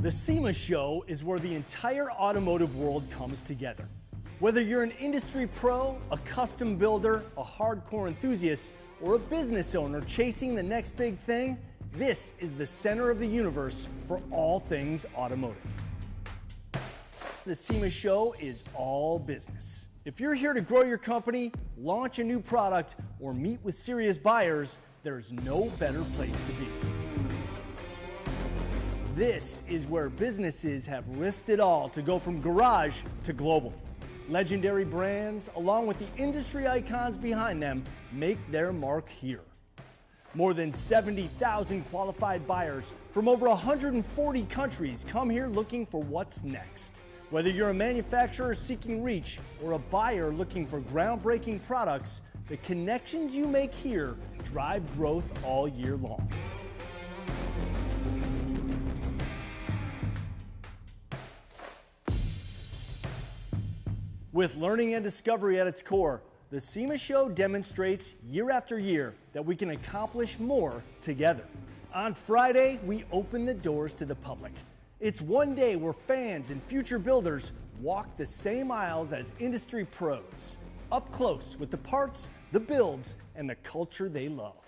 The SEMA show is where the entire automotive world comes together. Whether you're an industry pro, a custom builder, a hardcore enthusiast, or a business owner chasing the next big thing, this is the center of the universe for all things automotive. The SEMA show is all business. If you're here to grow your company, launch a new product, or meet with serious buyers, there's no better place to be. This is where businesses have risked it all to go from garage to global. Legendary brands, along with the industry icons behind them, make their mark here. More than 70,000 qualified buyers from over 140 countries come here looking for what's next. Whether you're a manufacturer seeking reach or a buyer looking for groundbreaking products, the connections you make here drive growth all year long. With learning and discovery at its core, the SEMA show demonstrates year after year that we can accomplish more together. On Friday, we open the doors to the public. It's one day where fans and future builders walk the same aisles as industry pros, up close with the parts, the builds, and the culture they love.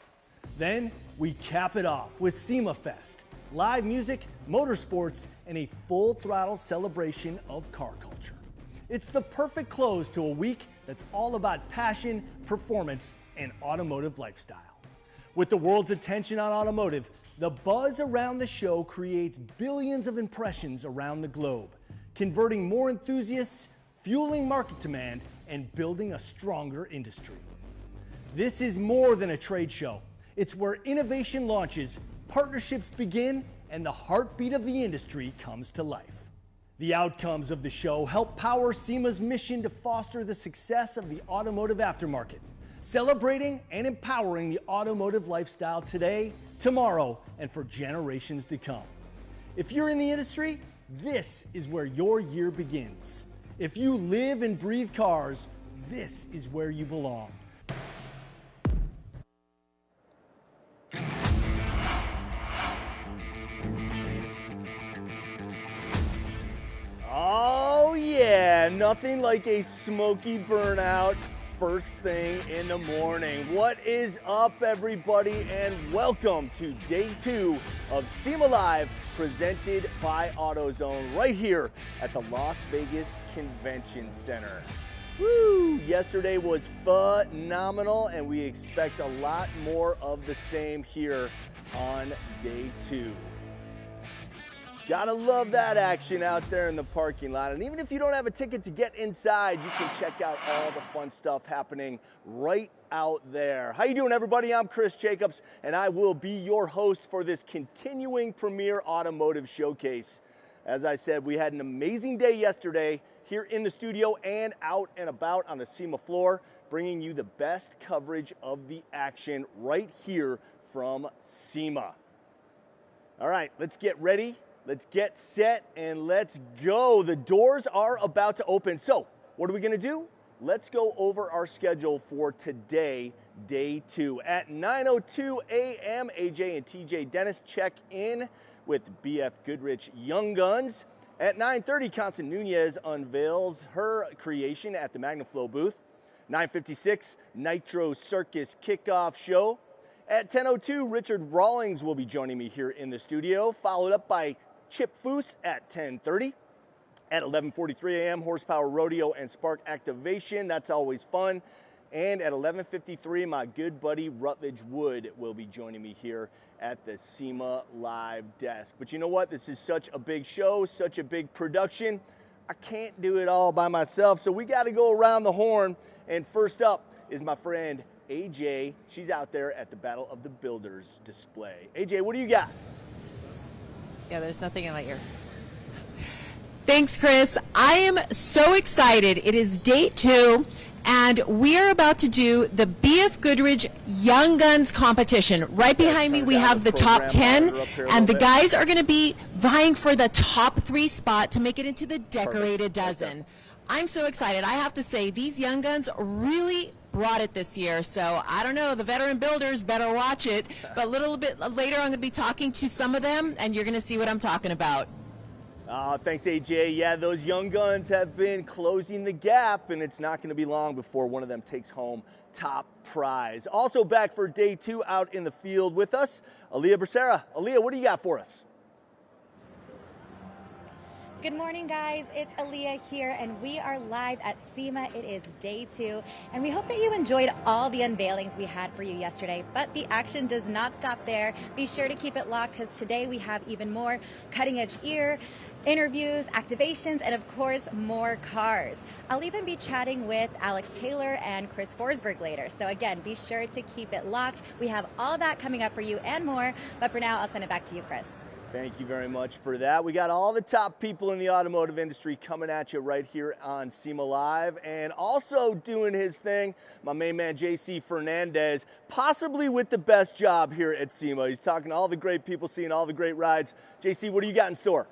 Then we cap it off with SEMA Fest, live music, motorsports, and a full throttle celebration of car culture. It's the perfect close to a week that's all about passion, performance, and automotive lifestyle. With the world's attention on automotive, the buzz around the show creates billions of impressions around the globe, converting more enthusiasts, fueling market demand, and building a stronger industry. This is more than a trade show. It's where innovation launches, partnerships begin, and the heartbeat of the industry comes to life. The outcomes of the show help power SEMA's mission to foster the success of the automotive aftermarket, celebrating and empowering the automotive lifestyle today, tomorrow, and for generations to come. If you're in the industry, this is where your year begins. If you live and breathe cars, this is where you belong. Oh yeah, nothing like a smoky burnout first thing in the morning. What is up, everybody, and welcome to day 2 of SEMA Live presented by AutoZone right here at the Las Vegas Convention Center. Woo! Yesterday was phenomenal, and we expect a lot more of the same here on day 2. Gotta love that action out there in the parking lot. And even if you don't have a ticket to get inside, you can check out all the fun stuff happening right out there. How you doing, everybody? I'm Chris Jacobs, and I will be your host for this continuing premier automotive showcase. As I said, we had an amazing day yesterday here in the studio and out and about on the SEMA floor, bringing you the best coverage of the action right here from SEMA. All right, let's get ready. Let's get set and let's go. The doors are about to open. So what are we going to do? Let's go over our schedule for today, day 2. At 9:02 a.m., AJ and TJ Dennis check in with BF Goodrich Young Guns. At 9:30, Constance Nunes unveils her creation at the MagnaFlow booth. 9:56, Nitro Circus Kickoff show. At 10:02, Richard Rawlings will be joining me here in the studio, followed up by Chip Foose at 10:30. At 11:43 a.m., Horsepower Rodeo and Spark Activation. That's always fun. And at 11:53, my good buddy Rutledge Wood will be joining me here at the SEMA Live desk. But you know what? This is such a big show, such a big production. I can't do it all by myself, so we got to go around the horn. And first up is my friend AJ. She's out there at the Battle of the Builders display. AJ, what do you got? Yeah, there's nothing in my ear. Thanks, Chris. I am so excited. It is day 2, and we are about to do the BF Goodrich Young Guns competition. Right behind me, we have the top 10, and the guys are going to be vying for the top 3 spot to make it into the decorated dozen. I'm so excited. I have to say, these Young Guns really brought it this year, so I don't know, the veteran builders better watch it. But a little bit later, I'm going to be talking to some of them, and you're going to see what I'm talking about. Thanks, AJ. Yeah, those young guns have been closing the gap, and it's not going to be long before one of them takes home top prize. Also back for day 2 out in the field with us, Aaliyah Becerra. Aaliyah, what do you got for us? Good morning, guys. It's Aaliyah here, and we are live at SEMA. It is day 2, and we hope that you enjoyed all the unveilings we had for you yesterday, but the action does not stop there. Be sure to keep it locked, because today we have even more cutting-edge gear, interviews, activations, and of course, more cars. I'll even be chatting with Alex Taylor and Chris Forsberg later. So again, be sure to keep it locked. We have all that coming up for you and more, but for now, I'll send it back to you, Chris. Thank you very much for that. We got all the top people in the automotive industry coming at you right here on SEMA Live, and also doing his thing, my main man JC Fernandez, possibly with the best job here at SEMA. He's talking to all the great people, seeing all the great rides. JC, what do you got in store?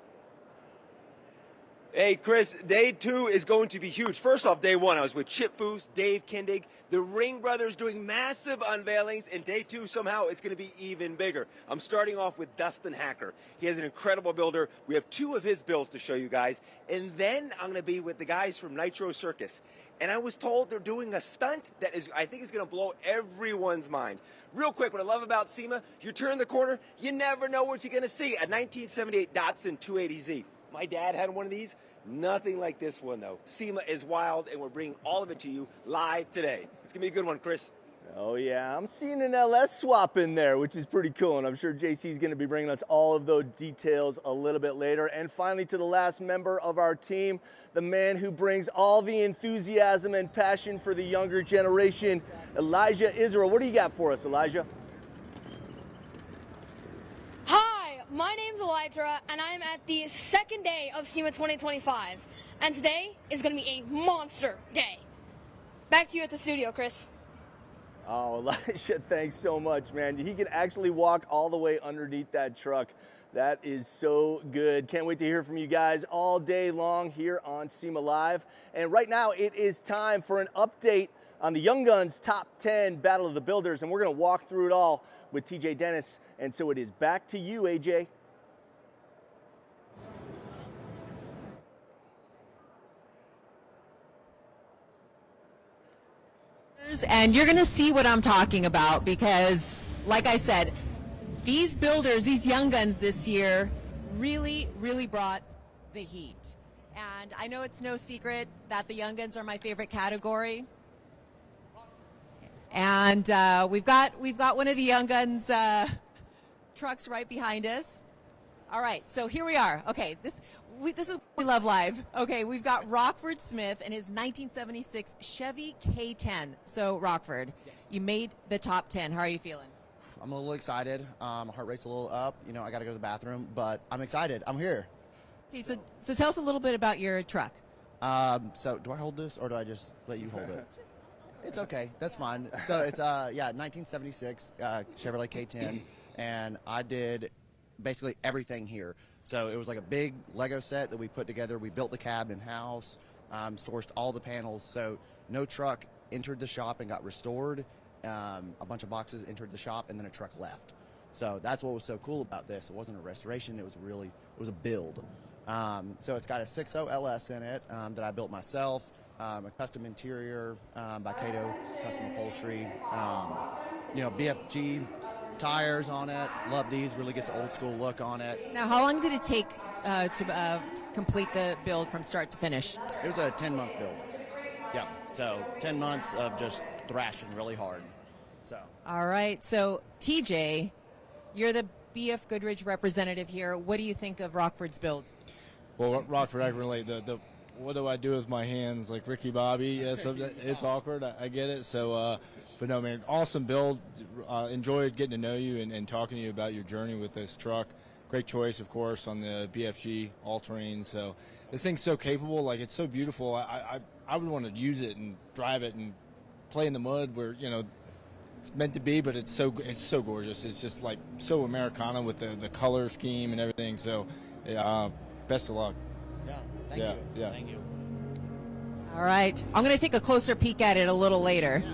Hey, Chris, day 2 is going to be huge. First off, day 1, I was with Chip Foose, Dave Kindig, the Ring brothers doing massive unveilings, and day 2, somehow, it's going to be even bigger. I'm starting off with Dustin Hacker. He is an incredible builder. We have 2 of his builds to show you guys, and then I'm going to be with the guys from Nitro Circus. And I was told they're doing a stunt that is, I think is going to blow everyone's mind. Real quick, what I love about SEMA, you turn the corner, you never know what you're going to see. A 1978 Datsun 280Z. My dad had one of these. Nothing like this one, though. SEMA is wild, and we're bringing all of it to you live today. It's going to be a good one, Chris. Oh, yeah. I'm seeing an LS swap in there, which is pretty cool, and I'm sure JC is going to be bringing us all of those details a little bit later. And finally, to the last member of our team, the man who brings all the enthusiasm and passion for the younger generation, Elijah Israel. What do you got for us, Elijah? My name's Elytra, and I'm at the second day of SEMA 2025. And today is going to be a monster day. Back to you at the studio, Chris. Oh, Elijah, thanks so much, man. He can actually walk all the way underneath that truck. That is so good. Can't wait to hear from you guys all day long here on SEMA Live. And right now, it is time for an update on the Young Guns Top 10 Battle of the Builders, and we're going to walk through it all with TJ Dennis. And so it is back to you, AJ. And you're going to see what I'm talking about, because, like I said, these builders, these young guns this year really, really brought the heat. And I know it's no secret that the young guns are my favorite category. And we've got one of the young guns trucks right behind us. All right, so here we are. Okay, this is what we love live. Okay, we've got Rockford Smith and his 1976 Chevy K10. So Rockford, yes, you made the top 10. How are you feeling? I'm a little excited. My heart rate's a little up. You know, I got to go to the bathroom, but I'm excited. I'm here. Okay, so tell us a little bit about your truck. So do I hold this, or do I just let you hold it? It's okay. That's fine. So it's 1976 Chevrolet K10, and I did basically everything here. So it was like a big Lego set that we put together. We built the cab in-house, sourced all the panels. So no truck entered the shop and got restored. A bunch of boxes entered the shop, and then a truck left. So that's what was so cool about this. It wasn't a restoration. It was a build. So it's got a 6.0 LS in it that I built myself. A custom interior by Cato Custom Upholstery. BFG tires on it. Love these. Really gets an old school look on it. Now, how long did it take to complete the build from start to finish? It was a 10-month build. Yeah. So 10 months of just thrashing really hard. So. All right. So TJ, you're the BF Goodrich representative here. What do you think of Rockford's build? Well, Rockford, I can relate. What do I do with my hands, like Ricky Bobby? Yes, it's awkward. I get it. So, but no, man, awesome build. Enjoyed getting to know you and talking to you about your journey with this truck. Great choice, of course, on the BFG all-terrain. So this thing's so capable. Like, it's so beautiful. I would want to use it and drive it and play in the mud where, you know, it's meant to be, but it's so gorgeous. It's just like so Americana with the color scheme and everything. So, best of luck. Yeah. Thank you. Yeah. Thank you. All right. I'm going to take a closer peek at it a little later. Yeah,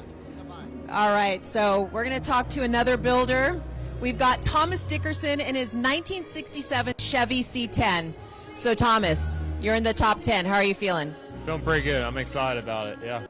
all right. So we're going to talk to another builder. We've got Thomas Dickerson and his 1967 Chevy C10. So Thomas, you're in the top 10. How are you feeling? Feeling pretty good. I'm excited about it, yeah.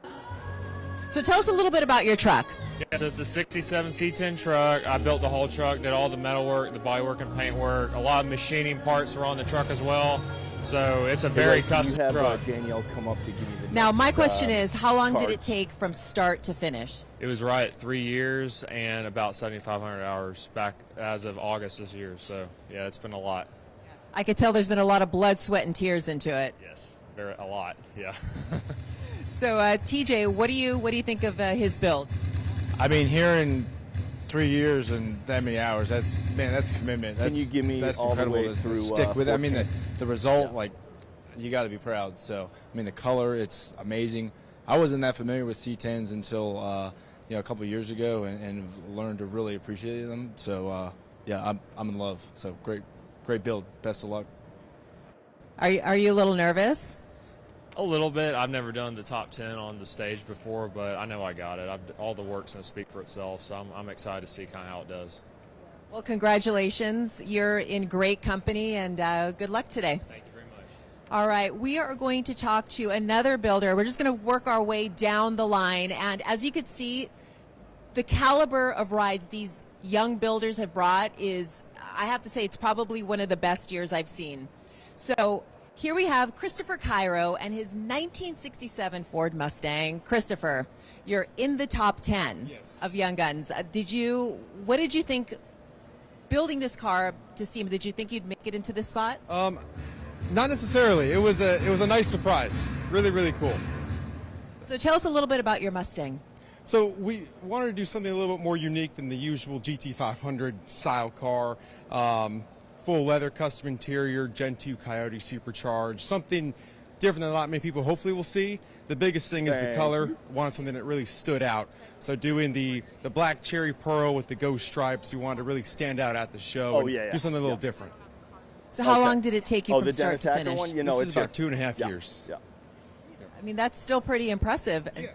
So tell us a little bit about your truck. Yeah, so it's a 67 C10 truck. I built the whole truck, did all the metal work, the body work, and paint work. A lot of machining parts were on the truck as well. So it's a very custom you have, truck. Danielle come up to give you the Now, next, my question is, how long did it cards. take from start to finish? It was right at 3 years and about 7,500 hours back as of August this year. So, yeah, it's been a lot. I could tell there's been a lot of blood, sweat, and tears into it. Yes, a lot, yeah. So, TJ, what do you think of his build? I mean, here in 3 years and that many hours, that's commitment. Can you give me that's all the incredible way to through, stick with it. I mean, 14? the result, like, you got to be proud. So, I mean, the color, it's amazing. I wasn't that familiar with C10s until a couple of years ago, and learned to really appreciate them. So, yeah, I'm in love. So, great build. Best of luck. Are you a little nervous? A little bit. I've never done the top 10 on the stage before, but I know I got it. All the work's going to speak for itself, so I'm excited to see kind of how it does. Well, congratulations. You're in great company, and good luck today. Thank you very much. All right, we are going to talk to another builder. We're just going to work our way down the line, and as you can see, the caliber of rides these young builders have brought is, I have to say, it's probably one of the best years I've seen. So here we have Christopher Cairo and his 1967 Ford Mustang. Christopher, you're in the top 10 of Young Guns. What did you think building this car to SEMA? Did you think you'd make it into this spot? Not necessarily. It was a nice surprise. Really, really cool. So tell us a little bit about your Mustang. So we wanted to do something a little bit more unique than the usual GT500 style car. Full leather, custom interior, Gen 2 Coyote supercharged, something different than not many people hopefully will see. The biggest thing is the color. Wanted something that really stood out. So doing the black cherry pearl with the ghost stripes, we wanted to really stand out at the show and do something a little different. So how long did it take you from start to finish? One, this is about 2.5 years. Yeah. I mean, that's still pretty impressive. Yeah.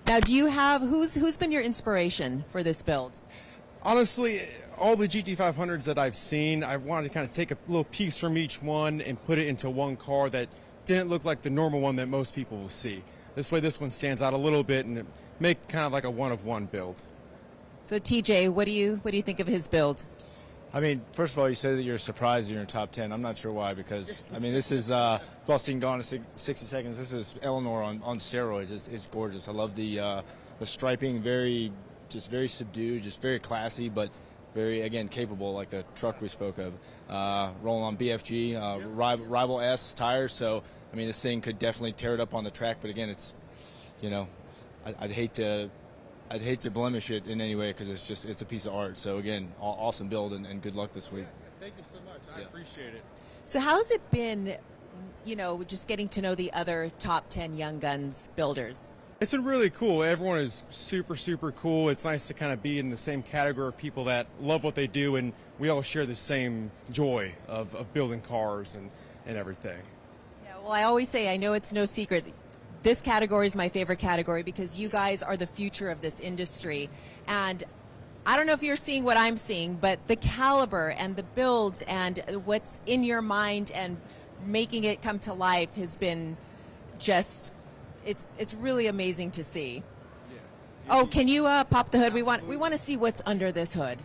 Now, do you have, who's been your inspiration for this build? Honestly, all the GT500s that I've seen, I wanted to kind of take a little piece from each one and put it into one car that didn't look like the normal one that most people will see. This way, this one stands out a little bit and make kind of like a one-of-one build. So, TJ, what do you think of his build? I mean, first of all, you said that you're surprised you're in the top 10. I'm not sure why, because, I mean, this is, you've all seen Gone in 60 Seconds. This is Eleanor on steroids. It's gorgeous. I love the striping, very subdued, just very classy, but very, again, capable, like the truck we spoke of. Rolling on BFG, Rival S tires, so, I mean, this thing could definitely tear it up on the track, but again, it's, I'd hate to blemish it in any way because it's a piece of art. So again, awesome build and good luck this week. Thank you so much. I appreciate it. So how's it been, just getting to know the other top 10 Young Guns builders? It's been really cool. Everyone is super, super cool. It's nice to kind of be in the same category of people that love what they do, and we all share the same joy of building cars and everything. Yeah, well, I always say, I know it's no secret, this category is my favorite category because you guys are the future of this industry. And I don't know if you're seeing what I'm seeing, but the caliber and the builds and what's in your mind and making it come to life has been just, it's really amazing to see. Yeah. Oh, can you pop the hood? Absolutely. We want to see what's under this hood.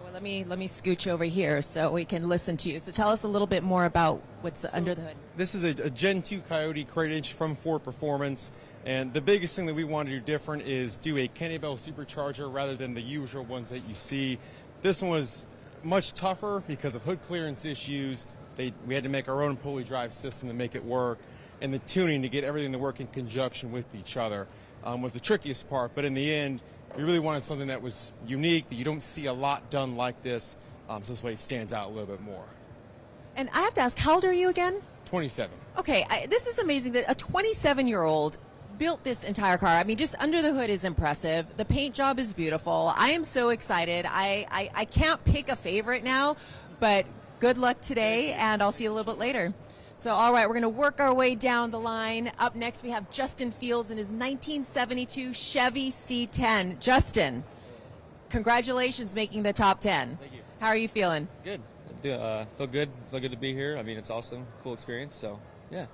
Well, let me scooch over here so we can listen to you. So tell us a little bit more about what's under the hood. This is a Gen 2 Coyote crate engine from Ford Performance, and the biggest thing that we want to do different is do a Kenny Bell supercharger rather than the usual ones that you see. This one was much tougher because of hood clearance issues. We had to make our own pulley drive system to make it work, and the tuning to get everything to work in conjunction with each other was the trickiest part. But in the end, we really wanted something that was unique, that you don't see a lot done like this, so this way it stands out a little bit more. And I have to ask, how old are you again? 27. Okay, this is amazing that a 27-year-old built this entire car. I mean, just under the hood is impressive. The paint job is beautiful. I am so excited. I can't pick a favorite now, but good luck today, and I'll see you a little bit later. So, all right, we're going to work our way down the line. Up next, we have Justin Fields in his 1972 Chevy C10. Justin, congratulations making the top 10. Thank you. How are you feeling? Good. feel good to be here. I mean, it's awesome, cool experience. So yeah.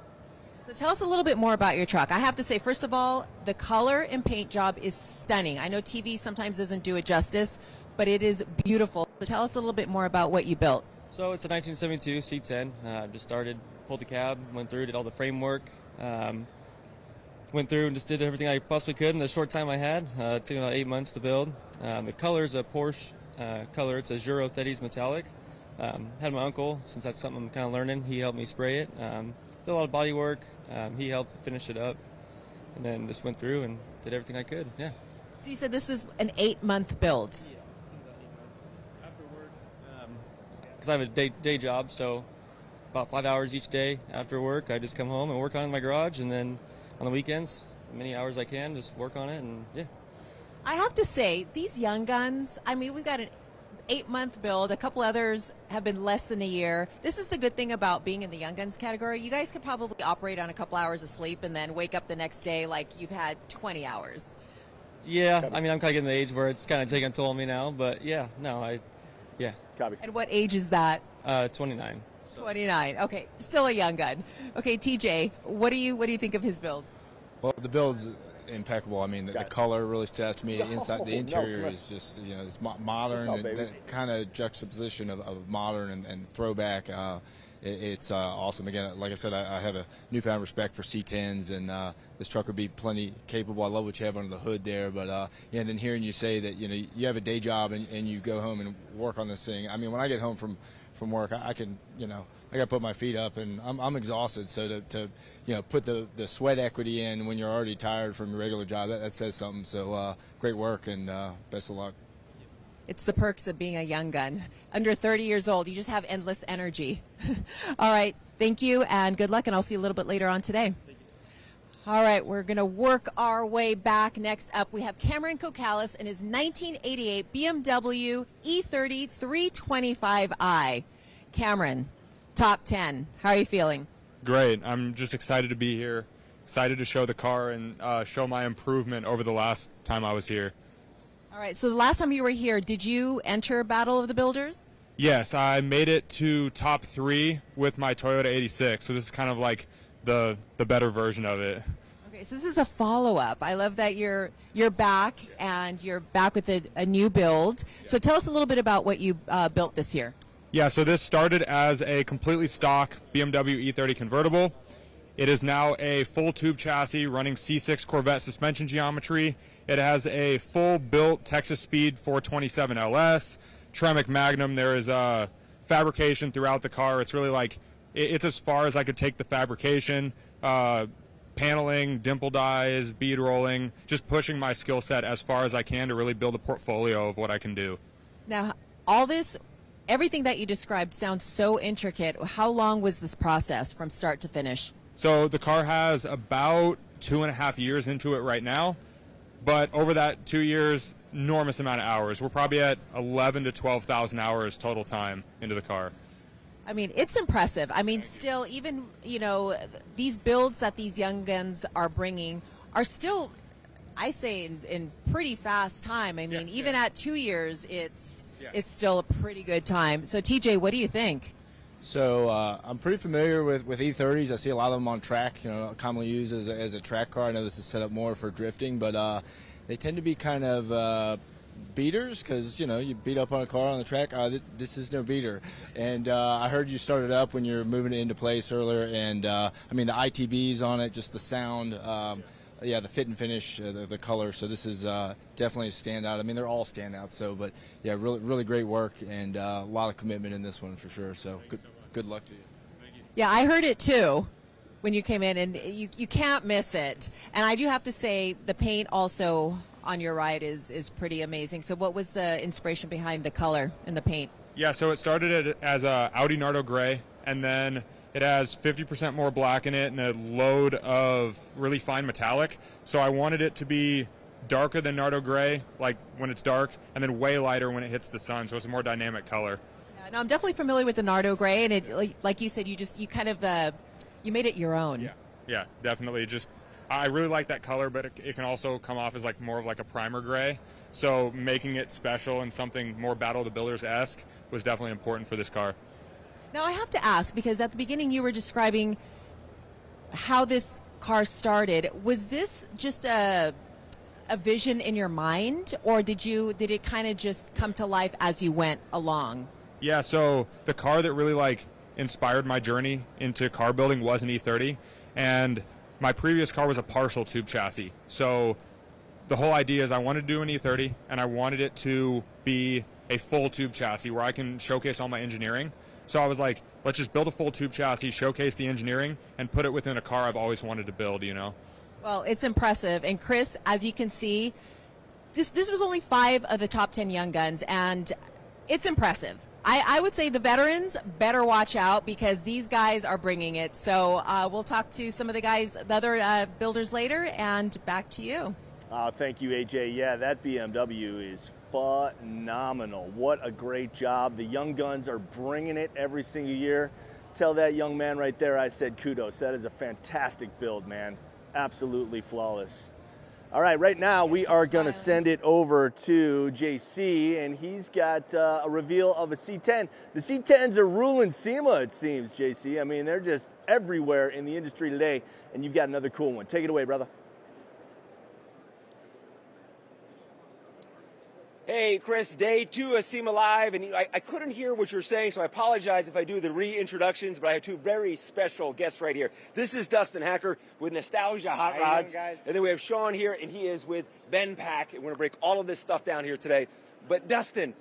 So tell us a little bit more about your truck. I have to say, first of all, the color and paint job is stunning. I know TV sometimes doesn't do it justice, but it is beautiful. So tell us a little bit more about what you built. So it's a 1972 C10. Just started, pulled the cab, went through, did all the framework, went through and just did everything I possibly could in the short time I had. It took about 8 months to build. The color is a Porsche color. It's a Juro Thetis metallic. Had my uncle, since that's something I'm kind of learning, he helped me spray it. Did a lot of body work. He helped finish it up, and then just went through and did everything I could. Yeah. So you said this was an 8-month build. Yeah, about 8 months. After work, because I have a day job, so about 5 hours each day after work, I just come home and work on it in my garage, and then on the weekends, many hours I can, just work on it, and yeah. I have to say, these young guns, I mean, we've got an 8-month build. A couple others have been less than a year. This is the good thing about being in the young guns category. You guys could probably operate on a couple hours of sleep and then wake up the next day like you've had 20 hours. Yeah, I mean, I'm kind of getting the age where it's kind of taking a toll on me now, but yeah, no, yeah. Copy. And what age is that? 29. So. 29. Okay, still a young gun. Okay, TJ, what do you think of his build? Well, the build's impeccable. I mean, the color really stood out to me. Inside, the interior is just, it's modern, and that kind of juxtaposition of modern and throwback. It's awesome. Again, like I said, I have a newfound respect for C10s, and this truck would be plenty capable. I love what you have under the hood there, but and then hearing you say that you have a day job and you go home and work on this thing. I mean, when I get home from work, I can I got to put my feet up, and I'm exhausted. So to put the sweat equity in when you're already tired from your regular job, that says something. So great work, and best of luck. It's the perks of being a young gun. Under 30 years old, you just have endless energy. All right, thank you, and good luck, and I'll see you a little bit later on today. All right, we're going to work our way back. Next up, we have Cameron Kokalis and his 1988 BMW E30 325i. Cameron, top 10. How are you feeling? Great. I'm just excited to be here, excited to show the car and show my improvement over the last time I was here. All right, so the last time you were here, did you enter Battle of the Builders? Yes, I made it to top 3 with my Toyota 86, so this is kind of like the better version of it. Okay, so this is a follow-up. I love that you're back, and you're back with a new build. So tell us a little bit about what you built this year. Yeah, so this started as a completely stock BMW E30 convertible. It is now a full tube chassis running C6 Corvette suspension geometry. It has a full built Texas Speed 427 LS, Tremec Magnum. There is fabrication throughout the car. It's really like, it's as far as I could take the fabrication, paneling, dimple dyes, bead rolling, just pushing my skill set as far as I can to really build a portfolio of what I can do. Now, all this, everything that you described sounds so intricate. How long was this process from start to finish? So the car has about 2.5 years into it right now, but over that 2 years, enormous amount of hours. We're probably at 11 to 12,000 hours total time into the car. I mean, it's impressive. I mean, still, even, these builds that these young guns are bringing are still, I say, in pretty fast time. I mean, even at 2 years, it's still a pretty good time. So, TJ, what do you think? So I'm pretty familiar with E30s. I see a lot of them on track, commonly used as a track car. I know this is set up more for drifting, but they tend to be kind of beaters because, you beat up on a car on the track. This is no beater. And I heard you started up when you were moving it into place earlier, and I mean, the ITBs on it, just the sound, the fit and finish, the color. So this is definitely a standout. I mean, they're all standouts. So, but yeah, really great work, and a lot of commitment in this one for sure. So good luck to you. Thank you. Yeah, I heard it too when you came in, and you can't miss it. And I do have to say, the paint also on your ride is pretty amazing. So what was the inspiration behind the color and the paint? Yeah, so it started as a Audi Nardo Gray, and then it has 50% more black in it and a load of really fine metallic. So I wanted it to be darker than Nardo Gray, like when it's dark, and then way lighter when it hits the sun. So it's a more dynamic color. Yeah, no, I'm definitely familiar with the Nardo Gray, and it, like you said, you kind of you made it your own. Yeah, definitely. I really like that color, but it can also come off as like more of like a primer gray. So making it special and something more Battle of the Builders-esque was definitely important for this car. Now I have to ask, because at the beginning you were describing how this car started. Was this just a vision in your mind, or did it kind of just come to life as you went along? Yeah, so the car that really inspired my journey into car building was an E30, and my previous car was a partial tube chassis. So the whole idea is I wanted to do an E30, and I wanted it to be a full tube chassis where I can showcase all my engineering. So I was like, let's just build a full tube chassis, showcase the engineering, and put it within a car I've always wanted to build, you know? Well, it's impressive. And Chris, as you can see, this was only 5 of the top 10 young guns, and it's impressive. I would say the veterans better watch out, because these guys are bringing it. So we'll talk to some of the guys, the other builders later, and back to you. Thank you, AJ. Yeah, that BMW is phenomenal. What a great job. The young guns are bringing it every single year. Tell that young man right there I said kudos. That is a fantastic build, man. Absolutely flawless. All right, right now we are going to send it over to JC, and he's got a reveal of a C10. The C10s are ruling SEMA, it seems, JC. I mean, they're just everywhere in the industry today, and you've got another cool one. Take it away, brother. Hey, Chris, day 2 of SEMA Live, and I couldn't hear what you're saying, so I apologize if I do the reintroductions, but I have 2 very special guests right here. This is Dustin Hacker with Nostalgia Hot Rods, guys? And then we have Sean here, and he is with Ben Pack, and we're going to break all of this stuff down here today. But Dustin,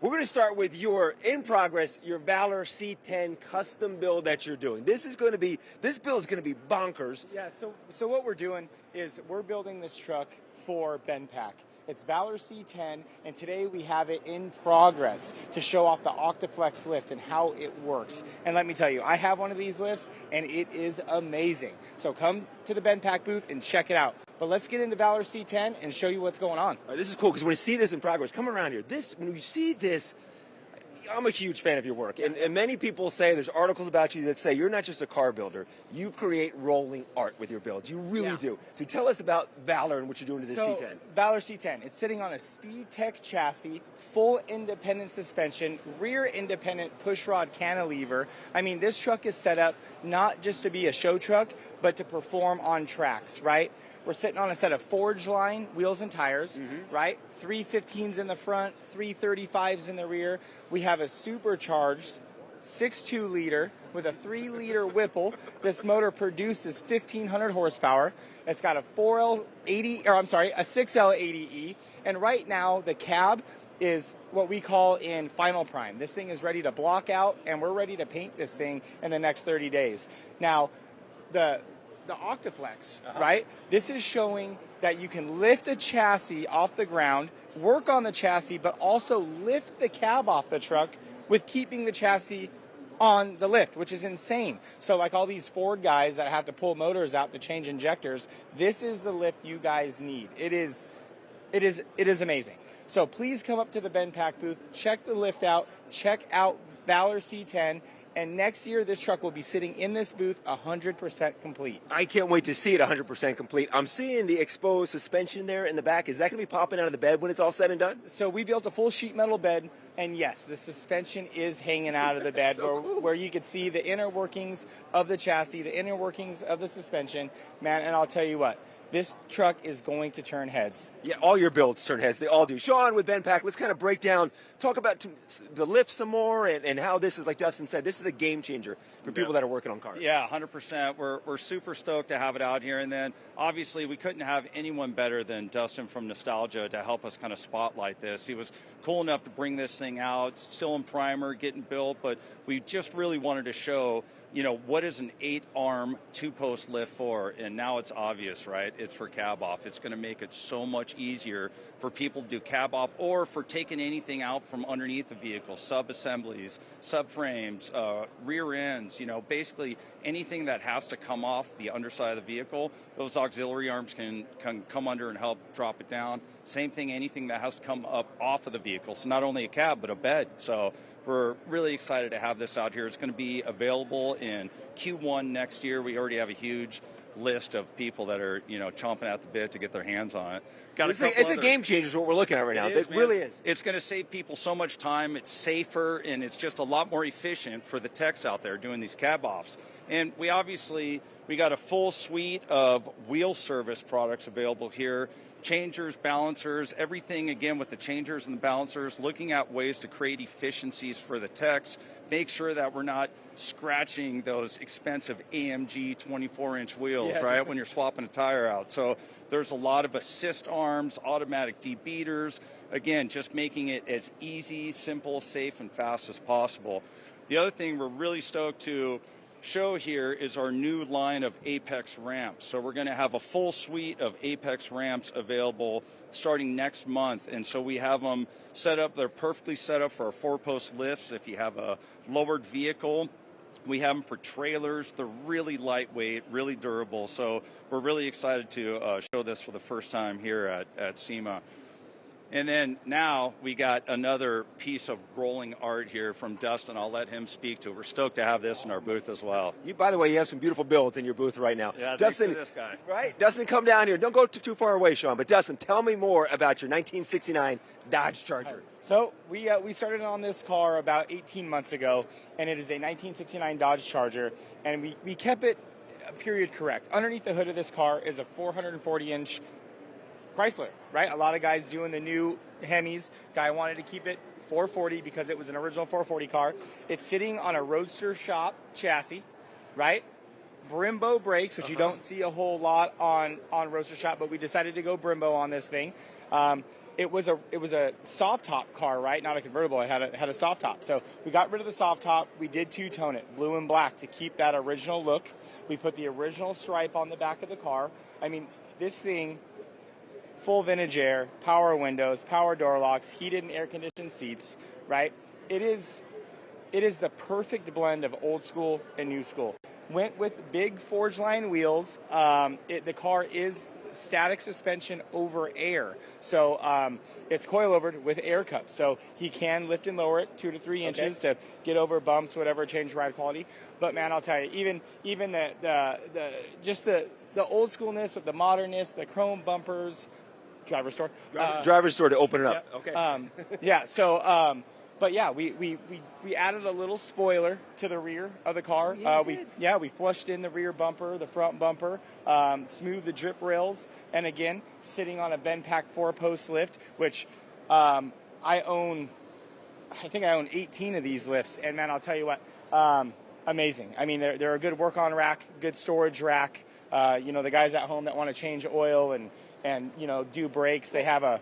we're going to start with your Valor C10 custom build that you're doing. This build is going to be bonkers. Yeah, so what we're doing is we're building this truck for Ben Pack. It's Valor C10, and today we have it in progress to show off the Octaflex lift and how it works. And let me tell you, I have one of these lifts, and it is amazing. So come to the Ben Pack booth and check it out. But let's get into Valor C10 and show you what's going on. This is cool, because when you see this in progress, come around here. When you see this, I'm a huge fan of your work, and many people say, there's articles about you that say you're not just a car builder, you create rolling art with your builds. You really do. So tell us about Valor and what you're doing to this C10. Valor C10, it's sitting on a Speed Tech chassis, full independent suspension, rear independent pushrod cantilever. I mean, this truck is set up not just to be a show truck, but to perform on tracks, right? We're sitting on a set of Forge line wheels and tires, right? 315s in the front, 335s in the rear. We have a supercharged 6.2 liter with a 3-liter Whipple. This motor produces 1,500 horsepower. It's got a 6L80E, and right now the cab is what we call in final prime. This thing is ready to block out, and we're ready to paint this thing in the next 30 days. Now, the Octaflex, right? This is showing that you can lift a chassis off the ground, work on the chassis, but also lift the cab off the truck with keeping the chassis on the lift, which is insane. So like all these Ford guys that have to pull motors out to change injectors, this is the lift you guys need. It is amazing. So please come up to the Ben Pack booth, check the lift out, check out Valor C10, and next year this truck will be sitting in this booth 100% complete. I can't wait to see it 100% complete. I'm seeing the exposed suspension there in the back. Is that going to be popping out of the bed when it's all said and done? So we built a full sheet metal bed, and yes, the suspension is hanging out of the bed where you can see the inner workings of the chassis, the inner workings of the suspension. Man, and I'll tell you what, this truck is going to turn heads. Yeah, all your builds turn heads. They all do. Sean with Ben Pack, let's kind of break down, talk about the lift some more, and how this is, like Dustin said, this is a game changer for people that are working on cars. Yeah, 100%. We're super stoked to have it out here. And then, obviously, we couldn't have anyone better than Dustin from Nostalgia to help us kind of spotlight this. He was cool enough to bring this thing out. It's still in primer, getting built, but we just really wanted to show, you know, what is an 8-arm, 2-post lift for? And now it's obvious, right? It's for cab off. It's going to make it so much easier for people to do cab off, or for taking anything out from underneath the vehicle, sub-assemblies, subframes, rear ends, you know, basically anything that has to come off the underside of the vehicle, those auxiliary arms can come under and help drop it down. Same thing, anything that has to come up off of the vehicle. So not only a cab, but a bed. So we're really excited to have this out here. It's going to be available in Q1 next year. We already have a huge list of people that are, chomping at the bit to get their hands on it. It's a game changer is what we're looking at right now. It really is. It's going to save people so much time. It's safer, and it's just a lot more efficient for the techs out there doing these cab offs. And we got a full suite of wheel service products available here. Changers, balancers, everything, again, with the changers and the balancers, looking at ways to create efficiencies for the techs, make sure that we're not scratching those expensive AMG 24-inch wheels, right, when you're swapping a tire out. So there's a lot of assist arms, automatic debeaters, again, just making it as easy, simple, safe, and fast as possible. The other thing we're really stoked to show here is our new line of Apex ramps. So we're going to have a full suite of Apex ramps available starting next month. And so we have them set up, they're perfectly set up for our 4-post lifts. If you have a lowered vehicle, we have them for trailers. They're really lightweight, really durable. So we're really excited to show this for the first time here at SEMA. And then now we got another piece of rolling art here from Dustin. I'll let him speak to it. We're stoked to have this in our booth as well. By the way, you have some beautiful builds in your booth right now. Yeah, Dustin, thanks to this guy. Right? Dustin, come down here. Don't go too far away, Sean. But Dustin, tell me more about your 1969 Dodge Charger. So we started on this car about 18 months ago, and it is a 1969 Dodge Charger, and we kept it period correct. Underneath the hood of this car is a 440-inch Chrysler, right? A lot of guys doing the new Hemis. Guy wanted to keep it 440 because it was an original 440 car. It's sitting on a Roadster Shop chassis, right? Brembo brakes, which you don't see a whole lot on Roadster Shop, but we decided to go Brembo on this thing. It was a soft top car, right? Not a convertible. It had a soft top. So we got rid of the soft top. We did two-tone it, blue and black, to keep that original look. We put the original stripe on the back of the car. I mean, this thing, full vintage air, power windows, power door locks, heated and air-conditioned seats, right? It is the perfect blend of old school and new school. Went with big forged line wheels. The car is static suspension over air. So it's coilovered with air cups. So he can lift and lower it 2 to 3 inches to get over bumps, whatever, change ride quality. But man, I'll tell you, even the old schoolness with the modernness, the chrome bumpers, driver's door. Driver's door to open it up. Yeah. Okay. But yeah, we added a little spoiler to the rear of the car. We flushed in the rear bumper, the front bumper, smoothed the drip rails, and again, sitting on a Benpack 4-post lift, which I think I own 18 of these lifts, and man, I'll tell you what, amazing. I mean, they're a good work-on rack, good storage rack. The guys at home that want to change oil and do brakes, they have a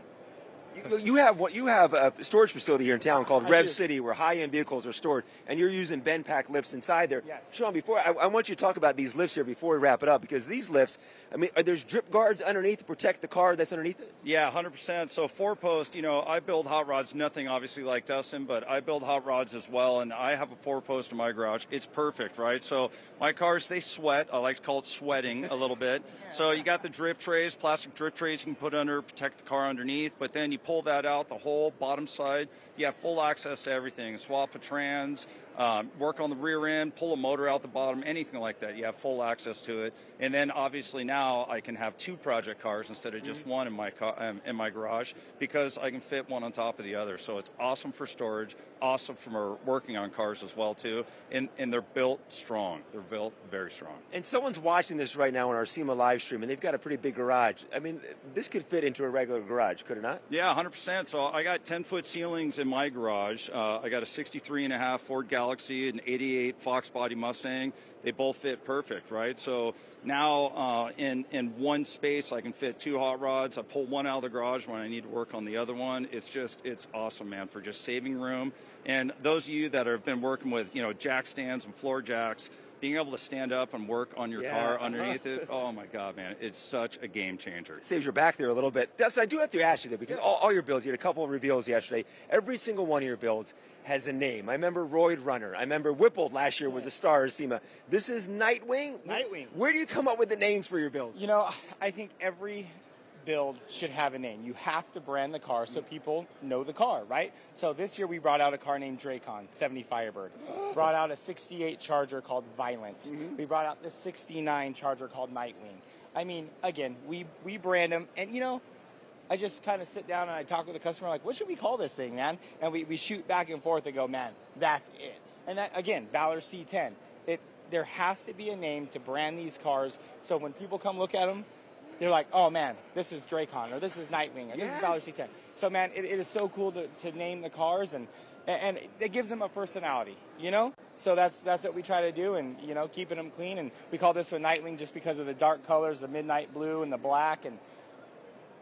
You have a storage facility here in town called Rev City, where high-end vehicles are stored, and you're using Benpack lifts inside there. Yes. Sean, before I want you to talk about these lifts here before we wrap it up, because these lifts, I mean, there's drip guards underneath to protect the car that's underneath it? Yeah, 100%. So 4-post, I build hot rods, nothing obviously like Dustin, but I build hot rods as well, and I have a 4-post in my garage. It's perfect, right? So my cars, they sweat. I like to call it sweating a little bit. So you got the drip trays, plastic drip trays you can put under, protect the car underneath, but then you pull that out, the whole bottom side, you have full access to everything. Swap a trans, work on the rear end, pull a motor out the bottom, anything like that. You have full access to it. And then obviously now I can have 2 project cars instead of just one in my garage, because I can fit one on top of the other. So it's awesome for storage, awesome for working on cars as well too. And they're built strong. They're built very strong. And someone's watching this right now on our SEMA live stream, and they've got a pretty big garage. I mean, this could fit into a regular garage, could it not? Yeah, 100%. So I got 10-foot ceilings in my garage. I got a 63.5 Ford Galaxy, an 88 Fox body Mustang. They both fit perfect, right? So now in one space, I can fit 2 hot rods. I pull one out of the garage when I need to work on the other one. It's awesome, man, for just saving room. And those of you that have been working with, jack stands and floor jacks, being able to stand up and work on your car underneath it, oh my God, man, it's such a game changer. Saves your back there a little bit. Dustin, I do have to ask you though, because all your builds, you had a couple of reveals yesterday. Every single one of your builds has a name. I remember Roid Runner. I remember Whippled last year was a star of SEMA. This is Nightwing? Nightwing. Where do you come up with the names for your builds? I think every build should have a name. You have to brand the car so people know the car, right? So this year we brought out a car named Dracon, 70 Firebird. Brought out a 68 Charger called Violent. We brought out the 69 Charger called Nightwing. I mean, again, we brand them, and you know, I just kind of sit down and I talk with the customer like, what should we call this thing, man? And we shoot back and forth and go, man, that's it. And that, again, Valor C10. There has to be a name to brand these cars so when people come look at them, they're like, oh man, this is Dracon, or this is Nightwing, or this is Valor C10. So man, it is so cool to name the cars, and it gives them a personality, you know? So that's what we try to do, and you know, keeping them clean. And we call this one Nightwing just because of the dark colors, the midnight blue and the black, and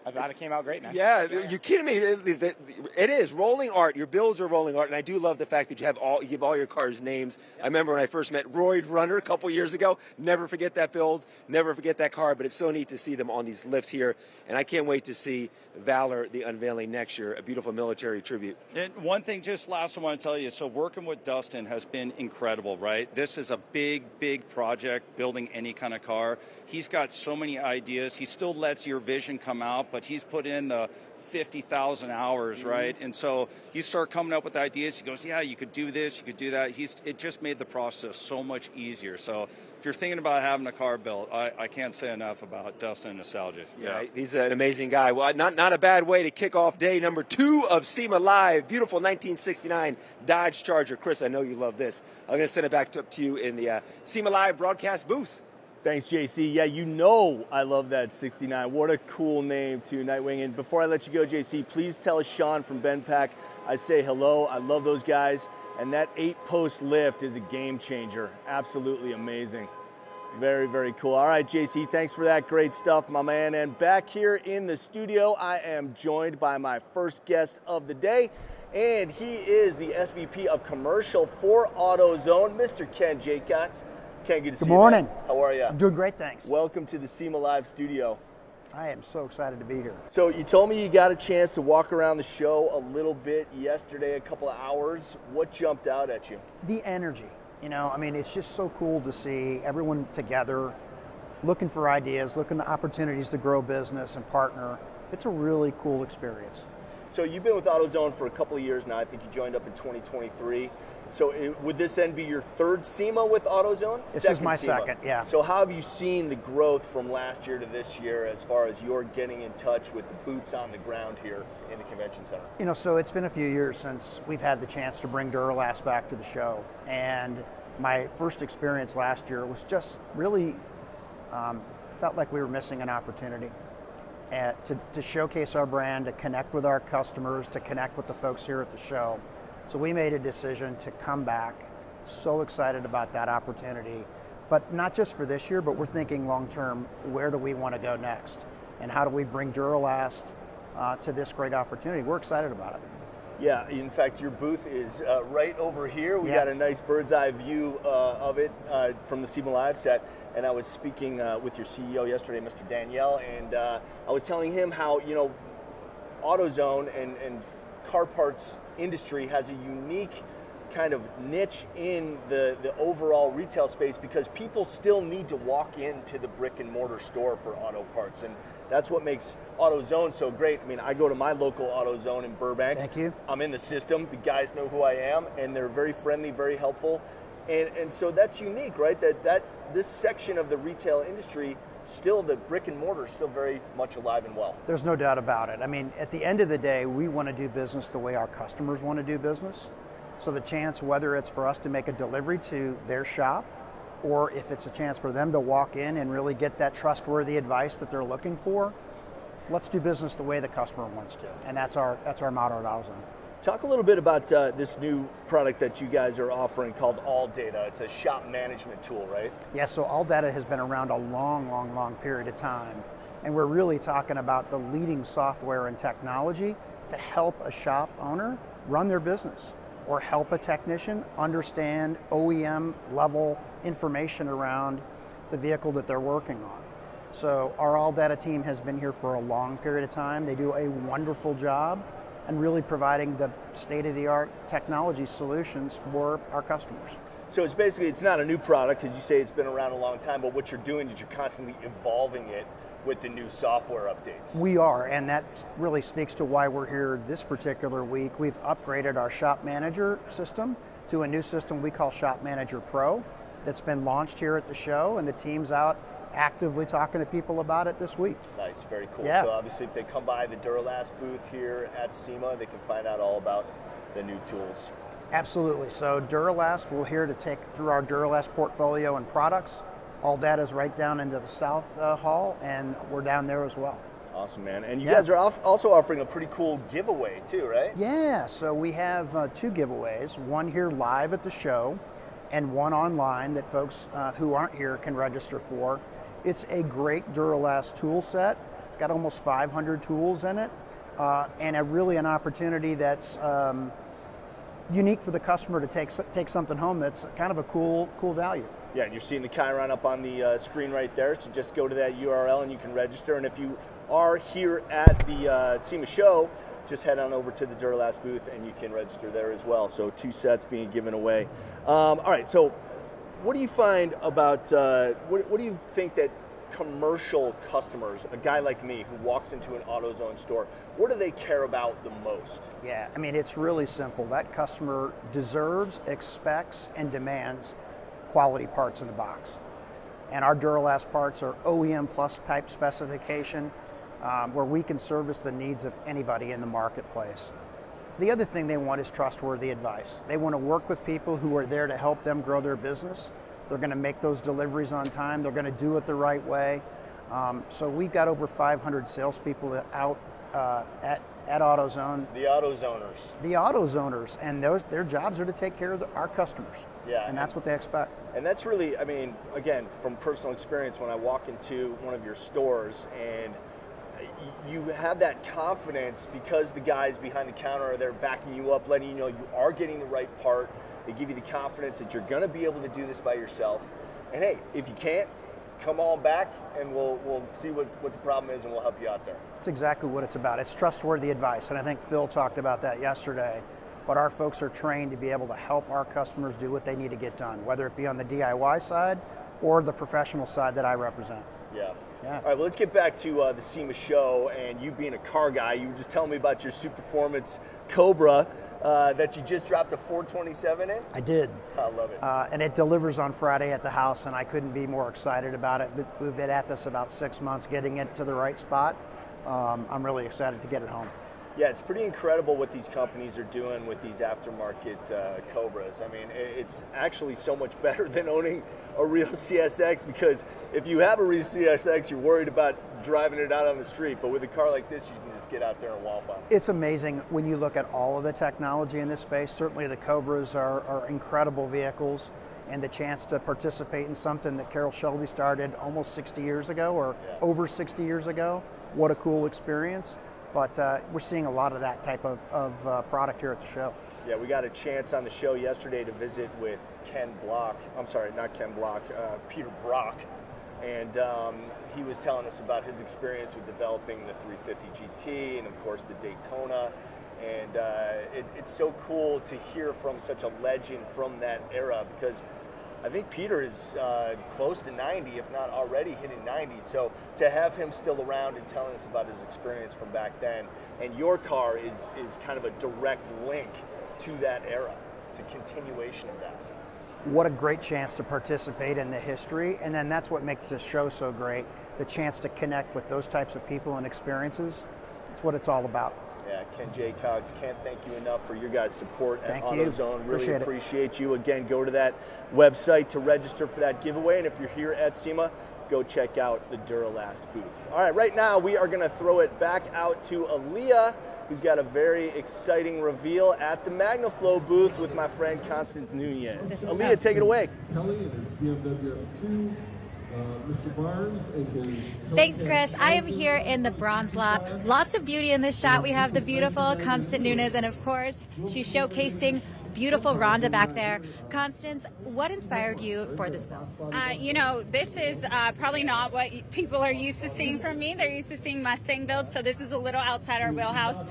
I thought it came out great, man. Yeah, you're kidding me. It is rolling art. Your bills are rolling art, and I do love the fact that you give all your cars names. I remember when I first met Royd Runner a couple years ago. Never forget that build. Never forget that car. But it's so neat to see them on these lifts here, and I can't wait to see Valor, the unveiling next year, a beautiful military tribute. And one thing, just last I want to tell you, so working with Dustin has been incredible, right? This is a big, big project, building any kind of car. He's got so many ideas. He still lets your vision come out, but he's put in the 50,000 hours, right? And so you start coming up with ideas. He goes, yeah, you could do this, you could do that. It just made the process so much easier. So if you're thinking about having a car built, I can't say enough about Dustin Nostalgia. Yeah, he's an amazing guy. Well, not a bad way to kick off day number 2 of SEMA Live. Beautiful 1969 Dodge Charger. Chris, I know you love this. I'm going to send it back up to you in the SEMA Live broadcast booth. Thanks, JC. Yeah, you know I love that 69. What a cool name, too, Nightwing. And before I let you go, JC, please tell Sean from BenPack I say hello. I love those guys. And that 8-post lift is a game changer. Absolutely amazing. Very, very cool. All right, JC, thanks for that great stuff, my man. And back here in the studio, I am joined by my first guest of the day. And he is the SVP of Commercial for AutoZone, Mr. Ken Jaycox. Ken, good to see you. Good morning. How are you? I'm doing great, thanks. Welcome to the SEMA Live studio. I am so excited to be here. So you told me you got a chance to walk around the show a little bit yesterday, a couple of hours. What jumped out at you? The energy. You know, I mean, it's just so cool to see everyone together, looking for ideas, looking for opportunities to grow business and partner. It's a really cool experience. So you've been with AutoZone for a couple of years now. I think you joined up in 2023. So would this then be your third SEMA with AutoZone? This is my second, yeah. So how have you seen the growth from last year to this year as far as you're getting in touch with the boots on the ground here in the convention center? You know, so it's been a few years since we've had the chance to bring Duralast back to the show. And my first experience last year was just really, felt like we were missing an opportunity to showcase our brand, to connect with our customers, to connect with the folks here at the show. So we made a decision to come back. So excited about that opportunity, but not just for this year, but we're thinking long term, where do we want to go next? And how do we bring Duralast to this great opportunity? We're excited about it. Yeah, in fact, your booth is right over here. We got a nice bird's eye view of it from the SEMA Live set. And I was speaking with your CEO yesterday, Mr. Danielle, and I was telling him how, you know, AutoZone and car parts industry has a unique kind of niche in the overall retail space because people still need to walk into the brick and mortar store for auto parts, and that's what makes AutoZone so great. I mean, I go to my local AutoZone in Burbank. Thank you. I'm in the system. The guys know who I am, and they're very friendly, very helpful, and so that's unique, right? That this section of the retail industry, still the brick and mortar is still very much alive and well. There's no doubt about it. I mean, at the end of the day, we want to do business the way our customers want to do business. So the chance, whether it's for us to make a delivery to their shop, or if it's a chance for them to walk in and really get that trustworthy advice that they're looking for, let's do business the way the customer wants to. And that's our motto at AutoZone. Talk a little bit about this new product that you guys are offering called AllData. It's a shop management tool, right? Yeah, so AllData has been around a long period of time. And we're really talking about the leading software and technology to help a shop owner run their business or help a technician understand OEM level information around the vehicle that they're working on. So our AllData team has been here for a long period of time. They do a wonderful job and really providing the state-of-the-art technology solutions for our customers. So it's basically, it's not a new product, because you say it's been around a long time, but what you're doing is you're constantly evolving it with the new software updates. We are, and that really speaks to why we're here this particular week. We've upgraded our Shop Manager system to a new system we call Shop Manager Pro that's been launched here at the show, and the team's out actively talking to people about it this week. Nice, very cool. Yeah. So obviously if they come by the Duralast booth here at SEMA, they can find out all about the new tools. Absolutely. So Duralast, we're here to take through our Duralast portfolio and products. All data is right down into the South Hall, and we're down there as well. Awesome, man. And you guys are also offering a pretty cool giveaway too, right? Yeah, so we have 2 giveaways, one here live at the show and one online that folks who aren't here can register for. It's a great Duralast tool set. It's got almost 500 tools in it, and really an opportunity that's unique for the customer to take something home that's kind of a cool value. Yeah, and you're seeing the Chiron up on the screen right there, so just go to that URL and you can register. And if you are here at the SEMA show, just head on over to the Duralast booth and you can register there as well. So 2 sets being given away. All right, so what do you find about, what do you think that commercial customers, a guy like me who walks into an AutoZone store, what do they care about the most? Yeah, I mean, it's really simple. That customer deserves, expects, and demands quality parts in the box. And our Duralast parts are OEM plus type specification, where we can service the needs of anybody in the marketplace. The other thing they want is trustworthy advice. They want to work with people who are there to help them grow their business. They're going to make those deliveries on time. They're going to do it the right way. So we've got over 500 salespeople out at AutoZone. The AutoZoners. The AutoZoners, and their jobs are to take care of our customers. Yeah, and that's what they expect. And that's really, I mean, again, from personal experience, when I walk into one of your stores and you have that confidence because the guys behind the counter are there backing you up, letting you know you are getting the right part. They give you the confidence that you're going to be able to do this by yourself. And hey, if you can't, come on back and we'll see what the problem is and we'll help you out there. That's exactly what it's about. It's trustworthy advice, and I think Phil talked about that yesterday. But our folks are trained to be able to help our customers do what they need to get done, whether it be on the DIY side or the professional side that I represent. Yeah. Yeah. All right, well, let's get back to the SEMA show and you being a car guy. You were just telling me about your Super Performance Cobra that you just dropped a 427 in? I did. I love it. And it delivers on Friday at the house, and I couldn't be more excited about it. We've been at this about 6 months, getting it to the right spot. I'm really excited to get it home. Yeah, it's pretty incredible what these companies are doing with these aftermarket Cobras. I mean, it's actually so much better than owning a real CSX, because if you have a real CSX, you're worried about driving it out on the street. But with a car like this, you can just get out there and womp on. It's amazing when you look at all of the technology in this space. Certainly the Cobras are incredible vehicles, and the chance to participate in something that Carroll Shelby started almost 60 years ago or over 60 years ago, what a cool experience. But we're seeing a lot of that type of product here at the show. Yeah, we got a chance on the show yesterday to visit with Peter Brock. And he was telling us about his experience with developing the 350 GT and, of course, the Daytona. And it's so cool to hear from such a legend from that era, because I think Peter is close to 90, if not already hitting 90. So to have him still around and telling us about his experience from back then, and your car is kind of a direct link to that era. It's a continuation of that. What a great chance to participate in the history, and then that's what makes this show so great, the chance to connect with those types of people and experiences. That's what it's all about. Yeah, Ken J. Cox, can't thank you enough for your guys' support at Thank you. AutoZone. Really Appreciate appreciate you. Again, go to that website to register for that giveaway, and if you're here at SEMA, go check out the Duralast booth. All right, right now we are going to throw it back out to Aaliyah, who's got a very exciting reveal at the MagnaFlow booth with my friend Constance Nunes. Aaliyah, take it away. Kelly and his BMW M2. Mr. Barnes and his... Thanks, Chris. I am here in the bronze lot. Lots of beauty in this shot. We have the beautiful Constance Nunes, and of course, she's showcasing beautiful Rhonda back there. Constance, what inspired you for this build? You know, this is probably not what people are used to seeing from me. They're used to seeing Mustang builds, so this is a little outside our wheelhouse.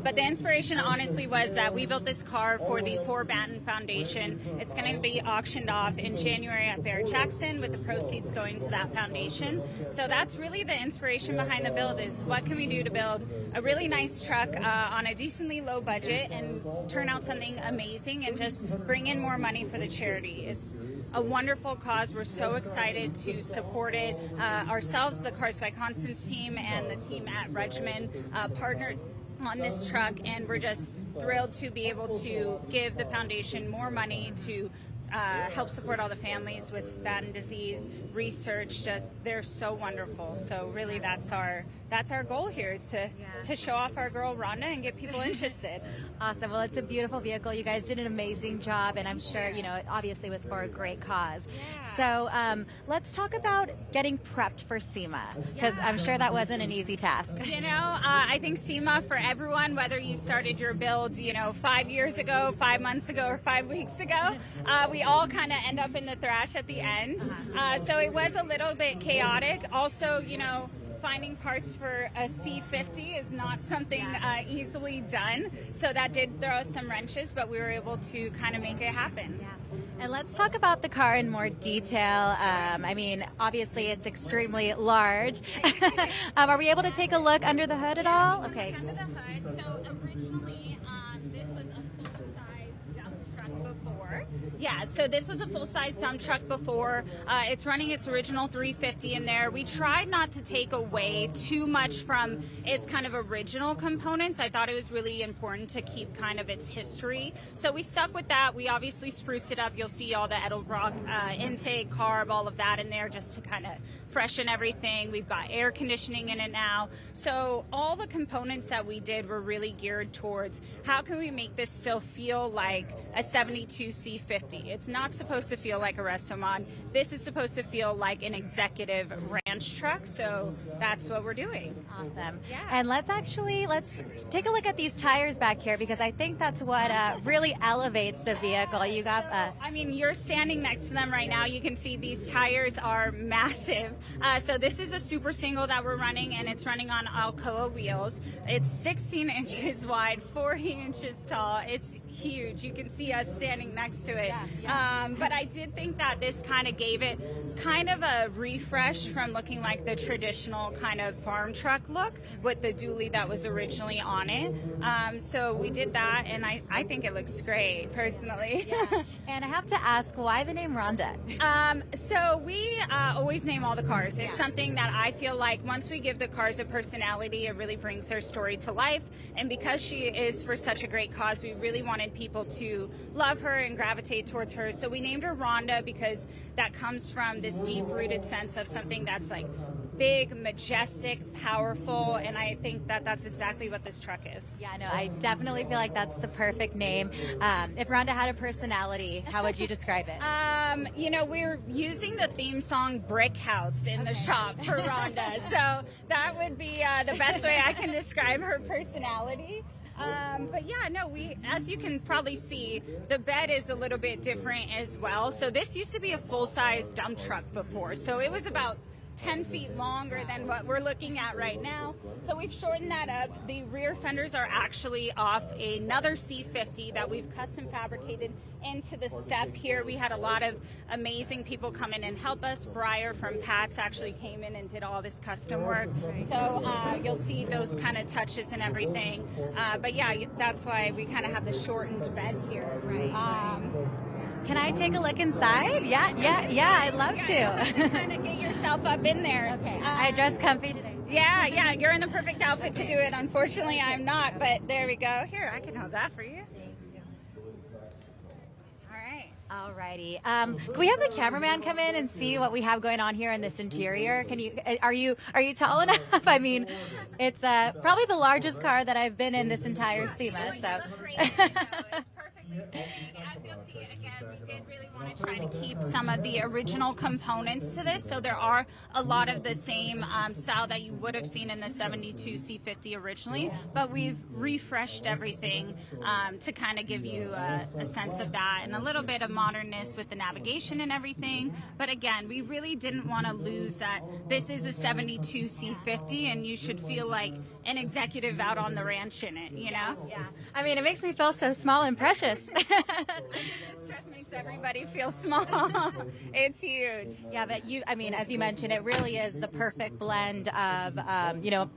But the inspiration, honestly, was that we built this car for the For Batten Foundation. It's going to be auctioned off in January at Barrett-Jackson, with the proceeds going to that foundation. So that's really the inspiration behind the build, is what can we do to build a really nice truck on a decently low budget and turn out something amazing and just bring in more money for the charity. It's a wonderful cause. We're so excited to support it. Ourselves, the Cars by Constance team and the team at Regiment partnered on this truck, and we're just thrilled to be able to give the foundation more money to help support all the families with Batten disease research. Just, they're so wonderful. So really, that's our goal here, is to show off our girl Rhonda and get people interested. Awesome. Well, it's a beautiful vehicle. You guys did an amazing job, and I'm sure, you know, it obviously was for a great cause. So let's talk about getting prepped for SEMA, because I'm sure that wasn't an easy task. You know, I think SEMA, for everyone, whether you started your build, you know, 5 years ago, 5 months ago, or 5 weeks ago, we all kind of end up in the thrash at the end. So it was a little bit chaotic. Also, you know, finding parts for a C50 is not something easily done. So that did throw us some wrenches, but we were able to kind of make it happen. Yeah. And let's talk about the car in more detail. I mean, obviously it's extremely large. Are we able to take a look under the hood at all? Okay. Under the hood. So originally, this was a full-size dump truck before. Yeah, so this was a full-size dump truck before. It's running its original 350 in there. We tried not to take away too much from its kind of original components. I thought it was really important to keep kind of its history. So we stuck with that. We obviously spruced it up. You'll see all the Edelbrock intake, carb, all of that in there, just to kind of freshen everything. We've got air conditioning in it now. So all the components that we did were really geared towards how can we make this still feel like a 72 C50. It's not supposed to feel like a Restomod. This is supposed to feel like an executive ranch truck. So that's what we're doing. Awesome. Yeah. And let's take a look at these tires back here, because I think that's what really elevates the vehicle. You got I mean, you're standing next to them right now. You can see these tires are massive. So this is a super single that we're running, and it's running on Alcoa wheels. It's 16 inches wide, 40 inches tall. It's huge. You can see us standing next to it. But I did think that this kind of gave it kind of a refresh from looking like the traditional kind of farm truck look with the dually that was originally on it. So we did that, and I think it looks great, personally. Yeah. And I have to ask, why the name Rhonda? So we always name all the cars. It's something that I feel like once we give the cars a personality, it really brings their story to life. And because she is for such a great cause, we really wanted people to love her and gravitate towards her. So we named her Rhonda, because that comes from this deep-rooted sense of something that's like big, majestic, powerful, and I think that that's exactly what this truck is. Yeah, no, I definitely feel like that's the perfect name. If Rhonda had a personality, how would you describe it? You know, we're using the theme song Brick House in the shop for Rhonda, so that would be the best way I can describe her personality. But yeah, no, as you can probably see, the bed is a little bit different as well. So this used to be a full-size dump truck before, so it was about 10 feet longer than what we're looking at right now. So we've shortened that up. The rear fenders are actually off another C50 that we've custom fabricated into the step here. We had a lot of amazing people come in and help us. Breyer from Pat's actually came in and did all this custom work. So you'll see those kind of touches and everything. But yeah, that's why we kind of have the shortened bed here. Can I take a look inside? Yeah, I'd love to. Kind of get yourself up in there. Okay, I dress comfy today. Yeah, you're in the perfect outfit to do it. Unfortunately, I'm not, but there we go. Here, I can hold that for you. All righty. Can we have the cameraman come in and see what we have going on here in this interior? Are you tall enough? I mean, it's probably the largest car that I've been in this entire SEMA. So. As you'll see, again, we did really want to to try to keep some of the original components to this. So there are a lot of the same style that you would have seen in the 72 C50 originally, but we've refreshed everything to kind of give you a sense of that and a little bit of modernness with the navigation and everything. But again, we really didn't want to lose that this is a 72 C50 and you should feel like an executive out on the ranch in it, you know? Yeah. I mean, it makes me feel so small and precious. This truck makes everybody feel small. It's huge. Yeah, but I mean, as you mentioned, it really is the perfect blend of,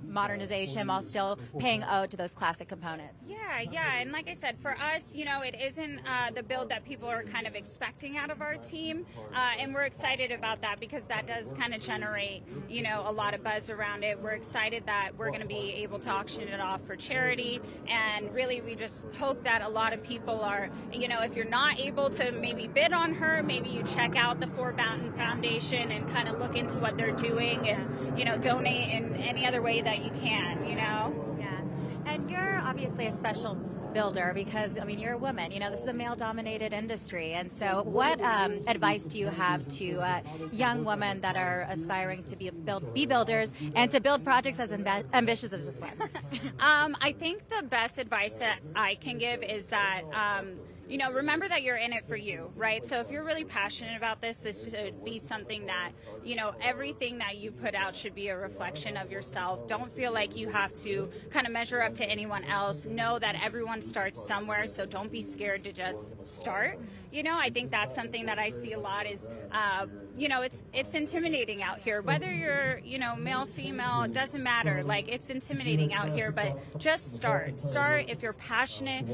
modernization while still paying ode to those classic components. Yeah, and like I said, for us, it isn't the build that people are kind of expecting out of our team, and we're excited about that because that does kind of generate, a lot of buzz around it. We're excited that we're going to be able to auction it off for charity, and really we just hope that a lot of people are, if you're not able to maybe bid on her, maybe you check out the Fort Mountain Foundation and kind of look into what they're doing and, donate in any other way that you can, Yeah. And you're obviously a special builder because, you're a woman. This is a male-dominated industry. And so what advice do you have to young women that are aspiring to be builders and to build projects as ambitious as this one? I think the best advice that I can give is that remember that you're in it for you, right? So if you're really passionate about this should be something that, everything that you put out should be a reflection of yourself. Don't feel like you have to kind of measure up to anyone else. Know that everyone starts somewhere, so don't be scared to just start. I think that's something that I see a lot is, it's intimidating out here. Whether you're, male, female, it doesn't matter. Like, it's intimidating out here, but just start. Start if you're passionate,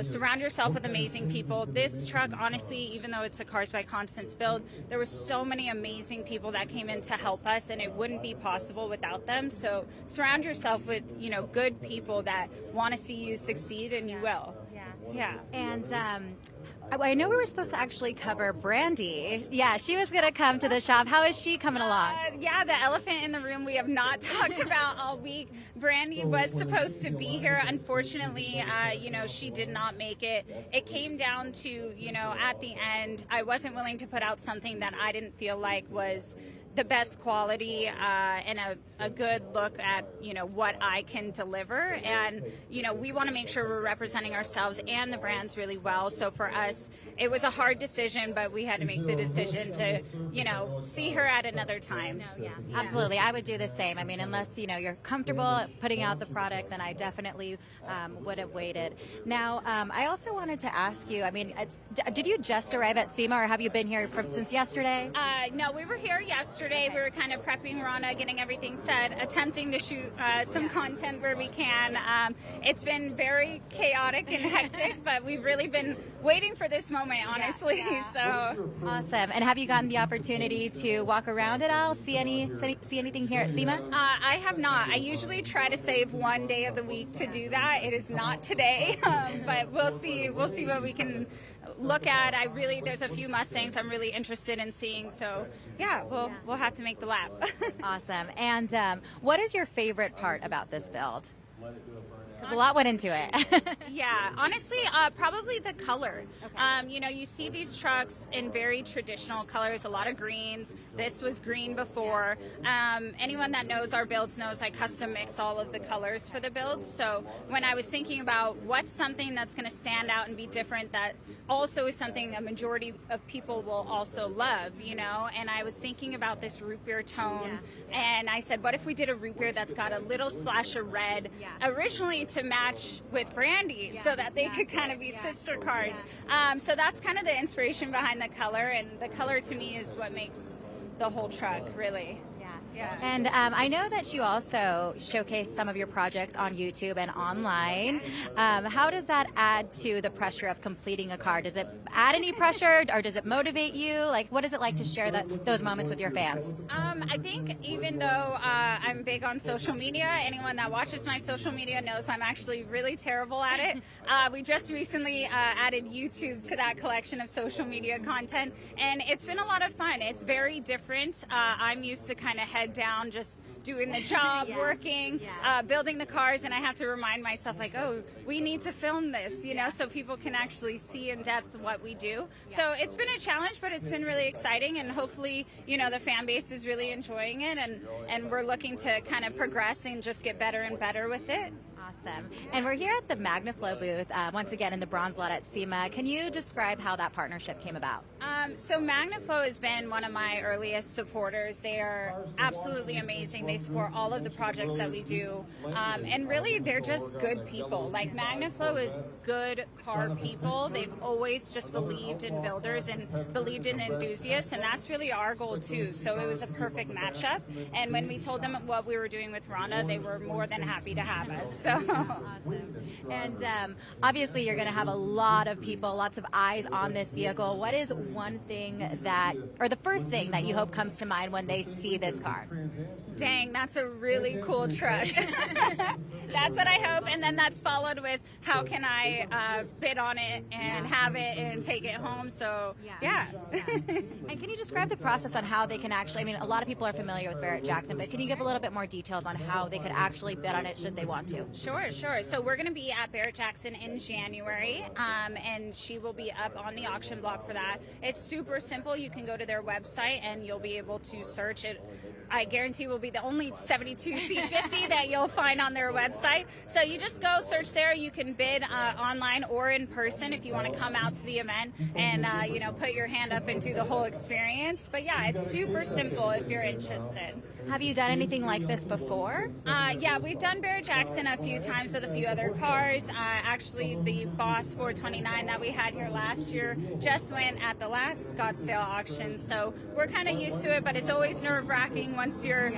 surround yourself with amazing people. This truck, honestly, even though it's a Cars by Constance build, there were so many amazing people that came in to help us, and it wouldn't be possible without them. So surround yourself with, good people that want to see you succeed, and you will. Yeah. And I know we were supposed to actually cover Brandy. Yeah, she was going to come to the shop. How is she coming along? Yeah, the elephant in the room we have not talked about all week. Brandy was supposed to be here. Unfortunately, she did not make it. It came down to, at the end, I wasn't willing to put out something that I didn't feel like was the best quality and a good look at what I can deliver, and we want to make sure we're representing ourselves and the brands really well. So for us, it was a hard decision, but we had to make the decision to see her at another time. Absolutely, I would do the same. Unless you're comfortable putting out the product, then I definitely would have waited. Now, I also wanted to ask you. Did you just arrive at SEMA, or have you been here since yesterday? No, we were here yesterday. We were kind of prepping Rana, getting everything set, attempting to shoot some content where we can. It's been very chaotic and hectic, but we've really been waiting for this moment, honestly. So awesome. And have you gotten the opportunity to walk around at all? See anything here at SEMA? I have not. I usually try to save one day of the week to do that. It is not today, but we'll see. We'll see what we can look at. There's a few Mustangs I'm really interested in seeing. So yeah, we'll have to make the lap. Awesome. And what is your favorite part about this build? Because a lot went into it. Yeah, honestly, probably the color. Okay. You see these trucks in very traditional colors, a lot of greens. This was green before. Anyone that knows our builds knows I custom mix all of the colors for the builds. So when I was thinking about what's something that's going to stand out and be different, that also is something a majority of people will also love, and I was thinking about this root beer tone, and I said, what if we did a root beer that's got a little splash of red, originally to match with Brandy, so that they could kind of be sister cars. So that's kind of the inspiration behind the color, and the color to me is what makes the whole truck, really. Yeah. And I know that you also showcase some of your projects on YouTube and online. How does that add to the pressure of completing a car? Does it add any pressure, or does it motivate you? Like, what is it like to share those moments with your fans? I think even though I'm big on social media, anyone that watches my social media knows I'm actually really terrible at it. We just recently added YouTube to that collection of social media content, and it's been a lot of fun. It's very different. I'm used to kind of head down, just doing the job, working, building the cars, and I have to remind myself, like, oh, we need to film this, you know, so people can actually see in depth what we do. So it's been a challenge, but it's been really exciting, and hopefully, you know, the fan base is really enjoying it, and we're looking to kind of progress and just get better and better with it. Awesome. And we're here at the MagnaFlow booth, once again in the bronze lot at SEMA. Can you describe how that partnership came about? So MagnaFlow has been one of my earliest supporters. They are absolutely amazing. They support all of the projects that we do. And really, they're just good people. Like, MagnaFlow is good car people. They've always just believed in builders and believed in enthusiasts, and that's really our goal too. So it was a perfect matchup. And when we told them what we were doing with Rhonda, they were more than happy to have us. So. Awesome. And obviously you're going to have a lot of people, lots of eyes on this vehicle. What is one thing that, or the first thing that you hope comes to mind when they see this car? Dang, that's a really cool truck. That's what I hope. And then that's followed with, how can I bid on it and have it and take it home? So, yeah. And can you describe the process on how they can actually, I mean, a lot of people are familiar with Barrett-Jackson, but can you give a little bit more details on how they could actually bid on it should they want to? Sure. So we're going to be at Barrett-Jackson in January, and she will be up on the auction block for that. It's super simple. You can go to their website and you'll be able to search it. I guarantee will be the only 72 C50 that you'll find on their website. So you just go search there. You can bid online or in person if you want to come out to the event and you know, put your hand up and do the whole experience. But yeah, it's super simple if you're interested. Have you done anything like this before? Yeah, we've done Barrett-Jackson a few times with a few other cars. Actually, the Boss 429 that we had here last year just went at the last Scottsdale auction. So we're kind of used to it, but it's always nerve-wracking once your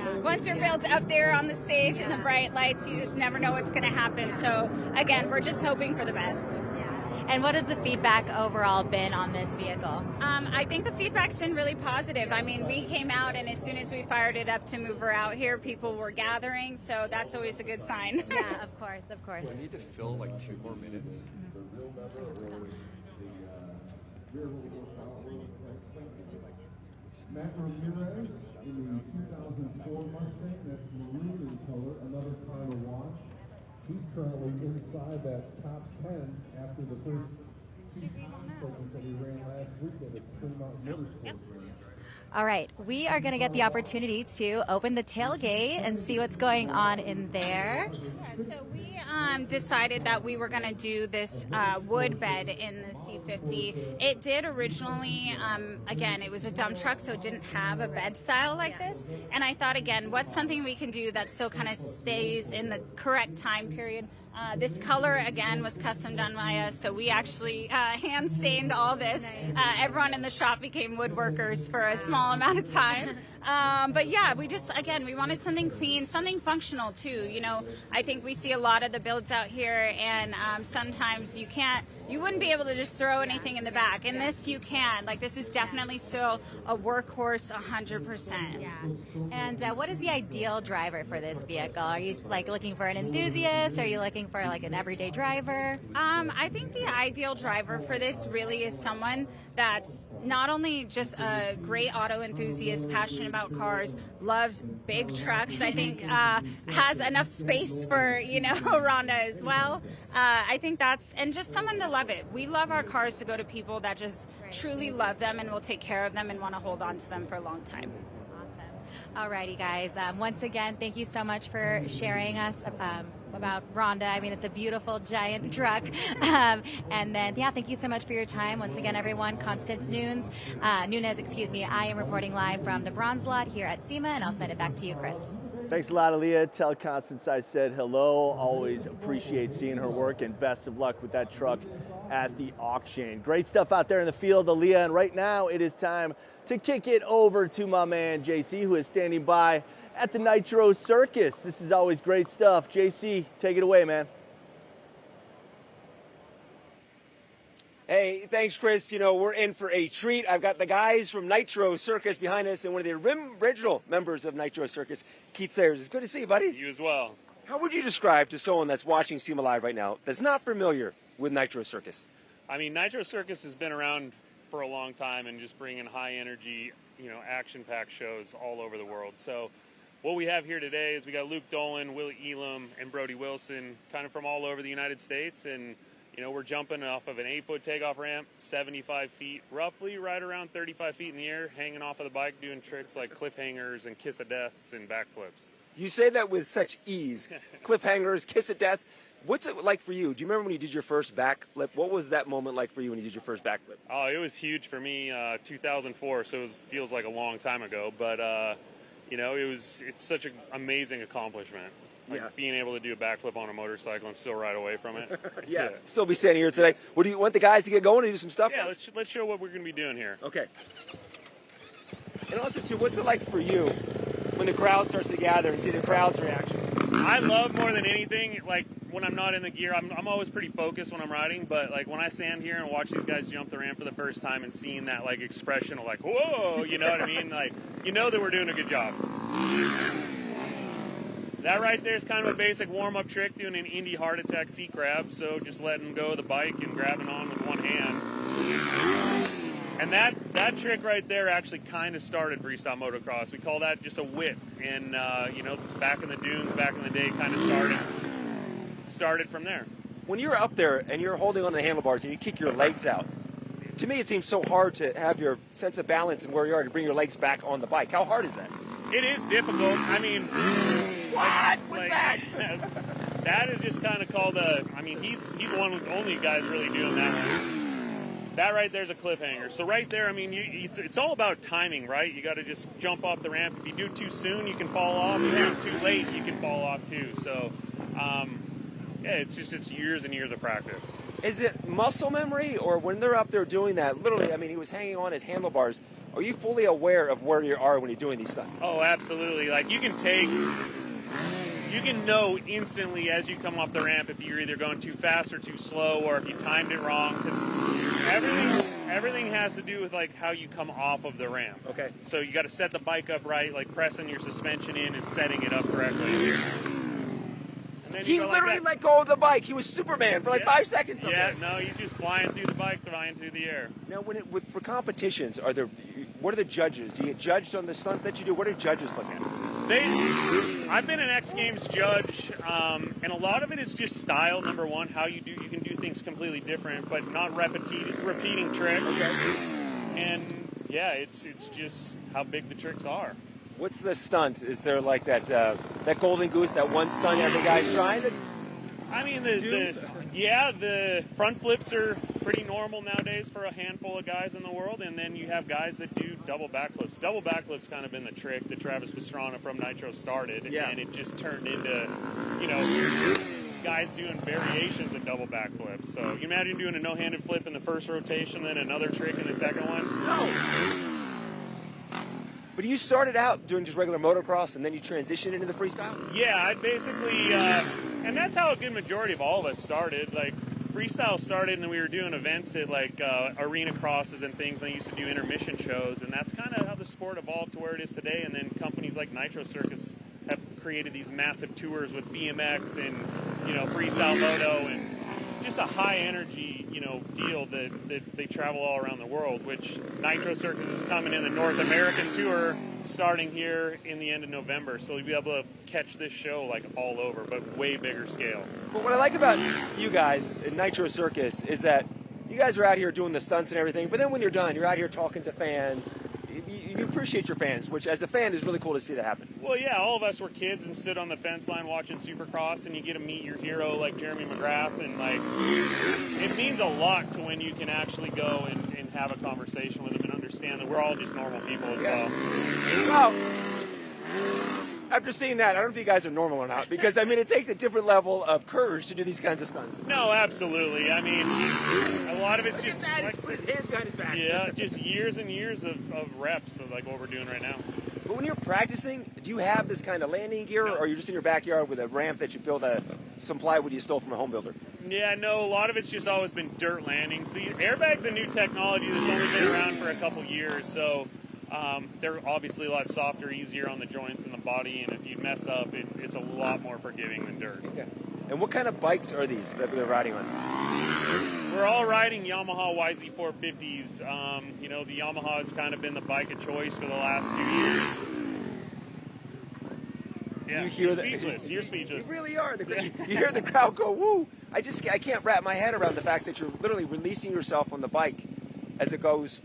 build's up there on the stage in the bright lights. You just never know what's going to happen. So again, we're just hoping for the best. And what has the feedback overall been on this vehicle? I think the feedback's been really positive. I mean, we came out, and as soon as we fired it up to move her out here, people were gathering, so that's always a good sign. Yeah, of course. Do I need to fill like 2 more minutes? Matt Ramirez in the 2004 Mustang, that's maroon in color, another car to watch. He's currently inside that top 10 after the first two focus that he ran last weekend at Fremont Motorsports. All right, we are going to get the opportunity to open the tailgate and see what's going on in there. Yeah, so we decided that we were going to do this wood bed in the C50. It did originally, again, it was a dump truck, so it didn't have a bed style like this. And I thought, again, what's something we can do that still kind of stays in the correct time period? This color, again, was custom done by us, so we actually hand stained all this. Everyone in the shop became woodworkers for a small amount of time. But yeah, we just, again, we wanted something clean, something functional too. You know, I think we see a lot of the builds out here, and sometimes you wouldn't be able to just throw anything in the back. In this, you can. Like, this is definitely still a workhorse 100%. Yeah. And what is the ideal driver for this vehicle? Are you like looking for an enthusiast? Are you looking for like an everyday driver? I think the ideal driver for this really is someone that's not only just a great auto enthusiast, passionate about cars, loves big trucks, I think has enough space for, you know, Rhonda as well. I think that's, and just someone to love it. We love our cars to go to people that just truly love them and will take care of them and want to hold on to them for a long time. Alrighty, guys. Once again, thank you so much for sharing us about Rhonda. I mean, it's a beautiful, giant truck. And then, yeah, thank you so much for your time. Once again, everyone, Constance Nunes, I am reporting live from the bronze lot here at SEMA, and I'll send it back to you, Chris. Thanks a lot, Aaliyah. Tell Constance I said hello. Always appreciate seeing her work, and best of luck with that truck at the auction. Great stuff out there in the field, Aaliyah. And right now, it is time to kick it over to my man, JC, who is standing by at the Nitro Circus. This is always great stuff. JC, take it away, man. Hey, thanks, Chris. You know, we're in for a treat. I've got the guys from Nitro Circus behind us and one of the original members of Nitro Circus, Keith Sayers. It's good to see you, buddy. You as well. How would you describe to someone that's watching SEMA Live right now that's not familiar with Nitro Circus? I mean, Nitro Circus has been around for a long time and just bringing high energy, you know, action-packed shows all over the world. So what we have here today is we got Luke Dolan, Willie Elam, and Brody Wilson kind of from all over the United States. And, you know, we're jumping off of an 8-foot takeoff ramp, 75 feet, roughly right around 35 feet in the air, hanging off of the bike, doing tricks like cliffhangers and kiss of deaths and backflips. You say that with such ease. Cliffhangers, kiss of death. What's it like for you? Do you remember when you did your first backflip? What was that moment like for you when you did your first backflip? Oh, it was huge for me, 2004, so it feels like a long time ago. But, you know, it's such an amazing accomplishment. Like being able to do a backflip on a motorcycle and still ride away from it. Yeah, still be standing here today. What do you want the guys to get going and do some stuff? Yeah, let's show what we're going to be doing here. Okay. And also, too, what's it like for you when the crowd starts to gather and see the crowd's reaction? I love more than anything, like when I'm not in the gear, I'm always pretty focused when I'm riding, but like when I stand here and watch these guys jump the ramp for the first time and seeing that like expression of like, whoa, you know what I mean? Like, you know that we're doing a good job. That right there is kind of a basic warm-up trick, doing an Indy heart attack seat grab, so just letting go of the bike and grabbing on with one hand. And that trick right there actually kind of started freestyle motocross. We call that just a whip. And, you know, back in the dunes, back in the day, kind of started from there. When you're up there and you're holding on to the handlebars and you kick your legs out, to me it seems so hard to have your sense of balance and where you are to bring your legs back on the bike. How hard is that? It is difficult. I mean... What? What's that? That is just kind of called a... I mean, he's one of the only guys really doing that one. That right there's a cliffhanger. So right there, I mean, it's all about timing, right? You got to just jump off the ramp. If you do it too soon, you can fall off. If you do it too late, you can fall off too. So, yeah, it's years and years of practice. Is it muscle memory, or when they're up there doing that, literally, I mean, he was hanging on his handlebars, are you fully aware of where you are when you're doing these stunts? Oh, absolutely. Like, you can know instantly as you come off the ramp if you're either going too fast or too slow, or if you timed it wrong, because everything has to do with like how you come off of the ramp. Okay. So you got to set the bike up right, like pressing your suspension in and setting it up correctly. And then He literally let go of the bike. He was Superman for like 5 seconds. Yeah, no, you're just flying through the bike, flying through the air. Now, for competitions, what are the judges? Do you get judged on the stunts that you do? What do judges look at? I've been an X Games judge, and a lot of it is just style. Number one, how you can do things completely different, but not repeating tricks. Okay. And yeah, it's just how big the tricks are. What's the stunt? Is there like that golden goose, that one stunt every guy's trying to? I mean, the front flips are pretty normal nowadays for a handful of guys in the world, and then you have guys that do double backflips. Double backflips kind of been the trick that Travis Pastrana from Nitro started, and it just turned into, you know, guys doing variations of double backflips. So you imagine doing a no-handed flip in the first rotation, then another trick in the second one? No. But you started out doing just regular motocross, and then you transitioned into the freestyle? Yeah, I basically, and that's how a good majority of all of us started. Like, freestyle started, and then we were doing events at, like, arena crosses and things, and they used to do intermission shows, and that's kind of how the sport evolved to where it is today. And then companies like Nitro Circus have created these massive tours with BMX and, you know, freestyle moto, and just a high-energy, you know, deal that they travel all around the world, which Nitro Circus is coming in the North American tour starting here in the end of November, so you'll be able to catch this show, like, all over, but way bigger scale. But what I like about you guys at Nitro Circus is that you guys are out here doing the stunts and everything, but then when you're done, you're out here talking to fans. You appreciate your fans, which as a fan is really cool to see that happen. Well, yeah, all of us were kids and stood on the fence line watching Supercross, and you get to meet your hero like Jeremy McGrath, and like it means a lot to when you can actually go and have a conversation with them and understand that we're all just normal people as well. Well, after seeing that, I don't know if you guys are normal or not, because I mean it takes a different level of courage to do these kinds of stunts. No, absolutely. I mean, a lot of it's just like, his hands behind his back. Yeah, just years and years of reps of like what we're doing right now. But when you're practicing, do you have this kind of landing gear, or are you just in your backyard with a ramp that you built some plywood you stole from a home builder? Yeah, no, a lot of it's just always been dirt landings. The airbag's a new technology that's only been around for a couple years, so they're obviously a lot softer, easier on the joints and the body, and if you mess up, it's a lot more forgiving than dirt. Okay. And what kind of bikes are these that they're riding on? We're all riding Yamaha YZ450s. You know, the Yamaha has kind of been the bike of choice for the last 2 years. You hear speechless. You're speechless. You really are. You hear the crowd go, woo! I can't wrap my head around the fact that you're literally releasing yourself on the bike as it goes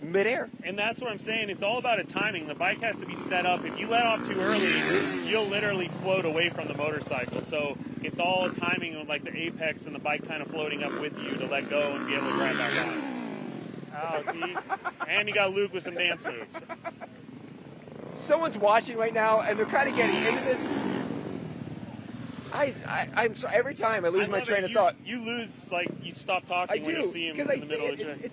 midair. And that's what I'm saying. It's all about a timing. The bike has to be set up. If you let off too early, you'll literally float away from the motorcycle. So it's all timing, like the apex and the bike kind of floating up with you to let go and be able to grab back on. Oh, see? And you got Luke with some dance moves. Someone's watching right now, and they're kind of getting into this. I'm sorry. Every time I lose my train of thought. You lose, like, you stop talking when you see him in the middle of the train.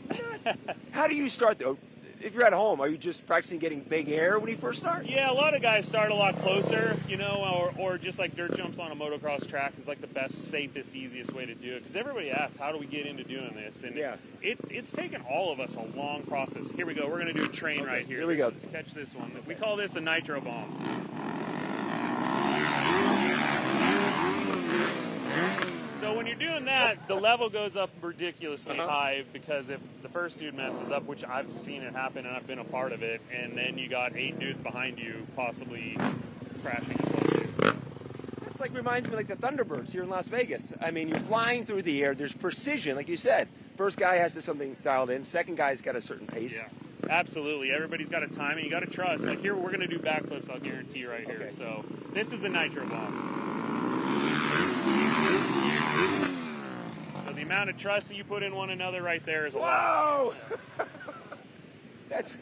How do you start, though? If you're at home, are you just practicing getting big air when you first start? Yeah, a lot of guys start a lot closer, you know, or just like dirt jumps on a motocross track is like the best, safest, easiest way to do it. Because everybody asks, how do we get into doing this? And it's taken all of us a long process. Here we go. We're going to do a train right here. Here we go. Let's catch this one. We call this a nitro bomb. So when you're doing that, the level goes up ridiculously high, because if the first dude messes up, which I've seen it happen and I've been a part of it, and then you got 8 dudes behind you possibly crashing as well too. It's like, reminds me like the Thunderbirds here in Las Vegas. I mean, you're flying through the air. There's precision, like you said. First guy has something dialed in. Second guy's got a certain pace. Yeah, absolutely. Everybody's got a timing. You got to trust. Like here, we're going to do backflips. I'll guarantee right here. So this is the nitro bomb. So the amount of trust that you put in one another right there is a lot. Whoa! That's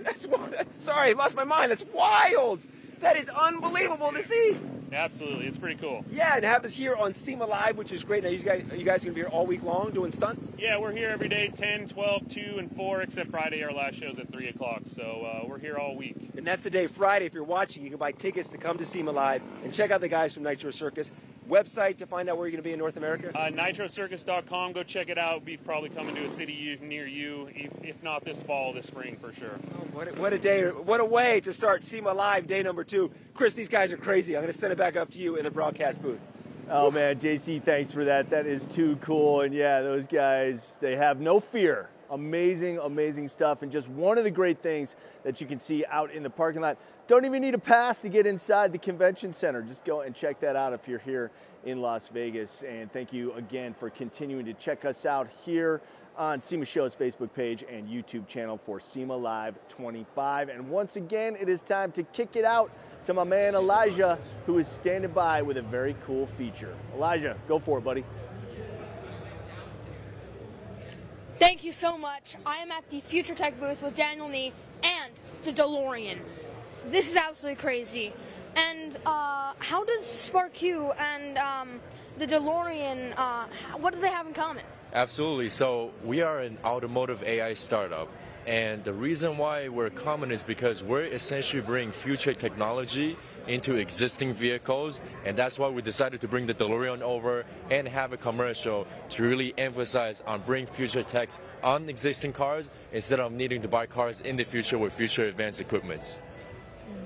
sorry, I lost my mind. That's wild. That is unbelievable to see. Absolutely, it's pretty cool. Yeah, and have this here on SEMA Live, which is great. Now, you guys are going to be here all week long doing stunts? Yeah, we're here every day, 10, 12, 2, and 4, except Friday. Our last show's at 3 o'clock, so we're here all week. And that's the day, Friday. If you're watching, you can buy tickets to come to SEMA Live and check out the guys from Nitro Circus. Website to find out where you're going to be in North America? NitroCircus.com. Go check it out. We'll be probably coming to a city near you, if not this fall, this spring for sure. Oh, what a day. What a way to start SEMA Live, day number 2. Chris, these guys are crazy. I'm going to send it back up to you in the broadcast booth. Oh, man, JC, thanks for that. That is too cool. And, yeah, those guys, they have no fear. Amazing, amazing stuff. And just one of the great things that you can see out in the parking lot. Don't even need a pass to get inside the convention center. Just go and check that out if you're here in Las Vegas. And thank you again for continuing to check us out here on SEMA Show's Facebook page and YouTube channel for SEMA Live 25. And once again, it is time to kick it out to my man Elijah, who is standing by with a very cool feature. Elijah, go for it, buddy. Thank you so much. I am at the Future Tech booth with Daniel Nee and the DeLorean. This is absolutely crazy. And how does SparkQ and the DeLorean, what do they have in common? Absolutely. So we are an automotive AI startup. And the reason why we're common is because we're essentially bringing future technology into existing vehicles, and that's why we decided to bring the DeLorean over and have a commercial to really emphasize on bringing future techs on existing cars instead of needing to buy cars in the future with future advanced equipments.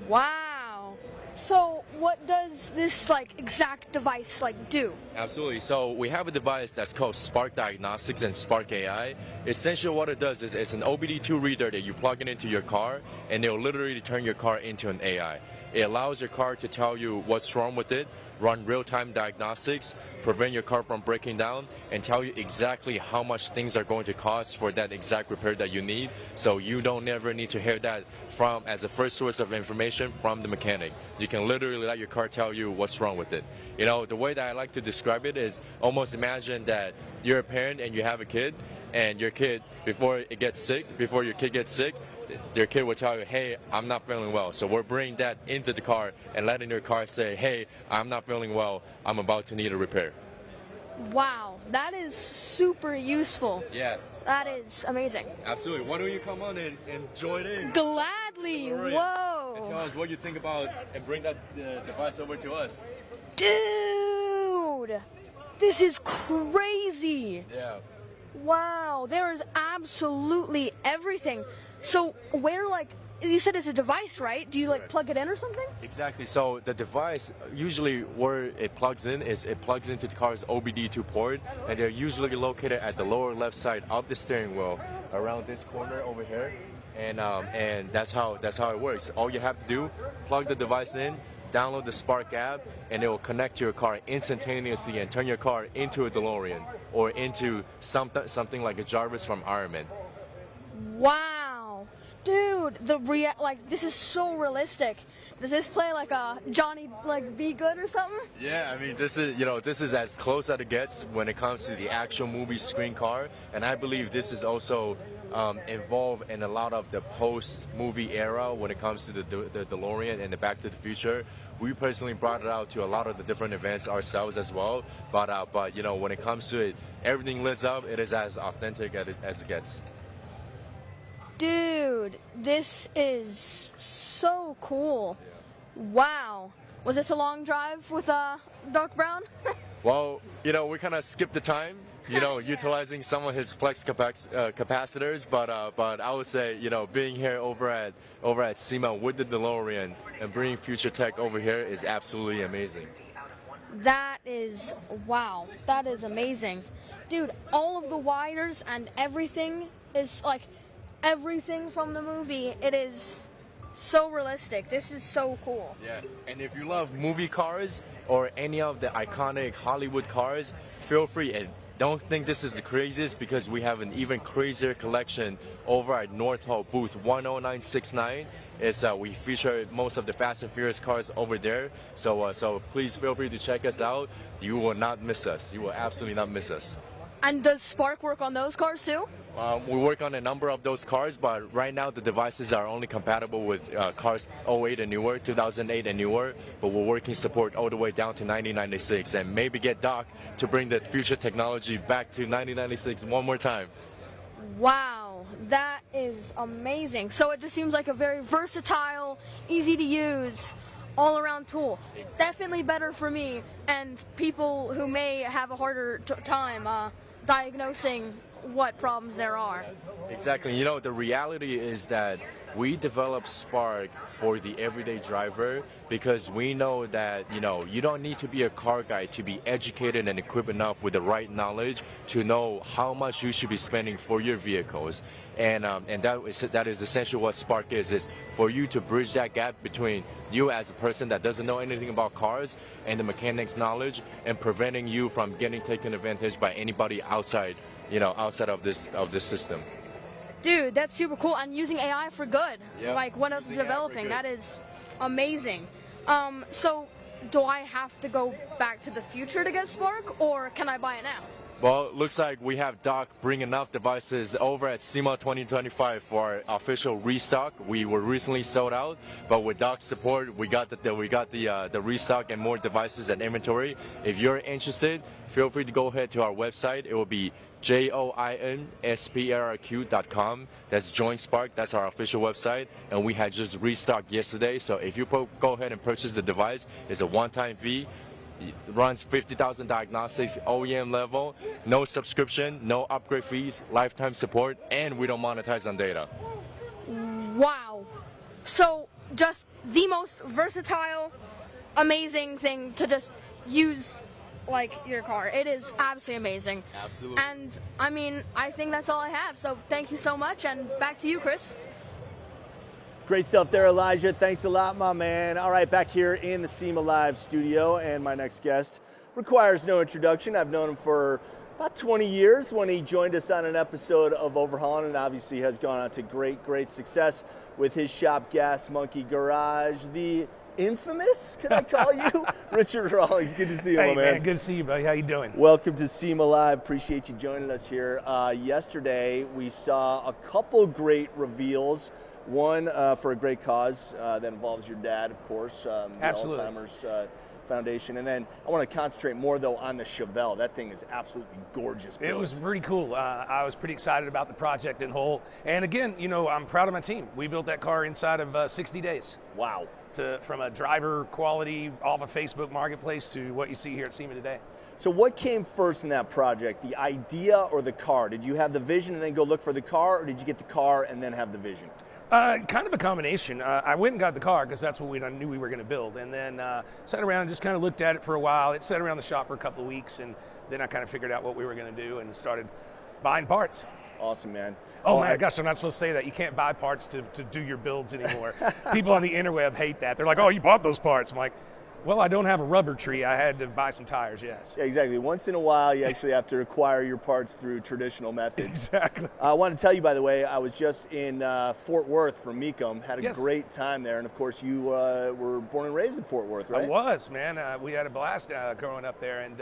Wow. So what does this exact device do? Absolutely. So we have a device that's called Spark Diagnostics and Spark AI. Essentially what it does is it's an OBD2 reader that you plug it into your car, and it will literally turn your car into an AI. It allows your car to tell you what's wrong with it, run real-time diagnostics, prevent your car from breaking down, and tell you exactly how much things are going to cost for that exact repair that you need, so you don't ever need to hear that from as a first source of information from the mechanic. You can literally let your car tell you what's wrong with it. You know, the way that I like to describe it is almost imagine that you're a parent and you have a kid, and your kid, before your kid gets sick, your kid will tell you, hey, I'm not feeling well. So we're bringing that into the car and letting your car say, hey, I'm not feeling well. I'm about to need a repair. Wow, that is super useful. Yeah. That is amazing. Absolutely. Why don't you come on and join in? Gladly. Whoa. And tell us what you think about and bring that device over to us. Dude, this is crazy. Yeah. Wow, there is absolutely everything. So where, you said it's a device, right? Do you plug it in or something? Exactly. So the device, usually where it plugs in is it plugs into the car's OBD2 port, and they're usually located at the lower left side of the steering wheel, around this corner over here. And that's how it works. All you have to do, plug the device in, download the Spark app, and it will connect to your car instantaneously and turn your car into a DeLorean or into something like a Jarvis from Iron Man. Wow, dude, this is so realistic. Does this play like a Johnny Be Good or something? Yeah, I mean, this is as close as it gets when it comes to the actual movie screen car, and I believe this is also involved in a lot of the post-movie era when it comes to the DeLorean and the Back to the Future. We personally brought it out to a lot of the different events ourselves as well, but when it comes to it, everything lives up. It is as authentic as it gets. Dude, this is so cool. Wow. Was this a long drive with Doc Brown? Well, we kind of skipped the time, utilizing some of his flex capacitors, but I would say, being here over at SEMA with the DeLorean and bringing future tech over here is absolutely amazing. That is, wow, that is amazing. Dude, all of the wires and everything is like everything from the movie. It is so realistic. This is so cool. Yeah, and if you love movie cars or any of the iconic Hollywood cars, feel free, and don't think this is the craziest, because we have an even crazier collection over at North Hall booth 10969. We feature most of the Fast and Furious cars over there, so please feel free to check us out. You will not miss us. You will absolutely not miss us. And does Spark work on those cars too? We work on a number of those cars, but right now the devices are only compatible with cars 08 and newer, 2008 and newer, but we're working support all the way down to 1996, and maybe get Doc to bring the future technology back to 1996 one more time. Wow, that is amazing. So it just seems like a very versatile, easy to use, all-around tool. Exactly. Definitely better for me and people who may have a harder time diagnosing what problems there are. Exactly. The reality is that we develop Spark for the everyday driver, because we know that, you don't need to be a car guy to be educated and equipped enough with the right knowledge to know how much you should be spending for your vehicles. And that is essentially what Spark is for you to bridge that gap between you as a person that doesn't know anything about cars and the mechanics knowledge, and preventing you from getting taken advantage by anybody outside of this system. Dude, that's super cool, and using AI for good. Yep. Like what else is developing, that is amazing. So do I have to go back to the future to get Spark, or can I buy it now? Well, it looks like we have Doc bringing enough devices over at SEMA 2025 for our official restock. We were recently sold out, but with Doc's support, we got the restock and more devices and inventory. If you're interested, feel free to go ahead to our website. It will be joinsparq.com. That's Join Spark. That's our official website, and we had just restocked yesterday. So if you go ahead and purchase the device, it's a one-time fee. It runs 50,000 diagnostics, OEM level, no subscription, no upgrade fees, lifetime support, and we don't monetize on data. Wow. So just the most versatile, amazing thing to just use like your car. It is absolutely amazing. Absolutely. And I mean, I think that's all I have. So thank you so much, and back to you, Chris. Great stuff there, Elijah. Thanks a lot, my man. All right, back here in the SEMA Live studio, and my next guest requires no introduction. I've known him for about 20 years when he joined us on an episode of Overhauling, and obviously has gone on to great success with his shop, Gas Monkey Garage. The infamous, can I call you? Richard Rawlings, good to see you, my man. Good to see you, buddy. How you doing? Welcome to SEMA Live. Appreciate you joining us here. Yesterday, we saw a couple great reveals. One for a great cause that involves your dad, of course, the Absolutely. Alzheimer's Foundation. And then I want to concentrate more, though, on the Chevelle. That thing is absolutely gorgeous. It was pretty cool. I was pretty excited about the project in whole. And again, I'm proud of my team. We built that car inside of 60 days. Wow. From a driver quality off of Facebook Marketplace to what you see here at SEMA today. So what came first in that project, the idea or the car? Did you have the vision and then go look for the car, or did you get the car and then have the vision? Kind of a combination. I went and got the car because that's what I knew we were going to build, and then sat around and just kind of looked at it for a while. It sat around the shop for a couple of weeks, and then I kind of figured out what we were going to do and started buying parts. Awesome, man. Oh my gosh, I'm not supposed to say that. You can't buy parts to do your builds anymore. People on the interweb hate that. They're like, oh, you bought those parts. I'm like, well, I don't have a rubber tree. I had to buy some tires, yes. Yeah, exactly. Once in a while, you actually have to acquire your parts through traditional methods. Exactly. I want to tell you, by the way, I was just in Fort Worth for Mecum, had a great time there, and of course, you were born and raised in Fort Worth, right? I was, man. We had a blast growing up there, and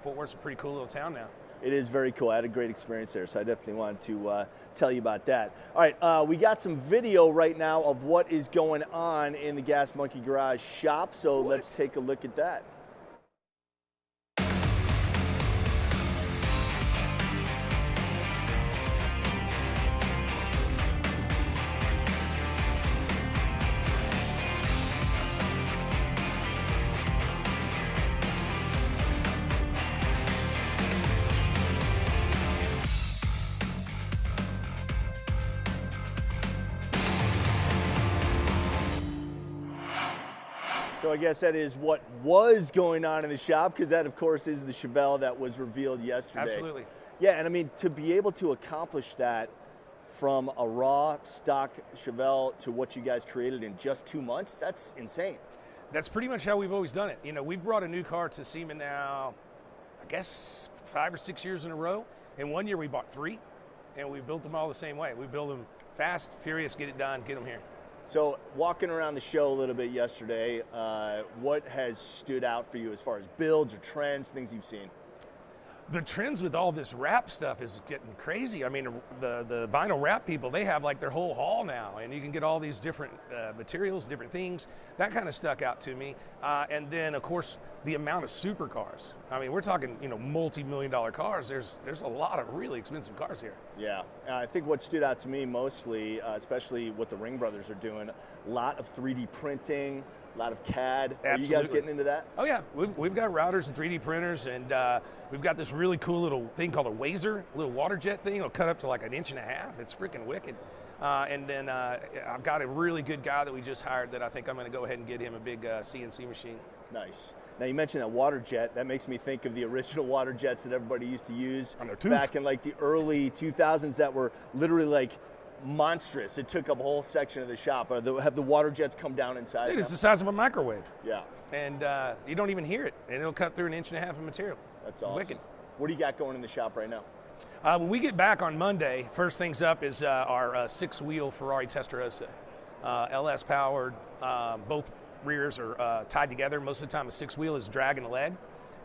Fort Worth's a pretty cool little town now. It is very cool. I had a great experience there, so I definitely wanted to tell you about that. All right, we got some video right now of what is going on in the Gas Monkey Garage shop, so let's take a look at that. So I guess that is what was going on in the shop, because that, of course, is the Chevelle that was revealed yesterday. Absolutely. Yeah, and I mean, to be able to accomplish that from a raw stock Chevelle to what you guys created in just 2 months, that's insane. That's pretty much how we've always done it. You know, we've brought a new car to SEMA now, I guess 5 or 6 years in a row. In 1 year, we bought 3, and we built them all the same way. We build them fast, furious, get it done, get them here. So walking around the show a little bit yesterday, what has stood out for you as far as builds or trends, things you've seen? The trends with all this wrap stuff is getting crazy. I mean, the vinyl wrap people, they have like their whole hall now, and you can get all these different materials, different things. That kind of stuck out to me. And then, of course, the amount of supercars. I mean, we're talking, multi-million-dollar cars. There's a lot of really expensive cars here. Yeah, I think what stood out to me mostly, especially what the Ring brothers are doing, a lot of 3D printing, a lot of CAD. Absolutely. Are you guys getting into that? Oh yeah, we've got routers and 3D printers, and we've got this really cool little thing called a Wazer, a little water jet thing. It'll cut up to like 1.5 inches. It's freaking wicked. And then I've got a really good guy that we just hired that I think I'm going to go ahead and get him a big CNC machine. Nice. Now you mentioned that water jet. That makes me think of the original water jets that everybody used to use back in like the early 2000s that were literally like monstrous. It took up a whole section of the shop. Have the water jets come down in size? It's the size of a microwave. Yeah. And you don't even hear it, and it'll cut through 1.5 inches of material. That's awesome. Wicked. What do you got going in the shop right now? When we get back on Monday, first things up is our 6-wheel Ferrari Testarossa. LS powered, both rears are tied together. Most of the time a 6-wheel is dragging a leg.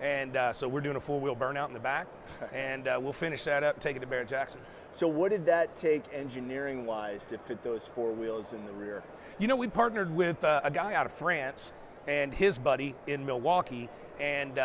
And so we're doing a 4-wheel burnout in the back, and we'll finish that up and take it to Barrett Jackson. So what did that take engineering-wise to fit those 4 wheels in the rear? We partnered with a guy out of France and his buddy in Milwaukee, and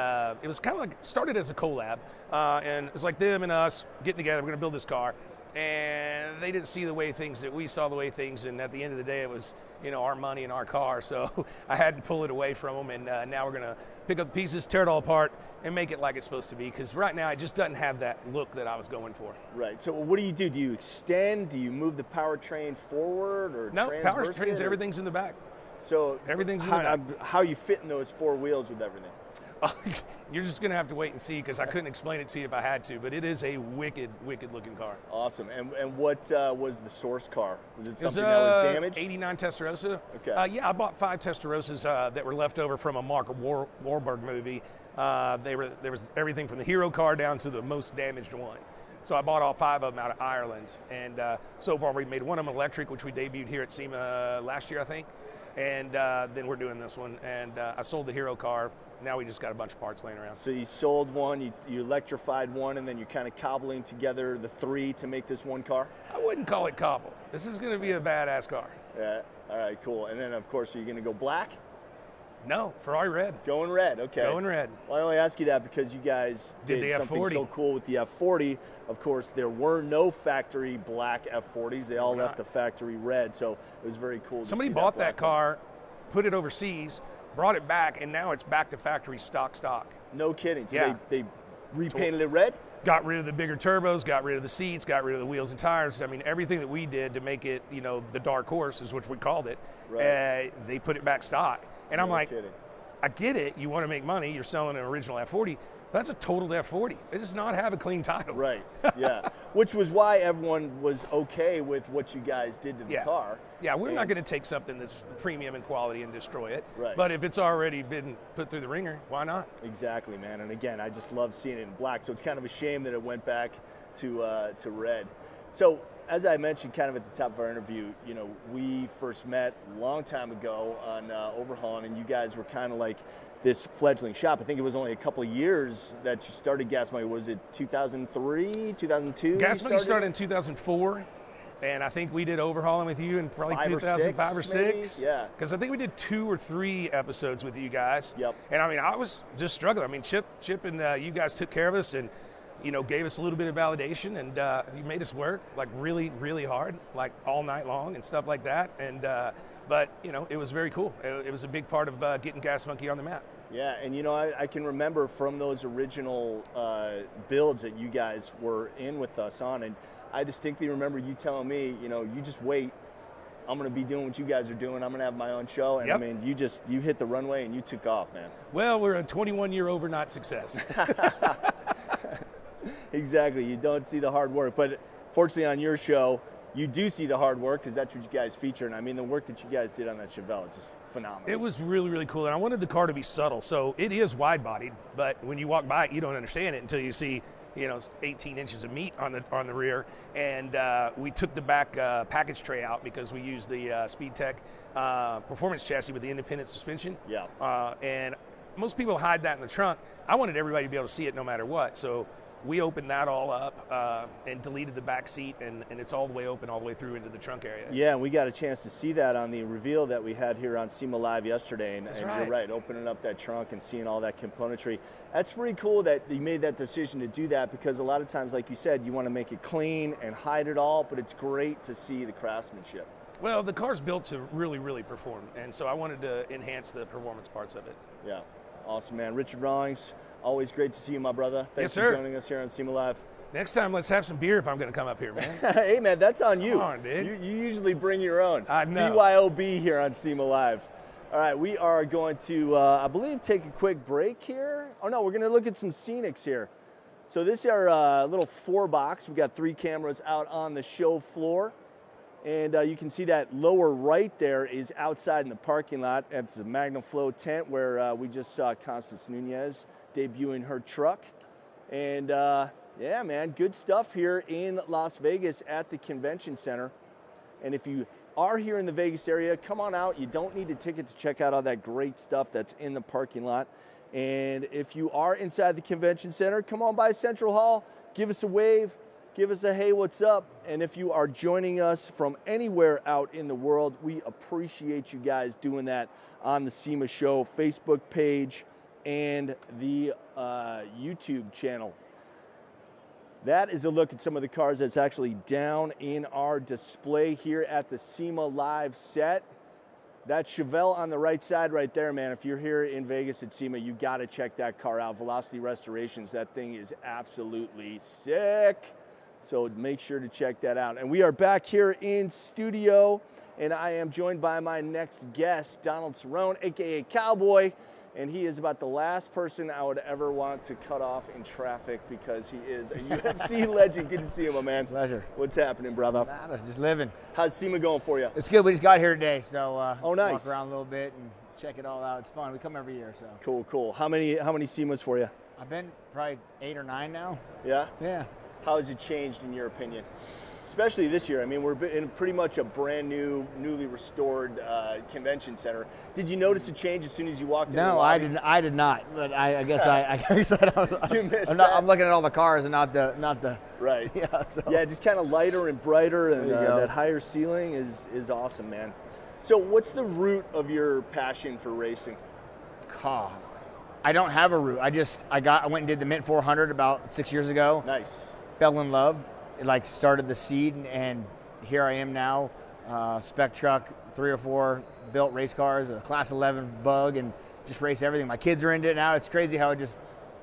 it was kind of like, started as a collab, and it was like them and us getting together, we're going to build this car. And they didn't see the way things that we saw the way things, and at the end of the day, it was our money and our car. So I had to pull it away from them, and now we're going to pick up the pieces, tear it all apart, and make it like it's supposed to be. Because right now, it just doesn't have that look that I was going for. Right. So what do? Do you extend? Do you move the powertrain forward or no? Powertrains, everything's in the back. So everything's in the back. How are you fitting those 4 wheels with everything? You're just going to have to wait and see, because I couldn't explain it to you if I had to, but it is a wicked, wicked looking car. Awesome. And what was the source car? Was it something that was damaged? 89 Testarossa. Okay. Yeah, I bought 5 Testarossas that were left over from a Mark Wahlberg movie. There was everything from the hero car down to the most damaged one. So I bought all 5 of them out of Ireland. And so far we've made one of them electric, which we debuted here at SEMA last year, I think. And then we're doing this one. And I sold the hero car. Now we just got a bunch of parts laying around. So you sold one, you electrified one, and then you're kind of cobbling together the 3 to make this one car? I wouldn't call it cobble. This is going to be a badass car. Yeah. All right, cool. And then, of course, are you going to go black? No, Ferrari red. Going red, okay. Going red. Well, I only ask you that because you guys did something so cool with the F40. Of course, there were no factory black F40s. They all left the factory red, so it was very cool. Somebody bought that car, put it overseas, brought it back, and now it's back to factory stock. No kidding. So yeah. they repainted it red? Got rid of the bigger turbos, got rid of the seats, got rid of the wheels and tires. I mean, everything that we did to make it, the dark horse is what we called it. Right. They put it back stock. And I'm like, kidding. I get it. You want to make money. You're selling an original F40. That's a totaled F40. It does not have a clean title. Right, yeah. Which was why everyone was okay with what you guys did to the car. Yeah, we're not going to take something that's premium in quality and destroy it. Right. But if it's already been put through the ringer, why not? Exactly, man. And again, I just love seeing it in black. So it's kind of a shame that it went back to red. So as I mentioned kind of at the top of our interview, you know, we first met a long time ago on overhauling, and you guys were kind of like this fledgling shop. I think it was only a couple of years that you started Gas Monkey. Was it 2003, 2002? Gas Monkey started in 2004, and I think we did overhauling with you in probably 2005 or 6. Yeah. Because I think we did 2 or 3 episodes with you guys. Yep. And I mean, I was just struggling. I mean, Chip and you guys took care of us and, you know, gave us a little bit of validation, and you made us work like really, really hard, like all night long and stuff like that. And but you know, it was very cool. It was a big part of getting Gas Monkey on the map. Yeah, and you know, I can remember from those original builds that you guys were in with us on, and I distinctly remember you telling me, you know, you just wait. I'm going to be doing what you guys are doing. I'm going to have my own show. And I mean, you hit the runway and you took off, man. Well, we're a 21-year overnight success. Exactly. You don't see the hard work. But fortunately on your show, you do see the hard work because that's what you guys feature. And I mean, the work that you guys did on that Chevelle is just phenomenal. It was really, really cool. And I wanted the car to be subtle. So it is wide-bodied, but when you walk by it, you don't understand it until you see, you know, 18 inches of meat on the rear. And we took the back package tray out because we used the SpeedTech performance chassis with the independent suspension. Yeah. And most people hide that in the trunk. I wanted everybody to be able to see it no matter what. So we opened that all up and deleted the back seat, and it's all the way open all the way through into the trunk area. Yeah, and we got a chance to see that on the reveal that we had here on SEMA Live yesterday. And you're right, opening up that trunk and seeing all that componentry. That's pretty cool that you made that decision to do that, because a lot of times, like you said, you want to make it clean and hide it all, but it's great to see the craftsmanship. Well, the car's built to really, really perform, and so I wanted to enhance the performance parts of it. Yeah, awesome, man. Richard Rawlings, always great to see you, my brother. Thanks for joining us here on SEMA Live. Next time, let's have some beer if I'm going to come up here, man. Hey, man, that's on you. Come on, dude. You usually bring your own. I know. BYOB here on SEMA Live. All right, we are going to, I believe, take a quick break here. Oh, no, we're going to look at some scenics here. So this is our little 4-box. We've got 3 cameras out on the show floor. And you can see that lower right there is outside in the parking lot. That's the Magnum Flow tent where we just saw Constance Nunes debuting her truck. And yeah, man, good stuff here in Las Vegas at the convention center. And if you are here in the Vegas area, come on out. You don't need a ticket to check out all that great stuff that's in the parking lot. And if you are inside the convention center, come on by Central Hall, give us a wave, give us a hey, what's up? And if you are joining us from anywhere out in the world, we appreciate you guys doing that on the SEMA Show Facebook page and the YouTube channel. That is a look at some of the cars that's actually down in our display here at the SEMA Live set. That Chevelle on the right side right there, man, if you're here in Vegas at SEMA, you got to check that car out. Velocity Restorations, that thing is absolutely sick. So make sure to check that out. And we are back here in studio, and I am joined by my next guest, Donald Cerrone, aka Cowboy. And he is about the last person I would ever want to cut off in traffic because he is a UFC legend. Good to see you, my man. Pleasure. What's happening, brother? Nada, just living. How's SEMA going for you? It's good. We just got here today, so oh, nice. Walk around a little bit and check it all out. It's fun. We come every year, so. Cool, cool. How many SEMAs for you? I've been probably 8 or 9 now. Yeah? Yeah. How has it changed in your opinion? Especially this year. I mean, we're in pretty much a brand new, newly restored convention center. Did you notice a change as soon as you walked in? No, I did not. But I guess I'm looking at all the cars and not the. Right. Yeah. So. Yeah, just kind of lighter and brighter, and that higher ceiling is awesome, man. So, what's the root of your passion for racing? I don't have a root. I went and did the Mint 400 about 6 years ago. Nice. Fell in love. It like started the seed, and here I am now, spec truck, 3 or 4 built race cars, a class 11 bug, and just race everything. My kids are into it now. It's crazy how it just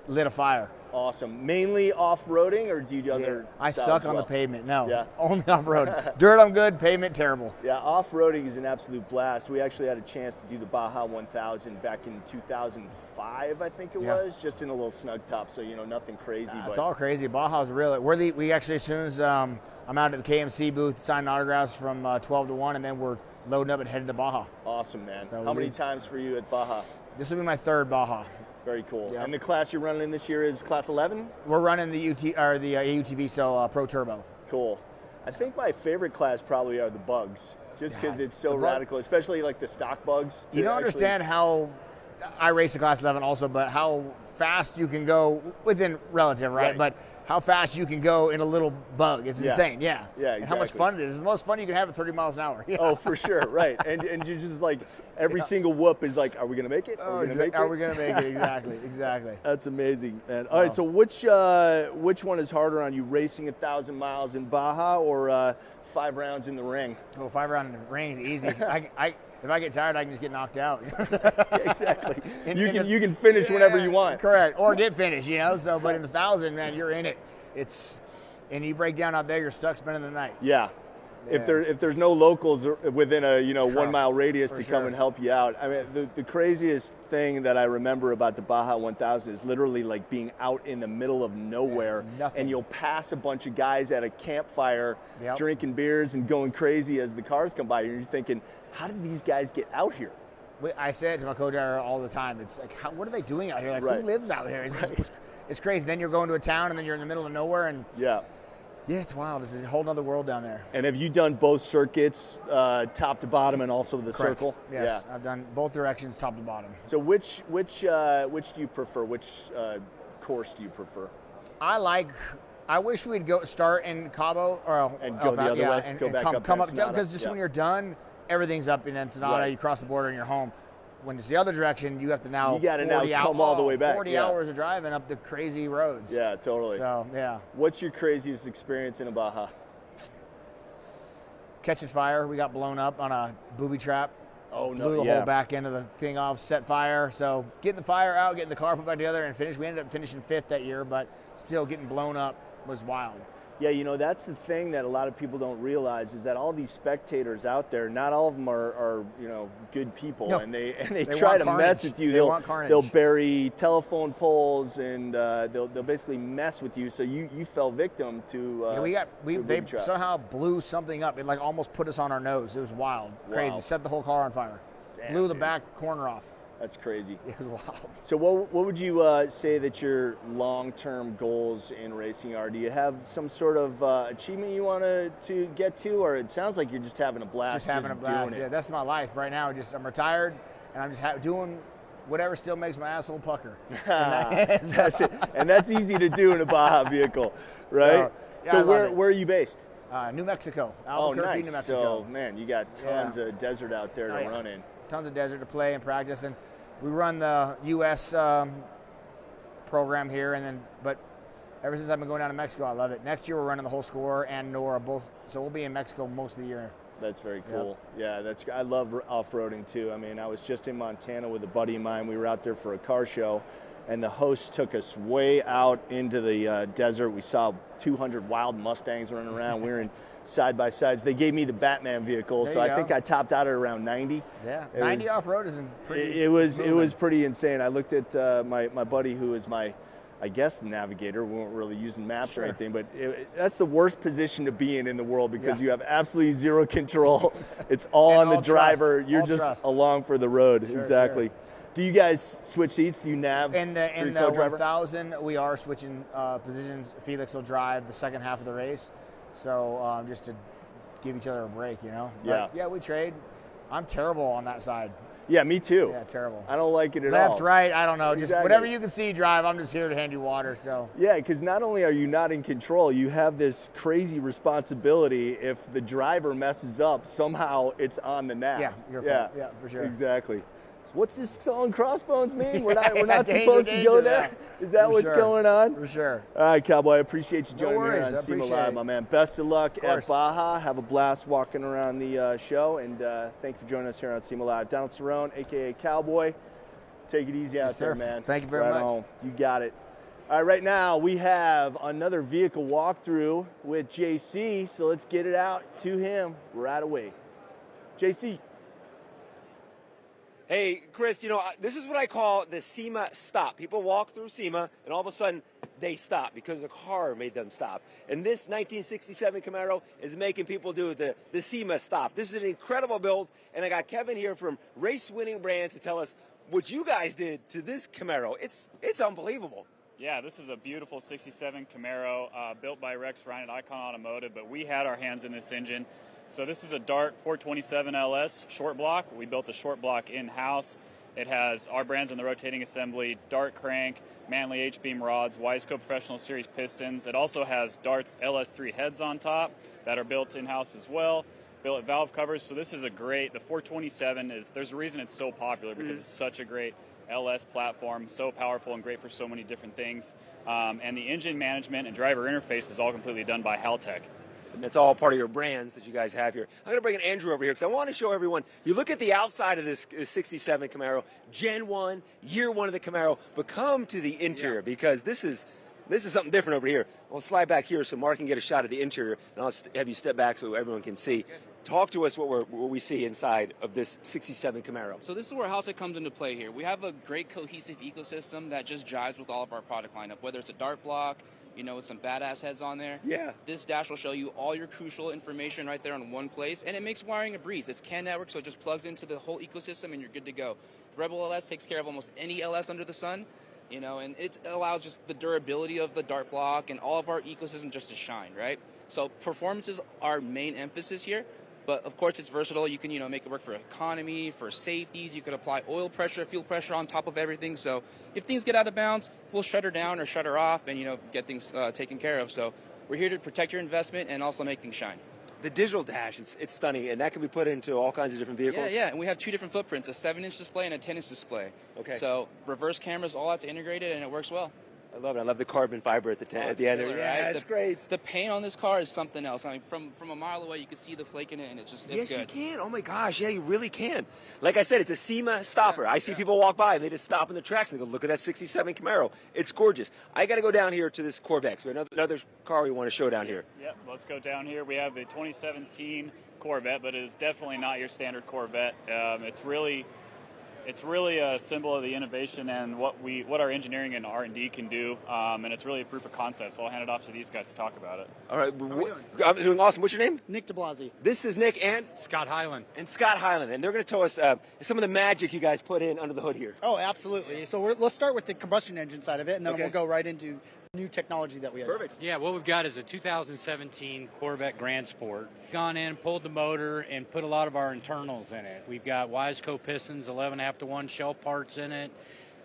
lit a fire. Awesome. Mainly off-roading, or do you do other I styles suck as on well? the pavement. No, Yeah. only off-road. Dirt, I'm good. Pavement, terrible. Yeah, off-roading is an absolute blast. We actually had a chance to do the Baja 1000 back in 2005, I think it was, just in a little snug top, so, you know, nothing crazy. It's all crazy. Baja's really, we actually, as soon as I'm out at the KMC booth signing autographs from 12 to 1, and then we're loading up and heading to Baja. Awesome, man. So How many times for you at Baja? This will be my third Baja. Very cool. Yep. And the class you're running in this year is class 11? We're running the AUTV, so Pro Turbo. Cool. I think my favorite class probably are the bugs, just because it's so radical, especially like the stock bugs. You don't understand how, I race a class 11 also, but how fast you can go within relative, right? But how fast you can go in a little bug. It's insane, yeah. Yeah, And how much fun it is. It's the most fun you can have at 30 miles an hour. Yeah. Oh, for sure, right. And you're just like, every single whoop is like, are we going to make it? Are we going to make it? Are we going to make it? Exactly, exactly. That's amazing, man. All right, so which one is harder on you, racing 1,000 miles in Baja or 5 rounds in the ring? Oh, 5 rounds in the ring is easy. If I get tired, I can just get knocked out. Exactly. You can finish whenever you want. Correct, or get finished, you know. So, but in 1,000, man, you're in it. And you break down out there, you're stuck spending the night. Yeah. If there's no locals within a 1 mile radius to come and help you out. I mean, the craziest thing that I remember about the Baja 1000 is literally like being out in the middle of nowhere, and you'll pass a bunch of guys at a campfire drinking beers and going crazy as the cars come by, and you're thinking, how did these guys get out here? I say it to my co-driver all the time. It's like, what are they doing out here? Like, who lives out here? It's crazy. Then you're going to a town, and then you're in the middle of nowhere, and yeah, it's wild. It's a whole other world down there. And have you done both circuits, top to bottom, and also the circle? Yes, I've done both directions, top to bottom. So which do you prefer? Which course do you prefer? I wish we'd start in Cabo and go the other way. And go back up come up because just when you're done, everything's up in Ensenada. You cross the border and you're home. When it's the other direction, you have to now come all the way back. 40 hours of driving up the crazy roads. Yeah, totally. So, yeah. What's your craziest experience in a Baja? Catching fire. We got blown up on a booby trap. Oh, no. Blew the whole back end of the thing off, set fire. So getting the fire out, getting the car put back together and finished. We ended up finishing 5th that year, but still getting blown up was wild. Yeah, you know, that's the thing that a lot of people don't realize is that all these spectators out there, not all of them are you know, good people, no. and they try to mess with you. They'll bury telephone poles and they'll basically mess with you. So you fell victim to. They somehow blew something up. It like almost put us on our nose. It was wild, crazy. Set the whole car on fire. Damn, blew the back corner off. That's crazy. It was wild. So what would you say that your long-term goals in racing are? Do you have some sort of achievement you want to get to, or it sounds like you're just having a blast? Just having a blast. Doing it. Yeah, that's my life right now. I'm retired, and I'm just doing whatever still makes my asshole pucker. That's it. And that's easy to do in a Baja vehicle, right? So where are you based? New Mexico. Albuquerque, nice. New Mexico. So, man, you got tons of desert out there to run in. Tons of desert to play and practice, and we run the U.S. program here, but ever since I've been going down to Mexico, I love it. Next year we're running the whole score and Nora both, so we'll be in Mexico most of the year. That's very cool. Yep. Yeah, I love off-roading too. I mean, I was just in Montana with a buddy of mine. We were out there for a car show, and the host took us way out into the desert. We saw 200 wild Mustangs running around. We were in side-by-sides. They gave me the Batman vehicle, so I think I topped out at around 90. Yeah, 90 off-road is pretty. It was pretty insane. I looked at my buddy who is my, I guess, the navigator. We weren't really using maps or anything, but that's the worst position to be in the world because you have absolutely zero control. It's all on the driver. You're just along for the road. Exactly. Sure. Do you guys switch seats? Do you nav? In the 1000, we are switching positions. Felix will drive the second half of the race. So just to give each other a break, you know? But, yeah, we trade. I'm terrible on that side. Yeah, me too. Yeah, terrible. I don't like it at all. Left, right, I don't know. Just whatever you can see drive, I'm just here to hand you water. So yeah, because not only are you not in control, you have this crazy responsibility. If the driver messes up, somehow it's on the nav. Yeah, your fault. Yeah, for sure. Exactly. What's this song Crossbones mean? We're not supposed to go there? Is that what's going on? For sure. All right, Cowboy, I appreciate you joining me on SEMA Live, my man. Best of luck at Baja. Have a blast walking around the show, and thank you for joining us here on SEMA Live. Donald Cerrone, a.k.a. Cowboy. Take it easy out there, man. Thank you very much. You got it. All right, right now we have another vehicle walkthrough with JC, so let's get it out to him right away. JC. Hey, Chris, you know, this is what I call the SEMA stop. People walk through SEMA, and all of a sudden, they stop because a car made them stop. And this 1967 Camaro is making people do the SEMA stop. This is an incredible build, and I got Kevin here from Race Winning Brands to tell us what you guys did to this Camaro. It's unbelievable. Yeah, this is a beautiful 67 Camaro built by Rex Ryan at Icon Automotive, but we had our hands in this engine. So this is a Dart 427 LS short block. We built the short block in-house. It has our brands in the rotating assembly, Dart crank, Manley H-beam rods, Wiseco Professional Series pistons. It also has Dart's LS3 heads on top that are built in-house as well. Billet valve covers. So this is a great, the 427 is, there's a reason it's so popular because it's such a great LS platform, so powerful and great for so many different things. And the engine management and driver interface is all completely done by Haltech. And that's all part of your brands that you guys have here. I'm going to bring in Andrew over here because I want to show everyone. You look at the outside of this 67 Camaro, Gen 1, year 1 of the Camaro, but come to the interior because this is something different over here. We'll slide back here so Mark can get a shot of the interior, and I'll have you step back so everyone can see. Talk to us what we see inside of this 67 Camaro. So this is where Haltech comes into play here. We have a great cohesive ecosystem that just jives with all of our product lineup, whether it's a Dart block, you know, with some badass heads on there. Yeah. This dash will show you all your crucial information right there in one place, and it makes wiring a breeze. It's CAN network, so it just plugs into the whole ecosystem, and you're good to go. The Rebel LS takes care of almost any LS under the sun, you know, and it allows just the durability of the Dart block and all of our ecosystem just to shine, right? So performance is our main emphasis here. But of course, it's versatile. You can, you know, make it work for economy, for safeties. You could apply oil pressure, fuel pressure on top of everything. So if things get out of bounds, we'll shut her down or shut her off, and you know, get things taken care of. So we're here to protect your investment and also make things shine. The digital dash, it's stunning, and that can be put into all kinds of different vehicles. Yeah, and we have 2 different footprints: a 7-inch display and a 10-inch display. Okay. So reverse cameras, all that's integrated, and it works well. I love it. I love the carbon fiber at the end. Killer, Yeah, right? it's great. The paint on this car is something else. I mean, from a mile away, you can see the flake in it, and it's Yes, good. you can. Oh my gosh, yeah, you really can. Like I said, it's a SEMA stopper. I see people walk by and they just stop in the tracks and they go, look at that 67 Camaro. It's gorgeous. I got to go down here to this Corvette. So another car we want to show down here. Yep, let's go down here. We have the 2017 Corvette, but it is definitely not your standard Corvette. It's really a symbol of the innovation and what our engineering and R&D can do, and it's really a proof of concept. So I'll hand it off to these guys to talk about it. All right, I'm doing awesome. What's your name? Nick DeBlasi. This is Nick and Scott Hyland. And Scott Hyland, and they're going to tell us some of the magic you guys put in under the hood here. Oh, absolutely. So let's start with the combustion engine side of it, and then Okay. we'll go right into new technology that we have. Perfect. Yeah, what we've got is a 2017 Corvette Grand Sport. Gone in, pulled the motor, and put a lot of our internals in it. We've got Wiseco pistons, 11.5-to-1 shell parts in it.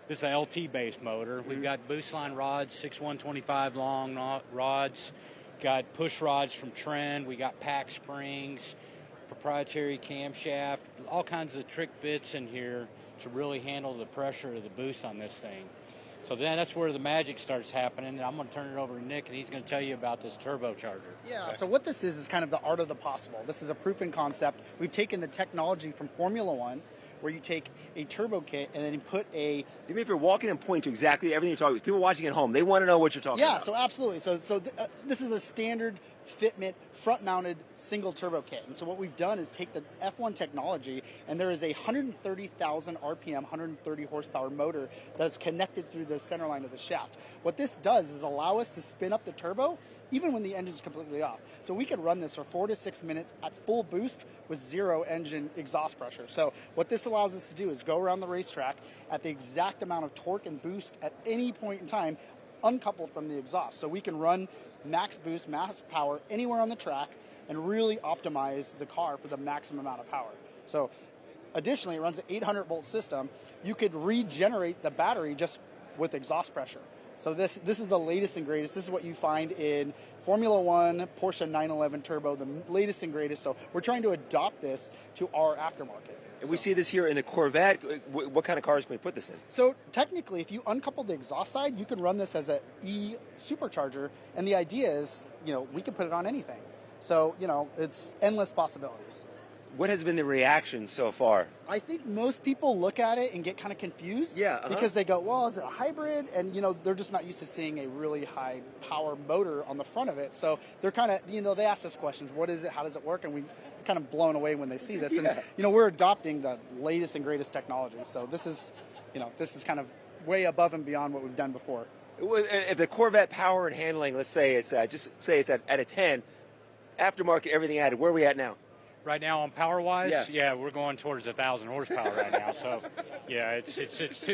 This is an LT-based motor. We've got boost line rods, 6/125 long rods. Got push rods from Trend. We got pack springs, proprietary camshaft, all kinds of trick bits in here to really handle the pressure of the boost on this thing. So then that's where the magic starts happening, and I'm going to turn it over to Nick, and he's going to tell you about this turbocharger. Yeah, so what this is kind of the art of the possible. This is a proof in concept. We've taken the technology from Formula One, where you take a turbo kit and then you put a... Do me if you're walking and point to exactly everything you're talking about. People watching at home, they want to know what you're talking about. Yeah, so absolutely. So this is a standard fitment front-mounted single turbo kit. And so what we've done is take the F1 technology, and there is a 130,000 RPM, 130 horsepower motor that's connected through the center line of the shaft. What this does is allow us to spin up the turbo even when the engine's completely off. So we could run this for 4 to 6 minutes at full boost with 0 engine exhaust pressure. So what this allows us to do is go around the racetrack at the exact amount of torque and boost at any point in time, uncoupled from the exhaust. So we can run max boost, max power anywhere on the track and really optimize the car for the maximum amount of power. So additionally, it runs an 800-volt system. You could regenerate the battery just with exhaust pressure. So this is the latest and greatest. This is what you find in Formula One, Porsche 911 Turbo, the latest and greatest. So we're trying to adopt this to our aftermarket. And we see this here in the Corvette. What kind of cars can we put this in? So technically, if you uncouple the exhaust side, you can run this as an e-supercharger. And the idea is, we can put it on anything. So, it's endless possibilities. what has been the reaction so far? I think most people look at it and get kind of confused. Because they go, well, is it a hybrid? And, you know, they're just not used to seeing a really high power motor on the front of it. So they're kind of, you know, they ask us questions. What is it? How does it work? And we kind of blown away when they see this. And, you know, we're adopting the latest and greatest technology. So this is, you know, this is kind of way above and beyond what we've done before. If the Corvette power and handling, let's say it's just say it's at a 10, aftermarket, everything added, where are we at now? Right now, on power-wise, yeah, we're going towards 1,000 horsepower right now. So, yeah, it's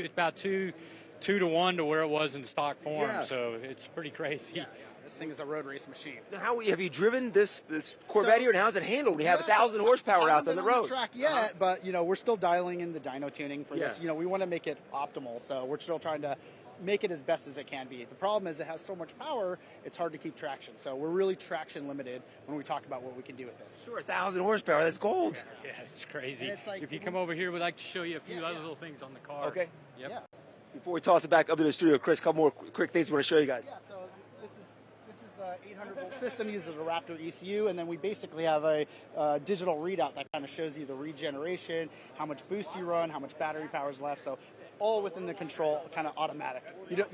about two to 1 to where it was in stock form. Yeah. So it's pretty crazy. Yeah. This thing is a road race machine. Now, how have you driven this Corvette here, and how's it handled? We have 1,000 horsepower out on the road. On the track yet, but you know we're still dialing in the dyno tuning for this. You know, we want to make it optimal, so we're still trying to make it as best as it can be. The problem is it has so much power, it's hard to keep traction. So we're really traction limited when we talk about what we can do with this. Sure, 1,000 horsepower, that's gold. Yeah, it's crazy. It's like, if you come over here, we'd like to show you a few other little things on the car. Okay. Yep. Yeah. Before we toss it back up to the studio, Chris, a couple more quick things we want to show you guys. Yeah, so this is the 800 volt system, uses a Raptor ECU, and then we basically have a digital readout that kind of shows you the regeneration, how much boost you run, how much battery power is left. So all within the control, kind of automatic. You don't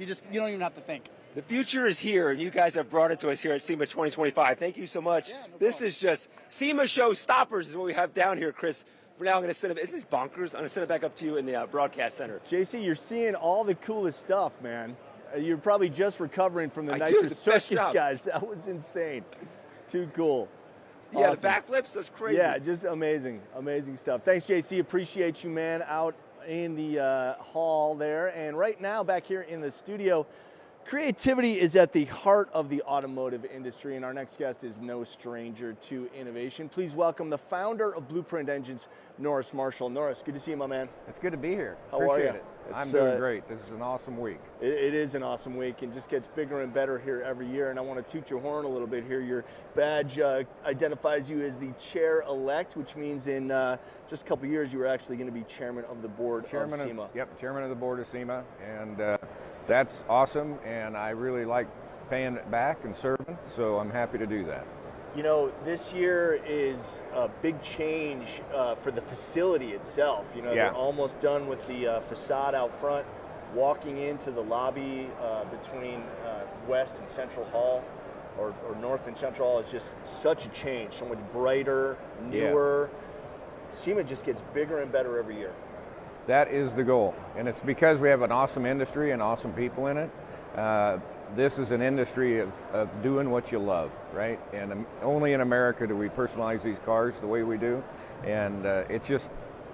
even have to think. The future is here, and you guys have brought it to us here at SEMA 2025. Thank you so much. This is just SEMA show stoppers is what we have down here, Chris. For now, I'm going to send it. Isn't this bonkers? I'm going to send it back up to you in the broadcast center. JC, you're seeing all the coolest stuff, man. You're probably just recovering from the Nitro Circus, guys. That was insane. Too cool. Yeah, awesome. The backflips, that's crazy. Yeah, just amazing, amazing stuff. Thanks, JC. Appreciate you, man, out in the hall there. And right now, back here in the studio, creativity is at the heart of the automotive industry, and our next guest is no stranger to innovation. Please welcome the founder of Blueprint Engines, Norris Marshall. Norris, good to see you, my man. It's good to be here. How Appreciate are you? it. I'm doing great. This is an awesome week. It is an awesome week and just gets bigger and better here every year. And I want to toot your horn a little bit here. Your badge identifies you as the chair-elect, which means in just a couple of years you were actually going to be chairman of the board of SEMA. Yep, chairman of the board of SEMA. And that's awesome. And I really like paying it back and serving. So I'm happy to do that. You know, this year is a big change for the facility itself. You know, they're almost done with the facade out front. Walking into the lobby between West and Central Hall, or North and Central Hall, is just such a change. So much brighter, newer. SEMA just gets bigger and better every year. That is the goal. And it's because we have an awesome industry and awesome people in it. This is an industry of doing what you love, right? And only in America do we personalize these cars the way we do. And it's just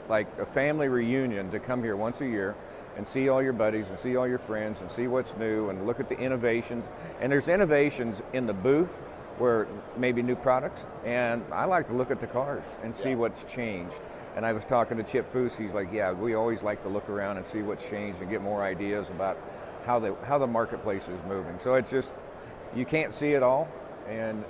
like a family reunion to come here once a year and see all your buddies and see all your friends and see what's new and look at the innovations. And there's innovations in the booth where maybe new products. And I like to look at the cars and see what's changed. And I was talking to Chip Foose, he's like, yeah, we always like to look around and see what's changed and get more ideas about how the marketplace is moving. So it's just, you can't see it all, and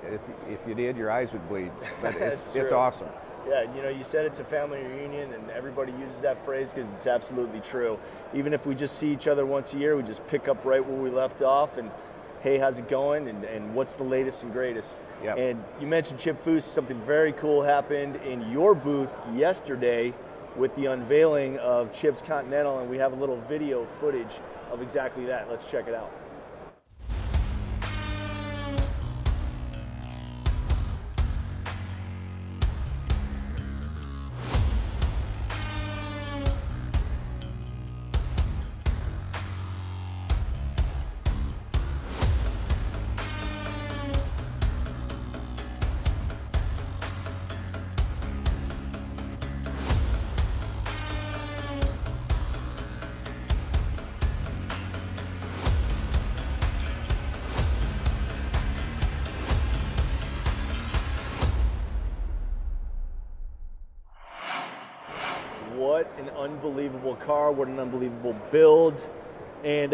if you did, your eyes would bleed. But it's awesome. Yeah, you know, you said it's a family reunion, and everybody uses that phrase because it's absolutely true. Even if we just see each other once a year, we just pick up right where we left off, and hey, how's it going, and what's the latest and greatest. Yep. And you mentioned Chip Foose. Something very cool happened in your booth yesterday with the unveiling of Chip's Continental, and we have a little video footage of exactly that. Let's check it out. What an unbelievable car, what an unbelievable build. And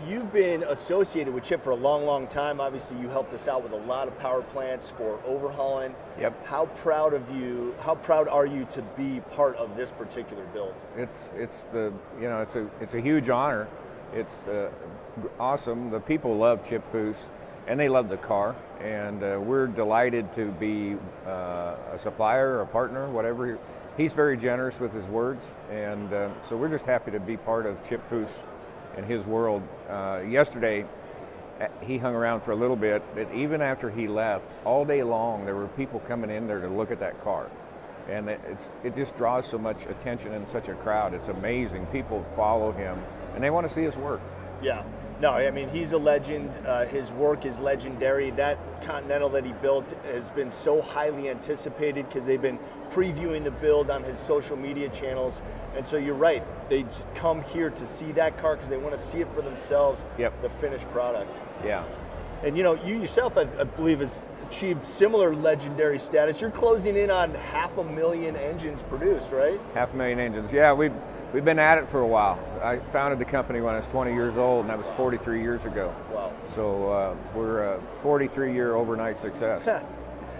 you've been associated with Chip for a long, long time. Obviously, you helped us out with a lot of power plants for overhauling. Yep. How proud are you to be part of this particular build? It's a huge honor. It's awesome. The people love Chip Foose. and they love the car. And we're delighted to be a supplier, a partner, whatever. He's very generous with his words, and so we're just happy to be part of Chip Foose and his world. Yesterday, he hung around for a little bit, but even after he left, all day long there were people coming in there to look at that car. And it just draws so much attention in such a crowd. It's amazing. People follow him, and they want to see his work. Yeah. No, I mean, he's a legend. His work is legendary. That Continental that he built has been so highly anticipated because they've been previewing the build on his social media channels. And so you're right. They just come here to see that car because they want to see it for themselves, the finished product. Yeah. And, you know, you yourself, I believe, has achieved similar legendary status. You're closing in on 500,000 engines produced, right? 500,000 engines. Yeah, we've been at it for a while. I founded the company when I was 20 years old, and that was 43 years ago. Wow. So we're a 43-year overnight success.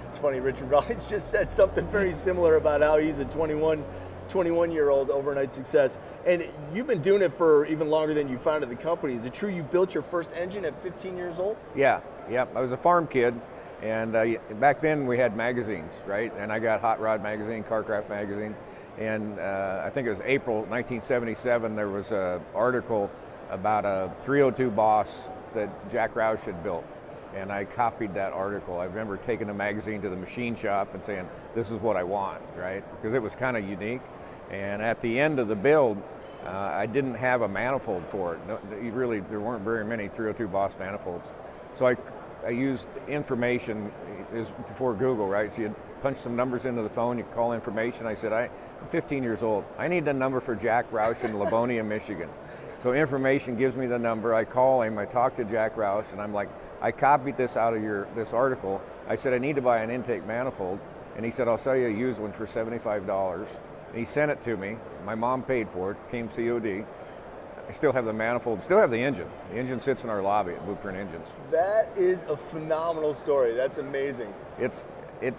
It's funny, Richard Rawlings just said something very similar about how he's a 21-year-old overnight success. And you've been doing it for even longer than you founded the company. Is it true you built your first engine at 15 years old? Yeah. I was a farm kid. And back then we had magazines, right? And I got Hot Rod magazine, Carcraft magazine, and I think it was April 1977. There was an article about a 302 Boss that Jack Roush had built, and I copied that article. I remember taking the magazine to the machine shop and saying, "This is what I want," right? Because it was kind of unique. And at the end of the build, I didn't have a manifold for it. There weren't very many 302 Boss manifolds, so I used information. It was before Google, right? So you'd punch some numbers into the phone, you call information. I said, I'm 15 years old. I need the number for Jack Roush in Livonia, Michigan. So information gives me the number. I call him, I talk to Jack Roush, and I'm like, I copied this out of this article. I said, I need to buy an intake manifold. And he said, I'll sell you a used one for $75. And he sent it to me. My mom paid for it, came COD. I still have the manifold, still have the engine. The engine sits in our lobby at Blueprint Engines. That is a phenomenal story. That's amazing. It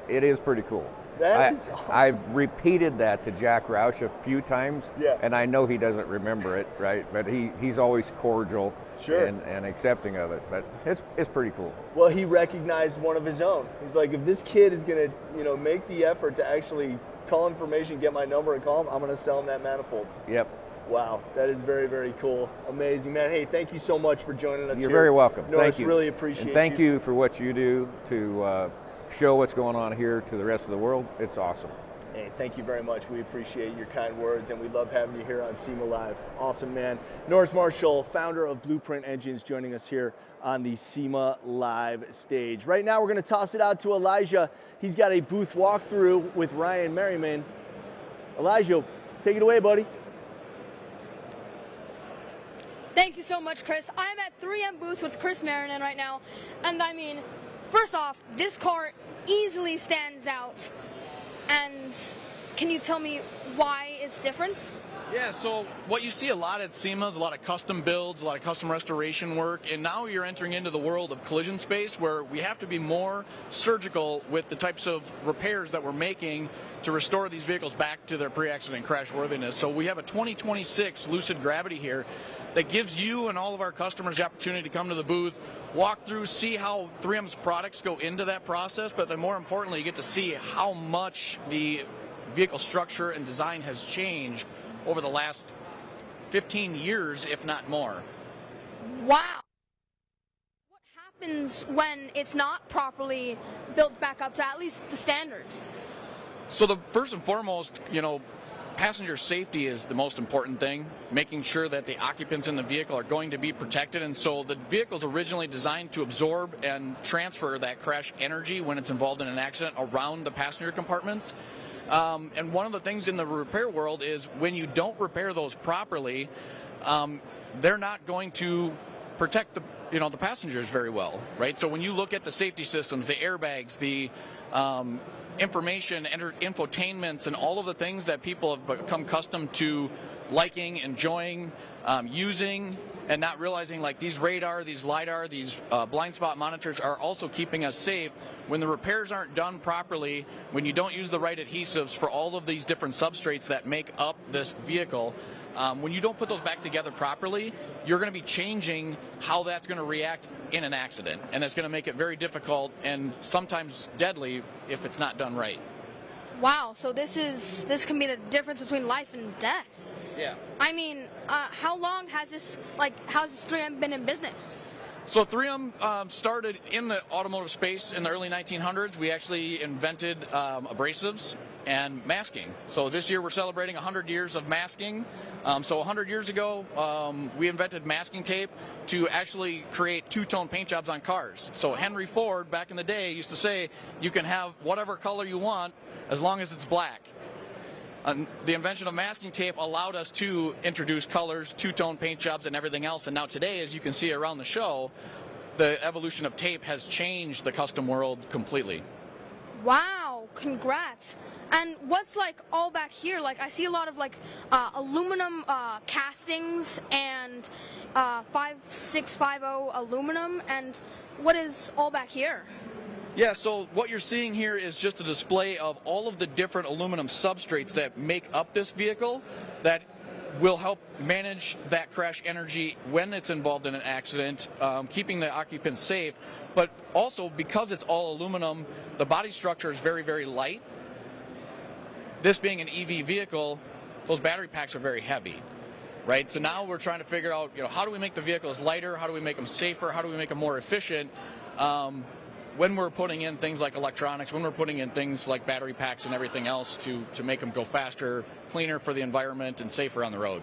is pretty cool. That is awesome. I've repeated that to Jack Roush a few times, and I know he doesn't remember it, right? But he's always cordial and accepting of it. But it's pretty cool. Well, he recognized one of his own. He's like, if this kid is going to, make the effort to actually call information, get my number, and call him, I'm going to sell him that manifold. Yep. Wow, that is very, very cool. Amazing, man. Hey, thank you so much for joining us. You're very welcome. Norris, thank you. Really appreciate and thank you for what you do to show what's going on here to the rest of the world. It's awesome. Hey, thank you very much. We appreciate your kind words, and we love having you here on SEMA Live. Awesome, man. Norris Marshall, founder of Blueprint Engines, joining us here on the SEMA Live stage. Right now, we're going to toss it out to Elijah. He's got a booth walkthrough with Ryan Merriman. Elijah, take it away, buddy. Thank you so much, Chris. I'm at 3M booth with Chris Marinan right now, and I mean, first off, this car easily stands out. And can you tell me why it's different? Yeah, so what you see a lot at SEMA is a lot of custom builds, a lot of custom restoration work, and now you're entering into the world of collision space where we have to be more surgical with the types of repairs that we're making to restore these vehicles back to their pre-accident crash worthiness. So we have a 2026 Lucid Gravity here that gives you and all of our customers the opportunity to come to the booth, walk through, see how 3M's products go into that process, but then more importantly, you get to see how much the vehicle structure and design has changed over the last 15 years, if not more. Wow. What happens when it's not properly built back up to at least the standards? So the first and foremost, passenger safety is the most important thing, making sure that the occupants in the vehicle are going to be protected. And so the vehicle is originally designed to absorb and transfer that crash energy when it's involved in an accident around the passenger compartments. And one of the things in the repair world is when you don't repair those properly, they're not going to protect the passengers very well, right? So when you look at the safety systems, the airbags, the information, infotainments, and all of the things that people have become accustomed to liking, enjoying, using, and not realizing, like these radar, these LiDAR, these blind spot monitors are also keeping us safe when the repairs aren't done properly, when you don't use the right adhesives for all of these different substrates that make up this vehicle, when you don't put those back together properly, you're going to be changing how that's going to react in an accident. And it's going to make it very difficult and sometimes deadly if it's not done right. Wow, so this can be the difference between life and death. Yeah. I mean, how long has this 3M been in business? So 3M started in the automotive space in the early 1900s. We actually invented abrasives and masking. So this year we're celebrating 100 years of masking. So 100 years ago, we invented masking tape to actually create two-tone paint jobs on cars. So Henry Ford, back in the day, used to say, you can have whatever color you want as long as it's black. The invention of masking tape allowed us to introduce colors, two-tone paint jobs, and everything else. And now today, as you can see around the show, the evolution of tape has changed the custom world completely. Wow, congrats. And what's all back here? I see a lot of aluminum castings and 5650 aluminum. And what is all back here? Yeah, so what you're seeing here is just a display of all of the different aluminum substrates that make up this vehicle that will help manage that crash energy when it's involved in an accident, keeping the occupants safe. But also, because it's all aluminum, the body structure is very, very light. This being an EV vehicle, those battery packs are very heavy, right? So now we're trying to figure out, how do we make the vehicles lighter? How do we make them safer? How do we make them more efficient? When we're putting in things like electronics, when we're putting in things like battery packs and everything else to make them go faster, cleaner for the environment, and safer on the road.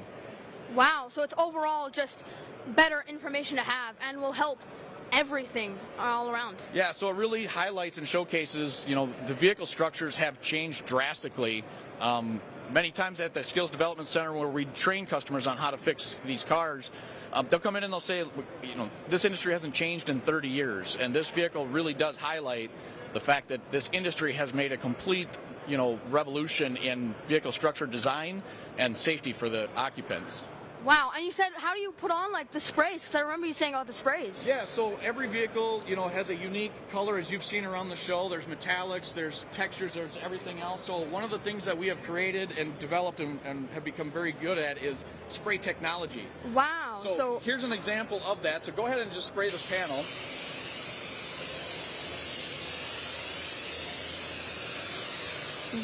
Wow, so it's overall just better information to have and will help everything all around. Yeah, so it really highlights and showcases, the vehicle structures have changed drastically. Many times at the Skills Development Center where we train customers on how to fix these cars, they'll come in and they'll say, this industry hasn't changed in 30 years. And this vehicle really does highlight the fact that this industry has made a complete, revolution in vehicle structure design and safety for the occupants. Wow, and you said, how do you put on the sprays? Because I remember you saying about the sprays. Yeah, so every vehicle, has a unique color, as you've seen around the show. There's metallics, there's textures, there's everything else. So one of the things that we have created and developed and have become very good at is spray technology. Wow. So here's an example of that. So go ahead and just spray this panel.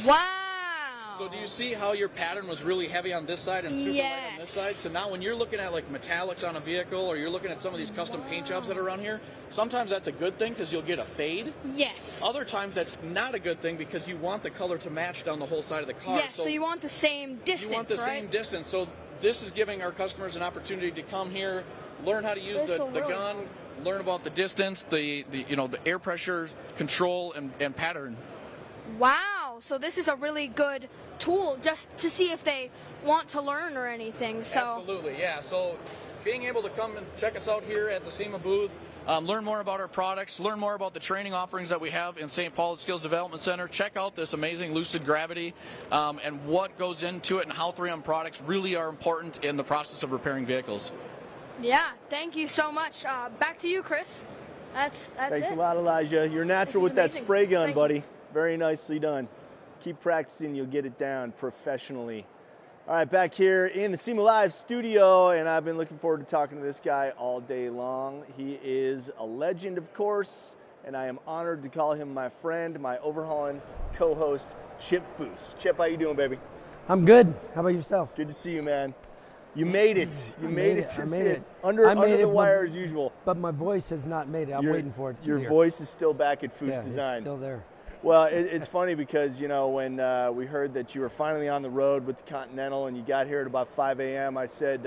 Wow. So do you see how your pattern was really heavy on this side and super light on this side? So now when you're looking at metallics on a vehicle, or you're looking at some of these custom paint jobs that are around here, sometimes that's a good thing because you'll get a fade. Yes. Other times that's not a good thing because you want the color to match down the whole side of the car. Yes, so you want the same distance, You want the same distance. So this is giving our customers an opportunity to come here, learn how to use the gun, learn about the distance, the air pressure control and pattern. Wow, so this is a really good tool just to see if they want to learn or anything. So absolutely, yeah. So being able to come and check us out here at the SEMA booth, learn more about our products, learn more about the training offerings that we have in St. Paul at Skills Development Center. Check out this amazing Lucid Gravity and what goes into it and how 3M products really are important in the process of repairing vehicles. Yeah, thank you so much. Back to you, Chris. That's Thanks it. a lot, Elijah. You're natural with that spray gun, buddy. Very nicely done. Keep practicing, you'll get it down professionally. All right, back here in the SEMA Live studio, and I've been looking forward to talking to this guy all day long. He is a legend, of course, and I am honored to call him my friend, my overhauling co-host, Chip Foose. Chip, how you doing, baby? I'm good. How about yourself? Good to see you, man. You made it. You made it. I made it. Under the wire as usual. But my voice has not made it. I'm waiting for it. Your voice is still back at Foose Design. It's still there. Well, it's funny because, when we heard that you were finally on the road with the Continental and you got here at about 5 a.m., I said,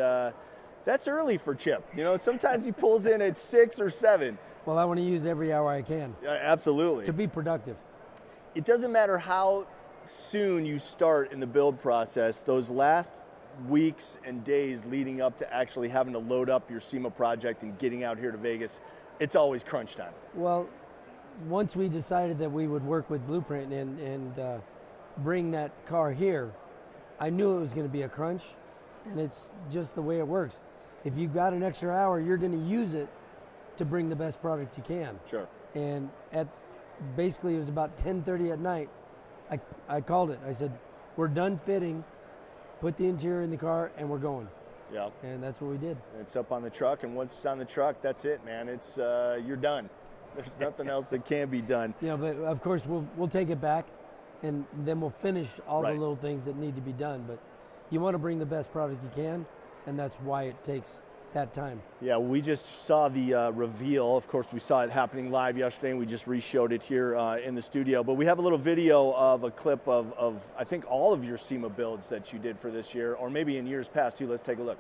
that's early for Chip. Sometimes he pulls in at 6 or 7. Well, I want to use every hour I can. Absolutely. To be productive. It doesn't matter how soon you start in the build process, those last weeks and days leading up to actually having to load up your SEMA project and getting out here to Vegas, it's always crunch time. Well, once we decided that we would work with Blueprint and bring that car here, I knew it was going to be a crunch, and it's just the way it works. If you've got an extra hour, you're going to use it to bring the best product you can. Sure. And at basically it was about 10:30 at night. I called it. I said, we're done fitting, put the interior in the car, and we're going. Yeah. And that's what we did. It's up on the truck, and once it's on the truck, that's it, man. It's you're done. There's nothing else that can be done. Yeah, but of course we'll take it back, and then we'll finish all Right. the little things that need to be done. But you want to bring the best product you can, and that's why it takes that time. Yeah, we just saw the reveal. Of course, we saw it happening live yesterday, and we just re-showed it here in the studio. But we have a little video of a clip of I think, all of your SEMA builds that you did for this year, or maybe in years past, too. Let's take a look.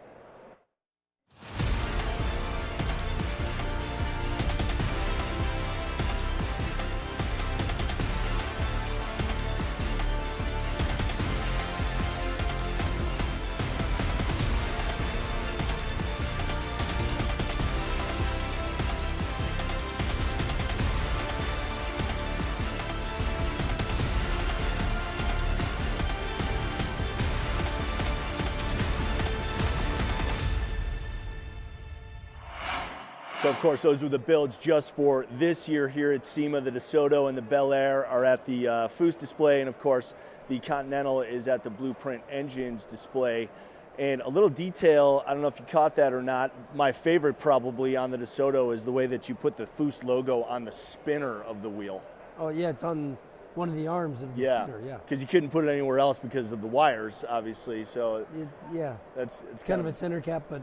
So, of course, those were the builds just for this year here at SEMA. The DeSoto and the Bel Air are at the Foose display, and, of course, the Continental is at the Blueprint Engines display. And a little detail, I don't know if you caught that or not, my favorite probably on the DeSoto is the way that you put the Foose logo on the spinner of the wheel. Oh, yeah, it's on one of the arms of the spinner, yeah. Because you couldn't put it anywhere else because of the wires, obviously. So, yeah, it's kind of a center cap, but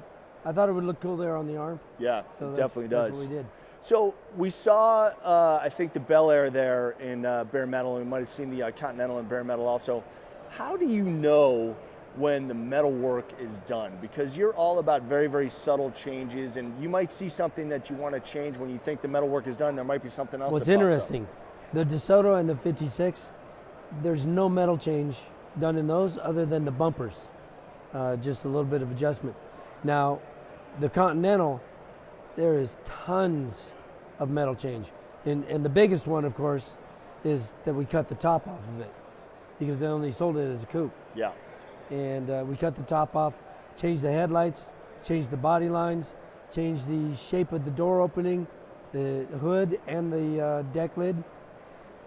I thought it would look cool there on the arm. Yeah, so it definitely does. That's what we did. So we saw, I think, the Bel Air there in bare metal, and we might have seen the Continental in bare metal also. How do you know when the metal work is done? Because you're all about very, very subtle changes, and you might see something that you want to change when you think the metal work is done. There might be something else. What's that pops up. interesting, the DeSoto and the 56, there's no metal change done in those other than the bumpers, just a little bit of adjustment. Now, the Continental, there is tons of metal change. And the biggest one, of course, is that we cut the top off of it because they only sold it as a coupe. Yeah. And we cut the top off, changed the headlights, changed the body lines, changed the shape of the door opening, the hood and the deck lid,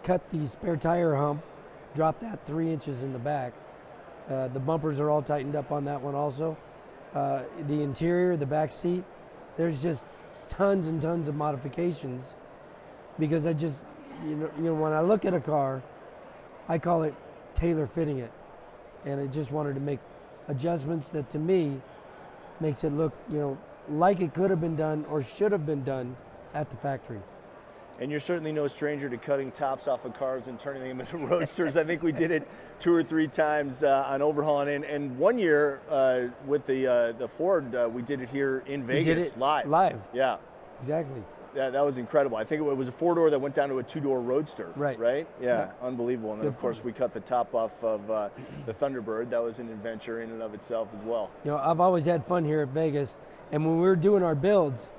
cut the spare tire hump, dropped that 3 inches in the back. The bumpers are all tightened up on that one also. The interior, the back seat, there's just tons and tons of modifications because I just, you know, when I look at a car, I call it tailor fitting it. And I just wanted to make adjustments that to me makes it look, you know, like it could have been done or should have been done at the factory. And you're certainly no stranger to cutting tops off of cars and turning them into roadsters. I think we did it 2 or 3 times on overhauling. And one year with the Ford, we did it here in Vegas live. Live. Yeah. Exactly. Yeah, that was incredible. I think it was a 4-door that went down to a 2-door roadster. Right. Yeah, unbelievable. And then, of course, we cut the top off of the Thunderbird. That was an adventure in and of itself as well. You know, I've always had fun here at Vegas. And when we were doing our builds,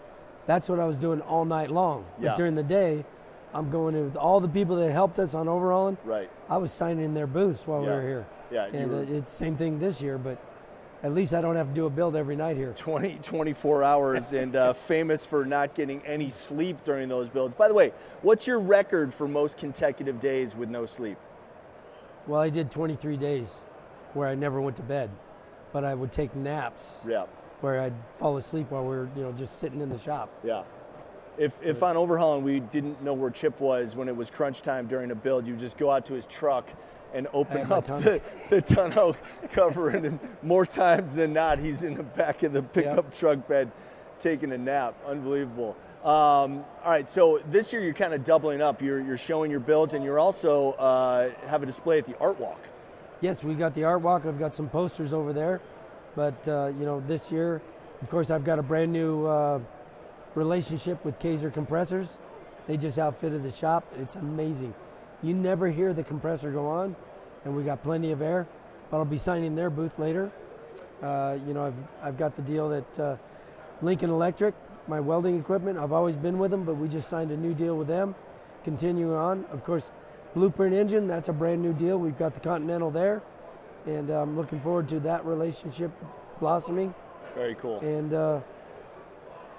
that's what I was doing all night long. Yeah. But during the day, I'm going in with all the people that helped us on overhauling. Right. I was signing in their booths while we were here. Yeah. And it's the same thing this year, but at least I don't have to do a build every night here. 24 hours and famous for not getting any sleep during those builds. By the way, what's your record for most consecutive days with no sleep? Well, I did 23 days where I never went to bed, but I would take naps. Yeah. Where I'd fall asleep while we were, you know, just sitting in the shop. Yeah. If on overhauling we didn't know where Chip was when it was crunch time during a build, you just go out to his truck and open up the tonneau cover, and more times than not, he's in the back of the pickup truck bed taking a nap. Unbelievable. All right, so this year you're kind of doubling up. You're showing your builds, and you're also have a display at the Art Walk. Yes, we got the Art Walk. I've got some posters over there. But, you know, this year, of course, I've got a brand new relationship with Kaiser Compressors. They just outfitted the shop. It's amazing. You never hear the compressor go on, and we got plenty of air. But I'll be signing their booth later. You know, I've got the deal that Lincoln Electric, my welding equipment, I've always been with them, but we just signed a new deal with them. Continuing on, of course, Blueprint Engine, that's a brand new deal. We've got the Continental there. And I'm looking forward to that relationship blossoming. Very cool. And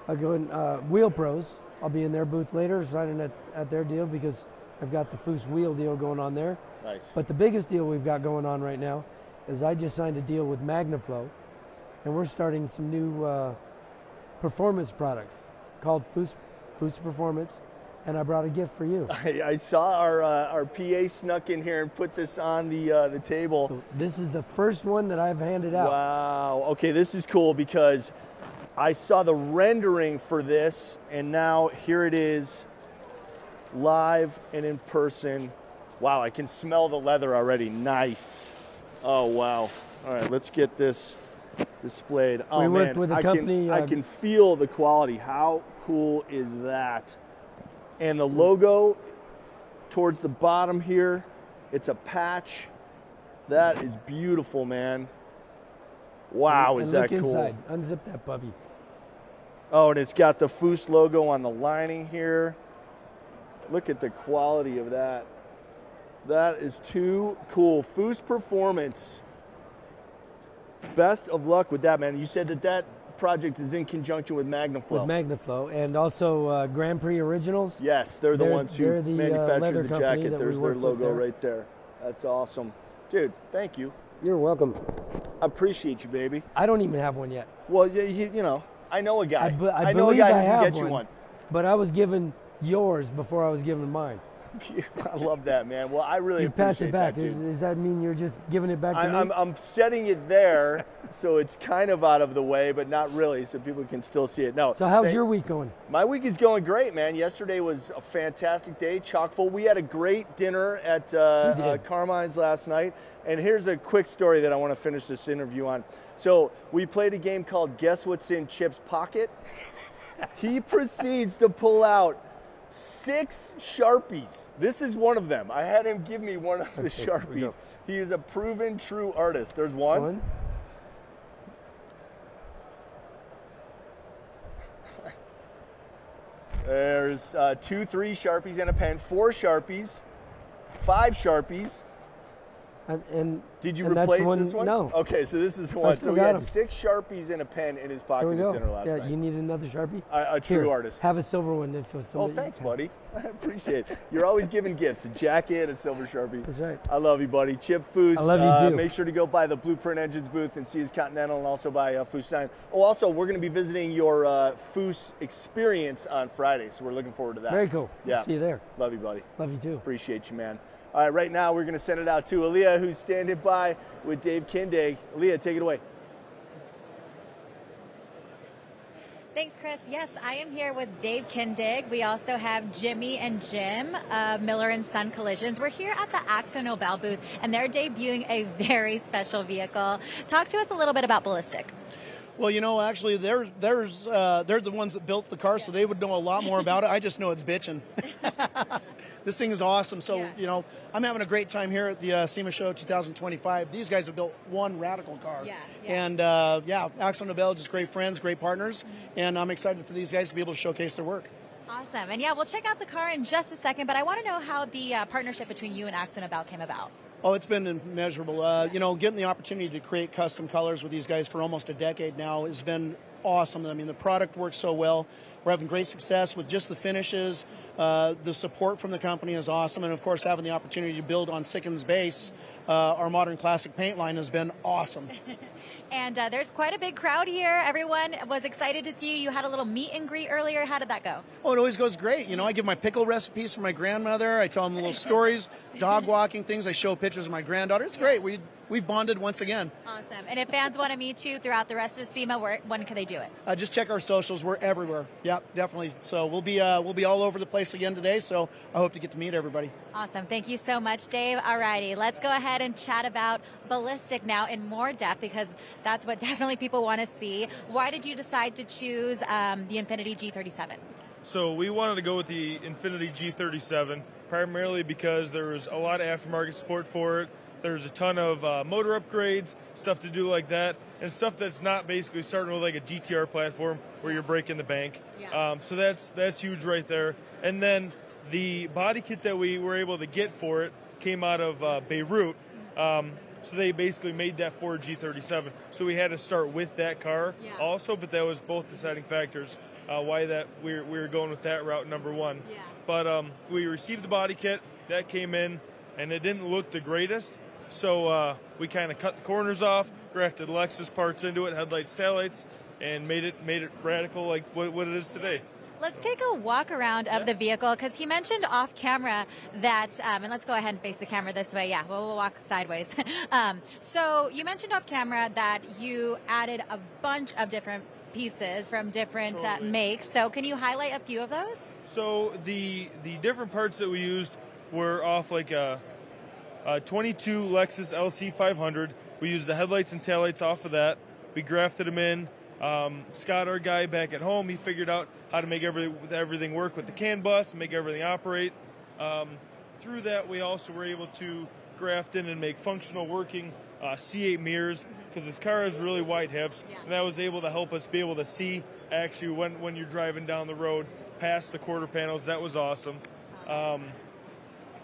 I'll go in Wheel Pros. I'll be in their booth later signing at their deal because I've got the Foose wheel deal going on there. Nice. But the biggest deal we've got going on right now is I just signed a deal with MagnaFlow, and we're starting some new performance products called Foose Performance, and I brought a gift for you. I saw our PA snuck in here and put this on the table. So this is the first one that I've handed out. Wow. Okay, this is cool because I saw the rendering for this, and now here it is, live and in person. Wow, I can smell the leather already. Nice. Oh, wow. All right, let's get this displayed. Oh, we man, worked with a company. I can feel the quality. How cool is that? And the logo towards the bottom here, it's a patch. That is beautiful, man. Wow, is that cool? Look inside. Unzip that puppy. Oh, and it's got the Foose logo on the lining here. Look at the quality of that. That is too cool. Foose Performance. Best of luck with that, man. You said that project is in conjunction with MagnaFlow. With MagnaFlow, and also Grand Prix Originals. Yes, they're the ones who manufactured leather the jacket. There's their logo there. right there. That's awesome. Dude, thank you. You're welcome. I appreciate you, baby. I don't even have one yet. Well, you know, I know a guy. I know a believe guy I who can have get you one. But I was given yours before I was given mine. I love that, man. Well, I really you pass appreciate it back. that, dude. Does that mean you're just giving it back to me? I'm setting it there, so it's kind of out of the way, but not really, so people can still see it. No. So how's your week going? My week is going great, man. Yesterday was a fantastic day, chock full. We had a great dinner at Carmine's last night, and here's a quick story that I want to finish this interview on. So we played a game called Guess What's in Chip's Pocket. He proceeds to pull out 6 Sharpies. This is one of them. I had him give me one of the Sharpies. He is a proven true artist. There's one. There's 2, 3 Sharpies and a pen, 4 Sharpies, 5 Sharpies. And did you and replace that's one, this one? No. Okay, so this is one. So we had 6 Sharpies and a pen in his pocket at dinner last night. You need another Sharpie? A true artist. Have a silver one. If oh, thanks, buddy. I appreciate it. You're always giving gifts, a jacket, a silver Sharpie. That's right. I love you, buddy. Chip Foose. I love you too. Make sure to go by the Blueprint Engines booth and see his Continental, and also by Foose Stein. Oh, also, we're going to be visiting your Foose experience on Friday, so we're looking forward to that. Very cool. Yeah. See you there. Love you, buddy. Love you too. Appreciate you, man. All right, right now we're going to send it out to Aaliyah, who's standing by with Dave Kindig. Aaliyah, take it away. Thanks, Chris. Yes, I am here with Dave Kindig. We also have Jimmy and Jim of Miller & Son Collisions. We're here at the Akzo Nobel booth, and they're debuting a very special vehicle. Talk to us a little bit about Ballistic. Well, you know, actually, they're the ones that built the car, so they would know a lot more about it. I just know it's bitching. This thing is awesome. So, you know, I'm having a great time here at the SEMA Show 2025. These guys have built one radical car. And, Akzo Nobel, just great friends, great partners. And I'm excited for these guys to be able to showcase their work. Awesome. And, we'll check out the car in just a second, but I want to know how the partnership between you and Akzo Nobel came about. Oh, it's been immeasurable. You know, getting the opportunity to create custom colors with these guys for almost a decade now has been awesome. I mean, the product works so well. We're having great success with just the finishes. The support from the company is awesome. And, of course, having the opportunity to build on Sicken's base, our modern classic paint line has been awesome. And there's quite a big crowd here. Everyone was excited to see you. You had a little meet and greet earlier. How did that go? Oh, it always goes great. You know, I give my pickle recipes for my grandmother. I tell them little stories, dog walking things. I show pictures of my granddaughter. It's great. We've bonded once again. Awesome. And if fans want to meet you throughout the rest of SEMA, when can they do it? Just check our socials. We're everywhere. Yep, definitely. So we'll be all over the place again today. So I hope to get to meet everybody. Awesome. Thank you so much, Dave. Alrighty, let's go ahead and chat about Ballistic now in more depth, because that's what definitely people want to see. Why did you decide to choose the Infiniti G37? So we wanted to go with the Infiniti G37 primarily because there was a lot of aftermarket support for it. There's a ton of motor upgrades, stuff to do like that, and stuff that's not basically starting with like a GTR platform where you're breaking the bank. So that's huge right there. And then the body kit that we were able to get for it came out of Beirut. So they basically made that for G37. So we had to start with that car also, but that was both deciding factors why that we were going with that route, number one. But we received the body kit. that came in, and it didn't look the greatest. So we kind of cut the corners off, grafted Lexus parts into it, headlights, taillights, and made it radical like what it is today. Let's take a walk around of the vehicle, because he mentioned off camera that, and let's go ahead and face the camera this way. Yeah, we'll walk sideways. So you mentioned off camera that you added a bunch of different pieces from different makes. So can you highlight a few of those? So the different parts that we used were off like a 22 Lexus LC 500. We used the headlights and taillights off of that. We grafted them in. Scott, our guy back at home, he figured out how to make everything work with the CAN bus and make everything operate. Through that, we also were able to graft in and make functional working C8 mirrors, because this car has really wide hips, and that was able to help us be able to see actually when you're driving down the road past the quarter panels. That was awesome. Let's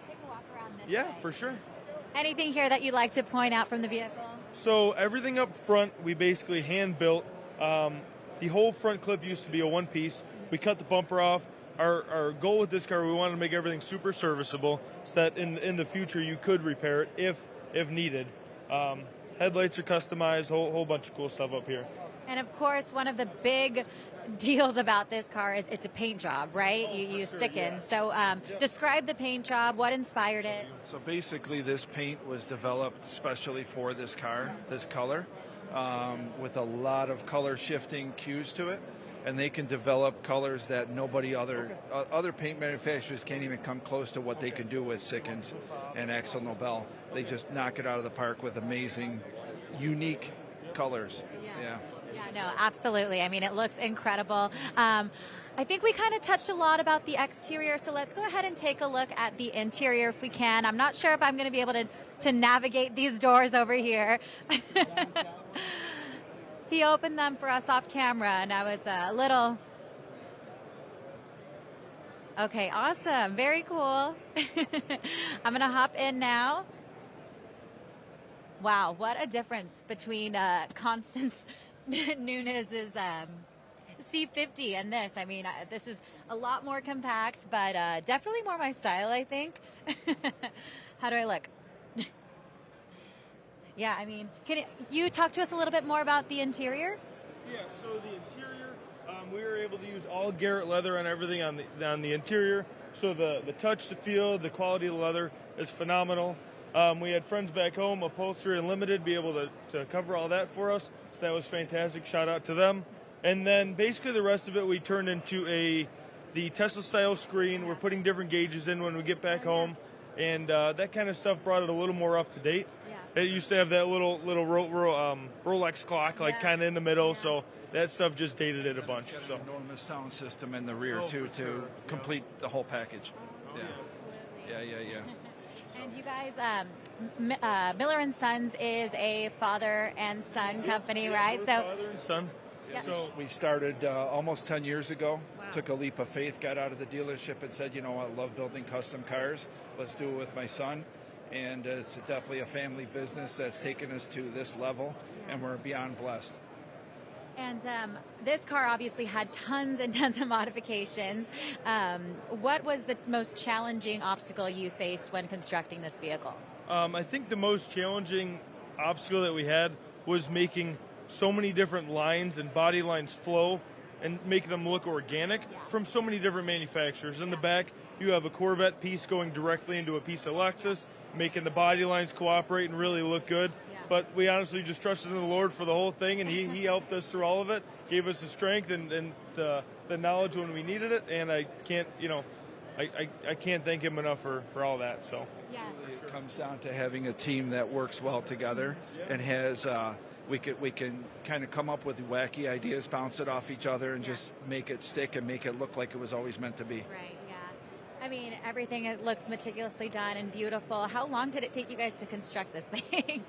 take a walk around this way. For sure. Anything here that you'd like to point out from the vehicle? So everything up front, we basically hand built. The whole front clip used to be a one piece. We cut the bumper off. Our goal with this car, we wanted to make everything super serviceable, so that in the future you could repair it if needed. Headlights are customized, whole bunch of cool stuff up here. And of course, one of the big deals about this car is it's a paint job, right? You use Sikkens. So describe the paint job, what inspired it? So basically this paint was developed especially for this car, this color, with a lot of color shifting cues to it. And they can develop colors that nobody other paint manufacturers can't even come close to what they can do with Sikkens and Axel Nobel. They just knock it out of the park with amazing, unique colors. Yeah, no, absolutely. I mean, it looks incredible. I think we kind of touched a lot about the exterior, so let's go ahead and take a look at the interior if we can. I'm not sure if I'm going to be able to navigate these doors over here. He opened them for us off camera, and I was a little... Okay, awesome. Very cool. I'm going to hop in now. Wow, what a difference between Constance Nunes' C50 and this. I mean, this is a lot more compact, but definitely more my style, I think. How do I look? Yeah, I mean, can you talk to us a little bit more about the interior? Yeah, so the interior, we were able to use all Garrett leather on everything on the interior. So the touch, the feel, the quality of the leather is phenomenal. We had friends back home, Upholstery Unlimited, be able to cover all that for us. So that was fantastic. Shout out to them. And then basically the rest of it we turned into the Tesla style screen. We're putting different gauges in when we get back home. And that kind of stuff brought it a little more up to date. It used to have that little Rolex clock, like kind of in the middle, so that stuff just dated it a bunch. It's got an enormous sound system in the rear too to complete the whole package. Yeah. And you guys, Miller and Sons is a father and son company, right? So father and son. Yeah. So we started almost 10 years ago. Took a leap of faith, got out of the dealership and said, you know, I love building custom cars. Let's do it with my son. And it's definitely a family business that's taken us to this level, and we're beyond blessed. And this car obviously had tons and tons of modifications. What was the most challenging obstacle you faced when constructing this vehicle? I think the most challenging obstacle that we had was making so many different lines and body lines flow and make them look organic from so many different manufacturers. In the back, you have a Corvette piece going directly into a piece of Lexus, making the body lines cooperate and really look good. But we honestly just trusted in the Lord for the whole thing, and he helped us through all of it, gave us the strength and the knowledge when we needed it, and I can't thank him enough for all that. So it comes down to having a team that works well together and has we can kind of come up with wacky ideas, bounce it off each other, and just make it stick and make it look like it was always meant to be. Right. I mean, everything looks meticulously done and beautiful. How long did it take you guys to construct this thing?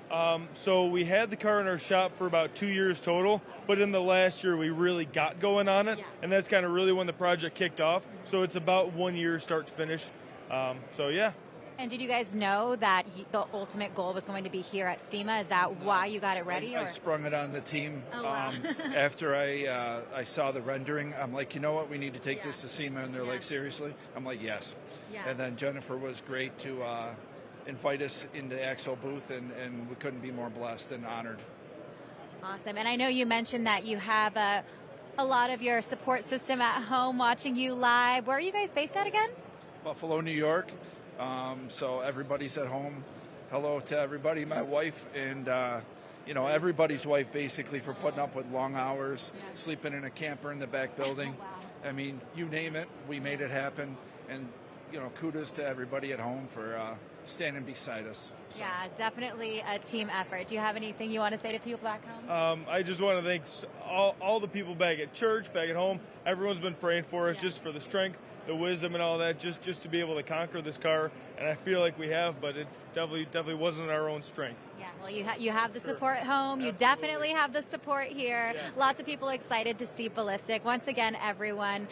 So we had the car in our shop for about 2 years total, but in the last year we really got going on it, and that's kind of really when the project kicked off. So it's about 1 year start to finish. So yeah. And did you guys know that the ultimate goal was going to be here at SEMA? Is that why you got it ready? I sprung it on the team. Oh, wow. After I saw the rendering, I'm like, you know what, we need to take this to SEMA. And they're like, seriously? I'm like, yes. Yeah. And then Jennifer was great to invite us into the Axle booth, and we couldn't be more blessed and honored. Awesome. And I know you mentioned that you have a lot of your support system at home watching you live. Where are you guys based at again? Buffalo, New York. So everybody's at home. Hello to everybody, my wife, and everybody's wife basically, for putting up with long hours, sleeping in a camper in the back building. I mean, you name it, we made it happen. And kudos to everybody at home for standing beside us. So. Yeah, definitely a team effort. Do you have anything you want to say to people back home? I just want to thank all the people back at church, back at home. Everyone's been praying for us just for the strength, the wisdom, and all that, just to be able to conquer this car. And I feel like we have, but it definitely wasn't our own strength. Yeah, well, you have the support at home. You definitely have the support here. Yes. Lots of people excited to see Ballistic. Once again, everyone,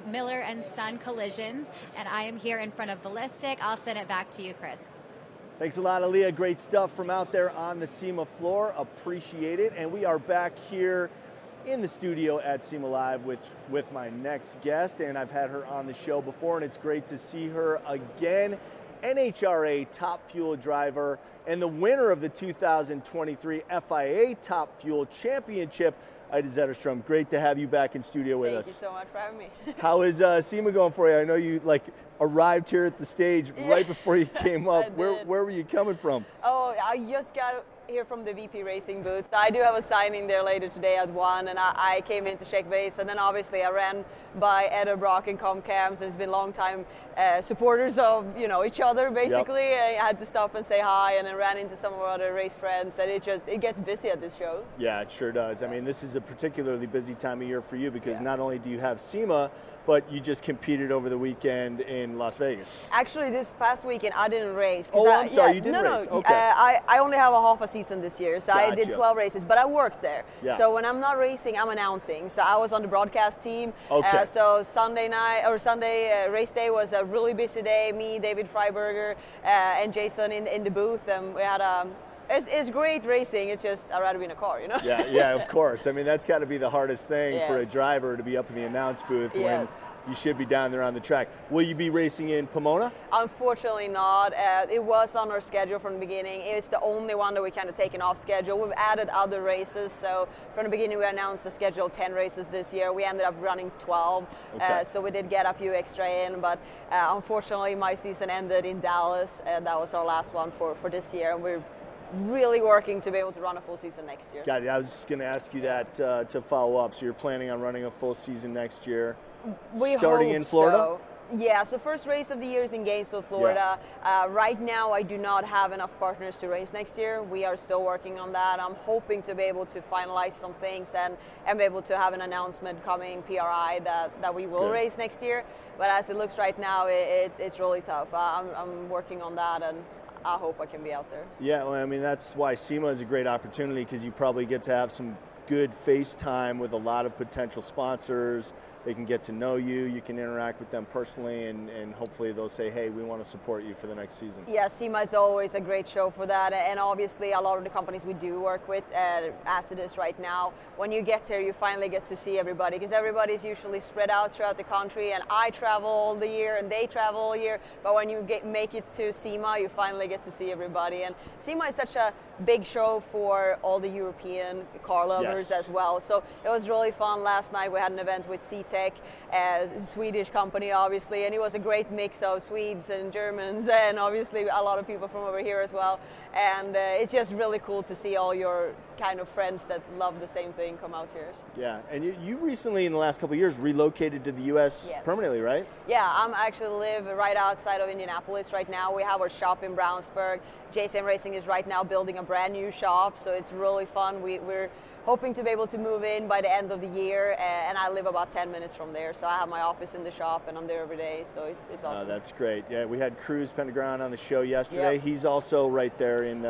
Miller and Son Collisions, and I am here in front of Ballistic. I'll send it back to you, Chris. Thanks a lot, Aaliyah. Great stuff from out there on the SEMA floor. Appreciate it. And we are back here in the studio at SEMA Live with my next guest, and I've had her on the show before, and it's great to see her again. NHRA Top Fuel driver and the winner of the 2023 FIA Top Fuel Championship, Ida Zetterstrom. Great to have you back in studio with us. Thank you so much for having me. How is SEMA going for you? I know you arrived here at the stage right before you came up. Where were you coming from? Oh, I just got here from the VP Racing booth. I do have a signing there later today at 1, and I came in to check base, and then obviously I ran by Ed Brock and Comcams, and it's been long time supporters of each other basically. Yep. I had to stop and say hi, and then ran into some of our other race friends, and it gets busy at this show. Yeah, it sure does. I mean, this is a particularly busy time of year for you because not only do you have SEMA, but you just competed over the weekend in Las Vegas. Actually, this past weekend I didn't race. I'm sorry, you didn't race. No, okay. I only have a half a season this year, so Gotcha. I did 12 races, but I worked there. Yeah. So when I'm not racing, I'm announcing. So I was on the broadcast team. Okay. So Sunday race day was a really busy day. Me, David Freiberger, and Jason in the booth, and we had It's great racing. It's just I'd rather be in a car, Yeah, of course. I mean, that's got to be the hardest thing for a driver, to be up in the announce booth when you should be down there on the track. Will you be racing in Pomona? Unfortunately not. It was on our schedule from the beginning. It's the only one that we kind of taken off schedule. We've added other races. So from the beginning we announced a schedule of 10 races this year. We ended up running 12. Okay. So we did get a few extra in, but unfortunately my season ended in Dallas, and that was our last one for this year. And we're really working to be able to run a full season next year. Got it. I was going to ask you that to follow up. So you're planning on running a full season next year, starting in Florida? So. Yeah, so first race of the year is in Gainesville, Florida. Yeah. Right now, I do not have enough partners to race next year. We are still working on that. I'm hoping to be able to finalize some things and be able to have an announcement coming PRI that we will race next year. But as it looks right now, it's really tough. I'm working on that, and I hope I can be out there. Yeah, well, I mean, that's why SEMA is a great opportunity, because you probably get to have some good face time with a lot of potential sponsors. They can get to know you. You can interact with them personally, and hopefully they'll say, hey, we want to support you for the next season. Yeah, SEMA is always a great show for that. And obviously a lot of the companies we do work with, as it is right now, when you get here, you finally get to see everybody, because everybody's usually spread out throughout the country, and I travel all the year and they travel all year. But when you make it to SEMA, you finally get to see everybody. And SEMA is such a big show for all the European car lovers as well. So it was really fun. Last night we had an event with C-Tech, a Swedish company obviously, and it was a great mix of Swedes and Germans, and obviously a lot of people from over here as well. And it's just really cool to see all your kind of friends that love the same thing come out here. Yeah, and you recently, in the last couple of years, relocated to the U.S. permanently, right? Yeah, I'm actually live right outside of Indianapolis right now. We have our shop in Brownsburg. JSM Racing is right now building a brand new shop, so it's really fun. We're hoping to be able to move in by the end of the year, and I live about 10 minutes from there, so I have my office in the shop and I'm there every day, so it's awesome. That's great. Yeah, we had Cruz Penderground on the show yesterday. Yep. He's also right there in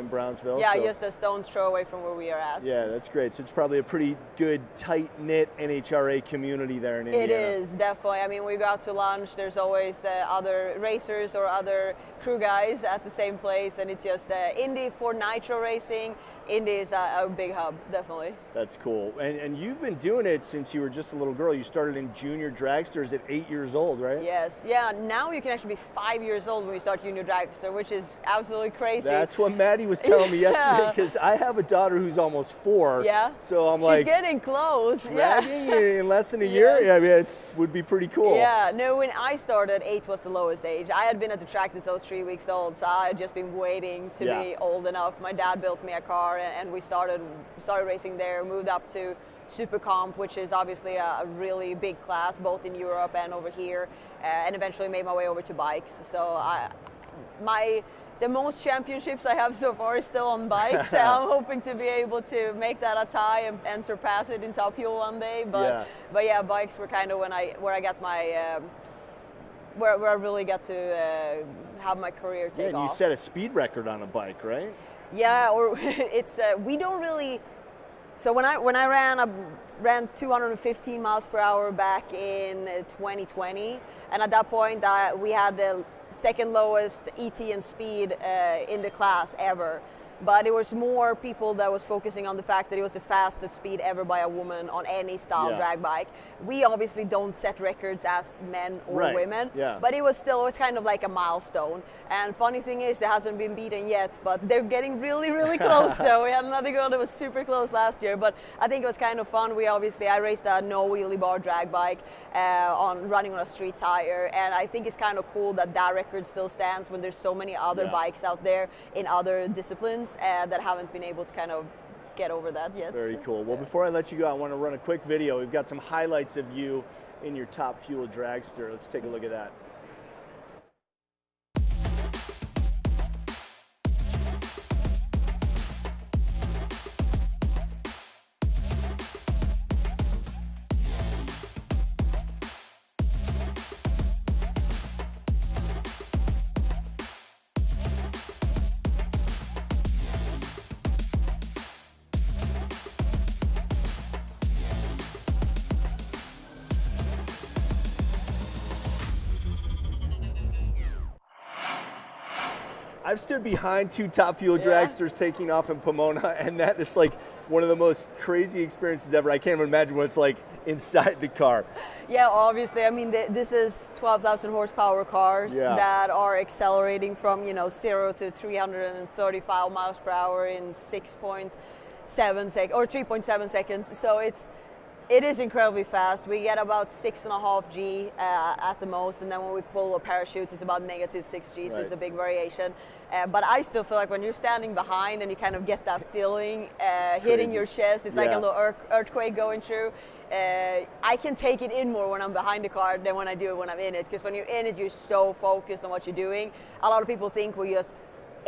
Brownsville. Yeah, so. Just a stone's throw away from where we are at. Yeah, that's great. So it's probably a pretty good, tight-knit NHRA community there in Indiana. It is, definitely. I mean, we go out to lunch, there's always other racers or other crew guys at the same place, and it's just Indy for nitro racing. Indy is a big hub, definitely. That's cool. And you've been doing it since you were just a little girl. You started in junior dragsters at 8 years old, right? Yes. Yeah, now you can actually be 5 years old when you start junior dragster, which is absolutely crazy. That's what Maddie was telling me yesterday, because I have a daughter who's almost 4. Yeah. So I'm She's getting close. Dragging in less than a year? Yeah, I mean, it would be pretty cool. Yeah. No, when I started, 8 was the lowest age. I had been at the track since I was 3 weeks old, so I had just been waiting to be old enough. My dad built me a car, and we started racing there, moved up to Super Comp, which is obviously a really big class, both in Europe and over here, and eventually made my way over to bikes. So the most championships I have so far is still on bikes. I'm hoping to be able to make that a tie and surpass it in Top Fuel one day. But yeah, bikes were kind of where I got my where I really got to have my career take and off. You set a speed record on a bike, right? Yeah, or it's we don't really. So when I ran 215 miles per hour back in 2020, and at that point we had the second lowest ET and speed in the class ever. But it was more people that was focusing on the fact that it was the fastest speed ever by a woman on any style drag bike. We obviously don't set records as men or women, but it was kind of like a milestone. And funny thing is, it hasn't been beaten yet, but they're getting really, really close though. We had another girl that was super close last year, but I think it was kind of fun. I raced a no wheelie bar drag bike running on a street tire, and I think it's kind of cool that record still stands when there's so many other bikes out there in other disciplines that haven't been able to kind of get over that yet. Very cool. Well, before I let you go, I want to run a quick video. We've got some highlights of you in your Top Fuel dragster. Let's take a look at that. I've stood behind 2 Top Fuel dragsters taking off in Pomona, and that is like one of the most crazy experiences ever. I can't even imagine what it's like inside the car. Yeah, obviously. I mean, this is 12,000 horsepower cars that are accelerating from 0 to 335 miles per hour in 6.7 seconds or 3.7 seconds. So it is incredibly fast. We get about 6.5 G at the most, and then when we pull a parachute, it's about -6 G, so it's a big variation. But I still feel like when you're standing behind and you kind of get that feeling hitting your chest, it's like a little earthquake going through. I can take it in more when I'm behind the car than when I do it when I'm in it, because when you're in it, you're so focused on what you're doing. A lot of people think we just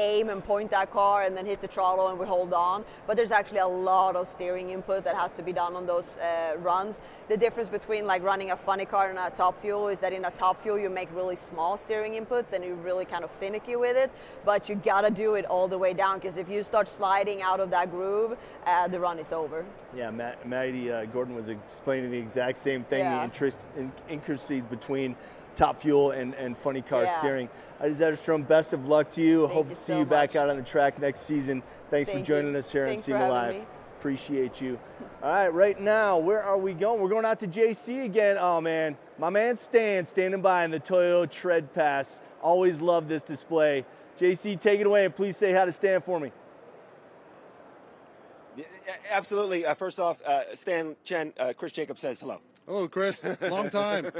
aim and point that car and then hit the throttle and we hold on, but there's actually a lot of steering input that has to be done on those runs. The difference between like running a funny car and a Top Fuel is that in a Top Fuel you make really small steering inputs and you're really kind of finicky with it, but you gotta do it all the way down, because if you start sliding out of that groove, the run is over. Yeah, Maddie Gordon was explaining the exact same thing, the intricacies between Top Fuel and funny car steering. Adrienne, best of luck to you. Hope to see you back out on the track next season. Thanks for joining us here on SEMA Live. Appreciate you. All right, right now, where are we going? We're going out to JC again. Oh, man. My man Stan standing by in the Toyota Tread Pass. Always love this display. JC, take it away, and please say hi to Stan for me. Yeah, absolutely. First off, Stan Chen, Chris Jacobs says hello. Hello, Chris. Long time.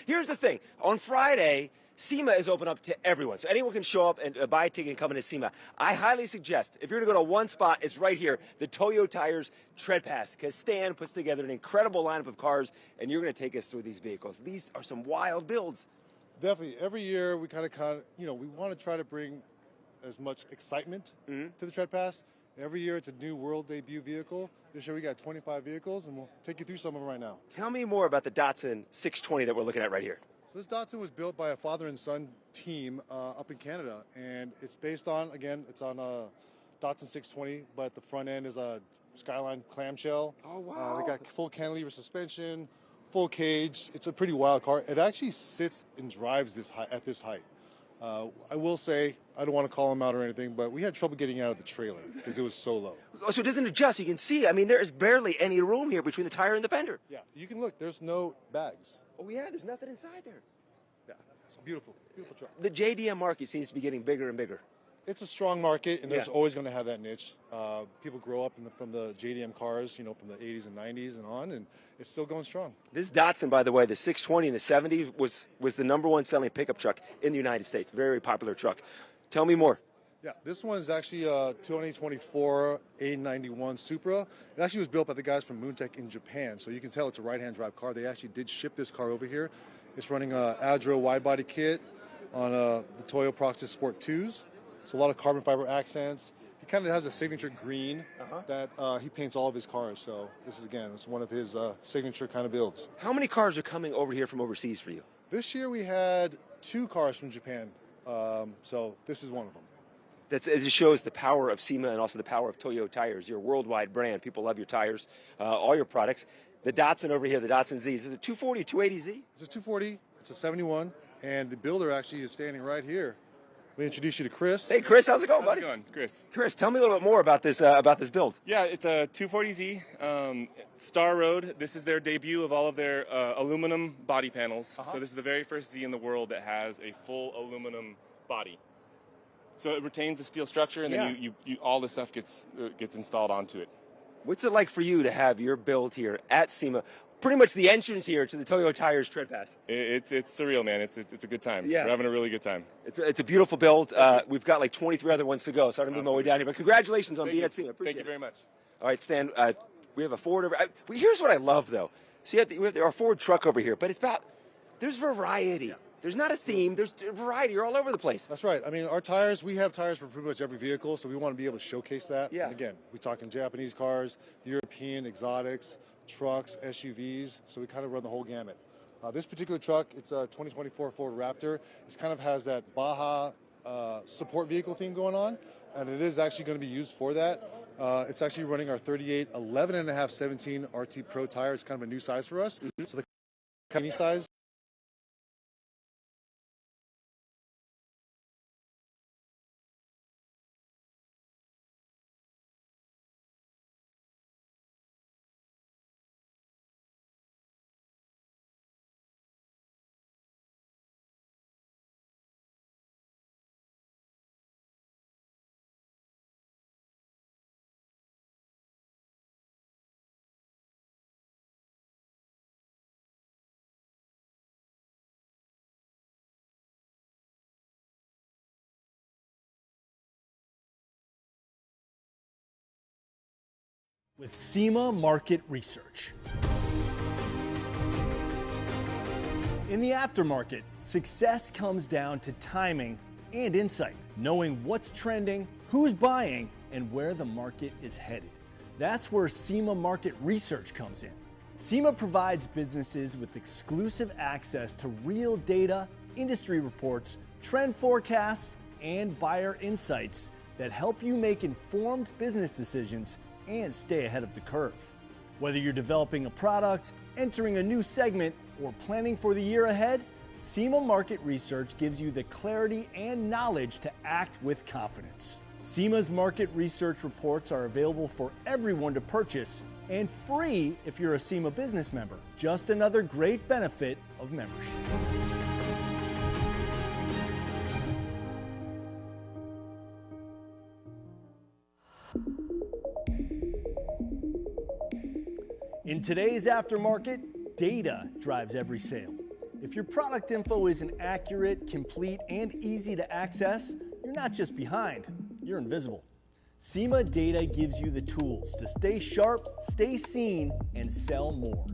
Here's the thing. On Friday, SEMA is open up to everyone. So anyone can show up and buy a ticket and come into SEMA. I highly suggest, if you're going to go to one spot, it's right here, the Toyo Tires Tread Pass, because Stan puts together an incredible lineup of cars, and you're going to take us through these vehicles. These are some wild builds. Definitely. Every year, we kind of, we want to try to bring as much excitement to the Tread Pass. Every year it's a new world debut vehicle. This year we got 25 vehicles, and we'll take you through some of them right now. Tell me more about the Datsun 620 that we're looking at right here. So this Datsun was built by a father and son team up in Canada, and it's based on, again, it's on a Datsun 620, but the front end is a Skyline clamshell. Oh, wow. They got full cantilever suspension, full cage. It's a pretty wild car. It actually sits and drives this at this height. I will say, I don't want to call them out or anything, but we had trouble getting out of the trailer because it was so low. Oh, so it doesn't adjust. You can see, I mean, there is barely any room here between the tire and the fender. Yeah, you can look. There's no bags. Oh, yeah, there's nothing inside there. Yeah, it's a beautiful, beautiful truck. The JDM market seems to be getting bigger and bigger. It's a strong market, and there's Yeah. always going to have that niche. People grow up from the JDM cars, from the 80s and 90s and on, and it's still going strong. This Datsun, by the way, the 620 and the 70 was the #1 selling pickup truck in the United States. Very popular truck. Tell me more. Yeah, this one is actually a 2024 A91 Supra. It actually was built by the guys from Moontech in Japan, so you can tell it's a right-hand drive car. They actually did ship this car over here. It's running a Adro wide-body kit on the Toyo Proxys Sport 2s. So a lot of carbon fiber accents. He kind of has a signature green that he paints all of his cars. So this is, again, it's one of his signature kind of builds. How many cars are coming over here from overseas for you? This year we had 2 cars from Japan. So this is one of them. It just shows the power of SEMA and also the power of Toyo Tires. You're a worldwide brand. People love your tires, all your products. The Datsun over here, the Datsun Z, is it a 240, 280Z? It's a 240, it's a 71, and the builder actually is standing right here. Let me introduce you to Chris. Hey, Chris, how's it going, buddy? How's it going, Chris? Chris, tell me a little bit more about this build. Yeah, it's a 240Z Star Road. This is their debut of all of their aluminum body panels. So this is the very first Z in the world that has a full aluminum body. So it retains the steel structure, and then you all the stuff gets installed onto it. What's it like for you to have your build here at SEMA? Pretty much the entrance here to the Toyo Tires Tread Pass. It's surreal, man. It's a good time. Yeah. We're having a really good time. It's a beautiful build. We've got like 23 other ones to go, so I'm going to move my way down here. But congratulations on being at SEMA. Thank you very much. All right, Stan, we have a Ford over. Here's what I love, though. So we have our Ford truck over here, but there's variety. Yeah. There's not a theme. There's variety. You're all over the place. That's right. I mean, our tires, we have tires for pretty much every vehicle, so we want to be able to showcase that. Yeah. And again, we talk in Japanese cars, European exotics, trucks, SUVs, so we kind of run the whole gamut. This particular truck, it's a 2024 Ford Raptor. It kind of has that Baja support vehicle theme going on, and it is actually going to be used for that. It's actually running our 38 11.5 17 RT Pro tire. It's kind of a new size for us. So the company size. With SEMA Market Research. In the aftermarket, success comes down to timing and insight, knowing what's trending, who's buying, and where the market is headed. That's where SEMA Market Research comes in. SEMA provides businesses with exclusive access to real data, industry reports, trend forecasts, and buyer insights that help you make informed business decisions and stay ahead of the curve. Whether you're developing a product, entering a new segment, or planning for the year ahead, SEMA Market Research gives you the clarity and knowledge to act with confidence. SEMA's market research reports are available for everyone to purchase and free if you're a SEMA business member. Just another great benefit of membership. In today's aftermarket, data drives every sale. If your product info isn't accurate, complete, and easy to access, you're not just behind, you're invisible. SEMA data gives you the tools to stay sharp, stay seen, and sell more.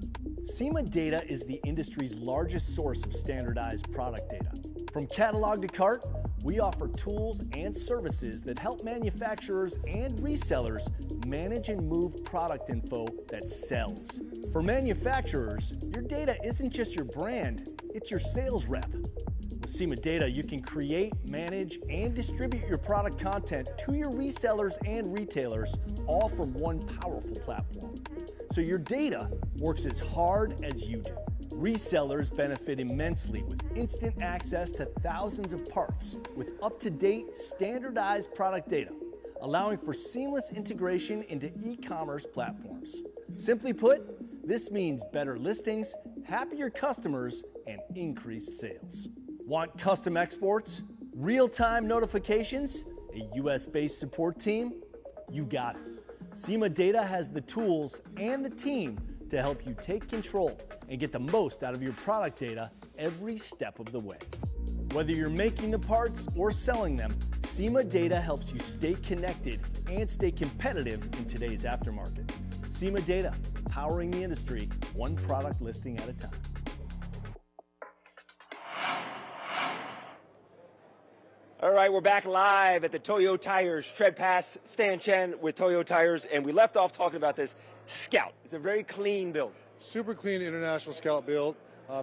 SEMA data is the industry's largest source of standardized product data. From catalog to cart, we offer tools and services that help manufacturers and resellers manage and move product info that sells. For manufacturers, your data isn't just your brand, it's your sales rep. With SEMA data, you can create, manage, and distribute your product content to your resellers and retailers, all from one powerful platform. So your data works as hard as you do. Resellers benefit immensely with instant access to thousands of parts with up-to-date, standardized product data, allowing for seamless integration into e-commerce platforms. Simply put, this means better listings, happier customers, and increased sales. Want custom exports, real-time notifications, a US-based support team? You got it. SEMA Data has the tools and the team to help you take control and get the most out of your product data every step of the way. Whether you're making the parts or selling them, SEMA Data helps you stay connected and stay competitive in today's aftermarket. SEMA Data, powering the industry, one product listing at a time. All right, we're back live at the Toyo Tires Tread Pass Stan Chen with Toyo Tires, and we left off talking about this Scout. It's a very clean build. Super clean international Scout build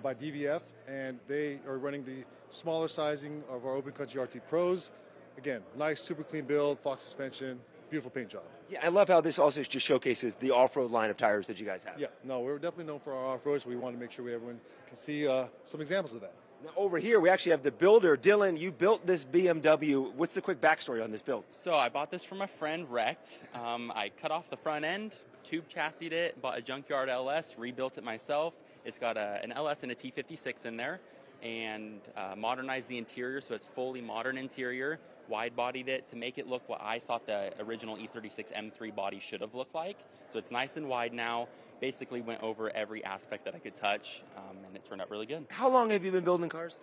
by DVF, and they are running the smaller sizing of our Open Cut GRT Pros. Again, nice, super clean build, Fox suspension, beautiful paint job. Yeah, I love how this also just showcases the off-road line of tires that you guys have. Yeah, no, we're definitely known for our off-road, so we want to make sure everyone can see some examples of that. Now, over here, we actually have the builder. Dylan, you built this BMW. What's the quick backstory on this build? So I bought this from a friend, wrecked. I cut off the front end, tube chassised it, bought a junkyard LS, rebuilt it myself. It's got an LS and a T56 in there, and modernized the interior, so it's fully modern interior. Wide-bodied it to make it look what I thought the original E36 M3 body should have looked like. So it's nice and wide now. Basically went over every aspect that I could touch, and it turned out really good. How long have you been building cars?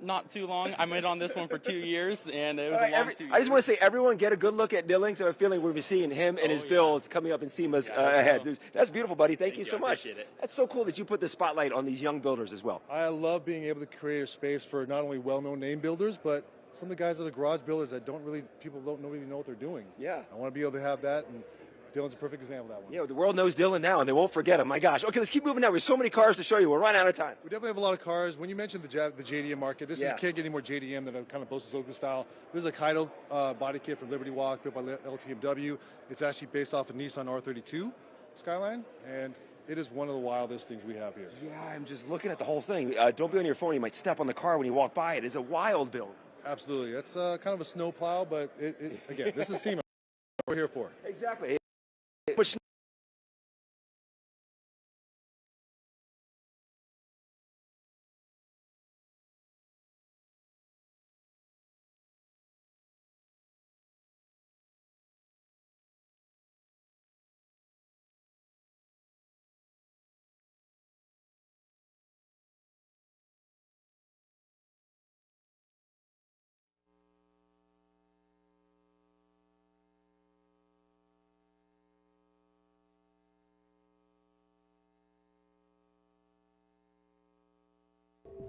Not too long. I made on this one for 2 years, and it was a long 2 years. I just want to say, everyone get a good look at Dylan, so I have a feeling we'll be seeing him and his builds coming up in SEMA's ahead. That's beautiful, buddy. Thank you so much. Appreciate it. That's so cool that you put the spotlight on these young builders as well. I love being able to create a space for not only well-known name builders, but some of the guys that are garage builders that people don't really know what they're doing. Yeah. I want to be able to have that, and Dylan's a perfect example of that one. Yeah, the world knows Dylan now, and they won't forget him. My gosh. Okay, let's keep moving now. We have so many cars to show you. We're running out of time. We definitely have a lot of cars. When you mentioned the JDM market, can't get any more JDM than a kind of Bosa Soku style. This is a Kaido body kit from Liberty Walk built by LTMW. It's actually based off a Nissan R32 Skyline, and it is one of the wildest things we have here. Yeah, I'm just looking at the whole thing. Don't be on your phone. You might step on the car when you walk by. It is a wild build. Absolutely. That's kind of a snow plow, but again, this is SEMA. We're here for. Exactly.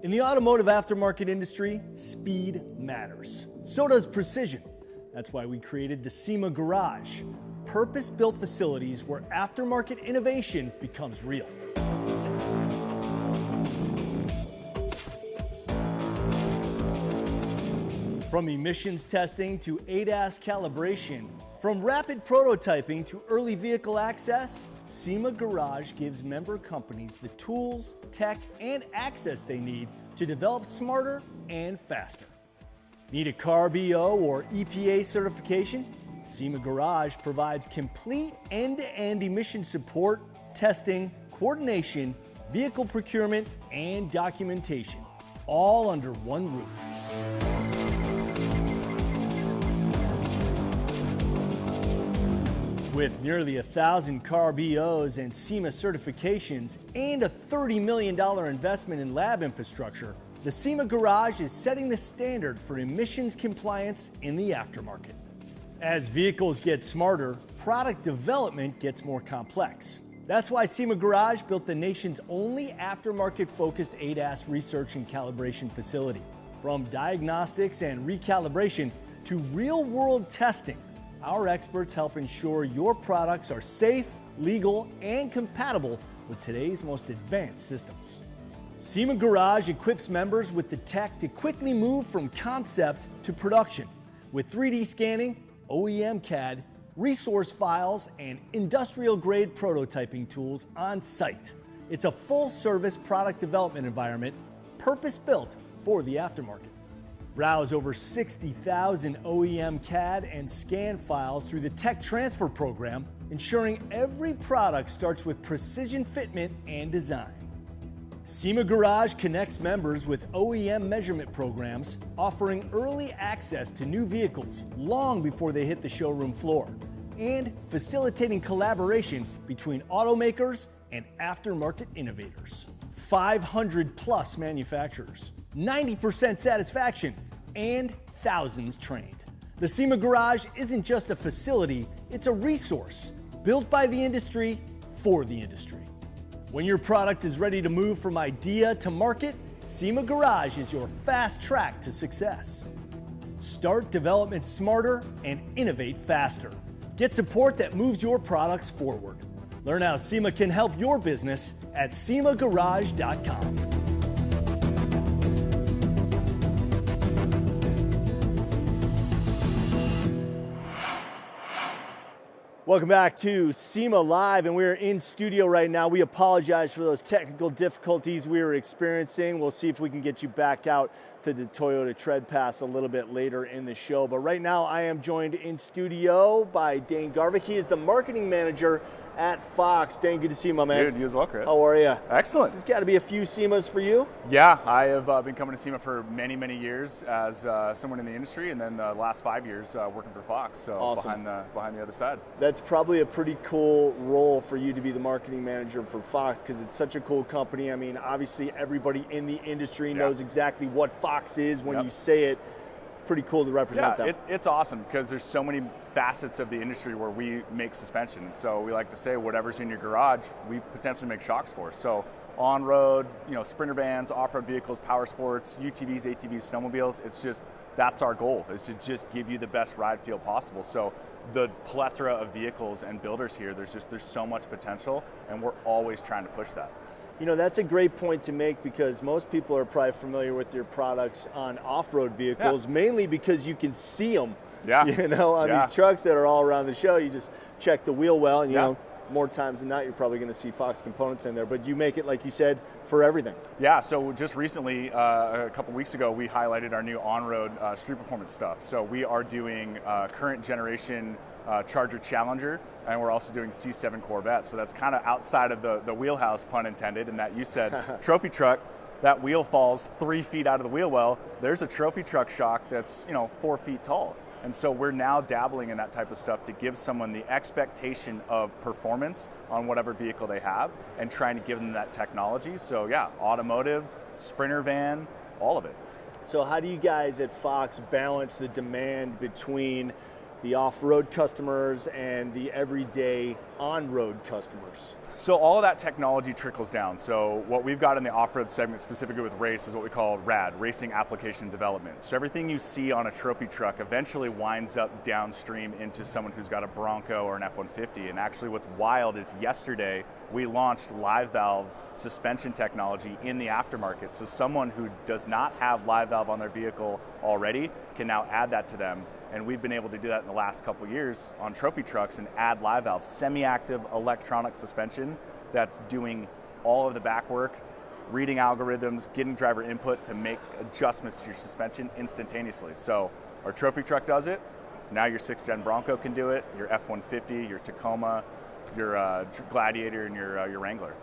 In the automotive aftermarket industry, speed matters. So does precision. That's why we created the SEMA Garage, purpose-built facilities where aftermarket innovation becomes real. From emissions testing to ADAS calibration, from rapid prototyping to early vehicle access, SEMA Garage gives member companies the tools, tech, and access they need to develop smarter and faster. Need a CARB-O or EPA certification? SEMA Garage provides complete end-to-end emission support, testing, coordination, vehicle procurement, and documentation, all under one roof. With nearly 1,000 CARB-Os and SEMA certifications and a $30 million investment in lab infrastructure, the SEMA Garage is setting the standard for emissions compliance in the aftermarket. As vehicles get smarter, product development gets more complex. That's why SEMA Garage built the nation's only aftermarket-focused ADAS research and calibration facility. From diagnostics and recalibration to real-world testing, our experts help ensure your products are safe, legal, and compatible with today's most advanced systems. SEMA Garage equips members with the tech to quickly move from concept to production with 3D scanning, OEM CAD, resource files, and industrial-grade prototyping tools on site. It's a full-service product development environment purpose-built for the aftermarket. Browse over 60,000 OEM CAD and scan files through the Tech Transfer program, ensuring every product starts with precision fitment and design. SEMA Garage connects members with OEM measurement programs, offering early access to new vehicles long before they hit the showroom floor, and facilitating collaboration between automakers and aftermarket innovators. 500 plus manufacturers, 90% satisfaction, and thousands trained. The SEMA Garage isn't just a facility, it's a resource built by the industry for the industry. When your product is ready to move from idea to market, SEMA Garage is your fast track to success. Start development smarter and innovate faster. Get support that moves your products forward. Learn how SEMA can help your business at SEMAgarage.com. Welcome back to SEMA Live, and we're in studio right now. We apologize for those technical difficulties we were experiencing. We'll see if we can get you back out to the Toyota Tread Pass a little bit later in the show. But right now I am joined in studio by Dane Garvik. He is the marketing manager at Fox. Dane, good to see you, my man. Dude, you as well, Chris. How are you? Excellent. This has got to be a few SEMAs for you. Yeah, I have been coming to SEMA for many, many years as someone in the industry, and then the last 5 years working for Fox, so awesome. behind the other side. That's probably a pretty cool role for you to be the marketing manager for Fox, because it's such a cool company. I mean, obviously everybody in the industry knows exactly what Fox is when you say it. Pretty cool to represent them. It's awesome because there's so many facets of the industry where we make suspension. So we like to say whatever's in your garage, we potentially make shocks for. So on-road, sprinter vans, off-road vehicles, power sports, UTVs, ATVs, snowmobiles, it's just, that's our goal, is to just give you the best ride feel possible. So the plethora of vehicles and builders here, there's so much potential, and we're always trying to push that. That's a great point to make, because most people are probably familiar with your products on off-road vehicles, mainly because you can see them. On these trucks that are all around the show. You just check the wheel well, and more times than not, you're probably going to see Fox components in there. But you make it, like you said, for everything. Yeah. So just recently, a couple weeks ago, we highlighted our new on-road street performance stuff. So we are doing current generation Charger Challenger, and we're also doing C7 Corvette. So that's kind of outside of the wheelhouse, pun intended, in that you said trophy truck, that wheel falls 3 feet out of the wheel well. There's a trophy truck shock that's 4 feet tall. And so we're now dabbling in that type of stuff to give someone the expectation of performance on whatever vehicle they have, and trying to give them that technology. So yeah, automotive, sprinter van, all of it. So how do you guys at Fox balance the demand between the off-road customers and the everyday on-road customers? So all of that technology trickles down. So what we've got in the off-road segment, specifically with race, is what we call RAD, Racing Application Development. So everything you see on a trophy truck eventually winds up downstream into someone who's got a Bronco or an F-150. And actually what's wild is yesterday we launched live valve suspension technology in the aftermarket. So someone who does not have live valve on their vehicle already can now add that to them. And we've been able to do that in the last couple of years on trophy trucks and add live valve, semi-active electronic suspension that's doing all of the back work, reading algorithms, getting driver input to make adjustments to your suspension instantaneously. So our trophy truck does it. Now your 6th gen Bronco can do it, your F-150, your Tacoma, your Gladiator, and your Wrangler.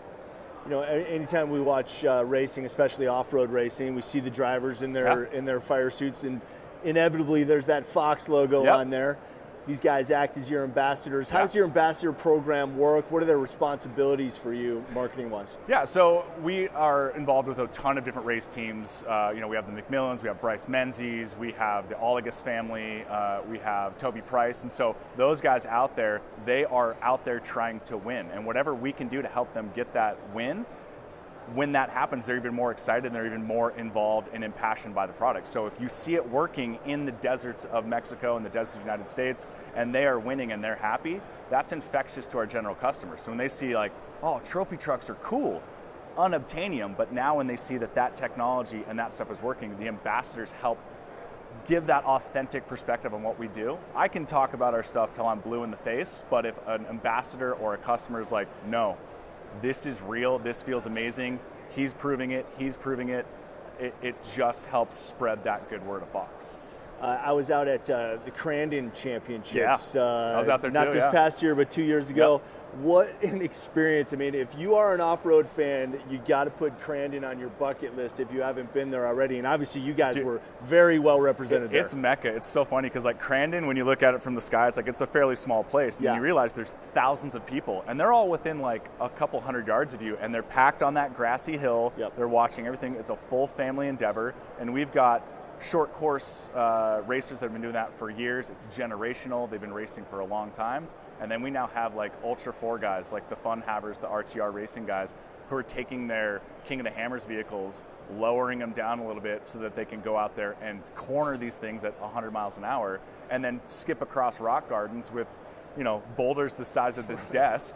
Anytime we watch racing, especially off-road racing, we see the drivers in their fire suits, and inevitably there's that Fox logo on there. these guys act as your ambassadors. How does your ambassador program work? What are their responsibilities for you, marketing-wise? Yeah, so we are involved with a ton of different race teams. You know, we have the McMillans, we have Bryce Menzies, we have the Oligas family, we have Toby Price, and so those guys out there, they are out there trying to win, and whatever we can do to help them get that win, when that happens, they're even more excited and they're even more involved and impassioned by the product. So if you see it working in the deserts of Mexico and the deserts of the United States, and they are winning and they're happy, that's infectious to our general customers. So when they see like, oh, trophy trucks are cool, unobtainium, but now when they see that that technology and that stuff is working, the ambassadors help give that authentic perspective on what we do. I can talk about our stuff till I'm blue in the face, but if an ambassador or a customer is like, no, this is real, this feels amazing, he's proving it, it just helps spread that good word of Fox. I was out at the Crandon Championships. Yeah, I was out there not too, this past year, but 2 years ago. Yep. What an experience. I mean, if you are an off-road fan, you got to put Crandon on your bucket list if you haven't been there already. And obviously you guys were very well represented there. It's Mecca. It's so funny because like Crandon, when you look at it from the sky, it's like it's a fairly small place. And you realize there's thousands of people and they're all within like a couple hundred yards of you and they're packed on that grassy hill. They're watching everything. It's a full family endeavor. And we've got short course racers that have been doing that for years. It's generational. They've been racing for a long time. And then we now have like Ultra 4 guys, like the Fun Havers, the RTR racing guys, who are taking their King of the Hammers vehicles, lowering them down a little bit so that they can go out there and corner these things at 100 miles an hour and then skip across rock gardens with, you know, boulders the size of this desk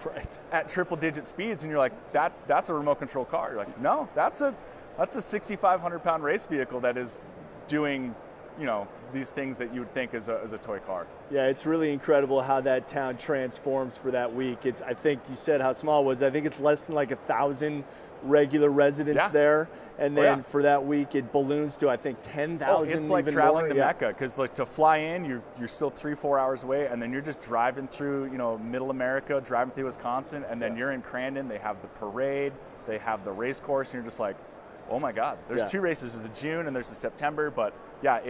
at triple digit speeds. And you're like, that's a remote control car. You're like, no, that's a 6,500 pound race vehicle that is doing, you know, these things that you would think is a toy car. Yeah, it's really incredible how that town transforms for that week. It's, I think you said how small it was. I think it's less than like 1,000 regular residents there. And then for that week, it balloons to, I think, 10,000. It's like traveling to Mecca, because like to fly in, you're still 3-4 hours away, and then you're just driving through, you know, middle America, driving through Wisconsin, and then you're in Crandon. They have the parade, they have the race course, and you're just like, oh my God, there's two races. There's a June and there's a September, but yeah,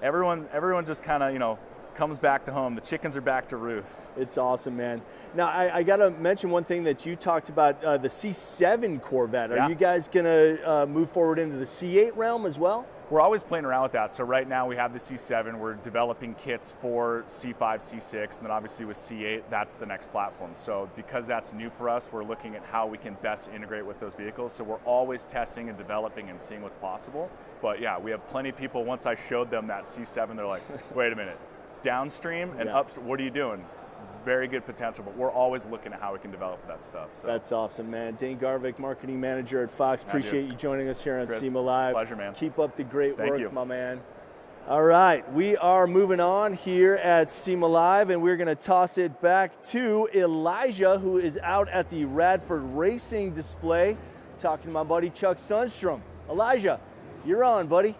everyone just kind of, you know, comes back to home. The chickens are back to roost. It's awesome, man. Now, I got to mention one thing that you talked about, the C7 Corvette. Are you guys going to move forward into the C8 realm as well? We're always playing around with that. So right now we have the C7. We're developing kits for C5, C6, and then obviously with C8, that's the next platform. So because that's new for us, we're looking at how we can best integrate with those vehicles. So we're always testing and developing and seeing what's possible. But yeah, we have plenty of people, once I showed them that C7, they're like, wait a minute, downstream and upstream, what are you doing? Very good potential, but we're always looking at how we can develop that stuff. So. That's awesome, man. Dane Garvik, marketing manager at Fox. Appreciate you joining us here on Chris, SEMA Live. Pleasure, man. Keep up the great work, my man. All right, we are moving on here at SEMA Live, and we're going to toss it back to Elijah, who is out at the Radford Racing display, talking to my buddy Chuck Sundstrom. Elijah, you're on, buddy.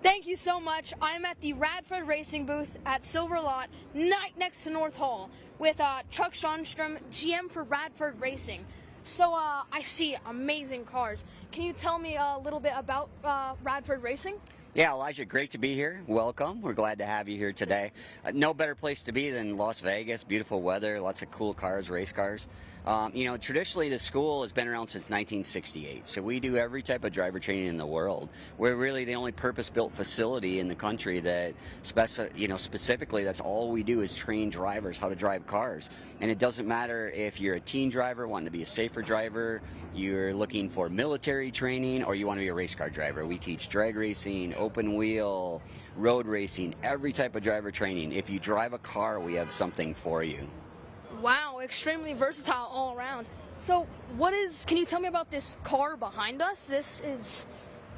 Thank you so much. I'm at the Radford Racing booth at Silver Lot, next to North Hall, with Chuck Sundstrom, GM for Radford Racing. So I see amazing cars. Can you tell me a little bit about Radford Racing? Yeah, Elijah, great to be here. Welcome. We're glad to have you here today. No better place to be than Las Vegas. Beautiful weather, lots of cool cars, race cars. You know, traditionally the school has been around since 1968, so we do every type of driver training in the world. We're really the only purpose-built facility in the country that, specifically, that's all we do is train drivers how to drive cars. And it doesn't matter if you're a teen driver wanting to be a safer driver, you're looking for military training, or you want to be a race car driver. We teach drag racing, open wheel, road racing, every type of driver training. If you drive a car, we have something for you. Wow, extremely versatile all around. So can you tell me about this car behind us? This is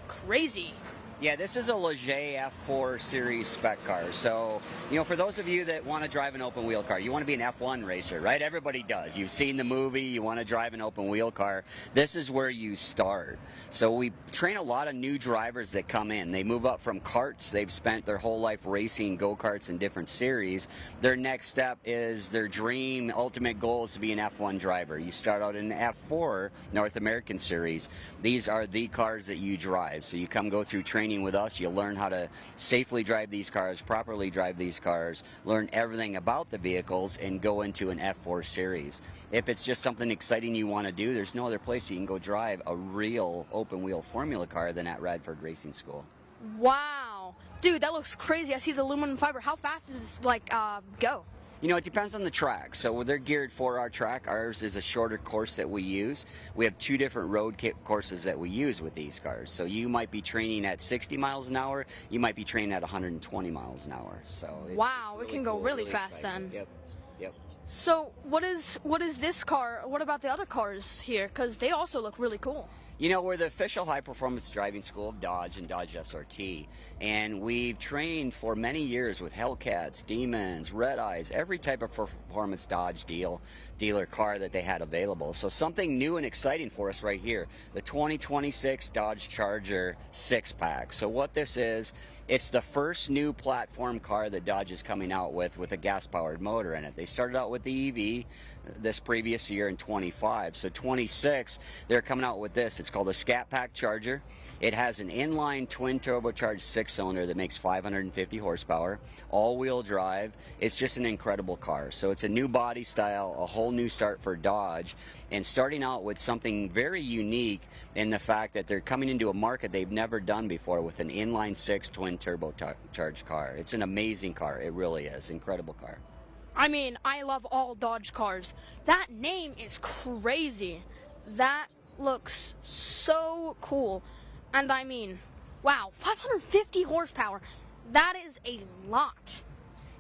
crazy. Yeah, this is a Leger F4 series spec car. So, you know, for those of you that want to drive an open wheel car, you want to be an F1 racer, right? Everybody does. You've seen the movie, you want to drive an open wheel car. This is where you start. So we train a lot of new drivers that come in. They move up from karts. They've spent their whole life racing go-karts in different series. Their next step is their dream, ultimate goal is to be an F1 driver. You start out in the F4 North American series. These are the cars that you drive. So you come go through training training with us, you'll learn how to safely drive these cars, properly drive these cars, learn everything about the vehicles, and go into an F4 series. If it's just something exciting you want to do, there's no other place you can go drive a real open-wheel formula car than at Radford Racing School. Wow. Dude, that looks crazy. I see the aluminum fiber. How fast does this, like, go? You know, it depends on the track. So they're geared for our track. Ours is a shorter course that we use. We have 2 different road courses that we use with these cars. So you might be training at 60 miles an hour. You might be training at 120 miles an hour. So wow, really it can go cool, really fast exciting. then. Yep. So what is this car? What about the other cars here? Because they also look really cool. You know, we're the official high-performance driving school of Dodge and Dodge SRT, and we've trained for many years with Hellcats, Demons, Red Eyes, every type of performance Dodge dealer car that they had available. So something new and exciting for us right here, the 2026 Dodge Charger 6-pack. So what this is, it's the first new platform car that Dodge is coming out with a gas-powered motor in it. They started out with the EV this previous year in 25. So 26, they're coming out with this. It's called a Scat Pack Charger. It has an inline twin turbocharged 6-cylinder that makes 550 horsepower, all-wheel drive. It's just an incredible car. So it's a new body style, a whole new start for Dodge, and starting out with something very unique in the fact that they're coming into a market they've never done before with an inline 6 twin turbocharged car. It's an amazing car. It really is. Incredible car. I mean, I love all Dodge cars. That name is crazy. That looks so cool. And I mean, wow, 550 horsepower. That is a lot.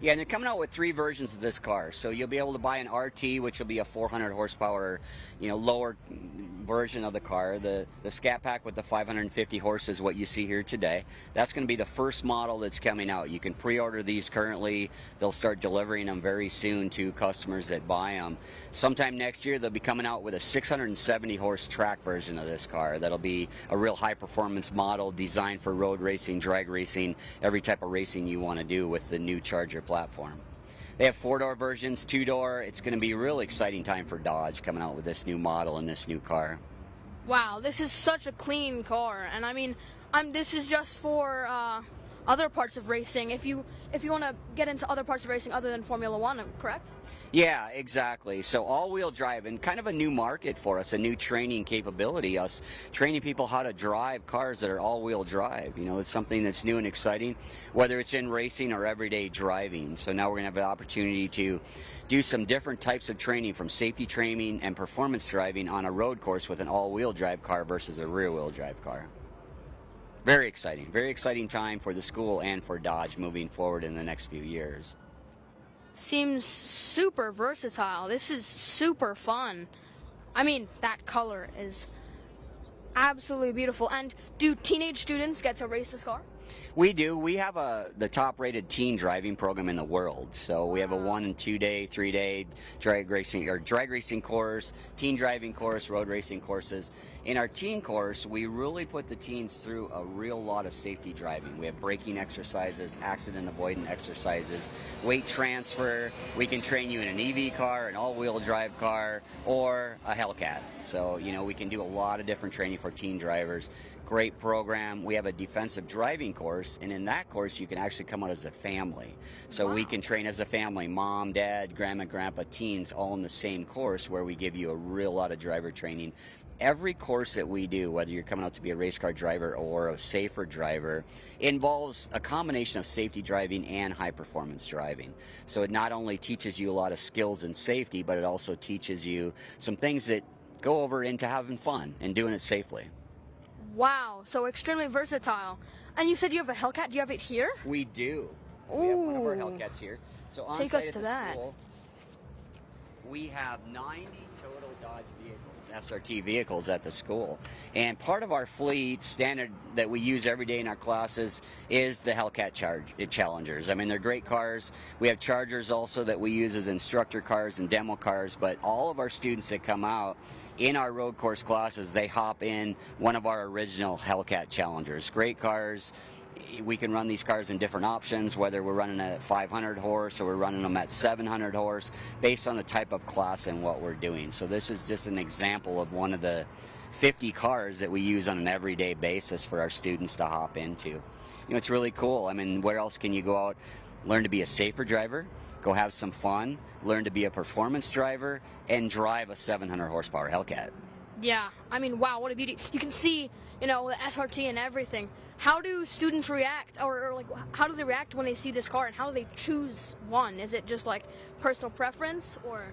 Yeah, and they're coming out with 3 versions of this car. So you'll be able to buy an RT, which will be a 400 horsepower, lower version of the car. The Scat Pack with the 550 horses, what you see here today. That's going to be the first model that's coming out. You can pre-order these currently. They'll start delivering them very soon to customers that buy them. Sometime next year, they'll be coming out with a 670 horse track version of this car. That'll be a real high performance model designed for road racing, drag racing, every type of racing you want to do with the new Charger platform. They have 4-door versions, 2-door. It's going to be a real exciting time for Dodge coming out with this new model and this new car. Wow, this is such a clean car, and I mean, this is just for other parts of racing. If you want to get into other parts of racing other than Formula One, correct? Yeah, exactly. So all-wheel drive, and kind of a new market for us, a new training capability, us training people how to drive cars that are all-wheel drive. It's something that's new and exciting, whether it's in racing or everyday driving. So now we're going to have an opportunity to do some different types of training, from safety training and performance driving on a road course with an all-wheel drive car versus a rear-wheel drive car. Very exciting time for the school and for Dodge moving forward in the next few years. Seems super versatile. This is super fun. I mean, that color is absolutely beautiful. And do teenage students get to race this car? We do. We have the top-rated teen driving program in the world. So we have a 1- and 2-day, 3-day drag racing course, teen driving course, road racing courses. In our teen course, we really put the teens through a real lot of safety driving. We have braking exercises, accident avoidance exercises, weight transfer. We can train you in an EV car, an all-wheel drive car, or a Hellcat. So, we can do a lot of different training for teen drivers. Great program. We have a defensive driving course, and in that course you can actually come out as a family. So we can train as a family, mom, dad, grandma, grandpa, teens, all in the same course, where we give you a real lot of driver training. Every course that we do, whether you're coming out to be a race car driver or a safer driver, involves a combination of safety driving and high performance driving. So it not only teaches you a lot of skills in safety, but it also teaches you some things that go over into having fun and doing it safely. Wow, so extremely versatile. And you said you have a Hellcat. Do you have it here? We do. Ooh. We have one of our Hellcats here. So on Take site us at to the that. school, we have 90 total Dodge vehicles, SRT vehicles at the school. And part of our fleet standard that we use every day in our classes is the Hellcat Challengers. I mean, they're great cars. We have Chargers also that we use as instructor cars and demo cars, but all of our students that come out in our road course classes, they hop in one of our original Hellcat Challengers. Great cars. We can run these cars in different options, whether we're running at 500 horse or we're running them at 700 horse, based on the type of class and what we're doing. So this is just an example of one of the 50 cars that we use on an everyday basis for our students to hop into. You know, it's really cool. I mean, where else can you go out, learn to be a safer driver, go have some fun, learn to be a performance driver, and drive a 700 horsepower Hellcat? Yeah, I mean, wow, what a beauty. You can see, you know, the SRT and everything. How do students react, or like, how do they react when they see this car, and how do they choose one? Is it just like personal preference, or?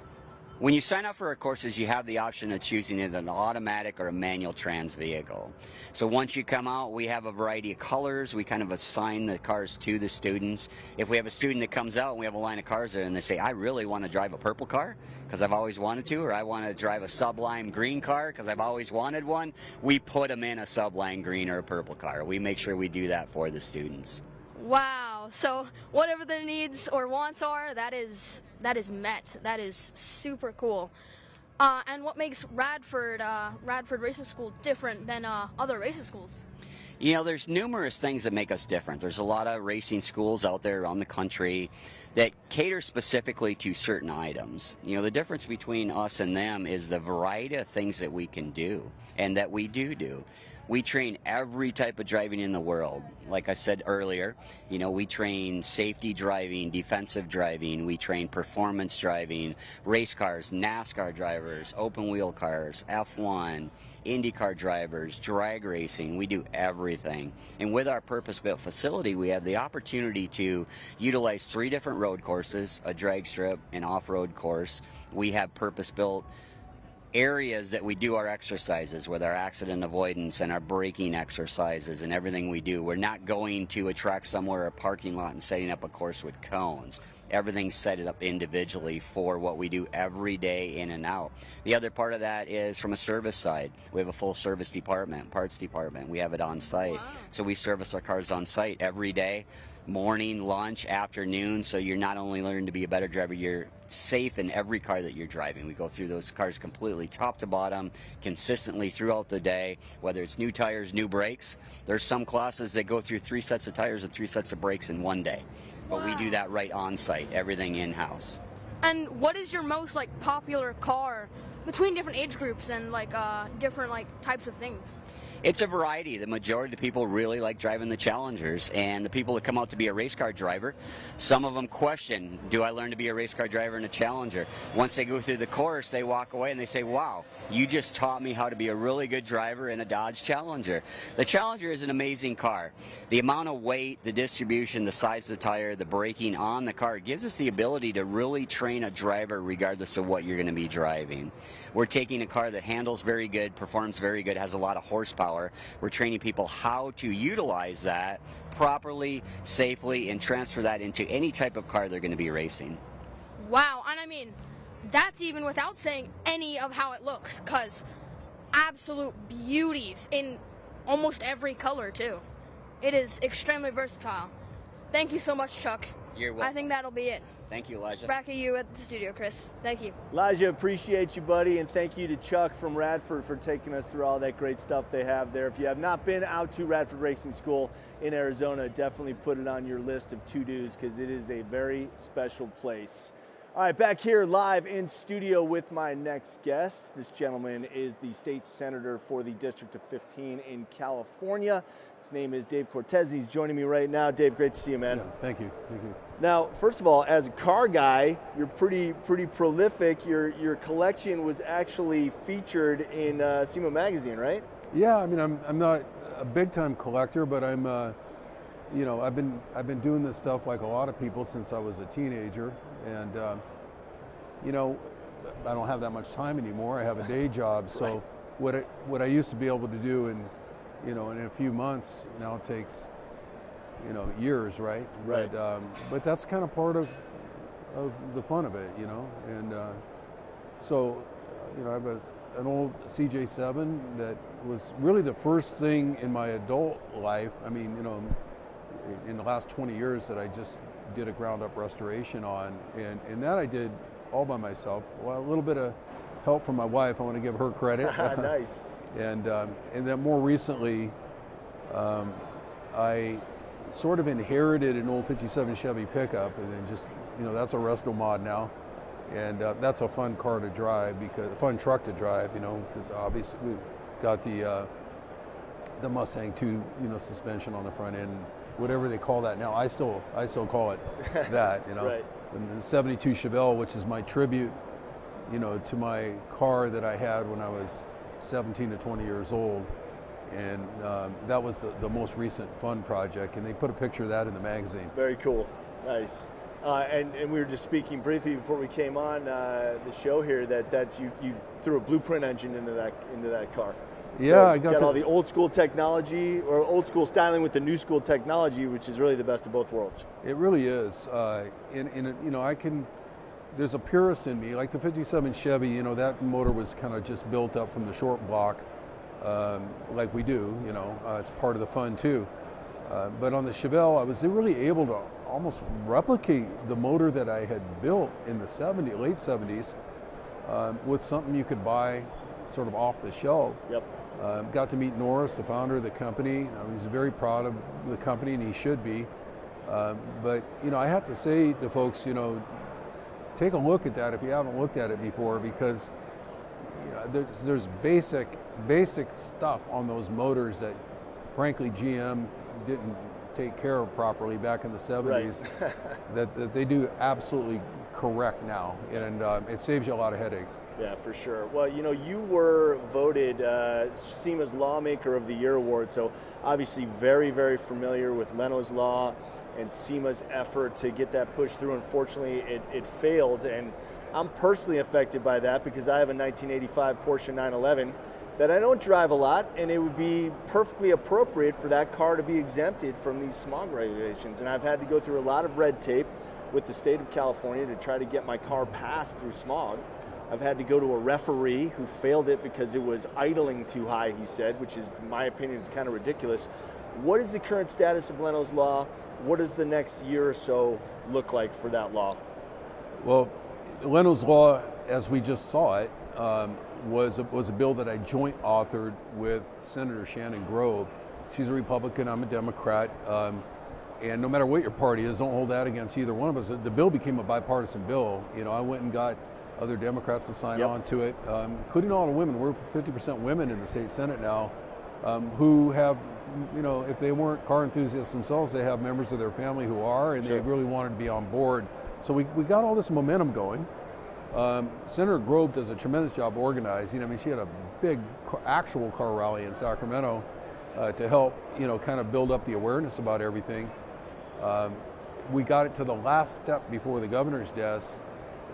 When you sign up for our courses, you have the option of choosing either an automatic or a manual trans vehicle. So once you come out, we have a variety of colors. We kind of assign the cars to the students. If we have a student that comes out and we have a line of cars there and they say, I really want to drive a purple car because I've always wanted to, or I want to drive a sublime green car because I've always wanted one, we put them in a sublime green or a purple car. We make sure we do that for the students. Wow, so whatever their needs or wants are, that is met. That is super cool. And what makes Radford Racing School different than other racing schools? You know, there's numerous things that make us different. There's a lot of racing schools out there around the country that cater specifically to certain items. You know, the difference between us and them is the variety of things that we can do and that we do. We train every type of driving in the world. Like I said earlier, you know, we train safety driving, defensive driving, we train performance driving, race cars, NASCAR drivers, open wheel cars, F1, IndyCar drivers, drag racing. We do everything. And with our purpose-built facility, we have the opportunity to utilize 3 different road courses, a drag strip, an off-road course. We have purpose-built areas that we do our exercises with our accident avoidance and our braking exercises and everything we do. We're not going to a track somewhere, a parking lot, and setting up a course with cones. Everything's set up individually for what we do every day in and out. The other part of that is from a service side. We have a full service department, parts department. We have it on site. Wow. So we service our cars on site every day, morning, lunch, afternoon. So you're not only learning to be a better driver, you're safe in every car that you're driving. We go through those cars completely top to bottom, consistently throughout the day, whether it's new tires, new brakes. There's some classes that go through 3 sets of tires and 3 sets of brakes in one day. But we do that right on site, everything in-house. And what is your most like popular car between different age groups and like different like types of things? It's a variety. The majority of the people really like driving the Challengers, and the people that come out to be a race car driver, some of them question, do I learn to be a race car driver in a Challenger? Once they go through the course, they walk away and they say, wow, you just taught me how to be a really good driver in a Dodge Challenger. The Challenger is an amazing car. The amount of weight, the distribution, the size of the tire, the braking on the car gives us the ability to really train a driver regardless of what you're going to be driving. We're taking a car that handles very good, performs very good, has a lot of horsepower. We're training people how to utilize that properly, safely, and transfer that into any type of car they're going to be racing. Wow, and I mean, that's even without saying any of how it looks, because absolute beauties in almost every color, too. It is extremely versatile. Thank you so much, Chuck. You're welcome. I think that'll be it. Thank you, Elijah. Back at you at the studio, Chris. Thank you. Elijah, appreciate you, buddy, and thank you to Chuck from Radford for taking us through all that great stuff they have there. If you have not been out to Radford Racing School in Arizona, definitely put it on your list of to-dos because it is a very special place. All right, back here live in studio with my next guest. This gentleman is the state senator for the District of 15 in California. His name is Dave Cortez. He's joining me right now. Dave, great to see you, man. Yeah, thank you. Thank you. Now, first of all, as a car guy, you're pretty prolific. Your collection was actually featured in SEMA magazine, right? Yeah, I mean, I'm not a big time collector, but I'm, you know, I've been doing this stuff like a lot of people since I was a teenager, and you know, I don't have that much time anymore. I have a day job, so what I used to be able to do in a few months now takes, you know, years, right? Right. But that's kind of part of the fun of it, you know. And so, you know, I have an old CJ7 that was really the first thing in my adult life. I mean, you know, in the last 20 years that I just did a ground-up restoration on, and that I did all by myself. Well, a little bit of help from my wife. I want to give her credit. Nice. And then more recently, I sort of inherited an old 57 Chevy pickup, and then just, you know, that's a resto mod now, and that's a fun car to drive, because a fun truck to drive. You know, obviously got the Mustang 2, suspension on the front end, whatever they call that now. I still call it that, Right. And the 72 Chevelle, which is my tribute, to my car that I had when I was 17 to 20 years old. And that was the most recent fun project, and they put a picture of that in the magazine. Very cool. Nice. And we were just speaking briefly before we came on the show here that you threw a blueprint engine into that car. Yeah, so I got all the old school technology, or old school styling with the new school technology, which is really the best of both worlds. It really is. There's a purist in me, like the 57 Chevy. That motor was kind of just built up from the short block, like we do. It's part of the fun too. But on the Chevelle, I was really able to almost replicate the motor that I had built in the late 70s with something you could buy sort of off the shelf. Yep. Got to meet Norris, the founder of the company. I was very proud of the company, and he should be. But I have to say to folks, take a look at that if you haven't looked at it before, because there's basic stuff on those motors that, frankly, GM didn't take care of properly back in the 70s. Right. that they do absolutely correct now, and it saves you a lot of headaches. Yeah, for sure. Well, you were voted SEMA's Lawmaker of the Year award, so obviously very, very familiar with Leno's Law and SEMA's effort to get that pushed through. Unfortunately, it failed, and I'm personally affected by that because I have a 1985 Porsche 911 that I don't drive a lot, and it would be perfectly appropriate for that car to be exempted from these smog regulations. And I've had to go through a lot of red tape with the state of California to try to get my car passed through smog. I've had to go to a referee who failed it because it was idling too high, he said, which is, in my opinion, is kind of ridiculous. What is the current status of Leno's Law? What does the next year or so look like for that law? Well, Leno's Law, as we just saw it, was a bill that I joint authored with Senator Shannon Grove. She's a Republican, I'm a Democrat, and no matter what your party is, don't hold that against either one of us. The bill became a bipartisan bill. I went and got other Democrats to sign on to it, including all the women. We're 50% women in the state Senate now, who have, if they weren't car enthusiasts themselves, they have members of their family who are, and they really wanted to be on board. So we got all this momentum going. Senator Grove does a tremendous job organizing. She had a big actual car rally in Sacramento to help, kind of build up the awareness about everything. We got it to the last step before the governor's desk,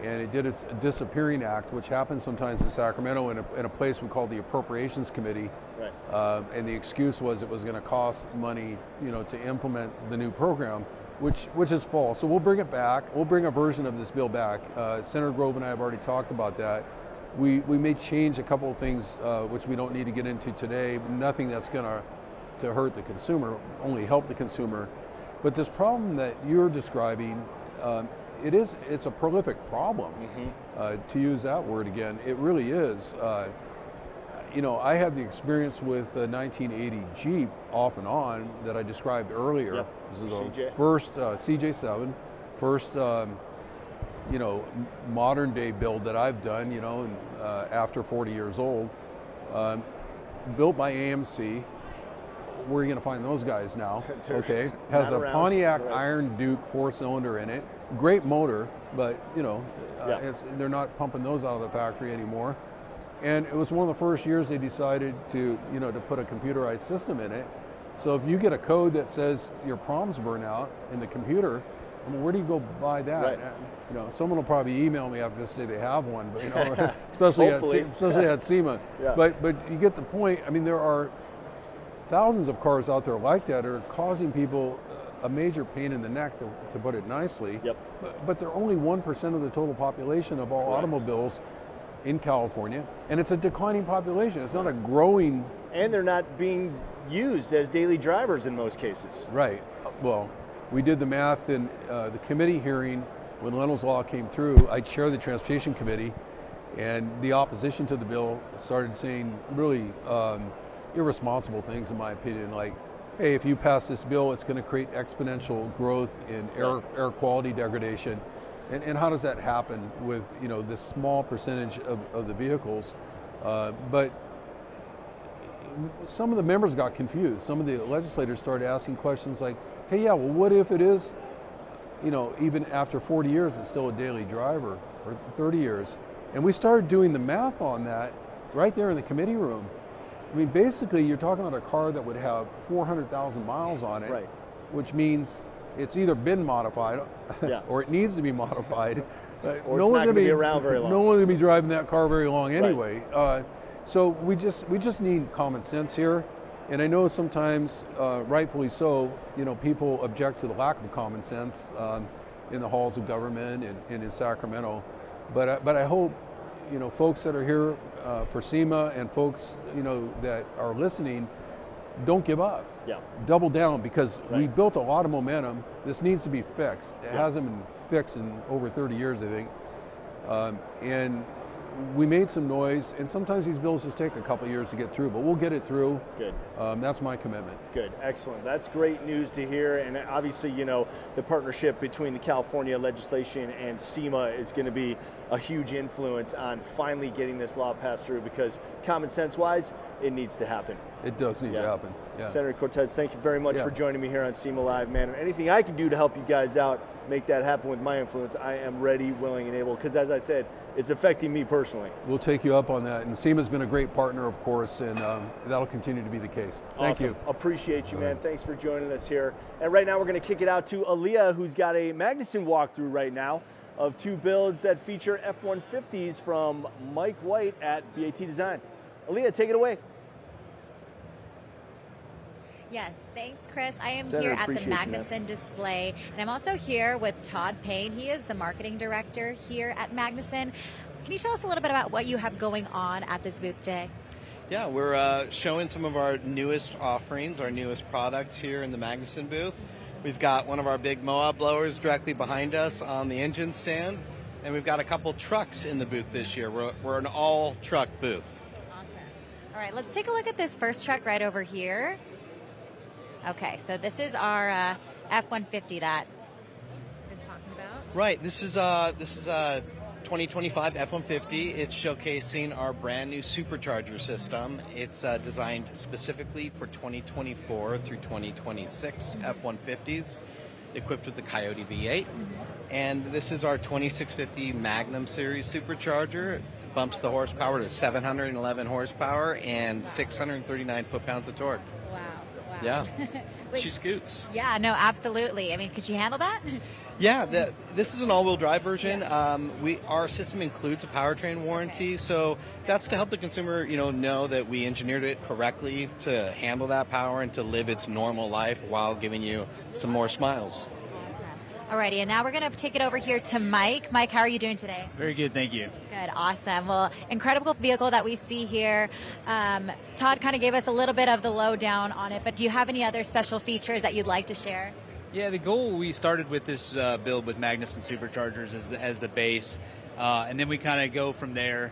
and it did its disappearing act, which happens sometimes in Sacramento in a place we call the Appropriations Committee. Right. And the excuse was it was going to cost money, to implement the new program, which is false. So we'll bring it back. We'll bring a version of this bill back. Senator Grove and I have already talked about that. We may change a couple of things, which we don't need to get into today. Nothing that's going to hurt the consumer, only help the consumer. But this problem that you're describing, it's a prolific problem, to use that word again. It really is. I had the experience with the 1980 Jeep off and on that I described earlier. Yep. This is the first CJ7, first modern day build that I've done, after 40 years old. Built by AMC. Where are you going to find those guys now? Okay, has a Pontiac Iron Duke 4-cylinder in it. Great motor, but they're not pumping those out of the factory anymore. And it was one of the first years they decided to put a computerized system in it. So if you get a code that says your prom's burn out in the computer, where do you go buy that? Right. Someone will probably email me after to say they have one, but especially at SEMA. Yeah. But you get the point. There are thousands of cars out there like that are causing people a major pain in the neck, to put it nicely. Yep. But they're only 1% of the total population of all automobiles in California, and it's a declining population. It's not a growing. And they're not being used as daily drivers in most cases. Right. Well, we did the math in the committee hearing when Leno's Law came through. I chair the Transportation Committee, and the opposition to the bill started saying really irresponsible things, in my opinion, like, hey, if you pass this bill, it's going to create exponential growth in air quality degradation. And how does that happen with this small percentage of the vehicles? But some of the members got confused. Some of the legislators started asking questions like, hey, yeah, well, what if it is, even after 40 years, it's still a daily driver, or 30 years? And we started doing the math on that right there in the committee room. I mean, basically, you're talking about a car that would have 400,000 miles on it, which means it's either been modified or it needs to be modified. Or it's not going to be around very long. No one's going to be driving that car very long anyway. So we just need common sense here. And I know sometimes, rightfully so, people object to the lack of common sense in the halls of government and in Sacramento. But I hope, folks that are here for SEMA and folks, that are listening, don't give up. Double down, because we built a lot of momentum. This needs to be fixed. It hasn't been fixed in over 30 years, I think. And we made some noise, and sometimes these bills just take a couple years to get through, but we'll get it through. Good. That's my commitment. Good, excellent. That's great news to hear, and obviously, the partnership between the California legislation and SEMA is going to be a huge influence on finally getting this law passed through, because common sense-wise, it needs to happen. It does need to happen. Yeah. Senator Cortez, thank you very much for joining me here on SEMA Live, man. Anything I can do to help you guys out, make that happen with my influence, I am ready, willing, and able, because as I said, it's affecting me personally. We'll take you up on that. And SEMA's been a great partner, of course, and that'll continue to be the case. Thank you. Appreciate you, man. Thanks for joining us here. And right now we're going to kick it out to Aaliyah, who's got a Magnuson walkthrough right now of two builds that feature F-150s from Mike White at BAT Design. Aaliyah, take it away. Yes, thanks, Chris. I am Senator, here at the appreciate you, Magnuson display, and I'm also here with Todd Payne. He is the marketing director here at Magnuson. Can you tell us a little bit about what you have going on at this booth today? Yeah, we're showing some of our newest offerings, our newest products here in the Magnuson booth. We've got one of our big Moab blowers directly behind us on the engine stand, and we've got a couple trucks in the booth this year. We're an all-truck booth. Awesome. All right, let's take a look at this first truck right over here. Okay, so this is our F-150 that is talking about. Right, this is a 2025 F-150. It's showcasing our brand new supercharger system. It's designed specifically for 2024 through 2026 F-150s, equipped with the Coyote V8. And this is our 2650 Magnum Series supercharger. It bumps the horsepower to 711 horsepower and 639 foot-pounds of torque. Yeah, she scoots. Yeah, no, absolutely. I mean, could you handle that? Yeah, this is an all-wheel drive version. Our system includes a powertrain warranty, so that's to help the consumer, know that we engineered it correctly to handle that power and to live its normal life while giving you some more smiles. Alrighty, and now we're going to take it over here to Mike. Mike, how are you doing today? Very good, thank you. Good, awesome. Well, incredible vehicle that we see here. Todd kind of gave us a little bit of the lowdown on it, but do you have any other special features that you'd like to share? Yeah, the goal, we started with this build with Magnuson Superchargers as the base, and then we kind of go from there.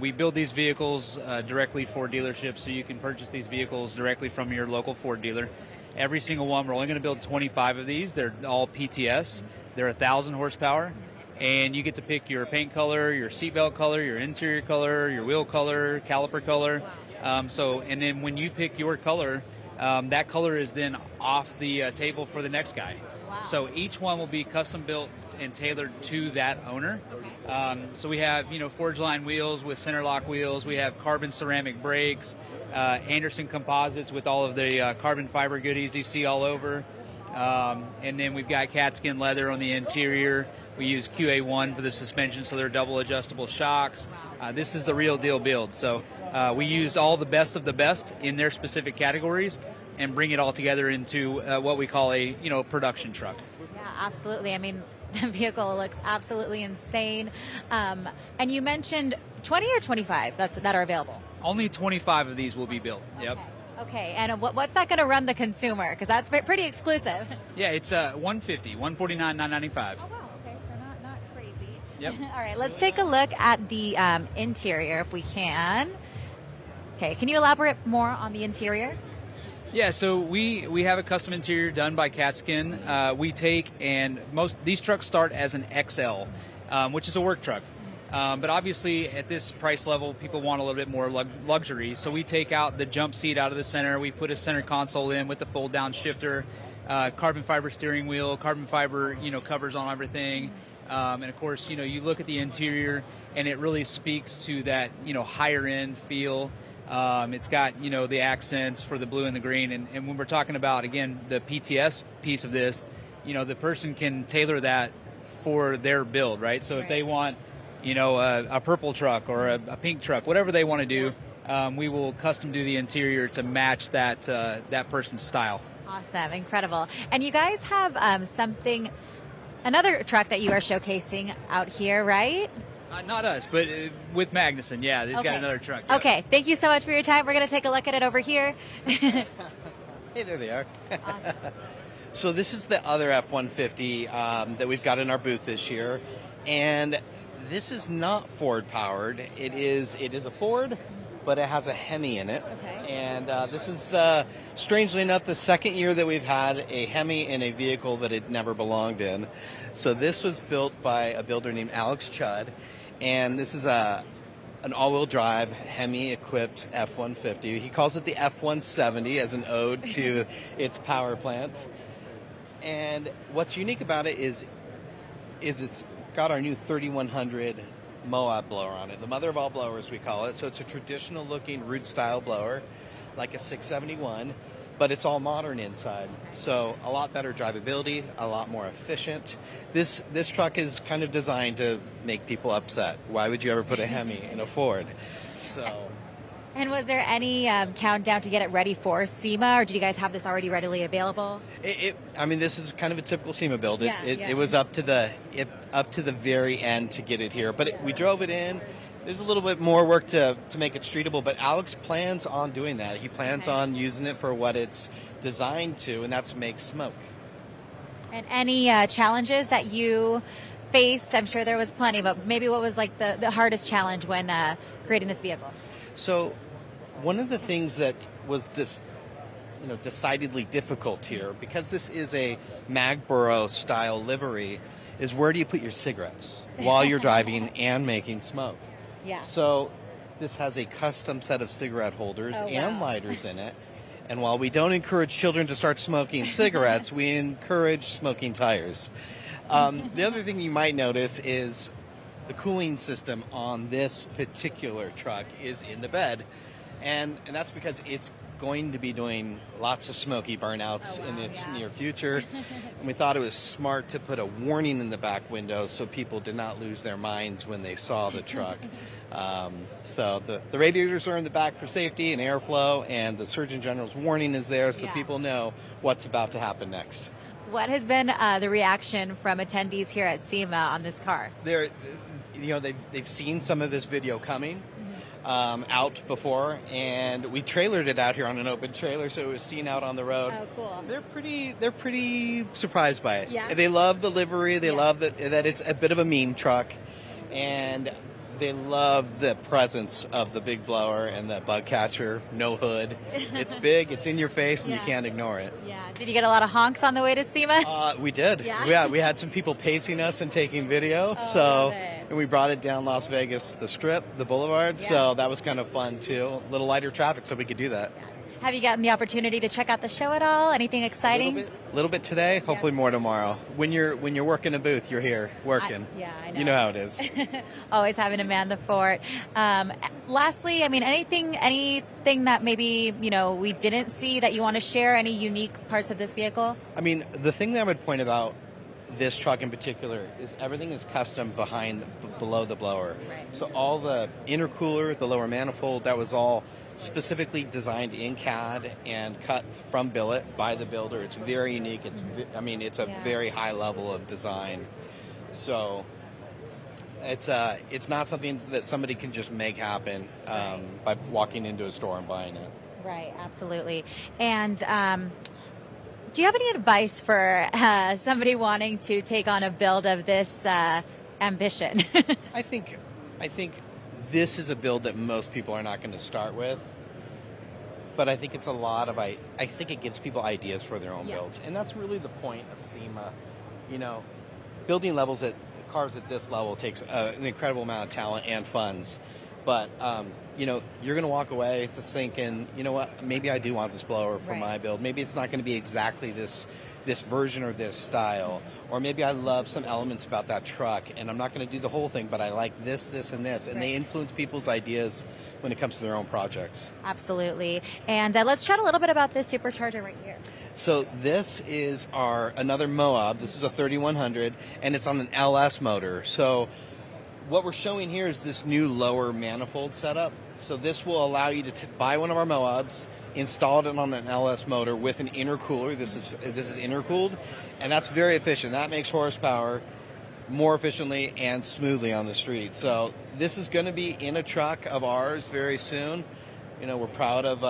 We build these vehicles directly for dealerships, so you can purchase these vehicles directly from your local Ford dealer. Every single one, we're only going to build 25 of these. They're all PTS. They're 1,000 horsepower, and you get to pick your paint color, your seatbelt color, your interior color, your wheel color, caliper color. And then when you pick your color, that color is then off the table for the next guy. Wow. So each one will be custom built and tailored to that owner. So we have, Forge line wheels with center lock wheels. We have carbon ceramic brakes, Anderson composites with all of the carbon fiber goodies you see all over. And then we've got cat skin leather on the interior. We use QA1 for the suspension, so they're double adjustable shocks. This is the real deal build. So we use all the best of the best in their specific categories and bring it all together into what we call a production truck. Yeah, absolutely. I mean, the vehicle looks absolutely insane. And you mentioned 20 or 25 that are available? Only 25 of these will be built. Yep. Okay, and what's that going to run the consumer? Because that's pretty exclusive. Yeah, it's $150, $149, $995. Oh, wow. Okay, so not crazy. Yep. All right, let's take a look at the interior if we can. Okay, can you elaborate more on the interior? Yeah, so we have a custom interior done by Catskin. We take, and these trucks start as an XL, which is a work truck. But obviously, at this price level, people want a little bit more luxury. So we take out the jump seat out of the center. We put a center console in with the fold-down shifter, carbon fiber steering wheel, carbon fiber, covers on everything. And of course, you look at the interior, and it really speaks to that, higher-end feel. It's got, the accents for the blue and the green. And when we're talking about, again, the PTS piece of this, the person can tailor that for their build, right? So if they want, a purple truck or a pink truck, whatever they want to do, we will custom do the interior to match that person's style. Awesome, incredible. And you guys have another truck that you are showcasing out here, right? Not us, but with Magnuson, yeah. He's got another truck. Yeah. Okay, thank you so much for your time. We're going to take a look at it over here. Hey, there they are. Awesome. So this is the other F-150 that we've got in our booth this year. And this is not Ford-powered. It is a Ford, but it has a Hemi in it. Okay. And this is, strangely enough, the second year that we've had a Hemi in a vehicle that it never belonged in. So this was built by a builder named Alex Chudd. And this is an all-wheel drive Hemi-equipped F-150. He calls it the F-170 as an ode to its power plant. And what's unique about it is it's got our new 3100 Moab blower on it, the mother of all blowers, we call it. So it's a traditional-looking root-style blower, like a 671, but it's all modern inside. So a lot better drivability, a lot more efficient. This truck is kind of designed to make people upset. Why would you ever put a Hemi in a Ford? So. And was there any countdown to get it ready for SEMA, or did you guys have this already readily available? This is kind of a typical SEMA build. Yeah, It was up to the very end to get it here, but we drove it in. There's a little bit more work to make it streetable, but Alex plans on doing that. He plans on using it for what it's designed to, and that's make smoke. And any challenges that you faced? I'm sure there was plenty, but maybe what was like the hardest challenge when creating this vehicle? So one of the things that was decidedly difficult here, because this is a Magboro style livery, is where do you put your cigarettes while you're driving and making smoke? Yeah. So this has a custom set of cigarette holders and lighters in it. And while we don't encourage children to start smoking cigarettes, we encourage smoking tires. The other thing you might notice is the cooling system on this particular truck is in the bed, and that's because it's going to be doing lots of smoky burnouts in its near future. And we thought it was smart to put a warning in the back windows so people did not lose their minds when they saw the truck. So the radiators are in the back for safety and airflow, and the Surgeon General's warning is there so people know what's about to happen next. What has been the reaction from attendees here at SEMA on this car? They've seen some of this video coming out before, and we trailered it out here on an open trailer, so it was seen out on the road. Oh, cool. They're pretty surprised by it. Yeah. They love the livery. They love that it's a bit of a meme truck, and they love the presence of the big blower and the bug catcher, no hood. It's big, it's in your face, and you can't ignore it. Yeah. Did you get a lot of honks on the way to SEMA? We did. Yeah. We had some people pacing us and taking video. And we brought it down Las Vegas, the Strip, the Boulevard. Yeah. So that was kind of fun too. A little lighter traffic, so we could do that. Yeah. Have you gotten the opportunity to check out the show at all? Anything exciting? A little bit today. Hopefully more tomorrow. When you're working a booth, you're here working. I know. You know how it is. Always having to man the fort. Lastly, anything that maybe we didn't see that you want to share? Any unique parts of this vehicle? The thing that I would point about this truck in particular is everything is custom below the blower. Right. So all the intercooler, the lower manifold, that was all specifically designed in CAD and cut from billet by the builder. It's very unique. It's a very high level of design. So it's not something that somebody can just make happen by walking into a store and buying it. Right, absolutely. And do you have any advice for somebody wanting to take on a build of this ambition? I think this is a build that most people are not going to start with, but I think it's I think it gives people ideas for their own builds, and that's really the point of SEMA. Building levels at cars at this level takes an incredible amount of talent and funds. But, you know, you're going to walk away just thinking, you know what, maybe I do want this blower for my build. Maybe it's not going to be exactly this version or this style. Or maybe I love some elements about that truck, and I'm not going to do the whole thing, but I like this, this, and this. And they influence people's ideas when it comes to their own projects. Absolutely. And let's chat a little bit about this supercharger right here. So this is another Moab. This is a 3100, and it's on an LS motor. So what we're showing here is this new lower manifold setup. So this will allow you to buy one of our Moabs, install it on an LS motor with an intercooler. This is intercooled, and that's very efficient. That makes horsepower more efficiently and smoothly on the street. So this is going to be in a truck of ours very soon. You know, we're proud of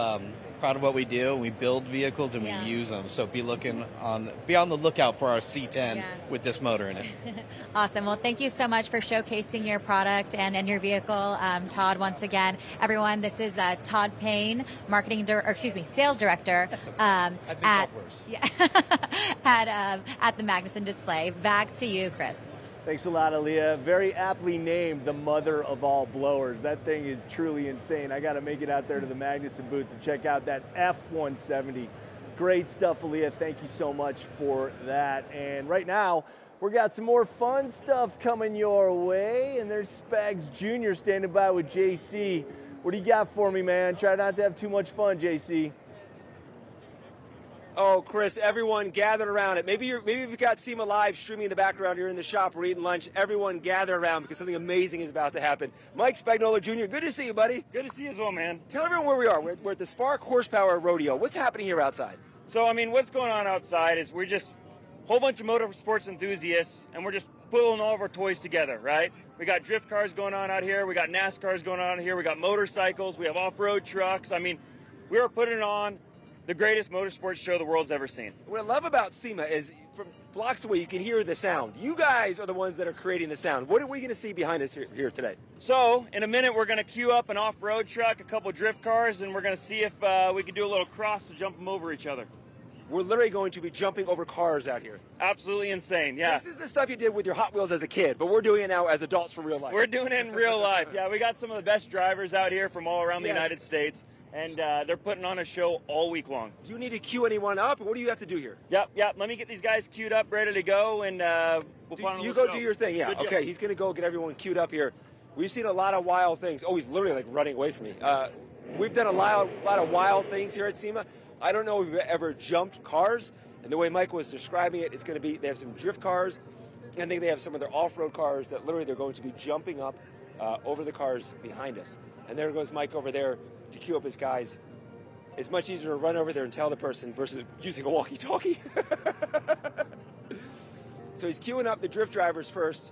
what we do. We build vehicles and we use them. So be on the lookout for our C10 with this motor in it. Awesome. Well, thank you so much for showcasing your product and your vehicle, Todd. Once again, everyone, this is Todd Payne, sales director at the Magnuson display. Back to you, Chris. Thanks a lot, Aaliyah. Very aptly named the mother of all blowers. That thing is truly insane. I got to make it out there to the Magnuson booth to check out that F-170. Great stuff, Aaliyah. Thank you so much for that. And right now, we got some more fun stuff coming your way. And there's Spags Jr. standing by with JC. What do you got for me, man? Try not to have too much fun, JC. Oh, Chris, everyone gathered around it. Maybe you've got SEMA Live streaming in the background. You're in the shop, we're eating lunch. Everyone gather around because something amazing is about to happen. Mike Spagnola Jr., good to see you, buddy. Good to see you as well, man. Tell everyone where we are. We're at the Spark Horsepower Rodeo. What's happening here outside? So, I mean, what's going on outside is we're just a whole bunch of motorsports enthusiasts, and we're just pulling all of our toys together, right? We got drift cars going on out here. We got NASCARs going on out here. We got motorcycles. We have off-road trucks. I mean, we are putting on the greatest motorsports show the world's ever seen. What I love about SEMA is from blocks away you can hear the sound. You guys are the ones that are creating the sound. What are we going to see behind us here today? So in a minute we're going to queue up an off-road truck, a couple drift cars, and we're going to see if we can do a little cross to jump them over each other. We're literally going to be jumping over cars out here. Absolutely insane, yeah. This is the stuff you did with your Hot Wheels as a kid, but we're doing it now as adults for real life. We're doing it in real life, yeah. We got some of the best drivers out here from all around the United States. And they're putting on a show all week long. Do you need to queue anyone up, or what do you have to do here? Yep. Let me get these guys queued up, ready to go, and we'll put on a You little go show. do your thing, yeah. Good Okay, deal. he's going to go get everyone queued up here. We've seen a lot of wild things. Oh, he's literally like running away from me. We've done a lot of wild things here at SEMA. I don't know if we've ever jumped cars, and the way Mike was describing it, it's going to be, they have some drift cars, and I think they have some of their off-road cars that literally they're going to be jumping up over the cars behind us. And there goes Mike over there to queue up his guys. It's much easier to run over there and tell the person versus using a walkie-talkie. So he's queuing up the drift drivers first,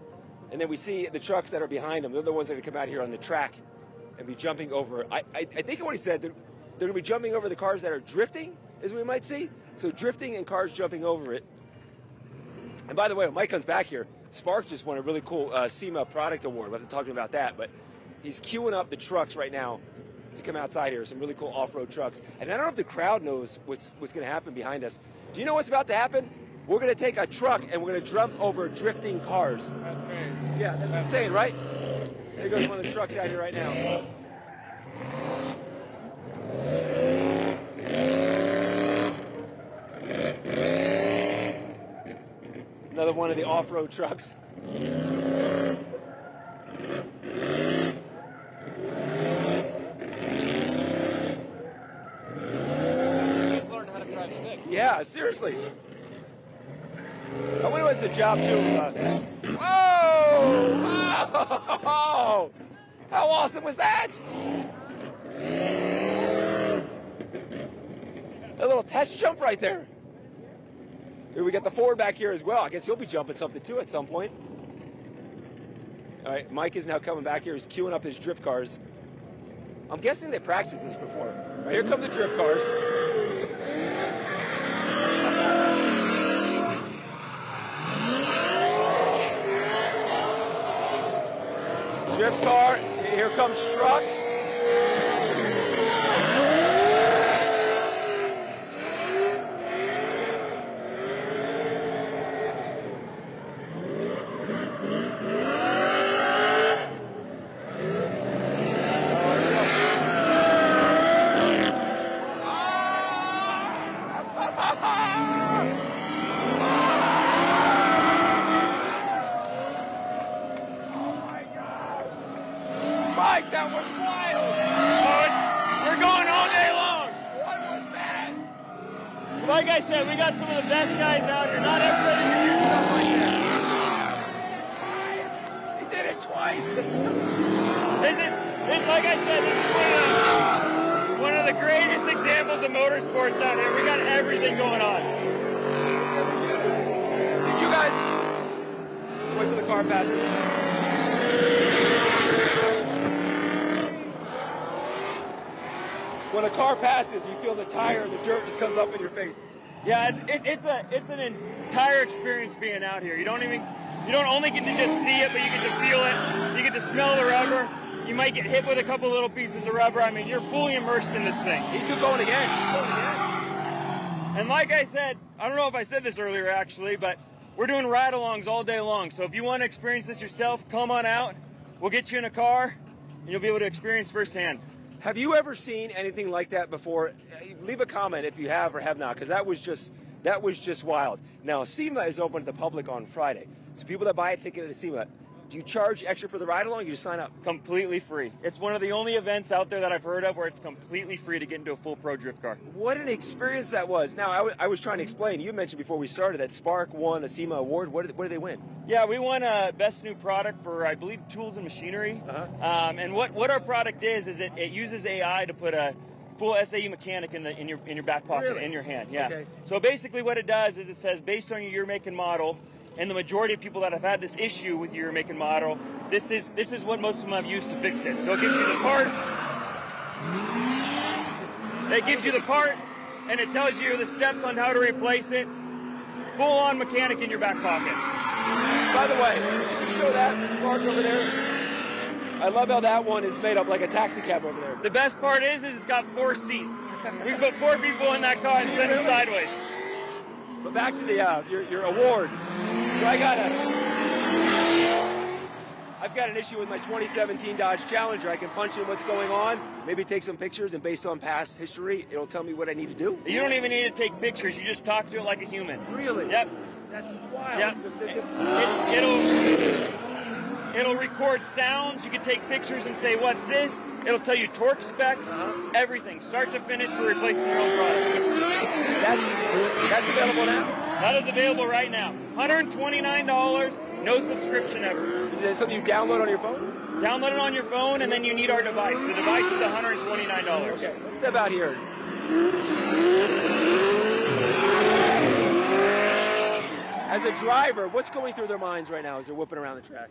and then we see the trucks that are behind him. They're the ones that are going to come out here on the track and be jumping over. I think what he said, they're going to be jumping over the cars that are drifting, as we might see. So drifting and cars jumping over it. And by the way, when Mike comes back here, Spark just won a really cool SEMA product award. We'll have to talk to him about that. But he's queuing up the trucks right now to come outside here, some really cool off-road trucks. And I don't know if the crowd knows what's going to happen behind us. Do you know what's about to happen? We're going to take a truck and we're going to jump over drifting cars. That's great. Yeah, that's insane, right? There goes one of the trucks out here right now. Another one of the off-road trucks. Yeah, seriously. I wonder what's the job too. Whoa! How awesome was that? A little test jump right there. Here we got the Ford back here as well. I guess he'll be jumping something too at some point. All right, Mike is now coming back here. He's queuing up his drift cars. I'm guessing they practiced this before. All right, here come the drift cars. Drift car, here comes truck. That was wild. We're going all day long. What was that? Like I said, we got some of the best guys out here. Not everybody can do stuff like that. He did it twice. This, like I said, this is one of the greatest examples of motorsports out here. We got everything going on. You guys wait till the car passes. When a car passes, you feel the tire and the dirt just comes up in your face. Yeah, it's an entire experience being out here. You don't only get to just see it, but you get to feel it. You get to smell the rubber. You might get hit with a couple little pieces of rubber. I mean, you're fully immersed in this thing. He's still going again. And like I said, I don't know if I said this earlier actually, but we're doing ride-alongs all day long. So if you want to experience this yourself, come on out. We'll get you in a car, and you'll be able to experience firsthand. Have you ever seen anything like that before? Leave a comment if you have or have not, because that was just wild. Now, SEMA is open to the public on Friday. So people that buy a ticket at SEMA, do you charge extra for the ride-along or you just sign up? Completely free. It's one of the only events out there that I've heard of where it's completely free to get into a full pro drift car. What an experience that was. Now, I was trying to explain. You mentioned before we started that Spark won a SEMA award. What did they win? Yeah, we won Best New Product for, I believe, Tools and Machinery. And what our product is it uses AI to put a full SAE mechanic in your back pocket, Really? in your hand. Yeah. Okay. So basically what it does is it says, based on your year, make, and model, and the majority of people that have had this issue with your make and model, this is what most of them have used to fix it. So it gives you the part. It gives you the part, and it tells you the steps on how to replace it. Full-on mechanic in your back pocket. By the way, can you show that mark over there? I love how that one is made up like a taxi cab over there. The best part is it's got 4 seats. We put 4 people in that car and send them sideways. But back to the your award. So I've got an issue with my 2017 Dodge Challenger. I can punch in what's going on, maybe take some pictures, and based on past history, it'll tell me what I need to do. You don't even need to take pictures. You just talk to it like a human. Really? Yep. That's wild. Yep. It'll record sounds. You can take pictures and say, what's this? It'll tell you torque specs, everything, start to finish for replacing your own product. That's available now? That is available right now. $129, no subscription ever. Is that something you download on your phone? Download it on your phone, and then you need our device. The device is $129. Okay, let's step out here. As a driver, what's going through their minds right now as they're whipping around the track?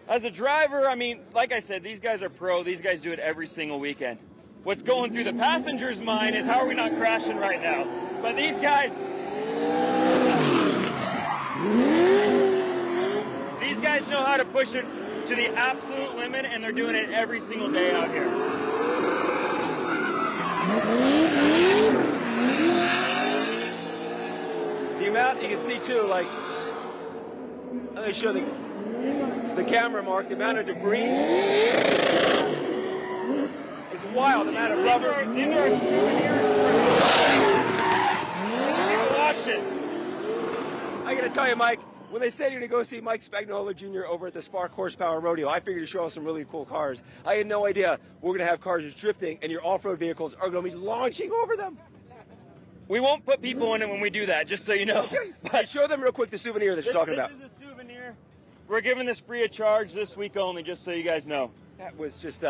As a driver, I mean, like I said, these guys are pro. These guys do it every single weekend. What's going through the passenger's mind is, how are we not crashing right now? But these guys know how to push it to the absolute limit, and they're doing it every single day out here. The amount, you can see too, like, let me show the camera, Mark, the amount of debris. It's wild, the amount of rubber. These are souvenirs. Watch it. I gotta tell you, Mike, when they said you're gonna go see Mike Spagnola Jr. over at the Spark Horsepower Rodeo, I figured to show us some really cool cars. I had no idea we're gonna have cars just drifting and your off-road vehicles are gonna be launching over them. We won't put people in it when we do that, just so you know. But show them real quick the souvenir that you're talking about. This is a souvenir. We're giving this free of charge this week only, just so you guys know. That was just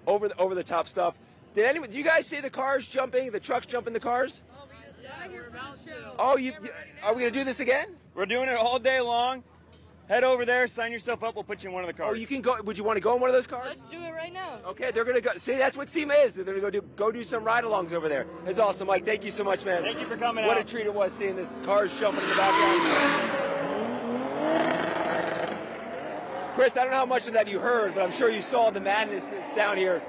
over the top stuff. Do you guys see the cars jumping, the trucks jumping the cars? Oh, are we gonna do this again? We're doing it all day long. Head over there, sign yourself up. We'll put you in one of the cars. Oh, you can go. Would you want to go in one of those cars? Let's do it right now. Okay, they're gonna go. See, that's what SEMA is. They're gonna go do some ride-alongs over there. It's awesome, Mike. Thank you so much, man. Thank you for coming out. What a treat it was seeing this cars jumping in the background. Chris, I don't know how much of that you heard, but I'm sure you saw the madness that's down here.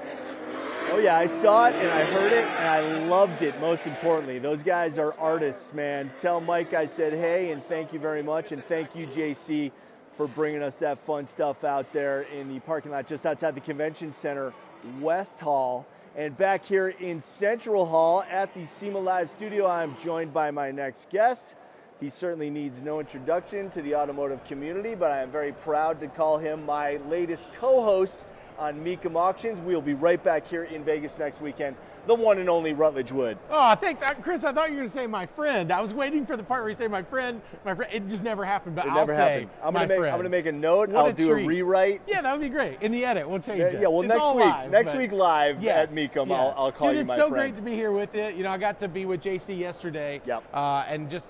Oh yeah, I saw it and I heard it and I loved it, most importantly. Those guys are artists, man. Tell Mike I said hey and thank you very much, and thank you, JC, for bringing us that fun stuff out there in the parking lot just outside the Convention Center, West Hall. And back here in Central Hall at the SEMA Live studio, I'm joined by my next guest. He certainly needs no introduction to the automotive community, but I am very proud to call him my latest co-host on Mecum Auctions. We'll be right back here in Vegas next weekend. The one and only Rutledge Wood. Oh, thanks. Chris, I thought you were going to say my friend. I was waiting for the part where you say my friend. It just never happened, but I'll say my friend. I'm going to make a note. What I'll do a rewrite. Yeah, that would be great. In the edit, we'll change it. Yeah, well, next week live yes, at Mecum, yes. I'll call you my friend. It's so great to be here with you. You know, I got to be with JC yesterday. Yep. And just,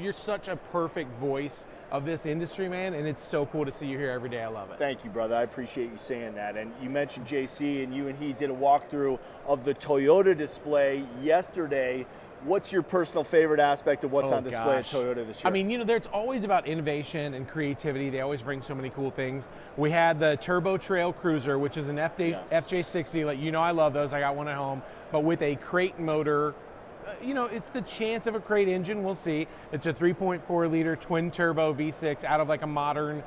you're such a perfect voice of this industry, man, and it's so cool to see you here every day. I love it. Thank you, brother. I appreciate you saying that. And you mentioned JC, and you and he did a walkthrough of the Toyota display yesterday. What's your personal favorite aspect of what's on display at Toyota this year? I mean, you know, it's always about innovation and creativity. They always bring so many cool things. We had the Turbo Trail Cruiser, which is an FJ60. Like, you know, I love those. I got one at home, but with a crate motor. You know, it's the chance of a crate engine. We'll see. It's a 3.4 liter twin turbo V6 out of like a modern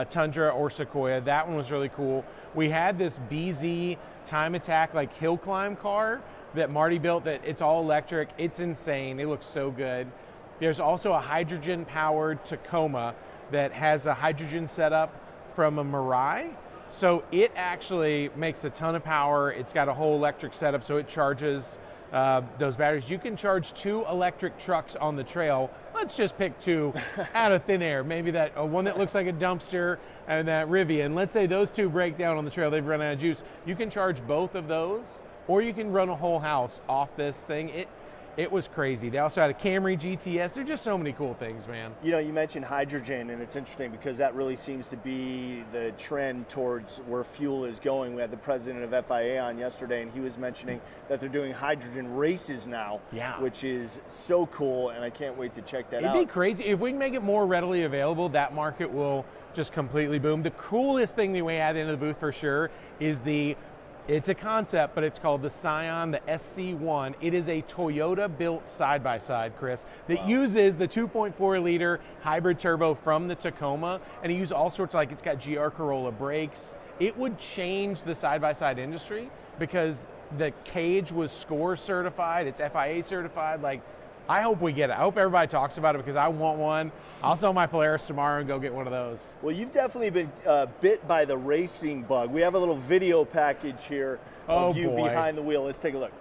Tundra or Sequoia. That one was really cool. We had this BZ Time Attack like hill climb car that Marty built that it's all electric. It's insane. It looks so good. There's also a hydrogen powered Tacoma that has a hydrogen setup from a Mirai. So it actually makes a ton of power. It's got a whole electric setup, so it charges those batteries. You can charge 2 electric trucks on the trail. Let's just pick 2 out of thin air. Maybe that one that looks like a dumpster and that Rivian. Let's say those 2 break down on the trail. They've run out of juice. You can charge both of those, or you can run a whole house off this thing. It was crazy. They also had a Camry GTS. There's just so many cool things, man. You know, you mentioned hydrogen, and it's interesting because that really seems to be the trend towards where fuel is going. We had the president of FIA on yesterday, and he was mentioning that they're doing hydrogen races now, which is so cool, and I can't wait to check that out. It'd be crazy. If we can make it more readily available, that market will just completely boom. The coolest thing that we had in the booth for sure is it's a concept, but it's called the Scion, the SC1. It is a Toyota-built side-by-side, Chris, that uses the 2.4 liter hybrid turbo from the Tacoma, and it uses all sorts of, like, it's got GR Corolla brakes. It would change the side-by-side industry because the cage was SCORE certified, it's FIA certified. Like, I hope we get it. I hope everybody talks about it because I want one. I'll sell my Polaris tomorrow and go get one of those. Well, you've definitely been bit by the racing bug. We have a little video package here of you behind the wheel. Let's take a look.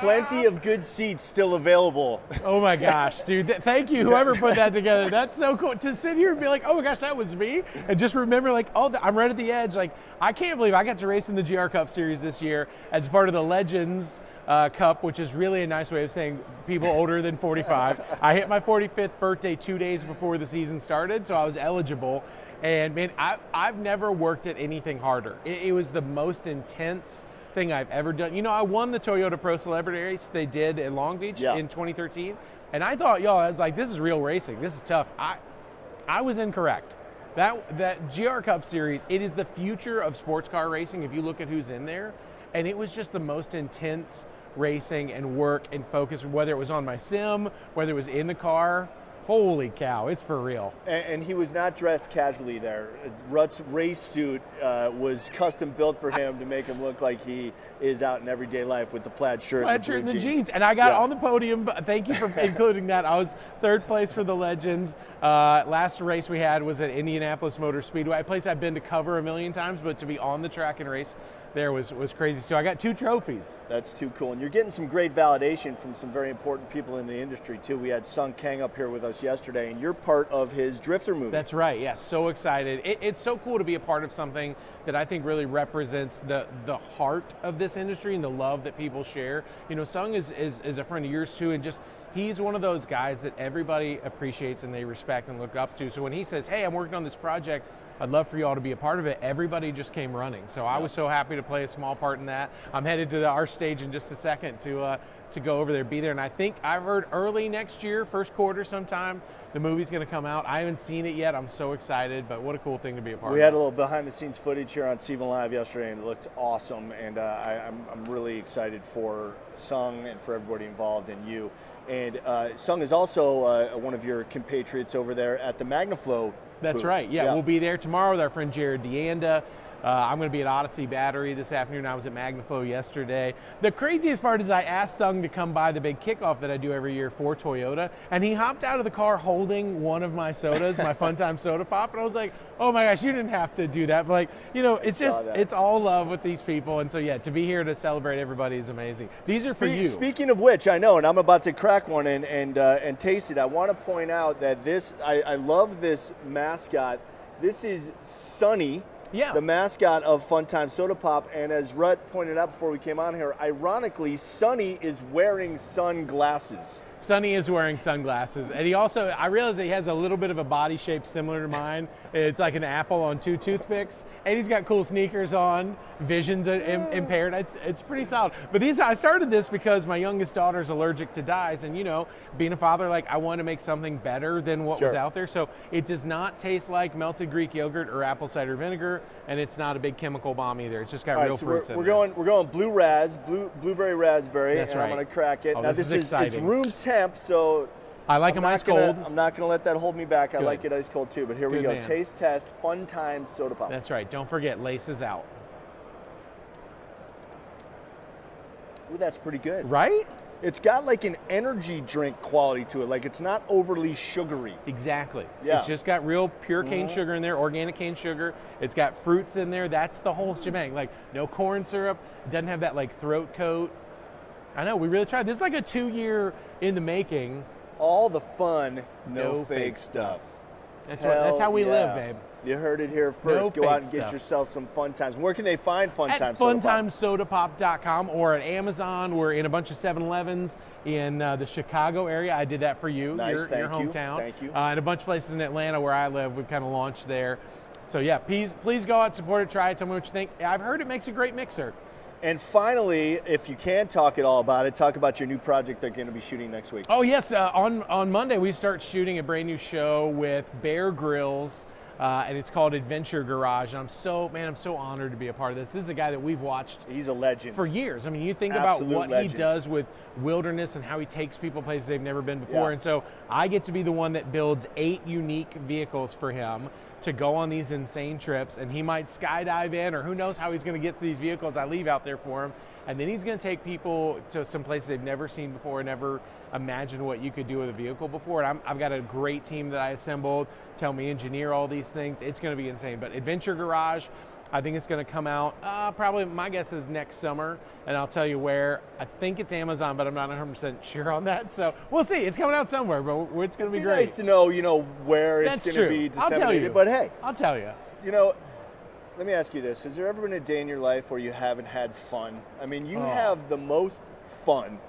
Plenty of good seats still available. Oh my gosh, dude. Thank you, whoever put that together. That's so cool to sit here and be like, oh my gosh, that was me. And just remember, like, oh, I'm right at the edge. Like, I can't believe I got to race in the GR Cup Series this year as part of the Legends Cup, which is really a nice way of saying people older than 45. I hit my 45th birthday 2 days before the season started, so I was eligible. And man, I've never worked at anything harder. It was the most intense thing I've ever done. You know, I won the Toyota Pro Celebrity Race they did in Long Beach in 2013, and I thought, I was like, this is real racing. This is tough. I was incorrect. That GR Cup Series, it is the future of sports car racing if you look at who's in there, and it was just the most intense racing and work and focus, whether it was on my sim, whether it was in the car. Holy cow, it's for real. And he was not dressed casually there. Rutt's race suit was custom built for him to make him look like he is out in everyday life with the plaid shirt and the jeans. And I got on the podium. Thank you for including that. I was 3rd place for the Legends. Last race we had was at Indianapolis Motor Speedway, a place I've been to cover a million times, but to be on the track and race there was crazy. So I got 2 trophies. That's too cool. And you're getting some great validation from some very important people in the industry too. We had Sung Kang up here with us yesterday, and you're part of his Drifter movie. That's right. Yeah, so excited. It's so cool to be a part of something that I think really represents the heart of this industry and the love that people share. You know, Sung is a friend of yours too, and just he's one of those guys that everybody appreciates and they respect and look up to. So when he says, hey, I'm working on this project, I'd love for you all to be a part of it, everybody just came running. So I was so happy to play a small part in that. I'm headed to our stage in just a second to go over there, be there. And I think I've heard early next year, first quarter sometime, the movie's going to come out. I haven't seen it yet. I'm so excited, but what a cool thing to be a part of. We had a little behind-the-scenes footage here on SEMA Live yesterday, and it looked awesome. And I'm really excited for Sung and for everybody involved and you. And Sung is also one of your compatriots over there at the MagnaFlow. That's booth. right. Yeah, we'll be there tomorrow with our friend Jared DeAnda. I'm going to be at Odyssey Battery this afternoon. I was at MagnaFlow yesterday. The craziest part is I asked Sung to come by the big kickoff that I do every year for Toyota, and he hopped out of the car holding one of my sodas, my Fun Time Soda Pop, and I was like, oh my gosh, you didn't have to do that. But like, you know, it's just, it's all love with these people, and so yeah, to be here to celebrate everybody is amazing. These are for you. Speaking of which, I know, and I'm about to crack one and taste it. I want to point out that this, I love this mascot. This is Sunny. Yeah. The mascot of Funtime Soda Pop, and as Rhett pointed out before we came on here, ironically, Sunny is wearing sunglasses. Sunny is wearing sunglasses, and he also, I realize that he has a little bit of a body shape similar to mine. It's like an apple on two toothpicks, and he's got cool sneakers on, vision's impaired. It's pretty solid. But I started this because my youngest daughter's allergic to dyes, and you know, being a father, like I want to make something better than what was out there. So it does not taste like melted Greek yogurt or apple cider vinegar, and it's not a big chemical bomb either. It's just got real fruits in there. We're going blueberry raspberry. That's right. I'm going to crack it. Oh, now this is exciting. It's room temp, so I like them ice cold. I'm not going to let that hold me back. Good. I like it ice cold too. But here we go. Man. Taste test. Fun Times Soda Pop. That's right. Don't forget, laces out. Ooh, that's pretty good. Right? It's got like an energy drink quality to it. Like it's not overly sugary. Exactly. Yeah. It's just got real pure cane sugar in there, organic cane sugar. It's got fruits in there. That's the whole shebang. Like no corn syrup. It doesn't have that like throat coat. I know, we really tried. This is like a 2-year in the making. All the fun, no fake stuff. That's how we live, babe. You heard it here first. No Go out and fake get stuff. yourself some Fun Times. Where can they find Fun Times? At funtimesodapop.com or at Amazon. We're in a bunch of 7-Elevens in the Chicago area. I did that for you, Nice, your thank you. hometown. Thank you. And a bunch of places in Atlanta where I live. We've kind of launched there. So yeah, please go out, support it, try it, tell me what you think. I've heard it makes a great mixer. And finally, if you can talk at all about it, talk about your new project they're going to be shooting next week. Oh yes, on Monday we start shooting a brand new show with Bear Grylls, and it's called Adventure Garage. And I'm so honored to be a part of this. This is a guy that we've watched. He's a legend for years. I mean, you think Absolute about what legend. he does with wilderness and how he takes people places they've never been before. Yeah. And so I get to be the one that builds 8 unique vehicles for him to go on these insane trips, and he might skydive in, or who knows how he's going to get to these vehicles I leave out there for him. And then he's going to take people to some places they've never seen before, never imagined what you could do with a vehicle before. And I've got a great team that I assembled to help me engineer all these things. It's going to be insane. But Adventure Garage, I think it's going to come out probably, my guess is next summer, and I'll tell you where. I think it's Amazon, but I'm not 100% sure on that. So we'll see. It's coming out somewhere, but it's going to be great. Nice to know, where That's it's going to true. be I'll tell you. disseminated. But hey, I'll tell you. Let me ask you this. Has there ever been a day in your life where you haven't had fun? I mean, you have the most fun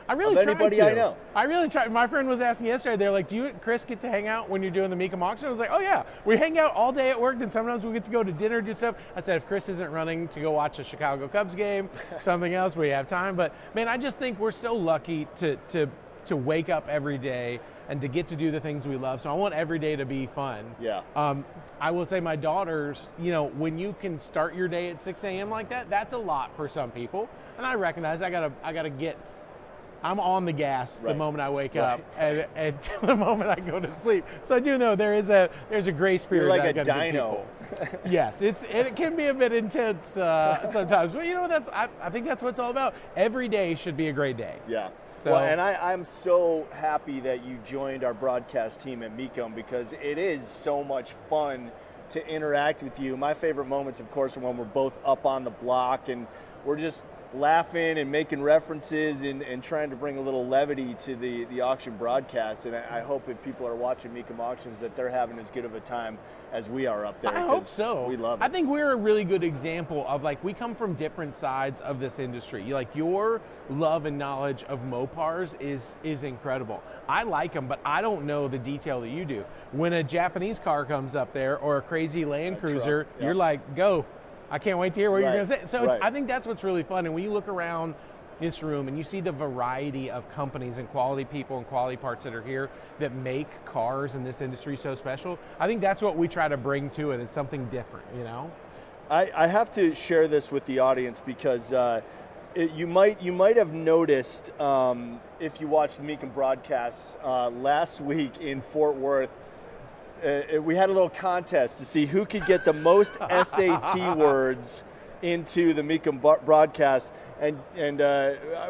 I really of tried anybody to. I know. I really tried. My friend was asking yesterday, they're like, do you and Chris get to hang out when you're doing the Mecum auction? I was like, oh yeah. We hang out all day at work, then sometimes we get to go to dinner, do stuff. I said, if Chris isn't running to go watch a Chicago Cubs game, something else, we have time. But man, I just think we're so lucky to wake up every day and to get to do the things we love. So I want every day to be fun. Yeah. I will say my daughters, when you can start your day at 6 a.m. like that, that's a lot for some people. And I recognize I'm on the gas the moment I wake up and the moment I go to sleep. So I do know there's a grace period. You're like that a dino. Yes, it can be a bit intense sometimes. But I think that's what it's all about. Every day should be a great day. Yeah. So, well, and I'm so happy that you joined our broadcast team at Mecum, because it is so much fun to interact with you. My favorite moments, of course, are when we're both up on the block and we're just laughing and making references and trying to bring a little levity to the auction broadcast. And I hope if people are watching Mecum Auctions that they're having as good of a time as we are up there. I hope so. We love it. I think we're a really good example of, like, we come from different sides of this industry. Like, your love and knowledge of Mopars is incredible. I like them, but I don't know the detail that you do. When a Japanese car comes up there or a crazy Land Cruiser, truck, yeah. you're like, go. I can't wait to hear what you're going to say. So Right. I think that's what's really fun. And when you look around this room and you see the variety of companies and quality people and quality parts that are here that make cars in this industry so special, I think that's what we try to bring to it, is something different, you know? I have to share this with the audience because you might have noticed if you watched the Mecum broadcasts last week in Fort Worth. We had a little contest to see who could get the most SAT words into the Mecum broadcast, and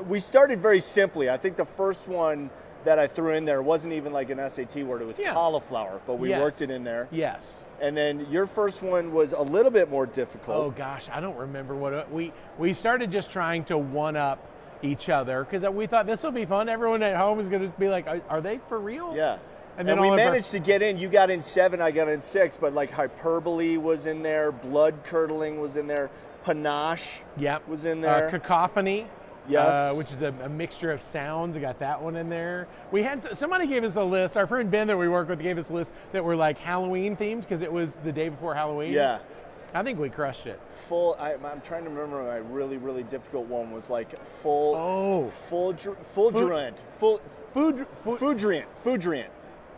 we started very simply. I think the first one that I threw in there wasn't even like an SAT word. It was cauliflower, but we worked it in there. Yes. And then your first one was a little bit more difficult. Oh gosh, I don't remember what we started just trying to one up each other because we thought this will be fun. Everyone at home is going to be like, "Are they for real?" Yeah. And then we managed to get in. You got in 7, I got in 6, but like hyperbole was in there, blood curdling was in there, panache was in there. Cacophony, yes, which is a mixture of sounds. I got that one in there. We had somebody gave us a list. Our friend Ben that we work with gave us a list that were like Halloween themed because it was the day before Halloween. Yeah. I think we crushed it. I'm trying to remember. My really, really difficult one was like foodrant.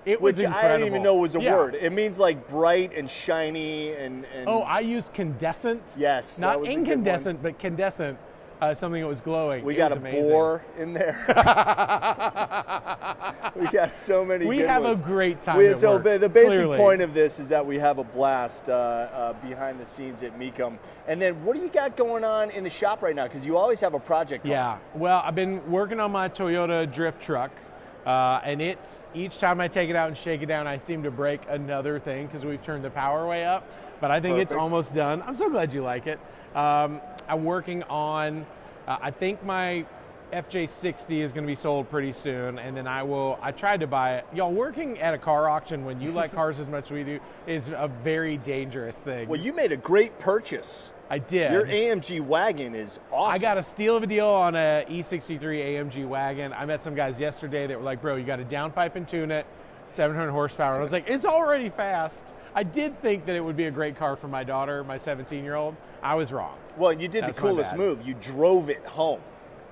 It was which incredible. I didn't even know was a word. It means like bright and shiny and Oh, I used condescent. Yes, not that was incandescent, but condescent. Something that was glowing. We got a boar in there. We got so many. We good have ones. a great time. At work, the basic clearly. point of this is that we have a blast behind the scenes at Mecum. And then, what do you got going on in the shop right now? Because you always have a project going. Yeah. Well, I've been working on my Toyota drift truck. And it's each time I take it out and shake it down, I seem to break another thing because we've turned the power way up. But I think it's almost done. I'm so glad you like it. I'm working on, I think my FJ60 is going to be sold pretty soon, and then I tried to buy it. Y'all, working at a car auction when you like cars as much as we do is a very dangerous thing. Well, you made a great purchase. I did. Your AMG wagon is awesome. I got a steal of a deal on a E63 AMG wagon. I met some guys yesterday that were like, bro, you got to downpipe and tune it, 700 horsepower. And I was like, it's already fast. I did think that it would be a great car for my daughter, my 17-year-old. I was wrong. Well, you did the coolest move. You drove it home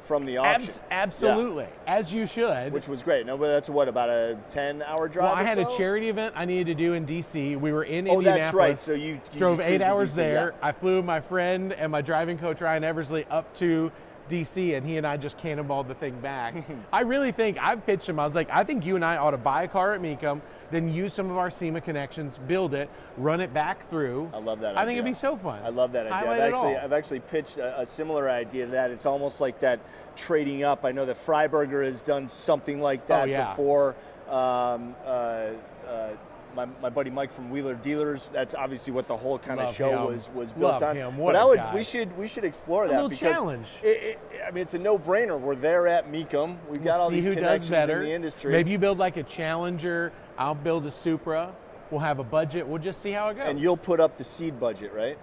from the auction. Absolutely, as you should. Which was great. No, but that's what, about a 10-hour drive? Well, I had a charity event I needed to do in DC. We were in Indianapolis. Oh, that's right. So you drove 8 hours DC, there. Yeah. I flew my friend and my driving coach Ryan Eversley up to DC, and he and I just cannonballed the thing back. I really think, I've pitched him, I was like, I think you and I ought to buy a car at Mecum, then use some of our SEMA connections, build it, run it back through. I love that idea. I think it'd be so fun. I love that idea. I've actually pitched a similar idea to that. It's almost like that trading up. I know that Freiberger has done something like that before. My buddy Mike from Wheeler Dealers, that's obviously what the whole kind of show was built on. But we should explore that. A little because challenge. I mean, it's a no-brainer. We're there at Mecum. We've got all these connections in the industry. Maybe you build like a Challenger. I'll build a Supra. We'll have a budget. We'll just see how it goes. And you'll put up the seed budget, right?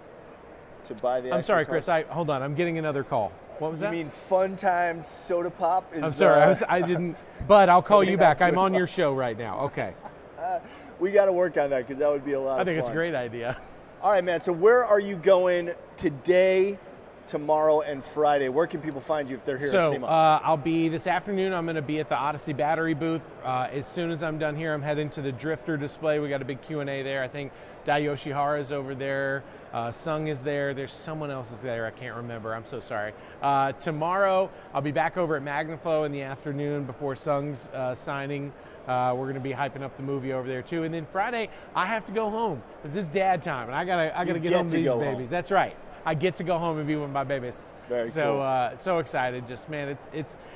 To buy the. I'm sorry, Chris. Hold on. I'm getting another call. What was that? You mean Fun Times Soda Pop? I'm sorry. I didn't. But I'll call you back. I'm on your show right now. Okay. We got to work on that because that would be a lot of fun. I think it's a great idea. All right, man. So where are you going today, tomorrow, and Friday? Where can people find you if they're here at SEMA? I'll be this afternoon. I'm going to be at the Odyssey battery booth. As soon as I'm done here, I'm heading to the Drifter display. We got a big Q&A there. I think Dai Yoshihara is over there. Sung is there. There's someone else is there. I can't remember. I'm so sorry. Tomorrow, I'll be back over at Magnaflow in the afternoon before Sung's signing. We're going to be hyping up the movie over there too. And then Friday, I have to go home. This is dad time, and I gotta get home to these babies. That's right. I get to go home and be with my babies. Very cool. So excited. Just, man,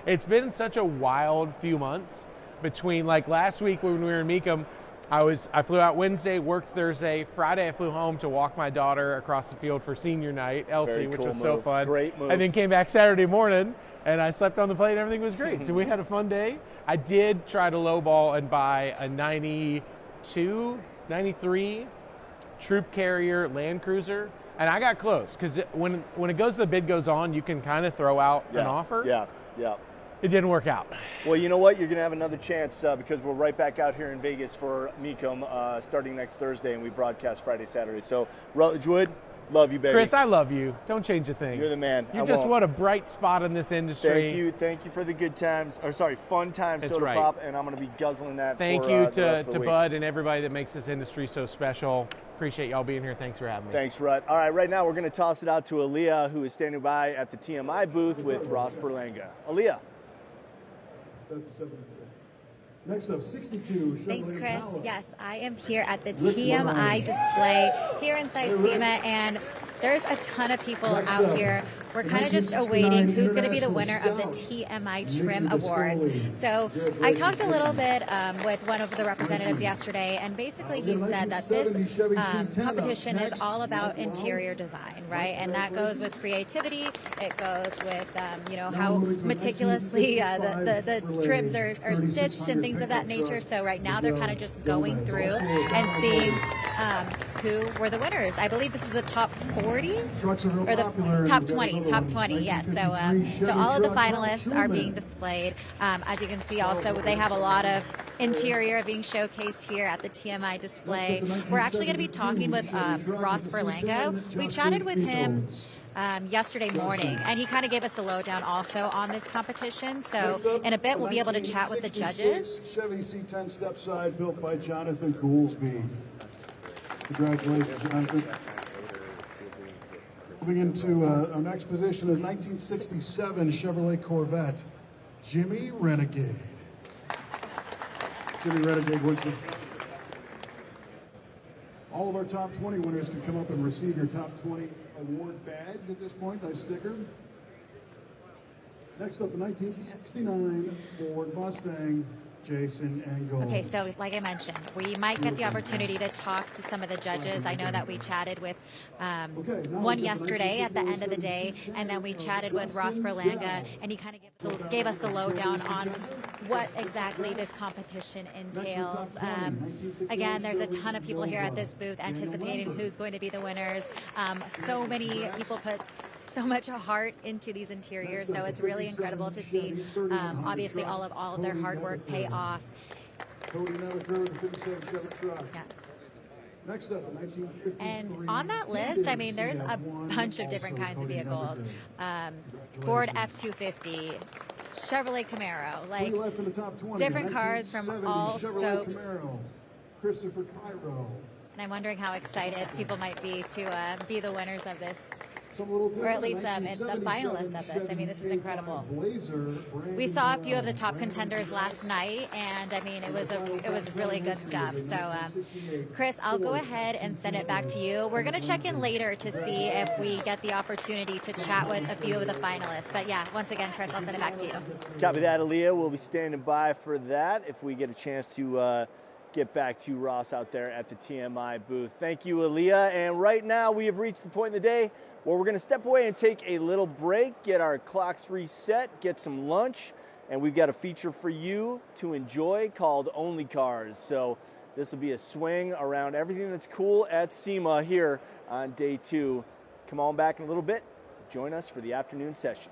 it's been such a wild few months between, like, last week when we were in Mecum, I flew out Wednesday, worked Thursday, Friday I flew home to walk my daughter across the field for senior night, Elsie, Very which cool was so move. fun. Great move. And then came back Saturday morning and I slept on the plane and everything was great. So we had a fun day. I did try to lowball and buy a 92, 93 Troop Carrier Land Cruiser. And I got close because when it goes, the bid goes on, you can kind of throw out an offer. Yeah. It didn't work out. Well, you know what? You're going to have another chance because we're right back out here in Vegas for Mecum starting next Thursday, and we broadcast Friday, Saturday. So, Rutledge Wood, love you, baby. Chris, I love you. Don't change a thing. You're the man. You're just what a bright spot in this industry. Thank you for the good times, fun times, That's soda right. pop, and I'm going to be guzzling that. Thank for, you the rest of the to week. Bud and everybody that makes this industry so special. Appreciate y'all being here. Thanks for having me. Thanks, Rut. All right, right now we're going to toss it out to Aaliyah, who is standing by at the TMI booth with Ross Berlanga. Aaliyah. Next up, 62. Thanks, Chris. Yes, I am here at the TMI display here inside SEMA, and there's a ton of people out here. We're kind of just awaiting who's going to be the winner of the TMI Trim Awards. So I talked a little bit with one of the representatives yesterday, and basically he said that this competition is all about interior design, right? And that goes with creativity. It goes with how meticulously the trims are stitched and things of that nature. So right now they're kind of just going through and seeing who were the winners. I believe this is the top 40 or the top 20. Top 20, yes. So all of the finalists are being displayed. As you can see, also they have a lot of interior being showcased here at the TMI display. We're actually going to be talking with Ross Berlanga. We chatted with him yesterday morning, and he kind of gave us the lowdown also on this competition. So in a bit, we'll be able to chat with the judges. Chevy C10 step side built by Jonathan Goolsby. Congratulations, Jonathan. Moving into our next position, a 1967 Chevrolet Corvette, Jimmy Renegade. Jimmy Renegade wins it. All of our top 20 winners can come up and receive your top 20 award badge at this point, nice sticker. Next up, the 1969 Ford Mustang, Jason Engel. Okay, so like I mentioned, we might get the opportunity to talk to some of the judges. I know that we chatted with one yesterday at the end of the day, and then we chatted with Ross Berlanga, and he kind of gave us the lowdown on what exactly this competition entails. Again, there's a ton of people here at this booth anticipating who's going to be the winners. So many people put so much heart into these interiors, so it's really incredible to see obviously all of their hard work pay off. Next up, and on that list, I mean, there's a bunch of different kinds of vehicles. Ford F-250, Chevrolet Camaro, like different cars from all scopes. Christopher Cairo. And I'm wondering how excited people might be to be the winners of this, or at least the finalists of this. I mean, this is incredible. We saw a few of the top contenders last night, and I mean, it was really good stuff. So, Chris, I'll go ahead and send it back to you. We're going to check in later to see if we get the opportunity to chat with a few of the finalists. But yeah, once again, Chris, I'll send it back to you. Copy that, Aaliyah. We'll be standing by for that if we get a chance to get back to Ross out there at the TMI booth. Thank you, Aaliyah. And right now we have reached the point in the day where we're going to step away and take a little break, get our clocks reset, get some lunch, and we've got a feature for you to enjoy called Only Cars. So this will be a swing around everything that's cool at SEMA here on day 2. Come on back in a little bit. Join us for the afternoon session.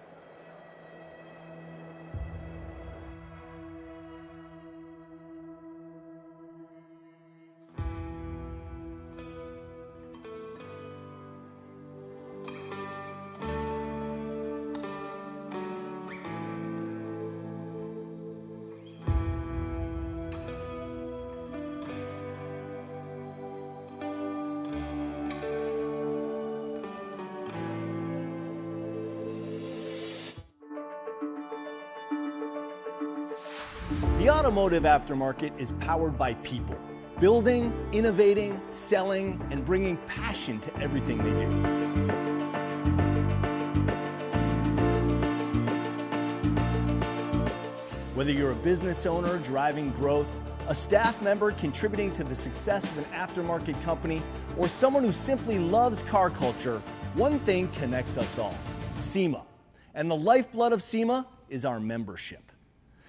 The automotive aftermarket is powered by people, building, innovating, selling, and bringing passion to everything they do. Whether you're a business owner driving growth a staff member contributing to the success of an aftermarket company, or someone who simply loves car culture, one thing connects us all: SEMA. And the lifeblood of SEMA is our membership.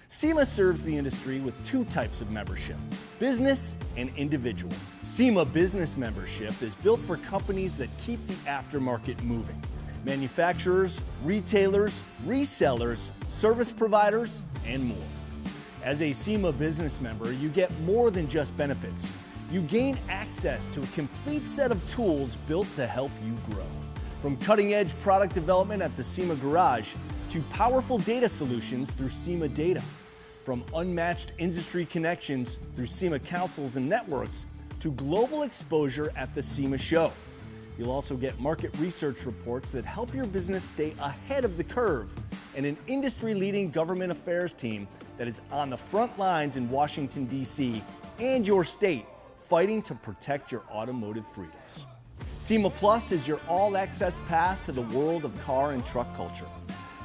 SEMA serves the industry with two types of membership: business and individual. SEMA Business membership is built for companies that keep the aftermarket moving: manufacturers, retailers, resellers, service providers, and more. As a SEMA Business member, you get more than just benefits. You gain access to a complete set of tools built to help you grow. From cutting-edge product development at the SEMA Garage to powerful data solutions through SEMA Data. From unmatched industry connections through SEMA councils and networks to global exposure at the SEMA show. You'll also get market research reports that help your business stay ahead of the curve, and an industry-leading government affairs team that is on the front lines in Washington, D.C. and your state, fighting to protect your automotive freedoms. SEMA Plus is your all-access pass to the world of car and truck culture.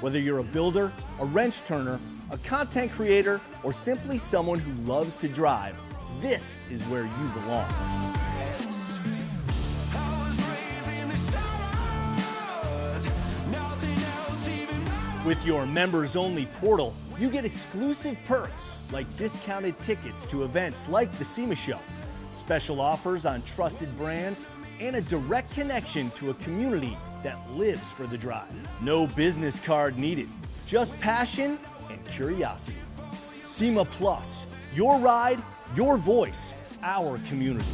Whether you're a builder, a wrench turner, a content creator, or simply someone who loves to drive, this is where you belong. With your members-only portal, you get exclusive perks like discounted tickets to events like the SEMA Show, special offers on trusted brands, and a direct connection to a community that lives for the drive. No business card needed, just passion and curiosity. SEMA Plus, your ride, your voice, our community.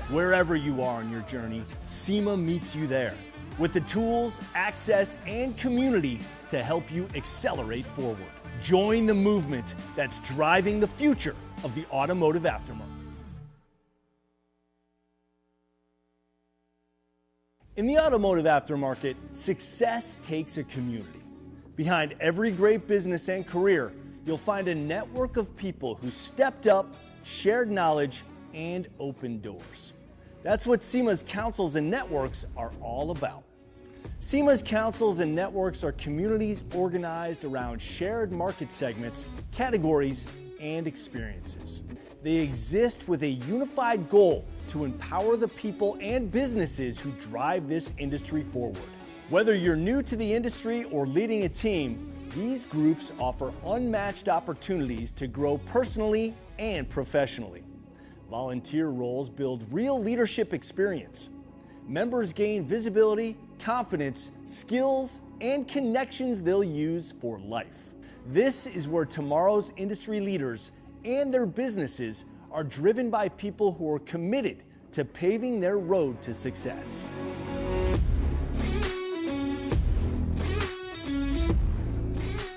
Wherever you are on your journey, SEMA meets you there with the tools, access, and community to help you accelerate forward. Join the movement that's driving the future of the automotive aftermarket. In the automotive aftermarket, success takes a community. Behind every great business and career, you'll find a network of people who stepped up, shared knowledge, and opened doors. That's what SEMA's councils and networks are all about. SEMA's councils and networks are communities organized around shared market segments, categories, and experiences. They exist with a unified goal to empower the people and businesses who drive this industry forward. Whether you're new to the industry or leading a team, these groups offer unmatched opportunities to grow personally and professionally. Volunteer roles build real leadership experience. Members gain visibility, confidence, skills, and connections they'll use for life. This is where tomorrow's industry leaders and their businesses are driven by people who are committed to paving their road to success.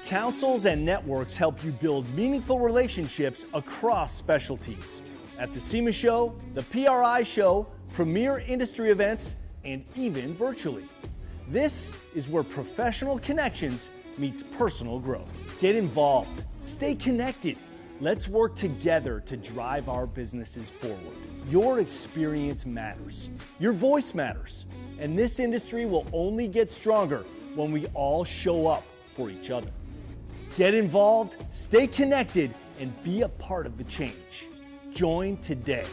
Councils and networks help you build meaningful relationships across specialties. At the SEMA Show, the PRI Show, premier industry events, and even virtually. This is where professional connections meets personal growth. Get involved, stay connected. Let's work together to drive our businesses forward. Your experience matters. Your voice matters. And this industry will only get stronger when we all show up for each other. Get involved, stay connected, and be a part of the change. Join today.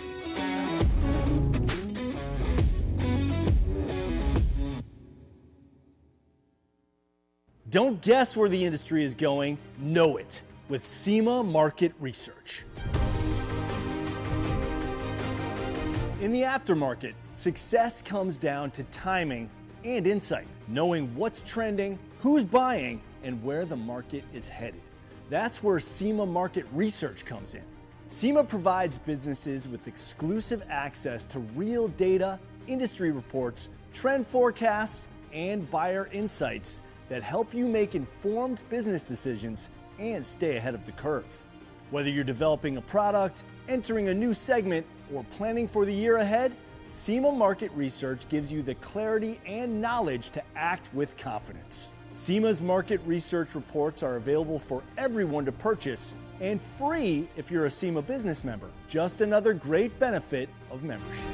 Don't guess where the industry is going, know it with SEMA Market Research. In the aftermarket, success comes down to timing and insight, knowing what's trending, who's buying, and where the market is headed. That's where SEMA Market Research comes in. SEMA provides businesses with exclusive access to real data, industry reports, trend forecasts, and buyer insights that help you make informed business decisions and stay ahead of the curve. Whether you're developing a product, entering a new segment, or planning for the year ahead, SEMA Market Research gives you the clarity and knowledge to act with confidence. SEMA's market research reports are available for everyone to purchase and free if you're a SEMA business member. Just another great benefit of membership.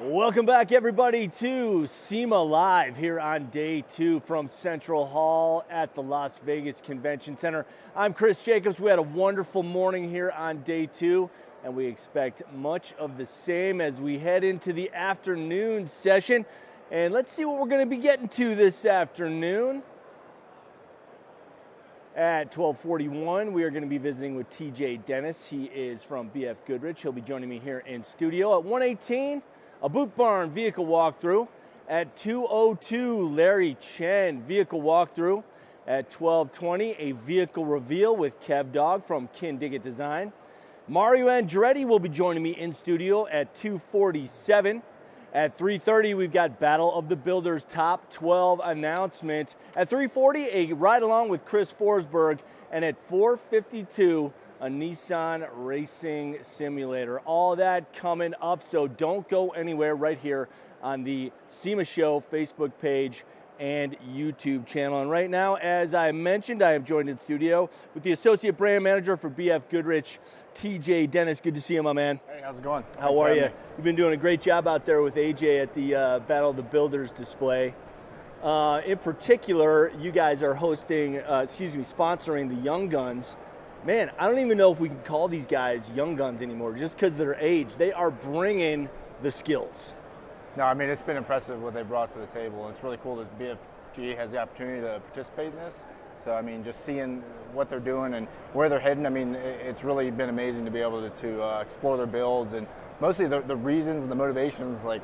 Welcome back, everybody, to SEMA Live here on day 2 from Central Hall at the Las Vegas Convention Center. I'm Chris Jacobs. We had a wonderful morning here on day 2, and we expect much of the same as we head into the afternoon session. And let's see what we're going to be getting to this afternoon. At 12:41, we are going to be visiting with TJ Dennis. He is from BF Goodrich. He'll be joining me here in studio. At 1:18, a Boot Barn vehicle walkthrough. At 2:02, Larry Chen vehicle walkthrough. At 12:20, a vehicle reveal with Kev Dog from Kindigit Design. Mario Andretti will be joining me in studio at 2:47. At 3:30, we've got Battle of the Builders Top 12 announcement. At 3:40, a ride-along with Chris Forsberg. And at 4:52, a Nissan Racing Simulator. All that coming up, so don't go anywhere right here on the SEMA Show Facebook page and YouTube channel. And right now, as I mentioned, I am joined in studio with the Associate Brand Manager for BF Goodrich, TJ Dennis. Good to see you, my man. Hey, how's it going? How are you? You've been doing a great job out there with AJ at the Battle of the Builders display. In particular, you guys are sponsoring the Young Guns. Man, I don't even know if we can call these guys Young Guns anymore, just because of their age. They are bringing the skills. No, I mean, it's been impressive what they brought to the table. It's really cool that BFG has the opportunity to participate in this. So, I mean, just seeing what they're doing and where they're heading, I mean, it's really been amazing to be able to explore their builds and mostly the reasons and the motivations, like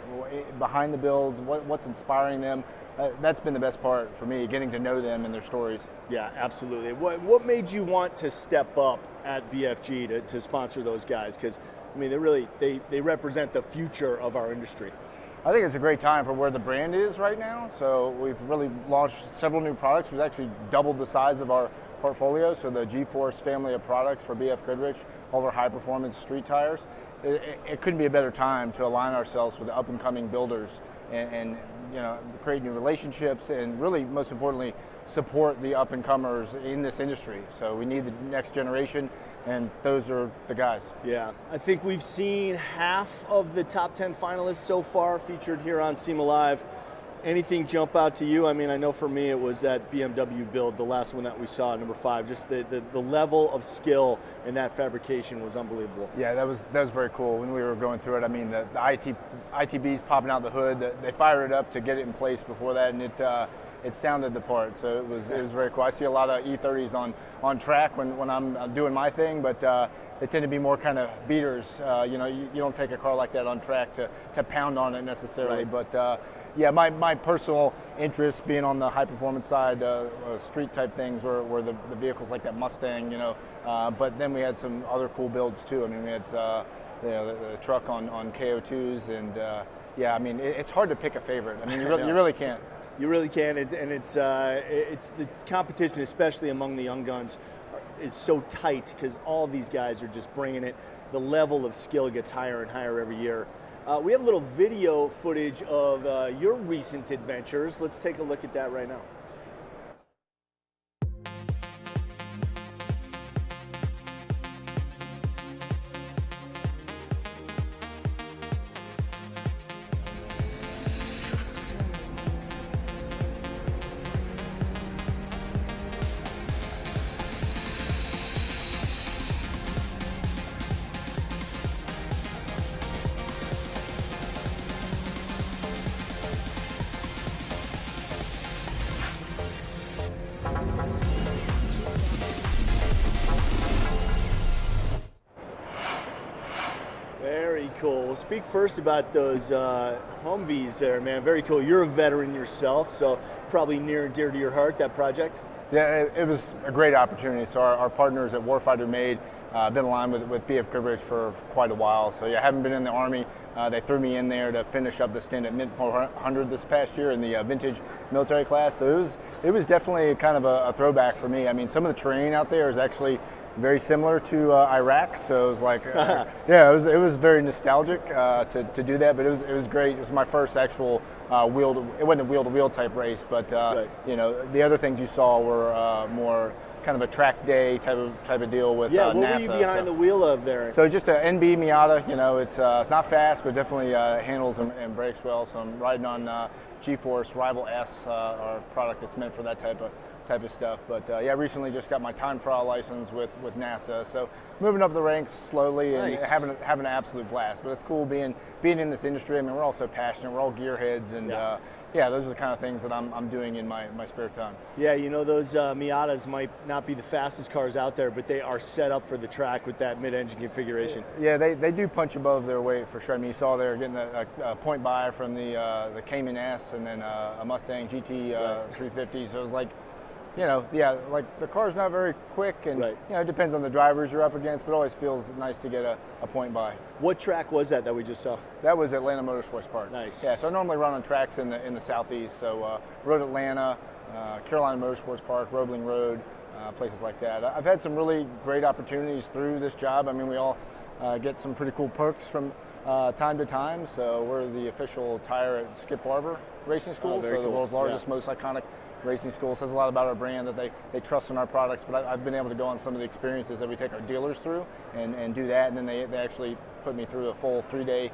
behind the builds, what's inspiring them. That's been the best part for me, getting to know them and their stories. Yeah, absolutely. What made you want to step up at BFG to sponsor those guys? Because, I mean, they represent the future of our industry. I think it's a great time for where the brand is right now. So we've really launched several new products. We've actually doubled the size of our portfolio. So the G-Force family of products for BF Goodrich, all of our high-performance street tires. It couldn't be a better time to align ourselves with the up-and-coming builders and create new relationships and really, most importantly, support the up-and-comers in this industry. So we need the next generation, and those are the guys. Yeah, I think we've seen half of the top 10 finalists so far featured here on SEMA Live. Anything jump out to you? I mean, I know for me it was that BMW build, the last one that we saw, number 5. Just the level of skill in that fabrication was unbelievable. Yeah, that was very cool when we were going through it. I mean, the ITBs popping out the hood, they fired it up to get it in place before that, and it sounded the part. So it was very cool. I see a lot of E30s on track when I'm doing my thing, but they tend to be more kind of beaters. You don't take a car like that on track to pound on it necessarily, right. But yeah, my personal interest being on the high performance side, street type things, were the vehicles like that Mustang, but then we had some other cool builds too. I mean, we had the truck on KO2s, and yeah, I mean, it's hard to pick a favorite. I mean, you really can't. You really can, and it's the competition, especially among the young guns, is so tight because all these guys are just bringing it. The level of skill gets higher and higher every year. We have a little video footage of your recent adventures. Let's take a look at that right now. Very cool. We'll speak first about those Humvees there, man. Very cool. You're a veteran yourself, so probably near and dear to your heart, that project. Yeah, it was a great opportunity. So our partners at Warfighter Made been aligned with BF Goodrich for quite a while. So yeah, I haven't been in the Army. They threw me in there to finish up the stint at Mint 400 this past year in the vintage military class. So it was definitely kind of a throwback for me. I mean, some of the terrain out there is actually very similar to Iraq, so it was like, yeah, it was very nostalgic to do that, but it was great. It was my first actual it wasn't a wheel-to-wheel type race, but right. The other things you saw were more kind of a track day type of deal with what NASA. were you behind the wheel of there? So just an NB Miata. You know, it's not fast, but definitely handles and brakes well. So I'm riding on G-Force Rival S, our product that's meant for that type of stuff. But yeah, recently just got my time trial license with NASA. So moving up the ranks slowly and Nice. having an absolute blast. But it's cool being in this industry. I mean, we're all so passionate. We're all gearheads, and yeah, those are the kind of things that I'm doing in my spare time. Yeah, you know, those Miatas might not be the fastest cars out there, but they are set up for the track with that mid-engine configuration. Yeah, they do punch above their weight for sure. I mean, you saw they're getting a point buy from the Cayman S and then a Mustang GT 350. So it was like, you know, yeah, like the car's not very quick, and you know, it depends on the drivers you're up against, but it always feels nice to get a point by. What track was that we just saw? That was Atlanta Motorsports Park. Nice. Yeah, so I normally run on tracks in the southeast, so Road Atlanta, Carolina Motorsports Park, Roebling Road, places like that. I've had some really great opportunities through this job. I mean, we all get some pretty cool perks from time to time. So we're the official tire at Skip Barber Racing School, so the world's largest, most iconic racing school. Says a lot about our brand, that they trust in our products. But I've been able to go on some of the experiences that we take our dealers through and do that, and then they actually put me through a full 3-day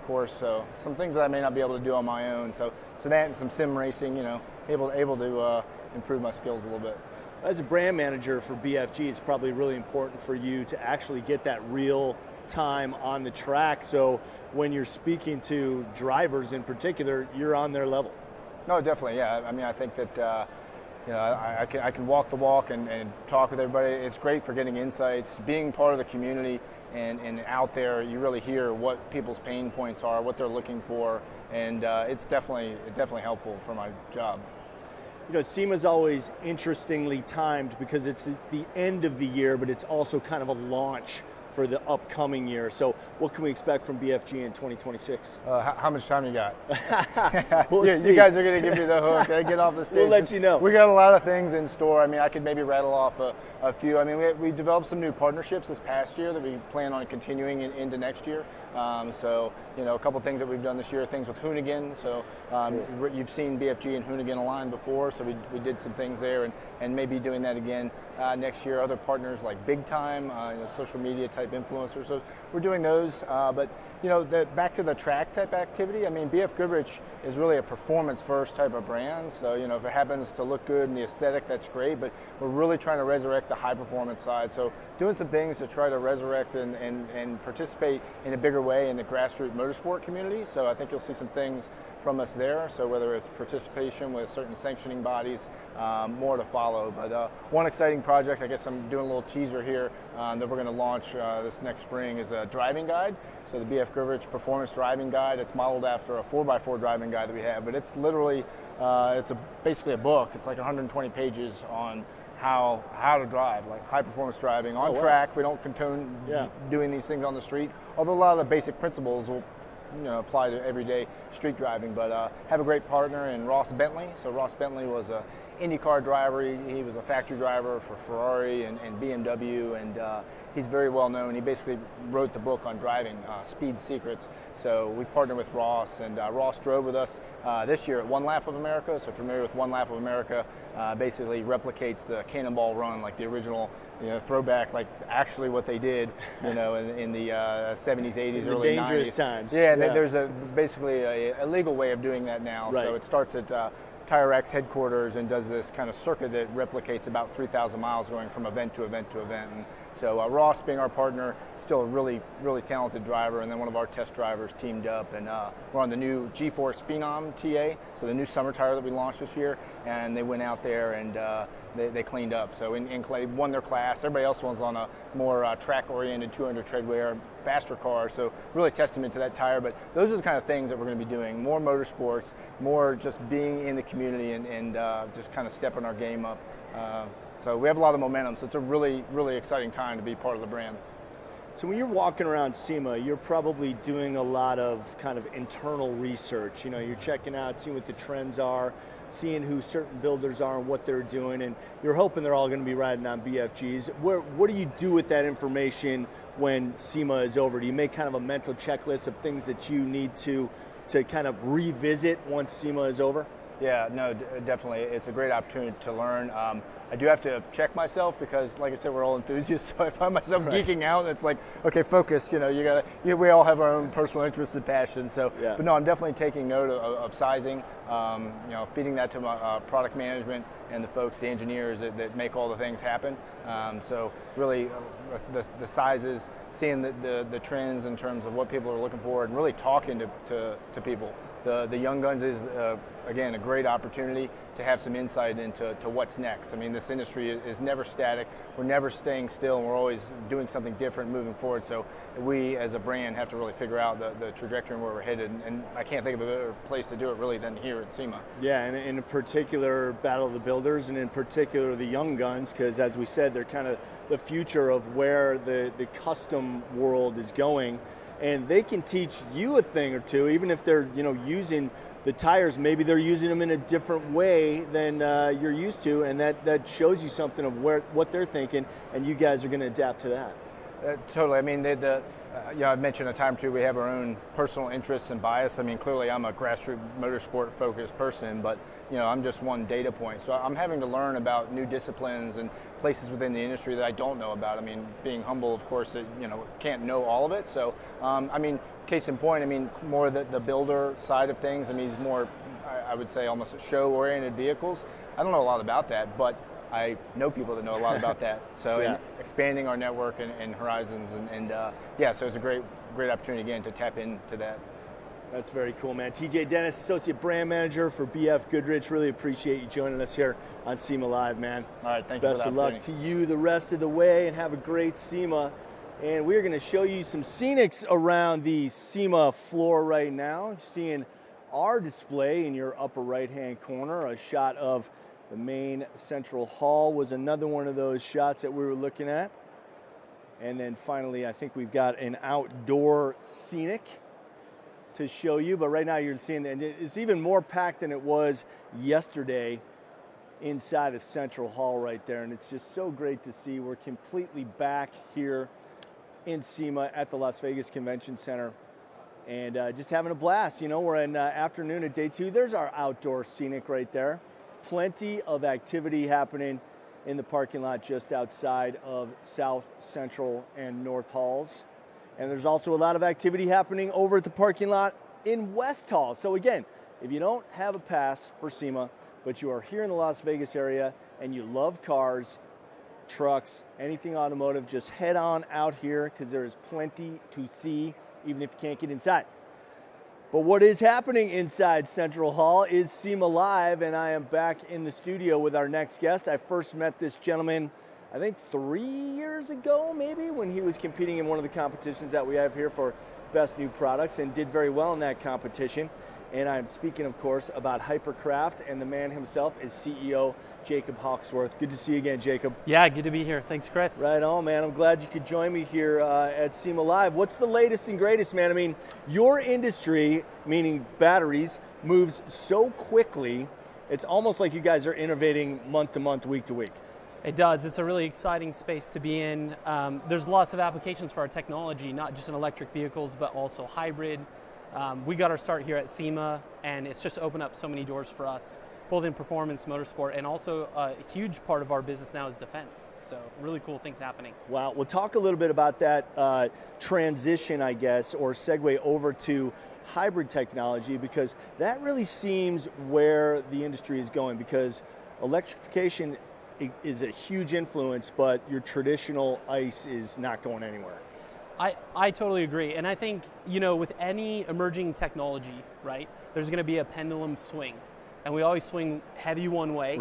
course. So some things that I may not be able to do on my own. So that and some sim racing, you know, able to improve my skills a little bit. As a brand manager for BFG, it's probably really important for you to actually get that real time on the track. So when you're speaking to drivers in particular, you're on their level. No, definitely, yeah. I mean, I think that you know, I can walk the walk and talk with everybody. It's great for getting insights, being part of the community, and out there you really hear what people's pain points are, what they're looking for, and it's definitely helpful for my job. You know, SEMA's always interestingly timed because it's at the end of the year, but it's also kind of a launch for the upcoming year. So what can we expect from BFG in 2026? How much time you got? We'll see. You guys are going to give me the hook. I get off the station. We'll let you know. We got a lot of things in store. I mean, I could maybe rattle off a few. I mean, we developed some new partnerships this past year that we plan on continuing into next year. So, you know, a couple things that we've done this year, things with Hoonigan. So you've seen BFG and Hoonigan aligned before, so we did some things there, and maybe doing that again next year. Other partners like Big Time, you know, social media type influencers. So we're doing those. But, you know, back to the track type activity, I mean, BF Goodrich is really a performance first type of brand. So, you know, if it happens to look good in the aesthetic, that's great, but we're really trying to resurrect the high performance side. So doing some things to try to resurrect and participate in a bigger way in the grassroots motorsport community. So I think you'll see some things from us there. So whether it's participation with certain sanctioning bodies, more to follow. But one exciting project, I guess I'm doing a little teaser here, that we're going to launch this next spring is a driving guide. So the BF Goodrich Performance Driving Guide. It's modeled after a 4x4 driving guide that we have, but it's literally, basically a book. It's like 120 pages on how to drive, like high performance driving on track. We don't condone doing these things on the street, although a lot of the basic principles will, you know, apply to everyday street driving. But have a great partner in Ross Bentley. So Ross Bentley was a IndyCar driver. He was a factory driver for Ferrari and BMW, and he's very well known. He basically wrote the book on driving, Speed Secrets. So we partnered with Ross, and Ross drove with us this year at One Lap of America. So if you're familiar with One Lap of America, basically replicates the Cannonball Run, like the original, you know, throwback, like actually what they did, you know, in the 70s, 80s, early 90s. Dangerous times. Yeah, there's basically a legal way of doing that now. Right. So it starts at Tire X headquarters and does this kind of circuit that replicates about 3,000 miles going from event to event to event. And so Ross, being our partner, still a really, really talented driver, and then one of our test drivers teamed up, and we're on the new G-Force Phenom TA, so the new summer tire that we launched this year, and they went out there and they cleaned up. So they won their class. Everybody else was on a more track-oriented 200 treadwear, faster car. So really testament to that tire. But those are the kind of things that we're going to be doing. More motorsports, more just being in the community and just kind of stepping our game up. So we have a lot of momentum. So it's a really, really exciting time to be part of the brand. So when you're walking around SEMA, you're probably doing a lot of kind of internal research. You know, you're checking out, seeing what the trends are, seeing who certain builders are and what they're doing, and you're hoping they're all going to be riding on BFGs. What do you do with that information when SEMA is over? Do you make kind of a mental checklist of things that you need to kind of revisit once SEMA is over? Yeah, no, definitely. It's a great opportunity to learn. I do have to check myself because, like I said, we're all enthusiasts. So I find myself geeking out. And it's like, okay, focus. We all have our own personal interests and passions. So, but no, I'm definitely taking note of sizing. Feeding that to my product management and the folks, the engineers that make all the things happen. So really, the sizes, seeing the trends in terms of what people are looking for, and really talking to people. The Young Guns is, again, a great opportunity to have some insight into what's next. I mean, this industry is never static. We're never staying still, and we're always doing something different moving forward. So we, as a brand, have to really figure out the trajectory and where we're headed. And I can't think of a better place to do it, really, than here at SEMA. Yeah, and in particular, Battle of the Builders, and in particular, the Young Guns, because as we said, they're kind of the future of where the custom world is going. And they can teach you a thing or two, even if they're using the tires. Maybe they're using them in a different way than you're used to, and that shows you something of what they're thinking, and you guys are going to adapt to that. Totally. I mean, I've mentioned a time or two we have our own personal interests and bias. I mean, clearly I'm a grassroots motorsport-focused person, but I'm just one data point. So I'm having to learn about new disciplines and places within the industry that I don't know about. I mean, being humble, of course, that can't know all of it. So, I mean, case in point, I mean, more the builder side of things. I mean, he's more, I would say, almost show-oriented vehicles. I don't know a lot about that, but I know people that know a lot about that. So expanding our network and horizons, so it's a great opportunity again to tap into that. That's very cool, man. TJ Dennis, Associate Brand Manager for BF Goodrich. Really appreciate you joining us here on SEMA Live, man. All right, thank you. Best of luck to you the rest of the way, and have a great SEMA. And we're going to show you some scenics around the SEMA floor right now. You're seeing our display in your upper right-hand corner. A shot of the main central hall was another one of those shots that we were looking at. And then finally, I think we've got an outdoor scenic to show you, but right now you're seeing, and it's even more packed than it was yesterday inside of Central Hall right there, and it's just so great to see. We're completely back here in SEMA at the Las Vegas Convention Center, and just having a blast. We're in afternoon of day 2. There's our outdoor scenic right there. Plenty of activity happening in the parking lot just outside of South, Central, and North Halls. And there's also a lot of activity happening over at the parking lot in West Hall. So again, if you don't have a pass for SEMA, but you are here in the Las Vegas area and you love cars, trucks, anything automotive, just head on out here because there is plenty to see, even if you can't get inside. But what is happening inside Central Hall is SEMA Live, and I am back in the studio with our next guest. I first met this gentleman, I think 3 years ago, maybe, when he was competing in one of the competitions that we have here for Best New Products, and did very well in that competition. And I'm speaking, of course, about Hypercraft, and the man himself is CEO Jacob Hawksworth. Good to see you again, Jacob. Yeah, good to be here. Thanks, Chris. Right on, man. I'm glad you could join me here at SEMA Live. What's the latest and greatest, man? I mean, your industry, meaning batteries, moves so quickly, it's almost like you guys are innovating month to month, week to week. It does. It's a really exciting space to be in. There's lots of applications for our technology, not just in electric vehicles, but also hybrid. We got our start here at SEMA, and it's just opened up so many doors for us, both in performance, motorsport, and also a huge part of our business now is defense. So really cool things happening. Wow. We'll talk a little bit about that transition, I guess, or segue over to hybrid technology, because that really seems where the industry is going, because electrification is a huge influence, but your traditional ICE is not going anywhere. I totally agree. And I think, with any emerging technology, right, there's going to be a pendulum swing. And we always swing heavy one way,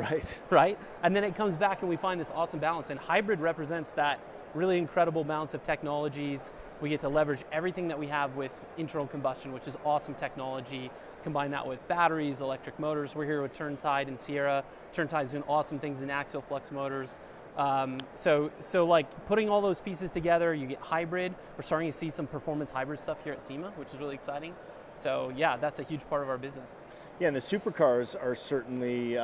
right? And then it comes back and we find this awesome balance. And hybrid represents that really incredible balance of technologies. We get to leverage everything that we have with internal combustion, which is awesome technology. Combine that with batteries, electric motors. We're here with Turntide and Sierra. Turntide's doing awesome things in axial flux motors. So like putting all those pieces together, you get hybrid. We're starting to see some performance hybrid stuff here at SEMA, which is really exciting. So yeah, that's a huge part of our business. Yeah, and the supercars are certainly,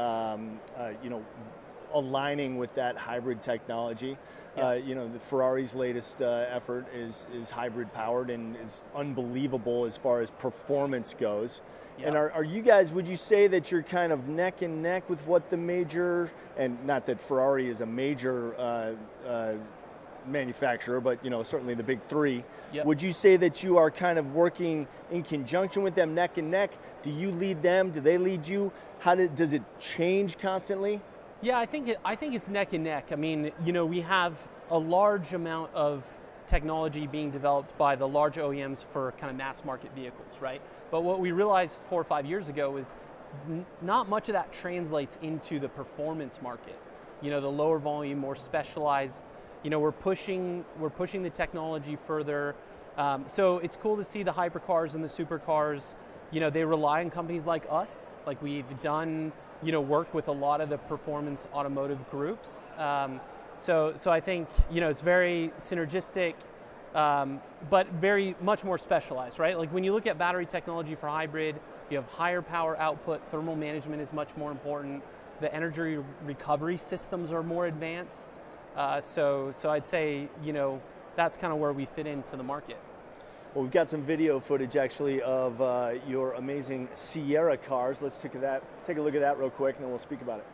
aligning with that hybrid technology. You know, the Ferrari's latest effort is hybrid powered and is unbelievable as far as performance goes. And are you guys, would you say that you're kind of neck and neck with what the major, and not that Ferrari is a major manufacturer, but you know, certainly the big three. Would you say that you are kind of working in conjunction with them, neck and neck? Do you lead them? Do they lead you? Does it change constantly? Yeah, I think it's neck and neck. I mean, you know, we have a large amount of technology being developed by the large OEMs for kind of mass market vehicles, right? But what we realized 4 or 5 years ago is not much of that translates into the performance market. You know, the lower volume, more specialized. You know, we're pushing the technology further. So it's cool to see the hypercars and the supercars. You know, they rely on companies like us. Like we've done, you know, work with a lot of the performance automotive groups. So I think, you know, it's very synergistic, but very much more specialized, right? Like when you look at battery technology for hybrid, you have higher power output, thermal management is much more important. The energy recovery systems are more advanced. So I'd say, you know, that's kind of where we fit into the market. Well, we've got some video footage actually of your amazing Sierra cars. Let's take a look at that real quick, and then we'll speak about it.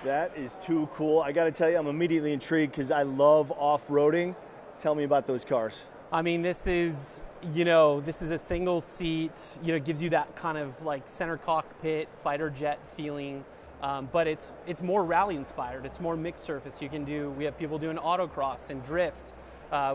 That is too cool. I got to tell you, I'm immediately intrigued because I love off-roading. Tell me about those cars. I mean, this is a single seat, you know, gives you that kind of like center cockpit, fighter jet feeling, but it's more rally inspired. It's more mixed surface. We have people doing autocross and drift.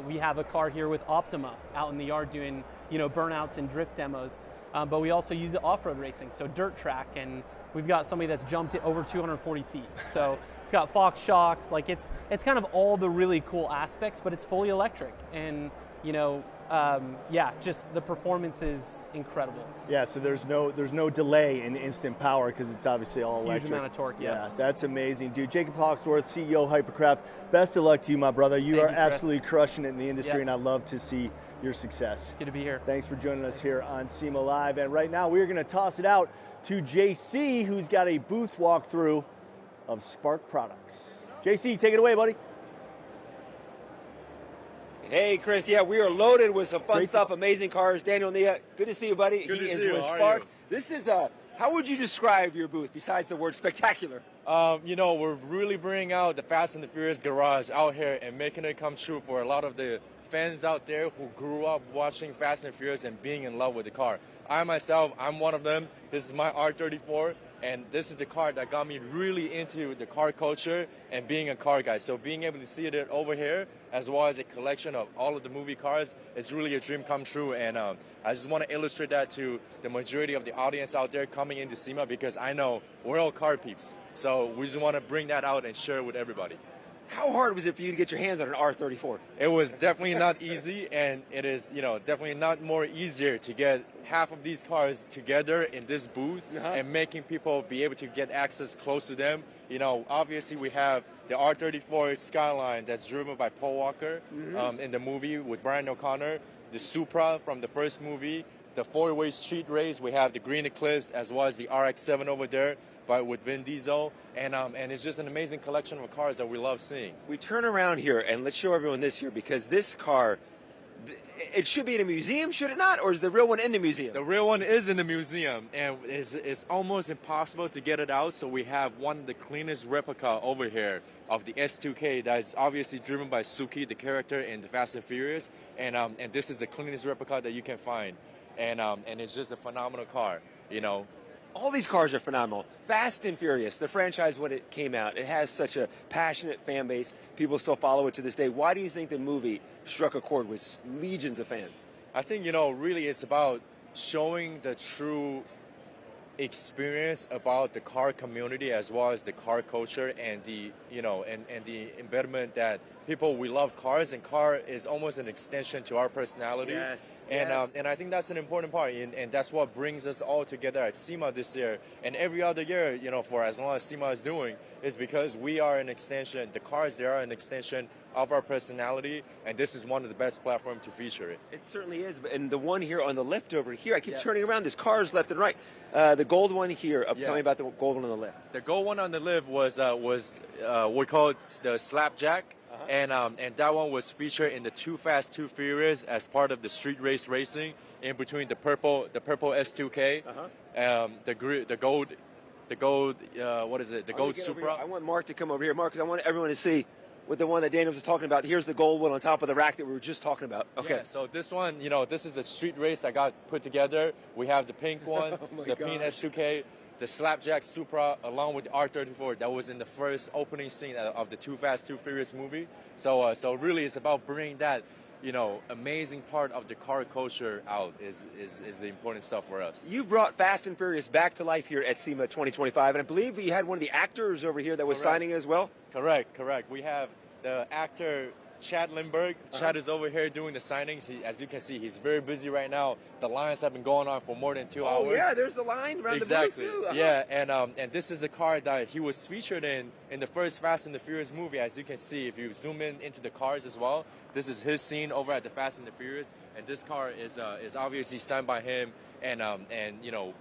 We have a car here with Optima out in the yard doing, you know, burnouts and drift demos. But we also use it off-road racing, so dirt track, and we've got somebody that's jumped it over 240 feet. So it's got Fox shocks, like it's kind of all the really cool aspects, but it's fully electric, and you know, yeah, just the performance is incredible. Yeah, so there's no delay in instant power because it's obviously all electric. Huge amount of torque. Yeah, that's amazing, dude. Jacob Hawksworth, CEO Hypercraft. Best of luck to you, my brother. You are absolutely crushing it in the industry, and I love to see your success. Good to be here. Thanks for joining us here on SEMA Live. And right now we're going to toss it out to JC, who's got a booth walkthrough of Spark products. JC, take it away, buddy. Hey, Chris. Yeah, we are loaded with some fun stuff, amazing cars. Daniel Nia, good to see you, buddy. Good he to is see you. with How Spark. are you? This is how would you describe your booth besides the word spectacular? You know, we're really bringing out the Fast and the Furious garage out here and making it come true for a lot of the fans out there who grew up watching Fast and Furious and being in love with the car. I myself, I'm one of them. This is my R34, and this is the car that got me really into the car culture and being a car guy. So being able to see it over here, as well as a collection of all of the movie cars, is really a dream come true. And I just want to illustrate that to the majority of the audience out there coming into SEMA, because I know we're all car peeps. So we just want to bring that out and share it with everybody. How hard was it for you to get your hands on an R34? It was definitely not easy, and it is, you know, definitely not more easier to get half of these cars together in this booth and making people be able to get access close to them. You know, obviously we have the R34 Skyline that's driven by Paul Walker in the movie with Brian O'Connor, the Supra from the first movie, the four-way street race. We have the Green Eclipse as well as the RX-7 over there, but with Vin Diesel, and it's just an amazing collection of cars that we love seeing. We turn around here, and let's show everyone this here, because this car, it should be in a museum, should it not? Or is the real one in the museum? The real one is in the museum, and it's almost impossible to get it out, so we have one of the cleanest replica over here of the S2K that is obviously driven by Suki, the character in the Fast and Furious, and this is the cleanest replica that you can find, and it's just a phenomenal car, you know. All these cars are phenomenal. Fast and Furious, the franchise when it came out, it has such a passionate fan base. People still follow it to this day. Why do you think the movie struck a chord with legions of fans? I think, you know, really it's about showing the true experience about the car community as well as the car culture and the and the embedment that we love cars, and car is almost an extension to our personality. Yes. And I think that's an important part, and that's what brings us all together at SEMA this year and every other year, for as long as SEMA is doing, is because we are an extension. The cars, they are an extension of our personality, and this is one of the best platforms to feature it. It certainly is. And the one here on the lift over here, I keep turning around. There's cars left and right. The gold one here. Tell me about the gold one on the lift. The gold one on the lift was we call it the Slapjack. And that one was featured in the Too Fast, Too Furious as part of the street race racing. In between the purple S2K, the gold, what is it? The gold Supra. I want Mark to come over here, Mark, because I want everyone to see with the one that Daniel was talking about. Here's the gold one on top of the rack that we were just talking about. Okay. Yeah, so this one, this is the street race that got put together. We have the pink one, the pink S2K. The Slapjack Supra, along with the R34, that was in the first opening scene of the Too Fast, Too Furious movie. So really, it's about bringing that, amazing part of the car culture out is the important stuff for us. You brought Fast and Furious back to life here at SEMA 2025, and I believe you had one of the actors over here that was signing as well. Correct. We have the actor Chad Lindbergh. Chad is over here doing the signings. As you can see, he's very busy right now. The lines have been going on for more than 2 hours. Oh yeah, there's the line around the booth too. Yeah, and this is a car that he was featured in the first Fast and the Furious movie. As you can see, if you zoom in into the cars as well, this is his scene over at the Fast and the Furious, and this car is obviously signed by him, and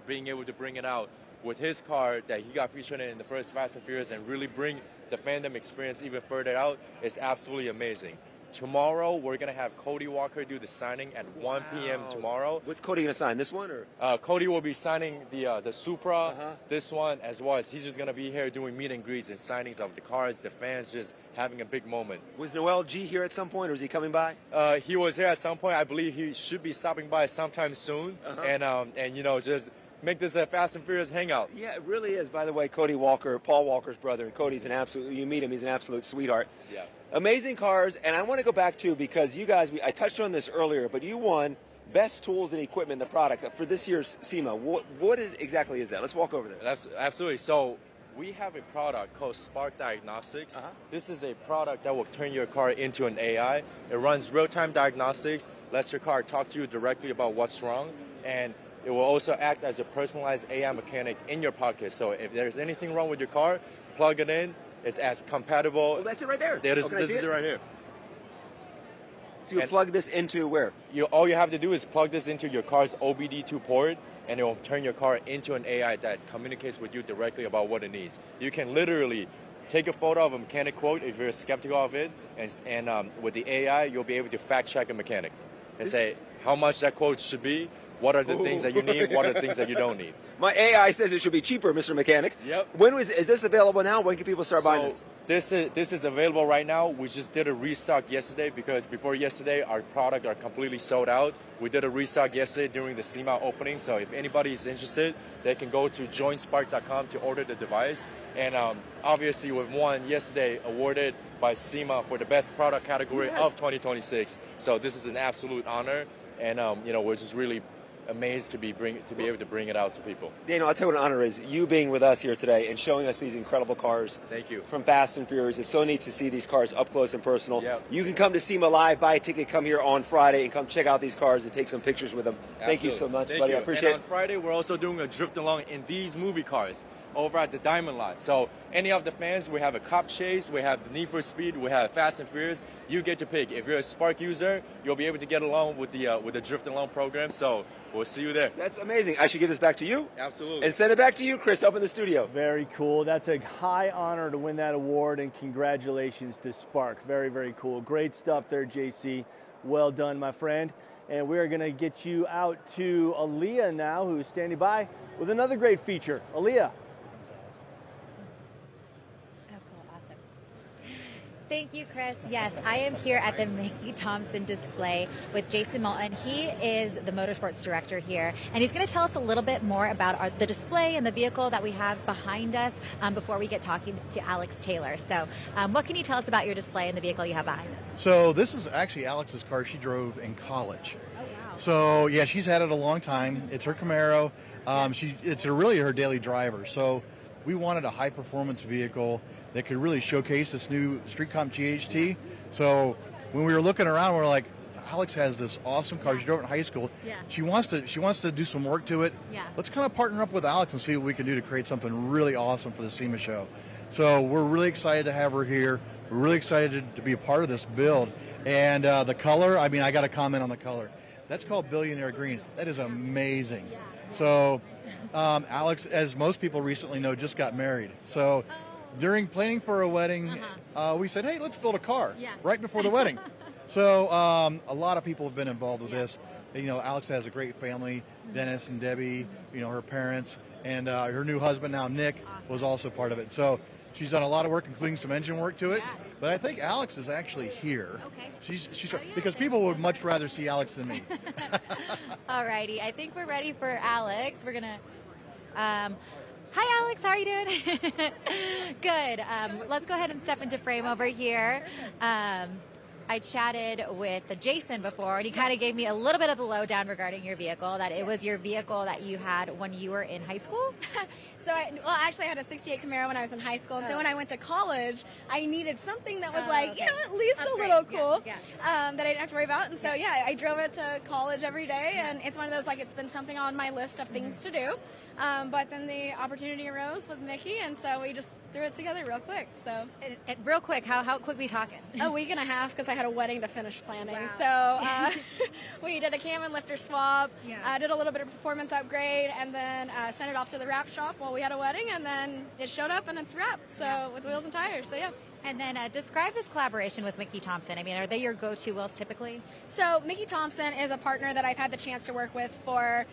being able to bring it out with his car that he got featured in the first Fast and Furious and really bring the fandom experience even further out is absolutely amazing. Tomorrow, we're going to have Cody Walker do the signing at 1 p.m. tomorrow. What's Cody going to sign, this one? Or? Cody will be signing the Supra, this one, as well as he's just going to be here doing meet and greets and signings of the cars, the fans just having a big moment. Was Noel G here at some point, or is he coming by? He was here at some point. I believe he should be stopping by sometime soon, and just make this a Fast and Furious hangout. Yeah, it really is. By the way, Cody Walker, Paul Walker's brother, and Cody's an absolute, you meet him, he's an absolute sweetheart. Yeah. Amazing cars, and I want to go back to, because you guys, I touched on this earlier, but you won Best Tools and Equipment, the product, for this year's SEMA. What exactly is that? Let's walk over there. That's absolutely. So we have a product called Spark Diagnostics. This is a product that will turn your car into an AI. It runs real-time diagnostics, lets your car talk to you directly about what's wrong, and it will also act as a personalized AI mechanic in your pocket. So if there's anything wrong with your car, plug it in. It's as compatible. Oh, that's it right there. This is it right here. So you plug this into where? All you have to do is plug this into your car's OBD2 port, and it will turn your car into an AI that communicates with you directly about what it needs. You can literally take a photo of a mechanic quote if you're skeptical of it, and with the AI, you'll be able to fact check a mechanic and say how much that quote should be. What are the things that you need? What are the things that you don't need? My AI says it should be cheaper, Mr. Mechanic. Yep. Is this available now? When can people start buying this? This is available right now. We just did a restock yesterday because before yesterday, our product are completely sold out. We did a restock yesterday during the SEMA opening. So if anybody is interested, they can go to joinspark.com to order the device. And obviously, we've won yesterday, awarded by SEMA for the best product category of 2026. So this is an absolute honor, and we're just really amazed to be able to bring it out to people. Daniel, I'll tell you what an honor is, you being with us here today and showing us these incredible cars. Thank you. From Fast and Furious. It's so neat to see these cars up close and personal. Yep. You can come to SEMA Live, buy a ticket, come here on Friday and come check out these cars and take some pictures with them. Absolutely. Thank you so much, Thank buddy. you. I appreciate it. And on Friday, we're also doing a drift along in these movie cars over at the Diamond Lot. So any of the fans, we have a Cop Chase, we have the Need for Speed, we have Fast and Furious. You get to pick. If you're a Spark user, you'll be able to get along with the drift along program. So we'll see you there. That's amazing. I should give this back to you. Absolutely. And send it back to you, Chris, up in the studio. Very cool. That's a high honor to win that award, and congratulations to Spark. Very, very cool. Great stuff there, JC. Well done, my friend. And we're going to get you out to Aaliyah now, who's standing by with another great feature. Aaliyah. Thank you, Chris. Yes, I am here at the Mickey Thompson display with Jason Moulton. He is the motorsports director here, and he's going to tell us a little bit more about the display and the vehicle that we have behind us before we get talking to Alex Taylor. So what can you tell us about your display and the vehicle you have behind us? So this is actually Alex's car she drove in college. Oh, wow. So yeah, she's had it a long time. It's her Camaro. It's really her daily driver. So we wanted a high-performance vehicle that could really showcase this new Street Comp GHT. So when we were looking around, we were like, Alex has this awesome car. She drove it in high school. Yeah. She wants to do some work to it. Yeah. Let's kind of partner up with Alex and see what we can do to create something really awesome for the SEMA show. So we're really excited to have her here. We're really excited to be a part of this build. And the color, I mean, I got to comment on the color. That's called Billionaire Green. That is amazing. Yeah. So Alex, as most people recently know, just got married. So during planning for a wedding, we said, hey, let's build a car right before the wedding. So a lot of people have been involved with this. You know, Alex has a great family, Dennis and Debbie, you know, her parents, and her new husband now, Nick, was also part of it. So she's done a lot of work, including some engine work to it. But I think Alex is actually here. Okay. She's because people would much rather see Alex than me. All righty. I think we're ready for Alex. We're going to... hi, Alex. How are you doing? Good. Let's go ahead and step into frame over here. I chatted with Jason before, and he kind of gave me a little bit of the lowdown regarding your vehicle, that it was your vehicle that you had when you were in high school? Actually, I had a 68 Camaro when I was in high school, and so when I went to college, I needed something that was at least a little cool, that I didn't have to worry about, and so, I drove it to college every day, and it's one of those, it's been something on my list of things to do, but then the opportunity arose with Mickey, and so we just threw it together real quick, so. Real quick, how quick we talking? A week and a half, because I had a wedding to finish planning, so we did a cam and lifter swap, did a little bit of performance upgrade, and then sent it off to the wrap shop while we had a wedding, and then it showed up and it's wrapped, so with wheels and tires, so yeah. And then describe this collaboration with Mickey Thompson. I mean, are they your go-to wheels typically? So Mickey Thompson is a partner that I've had the chance to work with for,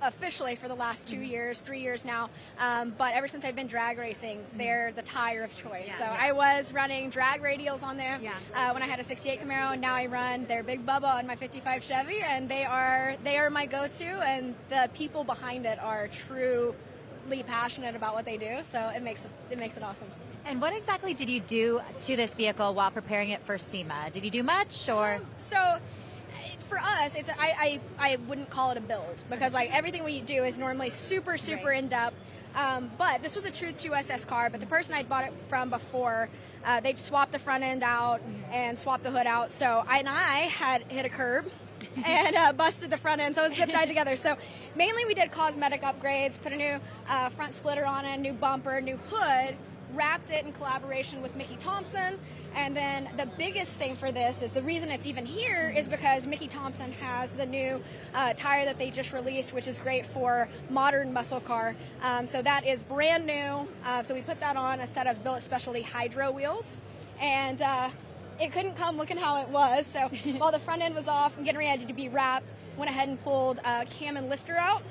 officially for the last 2 years, 3 years now. But ever since I've been drag racing, they're the tire of choice. I was running drag radials on there when I had a 68 Camaro, and now I run their Big Bubba on my 55 Chevy, and they are my go-to, and the people behind it are truly passionate about what they do. So it makes it awesome. And what exactly did you do to this vehicle while preparing it for SEMA? Did you do much, or? So, for us, I wouldn't call it a build, because everything we do is normally super in depth. But this was a true 2SS car. But the person I bought it from before, they swapped the front end out and swapped the hood out. So I had hit a curb and busted the front end, so it was zip tied together. So mainly we did cosmetic upgrades, put a new front splitter on it, new bumper, new hood. Wrapped it in collaboration with Mickey Thompson, and then the biggest thing for this is the reason it's even here is because Mickey Thompson has the new tire that they just released, which is great for modern muscle car. So that is brand new. So we put that on a set of Billet Specialty Hydro wheels, and it couldn't come looking how it was. So while the front end was off and getting ready to be wrapped, went ahead and pulled cam and lifter out.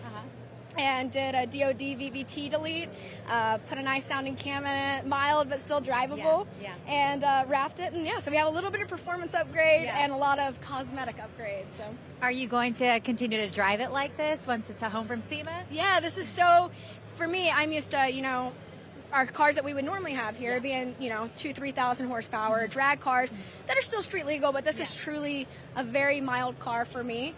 And did a DOD VVT delete, put a nice sounding cam in it, mild but still drivable, and wrapped it. And so we have a little bit of performance upgrade and a lot of cosmetic upgrades. So, are you going to continue to drive it like this once it's a home from SEMA? Yeah, this is so. For me, I'm used to our cars that we would normally have here being 2,000-3,000 horsepower drag cars that are still street legal, but this is truly a very mild car for me.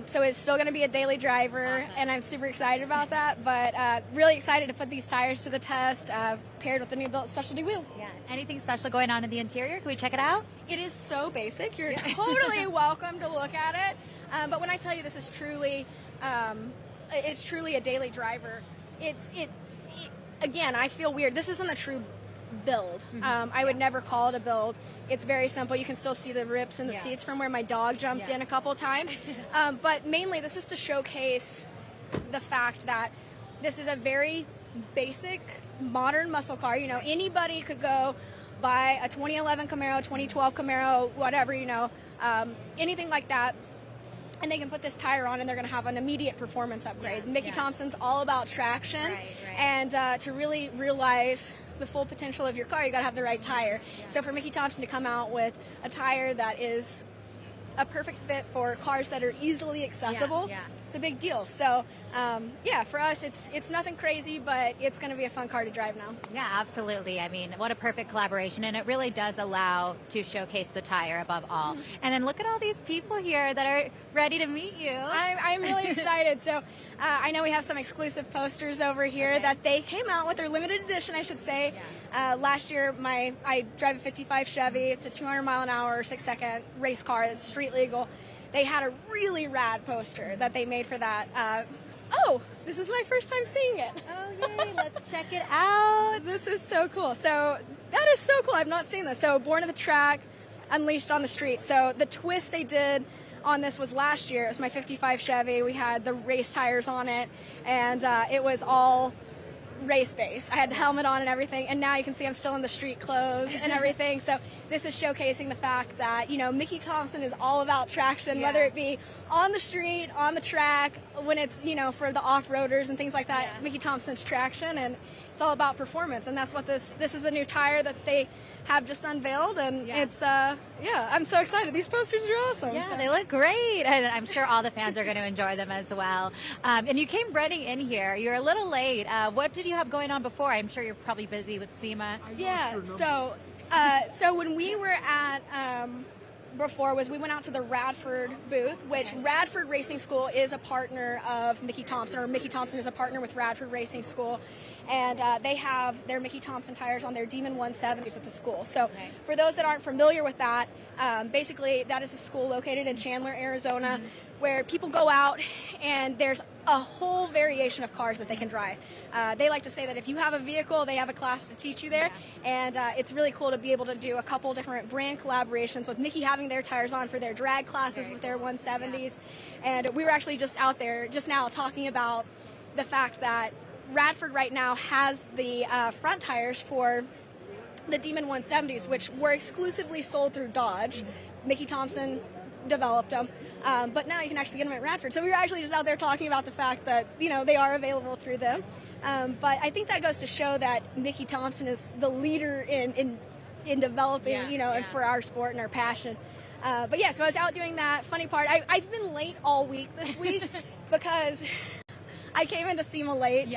So it's still going to be a daily driver, and I'm super excited about that, but really excited to put these tires to the test, paired with the new Billet Specialty wheel. Anything special going on in the interior? Can we check it out? It is so basic. You're totally welcome to look at it, but when I tell you this is truly it's truly a daily driver, again, I feel weird. This isn't a true build. I would never call it a build. It's very simple. You can still see the rips in the seats from where my dog jumped in a couple times. But mainly, this is to showcase the fact that this is a very basic, modern muscle car. Anybody could go buy a 2011 Camaro, 2012 Camaro, whatever, anything like that. And they can put this tire on and they're going to have an immediate performance upgrade. Mickey Thompson's all about traction and to really realize the full potential of your car, you got to have the right tire. So for Mickey Thompson to come out with a tire that is a perfect fit for cars that are easily accessible, it's a big deal. So yeah, for us, it's nothing crazy, but it's going to be a fun car to drive now. Yeah, absolutely. I mean, what a perfect collaboration, and it really does allow to showcase the tire above all. And then look at all these people here that are ready to meet you. I'm really excited. So I know we have some exclusive posters over here that they came out with, their limited edition, I should say. Last year, I drive a 55 Chevy. It's a 200 mile an hour, 6-second race car. It's street legal. They had a really rad poster that they made for that. Oh, this is my first time seeing it. Oh, yay, let's check it out. This is so cool. So that is so cool. I've not seen this. So Born to the Track, Unleashed on the Street. So the twist they did on this was last year. It was my 55 Chevy. We had the race tires on it, and it was all race-based. I had the helmet on and everything, and now you can see I'm still in the street clothes and everything. So this is showcasing the fact that, you know, Mickey Thompson is all about traction, whether it be on the street, on the track, when it's, you know, for the off-roaders and things like that. Mickey Thompson's traction, and it's all about performance, and that's what this is a new tire that they have just unveiled, and it's I'm so excited. These posters are awesome. Yeah, they look great, and I'm sure all the fans are going to enjoy them as well. And you came running in here. You're a little late. What did you have going on before? I'm sure you're probably busy with SEMA. Yeah, so when we were at before was we went out to the Radford booth, which Radford Racing School is a partner of Mickey Thompson, or Mickey Thompson is a partner with Radford Racing School, and they have their Mickey Thompson tires on their Demon 170s at the school. So for those that aren't familiar with that, basically that is a school located in Chandler, Arizona, where people go out and there's a whole variation of cars that they can drive. They like to say that if you have a vehicle, they have a class to teach you there, and it's really cool to be able to do a couple different brand collaborations with Mickey having their tires on for their drag classes with their 170s. And we were actually just out there just now talking about the fact that Radford right now has the front tires for the Demon 170s, which were exclusively sold through Dodge. Mickey Thompson developed them, but now you can actually get them at Radford. So we were actually just out there talking about the fact that, you know, they are available through them. But I think that goes to show that Mickey Thompson is the leader in developing, you know, and for our sport and our passion. But yeah, so I was out doing that. Funny part, I've been late all week this week because I came into SEMA late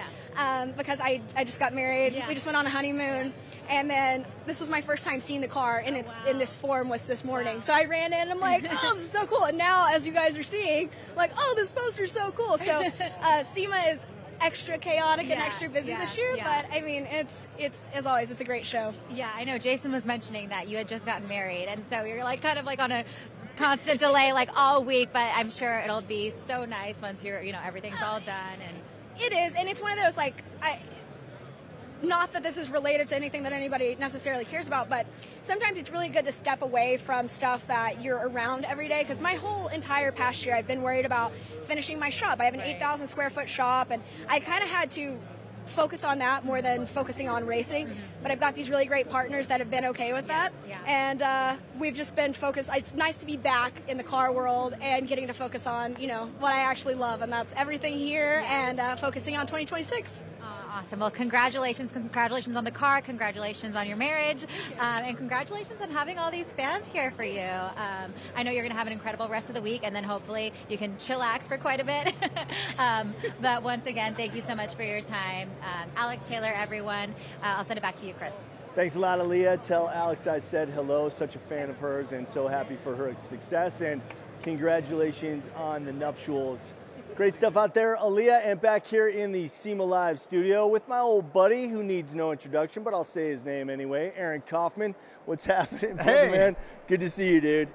because I just got married. We just went on a honeymoon, and then this was my first time seeing the car, and it's in this form was this morning. So I ran in, and I'm like, oh, this is so cool. And now, as you guys are seeing, I'm like, oh, this poster's so cool. So SEMA is extra chaotic and extra busy this year, but I mean, it's as always, it's a great show. Yeah, I know Jason was mentioning that you had just gotten married, and so you're like kind of like on a constant delay like all week, but I'm sure it'll be so nice once you're, you know, everything's all done. And it is, and it's one of those, like, not that this is related to anything that anybody necessarily cares about, but sometimes it's really good to step away from stuff that you're around every day, because my whole entire past year I've been worried about finishing my shop. I have an 8,000 square foot shop, and I kind of had to focus on that more than focusing on racing. But I've got these really great partners that have been okay with that, and we've just been focused. It's nice to be back in the car world and getting to focus on, you know, what I actually love, and that's everything here, and focusing on 2026. Awesome. Well, congratulations on the car, congratulations on your marriage, and congratulations on having all these fans here for you. I know you're going to have an incredible rest of the week, and then hopefully you can chillax for quite a bit. But once again, thank you so much for your time. Alex, Taylor, everyone, I'll send it back to you, Chris. Thanks a lot, Aaliyah. Tell Alex I said hello. Such a fan of hers, and so happy for her success, and congratulations on the nuptials. Great stuff out there, Aaliyah, and back here in the SEMA Live studio with my old buddy who needs no introduction, but I'll say his name anyway, Aaron Kaufman. What's happening, hey, man? Good to see you, dude.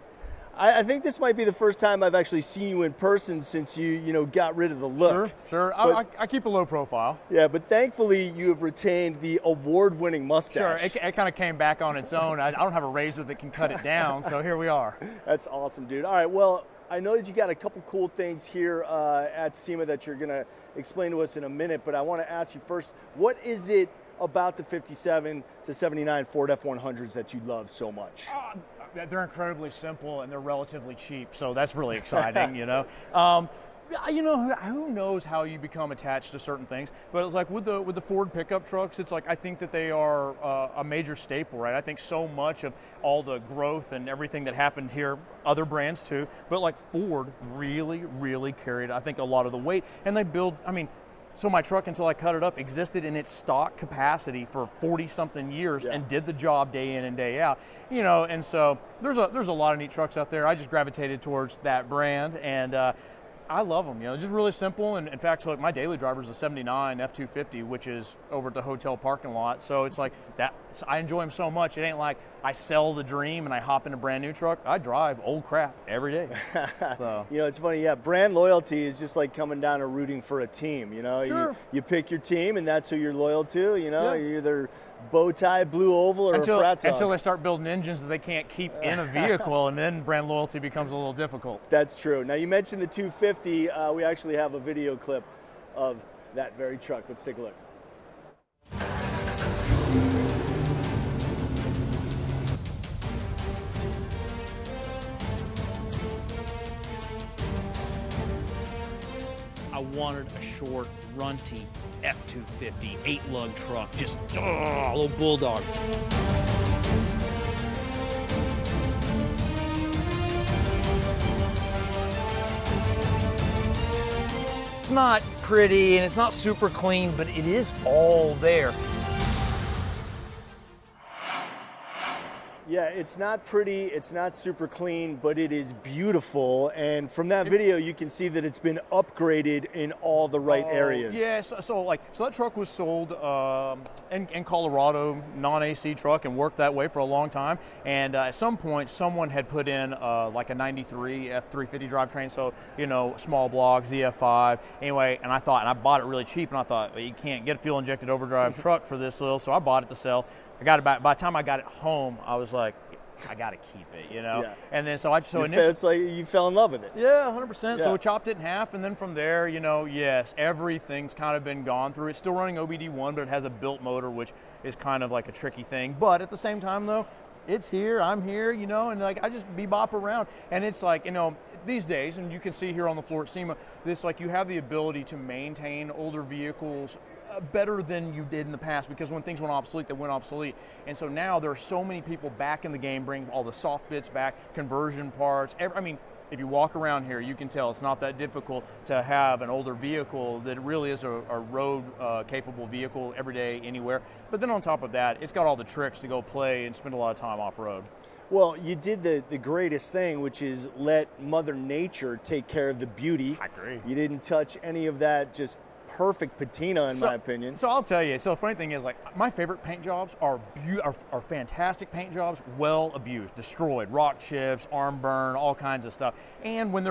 I think this might be the first time I've actually seen you in person since you got rid of the look. Sure. I keep a low profile. Yeah, but thankfully you have retained the award-winning mustache. Sure, it kind of came back on its own. I don't have a razor that can cut it down, so here we are. That's awesome, dude. All right, well, I know that you got a couple cool things here at SEMA that you're going to explain to us in a minute, but I want to ask you first, what is it about the 57 to 79 Ford F100s that you love so much? They're incredibly simple and they're relatively cheap, so that's really exciting, you know. You know, who knows how you become attached to certain things, but it's like with the Ford pickup trucks, it's like I think that they are a major staple, right? I think so much of all the growth and everything that happened here, other brands too, but like Ford really carried, I think, a lot of the weight, and they build, I mean, so my truck, until I cut it up, existed in its stock capacity for 40-something years and did the job day in and day out. You know, and so there's a lot of neat trucks out there. I just gravitated towards that brand, and I love them, you know, just really simple. And in fact, so like my daily driver is a 79 F250, which is over at the hotel parking lot. So it's like that, I enjoy them so much. It ain't like I sell the dream and I hop in a brand new truck. I drive old crap every day. So. You know, it's funny, brand loyalty is just like coming down and rooting for a team, you know. Sure. You pick your team and that's who you're loyal to, you know. You're either bow tie, blue oval, or a frat song. Until they start building engines that they can't keep in a vehicle, and then brand loyalty becomes a little difficult. That's true. Now, you mentioned the 250. We actually have a video clip of that very truck. Let's take a look. I wanted a short, runty F250 8-lug truck, just a little bulldog. It's not pretty and it's not super clean, but it is all there. Yeah, it's not pretty, it's not super clean, but it is beautiful. And from that video, you can see that it's been upgraded in all the right areas. Yeah, so that truck was sold in Colorado, non-AC truck, and worked that way for a long time. And at some point, someone had put in like a 93 F350 drivetrain, so, you know, small block, ZF5. Anyway, and I bought it really cheap, and I thought, well, you can't get a fuel-injected overdrive truck for this little, so I bought it to sell. By the time I got it home, I was like, I got to keep it, you know? Yeah. And then it's like you fell in love with it. Yeah, 100%. Yeah. So we chopped it in half, and then from there, you know, yes, everything's kind of been gone through. It's still running OBD1, but it has a built motor, which is kind of like a tricky thing. But at the same time, though, it's here, I'm here, you know, and like I just bebop around. And it's like, you know, these days, and you can see here on the floor at SEMA, this, like, you have the ability to maintain older vehicles better than you did in the past, because when things went obsolete, they went obsolete. And so now there are so many people back in the game, bringing all the soft bits back, conversion parts. I mean, if you walk around here, you can tell it's not that difficult to have an older vehicle that really is a road capable vehicle every day, anywhere. But then on top of that, it's got all the tricks to go play and spend a lot of time off road. Well, you did the greatest thing, which is let Mother Nature take care of the beauty. I agree. You didn't touch any of that, just perfect patina, in my opinion. So I'll tell you, so the funny thing is, like, my favorite paint jobs are fantastic paint jobs, well abused, destroyed, rock chips, arm burn, all kinds of stuff. And when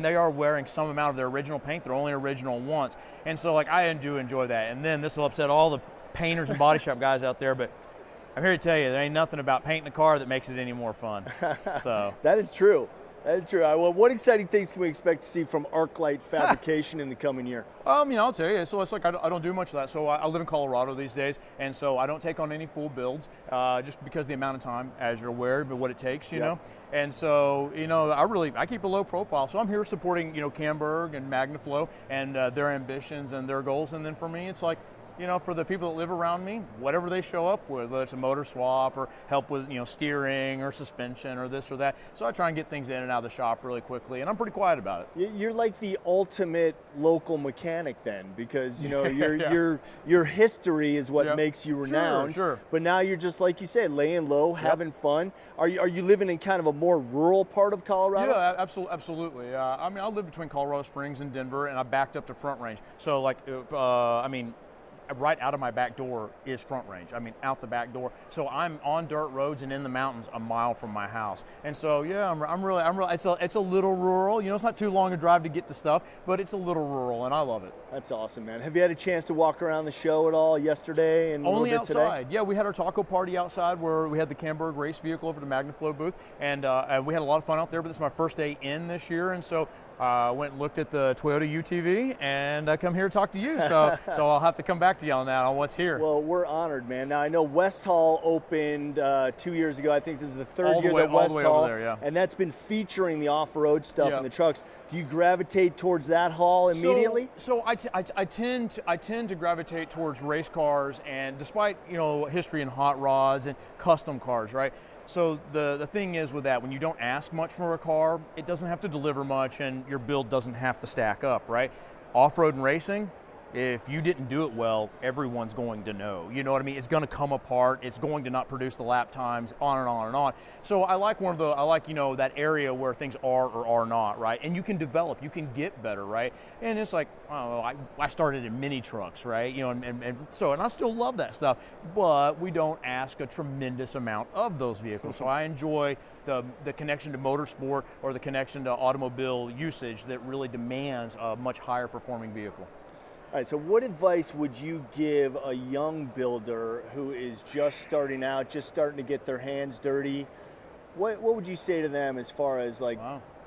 they are wearing some amount of their original paint, they're only original once. And so, like, I do enjoy that. And then this will upset all the painters and body shop guys out there, but I'm here to tell you, there ain't nothing about painting a car that makes it any more fun. So that is true. That is true. Well, what exciting things can we expect to see from ArcLight Fabrication in the coming year? You know, I'll tell you. So it's like I don't do much of that. So I live in Colorado these days, and so I don't take on any full builds, just because of the amount of time, as you're aware, but what it takes, you know. And so, you know, I keep a low profile. So I'm here supporting, you know, Camberg and MagnaFlow and their ambitions and their goals. And then for me, it's like, you know, for the people that live around me, whatever they show up with, whether it's a motor swap or help with, you know, steering or suspension or this or that. So I try and get things in and out of the shop really quickly, and I'm pretty quiet about it. You're like the ultimate local mechanic then, because, you know, your history is what makes you renowned. Sure. But now you're just, like you said, laying low, having fun. Are you living in kind of a more rural part of Colorado? Yeah, absolutely. I mean, I live between Colorado Springs and Denver, and I backed up to Front Range. So, like, I mean, right out of my back door is Front Range. I mean, out the back door. So I'm on dirt roads and in the mountains a mile from my house. And so, yeah, I'm really, it's a little rural. You know, it's not too long a drive to get to stuff, but it's a little rural, and I love it. That's awesome, man. Have you had a chance to walk around the show at all yesterday and only a little bit outside? Today? Yeah, we had our taco party outside where we had the Camberg race vehicle over to the MagnaFlow booth, and we had a lot of fun out there, but this is my first day in this year, and so went and looked at the Toyota UTV, and I come here to talk to you. So I'll have to come back to you on that, on what's here. Well, we're honored, man. Now, I know West Hall opened 2 years ago. I think this is the third year that West Hall, over there, yeah. And that's been featuring the off-road stuff and the trucks. Do you gravitate towards that hall immediately? So I tend to gravitate towards race cars, and despite history in hot rods and custom cars, right? So the thing is with that, when you don't ask much for a car, it doesn't have to deliver much, and your build doesn't have to stack up, right? Off-road and racing, if you didn't do it well, everyone's going to know. You know what I mean? It's going to come apart. It's going to not produce the lap times, on and on and on. So I like that area where things are or are not, right? And you can develop, you can get better, right? And it's like, I started in mini trucks, right? And I still love that stuff, but we don't ask a tremendous amount of those vehicles. So I enjoy the connection to motorsport or the connection to automobile usage that really demands a much higher performing vehicle. All right, so what advice would you give a young builder who is just starting out, just starting to get their hands dirty? What would you say to them as far as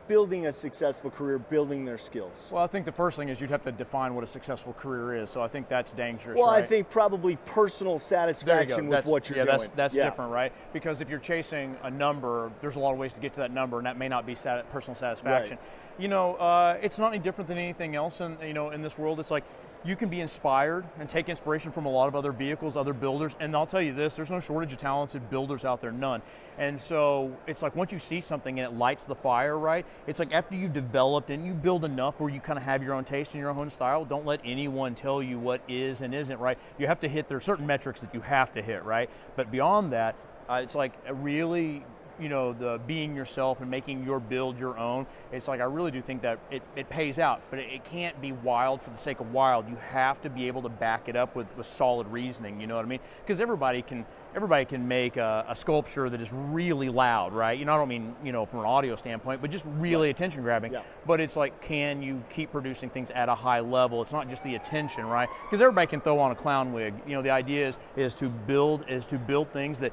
building a successful career, building their skills? Well, I think the first thing is you'd have to define what a successful career is. So I think that's dangerous. Well, right? I think probably personal satisfaction with what you're doing. That's different, right? Because if you're chasing a number, there's a lot of ways to get to that number, and that may not be personal satisfaction. Right. It's not any different than anything else in this world. It's like, you can be inspired and take inspiration from a lot of other vehicles, other builders, and I'll tell you this, there's no shortage of talented builders out there, none. And so it's like once you see something and it lights the fire, right, it's like after you've developed and you build enough where you kind of have your own taste and your own style, don't let anyone tell you what is and isn't, right? You have to hit, there's certain metrics that you have to hit, right? But beyond that, it's like a really, the being yourself and making your build your own, it's like I really do think that it pays out, but it can't be wild for the sake of wild. You have to be able to back it up with solid reasoning, you know what I mean? Because everybody can make a sculpture that is really loud, right? I don't mean, from an audio standpoint, but just really attention grabbing. Yeah. But it's like, can you keep producing things at a high level? It's not just the attention, right? Because everybody can throw on a clown wig. The idea is to build things that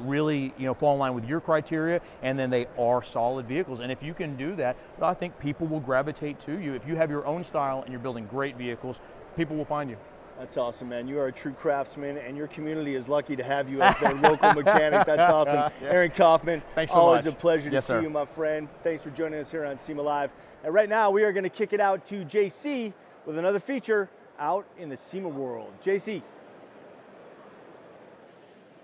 really, fall in line with your criteria, and then they are solid vehicles. And if you can do that, I think people will gravitate to you. If you have your own style and you're building great vehicles, people will find you. That's awesome, man. You are a true craftsman, and your community is lucky to have you as their local mechanic. That's awesome. Yeah. Aaron Kaufman, thanks so always much. a pleasure to see you, my friend. Thanks for joining us here on SEMA Live. And right now, we are going to kick it out to JC with another feature out in the SEMA world. JC.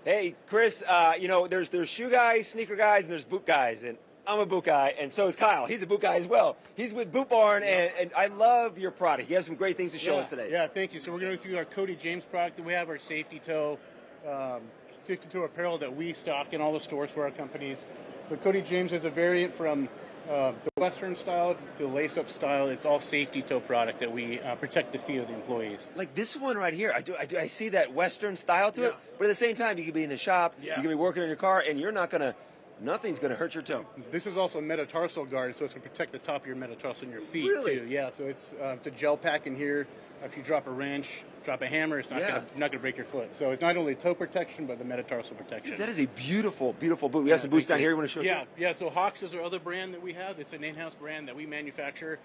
Hey, Chris, there's shoe guys, sneaker guys, and there's boot guys, and I'm a boot guy, and so is Kyle. He's a boot guy as well. He's with Boot Barn, and I love your product. You have some great things to show us today. Yeah, thank you. So we're going to go through our Cody James product. We have our safety toe apparel that we stock in all the stores for our companies. So Cody James is a variant from the Western style to lace-up style. It's all safety toe product that we protect the feet of the employees. Like this one right here, I see that Western style to it, but at the same time, you could be in the shop, you could be working on your car, and you're not going to, nothing's going to hurt your toe. This is also a metatarsal guard, so it's going to protect the top of your metatarsal in your feet, too. Yeah, so it's a gel pack in here. If you drop a wrench, drop a hammer, it's not going to break your foot. So it's not only toe protection, but the metatarsal protection. Dude, that is a beautiful, beautiful boot. We have some boots down here you want to show us? Yeah, so Hawks is our other brand that we have. It's an in-house brand that we manufacture.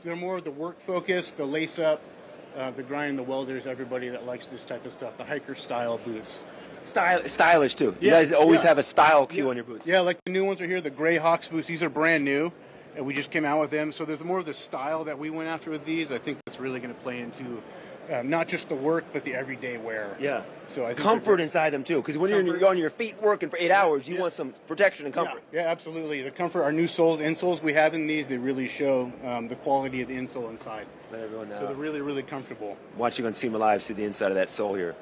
They're more of the work focus, the lace up, the grind, the welders, everybody that likes this type of stuff, the hiker style boots. Stylish too. You guys always have a style cue on your boots. Yeah, like the new ones are here, the gray Hawks boots. These are brand new, and we just came out with them. So there's more of the style that we went after with these. I think that's really going to play into not just the work, but the everyday wear. Yeah. So I think comfort inside them too, because when you're on your feet working for 8 hours, you want some protection and comfort. Yeah, absolutely. The comfort, our new insoles we have in these, they really show the quality of the insole inside. Let everyone know. So they're really, really comfortable. Watching on SEMA Live, see the inside of that sole here.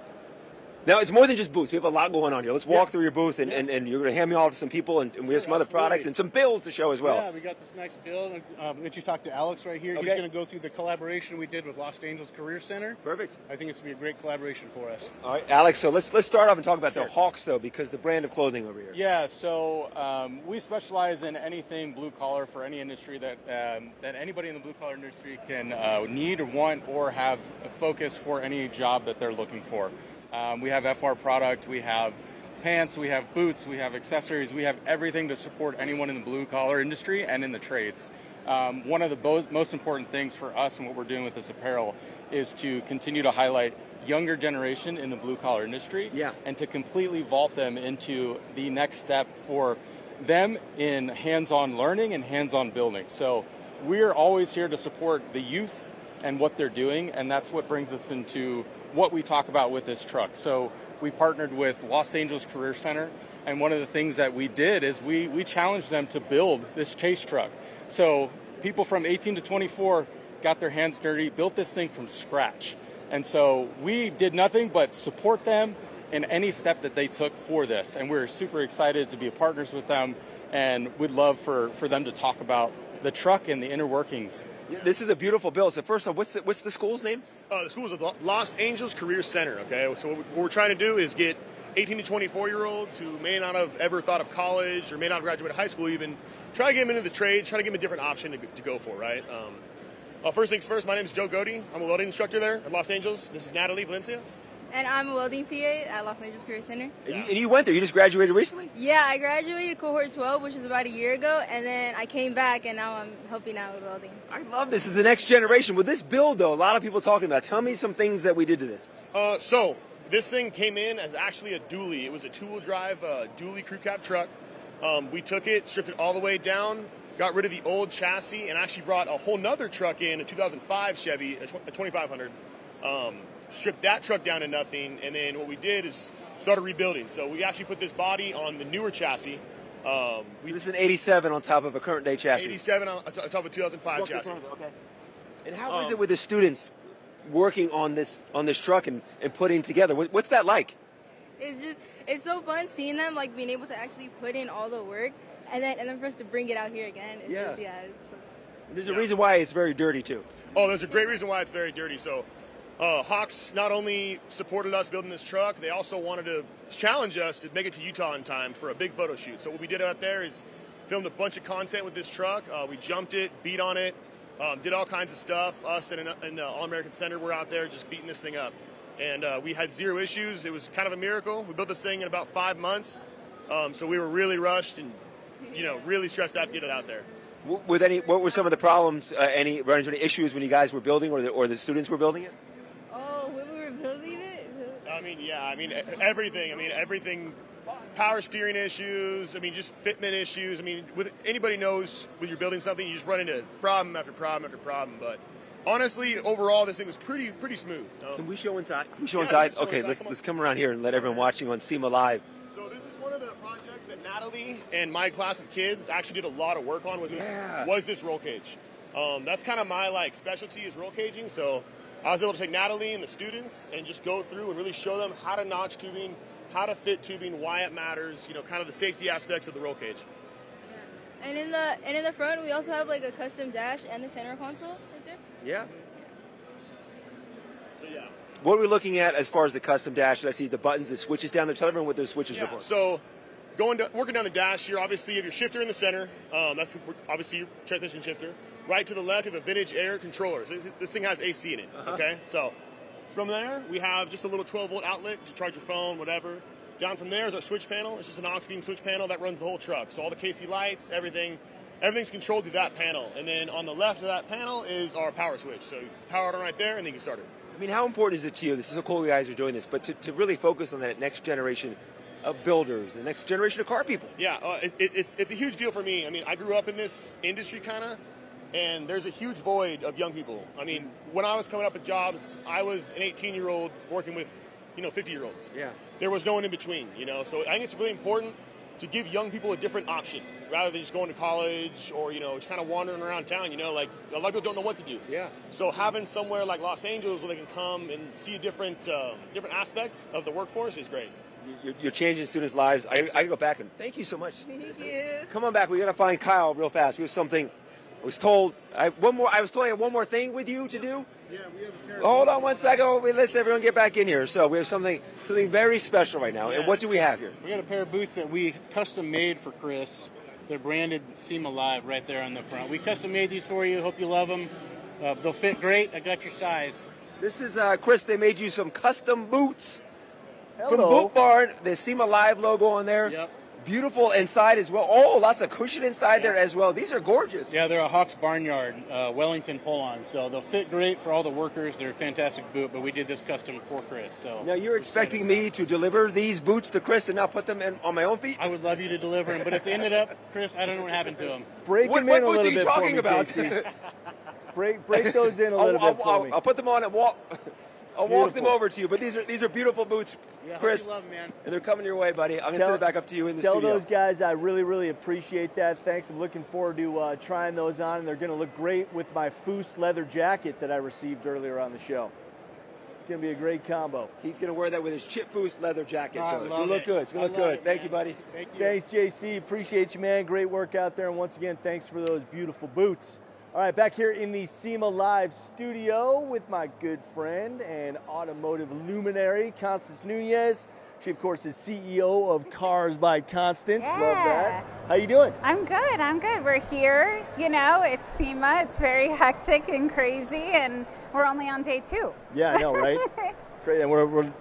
Now, it's more than just boots. We have a lot going on here. Let's walk through your booth, and you're going to hand me off to some people, and we have some other products and some bills to show as well. Yeah, we got this next bill. Let's just talk to Alex right here. Okay. He's going to go through the collaboration we did with Los Angeles Career Center. Perfect. I think it's going to be a great collaboration for us. All right, Alex, so let's start off and talk about the Hawks, though, because the brand of clothing over here. Yeah, so we specialize in anything blue-collar for any industry that anybody in the blue-collar industry can need or want or have a focus for any job that they're looking for. We have FR product, we have pants, we have boots, we have accessories, we have everything to support anyone in the blue-collar industry and in the trades. One of the most important things for us and what we're doing with this apparel is to continue to highlight younger generation in the blue collar industry, and to completely vault them into the next step for them in hands-on learning and hands-on building. So we're always here to support the youth and what they're doing, and that's what brings us into what we talk about with this truck. So we partnered with Los Angeles Career Center, and one of the things that we did is we challenged them to build this chase truck. So people from 18 to 24 got their hands dirty, built this thing from scratch. And so we did nothing but support them in any step that they took for this. And we're super excited to be partners with them, and would love for them to talk about the truck and the inner workings. This is a beautiful build. So first off, what's the school's name? The school is the Los Angeles Career Center, okay? So what we're trying to do is get 18 to 24-year-olds who may not have ever thought of college or may not have graduated high school even, try to get them into the trade, try to give them a different option to go for, right? First things first, my name is Joe Godey. I'm a welding instructor there at Los Angeles. This is Natalie Valencia. And I'm a welding TA at Los Angeles Career Center. And you went there. You just graduated recently? Yeah, I graduated cohort 12, which was about a year ago, and then I came back, and now I'm helping out with welding. I love this. It's the next generation. With this build, though, a lot of people talking about. Tell me some things that we did to this. So this thing came in as actually a dually. It was a two-wheel drive dually crew cab truck. We took it, stripped it all the way down, got rid of the old chassis, and actually brought a whole nother truck in, a 2005 Chevy, a 2500. Stripped that truck down to nothing, and then what we did is started rebuilding. So we actually put this body on the newer chassis. So this is an 87 on top of a current day chassis. 87 on top of a 2005 chassis. Okay. And how is it with the students working on this truck and putting together? What's that like? It's so fun seeing them like being able to actually put in all the work, and then for us to bring it out here again. There's a reason why it's very dirty too. Oh, there's a great reason why it's very dirty. So Hawks not only supported us building this truck, they also wanted to challenge us to make it to Utah in time for a big photo shoot. So what we did out there is filmed a bunch of content with this truck. We jumped it, beat on it, did all kinds of stuff. Us and All-American Center were out there just beating this thing up. And we had zero issues. It was kind of a miracle. We built this thing in about 5 months. So we were really rushed and, really stressed out to get it out there. What were some of the problems, any issues when you guys were building or the students were building it? Oh, when we were building it? Everything, power steering issues, just fitment issues. With anybody knows when you're building something, you just run into problem after problem after problem. But honestly, overall, this thing was pretty smooth. Can we show inside? Okay, let's come around here and let everyone watching on SEMA Live. So this is one of the projects that Natalie and my class of kids actually did a lot of work on. Was this roll cage? That's kind of my specialty is roll caging. So I was able to take Natalie and the students and just go through and really show them how to notch tubing, how to fit tubing, why it matters. Kind of the safety aspects of the roll cage. Yeah. And in the front, we also have a custom dash and the center console right there. Yeah. So yeah. What are we looking at as far as the custom dash? I see the buttons, the switches down there. Tell everyone what those switches are for. So working down the dash here, obviously you have your shifter in the center. That's obviously your transmission shifter. Right to the left, you have a vintage air controller. So this thing has AC in it, okay? So from there, we have just a little 12-volt outlet to charge your phone, whatever. Down from there is our switch panel. It's just an aux beam switch panel that runs the whole truck. So all the KC lights, everything's controlled through that panel. And then on the left of that panel is our power switch. So you power it on right there, and then you can start it. How important is it to you? This is so cool you guys are doing this, but to really focus on that next generation of builders, the next generation of car people. Yeah, it's a huge deal for me. I grew up in this industry kind of, and there's a huge void of young people. When I was coming up at jobs, I was an 18-year-old working with, 50-year-olds. Yeah. There was no one in between, So I think it's really important to give young people a different option rather than just going to college or, just kind of wandering around town, a lot of people don't know what to do. Yeah. So having somewhere like Los Angeles where they can come and see different aspects of the workforce is great. You're changing students' lives. I can go back and thank you so much. Thank you. Come on back. We got to find Kyle real fast. We have something. I was told I have one more thing with you to do. Yeah, we have a pair. Hold on one second. Let's everyone get back in here. So we have something very special right now. Yes. And what do we have here? We got a pair of boots that we custom made for Chris. They're branded SEMA Live right there on the front. We custom made these for you. Hope you love them. They'll fit great. I got your size. This is Chris. They made you some custom boots Hello. from Boot Barn. The SEMA Live logo on there. Yep. Beautiful inside as well. Oh, lots of cushion inside there as well. These are gorgeous. Yeah, they're a Hawks Barnyard Wellington pull-on, so they'll fit great for all the workers. They're a fantastic boot, but we did this custom for Chris. So now you're expecting me to deliver these boots to Chris and not put them on my own feet? I would love you to deliver them, but if they ended up, Chris, I don't know what happened to them. Break them in a little bit for me, about? JC. break those in a little bit for me. I'll put them on and walk. I'll walk them over to you, but these are beautiful boots, Chris. Love, man. And they're coming your way, buddy. I'm going to send it back up to you in the studio. studio. Tell those guys I really, really appreciate that. Thanks. I'm looking forward to trying those on, and they're going to look great with my Foose leather jacket that I received earlier on the show. It's going to be a great combo. He's going to wear that with his Chip Foose leather jacket, so it's going to look good. It's going to look good. Thank you, buddy. Thank you. Thanks, JC. Appreciate you, man. Great work out there, and once again, thanks for those beautiful boots. All right, back here in the SEMA Live studio with my good friend and automotive luminary, Constance Nunes. She, of course, is CEO of Cars by Constance. Yeah. Love that. How you doing? I'm good. We're here. You know, it's SEMA. It's very hectic and crazy, and we're only on day 2. Yeah, I know, right? It's great. And we're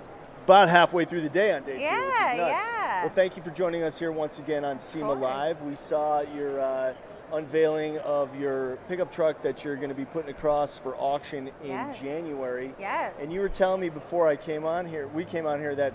about halfway through the day on day 2, which is nuts. Yeah. Well, thank you for joining us here once again on SEMA Live. We saw your unveiling of your pickup truck that you're going to be putting across for auction in January. Yes. And you were telling me before we came on here that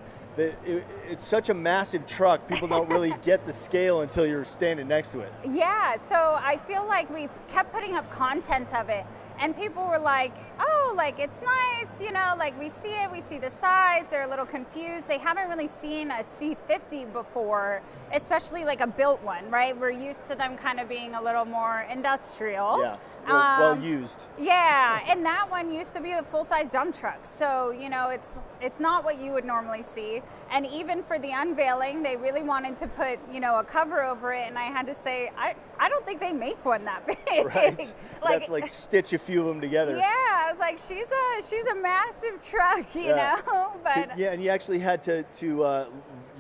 it's such a massive truck, people don't really get the scale until you're standing next to it. Yeah, so I feel like we kept putting up content of it, and people were like, oh, like, it's nice, you know, like, we see it, we see the size, they're a little confused. They haven't really seen a C50 before, especially like a built one, right? We're used to them kind of being a little more industrial. Yeah, well used. Yeah, and that one used to be a full-size dump truck. So, you know, it's not what you would normally see. And even for the unveiling, they really wanted to put, you know, a cover over it, and I had to say, I don't think they make one that big. Right. like stitch a few of them together. Yeah, I was like, she's a massive truck, you know. But yeah, and you actually had to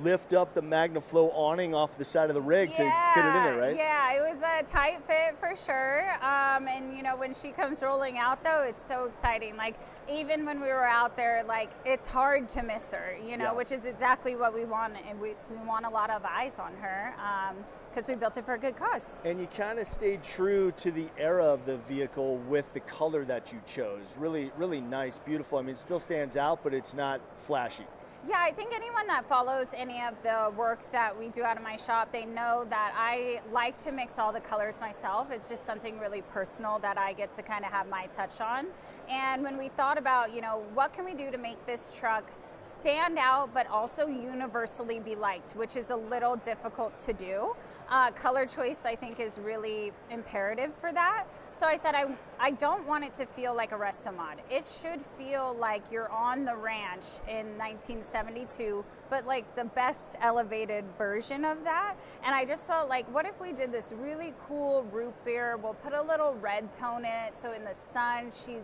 lift up the MagnaFlow awning off the side of the rig to fit it in there, right? Yeah, it was a tight fit for sure. And you know, when she comes rolling out though, it's so exciting. Like, even when we were out there, like, it's hard to miss her, you know, which is exactly what we want. And we want a lot of eyes on her because we built it for a good cause. And you kind of stayed true to the era of the vehicle with the color that you chose. Really, really nice, beautiful. I mean, it still stands out, but it's not flashy. Yeah, I think anyone that follows any of the work that we do out of my shop, they know that I like to mix all the colors myself. It's just something really personal that I get to kind of have my touch on. And when we thought about, you know, what can we do to make this truck stand out but also universally be liked, which is a little difficult to do. Color choice, I think, is really imperative for that. So I said I don't want it to feel like a resto mod. It should feel like you're on the ranch in 1972, but like the best elevated version of that. And I just felt like, what if we did this really cool root beer? We'll put a little red tone in it, so in the sun she's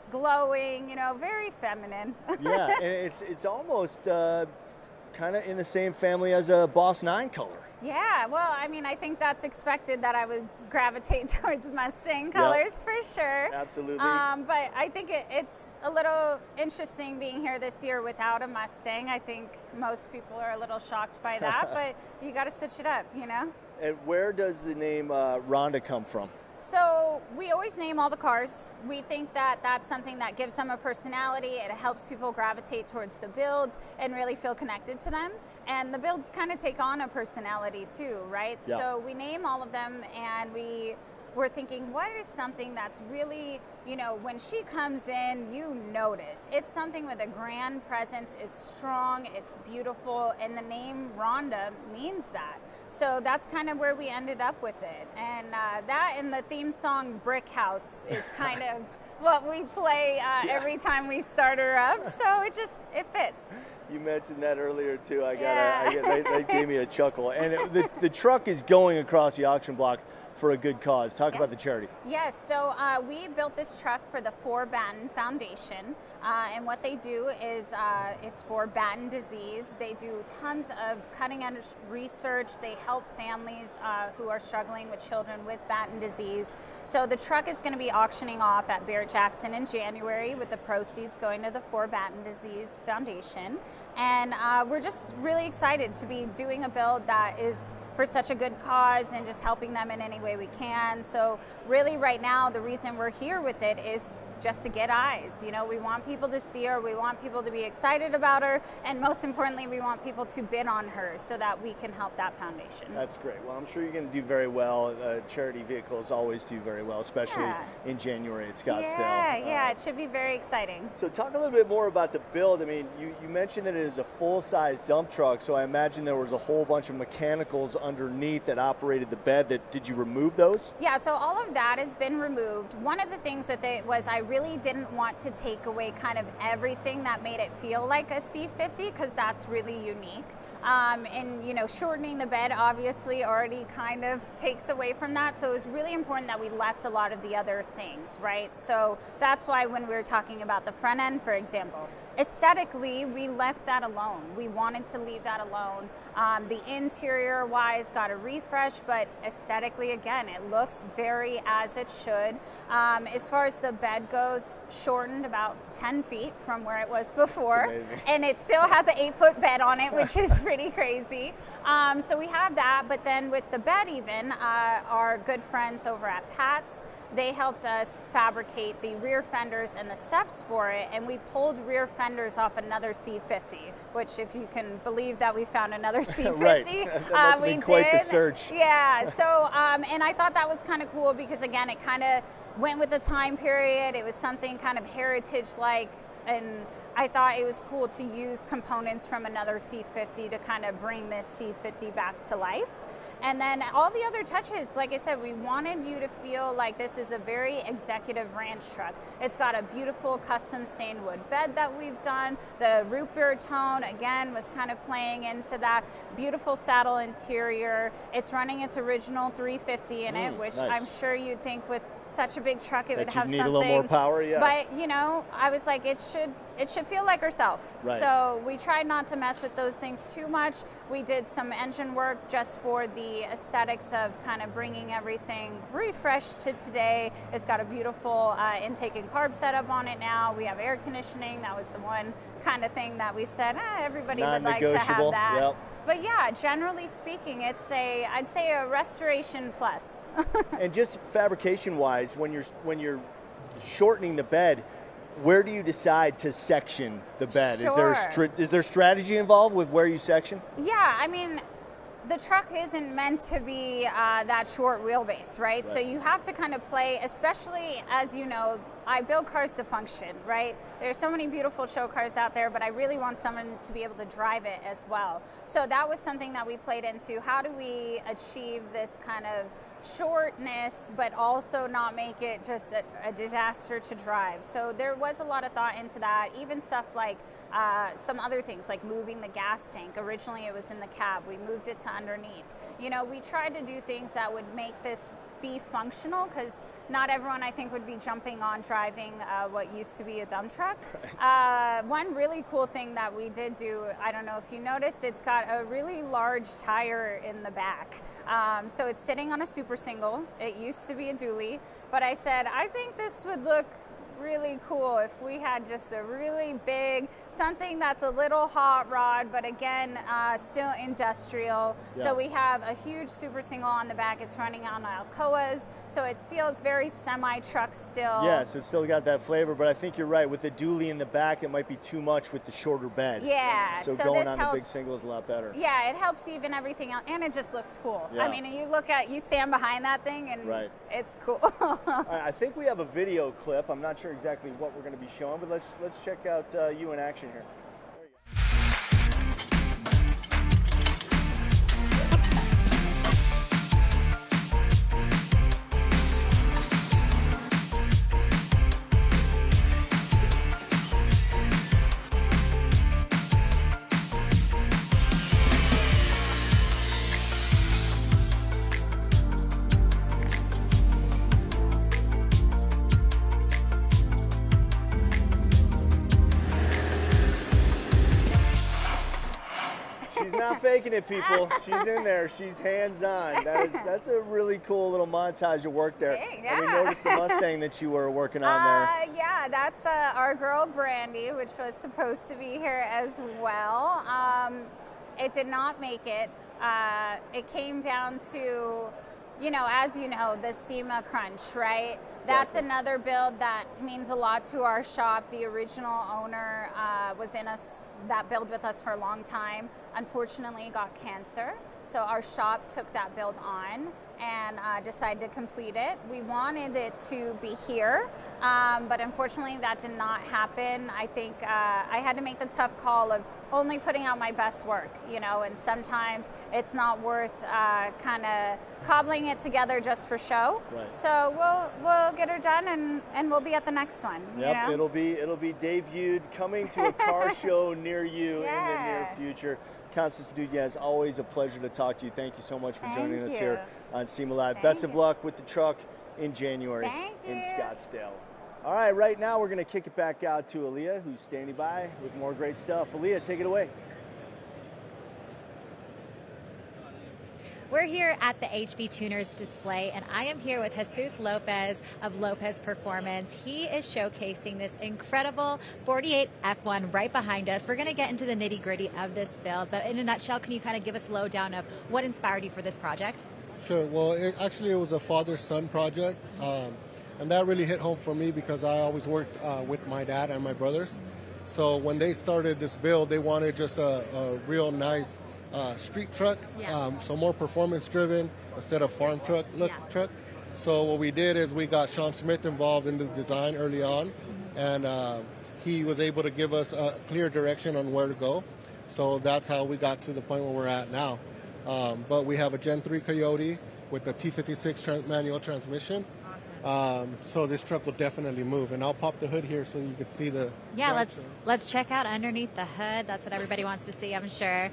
glowing, you know, very feminine. Yeah, and it's almost kind of in the same family as a Boss 9 color. Yeah, well, I mean, I think that's expected that I would gravitate towards Mustang colors for sure. Absolutely. But I think it's a little interesting being here this year without a Mustang. I think most people are a little shocked by that, but you got to switch it up, you know? And where does the name Rhonda come from? So we always name all the cars. We think that that's something that gives them a personality. It helps people gravitate towards the builds and really feel connected to them. And the builds kind of take on a personality too, right? Yeah. So we name all of them, and we're thinking, what is something that's really, you know, when she comes in, you notice. It's something with a grand presence, it's strong, it's beautiful, and the name Rhonda means that. So that's kind of where we ended up with it. And that and the theme song Brick House is kind of what we play every time we start her up. So it fits. You mentioned that earlier too. That gave me a chuckle. And the truck is going across the auction block for a good cause. Talk about the charity. Yes, so we built this truck for the For Batten Foundation, and what they do is it's for Batten disease. They do tons of cutting-edge research. They help families who are struggling with children with Batten disease. So the truck is going to be auctioning off at Barrett-Jackson in January, with the proceeds going to the For Batten Disease Foundation. And we're just really excited to be doing a build that is for such a good cause and just helping them in any way we can. So really right now, the reason we're here with it is just to get eyes. You know, we want people to see her, we want people to be excited about her, and most importantly, we want people to bid on her so that we can help that foundation. That's great. Well, I'm sure you're going to do very well. Charity vehicles always do very well, especially in January at Scottsdale. Yeah, it should be very exciting. So talk a little bit more about the build. I mean, you mentioned that it is a full-size dump truck, so I imagine there was a whole bunch of mechanicals underneath that operated the bed. Did you remove those? Yeah, so all of that has been removed. One of the things with it was I really didn't want to take away kind of everything that made it feel like a C50, because that's really unique. And you know, shortening the bed obviously already kind of takes away from that. So it was really important that we left a lot of the other things, right? So that's why when we were talking about the front end, for example, aesthetically, we left that alone. We wanted to leave that alone. The interior wise got a refresh, but aesthetically, again, it looks very as it should. As far as the bed goes, shortened about 10 feet from where it was before. And it still has an 8-foot bed on it, which is pretty crazy. So we have that, but then with the bed even, our good friends over at Pat's, they helped us fabricate the rear fenders and the steps for it, and we pulled rear fenders off another C50, which, if you can believe that we found another C50, right. That must have been quite the search. Yeah, so, and I thought that was kind of cool because, again, it kind of went with the time period. It was something kind of heritage-like, and I thought it was cool to use components from another C50 to kind of bring this C50 back to life. And then all the other touches, like I said, we wanted you to feel like this is a very executive ranch truck. It's got a beautiful custom stained wood bed that we've done. The root beer tone, again, was kind of playing into that. Beautiful saddle interior. It's running its original 350 in it, which nice. I'm sure you'd think with such a big truck it would have need something. a little more power, yeah. But, you know, I was like, it should feel like herself. Right. So we tried not to mess with those things too much. We did some engine work just for the aesthetics of kind of bringing everything refreshed to today. It's got a beautiful intake and carb setup on it now. We have air conditioning. That was the one kind of thing that we said, everybody would like to have that. Yep. But yeah, generally speaking, I'd say a restoration plus. And just fabrication-wise, when you're shortening the bed, where do you decide to section the bed? Sure. Is there strategy involved with where you section? Yeah, I mean, the truck isn't meant to be that short wheelbase, right? So you have to kind of play, especially as you know, I build cars to function, right? There's so many beautiful show cars out there, but I really want someone to be able to drive it as well. So that was something that we played into. How do we achieve this kind of shortness, but also not make it just a disaster to drive? So there was a lot of thought into that, even stuff like some other things like moving the gas tank. Originally it was in the cab. We moved it to underneath. You know, we tried to do things that would make this be functional, because not everyone, I think, would be jumping on driving what used to be a dump truck. Right. One really cool thing that we did do, I don't know if you noticed, it's got a really large tire in the back. So it's sitting on a super single. It used to be a dually, but I said, I think this would look really cool if we had just a really big, something that's a little hot rod, but again, still industrial. Yeah. So we have a huge super single on the back. It's running on Alcoas, so it feels very semi-truck still. Yeah, so it's still got that flavor, but I think you're right. With the dually in the back, it might be too much with the shorter bed. Yeah. So going on the big single is a lot better. Yeah, it helps even everything out, and it just looks cool. Yeah. I mean, you stand behind that thing, and it's cool. All right, I think we have a video clip. I'm not sure exactly what we're going to be showing, but let's check out you in action here. not faking it, people. She's in there. She's hands-on. That's a really cool little montage of work there. Yeah. And we noticed the Mustang that you were working on there. Yeah, that's our girl Brandy, which was supposed to be here as well. It did not make it. It came down to, as you know, the SEMA crunch, right? That's another build that means a lot to our shop. The original owner was in that build with us for a long time. Unfortunately, got cancer. So our shop took that build on and decided to complete it. We wanted it to be here, but unfortunately that did not happen. I think I had to make the tough call of only putting out my best work, and sometimes it's not worth kind of cobbling it together just for show. Right. So we'll get her done and we'll be at the next one. Yep, it'll be debuted coming to a car show near you in the near future. Constance Nunes, as always, a pleasure to talk to you. Thank you so much for joining us here on SEMA Live. Best of luck with the truck in January in Scottsdale. All right, right now we're going to kick it back out to Aaliyah, who's standing by with more great stuff. Aaliyah, take it away. We're here at the HB Tuners display, and I am here with Jesus Lopez of Lopez Performance. He is showcasing this incredible 48 F1 right behind us. We're going to get into the nitty-gritty of this build, but in a nutshell, can you kind of give us a lowdown of what inspired you for this project? Sure. Well, it was a father-son project, and that really hit home for me because I always worked with my dad and my brothers. So when they started this build, they wanted just a real nice street truck, so more performance driven instead of farm truck truck. So what we did is we got Sean Smith involved in the design early on, and he was able to give us a clear direction on where to go. So that's how we got to the point where we're at now. But we have a Gen 3 Coyote with a T56 manual transmission. So this truck will definitely move, and I'll pop the hood here so you can see the. Yeah, let's check out underneath the hood. That's what everybody wants to see, I'm sure.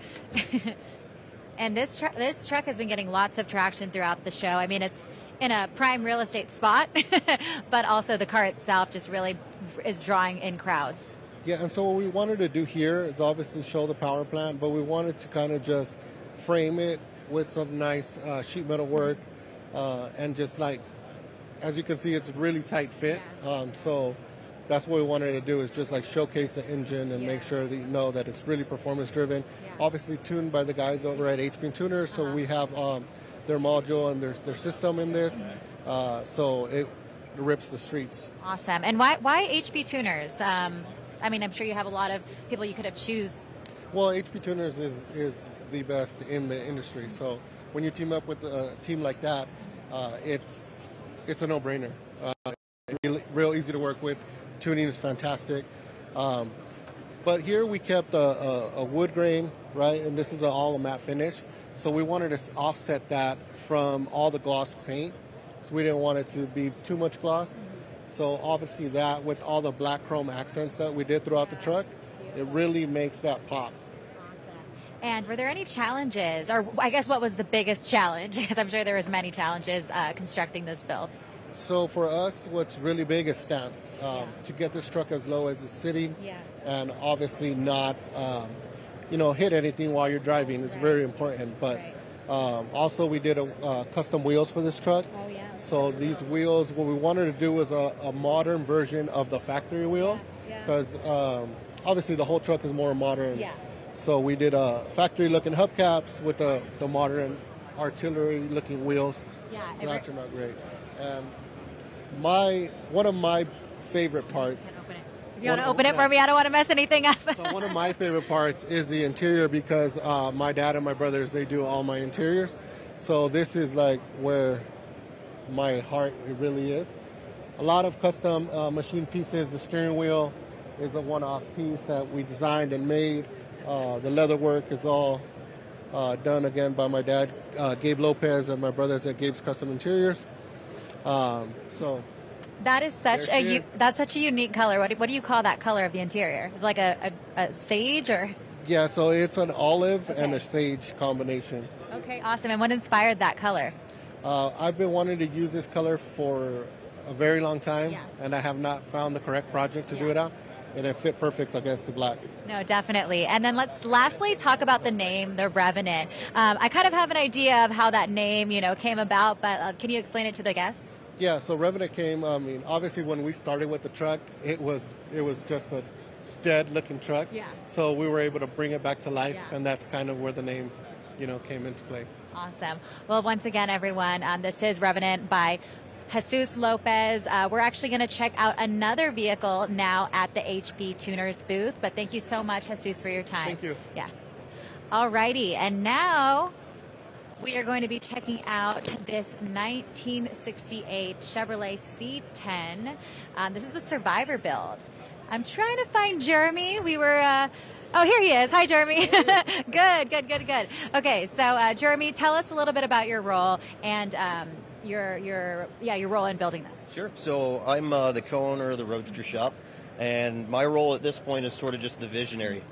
And this truck has been getting lots of traction throughout the show. I mean, it's in a prime real estate spot, but also the car itself just really is drawing in crowds. Yeah, and so what we wanted to do here is obviously show the power plant, but we wanted to kind of just frame it with some nice sheet metal work, and just like. As you can see, it's a really tight fit. So that's what we wanted to do, is just like showcase the engine and make sure that you know that it's really performance driven. Obviously tuned by the guys over at HB Tuners, so we have their module and their system in this, so it rips the streets. Awesome. And why HB Tuners? I mean, I'm sure you have a lot of people you could have choose. Well, HB Tuners is the best in the industry. So when you team up with a team like that, it's a no-brainer. Real easy to work with. Tuning is fantastic. But here we kept a wood grain, right? And this is all a matte finish. So we wanted to offset that from all the gloss paint. So we didn't want it to be too much gloss. So obviously that, with all the black chrome accents that we did throughout the truck, it really makes that pop. And were there any challenges, or I guess what was the biggest challenge? Because I'm sure there was many challenges constructing this build. So for us, what's really big is stance. To get this truck as low as it's sitting, and obviously not, hit anything while you're driving is very important. But also we did custom wheels for this truck. Oh, yeah. So these wheels, what we wanted to do was a modern version of the factory wheel, because obviously the whole truck is more modern. Yeah. So we did factory-looking hubcaps with the modern artillery-looking wheels. Yeah, so that turned out great. And one of my favorite parts. If you want to open it for me, I don't want to mess anything up. So one of my favorite parts is the interior, because my dad and my brothers, they do all my interiors. So this is like where my heart really is. A lot of custom machine pieces. The steering wheel is a one-off piece that we designed and made. The leather work is all done again by my dad, Gabe Lopez, and my brothers at Gabe's Custom Interiors. So that is such a unique color. What do you call that color of the interior? It's like a sage, or? Yeah, so it's an olive and a sage combination. Okay, awesome. And what inspired that color? I've been wanting to use this color for a very long time, and I have not found the correct project to do it out. and it fit perfect against the black. No, definitely. And then let's lastly talk about the name, the Revenant. I kind of have an idea of how that name, came about, but can you explain it to the guests? Yeah, so Revenant came, obviously when we started with the truck, it was just a dead-looking truck. Yeah. So we were able to bring it back to life, Yeah. and that's kind of where the name, came into play. Awesome. Well, once again, everyone, this is Revenant by Jesus Lopez. We're actually going to check out another vehicle now at the HP Tuners booth, but thank you so much, Jesus, for your time. Thank you. Yeah. All righty, and now we are going to be checking out this 1968 Chevrolet C10. This is a Survivor build. I'm trying to find Jeremy. We were... oh, here he is. Hi, Jeremy. Good. Okay, so Jeremy, tell us a little bit about your role and your role in building this. Sure. So I'm the co-owner of the Roadster Shop, and my role at this point is sort of just the visionary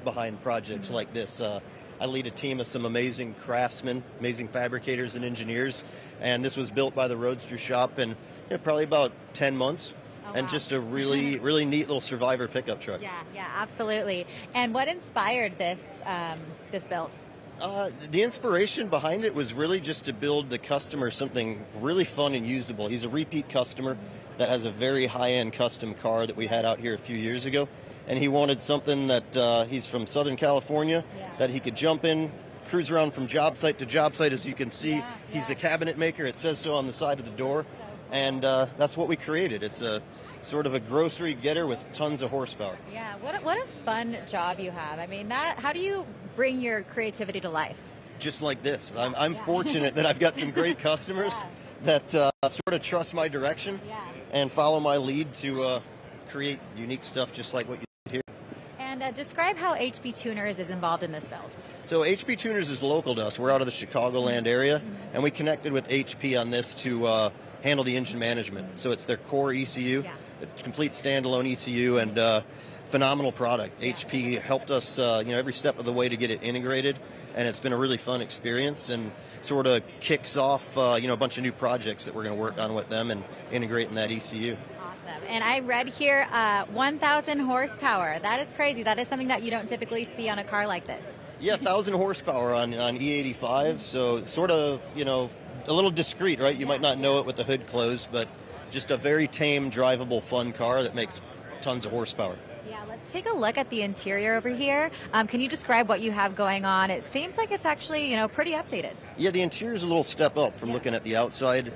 behind projects like this. I lead a team of some amazing craftsmen, amazing fabricators and engineers, and this was built by the Roadster Shop in probably about 10 months. And just a really, really neat little Survivor pickup truck. Yeah, absolutely. And what inspired this this build? The inspiration behind it was really just to build the customer something really fun and usable. He's a repeat customer that has a very high-end custom car that we had out here a few years ago. And he wanted something that he's from Southern California, that he could jump in, cruise around from job site to job site. As you can see, he's a cabinet maker. It says so on the side of the door. And that's what we created. It's a sort of a grocery getter with tons of horsepower. Yeah, what a fun job you have. I mean, how do you bring your creativity to life? Just like this. I'm fortunate that I've got some great customers that sort of trust my direction and follow my lead to create unique stuff just like what you did here. And describe how HP Tuners is involved in this build. So HP Tuners is local to us. We're out of the Chicagoland area, and we connected with HP on this to handle the engine management. So it's their core ECU, a complete standalone ECU, and phenomenal product. HP helped us every step of the way to get it integrated, and it's been a really fun experience and sort of kicks off a bunch of new projects that we're going to work on with them and integrate in that ECU. And I read here 1,000 horsepower. That is crazy. That is something that you don't typically see on a car like this. Yeah, 1,000 horsepower on E85, so sort of, a little discreet, right? You might not know it with the hood closed, but just a very tame, drivable, fun car that makes tons of horsepower. Yeah, let's take a look at the interior over here. Can you describe what you have going on? It seems like it's actually, pretty updated. Yeah, the interior is a little step up from looking at the outside.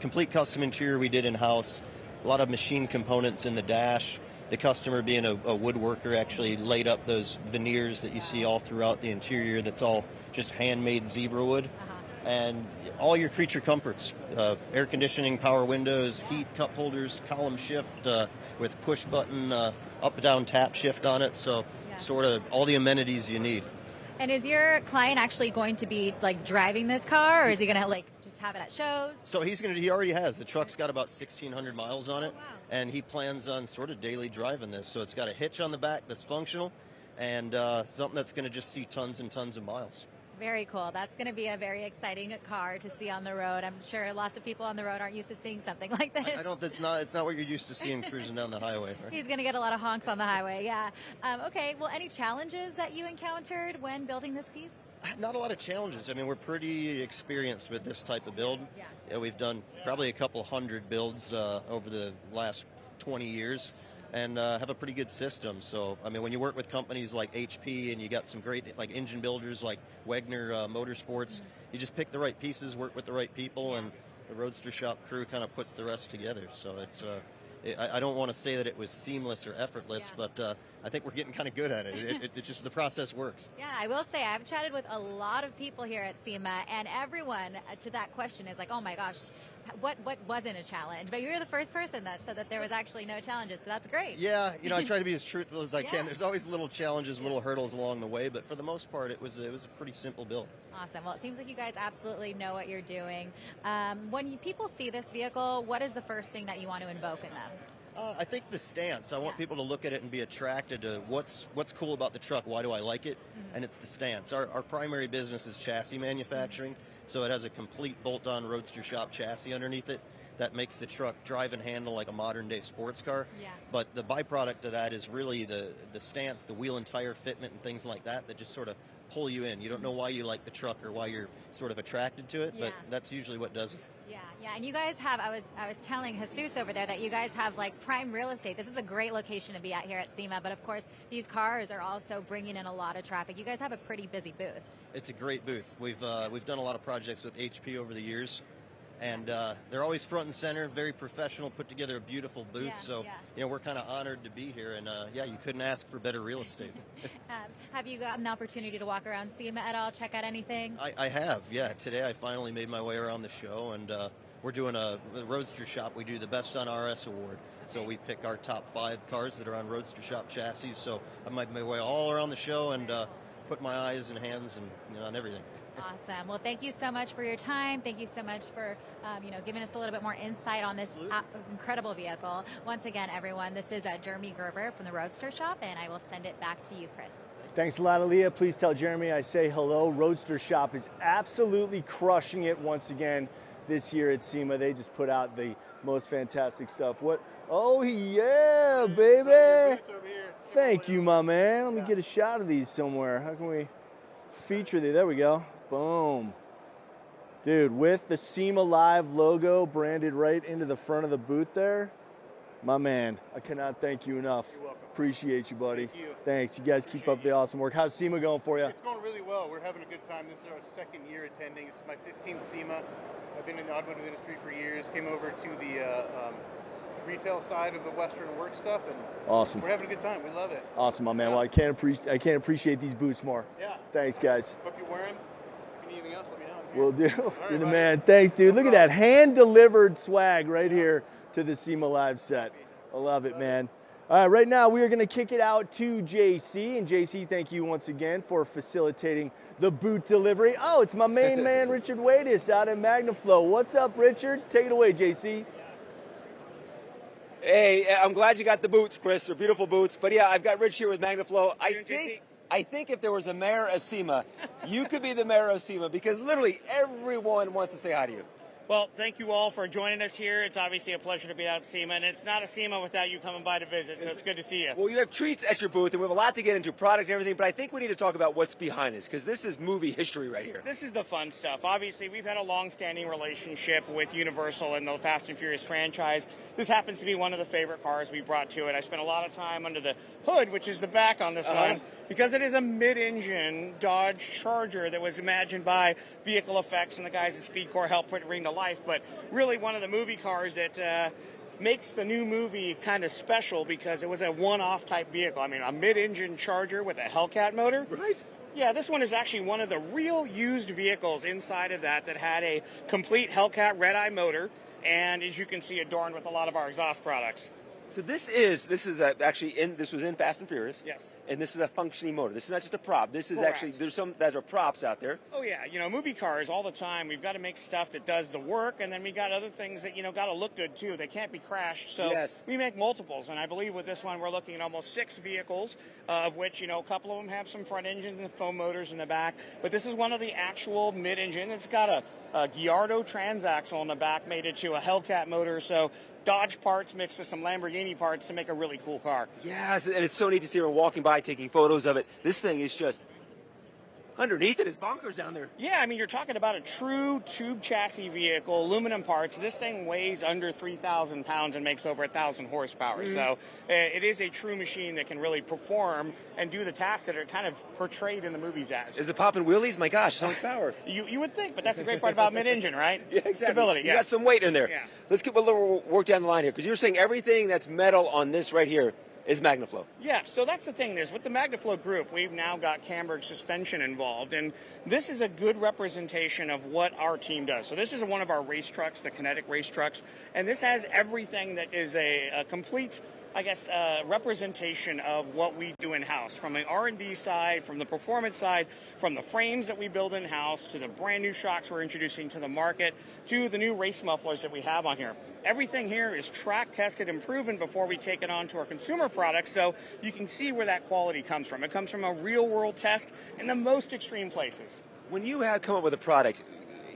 Complete custom interior we did in-house. A lot of machine components in the dash. The customer, being a woodworker, actually laid up those veneers that you see all throughout the interior. That's all just handmade zebra wood. And all your creature comforts, air conditioning, power windows, heat, cup holders, column shift with push button, up-down tap shift on it. So sort of all the amenities you need. And is your client actually going to be driving this car, or is he going to just have it at shows? So he already has. The truck's got about 1,600 miles on it, and he plans on sort of daily driving this. So it's got a hitch on the back that's functional, and something that's going to just see tons and tons of miles. Very cool. That's going to be a very exciting car to see on the road. I'm sure lots of people on the road aren't used to seeing something like this. It's not what you're used to seeing cruising down the highway, right? He's going to get a lot of honks on the highway, yeah. Okay, well, any challenges that you encountered when building this piece? Not a lot of challenges. I mean, we're pretty experienced with this type of build. Yeah, we've done probably a couple hundred builds over the last 20 years. And have a pretty good system. So, I mean, when you work with companies like HP and you got some great engine builders like Wagner Motorsports, you just pick the right pieces, work with the right people, and the Roadster Shop crew kind of puts the rest together. So it's I don't want to say that it was seamless or effortless, but I think we're getting kind of good at it. It just, the process works. Yeah, I will say I've chatted with a lot of people here at SEMA, and everyone to that question is like, oh my gosh, what wasn't a challenge? But you're the first person that said that there was actually no challenges, so that's great. Yeah, I try to be as truthful as I can. There's always little challenges, little hurdles along the way, but for the most part, it was a pretty simple build. Awesome. Well, it seems like you guys absolutely know what you're doing. When people see this vehicle, what is the first thing that you want to invoke in them? I think the stance. I want people to look at it and be attracted to what's cool about the truck. Why do I like it? And it's the stance. Our primary business is chassis manufacturing, so it has a complete bolt-on roadster shop chassis underneath it that makes the truck drive and handle like a modern-day sports car. Yeah. But the byproduct of that is really the stance, the wheel and tire fitment, and things like that just sort of pull you in. You don't know why you like the truck or why you're sort of attracted to it, but that's usually what does it. Yeah, and you guys have, I was telling Jesus over there that you guys have like prime real estate. This is a great location to be at here at SEMA, but of course these cars are also bringing in a lot of traffic. You guys have a pretty busy booth. It's a great booth. We've done a lot of projects with HP over the years, and they're always front and center, very professional, put together a beautiful booth. We're kind of honored to be here, and you couldn't ask for better real estate. Have you gotten the opportunity to walk around SEMA at all, check out anything? I have, yeah. Today I finally made my way around the show, and we're doing the Roadster Shop. We do the Best on RS Award. So we pick our top 5 cars that are on Roadster Shop chassis. So I made my way all around the show and put my eyes and hands and on everything. Awesome. Well, thank you so much for your time. Thank you so much for giving us a little bit more insight on this incredible vehicle. Once again, everyone, this is Jeremy Gerber from the Roadster Shop, and I will send it back to you, Chris. Thanks a lot, Aaliyah. Please tell Jeremy I say hello. Roadster Shop is absolutely crushing it once again this year at SEMA. They just put out the most fantastic stuff. Oh, yeah, baby. Thank you, my man. Let me get a shot of these somewhere. How can we feature these? There we go. Boom. Dude, with the SEMA Live logo branded right into the front of the booth there. My man, I cannot thank you enough. You're welcome. Appreciate you, buddy. Thank you. Thanks. You guys keep up the awesome work. How's SEMA going for you? It's going really well. We're having a good time. This is our second year attending. It's my 15th SEMA. I've been in the automotive industry for years. Came over to the retail side of the Western work stuff, and awesome. We're having a good time. We love it. Awesome, my man. Well, I can't appreciate these boots more. Yeah. Thanks, guys. Hope you wear them. If you need anything else, let me know. Will do. Right, You're the buddy. man. Thanks, dude. Look at that hand-delivered swag right here to the SEMA Live set. I love it, man. All right, right now we are going to kick it out to JC. And JC, thank you once again for facilitating the boot delivery. Oh, it's my main man, Richard Rawlings, out in MagnaFlow. What's up, Richard? Take it away, JC. Hey, I'm glad you got the boots, Chris. They're beautiful boots. But yeah, I've got Rich here with MagnaFlow. I think if there was a mayor of SEMA, you could be the mayor of SEMA, because literally everyone wants to say hi to you. Well, thank you all for joining us here. It's obviously a pleasure to be out at SEMA, and it's not a SEMA without you coming by to visit, so it's good to see you. Well, you have treats at your booth, and we have a lot to get into, product and everything, but I think we need to talk about what's behind this, because this is movie history right here. This is the fun stuff. Obviously, we've had a long-standing relationship with Universal and the Fast and Furious franchise. This happens to be one of the favorite cars we brought to it. I spent a lot of time under the hood, which is the back on this one, because it is a mid-engine Dodge Charger that was imagined by Vehicle Effects and the guys at Speed Corps helped put it bring to life, but really one of the movie cars that makes the new movie kind of special because it was a one-off type vehicle. I mean, a mid-engine Charger with a Hellcat motor. Right. Yeah, this one is actually one of the real used vehicles inside of that had a complete Hellcat red-eye motor, and as you can see, adorned with a lot of our exhaust products. So this was in Fast and Furious. Yes. And this is a functioning motor. This is not just a prop. This is Correct. actually, there's some that are props out there. Oh yeah, movie cars all the time. We've got to make stuff that does the work, and then we got other things that got to look good too. They can't be crashed, so we make multiples. And I believe with this one, we're looking at almost 6 vehicles, of which a couple of them have some front engines and foam motors in the back. But this is one of the actual mid-engine. It's got a Gallardo transaxle in the back, made it to a Hellcat motor. So Dodge parts mixed with some Lamborghini parts to make a really cool car. Yes, and it's so neat to see her walking by, taking photos of it. This thing is just, underneath it is bonkers down there. Yeah, I mean, you're talking about a true tube chassis vehicle, aluminum parts. This thing weighs under 3,000 pounds and makes over 1,000 horsepower. Mm-hmm. So it is a true machine that can really perform and do the tasks that are kind of portrayed in the movies as. Is it popping wheelies? My gosh, so much power. You would think, but that's the great part about mid-engine, right? Yeah, exactly. Stability, You got some weight in there. Yeah. Let's get a little work down the line here, because you're saying everything that's metal on this right here is MagnaFlow. Yeah, so that's the thing. With the MagnaFlow group, we've now got Camberg suspension involved, and this is a good representation of what our team does. So this is one of our race trucks, the Kinetic race trucks, and this has everything that is a complete I guess, representation of what we do in-house, from the R&D side, from the performance side, from the frames that we build in-house, to the brand new shocks we're introducing to the market, to the new race mufflers that we have on here. Everything here is track tested and proven before we take it on to our consumer products, so you can see where that quality comes from. It comes from a real-world test in the most extreme places. When you have come up with a product,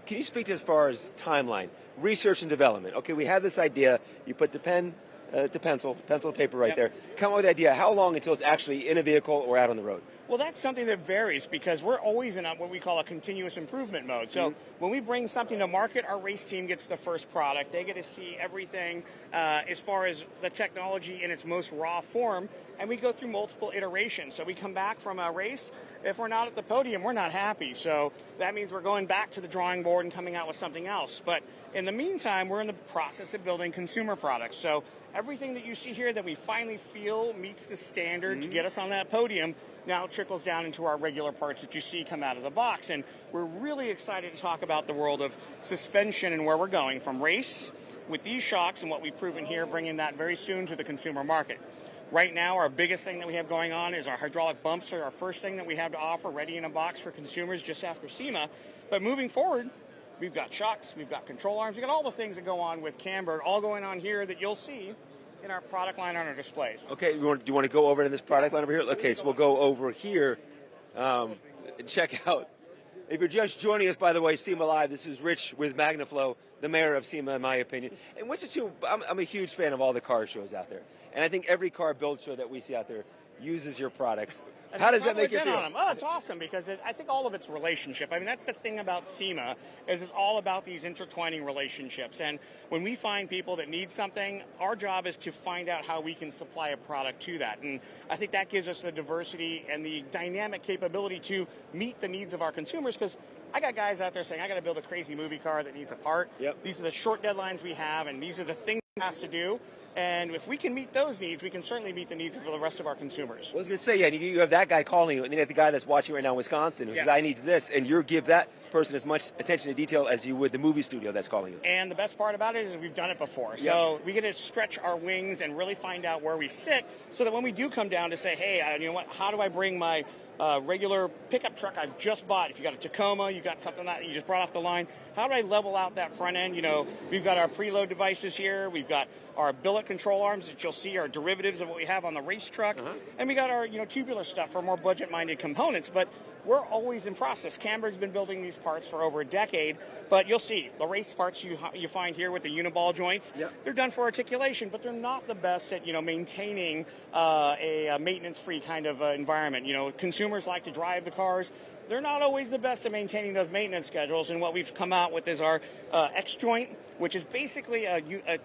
can you speak to as far as timeline, research and development? Okay, we have this idea, you put the pen to pencil to paper right there. Come up with the idea. How long until it's actually in a vehicle or out on the road? Well, that's something that varies because we're always in what we call a continuous improvement mode. So when we bring something to market, our race team gets the first product. They get to see everything as far as the technology in its most raw form, and we go through multiple iterations. So we come back from a race. If we're not at the podium, we're not happy. So that means we're going back to the drawing board and coming out with something else. But in the meantime, we're in the process of building consumer products. So everything that you see here that we finally feel meets the standard to get us on that podium now trickles down into our regular parts that you see come out of the box. And we're really excited to talk about the world of suspension and where we're going from race with these shocks and what we've proven here, bringing that very soon to the consumer market. Right now, our biggest thing that we have going on is our hydraulic bumps are our first thing that we have to offer, ready in a box for consumers just after SEMA. But moving forward, we've got shocks, we've got control arms, we've got all the things that go on with Camber, all going on here that you'll see in our product line on our displays. Okay, do you want to go over to this product line over here? Okay, so we'll go over here and check out. If you're just joining us, by the way, SEMA Live, this is Rich with MagnaFlow, the mayor of SEMA, in my opinion. And what's it too? I'm a huge fan of all the car shows out there. And I think every car build show that we see out there uses your products. How does that make you feel? Oh, it's awesome because I think all of it's relationship. I mean, that's the thing about SEMA is it's all about these intertwining relationships. And when we find people that need something, our job is to find out how we can supply a product to that. And I think that gives us the diversity and the dynamic capability to meet the needs of our consumers because I got guys out there saying, I got to build a crazy movie car that needs a part. Yep. These are the short deadlines we have, and these are the things it has to do. And if we can meet those needs, we can certainly meet the needs of the rest of our consumers. I was going to say, yeah, you have that guy calling you, and then you have the guy that's watching right now in Wisconsin who says, I need this, and you give that person as much attention to detail as you would the movie studio that's calling you. And the best part about it is we've done it before. So we get to stretch our wings and really find out where we sit so that when we do come down to say, hey, you know what, how do I bring my regular pickup truck I've just bought? If you got a Tacoma, you got something that you just brought off the line, how do I level out that front end? You know, we've got our preload devices here. We've got our billet control arms that you'll see are derivatives of what we have on the race truck. And we got our tubular stuff for more budget-minded components. But we're always in process. Camberg's been building these parts for over a decade, but you'll see the race parts you find here with the uniball joints, they're done for articulation, but they're not the best at maintaining a maintenance-free kind of environment. Consumers like to drive the cars. They're not always the best at maintaining those maintenance schedules, and what we've come out with is our X joint, which is basically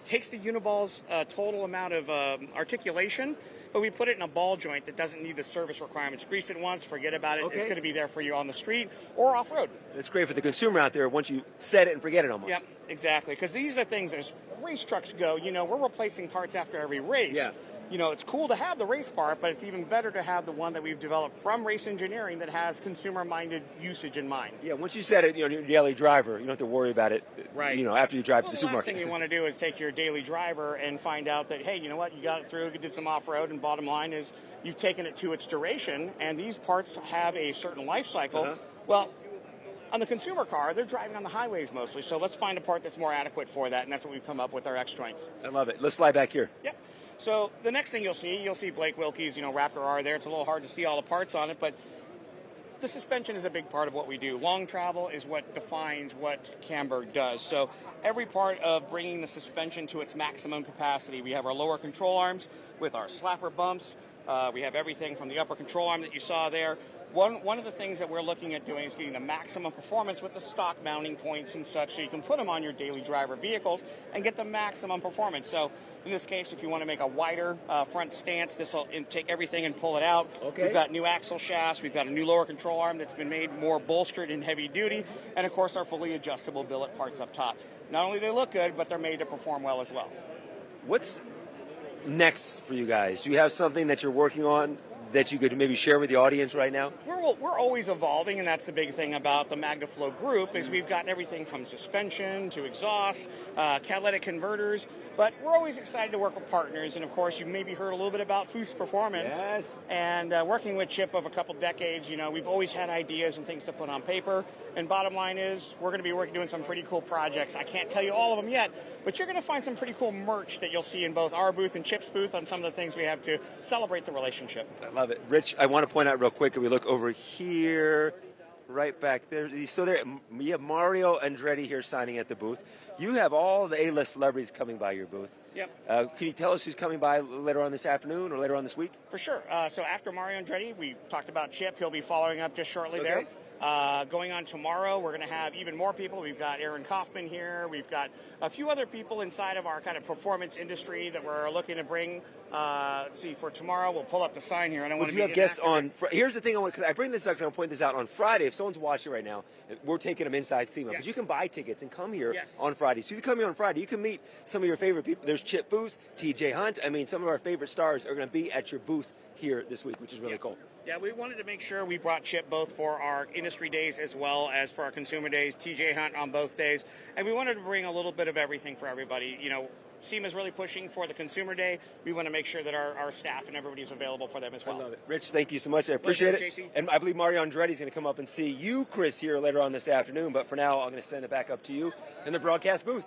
takes the uniball's total amount of articulation, but we put it in a ball joint that doesn't need the service requirements. Grease it once, forget about it. It's going to be there for you on the street or off-road. It's great for the consumer out there once you set it and forget it almost. Yep, exactly, because these are things as race trucks go, we're replacing parts after every race. Yeah. It's cool to have the race part, but it's even better to have the one that we've developed from race engineering that has consumer-minded usage in mind. Yeah, once you set it, your daily driver, you don't have to worry about it, after you drive to the supermarket. The last thing you want to do is take your daily driver and find out that, hey, you know what, you got it through, you did some off-road, and bottom line is you've taken it to its duration, and these parts have a certain life cycle. Well, on the consumer car, they're driving on the highways mostly, so let's find a part that's more adequate for that, and that's what we've come up with our X joints. I love it. Let's slide back here. Yep. So the next thing you'll see Blake Wilkie's, Raptor R there. It's a little hard to see all the parts on it, but the suspension is a big part of what we do. Long travel is what defines what Camberg does. So every part of bringing the suspension to its maximum capacity. We have our lower control arms with our slapper bumps. We have everything from the upper control arm that you saw there. One of the things that we're looking at doing is getting the maximum performance with the stock mounting points and such, so you can put them on your daily driver vehicles and get the maximum performance. So in this case, if you want to make a wider front stance, this will take everything and pull it out. We've got new axle shafts. We've got a new lower control arm that's been made more bolstered and heavy duty. And of course, our fully adjustable billet parts up top. Not only do they look good, but they're made to perform well as well. What's next for you guys? Do you have something that you're working on that you could maybe share with the audience right now? We're always evolving, and that's the big thing about the MagnaFlow group is we've got everything from suspension to exhaust, catalytic converters, but we're always excited to work with partners. And of course, you maybe heard a little bit about Foose Performance. Yes. And working with Chip of a couple decades, we've always had ideas and things to put on paper. And bottom line is, we're going to be doing some pretty cool projects. I can't tell you all of them yet, but you're going to find some pretty cool merch that you'll see in both our booth and Chip's booth on some of the things we have to celebrate the relationship. I love it. Rich, I want to point out real quick, if we look over here, right back there, so there, you have Mario Andretti here signing at the booth. You have all the A-list celebrities coming by your booth. Yep. Can you tell us who's coming by later on this afternoon or later on this week? For sure. So after Mario Andretti, we talked about Chip. He'll be following up just shortly there. Going on tomorrow, we're going to have even more people. We've got Aaron Kaufman here. We've got a few other people inside of our kind of performance industry that we're looking to bring. Let's see, for tomorrow, we'll pull up the sign here. I don't want to you have guests on. Here's the thing, because I bring this up because I want to point this out on Friday. If someone's watching right now, we're taking them inside SEMA, because you can buy tickets and come here on Friday. So you come here on Friday, you can meet some of your favorite people. There's Chip Foose, TJ Hunt. I mean, some of our favorite stars are going to be at your booth here this week, which is really cool. Yeah, we wanted to make sure we brought Chip both for our industry days as well as for our consumer days, TJ Hunt on both days, and we wanted to bring a little bit of everything for everybody. SEMA's really pushing for the consumer day. We want to make sure that our staff and everybody's available for them as well. I love it. Rich, thank you so much. I appreciate it. JC. And I believe Mario Andretti is going to come up and see you, Chris, here later on this afternoon. But for now, I'm going to send it back up to you in the broadcast booth.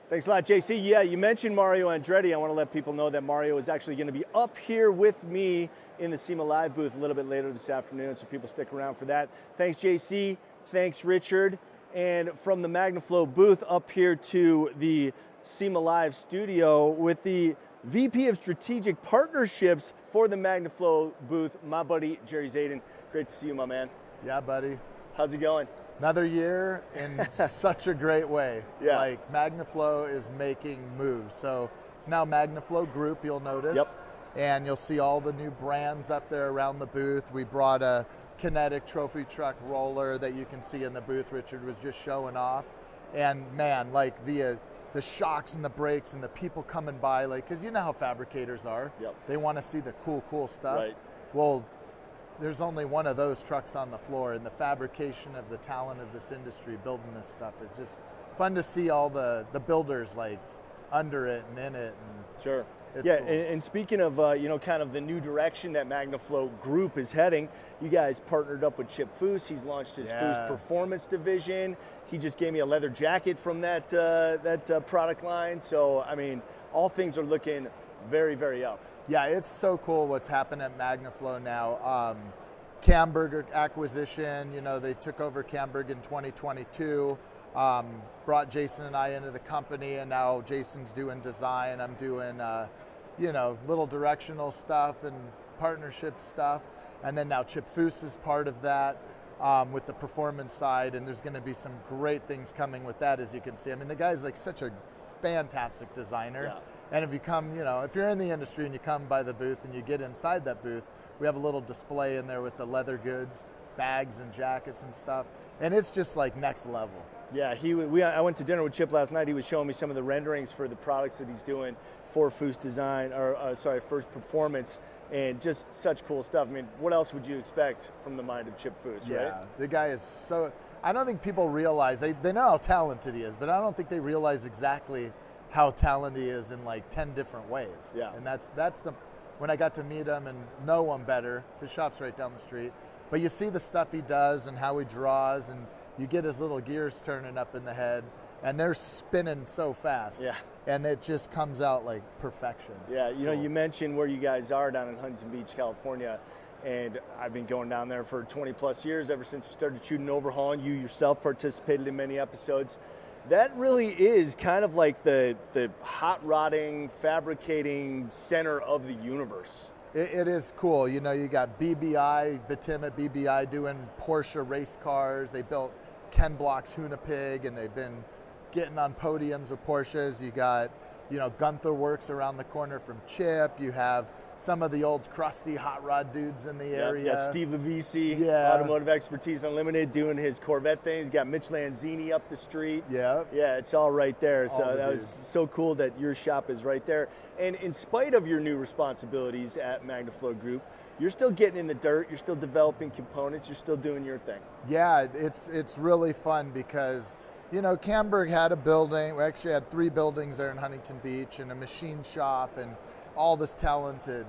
Thanks a lot, JC. Yeah, you mentioned Mario Andretti. I want to let people know that Mario is actually going to be up here with me in the SEMA Live booth a little bit later this afternoon, so people stick around for that. Thanks, JC. Thanks, Richard. And from the MagnaFlow booth up here to the SEMA Live studio with the VP of Strategic Partnerships for the MagnaFlow booth, my buddy Jerry Zayden. Great to see you, my man. Yeah, buddy. How's it going? Another year in such a great way. Yeah. Like MagnaFlow is making moves. So it's now MagnaFlow Group, you'll notice. Yep. And you'll see all the new brands up there around the booth. We brought a Kinetic trophy truck roller that you can see in the booth. Richard was just showing off. And man, like the shocks and the brakes and the people coming by, like, because you know how fabricators are. Yep. They want to see the cool stuff. Right. Well, there's only one of those trucks on the floor, and the fabrication of the talent of this industry building this stuff is just fun to see all the builders like under it and in it. And sure. It's Yeah, cool. and speaking of, kind of the new direction that MagnaFlow Group is heading, you guys partnered up with Chip Foose. He's launched his Foose Performance division. He just gave me a leather jacket from that product line. So, I mean, all things are looking very, very up. Yeah, it's so cool what's happened at MagnaFlow now. Camberg acquisition, they took over Camberg in 2022, brought Jason and I into the company, and now Jason's doing design. I'm doing, little directional stuff and partnership stuff. And then now Chip Foose is part of that with the performance side, and there's going to be some great things coming with that, as you can see. I mean, the guy's like such a fantastic designer. Yeah. And if you come, if you're in the industry and you come by the booth and you get inside that booth, we have a little display in there with the leather goods, bags and jackets and stuff. And it's just like next level. Yeah, I went to dinner with Chip last night. He was showing me some of the renderings for the products that he's doing for Foose Design, Foose Performance, and just such cool stuff. I mean, what else would you expect from the mind of Chip Foose, right? Yeah, the guy is so, I don't think people realize, they know how talented he is, but I don't think they realize exactly how talented he is in like 10 different ways. Yeah. And that's when I got to meet him and know him better, his shop's right down the street, but you see the stuff he does and how he draws, and you get his little gears turning up in the head, and they're spinning so fast. Yeah. And it just comes out like perfection. Yeah, It's you know, cool. you mentioned where you guys are down in Huntington Beach, California, and I've been going down there for 20 plus years, ever since you started shooting Overhauling. You yourself participated in many episodes. That really is kind of like the hot rodding, fabricating center of the universe. It is cool. You got BBI, Batim at BBI doing Porsche race cars. They built Ken Block's Hunapig, and they've been getting on podiums with Porsches. You got, Gunther Works around the corner from Chip. You have some of the old crusty hot rod dudes in the area. Yeah, Steve Levisi, Yeah. Automotive Expertise Unlimited, doing his Corvette thing. He's got Mitch Lanzini up the street. Yeah. Yeah, it's all right there. All So the that was dudes. so cool that your shop is right there. And in spite of your new responsibilities at MagnaFlow Group, you're still getting in the dirt, you're still developing components, you're still doing your thing. Yeah, it's really fun because, you know, Camberg had a building. We actually had 3 buildings there in Huntington Beach and a machine shop and all this talented,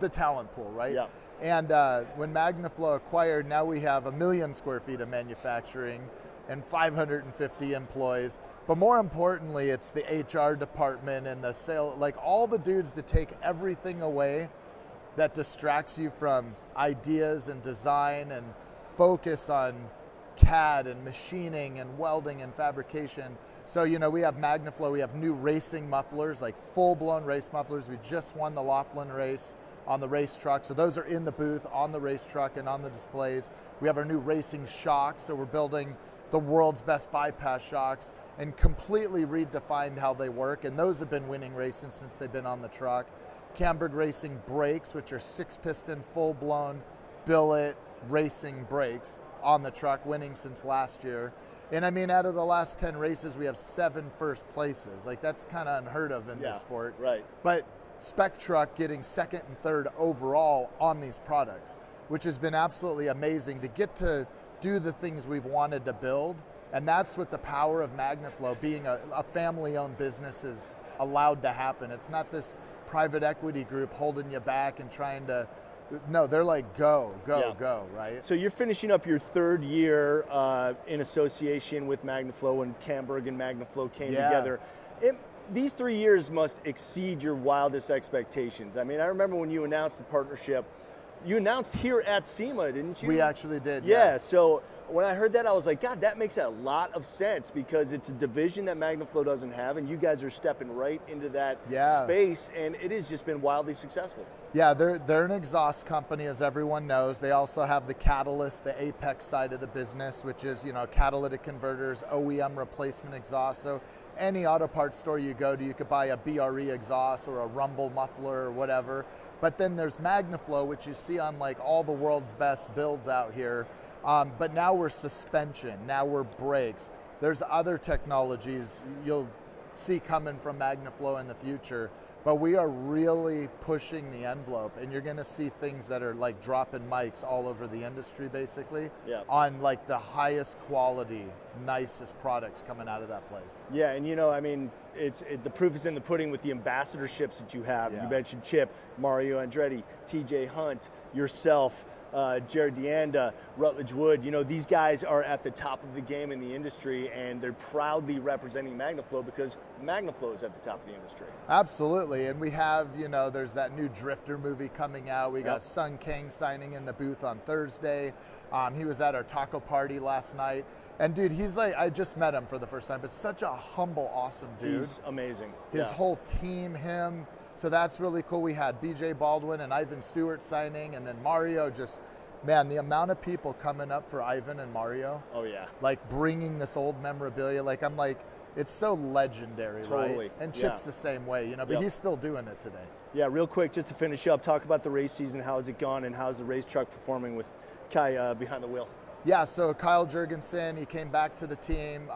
the talent pool, right? Yeah. And when MagnaFlow acquired, now we have 1 million square feet of manufacturing and 550 employees. But more importantly, it's the HR department and the sale, like all the dudes to take everything away that distracts you from ideas and design and focus on CAD and machining and welding and fabrication. So, you know, we have MagnaFlow, we have new racing mufflers, like full-blown race mufflers. We just won the Laughlin race on the race truck. So those are in the booth, on the race truck and on the displays. We have our new racing shocks. So we're building the world's best bypass shocks and completely redefined how they work. And those have been winning races since they've been on the truck. Camberg Racing brakes, which are 6-piston, full-blown billet racing brakes on the truck, winning since last year. And I mean, out of the last 10 races, we have 7 first places. Like, that's kind of unheard of in this sport. Right. But Spec Truck getting 2nd and 3rd overall on these products, which has been absolutely amazing to get to do the things we've wanted to build. And that's what the power of MagnaFlow, being a family-owned business, is allowed to happen. It's not this private equity group holding you back and trying to, no, they're like, go, right? So you're finishing up your 3rd year in association with MagnaFlow, when Camberg and MagnaFlow came together. These 3 years must exceed your wildest expectations. I mean, I remember when you announced the partnership, you announced here at SEMA, didn't you? We actually did, yeah, yes. So when I heard that, I was like, God, that makes a lot of sense, because it's a division that MagnaFlow doesn't have, and you guys are stepping right into that space, and it has just been wildly successful. Yeah, they're an exhaust company, as everyone knows. They also have the catalyst, the apex side of the business, which is, you know, catalytic converters, OEM replacement exhaust. So any auto parts store you go to, you could buy a BRE exhaust or a Rumble muffler or whatever. But then there's MagnaFlow, which you see on like all the world's best builds out here. But now we're suspension, now we're brakes. There's other technologies you'll see coming from MagnaFlow in the future, but we are really pushing the envelope, and you're gonna see things that are like dropping mics all over the industry, basically, on like the highest quality, nicest products coming out of that place. Yeah, and you know, I mean, the proof is in the pudding with the ambassadorships that you have. You mentioned Chip, Mario Andretti, TJ Hunt, yourself, Jared Deanda, Rutledge Wood. You know, these guys are at the top of the game in the industry, and they're proudly representing MagnaFlow because MagnaFlow is at the top of the industry. Absolutely, and we have, you know, there's that new Drifter movie coming out. We got Sung Kang signing in the booth on Thursday. He was at our taco party last night. And dude, he's like, I just met him for the first time, but such a humble, awesome dude. He's amazing. His whole team, him. So that's really cool. We had BJ Baldwin and Ivan Stewart signing, and then Mario. Just, man, the amount of people coming up for Ivan and Mario. Oh yeah. Like bringing this old memorabilia. Like, I'm like, it's so legendary, right? And Chip's the same way, you know, but he's still doing it today. Yeah, real quick, just to finish up, talk about the race season. How has it gone, and how's the race truck performing with Kai behind the wheel? Yeah, so Kyle Jurgensen, he came back to the team.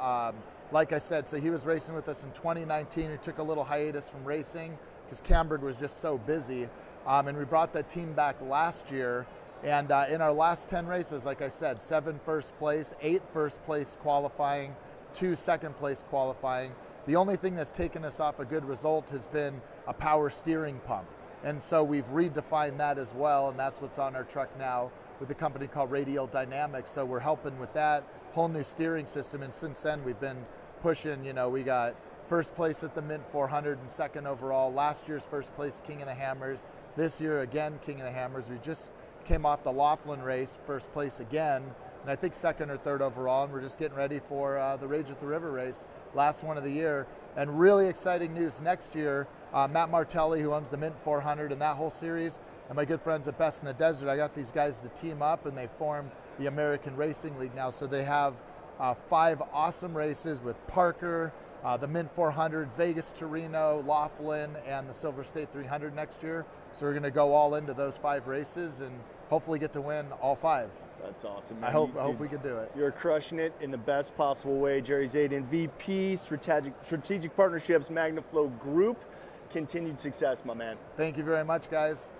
Like I said, so he was racing with us in 2019. He took a little hiatus from racing because Camberg was just so busy. And we brought that team back last year. And in our last 10 races, like I said, 7 first place, 8 first place qualifying, 2 second place qualifying. The only thing that's taken us off a good result has been a power steering pump. And so we've redefined that as well, and that's what's on our truck now with a company called Radial Dynamics. So we're helping with that whole new steering system. And since then, we've been pushing, you know, we got first place at the Mint 400 and second overall. Last year's first place, King of the Hammers. This year, again, King of the Hammers. We just came off the Laughlin race, first place again, and I think second or third overall, and we're just getting ready for the Rage at the River race, last one of the year. And really exciting news next year, Matt Martelli, who owns the Mint 400 and that whole series, and my good friends at Best in the Desert, I got these guys to team up, and they formed the American Racing League now. So they have 5 awesome races with Parker, the Mint 400, Vegas to Reno, Laughlin, and the Silver State 300 next year. So we're going to go all into those 5 races and hopefully get to win all 5. That's awesome, man. I hope we can do it. You're crushing it in the best possible way. Jerry Zayden, VP, Strategic Partnerships, MagnaFlow Group. Continued success, my man. Thank you very much, guys.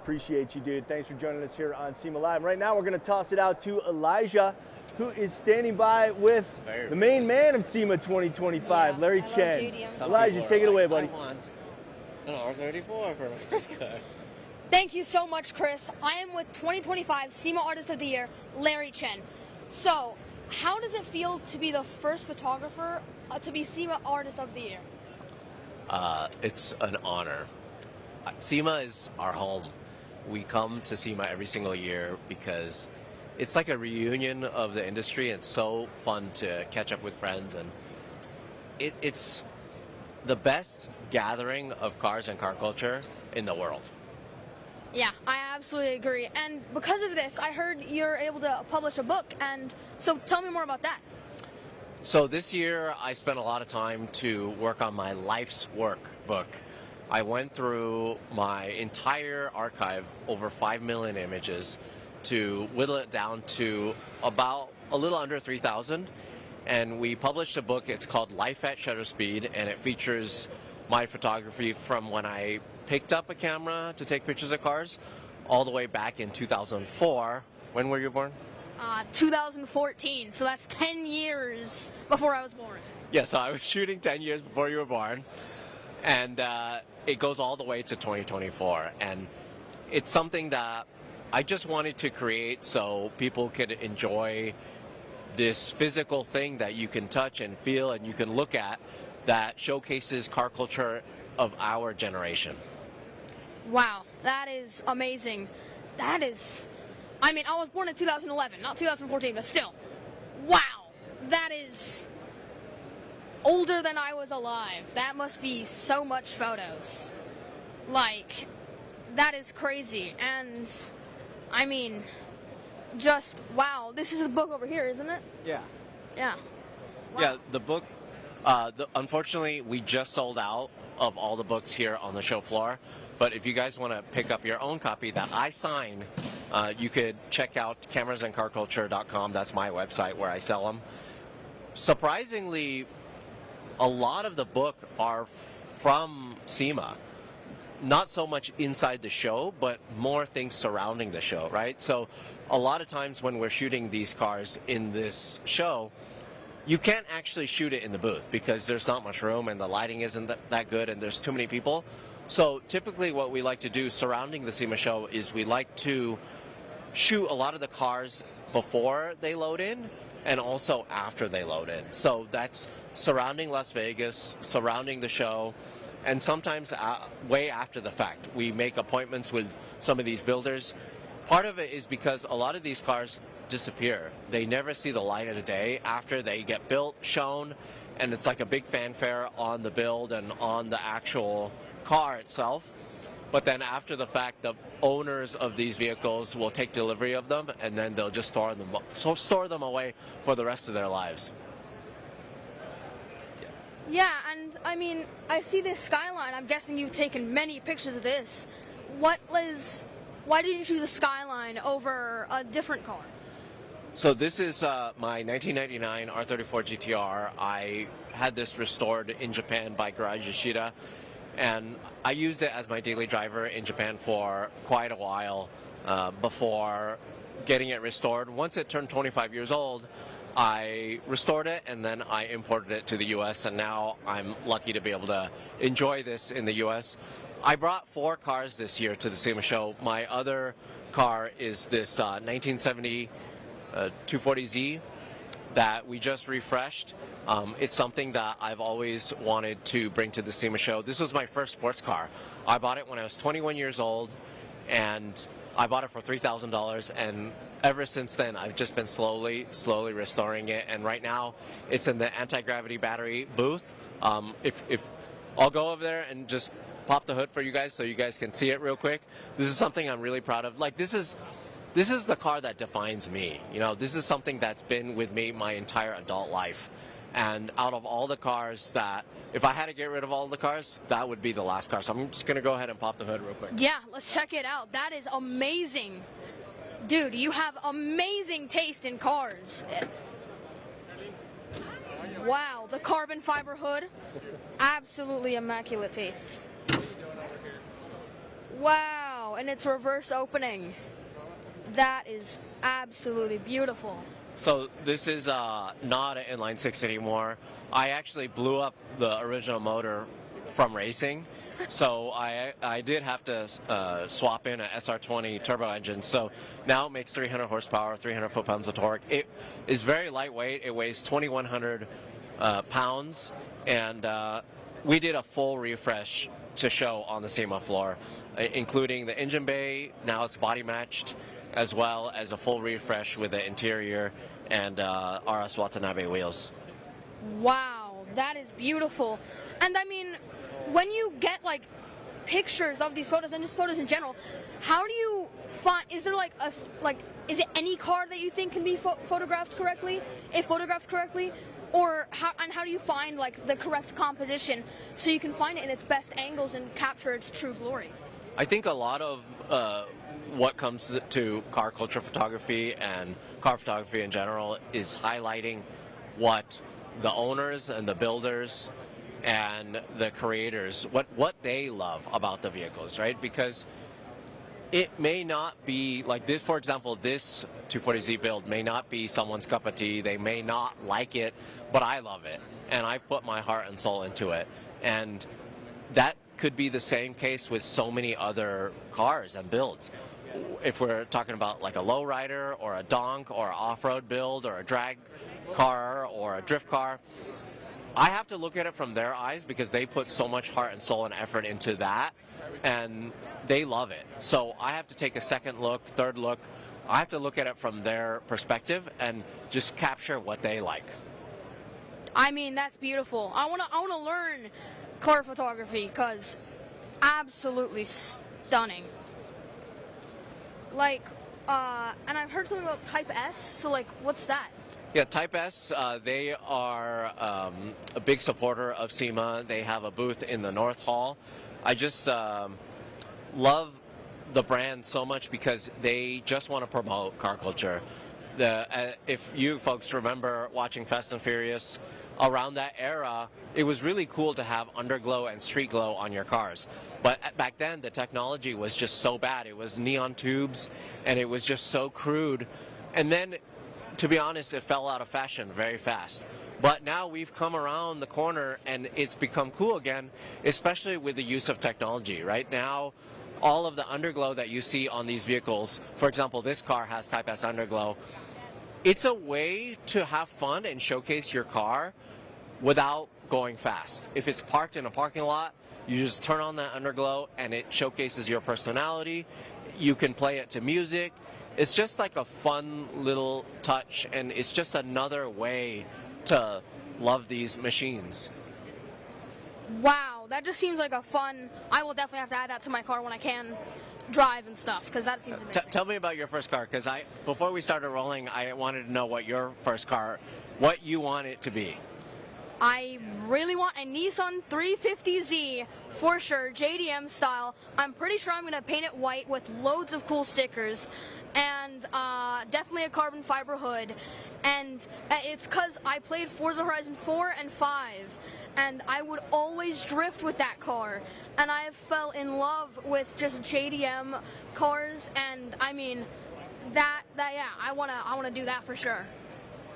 Appreciate you, dude. Thanks for joining us here on SEMA Live. Right now, we're going to toss it out to Elijah, who is standing by with the main man of SEMA 2025, Larry Chen. Elijah, take it away, buddy. I want an R34 for my first car. Thank you so much, Chris. I am with 2025 SEMA Artist of the Year, Larry Chen. So, how does it feel to be the first photographer to be SEMA Artist of the Year? It's an honor. SEMA is our home. We come to SEMA every single year because it's like a reunion of the industry. It's so fun to catch up with friends, and it's the best gathering of cars and car culture in the world. Yeah, I absolutely agree. And because of this, I heard you're able to publish a book, and so tell me more about that. So this year, I spent a lot of time to work on my life's work book. I went through my entire archive, over 5 million images, to whittle it down to about a little under 3,000. And we published a book. It's called Life at Shutter Speed, and it features my photography from when I picked up a camera to take pictures of cars all the way back in 2004. When were you born? 2014, so that's 10 years before I was born. Yeah, so I was shooting 10 years before you were born, and it goes all the way to 2024. And it's something that I just wanted to create so people could enjoy this physical thing that you can touch and feel and you can look at that showcases car culture of our generation. Wow, that is amazing. That is, I mean, I was born in 2011, not 2014, but still, wow, that is older than I was alive. That must be so much photos. Like, that is crazy. And, I mean, just, wow, this is a book over here, isn't it? Yeah. Yeah. Wow. Yeah, the book, unfortunately, we just sold out of all the books here on the show floor. But if you guys want to pick up your own copy that I sign, you could check out camerasandcarculture.com. That's my website where I sell them. Surprisingly, a lot of the book are from SEMA. Not so much inside the show, but more things surrounding the show, right? So a lot of times when we're shooting these cars in this show, you can't actually shoot it in the booth because there's not much room and the lighting isn't that good and there's too many people. So typically what we like to do surrounding the SEMA show is we like to shoot a lot of the cars before they load in and also after they load in. So that's surrounding Las Vegas, surrounding the show, and sometimes way after the fact. We make appointments with some of these builders. Part of it is because a lot of these cars disappear. They never see the light of the day after they get built, shown, and it's like a big fanfare on the build and on the actual car itself. But then after the fact, the owners of these vehicles will take delivery of them and then they'll just store them away for the rest of their lives. Yeah, and I mean, I see this Skyline. I'm guessing you've taken many pictures of this. Why did you choose a Skyline over a different car? So this is my 1999 R34 GTR. I had this restored in Japan by Garage Yoshida, and I used it as my daily driver in Japan for quite a while before getting it restored. Once it turned 25 years old, I restored it and then I imported it to the US, and now I'm lucky to be able to enjoy this in the US. I brought 4 cars this year to the SEMA show. My other car is this 1970 240Z that we just refreshed. It's something that I've always wanted to bring to the SEMA show. This was my first sports car. I bought it when I was 21 years old, and I bought it for $3,000, and ever since then I've just been slowly restoring it, and right now it's in the anti-gravity battery booth. If I'll go over there and just pop the hood for you guys so you guys can see it real quick. This is something I'm really proud of. Like, this is the car that defines me. You know, this is something that's been with me my entire adult life. And out of all the cars that, if I had to get rid of all the cars, that would be the last car. So I'm just going to go ahead and pop the hood real quick. Yeah, let's check it out. That is amazing. Dude, you have amazing taste in cars. Wow, the carbon fiber hood. Absolutely immaculate taste. Wow. Wow, and it's reverse opening. That is absolutely beautiful. So this is not an inline six anymore. I actually blew up the original motor from racing. So I did have to swap in a SR20 turbo engine. So now it makes 300 horsepower, 300 foot-pounds of torque. It is very lightweight. It weighs 2,100 pounds. And we did a full refresh to show on the SEMA floor, including the engine bay. Now it's body matched, as well as a full refresh with the interior and RS Watanabe wheels. Wow, that is beautiful. And I mean, when you get like pictures of these photos and just photos in general, how do you find, is there like is it any car that you think can be photographed correctly, if photographed correctly? Or how do you find like the correct composition so you can find it in its best angles and capture its true glory? I think a lot of what comes to car culture photography and car photography in general is highlighting what the owners and the builders and the creators, what they love about the vehicles, right? Because it may not be like this, for example, this 240Z build may not be someone's cup of tea. They may not like it, but I love it. And I put my heart and soul into it. And that could be the same case with so many other cars and builds. If we're talking about like a lowrider or a donk or an off-road build or a drag car or a drift car, I have to look at it from their eyes because they put so much heart and soul and effort into that, and they love it. So I have to take a second look, third look. I have to look at it from their perspective and just capture what they like. I mean, that's beautiful. I wanna learn car photography because absolutely stunning. Like, and I've heard something about Type S. So like, what's that? Yeah, Type S, they are a big supporter of SEMA. They have a booth in the North Hall. I just love the brand so much because they just want to promote car culture. If you folks remember watching Fast and Furious, around that era, it was really cool to have underglow and street glow on your cars. But back then, the technology was just so bad. It was neon tubes, and it was just so crude. And then, to be honest, it fell out of fashion very fast. But now we've come around the corner and it's become cool again, especially with the use of technology. Right now, all of the underglow that you see on these vehicles, for example, this car has Type S underglow. It's a way to have fun and showcase your car without going fast. If it's parked in a parking lot, you just turn on that underglow and it showcases your personality. You can play it to music. It's just like a fun little touch, and it's just another way to love these machines. Wow, that just seems like a fun, I will definitely have to add that to my car when I can drive and stuff, because that seems amazing. Tell me about your first car, because before we started rolling, I wanted to know what your first car, what you want it to be. I really want a Nissan 350Z for sure, JDM style. I'm pretty sure I'm going to paint it white with loads of cool stickers and definitely a carbon fiber hood. And it's because I played Forza Horizon 4 and 5, and I would always drift with that car. And I fell in love with just JDM cars, and I mean, yeah, I wanna do that for sure.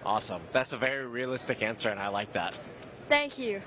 Awesome. That's a very realistic answer, and I like that. Thank you.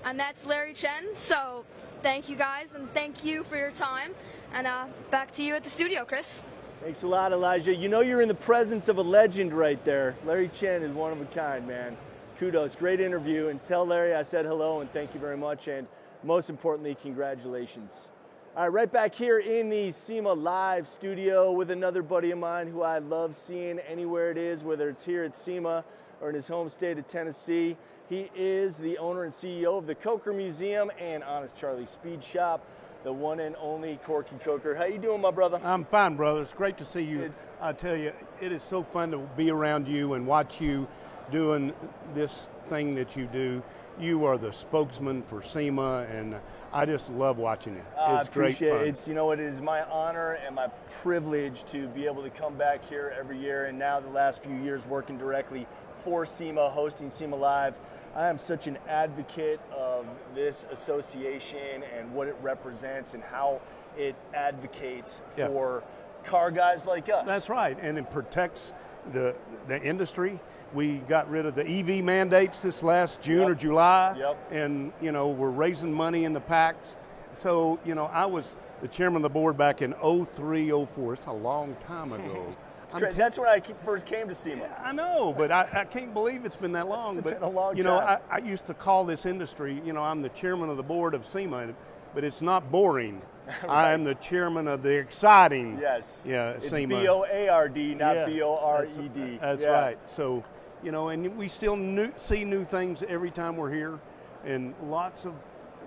And that's Larry Chen. So thank you guys, and thank you for your time. And back to you at the studio, Chris. Thanks a lot, Elijah. You know you're in the presence of a legend right there. Larry Chen is one of a kind, man. Kudos, great interview. And tell Larry I said hello and thank you very much. And most importantly, congratulations. All right, right back here in the SEMA Live studio with another buddy of mine who I love seeing anywhere it is, whether it's here at SEMA or in his home state of Tennessee. He is the owner and CEO of the Coker Museum and Honest Charlie Speed Shop, the one and only Corky Coker. How you doing, my brother? I'm fine, brother. It's great to see you. I tell you, it is so fun to be around you and watch you doing this thing that you do. You are the spokesman for SEMA, and I just love watching it. It's great fun. It's, you know, it is my honor and my privilege to be able to come back here every year, and now the last few years working directly for SEMA, hosting SEMA Live. I am such an advocate of this association and what it represents and how it advocates Yeah. for car guys like us. That's right, and it protects the industry. We got rid of the EV mandates this last June or July, and we're raising money in the PACs. So I was the chairman of the board back in 03, 04. It's a long time ago. That's when I first came to SEMA. I know, but I can't believe it's been that long. It's but been a long time. I used to call this industry, I'm the chairman of the board of SEMA, but it's not boring. Right. I am the chairman of the exciting. Yes. Yeah, it's SEMA. BOARD, not BORED. That's right. So, and we still see new things every time we're here, and lots of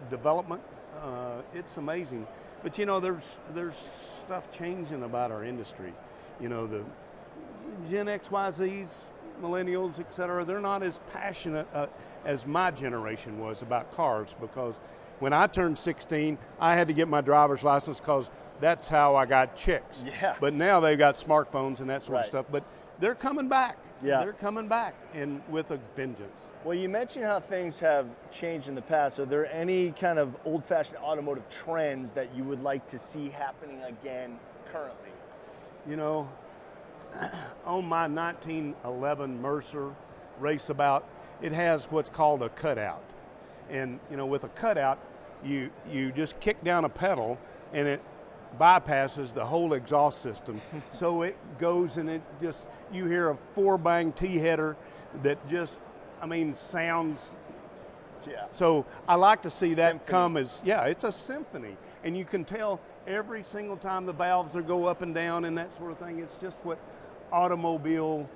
development. It's amazing. But there's stuff changing about our industry. The Gen X, Y, Zs, millennials, et cetera, they're not as passionate as my generation was about cars, because when I turned 16, I had to get my driver's license because that's how I got chicks. Yeah. But now they've got smartphones and that sort Right. of stuff. But they're coming back. Yeah. They're coming back, and with a vengeance. Well, you mentioned how things have changed in the past. Are there any kind of old-fashioned automotive trends that you would like to see happening again currently? On my 1911 Mercer Raceabout, it has what's called a cutout. And with a cutout, you just kick down a pedal and it bypasses the whole exhaust system. So it goes and you hear a 4-bang T-header that sounds. Yeah. So I like to see that Symphony. come as, it's a symphony. And you can tell every single time the valves go up and down and that sort of thing. It's just what automobile,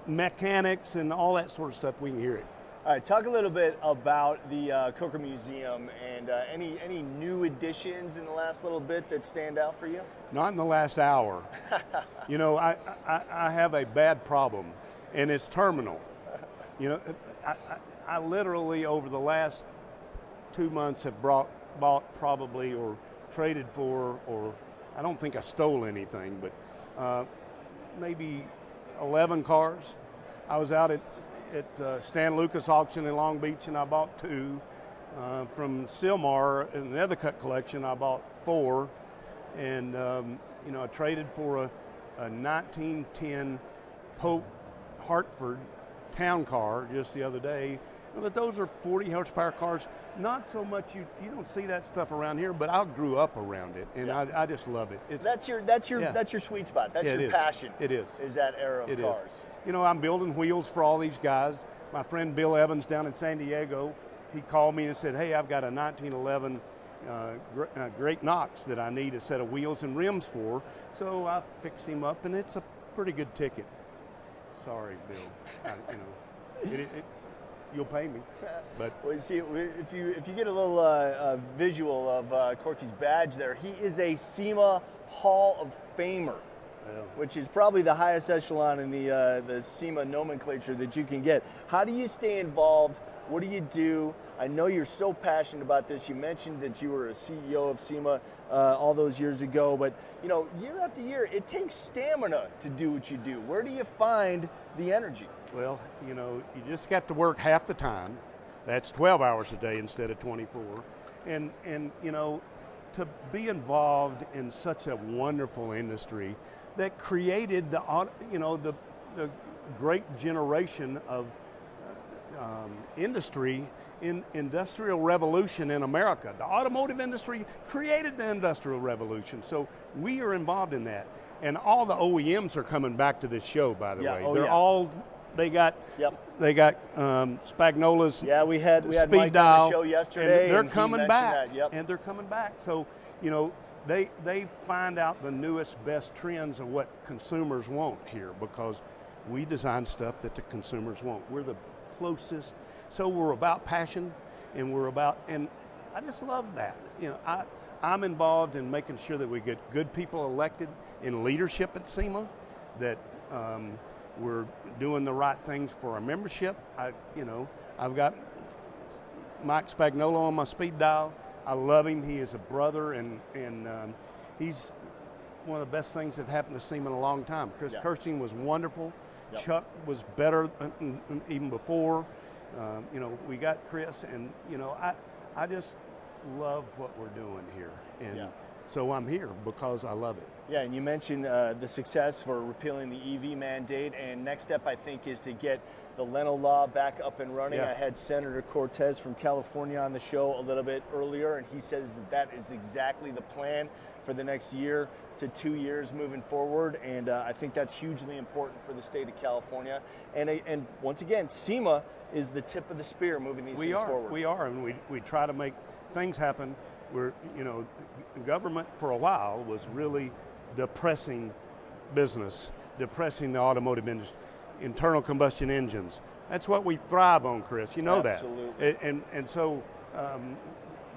mechanics and all that sort of stuff, we can hear it. All right, talk a little bit about the Coker Museum and any new additions in the last little bit that stand out for you? Not in the last hour. I have a bad problem, and it's terminal. I literally over the last 2 months have bought probably or traded for, or I don't think I stole anything, but maybe 11 cars. I was out at Stan Lucas auction in Long Beach, and I bought 2. From Silmar in the Ethercut collection, I bought 4, and I traded for a 1910 Pope Hartford town car just the other day. But those are 40 horsepower cars. Not so much, you don't see that stuff around here, but I grew up around it, and I just love it. That's your sweet spot. That's your passion. It is. Is that era of cars. I'm building wheels for all these guys. My friend Bill Evans down in San Diego, he called me and said, hey, I've got a 1911 Great Knox that I need a set of wheels and rims for. So I fixed him up, and it's a pretty good ticket. Sorry, Bill. You'll pay me. But well, you see, if you get a little visual of Corky's badge there, he is a SEMA Hall of Famer, which is probably the highest echelon in the SEMA nomenclature that you can get. How do you stay involved? What do you do? I know you're so passionate about this. You mentioned that you were a CEO of SEMA all those years ago, but year after year, it takes stamina to do what you do. Where do you find the energy? Well, you just got to work half the time. That's 12 hours a day instead of 24. And to be involved in such a wonderful industry that created the great generation of industry in industrial revolution in America. The automotive industry created the industrial revolution, so we are involved in that. And all the OEMs are coming back to this show, by the way. They got Spagnola's. Yeah, we had Speed Mike Dial, on the show yesterday. and they're coming back. That, and they're coming back. So they find out the newest, best trends of what consumers want here, because we design stuff that the consumers want. We're the closest. So we're about passion, and I just love that. I'm involved in making sure that we get good people elected in leadership at SEMA, that we're doing the right things for our membership. I've got Mike Spagnola on my speed dial. I love him. He is a brother, and he's one of the best things that happened to SEMA in a long time. Chris Kirsting was wonderful. Chuck was better even before. We got Chris, and love what we're doing here. And so I'm here because I love it. Yeah, and you mentioned the success for repealing the EV mandate, and next step I think is to get the Leno law back up and running. I had Senator Cortez from California on the show a little bit earlier, and he says that is exactly the plan for the next year to 2 years moving forward, and I think that's hugely important for the state of California. And once again, SEMA is the tip of the spear moving these things forward. We are, and we try to make things happen. We're, government for a while was really depressing business, depressing the automotive industry, internal combustion engines. That's what we thrive on, Chris. You know that. Absolutely. And so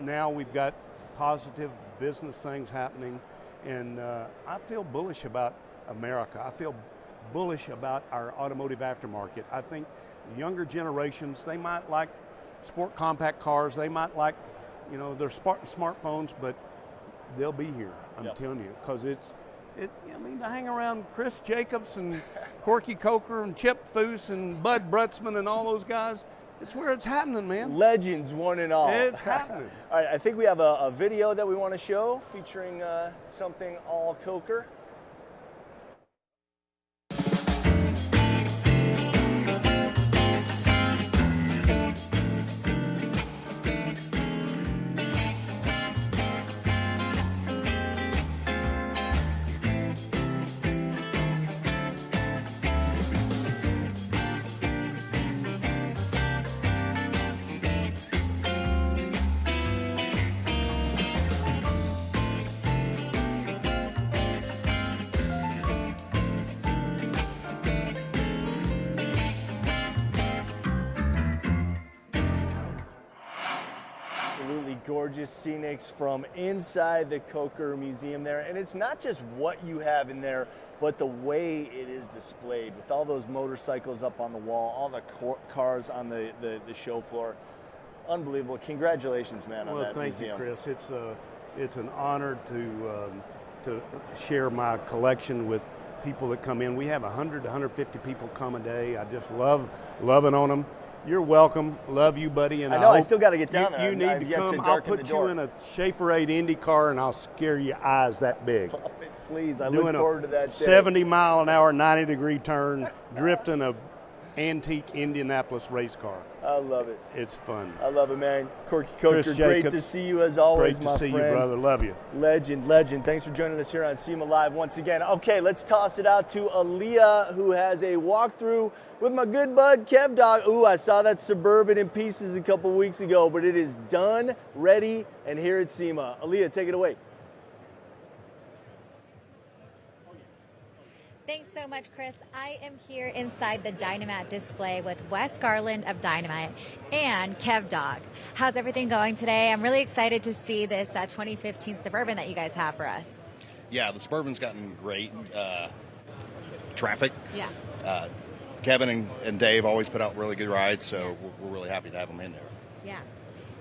now we've got positive business things happening, and I feel bullish about America. I feel bullish about our automotive aftermarket. I think younger generations, they might like sport compact cars, they might like their smartphones, but they'll be here, I'm telling you, because to hang around Chris Jacobs and Corky Coker and Chip Foose and Bud Brutzman and all those guys, it's where it's happening, man. Legends, one and all. It's happening. All right, I think we have a video that we want to show featuring something all Coker. Gorgeous scenics from inside the Coker Museum there. And it's not just what you have in there, but the way it is displayed with all those motorcycles up on the wall, all the cars on the show floor. Unbelievable. Congratulations, man, on that museum. Well, thank you, Chris. It's an honor to share my collection with people that come in. We have 100 to 150 people come a day. I just loving on them. You're welcome. Love you, buddy. And I know I still got to get down there. You need to come. I'll put you in a Schaefer 8 Indy car and I'll scare your eyes that big. Please, I look forward to that day. 70 mile an hour, 90-degree turn, drifting a antique Indianapolis race car. I love it. It's fun. I love it, man. Corky Coker, great to see you as always, my friend. Great to see you, brother. Love you. Legend. Thanks for joining us here on SEMA Live once again. Okay, let's toss it out to Aaliyah, who has a walkthrough with my good bud, Kev Dog. Ooh, I saw that Suburban in pieces a couple weeks ago, but it is done, ready, and here at SEMA. Aaliyah, take it away. Thanks so much, Chris. I am here inside the Dynamat display with Wes Garland of Dynamite and Kev Dog. How's everything going today? I'm really excited to see this 2015 Suburban that you guys have for us. Yeah, the Suburban's gotten great traffic. Yeah. Kevin and Dave always put out really good rides, so we're really happy to have them in there. Yeah.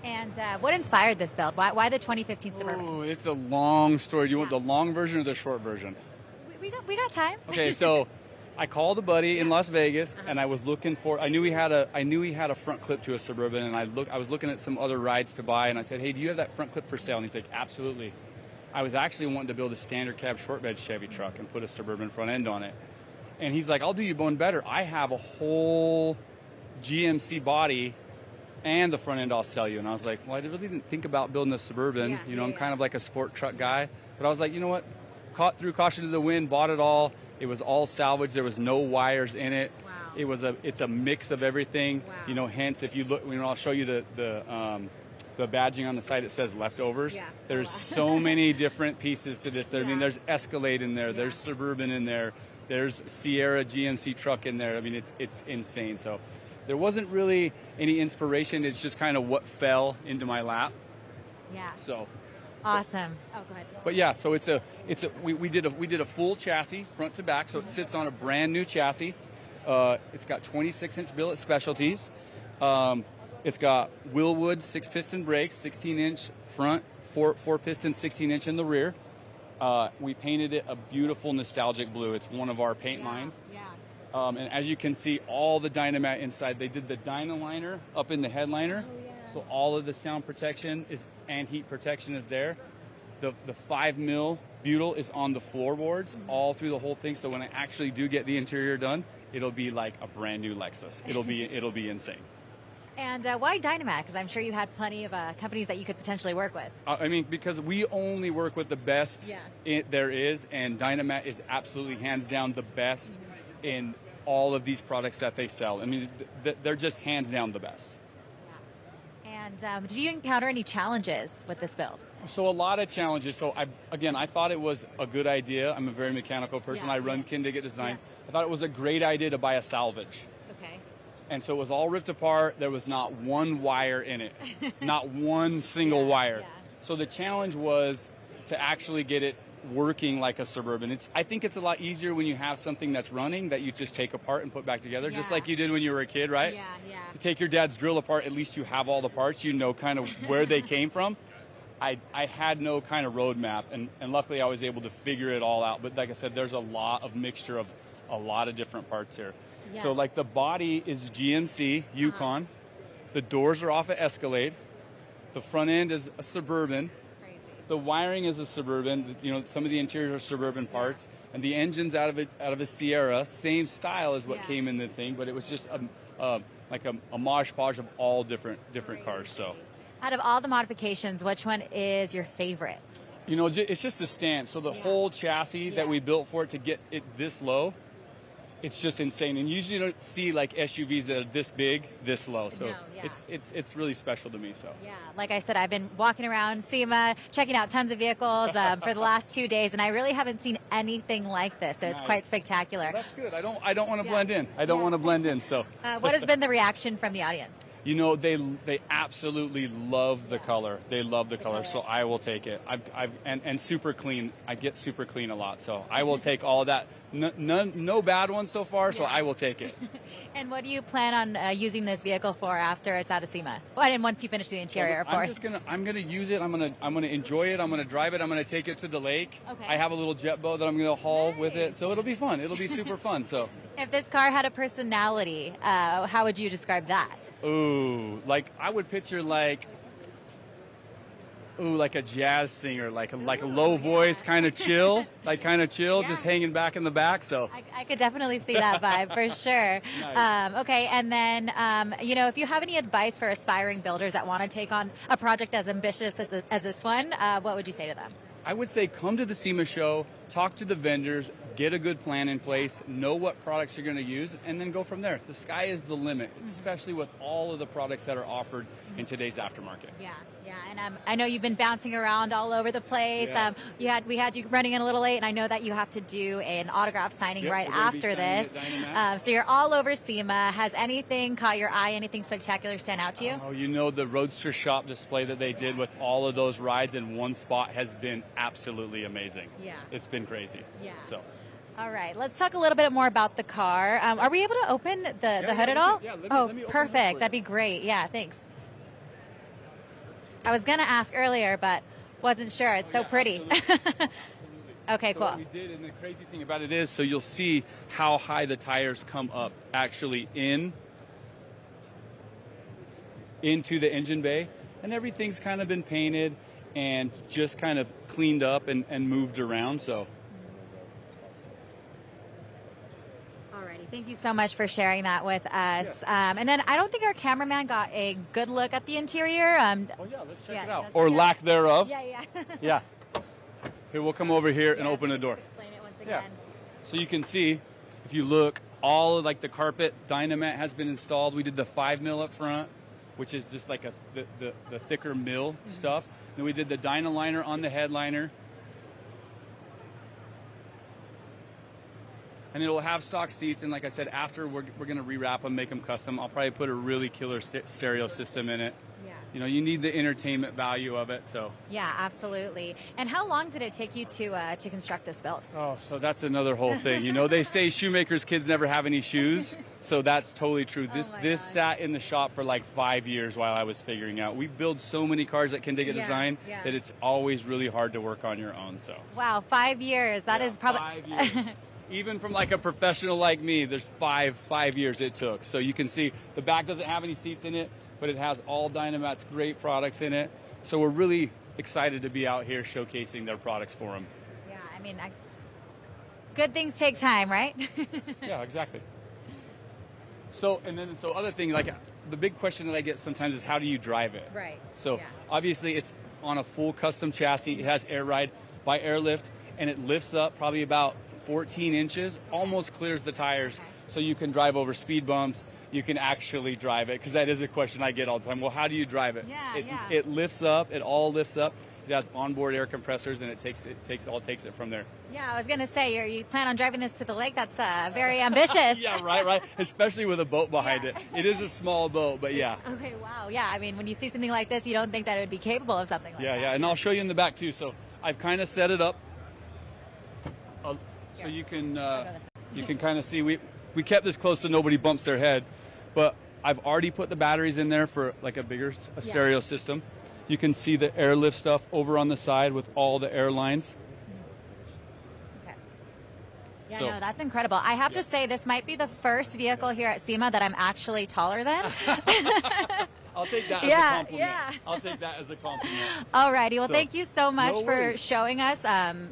And what inspired this build? Why the 2015 Suburban? Oh, it's a long story. Do you want the long version or the short version? We got time. Okay, so I called a buddy in Las Vegas, and I was looking for. I knew he had a front clip to a Suburban, and I was looking at some other rides to buy, and I said, "Hey, do you have that front clip for sale?" And he's like, "Absolutely." I was actually wanting to build a standard cab short bed Chevy truck and put a Suburban front end on it, and he's like, "I'll do you one better. I have a whole GMC body and the front end I'll sell you." And I was like, "Well, I really didn't think about building a Suburban. I'm kind of like a sport truck guy, but I was like, you know what? Threw caution to the wind, bought it all. It was all salvage. There was no wires in it. Wow. It's a mix of everything. Wow. Hence, if you look, I'll show you the badging on the side. It says leftovers. Yeah. There's so many different pieces to this. I mean, there's Escalade in there. Yeah. There's Suburban in there. There's Sierra GMC truck in there. I mean, it's insane. So there wasn't really any inspiration. It's just kind of what fell into my lap. Yeah. So. Awesome. Oh, go ahead. But yeah, so we did a full chassis front to back, so it sits on a brand new chassis. It's got 26-inch billet specialties. It's got Willwood 6-piston brakes, 16-inch front, 4-piston, 16-inch in the rear. We painted it a beautiful nostalgic blue. It's one of our paint lines. And as you can see, all the Dynamat inside. They did the Dynaliner up in the headliner. So all of the sound protection and heat protection is there. The 5 mil butyl is on the floorboards all through the whole thing. So when I actually do get the interior done, it'll be like a brand new Lexus. It'll be insane. And why Dynamat? Because I'm sure you had plenty of companies that you could potentially work with. I mean, because we only work with the best there is, and Dynamat is absolutely hands down the best in all of these products that they sell. I mean, they're just hands down the best. And did you encounter any challenges with this build? So a lot of challenges. So I thought it was a good idea. I'm a very mechanical person. I run Kindig at Design. I thought it was a great idea to buy a salvage. Okay. And so it was all ripped apart. There was not one wire in it, not one single wire. So the challenge was to actually get it working like a Suburban. I think it's a lot easier when you have something that's running that you just take apart and put back together, just like you did when you were a kid, right? Yeah, yeah. You take your dad's drill apart, at least you have all the parts, you know kind of where they came from. I had no kind of roadmap, and luckily I was able to figure it all out. But like I said, there's a lot of mixture of a lot of different parts here. Yeah. So like the body is GMC Yukon, the doors are off of Escalade, the front end is a Suburban. The wiring is a Suburban. You know, some of the interiors are Suburban parts, and the engine's out of a Sierra. Same style as what came in the thing, but it was just like a mosh podge of all different cars. So, out of all the modifications, which one is your favorite? You know, it's just the stance. So the whole chassis that we built for it to get it this low, it's just insane. And usually you don't see like SUVs that are this big, this low. So it's really special to me. So yeah, like I said, I've been walking around SEMA, checking out tons of vehicles for the last 2 days, and I really haven't seen anything like this. So it's quite spectacular. Well, that's good. I don't want to blend in. I don't want to blend in. So what has been the reaction from the audience? You know, they absolutely love the color. They love the color, so I will take it. And super clean. I get super clean a lot, so I will take all of that. No bad ones so far, so I will take it. And what do you plan on using this vehicle for after it's out of SEMA? Well, and once you finish the interior, of course. I'm gonna use it. I'm gonna enjoy it. I'm gonna drive it. I'm gonna take it to the lake. Okay. I have a little jet boat that I'm gonna haul with it, so it'll be fun. It'll be super fun. So. If this car had a personality, how would you describe that? Ooh, like I would picture like a jazz singer, like a low voice, kind of chill, just hanging back in the back. So I could definitely see that vibe for sure. Nice. Okay, and then if you have any advice for aspiring builders that want to take on a project as ambitious as this one, what would you say to them? I would say come to the SEMA show, talk to the vendors, get a good plan in place, know what products you're going to use, and then go from there. The sky is the limit, especially with all of the products that are offered in today's aftermarket. Yeah, and I know you've been bouncing around all over the place. Yeah. We had you running in a little late, and I know that you have to do an autograph signing right after this. So you're all over SEMA. Has anything caught your eye? Anything spectacular stand out to you? Oh, you know, the Roadster Shop display that they did with all of those rides in one spot has been absolutely amazing. Yeah. It's been crazy. Yeah. So. All right, let's talk a little bit more about the car. Are we able to open the hood at all? Yeah, let me open perfect. That'd be great. Yeah, thanks. I was going to ask earlier, but wasn't sure. It's so pretty. Okay, cool. What we did, and the crazy thing about it is, so you'll see how high the tires come up actually into the engine bay, and everything's kind of been painted and just kind of cleaned up and moved around. So. Thank you so much for sharing that with us. And then I don't think our cameraman got a good look at the interior. Let's check it out. Or lack thereof. Yeah. Here, we'll come over here and open the door. Explain it once again. So you can see, if you look, all of like the carpet Dynamat has been installed. We did the 5 mil up front, which is just like the thicker mill stuff. Then we did the Dynaliner on the headliner. And it'll have stock seats, and like I said, after we're going to rewrap them, make them custom. I'll probably put a really killer stereo system in it. Yeah. You know, you need the entertainment value of it, so. Yeah, absolutely. And how long did it take you to construct this build? Oh, so that's another whole thing. You know, they say shoemakers' kids never have any shoes, so that's totally true. This sat in the shop for like 5 years while I was figuring out. We build so many cars at Kindig Design that it's always really hard to work on your own. So. Wow, 5 years. That is probably. 5 years. even from like a professional like me, there's five years it took. So you can see the back doesn't have any seats in it, but it has all Dynamat's great products in it. So we're really excited to be out here showcasing their products for them. Yeah, I mean, good things take time, right? Yeah, exactly. So other thing, like the big question that I get sometimes is how do you drive it? Right. So obviously it's on a full custom chassis. It has air ride by airlift, and it lifts up probably about 14 inches, almost clears the tires, so you can drive over speed bumps. You can actually drive it, because that is a question I get all the time. Well, how do you drive it? It lifts up. It all lifts up. It has onboard air compressors, and it takes it from there. Yeah, I was going to say, you plan on driving this to the lake. That's very ambitious. Yeah, right. Especially with a boat behind it. It is a small boat, but yeah. Okay, wow. Yeah, I mean, when you see something like this, you don't think that it would be capable of something like that. Yeah, and I'll show you in the back too. So I've kind of set it up so you can kind of see. We kept this close so nobody bumps their head, but I've already put the batteries in there for like a bigger stereo system. You can see the airlift stuff over on the side with all the air lines. Yeah, no, that's incredible. I have to say, this might be the first vehicle here at SEMA that I'm actually taller than. I'll take that as a compliment. Yeah. I'll take that as a compliment. All righty. Well, thank you so much for showing us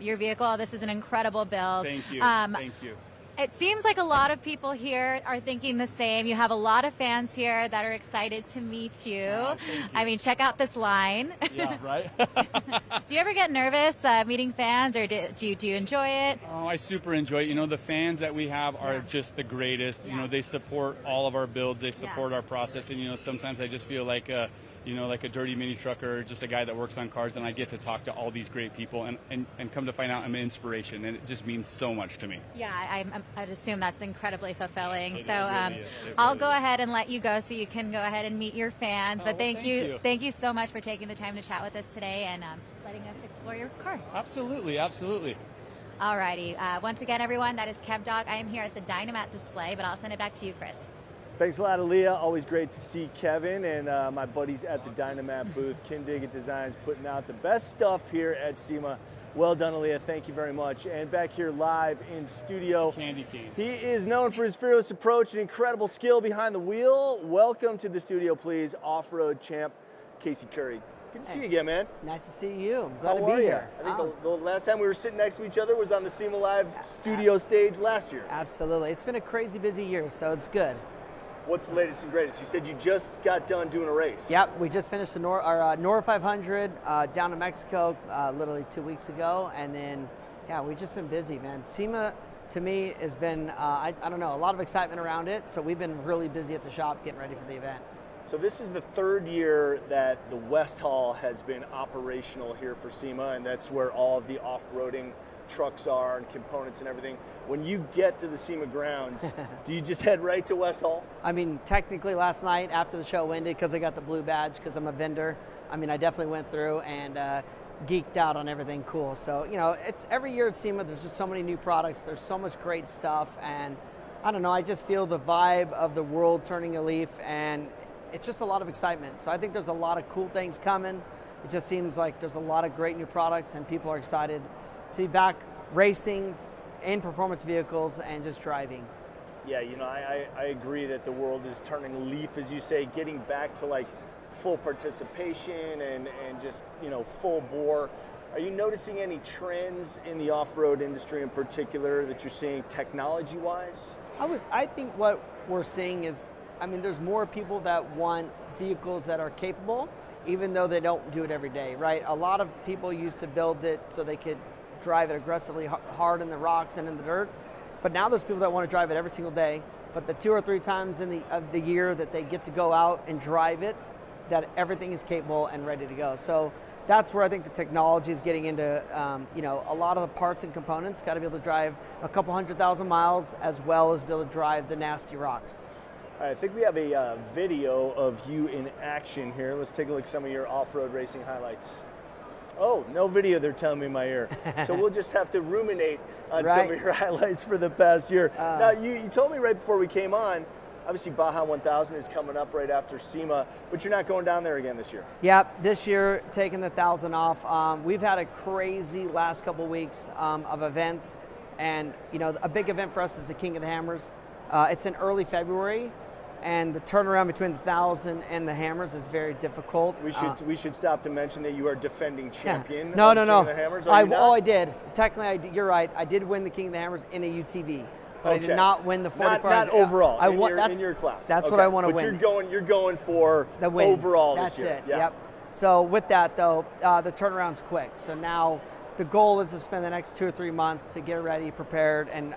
your vehicle. This is an incredible build. Thank you. Thank you. It seems like a lot of people here are thinking the same. You have a lot of fans here that are excited to meet you. Thank you. I mean, check out this line. Yeah, right? Do you ever get nervous meeting fans, or do you enjoy it? Oh, I super enjoy it. You know, the fans that we have are just the greatest. You know, they support all of our builds. They support our process. And, you know, sometimes I just feel like like a dirty mini trucker, just a guy that works on cars, and I get to talk to all these great people and come to find out I'm an inspiration, and it just means so much to me. Yeah, I'd assume that's incredibly fulfilling. It so really is. I'll go ahead and let you go so you can go ahead and meet your fans. But thank you so much for taking the time to chat with us today and letting us explore your car. Absolutely, absolutely. All righty. Once again, everyone, that is Kev Dog. I am here at the Dynamat display, but I'll send it back to you, Chris. Thanks a lot, Aaliyah. Always great to see Kevin and my buddies at the Dynamat booth. Kindig Designs putting out the best stuff here at SEMA. Well done, Aaliyah. Thank you very much. And back here live in studio, Candy Cane. He is known for his fearless approach and incredible skill behind the wheel. Welcome to the studio, please, off-road champ Casey Curry. Good to see you again, man. Nice to see you. I'm glad How to are be you? here. I think the last time we were sitting next to each other was on the SEMA Live studio stage last year. Absolutely. It's been a crazy busy year, so it's good. What's the latest and greatest? You said you just got done doing a race. Yep, we just finished our NORA 500 down in Mexico literally 2 weeks ago, and then, yeah, we've just been busy, man. SEMA, to me, has been, I don't know, a lot of excitement around it, so we've been really busy at the shop getting ready for the event. So this is the third year that the West Hall has been operational here for SEMA, and that's where all of the off-roading trucks are and components and everything. When you get to the SEMA grounds, do you just head right to West Hall? I mean, technically last night after the show ended, because I got the blue badge, because I'm a vendor, I mean, I definitely went through and geeked out on everything cool. So, you know, it's every year at SEMA, there's just so many new products, there's so much great stuff, and I don't know, I just feel the vibe of the world turning a leaf, and it's just a lot of excitement. So I think there's a lot of cool things coming. It just seems like there's a lot of great new products, and people are excited to be back racing in performance vehicles and just driving. Yeah, you know, I agree that the world is turning a leaf, as you say, getting back to like full participation and just, you know, full bore. Are you noticing any trends in the off-road industry in particular that you're seeing technology-wise? I think what we're seeing is, I mean, there's more people that want vehicles that are capable, even though they don't do it every day, right? A lot of people used to build it so they could drive it aggressively hard in the rocks and in the dirt, but now there's people that want to drive it every single day, but the 2 or 3 times of the year that they get to go out and drive it, that everything is capable and ready to go. So that's where I think the technology is getting into, you know, a lot of the parts and components got to be able to drive a couple 100,000 miles as well as be able to drive the nasty rocks. All right, I think we have a video of you in action here. Let's take a look at some of your off-road racing highlights. Oh, no video, they're telling me in my ear. So we'll just have to ruminate on some of your highlights for the past year. Now, you told me right before we came on, obviously Baja 1000 is coming up right after SEMA, but you're not going down there again this year. Yep, this year, taking the 1000 off. We've had a crazy last couple weeks of events. And a big event for us is the King of the Hammers. It's in early February, and the turnaround between the 1,000 and the Hammers is very difficult. We should stop to mention that you are defending champion. No. King of the Hammers. I did. Technically, you're right. I did win the King of the Hammers in a UTV, but I did not win the 45. Not overall. In your class. That's what I want to win. But you're going for the win overall this year. That's it. Yep. So with that though, the turnaround's quick. So now the goal is to spend the next 2 or 3 months to get ready, prepared, and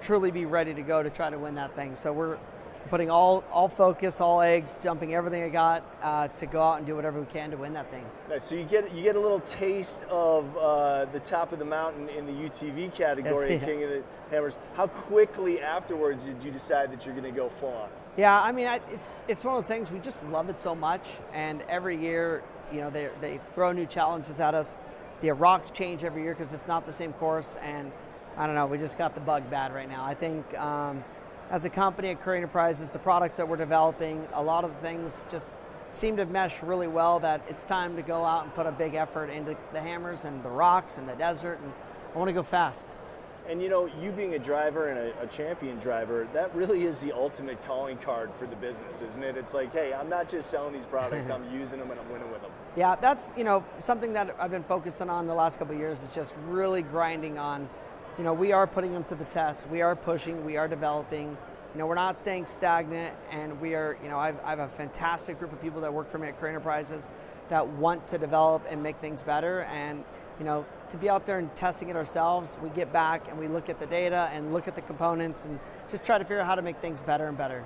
truly be ready to go to try to win that thing. So we're putting all focus, all eggs, jumping everything I got to go out and do whatever we can to win that thing. Nice. So you get a little taste of the top of the mountain in the UTV category, Yes, yeah. King of the Hammers. How quickly afterwards did you decide that you're going to go full on? Yeah, I mean, it's one of those things, we just love it so much, and every year, they throw new challenges at us. The rocks change every year because it's not the same course, and I don't know, we just got the bug bad right now. I think as a company at Curry Enterprises, the products that we're developing, a lot of the things just seem to mesh really well, that it's time to go out and put a big effort into the hammers and the rocks and the desert, and I want to go fast. And you being a driver and a champion driver, that really is the ultimate calling card for the business, isn't it? It's like, hey, I'm not just selling these products, I'm using them and I'm winning with them. Yeah, that's something that I've been focusing on the last couple of years, is just really grinding on, we are putting them to the test, we are pushing, we are developing, we're not staying stagnant, and we are, I have a fantastic group of people that work for me at Curry Enterprises that want to develop and make things better, and to be out there and testing it ourselves, we get back and we look at the data and look at the components and just try to figure out how to make things better and better.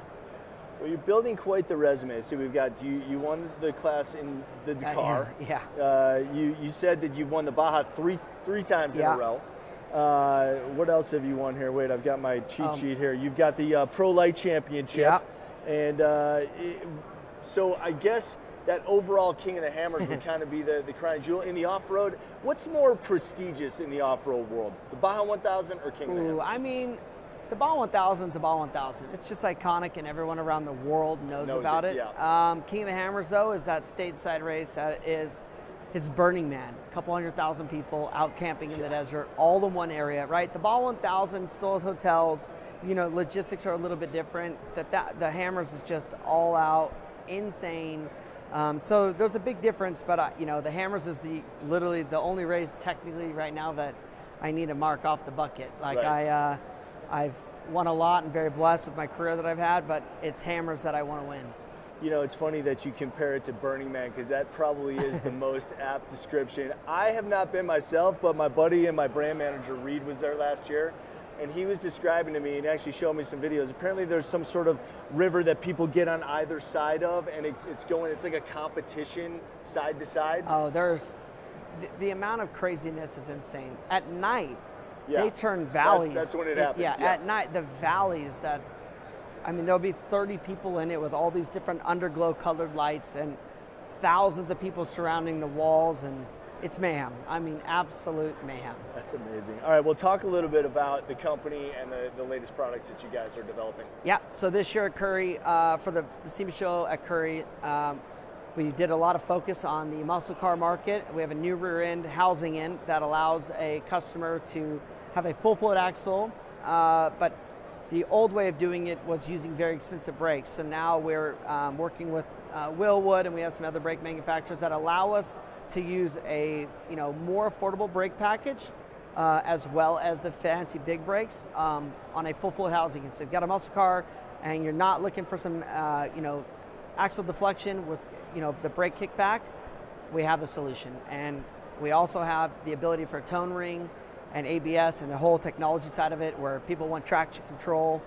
Well, you're building quite the resume. So we've got, you won the class in the Dakar. Yeah. You said that you've won the Baja three times in a row. What else have you won here? Wait, I've got my cheat sheet here. You've got the Pro Light Championship. Yeah. And so I guess that overall King of the Hammers would kind of be the crown jewel. In the off-road, what's more prestigious in the off-road world? The Baja 1000 or King of the Hammers? I mean, the Baja 1000 is the Baja 1000. It's just iconic, and everyone around the world knows about it. Yeah. King of the Hammers, though, is that stateside race that it's Burning Man. A couple 100,000 people out camping in the desert, all in one area, right? The Baja 1000 still has hotels. Logistics are a little bit different. The Hammers is just all out, insane. So there's a big difference, but the Hammers is literally the only race technically right now that I need to mark off the bucket. Like right. I've won a lot and very blessed with my career that I've had, but it's Hammers that I want to win. It's funny that you compare it to Burning Man, because that probably is the most apt description. I have not been myself, but my buddy and my brand manager, Reed, was there last year. And he was describing to me and actually showed me some videos. Apparently there's some sort of river that people get on either side of, and it's like a competition side to side. Oh, there's, the amount of craziness is insane. At night, they turn valleys. That's when it happens. Yeah, at night, the valleys there'll be 30 people in it with all these different underglow colored lights and thousands of people surrounding the walls, and it's mayhem. I mean, absolute mayhem. That's amazing. All right, we'll talk a little bit about the company and the latest products that you guys are developing. Yeah, so this year at Curry, for the SEMA show at Curry, we did a lot of focus on the muscle car market. We have a new rear end housing in that allows a customer to have a full float axle, but the old way of doing it was using very expensive brakes. So now we're working with Willwood, and we have some other brake manufacturers that allow us to use a more affordable brake package, as well as the fancy big brakes on a full float housing. And so you've got a muscle car, and you're not looking for some axle deflection with the brake kickback. We have the solution, and we also have the ability for a tone ring and ABS and the whole technology side of it, where people want traction control.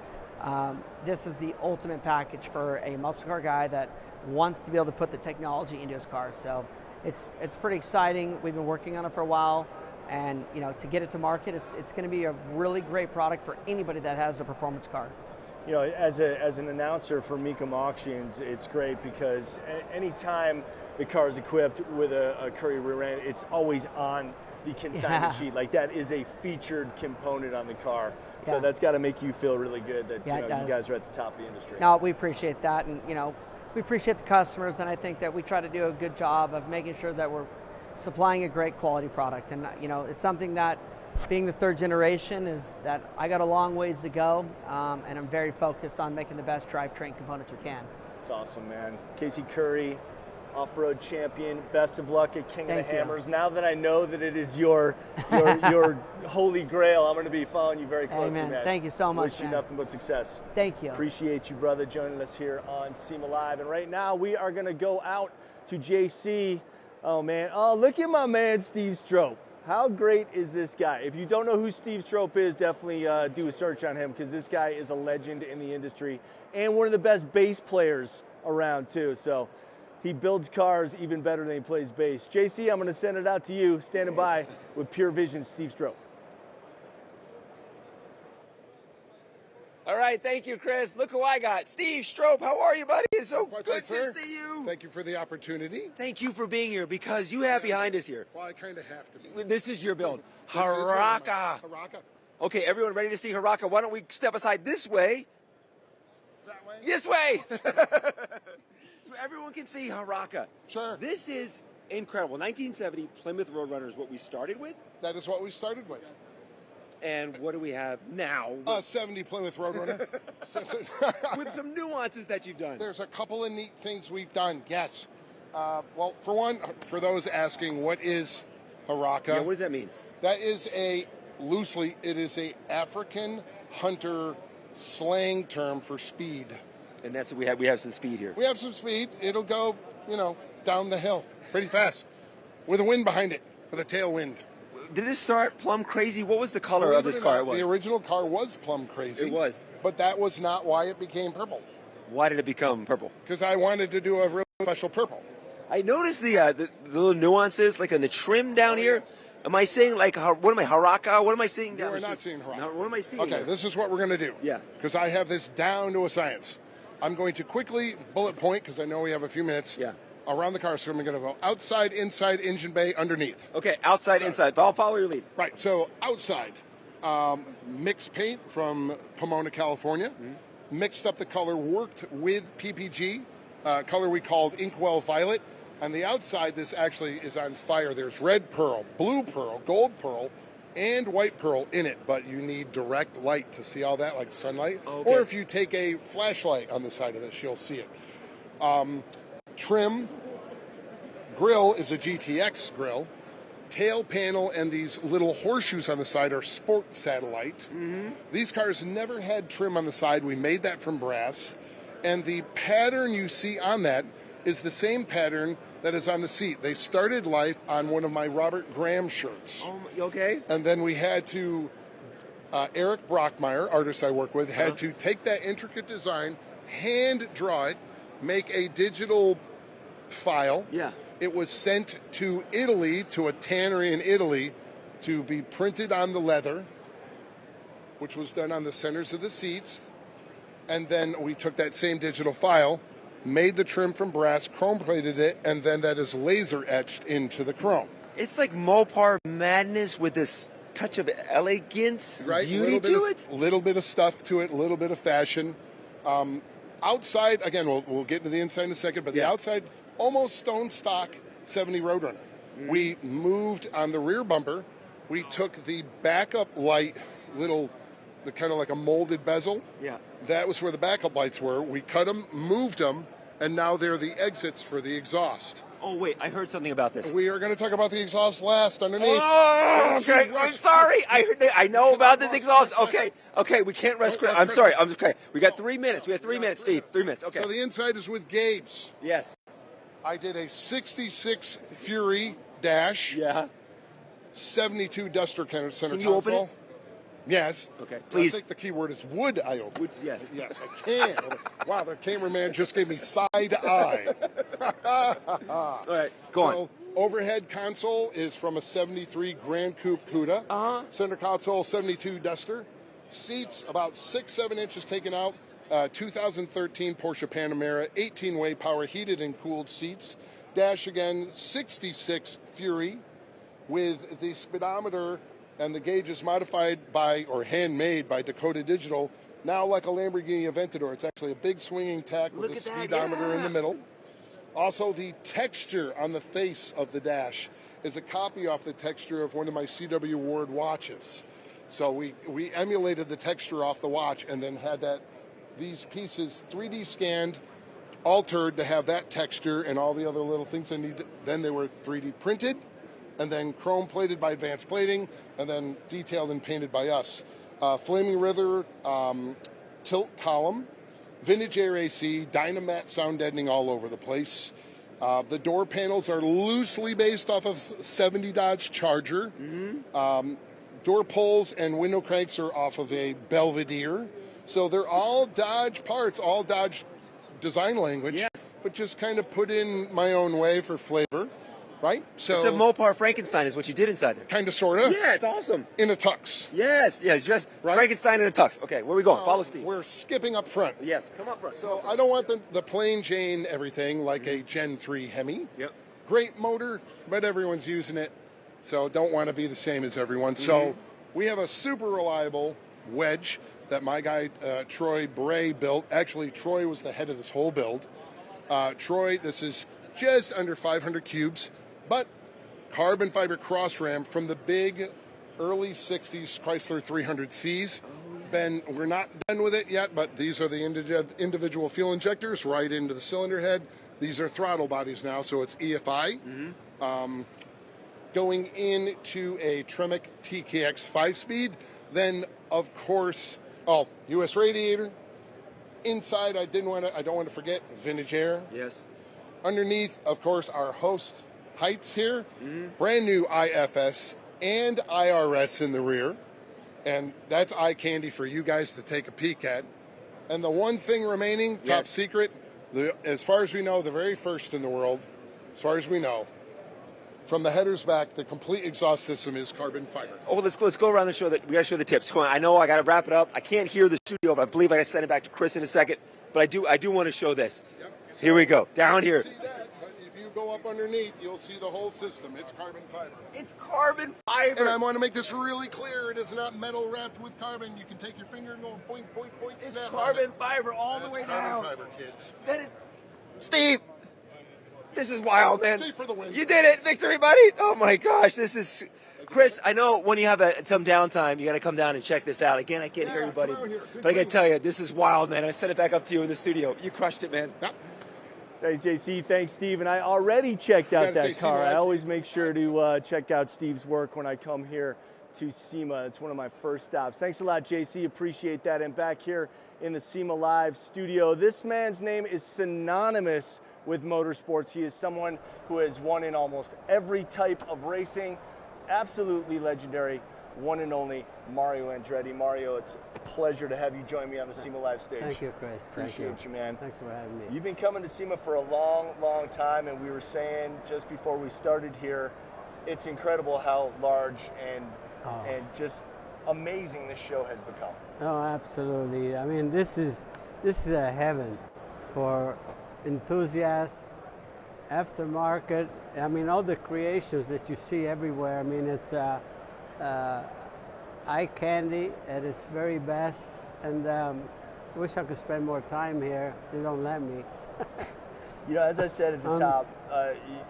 This is the ultimate package for a muscle car guy that wants to be able to put the technology into his car. So it's pretty exciting. We've been working on it for a while, and to get it to market, it's going to be a really great product for anybody that has a performance car. As an announcer for Mecum Auctions, it's great because anytime the car is equipped with a Curry rear end, it's always on the consignment sheet. Like, that is a featured component on the car. Yeah. So that's got to make you feel really good that you guys are at the top of the industry. No, we appreciate that, and we appreciate the customers, and I think that we try to do a good job of making sure that we're supplying a great quality product. And it's something that being the third generation is that I got a long ways to go, and I'm very focused on making the best drivetrain components we can. It's awesome, man. Casey Curry, off-road champion. Best of luck at King of the Hammers. Now that I know that it is your holy grail, I'm going to be following you very closely, man. Thank you so much. Wish you nothing but success. Thank you. Appreciate you, brother, joining us here on SEMA Live. And right now we are going to go out to JC. Oh man, oh look at my man Steve Strope. How great is this guy? If you don't know who Steve Strope is, definitely do a search on him, because this guy is a legend in the industry and one of the best bass players around too. So he builds cars even better than he plays bass. JC, I'm going to send it out to you, standing by with Pure Vision, Steve Strope. All right, thank you, Chris. Look who I got. Steve Strope, how are you, buddy? It's so good to see you. Thank you for the opportunity. Thank you for being here, because you have behind us here. Well, I kind of have to be. This is your build. Haraka. Haraka. Okay, everyone ready to see Haraka? Why don't we step aside this way? That way? This way! So everyone can see Haraka. Sure. This is incredible. 1970 Plymouth Roadrunner is what we started with. That is what we started with. And what do we have now? 70 Plymouth Roadrunner. With some nuances that you've done. There's a couple of neat things we've done, yes. Well, for one, for those asking, what is Haraka? Yeah, what does that mean? That is loosely, it is a African hunter slang term for speed. And that's what we have. We have some speed here. We have some speed. It'll go, down the hill pretty fast with a wind behind it, with a tailwind. Did this start plum crazy? What was the color of this car? The original car was plum crazy. It was. But that was not why it became purple. Why did it become purple? Because I wanted to do a real special purple. I noticed the little nuances, like on the trim down here. Am I saying, like, what am I, Haraka? What am I saying down here? You're not seeing Haraka. No, what am I seeing? Okay, this is what we're going to do. Yeah. Because I have this down to a science. I'm going to quickly bullet point, because I know we have a few minutes. Yeah. Around the car, so I'm going to go outside, inside, engine bay, underneath. Okay, outside, inside. I'll follow your lead. Right, so outside, mixed paint from Pomona, California. Mm-hmm. Mixed up the color, worked with PPG, color we called Inkwell Violet. On the outside, this actually is on fire. There's red pearl, blue pearl, gold pearl, and white pearl in it, but you need direct light to see all that, like sunlight. Okay. Or if you take a flashlight on the side of this, you'll see it. Trim, grill is a GTX grill. Tail panel and these little horseshoes on the side are Sport Satellite. Mm-hmm. These cars never had trim on the side. We made that from brass. And the pattern you see on that is the same pattern that is on the seat. They started life on one of my Robert Graham shirts. Oh, okay. And then we had to, Eric Brockmeyer, artist I work with, had to take that intricate design, hand draw it, make a digital file. Yeah. It was sent to Italy, to a tannery in Italy, to be printed on the leather, which was done on the centers of the seats. And then we took that same digital file, made the trim from brass, chrome plated it, and then that is laser etched into the chrome. It's like Mopar madness with this touch of elegance, right? Beauty to it. A little bit of stuff to it, a little bit of fashion. Outside, again, we'll get into the inside in a second, but the outside, almost stone stock 70 Roadrunner. Mm-hmm. We moved on the rear bumper. We took the backup light, the kind of like a molded bezel. Yeah. That was where the backup lights were. We cut them, moved them, and now they're the exits for the exhaust. Oh, wait, I heard something about this. We are going to talk about the exhaust last underneath. Oh, okay. I'm sorry. I know about this exhaust. Okay, we can't rush. I'm sorry. Okay. We got 3 minutes. We have 3 minutes, Steve. 3 minutes. Okay. So the inside is with Gabe's. Yes. I did a 66 Fury dash. Yeah. 72 Duster center console. Can you open it? Yes. Okay. Please. I think the key word is would I open? Would, yes. Yes, I can. Wow, the cameraman just gave me side eye. All right, go on. Overhead console is from a 73 Grand Coupe Cuda. Uh-huh. Center console, 72 Duster. Seats, about 6-7 inches taken out. 2013 Porsche Panamera, 18-way power heated and cooled seats. Dash again, 66 Fury with the speedometer and the gauges modified by, or handmade by Dakota Digital, now like a Lamborghini Aventador. It's actually a big swinging tack with a speedometer in the middle. Also, the texture on the face of the dash is a copy off the texture of one of my CW Award watches. So we emulated the texture off the watch and then had these pieces 3D scanned, altered to have that texture and all the other little things I need. Then they were 3D printed and then chrome plated by Advanced Plating and then detailed and painted by us. Flaming River tilt column, vintage air AC, Dynamat sound deadening all over the place. The door panels are loosely based off of 70 Dodge Charger. Door pulls and window cranks are off of a Belvedere. So they're all Dodge parts, all Dodge design language, but just kind of put in my own way for flavor, right? So it's a Mopar Frankenstein is what you did inside there. Kind of, sort of. Yeah, it's awesome. In a tux. Yes, just Frankenstein in a tux. Okay, where are we going? Follow Steve. We're skipping up front. Yes, come up front. So I don't want the plain Jane everything like a Gen 3 Hemi. Yep. Great motor, but everyone's using it, so don't want to be the same as everyone. So we have a super reliable wedge that my guy Troy Bray built. Actually, Troy was the head of this whole build. Troy, this is just under 500 cubes, but carbon fiber cross ram from the big early 60s Chrysler 300Cs. We're not done with it yet, but these are the individual fuel injectors right into the cylinder head. These are throttle bodies now, so it's EFI. Going into a Tremec TKX 5-speed, then of course, US radiator. Inside, I don't want to forget vintage air. Yes. Underneath, of course, our host heights here. Brand new IFS and IRS in the rear. And that's eye candy for you guys to take a peek at. And the one thing remaining, top secret, as far as we know, the very first in the world, as far as we know, from the headers back, the complete exhaust system is carbon fiber. Oh, let's go around the show. We got to show the tips. Come on, I know I got to wrap it up. I can't hear the studio, but I believe I got to send it back to Chris in a second. But I do want to show this. Yep. Here we go. Down here. See that, but if you go up underneath, you'll see the whole system. It's carbon fiber. It's carbon fiber. And I want to make this really clear. It is not metal wrapped with carbon. You can take your finger and go boink, boink, boink. It's carbon fiber all the way down. Carbon fiber, kids. That is, Steve. This is wild, man. Steve for the win. You did it. Victory, buddy. Oh, my gosh. This is... Chris, I know when you have some downtime, you got to come down and check this out. Again, I can't hear everybody. But I got to tell you, this is wild, man. I sent it back up to you in the studio. You crushed it, man. Yep. Thanks, JC. Thanks, Steve. And I already checked out that car. I always make sure to check out Steve's work when I come here to SEMA. It's one of my first stops. Thanks a lot, JC. Appreciate that. And back here in the SEMA Live studio, this man's name is synonymous with motorsports. He is someone who has won in almost every type of racing. Absolutely legendary, one and only Mario Andretti. Mario, it's a pleasure to have you join me on the SEMA Live stage. Thank you, Chris. Appreciate you, man. Thanks for having me. You've been coming to SEMA for a long, long time, and we were saying just before we started here, it's incredible how large and just amazing this show has become. Oh, absolutely. I mean, this is a heaven for enthusiasts, aftermarket. I mean, all the creations that you see everywhere. I mean, it's eye candy at its very best. And I wish I could spend more time here. They don't let me. You know, as I said at the top,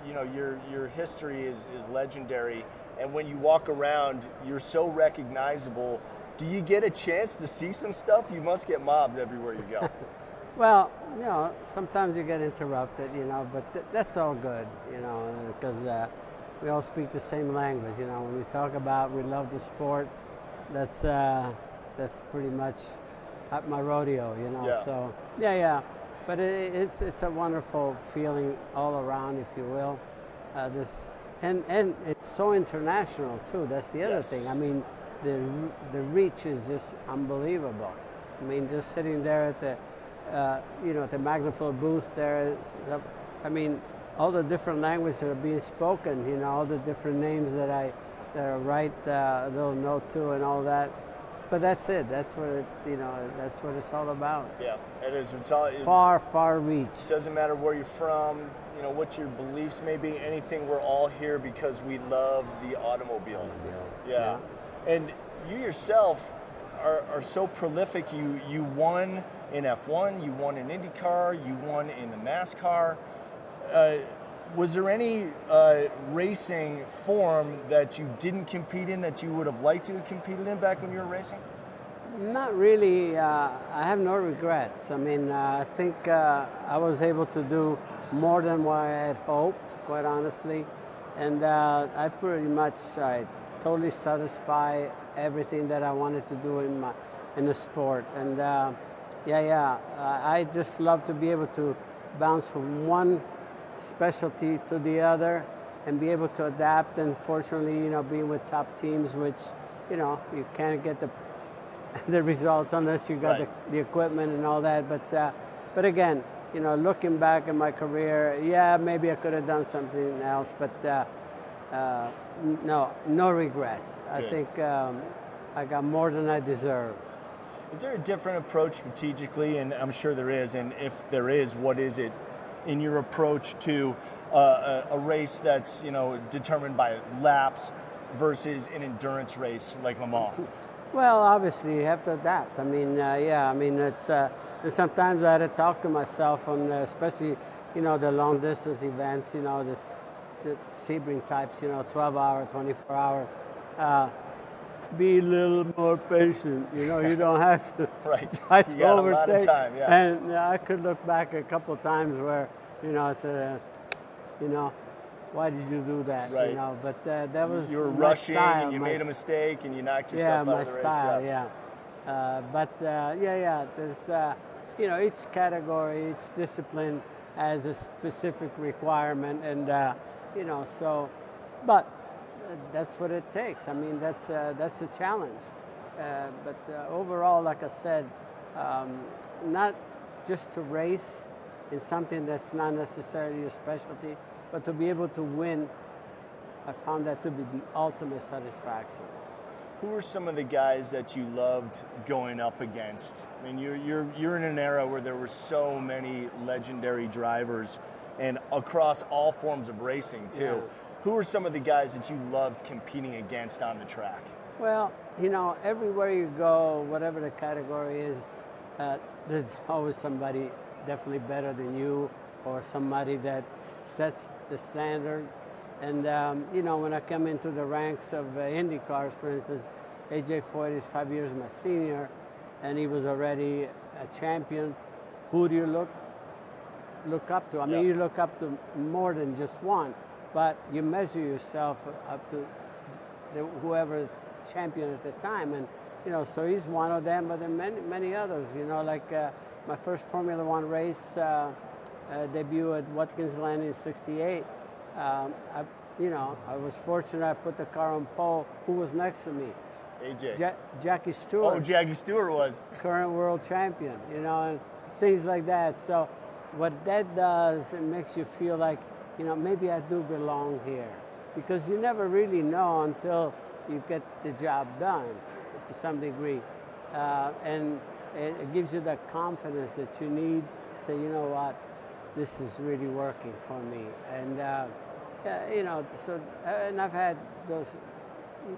you know, your history is legendary. And when you walk around, you're so recognizable. Do you get a chance to see some stuff? You must get mobbed everywhere you go. Well, you know, sometimes you get interrupted, you know, but that's all good, you know, because we all speak the same language, you know. When we talk about we love the sport, that's pretty much at my rodeo, you know. Yeah. So yeah. But it's a wonderful feeling all around, if you will. And it's so international too. That's the other thing. I mean, the reach is just unbelievable. I mean, just sitting there at the you know, at the Magnaflow booth there, I mean, all the different languages that are being spoken, you know, all the different names that I write a little note to and all that. But that's it. That's what it, you know, that's what it's all about. Yeah, it is. It's all, far reach. It doesn't matter where you're from, you know, what your beliefs may be, anything. We're all here because we love the automobile. Yeah. And you yourself are so prolific. You won in F1, you won in IndyCar, you won in the NASCAR. was there any racing form that you didn't compete in that you would have liked to have competed in back when you were racing? Not really. I have no regrets. I mean, I think I was able to do more than what I had hoped, quite honestly. And I pretty much totally satisfy everything that I wanted to do in the sport. And I just love to be able to bounce from one specialty to the other and be able to adapt. And fortunately, you know, being with top teams, which, you know, you can't get the results unless you got the equipment and all that. But again, you know, looking back at my career, yeah, maybe I could have done something else, but no regrets. Good. I think I got more than I deserve. Is there a different approach strategically? And I'm sure there is. And if there is, what is it in your approach to a race that's, you know, determined by laps versus an endurance race like Le Mans? Well, obviously you have to adapt. I mean, it's sometimes I had to talk to myself on, especially, you know, the long distance events. You know, the Sebring types. You know, 12-hour, 24-hour. Be a little more patient. You know, you don't have to. Right. You got a lot of time. Yeah. And I could look back a couple of times where, you know, I said, you know, why did you do that? Right. You know, but that was you were my rushing style, and you made a mistake and you knocked yourself out of the race. Yeah, my style. There's you know, each category, each discipline has a specific requirement, and you know, so, but that's what it takes. I mean, that's the challenge. But overall, like I said, not just to race in something that's not necessarily your specialty, but to be able to win, I found that to be the ultimate satisfaction. Who are some of the guys that you loved going up against? I mean, you're in an era where there were so many legendary drivers, and across all forms of racing too. Yeah. Who are some of the guys that you loved competing against on the track? Well, you know, everywhere you go, whatever the category is, there's always somebody definitely better than you, or somebody that sets the standard. And you know, when I come into the ranks of Indy cars, for instance, AJ Foyt is 5 years my senior, and he was already a champion. Who do you look up to? I mean, you look up to more than just one, but you measure yourself up to whoever is champion at the time. And you know, so he's one of them, but then many others. You know, like my first Formula One race debut at Watkins Glen in '68. You know, I was fortunate. I put the car on pole. Who was next to me? AJ. Jackie Stewart. Oh, Jackie Stewart was current world champion. You know, and things like that. So, what that does, it makes you feel like, you know, maybe I do belong here, because you never really know until you get the job done, to some degree, and it gives you that confidence that you need. Say, you know what, this is really working for me, and you know, so, and I've had those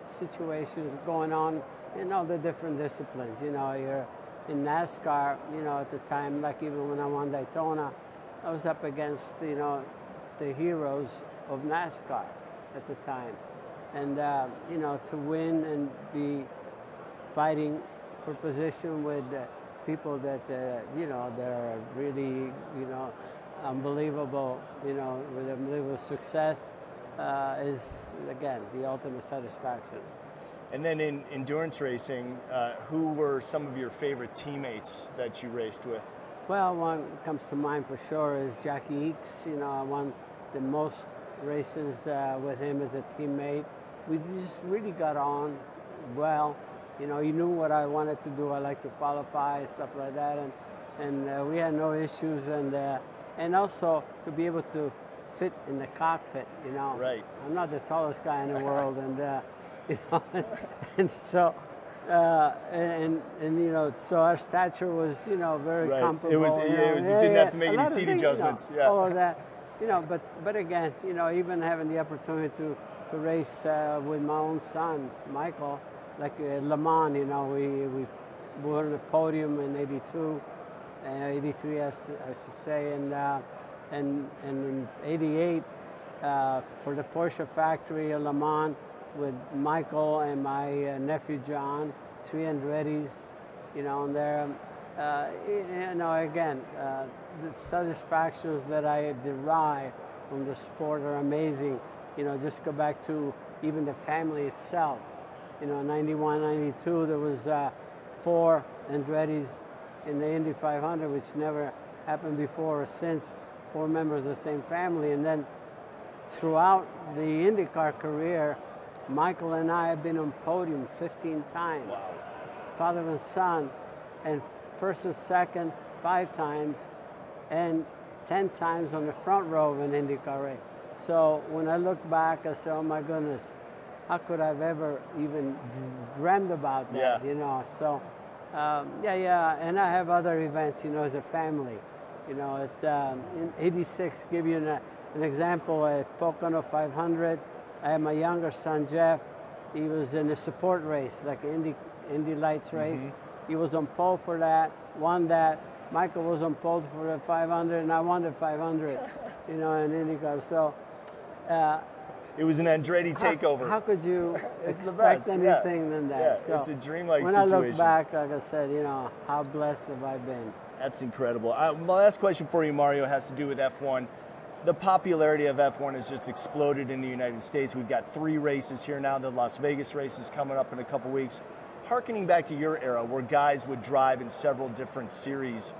situations going on in all the different disciplines. You know, you're in NASCAR, you know, at the time, like even when I won Daytona, I was up against, you know, the heroes of NASCAR at the time. And, you know, to win and be fighting for position with people that, you know, they're really, you know, unbelievable, you know, with unbelievable success is, again, the ultimate satisfaction. And then in endurance racing, who were some of your favorite teammates that you raced with? Well, one that comes to mind for sure is Jackie Ickx. You know, I won the most races with him as a teammate. We just really got on well. You know, he knew what I wanted to do. I like to qualify, stuff like that, and we had no issues. And also to be able to fit in the cockpit. You know, right. I'm not the tallest guy in the world, and you know, and so. And you know, so our stature was, you know, very comparable. It was, you didn't have to make any seat adjustments. You know, all of that, you know. But again, you know, even having the opportunity to race with my own son, Michael, like Le Mans, you know, we were on the podium in '82, '83, I should say, and and in '88 for the Porsche factory in Le Mans with Michael and my nephew John, 3 Andrettis, you know, and there, you know, again, the satisfactions that I derive from the sport are amazing. You know, just go back to even the family itself. You know, 91, 92, there was 4 Andrettis in the Indy 500, which never happened before or since, 4 members of the same family. And then throughout the IndyCar career, Michael and I have been on podium 15 times. Wow. Father and son, and first and second 5 times, and 10 times on the front row of an IndyCar race. So when I look back, I say, oh my goodness, how could I have ever even dreamed about that, you know? So, and I have other events, you know, as a family. You know, in '86, give you an example, at Pocono 500, I had my younger son, Jeff. He was in a support race, like an Indy Lights race. He was on pole for that, won that. Michael was on pole for the 500, and I won the 500, you know, in IndyCar. So, it was an Andretti takeover. How could you expect anything than that? Yeah, so it's a dreamlike when situation. I look back, like I said, you know, how blessed have I been? That's incredible. My last question for you, Mario, has to do with F1. The popularity of F1 has just exploded in the United States. We've got 3 races here now. The Las Vegas race is coming up in a couple weeks. Harkening back to your era, where guys would drive in several different series,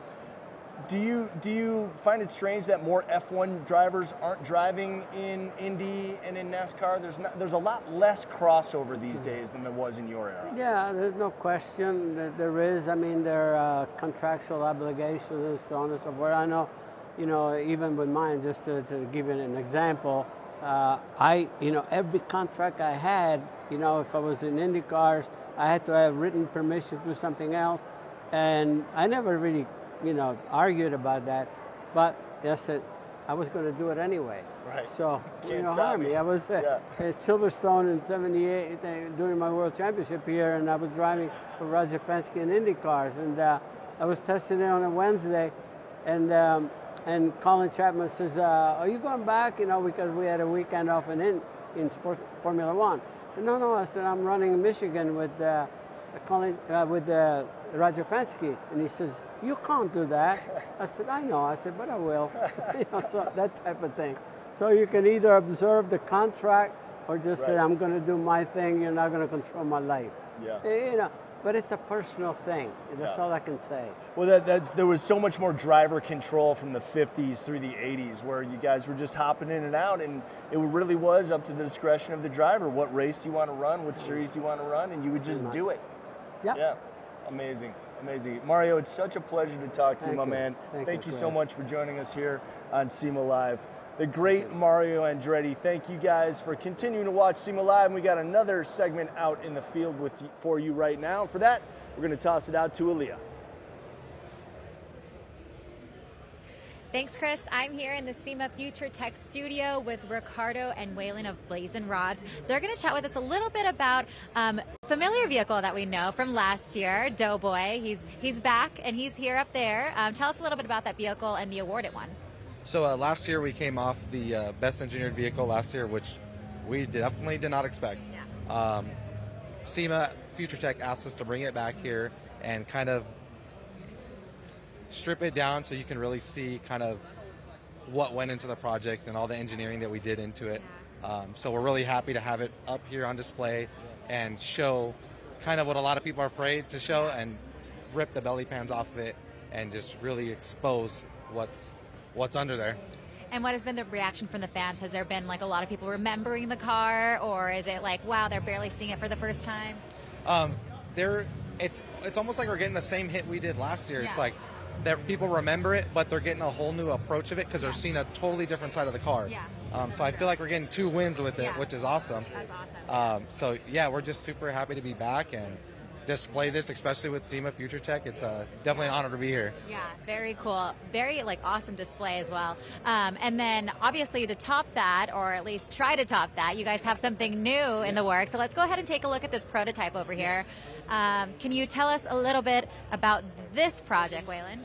do you find it strange that more F1 drivers aren't driving in Indy and in NASCAR? There's a lot less crossover these days than there was in your era. Yeah, there's no question that there is. I mean, there are contractual obligations, so on and so forth. I know, you know, even with mine, just to give you an example, you know, every contract I had, you know, if I was in Indy cars, I had to have written permission to do something else, and I never really, you know, argued about that, but I said I was going to do it anyway. Right. So, you know, harm me. I was at Silverstone in '78 during my World Championship here, and I was driving for Roger Penske in Indy cars, and I was testing it on a Wednesday, and Colin Chapman says, "Are you going back?" You know, because we had a weekend off in sports Formula One. And no, I said, "I'm running in Michigan with Roger Penske," and he says, "You can't do that." I said, "I know." I said, "But I will." You know, so that type of thing. So you can either observe the contract or just say, "I'm going to do my thing. You're not going to control my life." Yeah. You know, but it's a personal thing. That's all I can say. Well, there was so much more driver control from the 50s through the 80s, where you guys were just hopping in and out, and it really was up to the discretion of the driver. What race do you want to run? What series do you want to run? And you would just do it. Yeah. Amazing. Amazing. Mario, it's such a pleasure to talk to you, my man. Thank you so much for joining us here on SEMA Live. The great Mario Andretti. Thank you guys for continuing to watch SEMA Live. And we got another segment out in the field for you right now. And for that, we're going to toss it out to Aaliyah. Thanks, Chris. I'm here in the SEMA Future Tech studio with Ricardo and Waylon of Blazing Rods. They're going to chat with us a little bit about a familiar vehicle that we know from last year, Doughboy. He's back, and he's here up there. Tell us a little bit about that vehicle and the award it won. So last year we came off the best engineered vehicle last year, which we definitely did not expect. Yeah. SEMA Future Tech asked us to bring it back here and kind of strip it down so you can really see kind of what went into the project and all the engineering that we did into it. So we're really happy to have it up here on display and show kind of what a lot of people are afraid to show, and rip the belly pans off of it and just really expose what's under there. And what has been the reaction from the fans? Has there been like a lot of people remembering the car, or is it like, wow, they're barely seeing it for the first time? It's almost like we're getting the same hit we did last year. Yeah. It's like people remember it, but they're getting a whole new approach of it because they're seeing a totally different side of the car. Yeah. So I feel like we're getting 2 wins with it, which is awesome. That's awesome. So yeah, we're just super happy to be back and display this, especially with SEMA Future Tech. It's definitely an honor to be here. Yeah, very cool. Very awesome display as well. And then obviously to top that, or at least try to top that, you guys have something new in the works. So let's go ahead and take a look at this prototype over here. Can you tell us a little bit about this project, Waylon?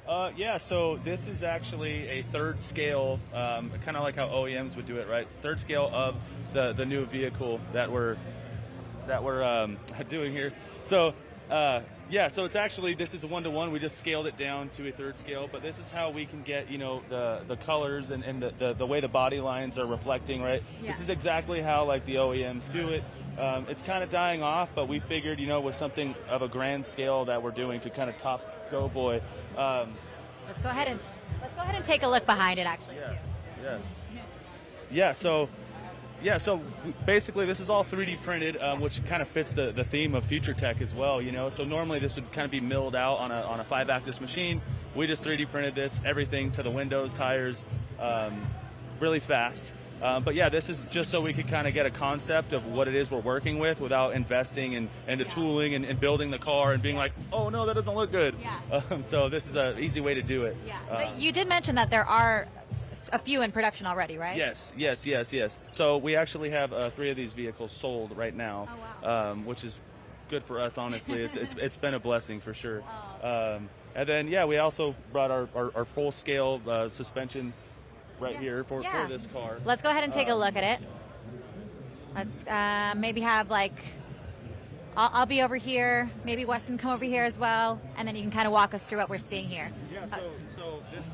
Yeah, so this is actually a third scale, kind of like how OEMs would do it, right? Third scale of the new vehicle that we're doing here. So yeah, so it's actually, this is a 1-to-1. We just scaled it down to a third scale, but this is how we can get, you know, the colors and the way the body lines are reflecting, right? Yeah. This is exactly how like the OEMs do it. It's kind of dying off, but we figured, you know, with something of a grand scale that we're doing to kind of top Doughboy. Let's go ahead and take a look behind it, actually, too. Yeah. So basically this is all 3D printed, which kind of fits the theme of future tech as well, you know. So normally this would kind of be milled out on a 5-axis machine. We just 3D printed this, everything to the windows, tires, really fast. But yeah, this is just so we could kind of get a concept of what it is we're working with without investing in the tooling and building the car and being like, oh no, that doesn't look good. Yeah. So this is an easy way to do it. Yeah. But you did mention that there are a few in production already, right? Yes. So we actually have 3 of these vehicles sold right now, which is good for us, honestly. It's been a blessing for sure. And then yeah, we also brought our full scale suspension right here for this car. Let's go ahead and take a look at it. Let's maybe have like, I'll be over here, maybe Weston come over here as well, and then you can kind of walk us through what we're seeing here. Yeah, so this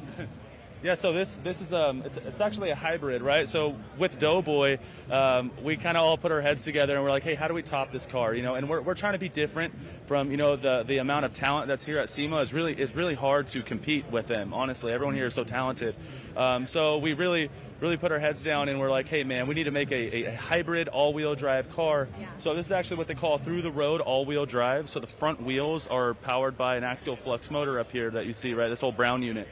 Yeah, so this is it's actually a hybrid, right? So with Doughboy, we kind of all put our heads together and we're like, hey, how do we top this car? You know, and we're trying to be different from, you know, the amount of talent that's here at SEMA is really hard to compete with them. Honestly, everyone here is so talented. So we really put our heads down and we're like, hey man, we need to make a hybrid all-wheel drive car. Yeah. So this is actually what they call through-the-road all-wheel drive. So the front wheels are powered by an axial flux motor up here that you see, right? This whole brown unit.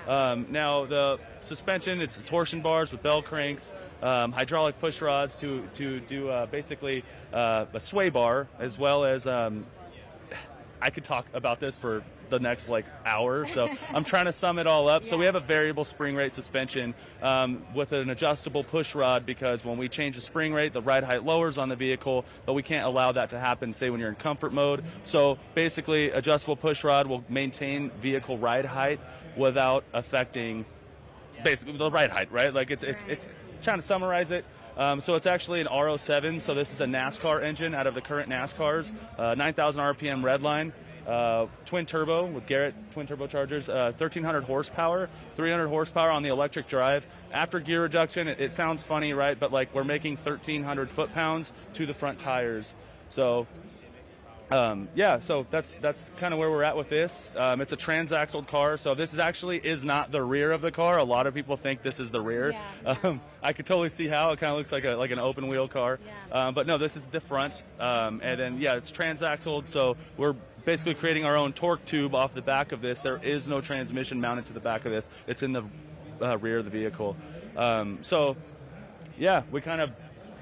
Now the suspension, it's torsion bars with bell cranks, hydraulic push rods to do basically a sway bar, as well as I could talk about this for the next like hour, so I'm trying to sum it all up. So we have a variable spring rate suspension with an adjustable push rod, because when we change the spring rate, the ride height lowers on the vehicle, but we can't allow that to happen, say, when you're in comfort mode. So basically, adjustable push rod will maintain vehicle ride height without affecting basically the ride height, right? Like it's trying to summarize it. So it's actually an R07, so this is a NASCAR engine out of the current NASCARs, 9,000 RPM redline. Twin turbo with Garrett twin turbochargers, 1,300 horsepower, 300 horsepower on the electric drive. After gear reduction, it sounds funny, right? But like, we're making 1,300 foot-pounds to the front tires. So yeah, so that's kind of where we're at with this. It's a transaxled car, so this is not the rear of the car. A lot of people think this is the rear. Yeah. I could totally see how it kind of looks like an open wheel car. Yeah. But no, this is the front. And then yeah, it's transaxled, so we're basically creating our own torque tube off the back of this. There is no transmission mounted to the back of this. It's in the rear of the vehicle. So yeah,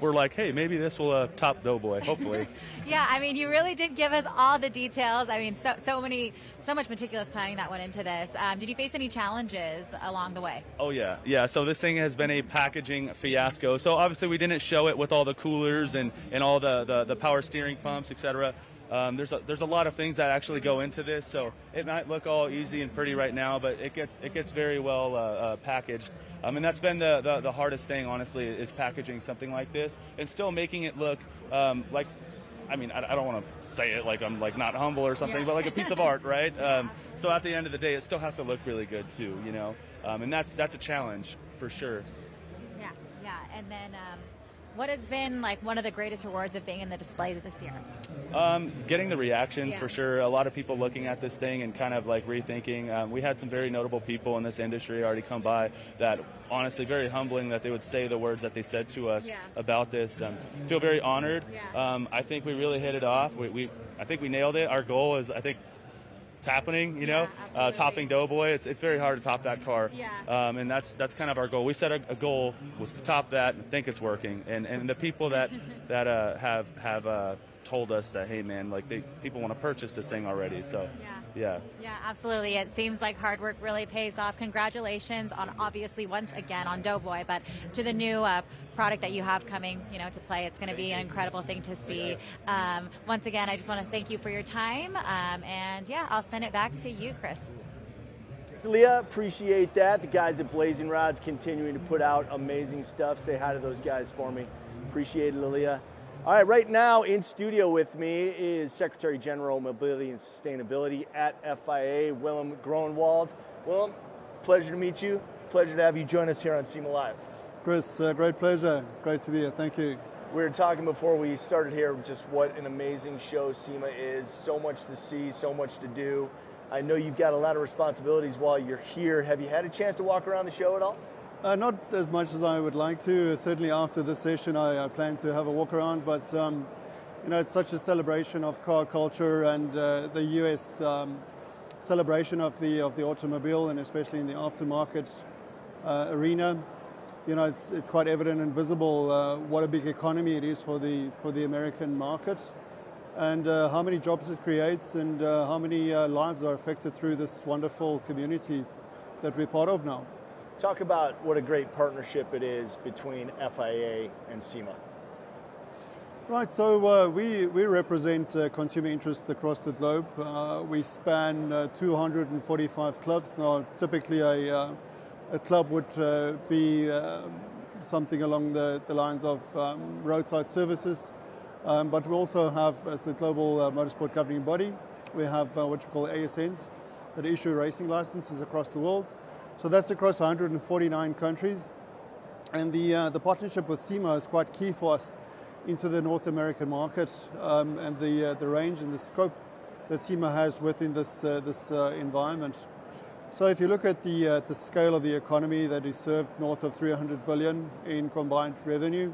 we're like, hey, maybe this will top Doughboy, hopefully. Yeah, I mean, you really did give us all the details. I mean, so much meticulous planning that went into this. Did you face any challenges along the way? Oh yeah. So this thing has been a packaging fiasco. So obviously we didn't show it with all the coolers and all the power steering pumps, etc. There's a lot of things that actually go into this, so it might look all easy and pretty right now, but it gets very well packaged. And that's been the hardest thing, honestly, is packaging something like this and still making it look like, I mean, I don't want to say it like I'm like not humble or something, but like a piece of art, right? So at the end of the day, it still has to look really good too, you know. And that's a challenge for sure. Yeah. And then what has been like one of the greatest rewards of being in the display this year? Getting the reactions, for sure. A lot of people looking at this thing and kind of like rethinking. We had some very notable people in this industry already come by that, honestly, very humbling that they would say the words that they said to us about this. Feel very honored. I think we really hit it off. I think we nailed it. Our goal is, I think, it's happening, you know, topping Doughboy. It's very hard to top that car, and that's kind of our goal. We set a goal was to top that, and think it's working. And the people that have told us that, hey man, like people want to purchase this thing already. So yeah, absolutely. It seems like hard work really pays off. Congratulations on, obviously, once again on Doughboy, but to the new product that you have coming, you know, to play. It's going to be an incredible thing to see. Once again, I just want to thank you for your time, and yeah, I'll send it back to you, Chris. Leah, appreciate that. The guys at Blazing Rods continuing to put out amazing stuff. Say hi to those guys for me. Appreciate it, Leah. All right, right now in studio with me is Secretary General Mobility and Sustainability at FIA, Willem Groenewald. Willem, pleasure to meet you. Pleasure to have you join us here on SEMA Live. Chris, great pleasure. Great to be here. Thank you. We were talking before we started here just what an amazing show SEMA is. So much to see, so much to do. I know you've got a lot of responsibilities while you're here. Have you had a chance to walk around the show at all? Not as much as I would like to. Certainly after this session, I plan to have a walk around. But you know, it's such a celebration of car culture and the US celebration of the automobile, and especially in the aftermarket arena. You know, it's quite evident and visible what a big economy it is for the American market, and how many jobs it creates, and how many lives are affected through this wonderful community that we're part of now. Talk about what a great partnership it is between FIA and SEMA. Right, so we represent consumer interests across the globe. We span 245 clubs. Now, typically a club would be something along the lines of roadside services, but we also have, as the global motorsport governing body, we have what we call ASNs that issue racing licenses across the world. So that's across 149 countries, and the partnership with SEMA is quite key for us into the North American market, and the range and the scope that SEMA has within this environment. So if you look at the scale of the economy that is served, north of 300 billion in combined revenue,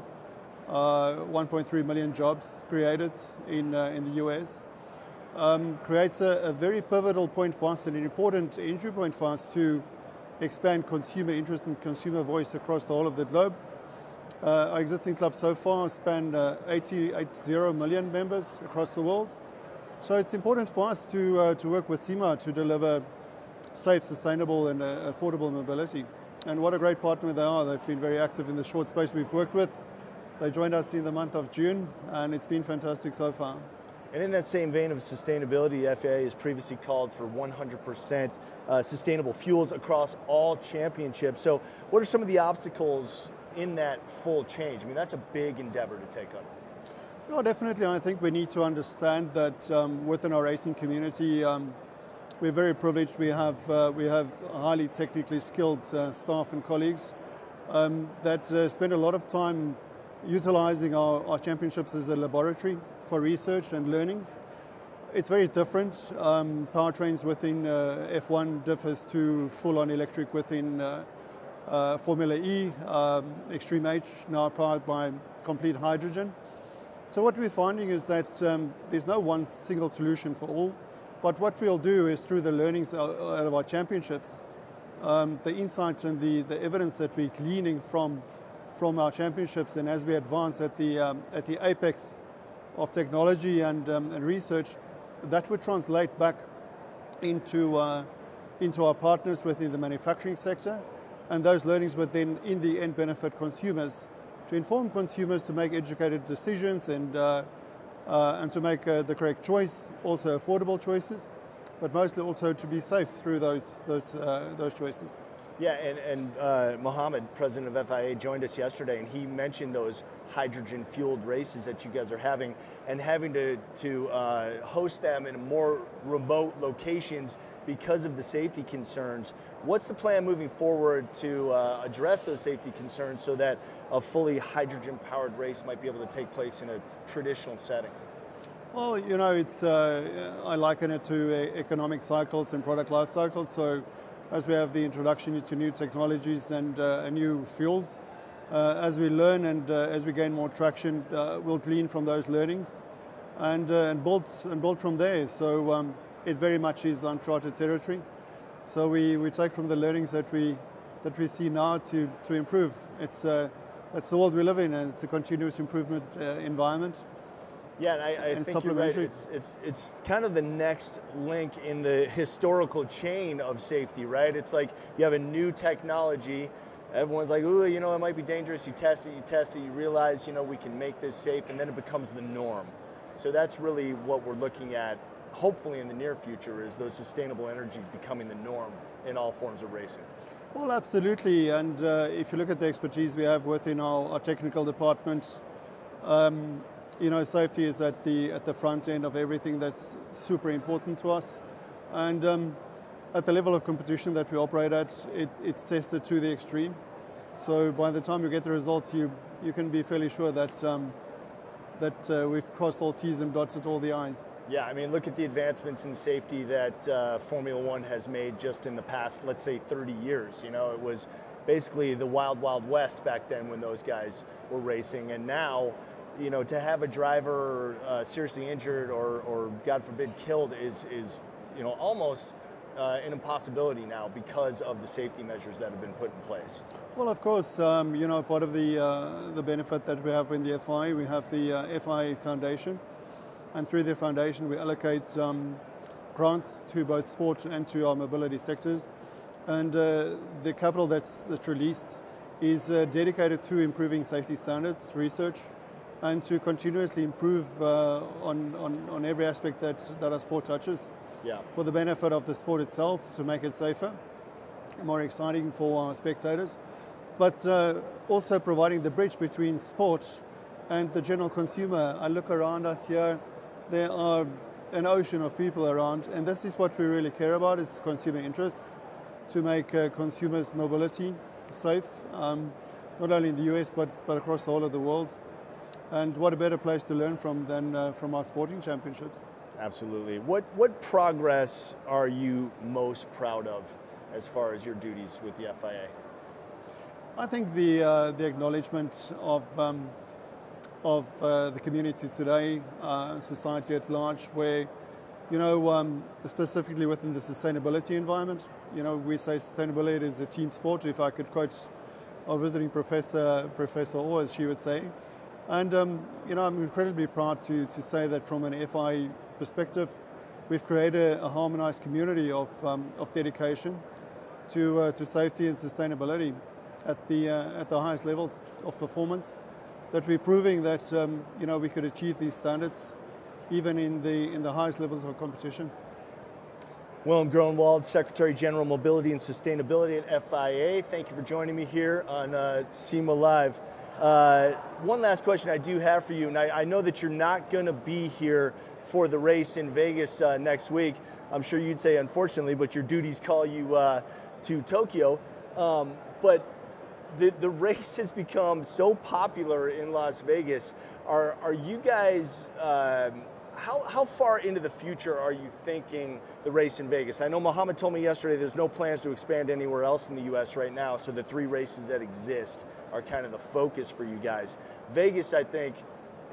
1.3 million jobs created in the US, creates a very pivotal point for us and an important entry point for us to expand consumer interest and consumer voice across the whole of the globe. Our existing clubs so far span 80 million members across the world. So it's important for us to work with SEMA to deliver safe, sustainable and affordable mobility. And what a great partner they are. They've been very active in the short space we've worked with. They joined us in the month of June, and it's been fantastic so far. And in that same vein of sustainability, the FIA has previously called for 100% sustainable fuels across all championships. So what are some of the obstacles in that full change? I mean, that's a big endeavor to take on. No, definitely. I think we need to understand that within our racing community, we're very privileged. We have highly technically skilled staff and colleagues that spend a lot of time utilizing our championships as a laboratory for research and learnings. It's very different. Powertrains within F1 differs to full-on electric within Formula E, Extreme H, now powered by complete hydrogen. So what we're finding is that there's no one single solution for all, but what we'll do is through the learnings out of our championships, the insights and the evidence that we're gleaning from our championships, and as we advance at the apex of technology and research, that would translate back into our partners within the manufacturing sector, and those learnings would then in the end benefit consumers, to inform consumers to make educated decisions and to make the correct choice, also affordable choices, but mostly also to be safe through those choices. Yeah, and Mohammed, president of FIA, joined us yesterday, and he mentioned those hydrogen-fueled races that you guys are having, and having to host them in more remote locations because of the safety concerns. What's the plan moving forward to address those safety concerns so that a fully hydrogen-powered race might be able to take place in a traditional setting? Well, you know, it's I liken it to economic cycles and product life cycles. So as we have the introduction into new technologies and new fuels, as we learn and as we gain more traction, we'll glean from those learnings and build from there. So it very much is uncharted territory. So we take from the learnings that we see now to improve. That's the world we live in, and it's a continuous improvement environment. Yeah, and I think you're right. It's kind of the next link in the historical chain of safety, right? It's like you have a new technology. Everyone's like, ooh, you know, it might be dangerous. You test it, you realize, you know, we can make this safe, and then it becomes the norm. So that's really what we're looking at hopefully in the near future, is those sustainable energies becoming the norm in all forms of racing. Well, absolutely. And if you look at the expertise we have within our technical department, you know, safety is at the front end of everything. That's super important to us. And at the level of competition that we operate at, it's tested to the extreme. So by the time you get the results, you can be fairly sure that we've crossed all T's and dotted all the I's. Yeah, I mean, look at the advancements in safety that Formula One has made just in the past, let's say, 30 years. You know, it was basically the wild, wild west back then when those guys were racing. And now, you know, to have a driver seriously injured or God forbid, killed is you know, almost an impossibility now because of the safety measures that have been put in place. Well, of course, you know, part of the benefit that we have in the FI, we have the FI Foundation. And through the foundation, we allocate grants to both sport and to our mobility sectors. And the capital that's released is dedicated to improving safety standards, research, and to continuously improve on every aspect that our sport touches. Yeah. For the benefit of the sport itself, to make it safer, more exciting for our spectators, but also providing the bridge between sport and the general consumer. I look around us here. There are an ocean of people around, and this is what we really care about, is consumer interests, to make consumers' mobility safe, not only in the US, but across the whole of the world. And what a better place to learn from than from our sporting championships. Absolutely. What progress are you most proud of as far as your duties with the FIA? I think the acknowledgement of the community today, society at large, where, you know, specifically within the sustainability environment, you know, we say sustainability is a team sport, if I could quote our visiting professor, Professor Orr, as she would say. And, you know, I'm incredibly proud to say that from an FI perspective, we've created a harmonized community of dedication to safety and sustainability at the highest levels of performance, that we're proving that you know, we could achieve these standards even in the highest levels of competition. Willem Groenewald, Secretary General Mobility and Sustainability at FIA. Thank you for joining me here on SEMA Live. One last question I do have for you, and I know that you're not going to be here for the race in Vegas next week. I'm sure you'd say unfortunately, but your duties call you to Tokyo. But the race has become so popular in Las Vegas. Are you guys, how far into the future are you thinking the race in Vegas? I know Mohammed told me yesterday there's no plans to expand anywhere else in the US right now, so the 3 races that exist are kind of the focus for you guys. Vegas, I think,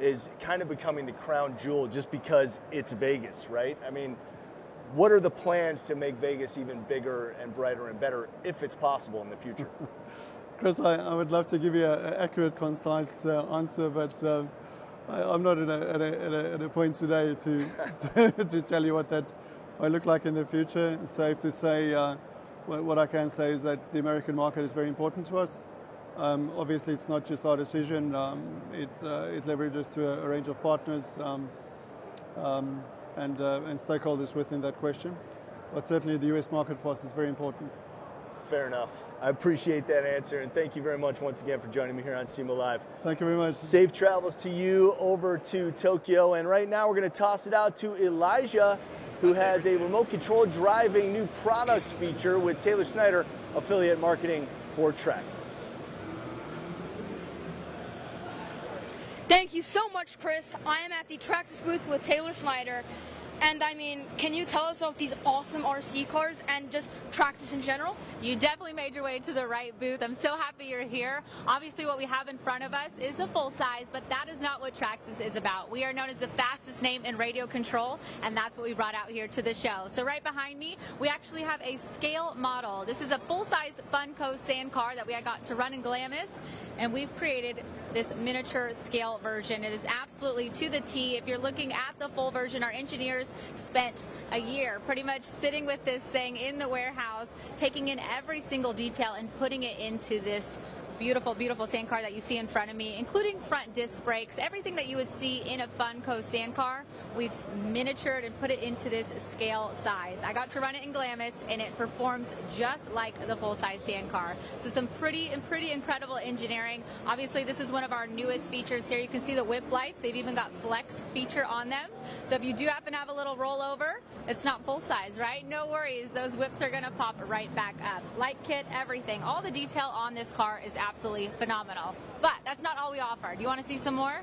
is kind of becoming the crown jewel just because it's Vegas, right? I mean, what are the plans to make Vegas even bigger and brighter and better, if it's possible in the future? Chris, I would love to give you an accurate, concise answer, but I'm not at a point today to tell you what that might look like in the future. It's safe to say, what I can say is that the American market is very important to us. Obviously, it's not just our decision. It leverages to a range of partners and stakeholders within that question. But certainly the US market for us is very important. Fair enough. I appreciate that answer, and thank you very much once again for joining me here on SEMA Live. Thank you very much. Safe travels to you over to Tokyo, and right now we're going to toss it out to Elijah, who has a remote control driving new products feature with Taylor Snyder, affiliate marketing for Traxxas. Thank you so much, Chris. I am at the Traxxas booth with Taylor Snyder. And I mean, can you tell us about these awesome RC cars and just Traxxas in general? You definitely made your way to the right booth. I'm so happy you're here. Obviously what we have in front of us is a full size, but that is not what Traxxas is about. We are known as the fastest name in radio control, and that's what we brought out here to the show. So right behind me, we actually have a scale model. This is a full-size Funko sand car that we got to run in Glamis, and we've created this miniature scale version. It is absolutely to the T. If you're looking at the full version, our engineers spent a year pretty much sitting with this thing in the warehouse, taking in every single detail and putting it into this beautiful, beautiful sand car that you see in front of me, including front disc brakes, everything that you would see in a Funko sand car, we've miniatured and put it into this scale size. I got to run it in Glamis, and it performs just like the full-size sand car. So some pretty incredible engineering. Obviously, this is one of our newest features here. You can see the whip lights. They've even got flex feature on them. So if you do happen to have a little rollover, it's not full-size, right? No worries. Those whips are going to pop right back up. Light kit, everything. All the detail on this car is absolutely phenomenal. But that's not all we offer. Do you want to see some more?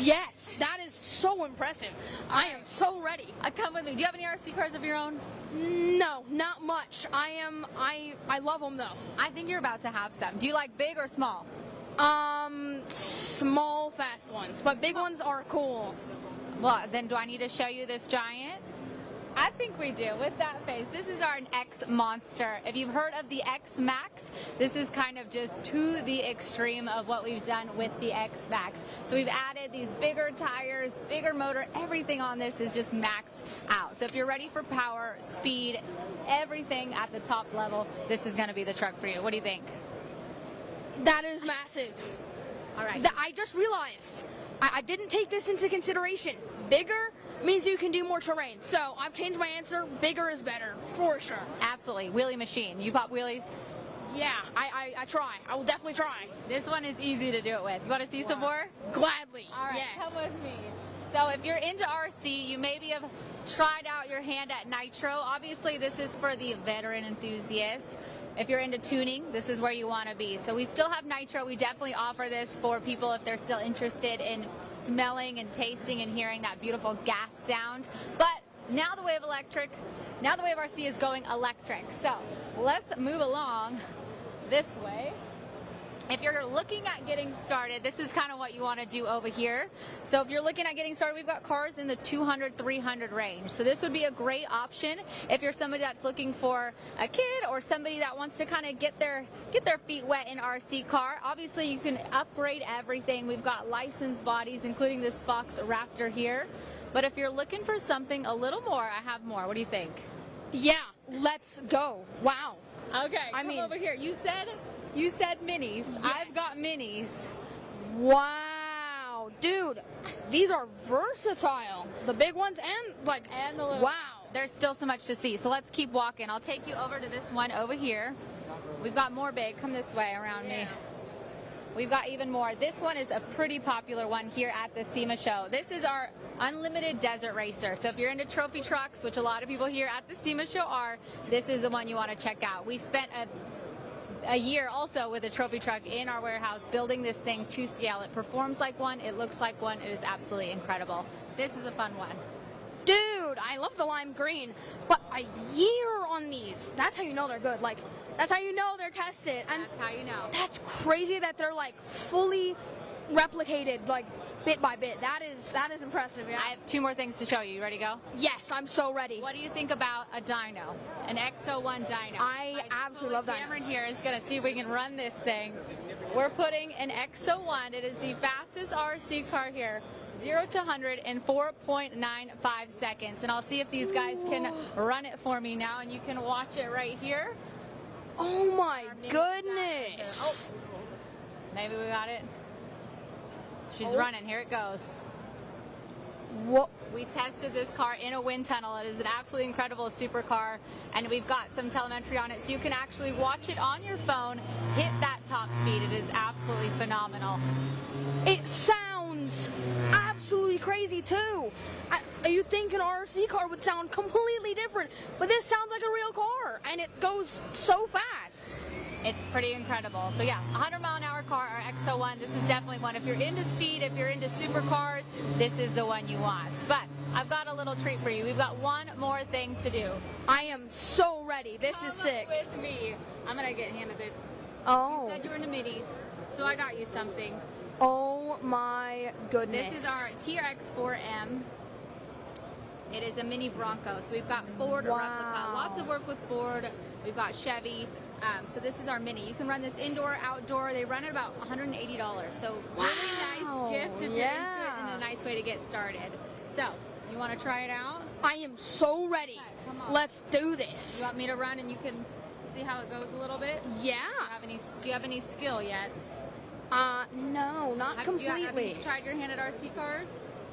Yes, that is so impressive. I am so ready. Come with me. Do you have any RC cars of your own? No, not much. I love them though. I think you're about to have some. Do you like big or small? Small, fast ones, but big ones are cool. Well, then do I need to show you this giant? I think we do, with that face. This is our X Monster. If you've heard of the X Max, this is kind of just to the extreme of what we've done with the X Max. So we've added these bigger tires, bigger motor, everything on this is just maxed out. So if you're ready for power, speed, everything at the top level, this is gonna be the truck for you. What do you think? That is massive. All right. I just realized I didn't take this into consideration. Bigger means you can do more terrain. So I've changed my answer. Bigger is better, for sure. Absolutely. Wheelie machine. You pop wheelies? Yeah, I try. I will definitely try. This one is easy to do it with. You want to see some more? Gladly. All right, yes. come with me. So if you're into RC, you maybe have tried out your hand at Nitro. Obviously, this is for the veteran enthusiasts. If you're into tuning, this is where you want to be. So we still have Nitro. We definitely offer this for people if they're still interested in smelling and tasting and hearing that beautiful gas sound. But now the wave electric, now the wave RC is going electric. So let's move along this way. If you're looking at getting started, this is kind of what you want to do over here. So if you're looking at getting started, we've got cars in the 200, 300 range. So this would be a great option if you're somebody that's looking for a kid or somebody that wants to kind of get their feet wet in RC car. Obviously, you can upgrade everything. We've got licensed bodies, including this Fox Raptor here. But if you're looking for something a little more, I have more. What do you think? Yeah, let's go. Wow. Okay, come over here. You said minis. Yes. I've got minis. Wow, dude, these are versatile. The big ones and the little. Wow. There's still so much to see, so let's keep walking. I'll take you over to this one over here. We've got more big. Come this way around me. We've got even more. This one is a pretty popular one here at the SEMA show. This is our unlimited desert racer. So if you're into trophy trucks, which a lot of people here at the SEMA show are, this is the one you want to check out. We spent a year also with a trophy truck in our warehouse building this thing to scale. It performs like one, it looks like one, it is absolutely incredible. This is a fun one. Dude, I love the lime green, but a year on these, that's how you know they're good. Like, that's how you know they're tested. And that's how you know. That's crazy that they're like fully replicated, like bit by bit. That is impressive. Yeah. I have two more things to show you. You ready to go? Yes, I'm so ready. What do you think about a dyno? An X01 dyno? I absolutely love that. Cameron here is going to see if we can run this thing. We're putting an X01. It is the fastest RC car here. 0 to 100 in 4.95 seconds. And I'll see if these guys can run it for me now, and you can watch it right here. Oh my goodness. Oh, maybe we got it. She's running. Here it goes. What? We tested this car in a wind tunnel. It is an absolutely incredible supercar, and we've got some telemetry on it, so you can actually watch it on your phone, hit that top speed. It is absolutely phenomenal. It sounds absolutely crazy too. You'd think an RC car would sound completely different, but this sounds like a real car, and it goes so fast. It's pretty incredible. So yeah, 100-mile-an-hour car, our X01. This is definitely one. If you're into speed, if you're into supercars, this is the one you want. But I've got a little treat for you. We've got one more thing to do. I am so ready. This is sick. With me. I'm gonna get handed this. Oh. You said you were into minis, so I got you something. Oh my goodness. This is our TRX4M. It is a mini Bronco. So we've got Ford replica. Lots of work with Ford. We've got Chevy. So this is our mini. You can run this indoor, outdoor. They run at about $180. So really nice gift if you're into it, and a nice way to get started. So you want to try it out? I am so ready. Okay, come on. Let's do this. You want me to run and you can see how it goes a little bit? Yeah. Do you have any skill yet? No, not completely. Have you tried your hand at RC cars?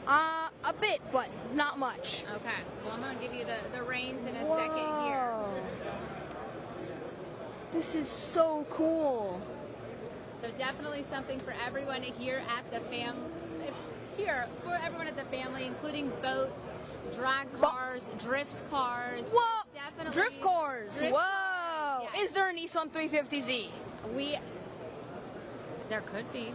A bit, but not much. Okay. Well, I'm going to give you the reins in a second here. This is so cool. So definitely something for everyone here at the for everyone at the family, including boats, drag cars, drift cars. Whoa! Definitely Drift cars. drift Whoa! cars, yes. Is there a Nissan 350Z? There could be.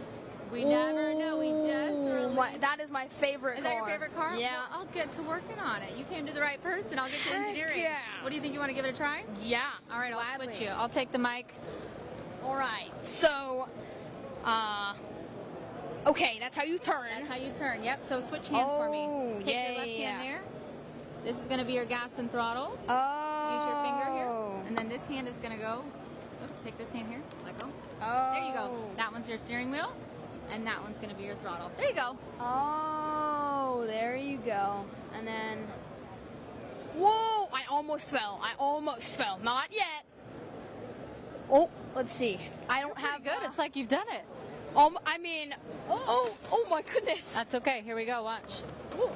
We never know. We just that is my favorite car. Is that your favorite car? Yeah. Well, I'll get to working on it. You came to the right person. I'll get to engineering. Yeah. What do you think? You want to give it a try? Yeah. All right, gladly. I'll switch you. I'll take the mic. All right. So, okay, that's how you turn. That's how you turn. Yep. So switch hands for me. Take yeah, your left yeah. hand there. This is going to be your gas and throttle. Oh. Use your finger here, and then this hand is going to go. Take this hand here. Let go. Oh. There you go. That one's your steering wheel, and that one's going to be your throttle. There you go. Oh, there you go. And then, whoa! I almost fell. Not yet. Oh, let's see. I don't have good. It's like you've done it. I mean, oh my goodness. That's okay. Here we go. Watch. Ooh.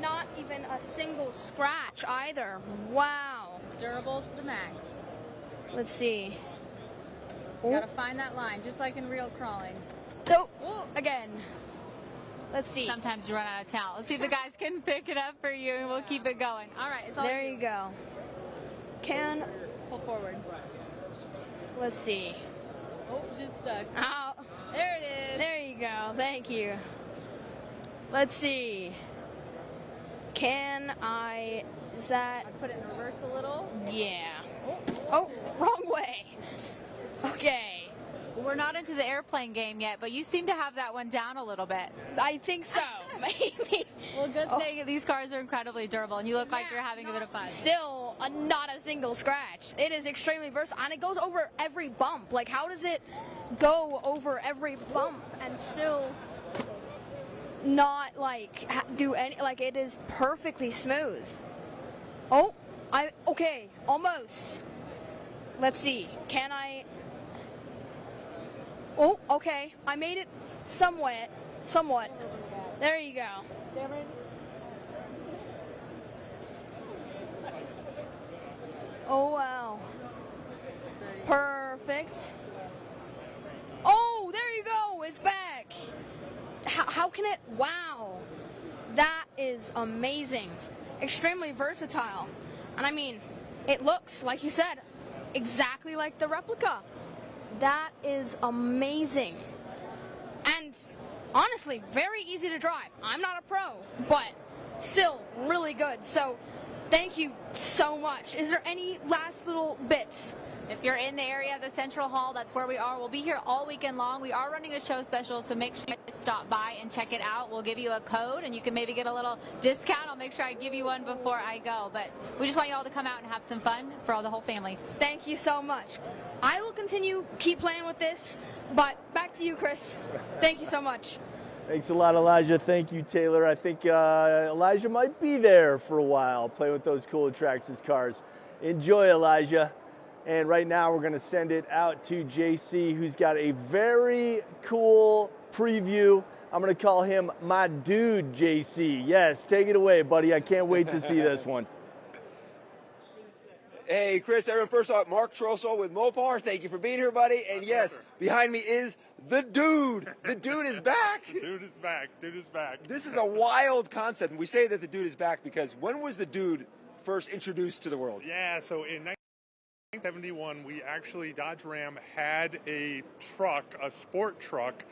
Not even a single scratch either. Wow. Durable to the max. Let's see. You gotta find that line, just like in real crawling. Oh, again. Let's see. Sometimes you run out of talent. Let's see if the guys can pick it up for you, and we'll keep it going. All right, it's all there you go. Pull forward. Let's see. Oh, just stuck. Oh. There it is. There you go. Thank you. Let's see. Is that? I put it in reverse a little. Yeah. Oh, wrong way. Okay. Well, we're not into the airplane game yet, but you seem to have that one down a little bit. I think so. Maybe. Well, good thing these cars are incredibly durable, and you look like you're having a bit of fun. Still, not a single scratch. It is extremely versatile, and it goes over every bump. Like, how does it go over every bump and still not like do any? Like, it is perfectly smooth. Oh, okay, almost. Let's see. Can I? Oh, okay. I made it somewhat. There you go. Oh, wow. Perfect. Oh, there you go. It's back. How can it? Wow. That is amazing. Extremely versatile. And I mean, it looks, like you said, exactly like the replica. That is amazing. And honestly, very easy to drive. I'm not a pro, but still really good. So thank you so much. Is there any last little bits? If you're in the area of the Central Hall, that's where we are. We'll be here all weekend long. We are running a show special, so make sure you stop by and check it out. We'll give you a code, and you can maybe get a little discount. I'll make sure I give you one before I go. But we just want you all to come out and have some fun for all the whole family. Thank you so much. I will keep playing with this, but back to you, Chris. Thank you so much. Thanks a lot, Elijah. Thank you, Taylor. I think Elijah might be there for a while, play with those cool Traxxas cars. Enjoy, Elijah. And right now we're going to send it out to JC, who's got a very cool preview. I'm going to call him my dude, JC. Yes, take it away, buddy. I can't wait to see this one. Hey, Chris, everyone, first off, Mark Trossel with Mopar. Thank you for being here, buddy. And yes, behind me is the dude. The dude is back. The dude is back. Dude is back. This is a wild concept. And we say that the dude is back because when was the dude first introduced to the world? Yeah, so in 1971, we actually, Dodge Ram had a truck, a sport truck,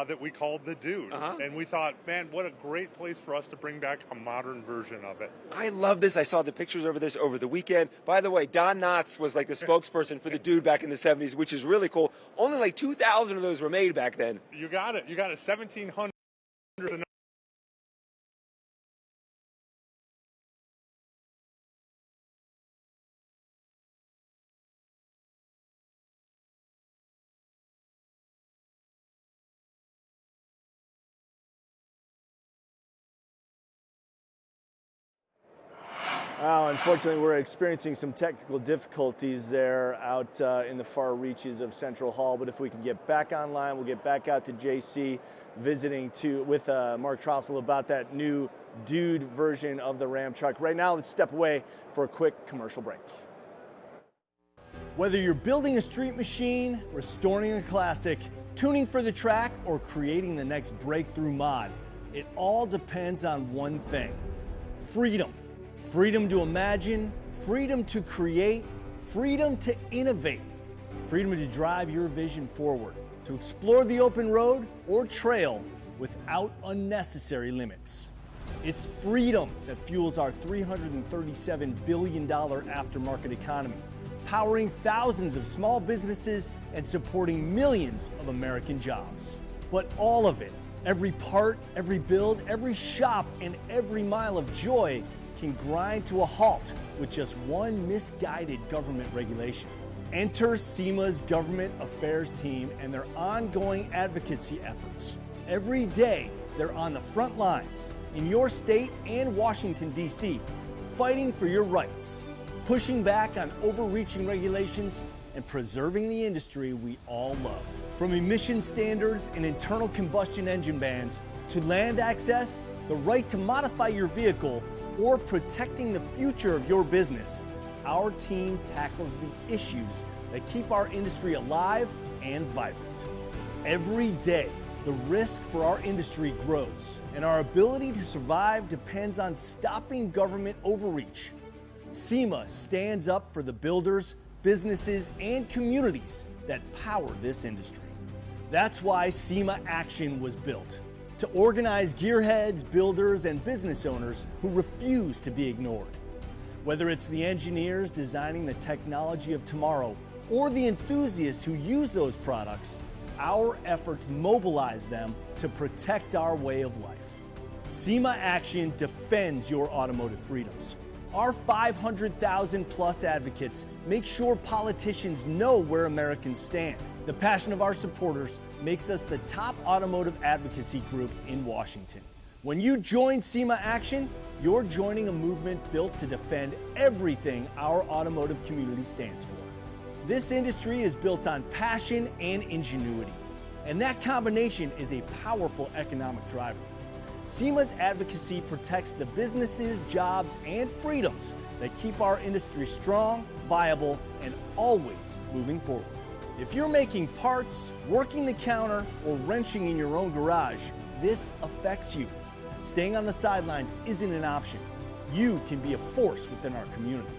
that we called the Dude. And we thought, man, what a great place for us to bring back a modern version of it. I love this. I saw the pictures over this over the weekend. By the way, Don Knotts was like the spokesperson for the Dude back in the 70s, which is really cool. Only like 2,000 of those were made back then. You got it. You got it. 1,700. Well, unfortunately, we're experiencing some technical difficulties there out in the far reaches of Central Hall. But if we can get back online, we'll get back out to JC visiting with Mark Trossel about that new dude version of the Ram truck. Right now, let's step away for a quick commercial break. Whether you're building a street machine, restoring a classic, tuning for the track, or creating the next breakthrough mod, it all depends on one thing: freedom. Freedom to imagine, freedom to create, freedom to innovate, freedom to drive your vision forward, to explore the open road or trail without unnecessary limits. It's freedom that fuels our $337 billion aftermarket economy, powering thousands of small businesses and supporting millions of American jobs. But all of it, every part, every build, every shop, and every mile of joy can grind to a halt with just one misguided government regulation. Enter SEMA's government affairs team and their ongoing advocacy efforts. Every day, they're on the front lines in your state and Washington, D.C., fighting for your rights, pushing back on overreaching regulations, and preserving the industry we all love. From emission standards and internal combustion engine bans to land access, the right to modify your vehicle, or protecting the future of your business, our team tackles the issues that keep our industry alive and vibrant. Every day, the risk for our industry grows, and our ability to survive depends on stopping government overreach. SEMA stands up for the builders, businesses, and communities that power this industry. That's why SEMA Action was built, to organize gearheads, builders, and business owners who refuse to be ignored. Whether it's the engineers designing the technology of tomorrow or the enthusiasts who use those products, our efforts mobilize them to protect our way of life. SEMA Action defends your automotive freedoms. Our 500,000 plus advocates make sure politicians know where Americans stand. The passion of our supporters makes us the top automotive advocacy group in Washington. When you join SEMA Action, you're joining a movement built to defend everything our automotive community stands for. This industry is built on passion and ingenuity, and that combination is a powerful economic driver. SEMA's advocacy protects the businesses, jobs, and freedoms that keep our industry strong, viable, and always moving forward. If you're making parts, working the counter, or wrenching in your own garage, this affects you. Staying on the sidelines isn't an option. You can be a force within our community.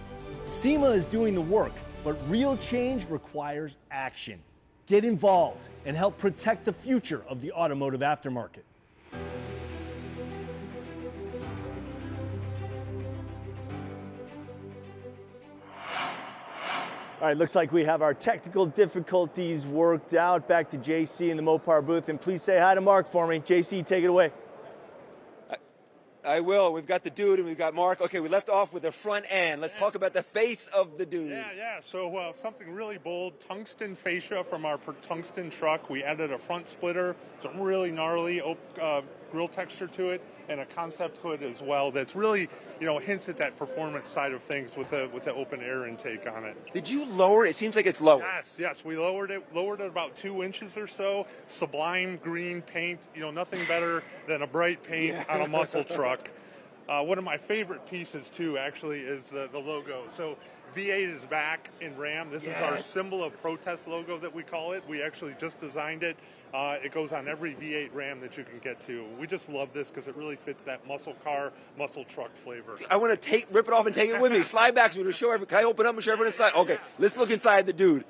SEMA is doing the work, but real change requires action. Get involved and help protect the future of the automotive aftermarket. All right, looks like we have our technical difficulties worked out. Back to JC in the Mopar booth, and please say hi to Mark for me. JC, take it away. I will. We've got the dude and we've got Mark. Okay, we left off with the front end. Let's talk about the face of the dude. Yeah. So something really bold, tungsten fascia from our tungsten truck. We added a front splitter, some really gnarly grill texture to it, and a concept hood as well that's really, hints at that performance side of things with the open air intake on it. Did you lower it? It seems like it's lower. Yes, we lowered it about 2 inches or so. Sublime green paint, nothing better than a bright paint on a muscle truck. One of my favorite pieces too, actually, is the logo. So V8 is back in Ram. This is our symbol of protest logo that we call it. We actually just designed it. It goes on every V8 Ram that you can get to. We just love this because it really fits that muscle car, muscle truck flavor. I want to rip it off and take it with me. Slide back so we can show everyone. Can I open up and show everyone inside? Okay, let's look inside the dude.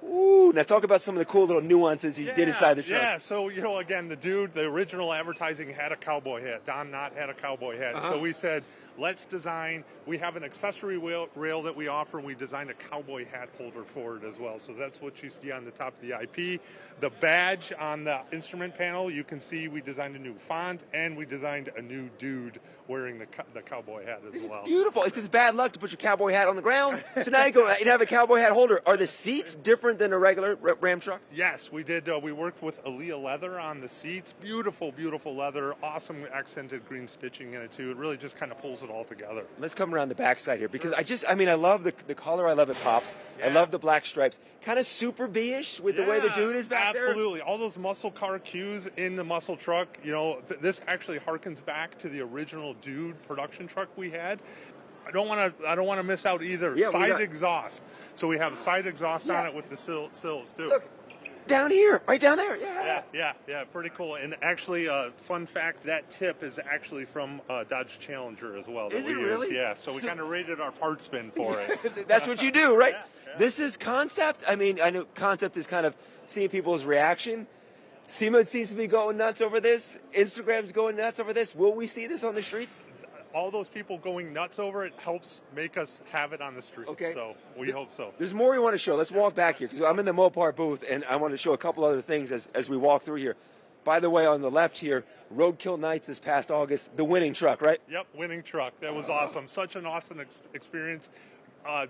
Ooh, now talk about some of the cool little nuances you did inside the truck. Yeah, so, again, the original advertising had a cowboy hat. Don Knott had a cowboy hat. So we said, let's design, we have an accessory rail that we offer, and we designed a cowboy hat holder for it as well. So that's what you see on the top of the IP. The badge on the instrument panel, you can see we designed a new font, and we designed a new dude wearing the cowboy hat as well. It's beautiful. It's just bad luck to put your cowboy hat on the ground. So now you have a cowboy hat holder. Are the seats different than a regular Ram truck? Yes, we did. We worked with Aaliyah leather on the seats. Beautiful, beautiful leather. Awesome accented green stitching in it too. It really just kind of pulls it all together. Let's come around the backside here because I love the color. I love it pops. Yeah. I love the black stripes. Kind of super B-ish with the way the dude is back there. Absolutely. All those muscle car cues in the muscle truck. You know, this actually harkens back to the original dude production truck we had. I don't want to miss out either. Yeah, side exhaust. So we have side exhaust on it with the sills too. Look, down here, right down there. Yeah, pretty cool. And actually, fun fact, that tip is actually from Dodge Challenger as well. Is it really? Yeah, so we kind of rated our part spin for it. That's what you do, right? Yeah. This is concept. I mean, I know concept is kind of seeing people's reaction. SEMA seems to be going nuts over this. Instagram's going nuts over this. Will we see this on the streets? All those people going nuts over it helps make us have it on the streets. Okay. So we hope so. There's more we want to show. Let's walk back here because I'm in the Mopar booth and I want to show a couple other things as we walk through here. By the way, on the left here, Roadkill Nights this past August, the winning truck, right? Yep, winning truck. That was awesome. Such an awesome experience.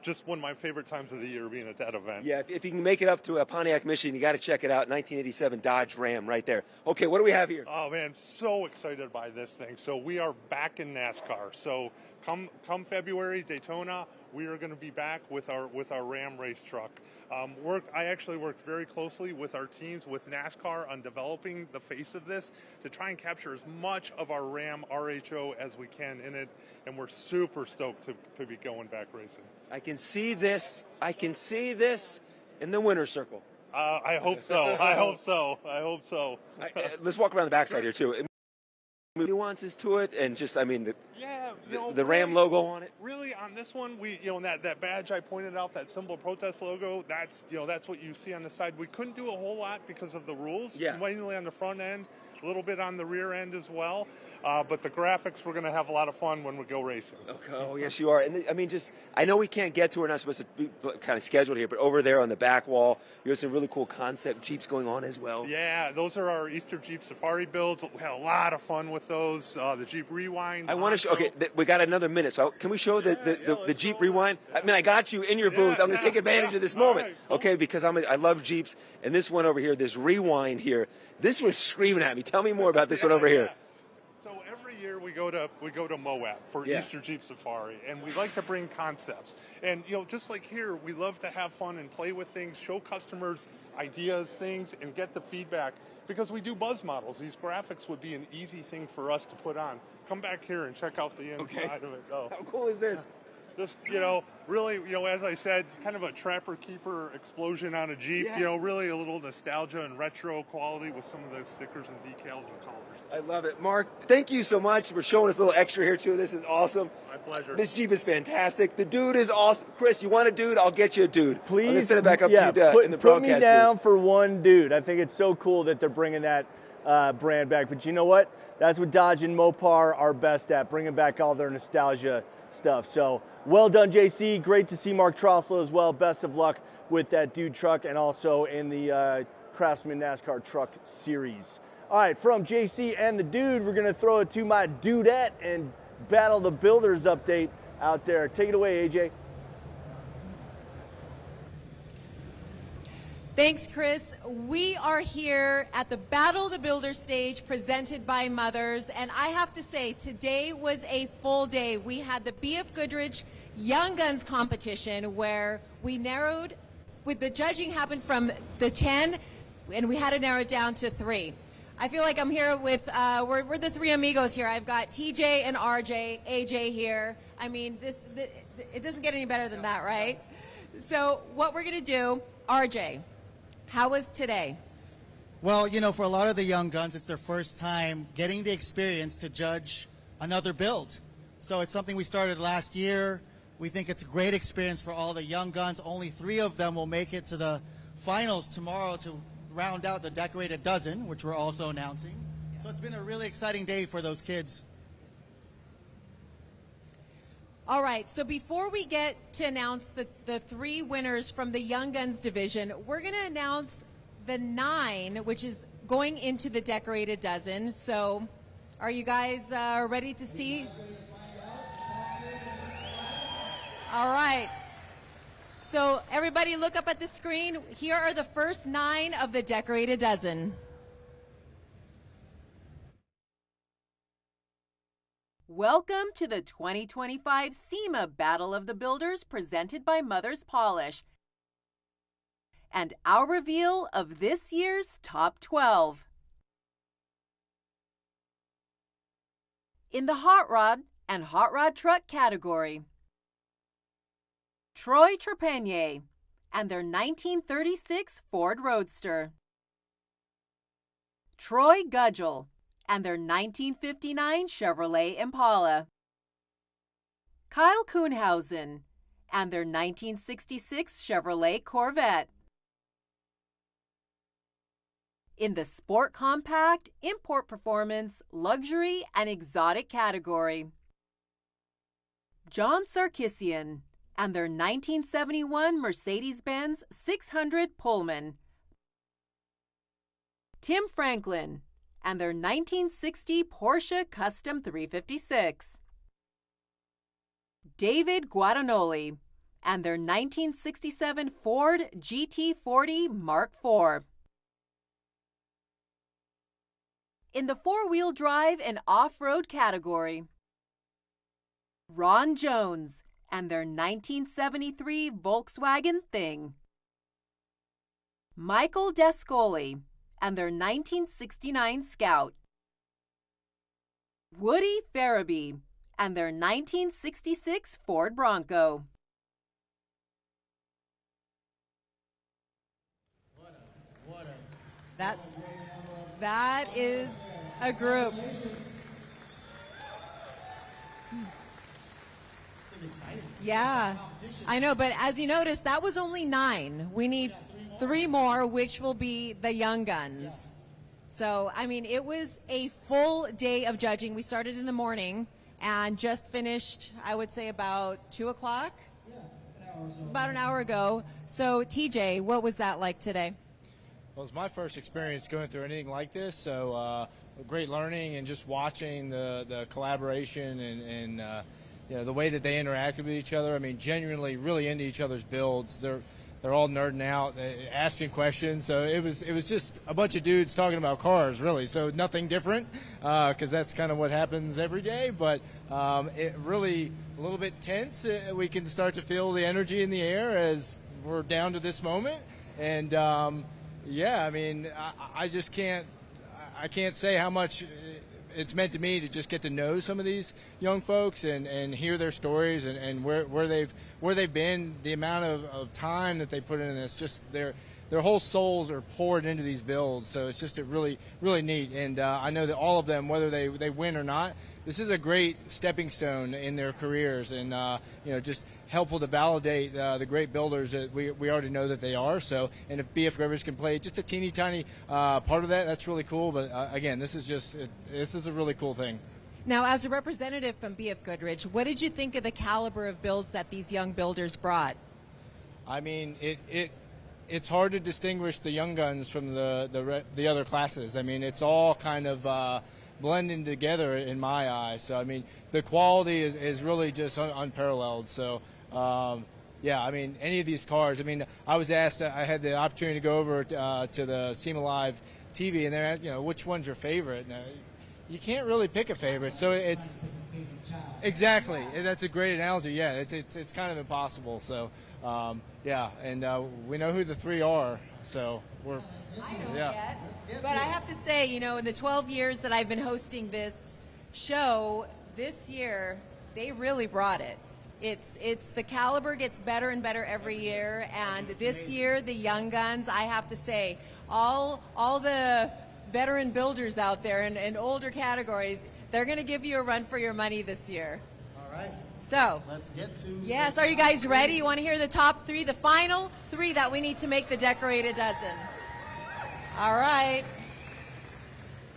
Just one of my favorite times of the year being at that event. Yeah, if you can make it up to Pontiac, Michigan, you got to check it out. 1987 Dodge Ram right there. Okay, what do we have here? Oh man, so excited by this thing. So we are back in NASCAR. So come February, Daytona, we are going to be back with our Ram race truck. I actually worked very closely with our teams with NASCAR on developing the face of this to try and capture as much of our Ram RHO as we can in it, and we're super stoked to be going back racing. I can see this in the winner's circle. I hope so. I hope so. Let's walk around the backside here too. Nuances to it, and just the Ram logo on it. Really, on this one, that badge I pointed out, that symbol protest logo, that's what you see on the side. We couldn't do a whole lot because of the rules. Yeah. Mainly on the front end, a little bit on the rear end as well. But the graphics, we're going to have a lot of fun when we go racing. Okay. Oh yes, you are. And I know we can't get to it. We're not supposed to be kind of scheduled here, but over there on the back wall, you have some really cool concept Jeeps going on as well. Yeah, those are our Easter Jeep Safari builds. We had a lot of fun with those. The Jeep Rewind. I want to show. Okay, we got another minute, so can we show the Jeep Rewind? I mean, I got you in your booth. I'm going to take advantage of this moment, right, cool. Okay? Because I love Jeeps, and this one over here, this Rewind here, this was screaming at me. Tell me more about this one over here. So every year we go to Moab for Easter Jeep Safari, and we like to bring concepts. And just like here, we love to have fun and play with things, show customers ideas, things, and get the feedback. Because we do buzz models, these graphics would be an easy thing for us to put on. Come back here and check out the inside of it. Oh. How cool is this? Just, really, as I said, kind of a trapper-keeper explosion on a Jeep. Yeah. Really a little nostalgia and retro quality with some of the stickers and decals and colors. I love it. Mark, thank you so much for showing us a little extra here, too. This is awesome. My pleasure. This Jeep is fantastic. The dude is awesome. Chris, you want a dude? I'll get you a dude. Please. I'm going to send it back up to you in the broadcast Put me down for one dude. I think it's so cool that they're bringing that brand back. But you know what? That's what Dodge and Mopar are best at, bringing back all their nostalgia stuff. So well done, JC. Great to see Mark Troslow as well. Best of luck with that dude truck and also in the Craftsman NASCAR Truck Series. All right, from JC and the dude, we're going to throw it to my dudette and battle the builders update out there. Take it away, AJ. Thanks, Chris. We are here at the Battle of the Builders stage presented by Mothers, and I have to say, today was a full day. We had the BF Goodrich Young Guns competition where we narrowed, with the judging happened from the 10, and we had to narrow it down to 3. I feel like I'm here with, we're the three amigos here. I've got TJ and RJ, AJ here. I mean, it doesn't get any better than that, right? So what we're gonna do, RJ, how was today? Well, for a lot of the young guns, it's their first time getting the experience to judge another build. So it's something we started last year. We think it's a great experience for all the young guns. Only 3 of them will make it to the finals tomorrow to round out the decorated dozen, which we're also announcing. So it's been a really exciting day for those kids. All right, so before we get to announce the 3 winners from the Young Guns division, we're going to announce the 9, which is going into the decorated dozen. So are you guys ready to see? All right. So everybody look up at the screen. Here are the first 9 of the decorated dozen. Welcome to the 2025 SEMA Battle of the Builders presented by Mother's Polish. And our reveal of this year's top 12. In the hot rod and hot rod truck category, Troy Trepanier and their 1936 Ford Roadster. Troy Gudgel and their 1959 Chevrolet Impala. Kyle Kuhnhausen and their 1966 Chevrolet Corvette. In the Sport Compact, Import Performance, Luxury, and Exotic category, John Sarkisian and their 1971 Mercedes-Benz 600 Pullman. Tim Franklin and their 1960 Porsche Custom 356. David Guadagnoli and their 1967 Ford GT40 Mark IV. In the four-wheel drive and off-road category, Ron Jones and their 1973 Volkswagen Thing. Michael Descoli and their 1969 Scout. Woody Farabee and their 1966 Ford Bronco. That is a group. Yeah, I know, but as you noticed, that was only 9. We need 3 more, which will be the young guns. So, I mean, it was a full day of judging. We started in the morning and just finished, I would say, about 2 o'clock? About an hour ago. So, TJ, what was that like today? Well, it's my first experience going through anything like this, so great learning and just watching the collaboration and you know, the way that they interacted with each other. I mean, genuinely really into each other's builds. They're all nerding out, asking questions. So it was just a bunch of dudes talking about cars, really. So nothing different, because that's kind of what happens every day. But it really a little bit tense. We can start to feel the energy in the air as we're down to this moment. And yeah, I mean, I just can't say how much it's meant to me to just get to know some of these young folks and hear their stories and where they've been, the amount of time that they put into this. Just their whole souls are poured into these builds. So it's just really neat. And I know that all of them, whether they win or not, this is a great stepping stone in their careers, and you know, just helpful to validate the great builders that we already know that they are. So, and if BF Goodrich can play just a teeny tiny part of that, that's really cool. But again, this is a really cool thing. Now, as a representative from BF Goodrich, what did you think of the caliber of builds that these young builders brought? I mean, it's hard to distinguish the young guns from the other classes. I mean, it's all kind of blending together in my eyes. So, I mean, the quality is really just unparalleled. So, yeah, I mean, any of these cars, I mean, I was asked, I had the opportunity to go over to the SEMA Live TV, and they're asked, you know, which one's your favorite? And, you can't really pick a favorite. So it's exactly, that's a great analogy. Yeah, it's kind of impossible. So, yeah, and we know who the 3 are. So we're, yeah. But I have to say, you know, in the 12 years that I've been hosting this show, this year, they really brought it. It's the caliber gets better and better every year, and this year, the young guns, I have to say, all the veteran builders out there and older categories, they're going to give you a run for your money this year. All right. So, let's get to. Yes, are you guys ready? You want to hear the top 3, the final 3 that we need to make the decorated dozen? All right.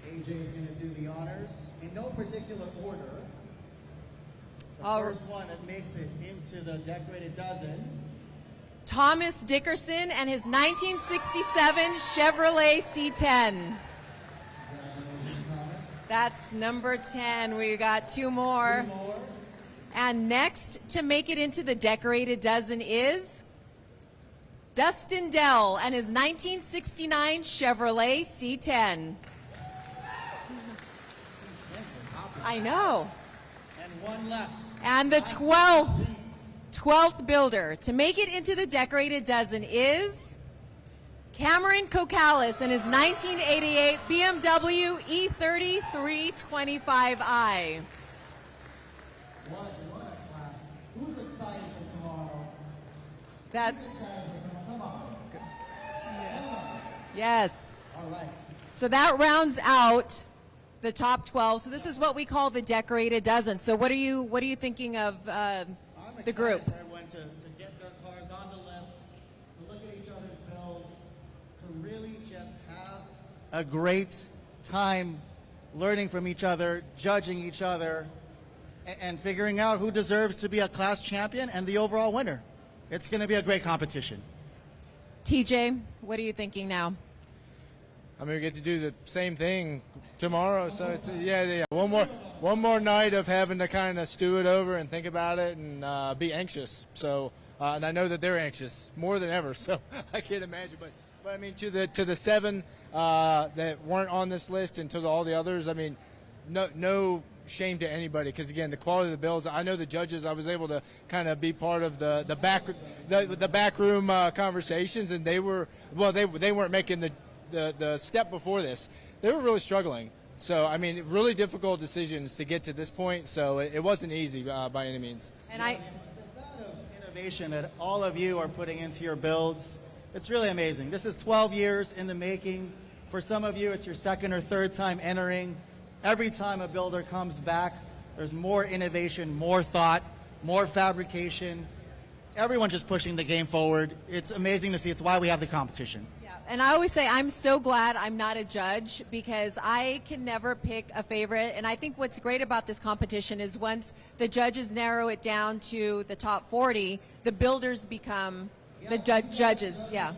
AJ is going to do the honors in no particular order. The All first one that makes it into the decorated dozen. Thomas Dickerson and his 1967 Chevrolet C10. That's number 10. We got 2 more. And next to make it into the decorated dozen is Dustin Dell and his 1969 Chevrolet C10. I know. And one left. And the 12th builder to make it into the decorated dozen is Cameron Kokalis and his 1988 BMW E30 325i. Who's excited for tomorrow? That's Come on. yes. All right. So that rounds out the top 12. So this is what we call the decorated dozen. So what are you thinking of the group? For everyone to get their cars on the lift, to look at each other's builds, to really just have a great time learning from each other, judging each other, and figuring out who deserves to be a class champion and the overall winner. It's going to be a great competition. TJ, what are you thinking now? I mean, we get to do the same thing tomorrow, so it's yeah. One more night of having to kind of stew it over and think about it and be anxious. So, and I know that they're anxious more than ever. So I can't imagine. But I mean, to the 7 that weren't on this list and to all the others, I mean, no shame to anybody, because again, the quality of the builds. I know the judges. I was able to kind of be part of the backroom conversations, and they weren't making the step before this. They were really struggling. So, I mean, really difficult decisions to get to this point. So it wasn't easy by any means. And the amount of innovation that all of you are putting into your builds, it's really amazing. This is 12 years in the making. For some of you, it's your second or third time entering. Every time a builder comes back, there's more innovation, more thought, more fabrication. Everyone's just pushing the game forward. It's amazing to see. It's why we have the competition. And I always say I'm so glad I'm not a judge, because I can never pick a favorite. And I think what's great about this competition is once the judges narrow it down to the top 40, the builders become the judges. Yeah.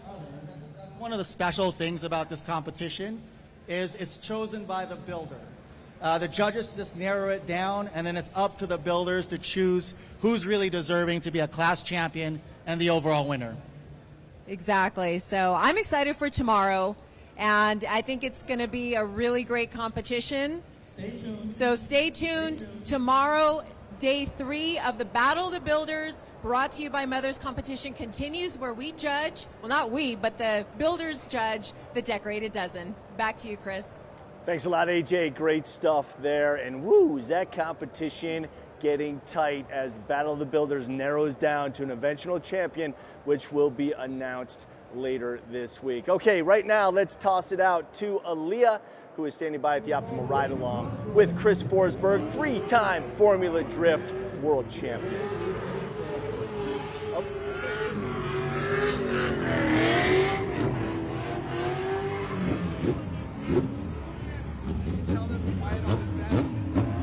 That's one of the special things about this competition is it's chosen by the builder. The judges just narrow it down, and then it's up to the builders to choose who's really deserving to be a class champion and the overall winner. Exactly. So I'm excited for tomorrow, and I think it's going to be a really great competition. Stay tuned. So stay tuned. Tomorrow, day 3 of the Battle of the Builders, brought to you by Mothers Competition, continues, where we judge, well, not we, but the builders judge the decorated dozen. Back to you, Chris. Thanks a lot, AJ. Great stuff there. And woo, is that competition getting tight as Battle of the Builders narrows down to an eventual champion, which will be announced later this week. Okay, right now, let's toss it out to Aaliyah, who is standing by at the Optimal Ride Along with Chris Forsberg, 3-time Formula Drift world champion. Oh.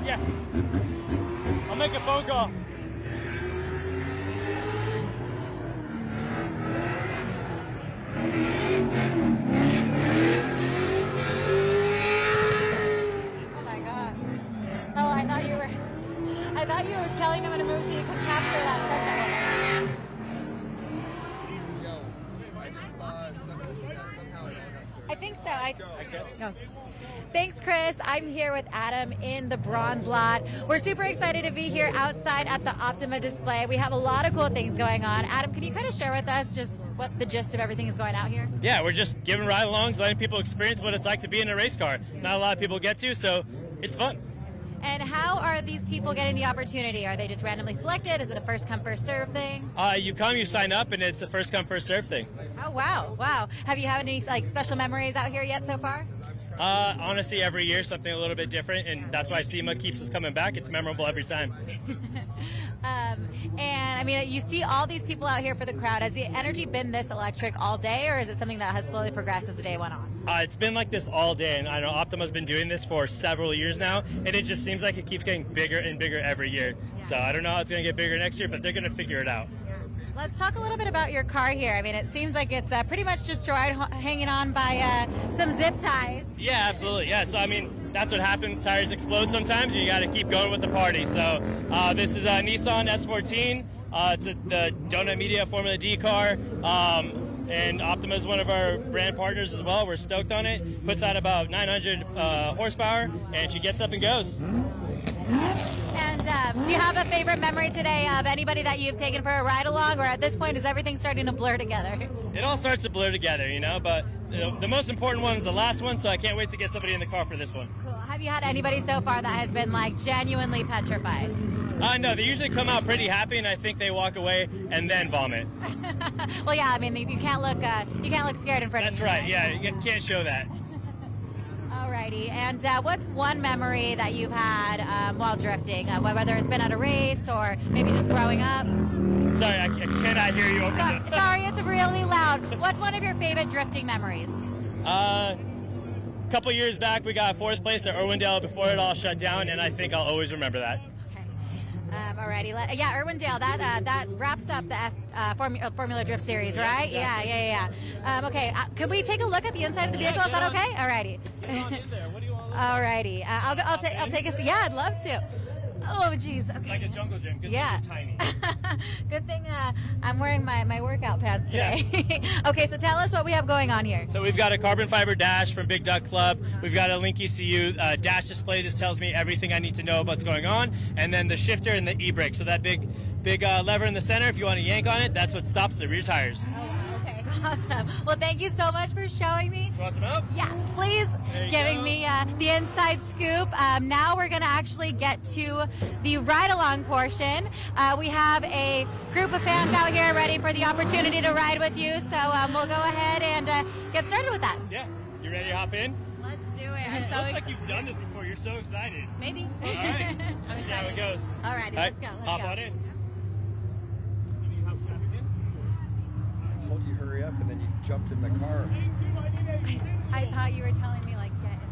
Yeah. I'll make a phone call. Oh my God. Oh, I thought you were telling them to move so you could capture that pregnant woman. I think so. I guess. No. Thanks, Chris. I'm here with Adam in the bronze lot. We're super excited to be here outside at the Optima display. We have a lot of cool things going on. Adam, can you kind of share with us just what the gist of everything is going out here? Yeah, we're just giving ride-alongs, letting people experience what it's like to be in a race car. Not a lot of people get to, so it's fun. And how are these people getting the opportunity? Are they just randomly selected? Is it a first-come, first-serve thing? You come, you sign up, and it's a first-come, first-serve thing. Oh, wow. Wow. Have you had any special memories out here yet so far? Honestly, every year something a little bit different, and that's why SEMA keeps us coming back. It's memorable every time. And I mean, you see all these people out here for the crowd. Has the energy been this electric all day, or is it something that has slowly progressed as the day went on? It's been like this all day, and I know Optima's been doing this for several years now, and it just seems like it keeps getting bigger and bigger every year. Yeah. So I don't know how it's going to get bigger next year, but they're going to figure it out. Let's talk a little bit about your car here. I mean, it seems like it's pretty much destroyed, hanging on by some zip ties. Yeah, absolutely. Yeah, so I mean, that's what happens. Tires explode sometimes, and you got to keep going with the party. So this is a Nissan S14. It's the Donut Media Formula D car. and Optima is one of our brand partners as well. We're stoked on it. Puts out about 900 horsepower, and she gets up and goes. And do you have a favorite memory today of anybody that you've taken for a ride along, or at this point is everything starting to blur together? It all starts to blur together, you know, but the most important one is the last one, so I can't wait to get somebody in the car for this one. Cool. Have you had anybody so far that has been like genuinely petrified? No, they usually come out pretty happy, and I think they walk away and then vomit. Well, yeah, I mean, you can't look scared in front of That's you. right, yeah, you can't show that. Alrighty, and what's one memory that you've had while drifting, whether it's been at a race or maybe just growing up? Sorry, I cannot hear you over the... Sorry, it's really loud. What's one of your favorite drifting memories? A couple years back, we got 4th place at Irwindale before it all shut down, and I think I'll always remember that. Alrighty, yeah, Irwindale, that wraps up the Formula Drift Series, right? Yeah. Okay, could we take a look at the inside of the vehicle? Is that okay? Alrighty. Alrighty, I'll take a. Yeah, I'd love to. Oh, geez. Okay. It's like a jungle gym. Good Yeah. thing you're tiny. Good thing I'm wearing my workout pants today. Yeah. Okay, so tell us what we have going on here. So we've got a carbon fiber dash from Big Duck Club. We've got a Link ECU dash display. This tells me everything I need to know about what's going on. And then the shifter and the e-brake. So that big lever in the center, if you want to yank on it, that's what stops the rear tires. Oh, okay, awesome. Well, thank you so much for showing me. You want some help? Yeah, please giving me the inside scoop. Now we're going to actually get to the ride-along portion. We have a group of fans out here ready for the opportunity to ride with you, so we'll go ahead and get started with that. Yeah, you ready to hop in? Let's do it. I'm so Looks like you've done this before. You're so excited. Maybe. All right. Let's see how it goes. All righty, let's go. Hop on in. I told you hurry up, and then you jumped in the car. I thought you were telling me, like, get in the car.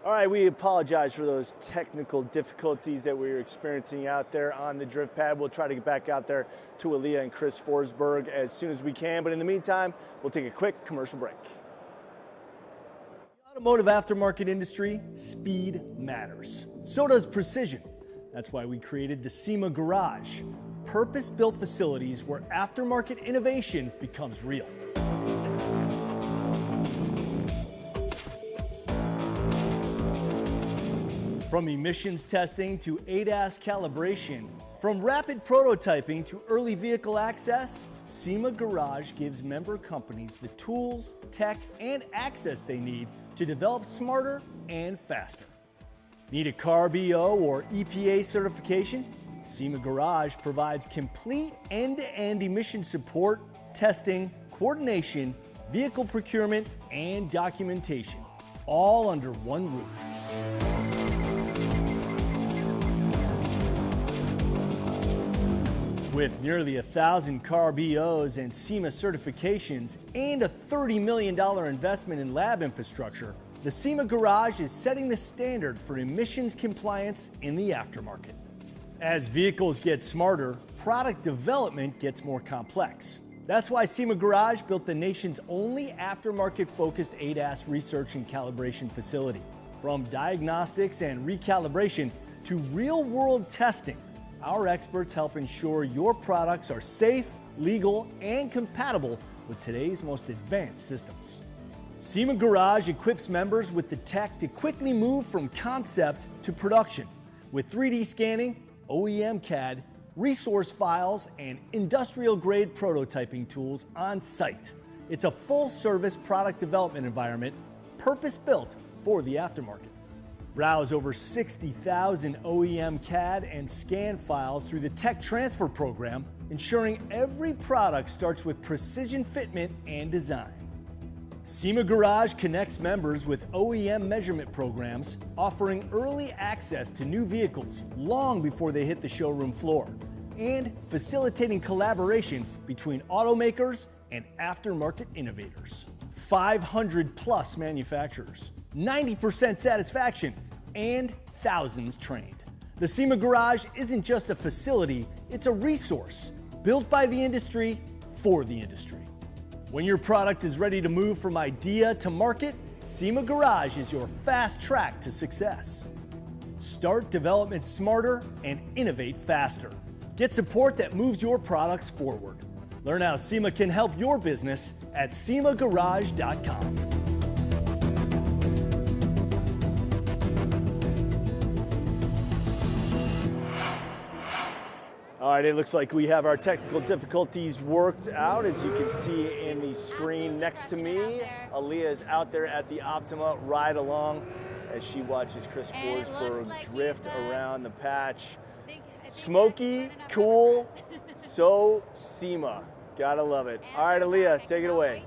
All right, we apologize for those technical difficulties that we were experiencing out there on the drift pad. We'll try to get back out there to Aaliyah and Chris Forsberg as soon as we can, but in the meantime, we'll take a quick commercial break. The automotive aftermarket industry, speed matters. So does precision. That's why we created the SEMA Garage, purpose-built facilities where aftermarket innovation becomes real. From emissions testing to ADAS calibration, from rapid prototyping to early vehicle access, SEMA Garage gives member companies the tools, tech, and access they need to develop smarter and faster. Need a CARB EO or EPA certification? SEMA Garage provides complete end-to-end emission support, testing, coordination, vehicle procurement, and documentation, all under one roof. With nearly 1,000 CARB EOs and SEMA certifications and a $30 million investment in lab infrastructure, the SEMA Garage is setting the standard for emissions compliance in the aftermarket. As vehicles get smarter, product development gets more complex. That's why SEMA Garage built the nation's only aftermarket-focused ADAS research and calibration facility. From diagnostics and recalibration to real-world testing, our experts help ensure your products are safe, legal, and compatible with today's most advanced systems. SEMA Garage equips members with the tech to quickly move from concept to production with 3D scanning, OEM CAD, resource files, and industrial-grade prototyping tools on site. It's a full-service product development environment purpose-built for the aftermarket. Browse over 60,000 OEM CAD and scan files through the Tech Transfer Program, ensuring every product starts with precision fitment and design. SEMA Garage connects members with OEM measurement programs, offering early access to new vehicles long before they hit the showroom floor. and facilitating collaboration between automakers and aftermarket innovators. 500 plus manufacturers, 90% satisfaction, and thousands trained. The SEMA Garage isn't just a facility, it's a resource built by the industry for the industry. When your product is ready to move from idea to market, SEMA Garage is your fast track to success. Start development smarter and innovate faster. Get support that moves your products forward. Learn how SEMA can help your business at SEMAgarage.com. All right, it looks like we have our technical difficulties worked out. As you can see in the screen next to me, Aaliyah is out there at the Optima ride along as she watches Chris Forsberg drift around the patch. Smoky, cool, so SEMA. Gotta love it. All right, Aaliyah, take it away.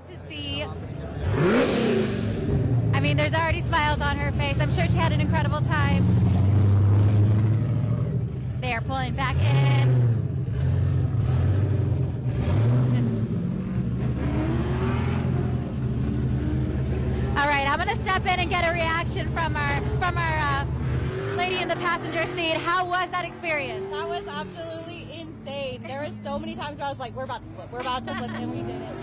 I mean, there's already smiles on her face. I'm sure she had an incredible time. They are pulling back in. All right, I'm gonna step in and get a reaction from our lady in the passenger seat. How was that experience? That was absolutely insane. There were so many times where I was like, we're about to flip, and we did it.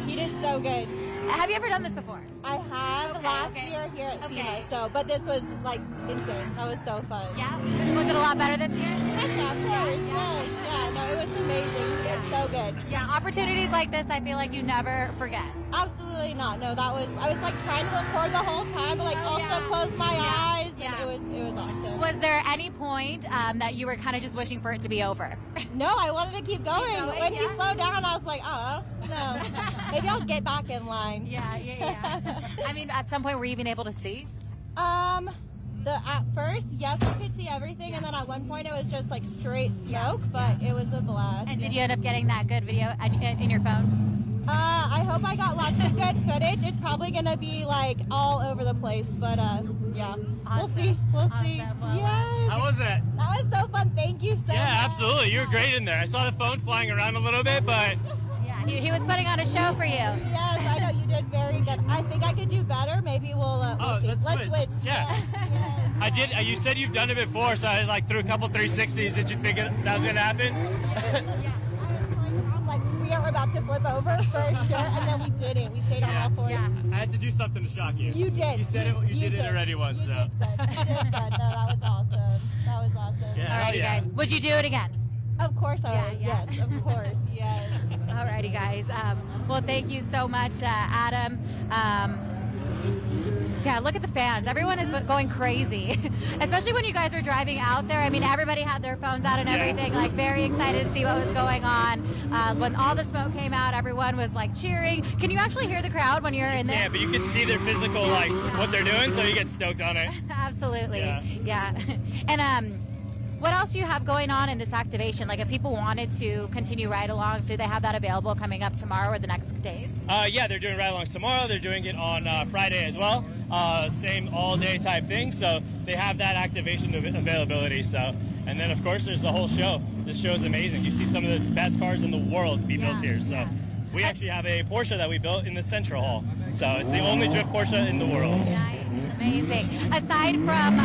He did so good. Have you ever done this before? I have last year here at SEMA, so, but this was like insane. That was so fun. Yeah? Was it a lot better this year? Heck yeah, of course. Yes. Yeah, no, it was amazing. It's so good. Yeah, opportunities like this, I feel like you never forget. Absolutely not. No, I was like trying to record the whole time, but like also close my eyes. And it was awesome. Was there any point that you were kind of just wishing for it to be over? No, I wanted to keep going. When he slowed down, I was like, no. Maybe I'll get back in line. Yeah. I mean, at some point, were you even able to see? At first, yes, I could see everything, and then at one point it was just like straight smoke, but it was a blast. And did you end up getting that good video in your phone? I hope I got lots of good footage. It's probably gonna be like all over the place, but yeah, we'll see. We'll see. Yes. How was it? That was so fun. Thank you so much. Yeah, absolutely. You were great in there. I saw the phone flying around a little bit, but he was putting on a show for you. Yes, I know you did very good. I think I could do better. Maybe we'll see. Let's switch. Yeah. I did. You said you've done it before, so I like threw a couple 360s. Did you think that was gonna happen? Yeah. I was like, we are about to flip over for sure, and then we didn't. We stayed on all fours. Yeah. I had to do something to shock you. You did. You said it. You did it already once. You did good. You did good. No, that was awesome. That was awesome. Yeah, Alrighty, guys. Would you do it again? Of course I would. Yes, of course. Yes. Alrighty, guys. Well, thank you so much, Adam. Yeah, look at the fans. Everyone is going crazy, especially when you guys were driving out there. I mean, everybody had their phones out and everything, like very excited to see what was going on. When all the smoke came out, everyone was like cheering. Can you actually hear the crowd when you're in there? Yeah, but you can see their physical, like what they're doing, so you get stoked on it. Absolutely. Yeah. And what else do you have going on in this activation? Like if people wanted to continue ride-alongs, do they have that available coming up tomorrow or the next days? Yeah, they're doing ride-alongs tomorrow. They're doing it on Friday as well. Same all-day type thing. So they have that activation availability. So, and then of course there's the whole show. This show is amazing. You see some of the best cars in the world be built here. So we actually have a Porsche that we built in the Central Hall. So it's the only drift Porsche in the world. Nice, amazing. Aside from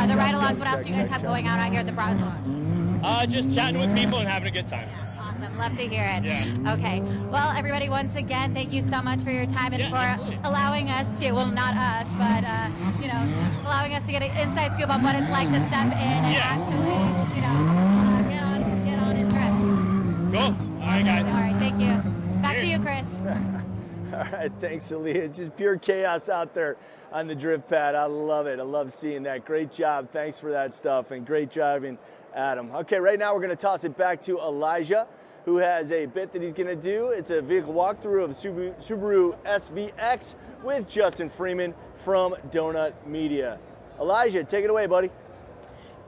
the ride-alongs, what else do you guys have going on out here at the Broad Salon? Just chatting with people and having a good time. Awesome, love to hear it. Yeah. Okay, well, everybody, once again, thank you so much for your time and for allowing us to, well, not us, but allowing us to get an inside scoop on what it's like to step in and actually, get on and drift. Cool. All right, guys. All right, thank you. Back to you, Chris. All right, thanks, Aaliyah. Just pure chaos out there on the drift pad. I love it. I love seeing that. Great job. Thanks for that stuff, and great driving, Adam. Okay, right now we're going to toss it back to Elijah, who has a bit that he's going to do. It's a vehicle walkthrough of Subaru SVX with Justin Freeman from Donut Media. Elijah, take it away, buddy.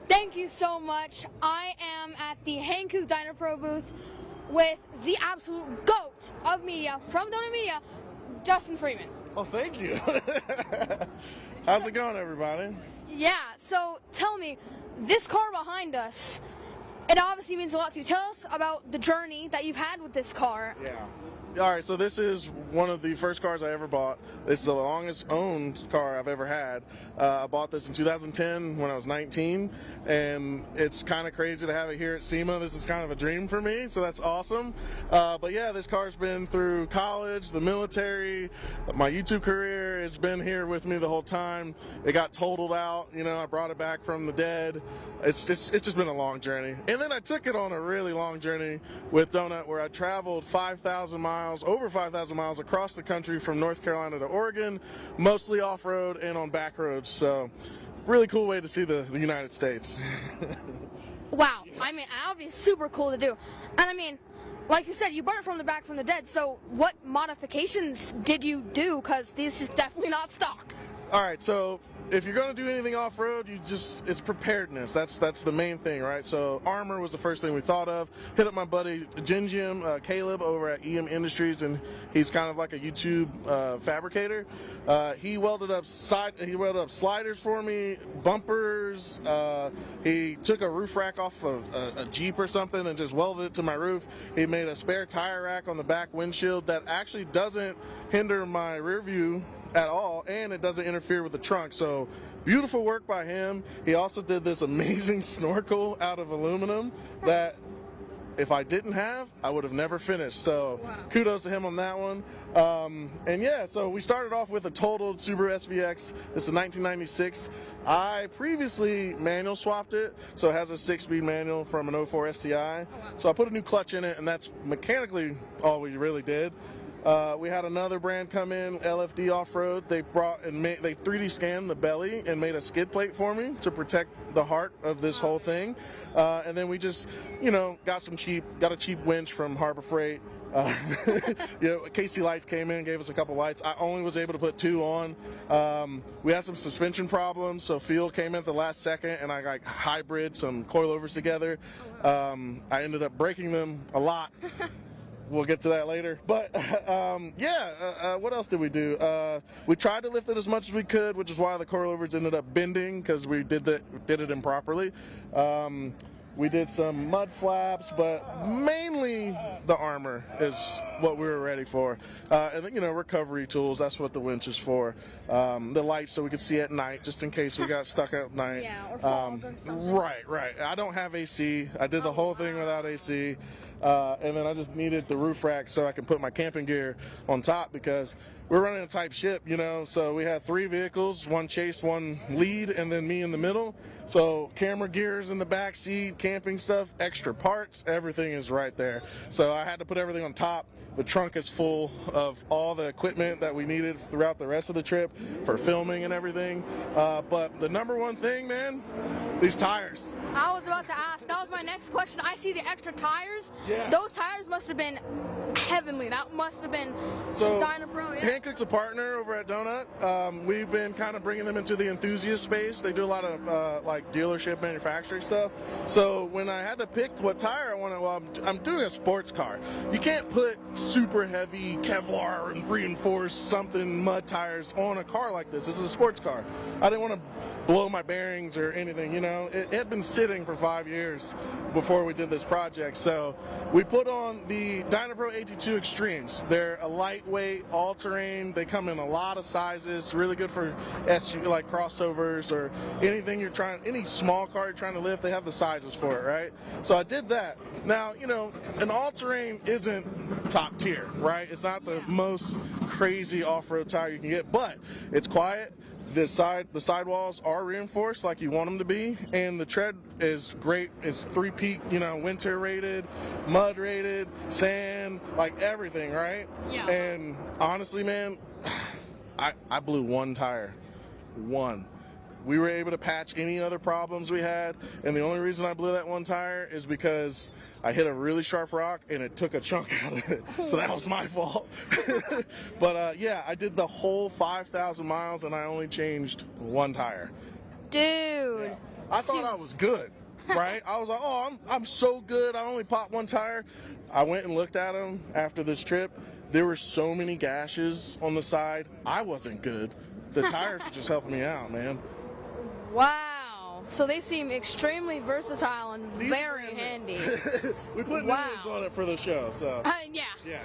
Thank you so much. I am at the Hankook Dyno Pro booth with the absolute GOAT of media from Donut Media, Justin Freeman. Well, thank you. How's it going, everybody? Yeah, so tell me, this car behind us, it obviously means a lot to you. Tell us about the journey that you've had with this car. Yeah. All right, so this is one of the first cars I ever bought. This is the longest owned car I've ever had. I bought this in 2010 when I was 19, and it's kind of crazy to have it here at SEMA. This is kind of a dream for me, so that's awesome. But yeah, this car's been through college, the military, my YouTube career. It's been here with me the whole time. It got totaled out, you know, I brought it back from the dead. It's just been a long journey. And then I took it on a really long journey with Donut, where I traveled 5,000 miles, over 5,000 miles across the country from North Carolina to Oregon, mostly off-road and on back roads. So really cool way to see the United States. Wow. I mean, that would be super cool to do. And I mean, like you said, you brought it from the back from the dead. So what modifications did you do? Because this is definitely not stock. All right, so if you're going to do anything off-road, it's preparedness. That's the main thing, right? So armor was the first thing we thought of. Hit up my buddy Jim, Caleb over at EM Industries, and he's kind of like a YouTube fabricator. He welded up sliders for me, bumpers. He took a roof rack off of a Jeep or something and just welded it to my roof. He made a spare tire rack on the back windshield that actually doesn't hinder my rear view at all, and it doesn't interfere with the trunk. So beautiful work by him. He also did this amazing snorkel out of aluminum that if I didn't have, I would have never finished. So kudos to him on that one. And yeah, so we started off with a totaled Subaru SVX. This is 1996. I previously manual swapped it, so it has a 6-speed manual from an 04 STI. So I put a new clutch in it, and that's mechanically all we really did. We had another brand come in, LFD Off-Road. They brought and they 3D scanned the belly and made a skid plate for me to protect the heart of this whole thing. And then we just, you know, got a cheap winch from Harbor Freight. You know, KC Lights came in, gave us a couple lights. I only was able to put 2 on. We had some suspension problems, so Phil came in at the last second, and I like hybrid some coilovers together. I ended up breaking them a lot. We'll get to that later. But what else did we do? We tried to lift it as much as we could, which is why the coilovers ended up bending, because we did it improperly. We did some mud flaps, but mainly the armor is what we were ready for. And then, you know, recovery tools, that's what the winch is for. The lights so we could see at night, just in case we got stuck at night. Yeah, or fog or something. Right. I don't have AC. I did the whole thing without AC. And then I just needed the roof rack so I can put my camping gear on top, because we're running a tight ship, you know, so we had 3 vehicles, 1 chase, 1 lead, and then me in the middle. So camera gears in the back seat, camping stuff, extra parts, everything is right there. So I had to put everything on top. The trunk is full of all the equipment that we needed throughout the rest of the trip for filming and everything. But the number one thing, man, these tires. I was about to ask, that was my next question. I see the extra tires. Yeah. Those tires must have been heavenly. That must have been Dynapro. Yeah. Hankook's a partner over at Donut. We've been kind of bringing them into the enthusiast space. They do a lot of like dealership manufacturing stuff. So when I had to pick what tire I wanted, well, I'm doing a sports car. You can't put super heavy Kevlar and reinforced something mud tires on a car like this. This is a sports car. I didn't want to blow my bearings or anything, you know. It had been sitting for 5 years before we did this project. So we put on the Dynapro AT2 Extremes. They're a lightweight, all-terrain. They come in a lot of sizes. Really good for SUV, like crossovers or anything any small car you're trying to lift. They have the sizes for it, right? So I did that. Now, you know, an all-terrain isn't top tier, right? It's not the most crazy off-road tire you can get, but it's quiet. The sidewalls are reinforced like you want them to be, and the tread is great. It's 3-peak, you know, winter rated, mud rated, sand, like everything, right? Yeah. And honestly, man, I blew 1 tire. 1. We were able to patch any other problems we had, and the only reason I blew that 1 tire is because I hit a really sharp rock and it took a chunk out of it. So that was my fault. But yeah, I did the whole 5,000 miles and I only changed 1 tire. Dude. Yeah. I thought I was good, right? I was like, oh, I'm so good. I only popped 1 tire. I went and looked at them after this trip. There were so many gashes on the side. I wasn't good. The tires were just helping me out, man. Wow. So they seem extremely versatile and very handy. We put new ones on it for the show, so. Yeah. Yeah.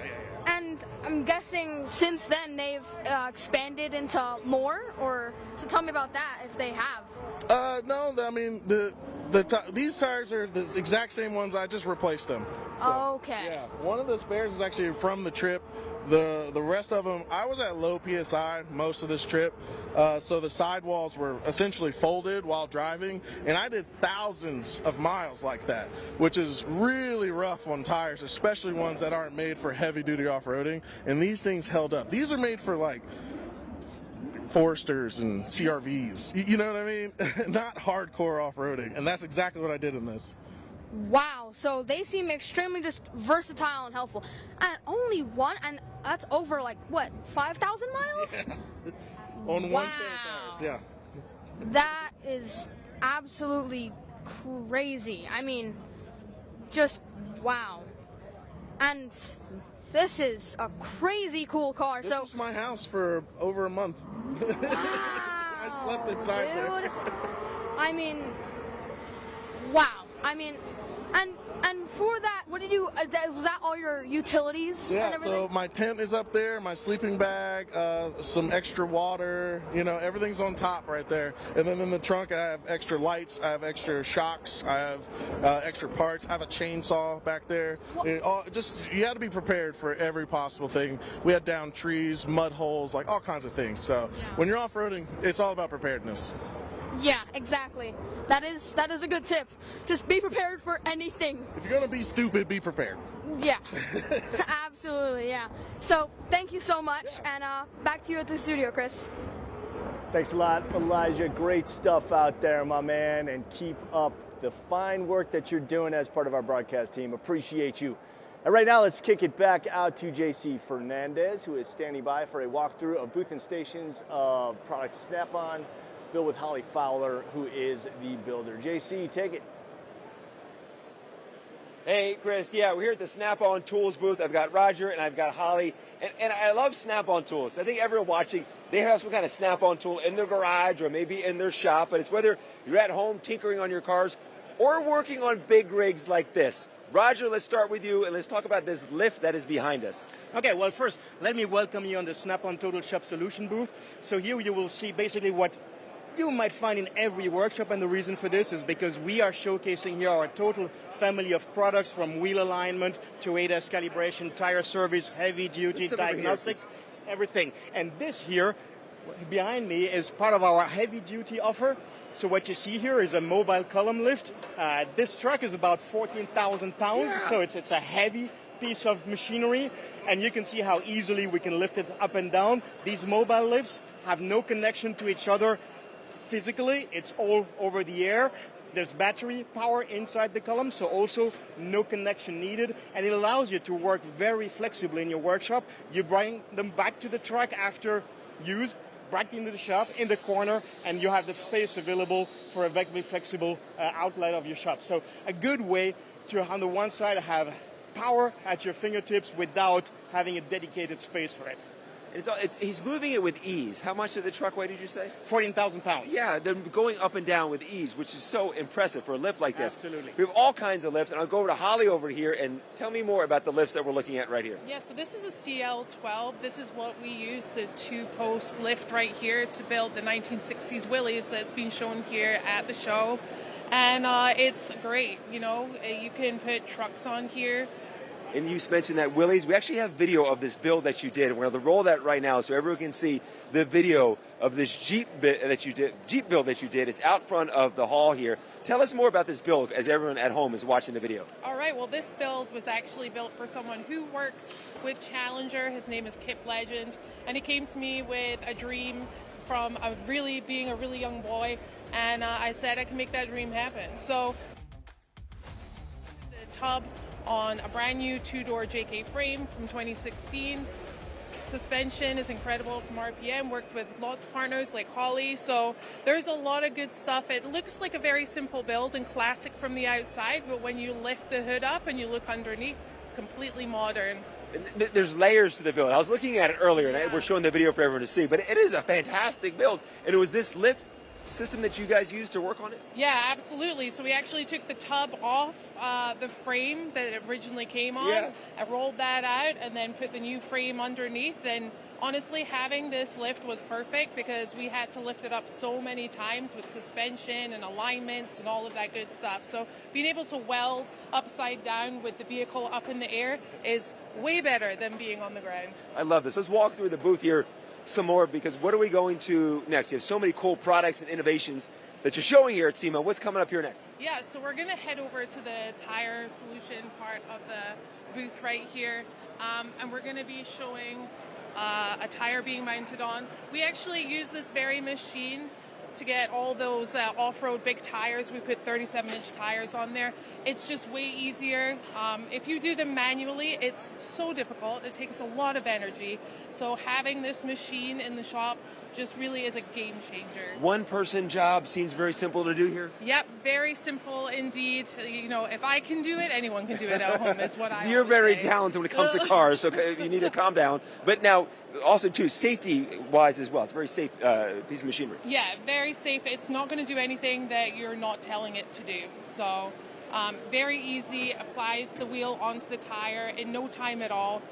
And I'm guessing since then they've expanded into more, or so tell me about that if they have. No, I mean these tires are the exact same ones. I just replaced them. So, okay. Yeah, one of the spares is actually from the trip. The rest of them, I was at low PSI most of this trip, so the sidewalls were essentially folded while driving, and I did thousands of miles like that, which is really rough on tires, especially ones that aren't made for heavy-duty off-roading, and these things held up. These are made for, like, Foresters and CRVs, you know what I mean? Not hardcore off-roading, and that's exactly what I did in this. Wow, so they seem extremely just versatile and helpful. And only one, and that's over like, what, 5,000 miles? Yeah. On one set of tires, yeah. That is absolutely crazy. I mean, just wow. And this is a crazy cool car. This was my house for over a month. I slept inside there. I mean, wow. I mean, and for that, what did you? Was that all your utilities? Yeah. And everything? So my tent is up there, my sleeping bag, some extra water. You know, everything's on top right there. And then in the trunk, I have extra lights, I have extra shocks, I have extra parts. I have a chainsaw back there. You had to be prepared for every possible thing. We had down trees, mud holes, like all kinds of things. So when you're off-roading, it's all about preparedness. Yeah, exactly. That is a good tip. Just be prepared for anything. If you're gonna be stupid, be prepared. Yeah, absolutely. Yeah. So thank you so much, and back to you at the studio, Chris. Thanks a lot, Elijah. Great stuff out there, my man, and keep up the fine work that you're doing as part of our broadcast team. Appreciate you. And right now, let's kick it back out to JC Fernandez, who is standing by for a walkthrough of booth and stations of product Snap-on, built with Holly Fowler, who is the builder. JC, take it. Hey, Chris. Yeah, we're here at the Snap-on Tools booth. I've got Roger and I've got Holly. And I love Snap-on Tools. I think everyone watching, they have some kind of Snap-on tool in their garage or maybe in their shop. But it's whether you're at home tinkering on your cars or working on big rigs like this. Roger, let's start with you and let's talk about this lift that is behind us. Okay, well, first, let me welcome you on the Snap-on Total Shop Solution booth. So here you will see basically what you might find in every workshop, and the reason for this is because we are showcasing here our total family of products, from wheel alignment to ADAS calibration, tire service, heavy duty, diagnostics, everything. And this here behind me is part of our heavy duty offer. So what you see here is a mobile column lift. This truck is about 14,000 pounds, so it's a heavy piece of machinery, and you can see how easily we can lift it up and down. These mobile lifts have no connection to each other physically. It's all over the air. There's battery power inside the column, so also no connection needed, and it allows you to work very flexibly in your workshop. You bring them back to the truck after use, back into the shop, in the corner, and you have the space available for a very flexible outlet of your shop. So a good way to, on the one side, have power at your fingertips without having a dedicated space for it. He's moving it with ease. How much did the truck weigh, did you say? 14,000 pounds. Yeah, they're going up and down with ease, which is so impressive for a lift like this. Absolutely. We have all kinds of lifts, and I'll go over to Holly over here and tell me more about the lifts that we're looking at right here. Yeah, so this is a CL12. This is what we use, the two-post lift right here, to build the 1960s Willys that's been shown here at the show. And it's great, you know, you can put trucks on here. And you mentioned that Willys. We actually have video of this build that you did. We're going to roll that right now so everyone can see the video of this Jeep build that you did. It's out front of the hall here. Tell us more about this build as everyone at home is watching the video. All right, well, this build was actually built for someone who works with Challenger. His name is Kip Legend, and he came to me with a dream from being a really young boy, and I said I can make that dream happen. So the tub on a brand new two-door JK frame from 2016. Suspension is incredible from RPM, worked with lots of partners like Holly, so there's a lot of good stuff. It looks like a very simple build and classic from the outside, but when you lift the hood up and you look underneath, it's completely modern. There's layers to the build. I was looking at it earlier, and we're showing the video for everyone to see, but it is a fantastic build. And it was this lift system that you guys use to work on it? Yeah, absolutely. So we actually took the tub off the frame that it originally came on. I rolled that out and then put the new frame underneath. And honestly, having this lift was perfect because we had to lift it up so many times with suspension and alignments and all of that good stuff. So being able to weld upside down with the vehicle up in the air is way better than being on the ground. I love this. Let's walk through the booth here some more, because what are we going to next? You have so many cool products and innovations that you're showing here at SEMA. What's coming up here next? Yeah, so we're going to head over to the tire solution part of the booth right here, and we're going to be showing a tire being mounted on. We actually use this very machine to get all those off-road big tires. We put 37-inch tires on there. It's just way easier. If you do them manually, it's so difficult. It takes a lot of energy. So having this machine in the shop just really is a game changer. One person job seems very simple to do here. Yep, very simple indeed. You know, if I can do it, anyone can do it at home, is what I You're very say. talented when it comes to cars, so you need to calm down. But now, also too, safety-wise as well. It's a very safe piece of machinery. Yeah, very safe. It's not going to do anything that you're not telling it to do. So very easy, applies the wheel onto the tire in no time at all.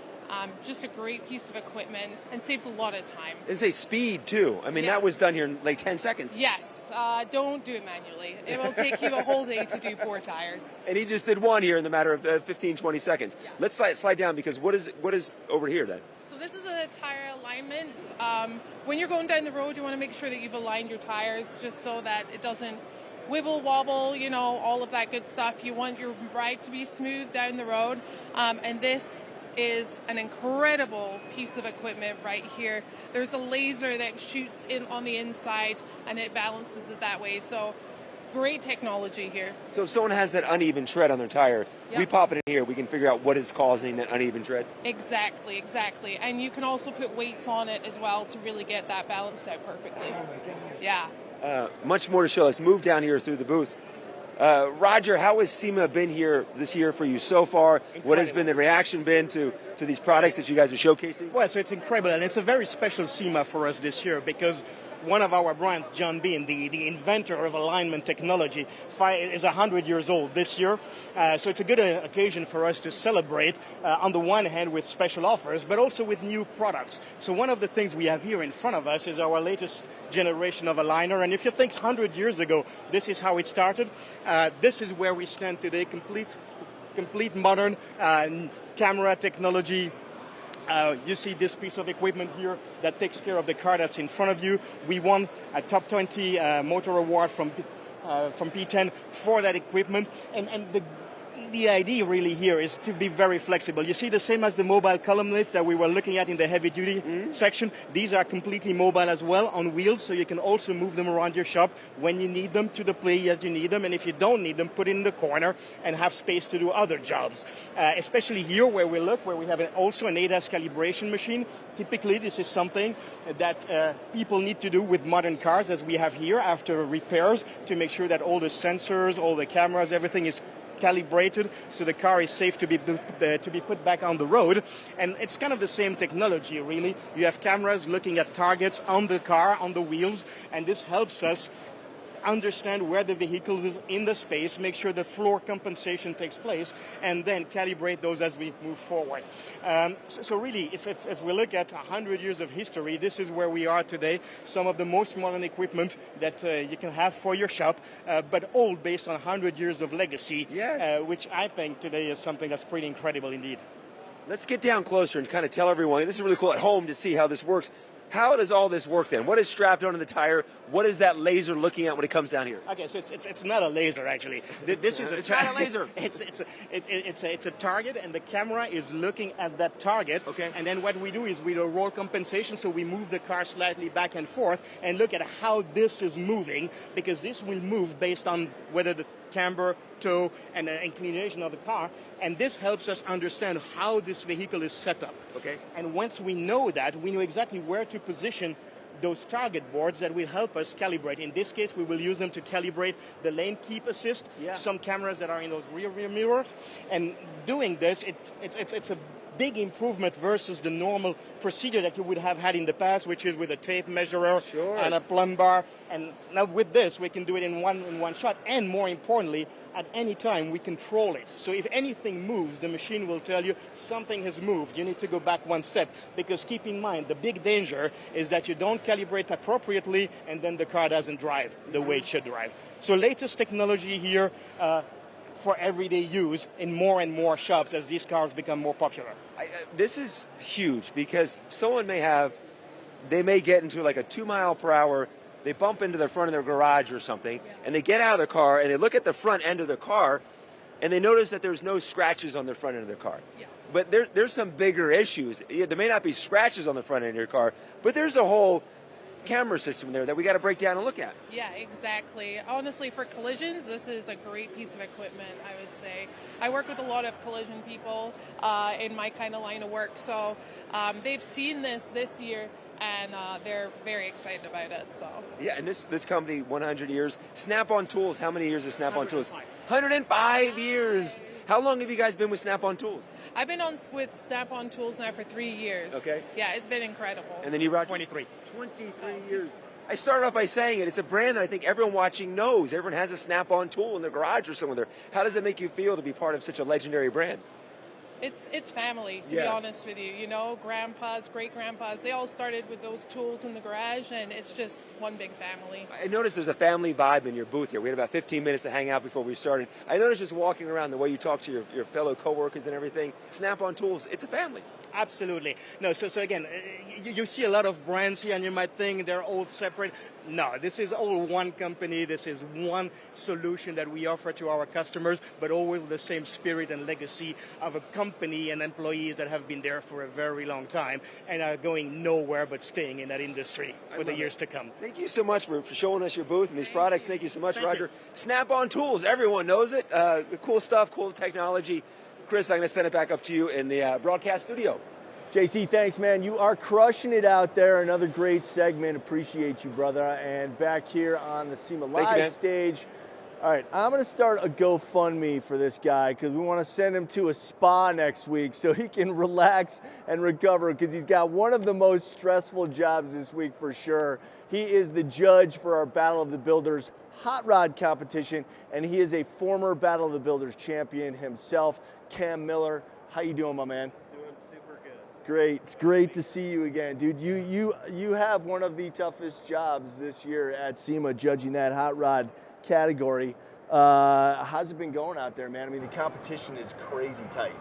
Just a great piece of equipment and saves a lot of time. It's a speed too. I mean, that was done here in like 10 seconds. Yes, don't do it manually. It will take you a whole day to do 4 tires. And he just did one here in the matter of 15, 20 seconds. Yeah. Let's slide down, because what is over here then? So this is a tire alignment. When you're going down the road, you want to make sure that you've aligned your tires just so that it doesn't wibble wobble, you know, all of that good stuff. You want your ride to be smooth down the road. And this is an incredible piece of equipment right here. There's a laser that shoots in on the inside and it balances it that way. So great technology here. So if someone has that uneven tread on their tire, we pop it in here, we can figure out what is causing that uneven tread? Exactly. And you can also put weights on it as well to really get that balanced out perfectly. Oh my goodness. Yeah. Much more to show. Let's move down here through the booth. Roger, how has SEMA been here this year for you so far? Incredible. What has been the reaction been to these products that you guys are showcasing? Well, so it's incredible, and it's a very special SEMA for us this year because one of our brands, John Bean, the inventor of alignment technology, is 100 years old this year. So it's a good occasion for us to celebrate, on the one hand, with special offers, but also with new products. So one of the things we have here in front of us is our latest generation of aligner. And if you think 100 years ago, this is how it started. This is where we stand today, complete modern camera technology. You see this piece of equipment here that takes care of the car that's in front of you. We won a top 20 motor award from P10 for that equipment, and the idea really here is to be very flexible. You see, the same as the mobile column lift that we were looking at in the heavy duty section, these are completely mobile as well on wheels, so you can also move them around your shop when you need them, to the place that you need them, and if you don't need them, put it in the corner and have space to do other jobs. Especially here where we have also an ADAS calibration machine. Typically this is something that people need to do with modern cars, as we have here after repairs, to make sure that all the sensors, all the cameras, everything is calibrated so the car is safe to be put back on the road. And it's kind of the same technology, really. You have cameras looking at targets on the car, on the wheels, and this helps us understand where the vehicle is in the space, make sure the floor compensation takes place, and then calibrate those as we move forward. So really, if we look at 100 years of history, this is where we are today. Some of the most modern equipment that you can have for your shop, but all based on 100 years of legacy, which I think today is something that's pretty incredible indeed. Let's get down closer and kind of tell everyone, this is really cool at home to see how this works. How does all this work then? What is strapped onto the tire? What is that laser looking at when it comes down here? Okay, so it's not a laser actually. This is it's not a laser. It's a target, and the camera is looking at that target. Okay. And then what we do is we do roll compensation, so we move the car slightly back and forth and look at how this is moving, because this will move based on whether the camber, toe, and the inclination of the car, and this helps us understand how this vehicle is set up. Okay. And once we know that, we know exactly where to position those target boards that will help us calibrate. In this case, we will use them to calibrate the lane keep assist, some cameras that are in those rear mirrors, and doing this, it's a big improvement versus the normal procedure that you would have had in the past, which is with a tape measurer and a plumb bar. And now with this, we can do it in one shot. And more importantly, at any time, we control it. So if anything moves, the machine will tell you something has moved. You need to go back one step. Because keep in mind, the big danger is that you don't calibrate appropriately and then the car doesn't drive the way it should drive. So latest technology here for everyday use in more and more shops as these cars become more popular. This is huge because someone they may get into like a 2 mile per hour, they bump into the front of their garage or something, and they get out of their car and they look at the front end of the car and they notice that there's no scratches on the front end of their car. Yeah. But there's some bigger issues. There may not be scratches on the front end of your car, but there's a whole camera system there that we got to break down and look at. Yeah, exactly. Honestly, for collisions, this is a great piece of equipment, I would say. I work with a lot of collision people in my kind of line of work, so they've seen this year, and they're very excited about it. So yeah, and this company, 100 years. Snap-on Tools, how many years is Snap-on Tools? 105 years. How long have you guys been with Snap-on Tools? I've been with Snap-on Tools now for 3 years. Okay. Yeah, it's been incredible. And then you brought 23 years. I started off by saying it's a brand that I think everyone watching knows. Everyone has a Snap-on tool in their garage or somewhere. How does it make you feel to be part of such a legendary brand? It's family, to be honest with you. You know, grandpas, great-grandpas, they all started with those tools in the garage, and it's just one big family. I noticed there's a family vibe in your booth here. We had about 15 minutes to hang out before we started. I noticed just walking around the way you talk to your fellow coworkers and everything, Snap-on Tools, it's a family. Absolutely. No, so again, you see a lot of brands here and you might think they're all separate. No, this is all one company. This is one solution that we offer to our customers, but all with the same spirit and legacy of a company and employees that have been there for a very long time and are going nowhere but staying in that industry for the years to come. Thank you so much for showing us your booth and these products. Thank you so much, Roger. Snap-on Tools, everyone knows it. Cool stuff, cool technology. Chris, I'm going to send it back up to you in the broadcast studio. JC, thanks, man. You are crushing it out there. Another great segment. Appreciate you, brother. And back here on the SEMA Live stage. All right, I'm going to start a GoFundMe for this guy because we want to send him to a spa next week so he can relax and recover because he's got one of the most stressful jobs this week for sure. He is the judge for our Battle of the Builders hot rod competition, and he is a former Battle of the Builders champion himself. Cam Miller, how you doing, my man? Great. It's great to see you again, dude. You have one of the toughest jobs this year at SEMA, judging that hot rod category. How's it been going out there, man? I mean, the competition is crazy tight.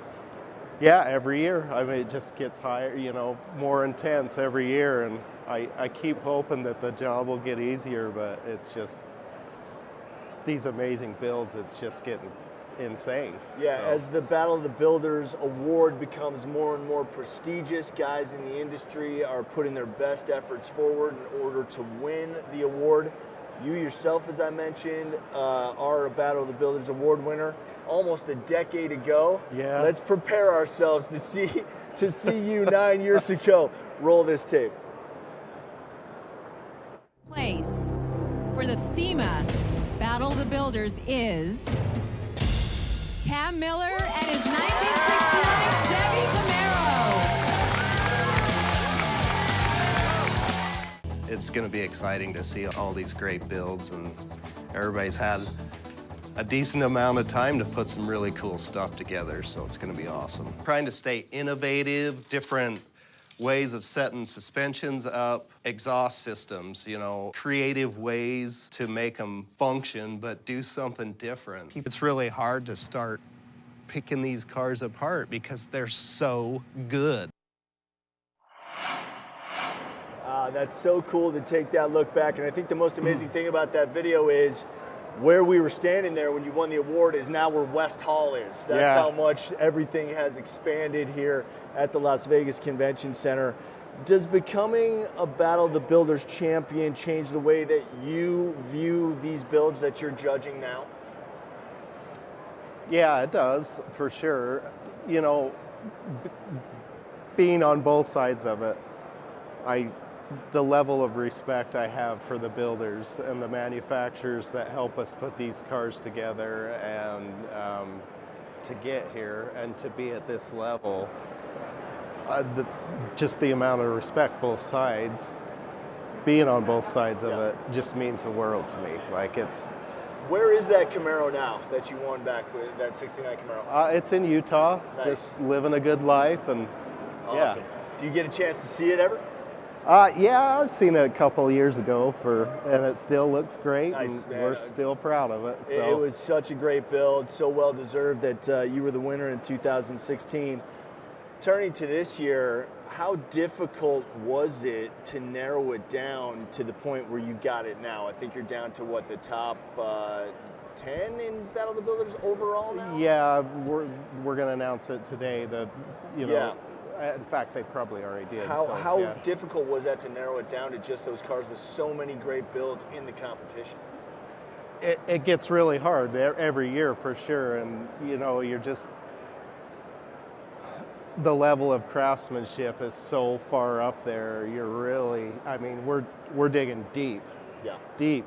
Yeah, every year. I mean, it just gets higher, more intense every year, and I keep hoping that the job will get easier, but it's just these amazing builds. It's just getting insane. Yeah, so. As the Battle of the Builders award becomes more and more prestigious, guys in the industry are putting their best efforts forward in order to win the award. You yourself, as I mentioned, are a Battle of the Builders award winner almost a decade ago. Yeah. Let's prepare ourselves to see you 9 years ago. Roll this tape. Place for the SEMA Battle of the Builders is Cam Miller and his 1969 Chevy Camaro. It's going to be exciting to see all these great builds, and everybody's had a decent amount of time to put some really cool stuff together, so it's going to be awesome. Trying to stay innovative, different ways of setting suspensions up, exhaust systems, creative ways to make them function, but do something different. It's really hard to start picking these cars apart because they're so good. That's so cool to take that look back, and I think the most amazing thing about that video is where we were standing there when you won the award is now where West Hall is. That's how much everything has expanded here at the Las Vegas Convention Center. Does becoming a Battle of the Builders champion change the way that you view these builds that you're judging now? Yeah, it does, for sure. Being on both sides of it, the level of respect I have for the builders and the manufacturers that help us put these cars together and to get here and to be at this level, Just the amount of respect both sides, being on both sides of it, just means the world to me. Like it's. Where is that Camaro now that you won back with that 69 Camaro? It's in Utah, Nice. just living a good life, and Awesome. Do you get a chance to see it ever? yeah, I've seen it a couple years ago, and it still looks great, Nice, and man. we're still proud of it. So. It was such a great build, so well deserved that you were the winner in 2016. Turning to this year, how difficult was it to narrow it down to the point where you've got it now? I think you're down to what, the top 10 in Battle of the Builders overall now? Yeah, we're going to announce it today. In fact, they probably already did. How difficult was that to narrow it down to just those cars with so many great builds in the competition? It gets really hard every year for sure, and you're just. The level of craftsmanship is so far up there. You're really, we're digging deep, deep,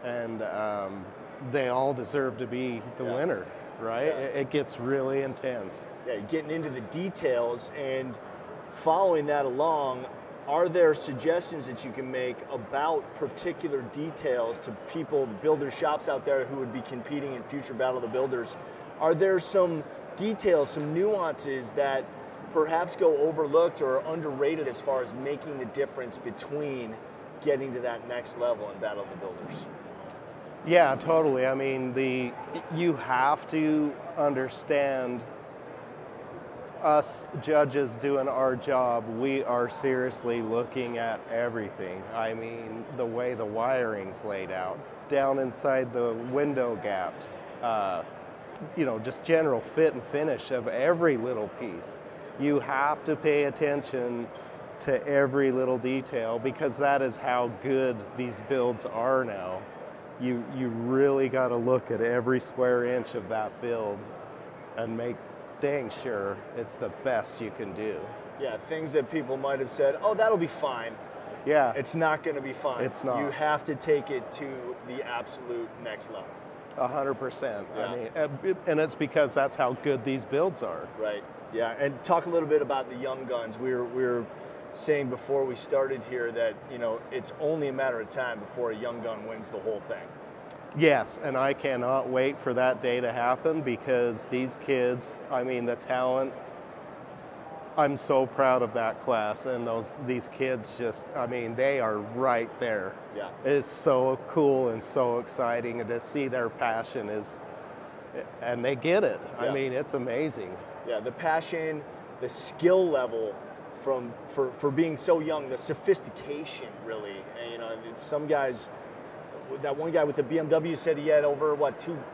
and they all deserve to be the winner, right? Yeah. It gets really intense. Yeah, getting into the details and following that along. Are there suggestions that you can make about particular details to people, builder shops out there who would be competing in future Battle of the Builders? Are there some details, some nuances that perhaps go overlooked or underrated as far as making the difference between getting to that next level in Battle of the Builders? Yeah, totally. I mean, you have to understand us judges doing our job. We are seriously looking at everything. I mean, the way the wiring's laid out, down inside the window gaps, just general fit and finish of every little piece. You have to pay attention to every little detail because that is how good these builds are now. You really got to look at every square inch of that build and make dang sure it's the best you can do. Yeah, things that people might have said, oh, that'll be fine. Yeah. It's not going to be fine. It's not. You have to take it to the absolute next level. 100%. Yeah. I mean, and it's because that's how good these builds are. Right. Yeah. And talk a little bit about the young guns. We were saying before we started here that it's only a matter of time before a young gun wins the whole thing. Yes, and I cannot wait for that day to happen because these kids, the talent. I'm so proud of that class, and these kids just, they are right there. Yeah. It's so cool and so exciting, and to see their passion and they get it. Yeah. It's amazing. Yeah, the passion, the skill level for being so young, the sophistication really. And, some guys, that one guy with the BMW said he had over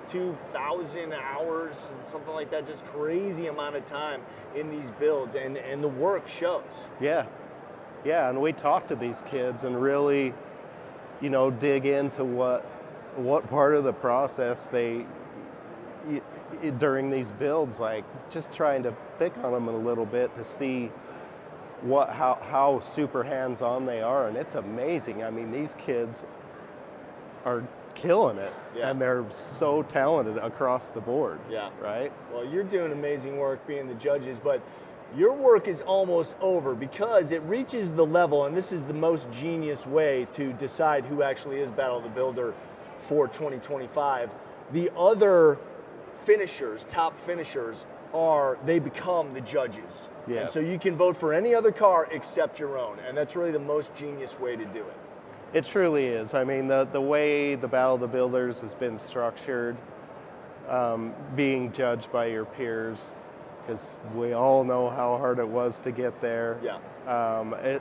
2,000 hours, something like that, just crazy amount of time in these builds, and the work shows. Yeah, and we talk to these kids and really, dig into what part of the process during these builds, like just trying to pick on them a little bit to see how super hands-on they are, and it's amazing. These kids are killing it, and they're so talented across the board. Yeah. Right? Well, you're doing amazing work being the judges, but your work is almost over because it reaches the level, and this is the most genius way to decide who actually is Battle of the Builder for 2025. The other finishers, top finishers, they become the judges. Yeah. And so you can vote for any other car except your own, and that's really the most genius way to do it. It truly is. The way the Battle of the Builders has been structured, being judged by your peers, because we all know how hard it was to get there. Yeah.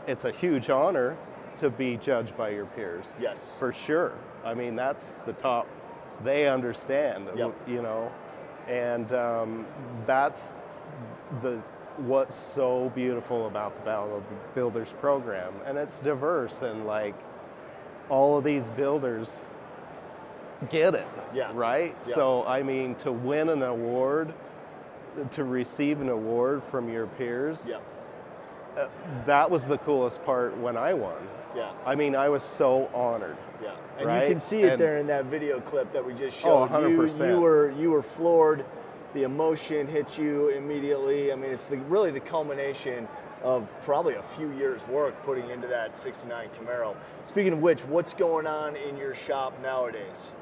It's a huge honor to be judged by your peers. Yes. For sure. That's the top. They understand, and that's what's so beautiful about the Battle of the Builders program. And it's diverse, and all of these builders get it, right? Yeah. So, to win an award, to receive an award from your peers, that was the coolest part when I won. Yeah. I was so honored. Yeah. And right? you can see it there in that video clip that we just showed. 100%. You were floored. The emotion hit you immediately. It's really the culmination of probably a few years' work putting into that 69 Camaro. Speaking of which, what's going on in your shop nowadays?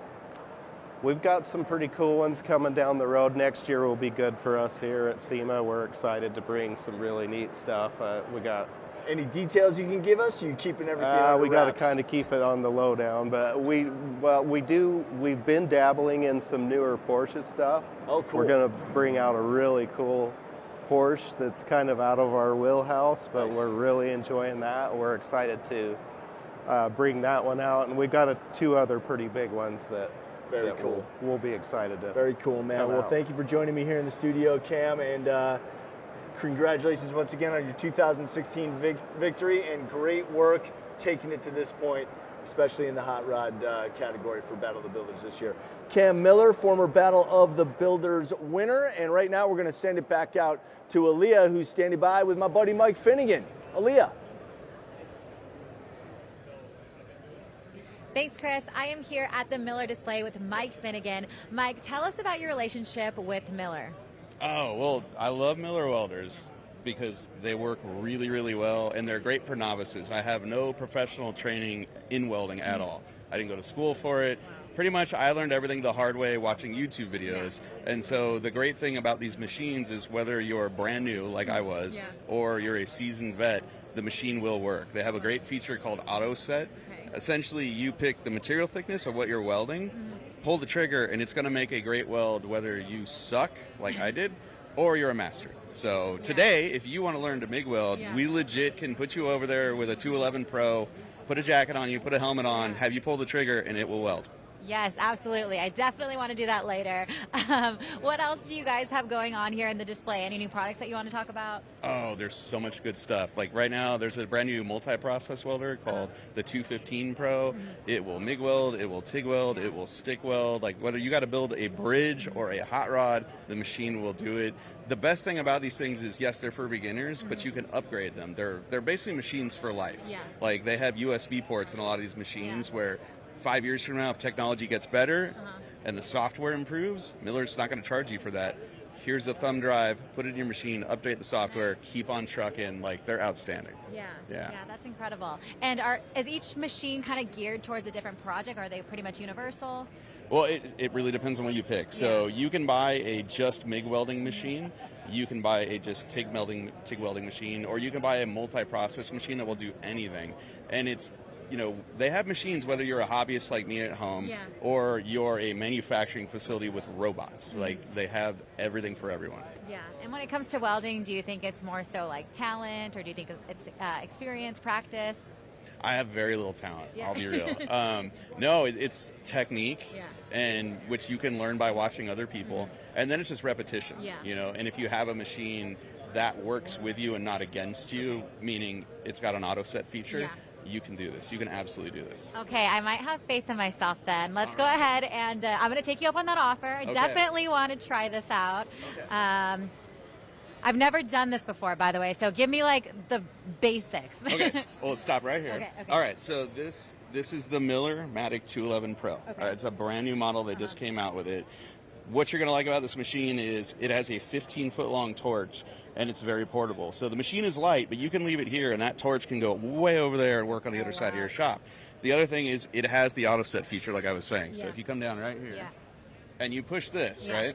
We've got some pretty cool ones coming down the road. Next year will be good for us here at SEMA. We're excited to bring some really neat stuff. We got any details you can give us? You keeping everything under we got to wraps? kind of keep it on the lowdown, but we've been dabbling in some newer Porsche stuff. Oh, cool. We're going to bring out a really cool Porsche that's kind of out of our wheelhouse, but Nice. we're really enjoying that. We're excited to bring that one out, and we've got two other pretty big ones that Very cool. We'll be excited to. Very cool, man. come Well, out. thank you for joining me here in the studio, Cam, and congratulations once again on your 2016 victory, and great work taking it to this point, especially in the hot rod category for Battle of the Builders this year. Cam Miller, former Battle of the Builders winner, and right now we're going to send it back out to Aaliyah, who's standing by with my buddy Mike Finnegan. Aaliyah. Thanks, Chris. I am here at the Miller display with Mike Finnegan. Mike, tell us about your relationship with Miller. Oh, well, I love Miller welders because they work really, really well, and they're great for novices. I have no professional training in welding at all. I didn't go to school for it. Pretty much I learned everything the hard way watching YouTube videos. And so the great thing about these machines is whether you're brand new like I was or you're a seasoned vet, the machine will work. They have a great feature called Auto Set. Essentially, you pick the material thickness of what you're welding, pull the trigger, and it's going to make a great weld whether you suck, like I did, or you're a master. So today, if you want to learn to MIG weld, we legit can put you over there with a 211 Pro, put a jacket on you, put a helmet on, have you pull the trigger, and it will weld. Yes, absolutely. I definitely want to do that later. What else do you guys have going on here in the display? Any new products that you want to talk about? Oh, there's so much good stuff. Like right now, there's a brand new multi-process welder called the 215 Pro. It will MIG weld, it will TIG weld, it will stick weld. Like whether you got to build a bridge or a hot rod, the machine will do it. The best thing about these things is, yes, they're for beginners, but you can upgrade them. They're basically machines for life. Like they have USB ports in a lot of these machines where 5 years from now, if technology gets better and the software improves, Miller's not going to charge you for that. Here's a thumb drive, put it in your machine, update the software, keep on trucking. Like, they're outstanding. Yeah, that's incredible. And is each machine kind of geared towards a different project? Or are they pretty much universal? Well, it really depends on what you pick. So you can buy a just MIG welding machine, you can buy a just TIG welding machine, or you can buy a multi-process machine that will do anything. And it's, you know, they have machines whether you're a hobbyist like me at home or you're a manufacturing facility with robots. Like, they have everything for everyone. Yeah, and when it comes to welding, do you think it's more so like talent, or do you think it's experience, practice? I have very little talent, I'll be real. No, it's technique, and which you can learn by watching other people, and then it's just repetition. You know, and if you have a machine that works with you and not against you, meaning it's got an auto set feature, you can do this. You can absolutely do this. Okay, I might have faith in myself then. Let's go ahead, and I'm going to take you up on that offer. I definitely want to try this out. I've never done this before, by the way, so give me like the basics. Okay, well, let's stop right here. Okay. All right, so this is the Miller Matic 211 Pro. All right, it's a brand new model. They just came out with it. What you're going to like about this machine is it has a 15-foot long torch, and it's very portable. So the machine is light, but you can leave it here, and that torch can go way over there and work on the other side of your shop. The other thing is it has the auto set feature, like I was saying. So if you come down right here and you push this, right,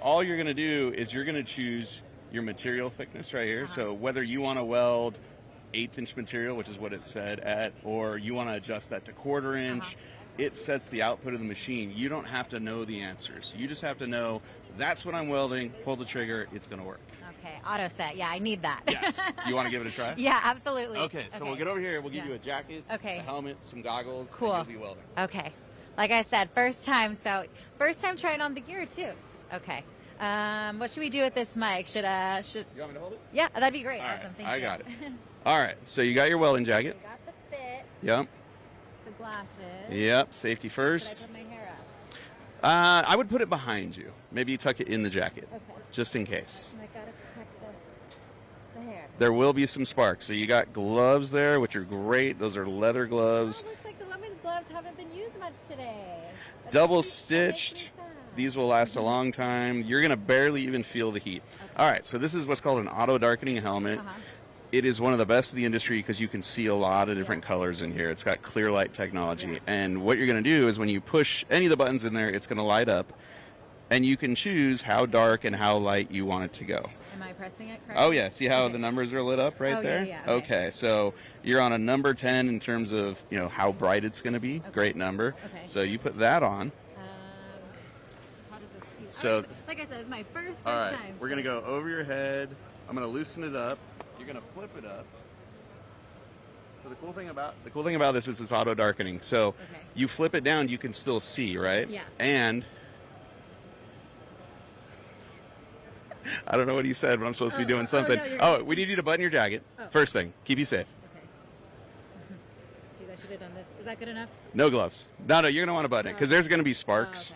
all you're going to do is you're going to choose your material thickness right here. So whether you want to weld 1/8-inch material, which is what it said at, or you want to adjust that to 1/4 inch, it sets the output of the machine. You don't have to know the answers. You just have to know that's what I'm welding, pull the trigger, it's going to work. Okay, auto set. Yeah, I need that. Yes. You want to give it a try? Yeah, absolutely. Okay, so we'll get over here. We'll give you a jacket, a helmet, some goggles, Cool. and you'll be welding. Okay. Like I said, first time trying on the gear too. Okay. What should we do with this mic? Should You want me to hold it? Yeah, that'd be great. All right, Awesome. Thank I you. got it. All right, so you got your welding jacket. Got the fit, Yep. the glasses. Yep, safety first. Should I put my hair up? I would put it behind you. Maybe you tuck it in the jacket, just in case. I gotta protect the hair. There will be some sparks. So you got gloves there, which are great. Those are leather gloves. Looks like the women's gloves haven't been used much today. Double stitched. These will last a long time. You're going to barely even feel the heat. All right, so this is what's called an auto darkening helmet. It is one of the best in the industry because you can see a lot of different colors in here. It's got clear light technology. And what you're going to do is when you push any of the buttons in there, it's going to light up. And you can choose how dark and how light you want it to go. Am I pressing it correctly? Oh, yeah. See how the numbers are lit up right there? Yeah, okay. So you're on a number 10 in terms of, you know, how bright it's going to be. Great number. Okay. So you put that on. How does this So, like I said, it's my first all right, time. we're going to go over your head. I'm going to loosen it up. You're going to flip it up. So the cool thing about this is it's auto darkening. So you flip it down, you can still see, right? Yeah. And I don't know what he said, but I'm supposed to be doing something. No, we need you to button your jacket. First thing, keep you safe. Geez, I should have done this. Is that good enough? No gloves. No, you're going to want to button it because there's going to be sparks.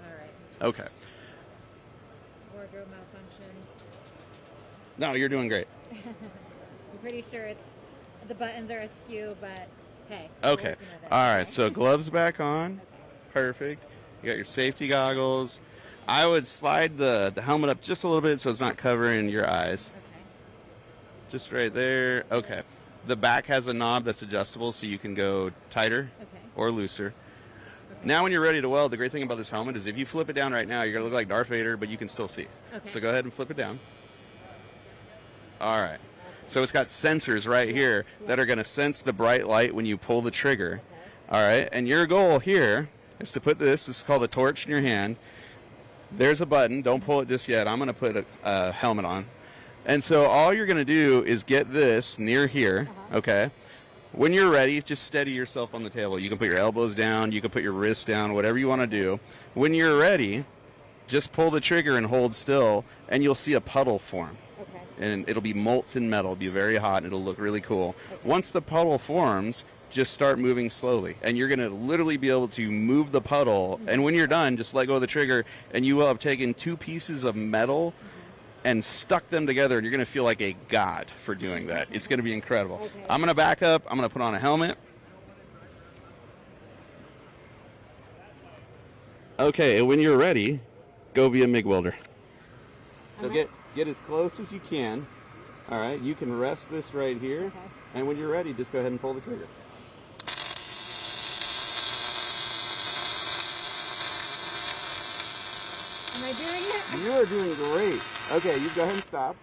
All right. Okay. Wardrobe malfunctions. No, you're doing great. I'm pretty sure the buttons are askew, but hey. Okay. All right. So gloves back on. Perfect. You got your safety goggles. I would slide the helmet up just a little bit so it's not covering your eyes. Okay. Just right there. Okay. The back has a knob that's adjustable so you can go tighter or looser. Now when you're ready to weld, the great thing about this helmet is if you flip it down right now, you're going to look like Darth Vader, but you can still see. Okay. So go ahead and flip it down. All right. So it's got sensors right here that are going to sense the bright light when you pull the trigger. All right. And your goal here is to put this is called a torch in your hand. There's a button. Don't pull it just yet. I'm going to put a helmet on. And so all you're going to do is get this near here, okay? When you're ready, just steady yourself on the table. You can put your elbows down. You can put your wrists down, whatever you want to do. When you're ready, just pull the trigger and hold still, and you'll see a puddle form. Okay. And it'll be molten metal. It'll be very hot, and it'll look really cool. Okay. Once the puddle forms, just start moving slowly. And you're going to literally be able to move the puddle. And when you're done, just let go of the trigger, and you will have taken two pieces of metal and stuck them together, and you're going to feel like a god for doing that. It's going to be incredible. Okay. I'm going to back up. I'm going to put on a helmet. Okay, and when you're ready, go be a MIG welder. So get as close as you can. All right, you can rest this right here. And when you're ready, just go ahead and pull the trigger. Am I doing it? You are doing great. Okay, you go ahead and stop.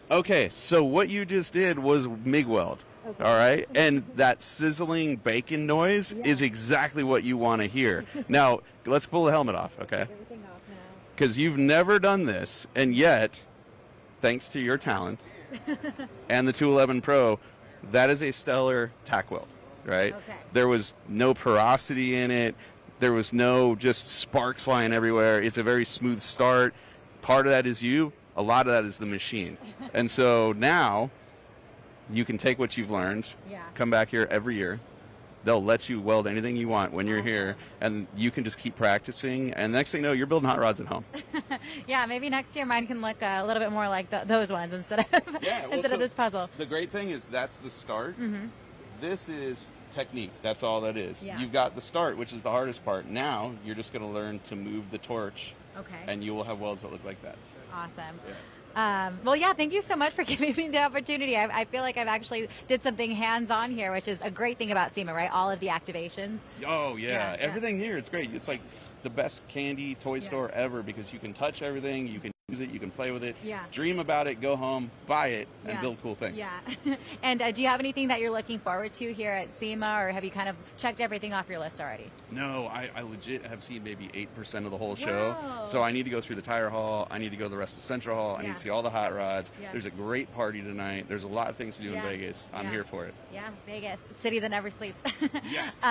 Okay, so what you just did was MIG weld. Okay. All right, and that sizzling bacon noise is exactly what you want to hear. Now, let's pull the helmet off, okay? Everything off now. Because you've never done this, and yet, thanks to your talent and the 211 Pro, that is a stellar tack weld, right? Okay. There was no porosity in it. There was no just sparks flying everywhere. It's a very smooth start. Part of that is you. A lot of that is the machine. And so now you can take what you've learned, come back here every year. They'll let you weld anything you want when you're here, and you can just keep practicing. And next thing you know, you're building hot rods at home. Yeah, maybe next year mine can look a little bit more like those ones instead of instead of this puzzle. The great thing is that's the start. Mm-hmm. This is technique. That's all that is. Yeah. You've got the start, which is the hardest part. Now you're just going to learn to move the torch, and you will have welds that look like that. Awesome. Yeah. Well, yeah, thank you so much for giving me the opportunity. I feel like I've actually did something hands-on here, which is a great thing about SEMA, right? All of the activations. Oh, yeah. Everything here, it's great. It's like the best candy toy store ever because you can touch everything, you can use it, you can play with it, dream about it, go home, buy it, and build cool things. Yeah. And do you have anything that you're looking forward to here at SEMA, or have you kind of checked everything off your list already? No, I legit have seen maybe 8% of the whole show. So I need to go through the tire hall. I need to go to the rest of Central Hall. I need to see all the hot rods. There's a great party tonight. There's a lot of things to do in Vegas. I'm here for it. Yeah, Vegas, city that never sleeps. Yes.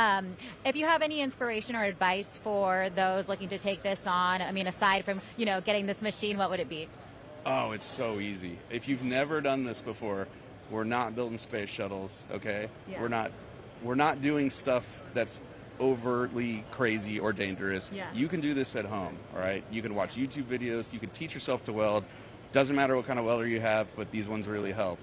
If you have any inspiration or advice for those looking to take this on, I mean, aside from, getting this machine, what would it be? Oh, it's so easy. If you've never done this before, we're not building space shuttles, okay? Yeah. We're not doing stuff that's overtly crazy or dangerous. Yeah. You can do this at home, all right? You can watch YouTube videos. You can teach yourself to weld. Doesn't matter what kind of welder you have, but these ones really help.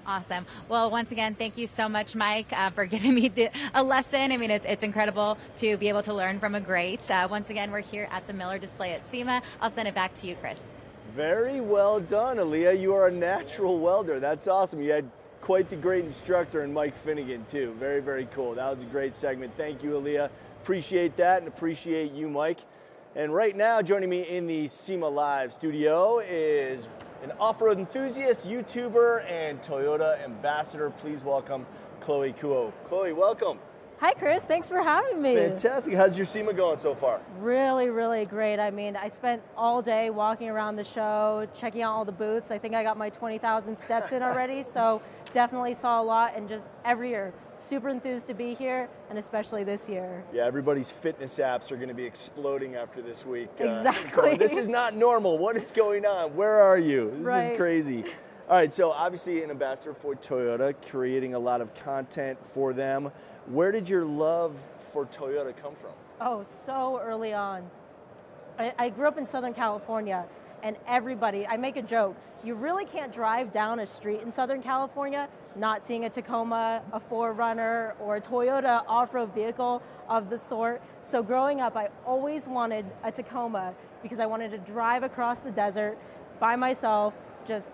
Awesome. Well, once again, thank you so much, Mike, for giving me a lesson. I mean, it's incredible to be able to learn from a great. Once again, we're here at the Miller display at SEMA. I'll send it back to you, Chris. Very well done, Aaliyah. You are a natural welder. That's awesome. You had quite the great instructor in Mike Finnegan, too. Very, very cool. That was a great segment. Thank you, Aaliyah. Appreciate that and appreciate you, Mike. And right now, joining me in the SEMA Live studio is an off-road enthusiast, YouTuber, and Toyota ambassador. Please welcome Chloe Kuo. Chloe, welcome. Hi, Chris. Thanks for having me. Fantastic. How's your SEMA going so far? Really, really great. I mean, I spent all day walking around the show, checking out all the booths. I think I got my 20,000 steps in already, so definitely saw a lot, and just every year, super enthused to be here, and especially this year. Yeah, everybody's fitness apps are going to be exploding after this week. Exactly. This is not normal. What is going on? Where are you? This is crazy. All right, so obviously an ambassador for Toyota, creating a lot of content for them. Where did your love for Toyota come from? Oh, so early on. I grew up in Southern California, and everybody, I make a joke, you really can't drive down a street in Southern California not seeing a Tacoma, a 4Runner, or a Toyota off-road vehicle of the sort. So growing up, I always wanted a Tacoma because I wanted to drive across the desert by myself, just,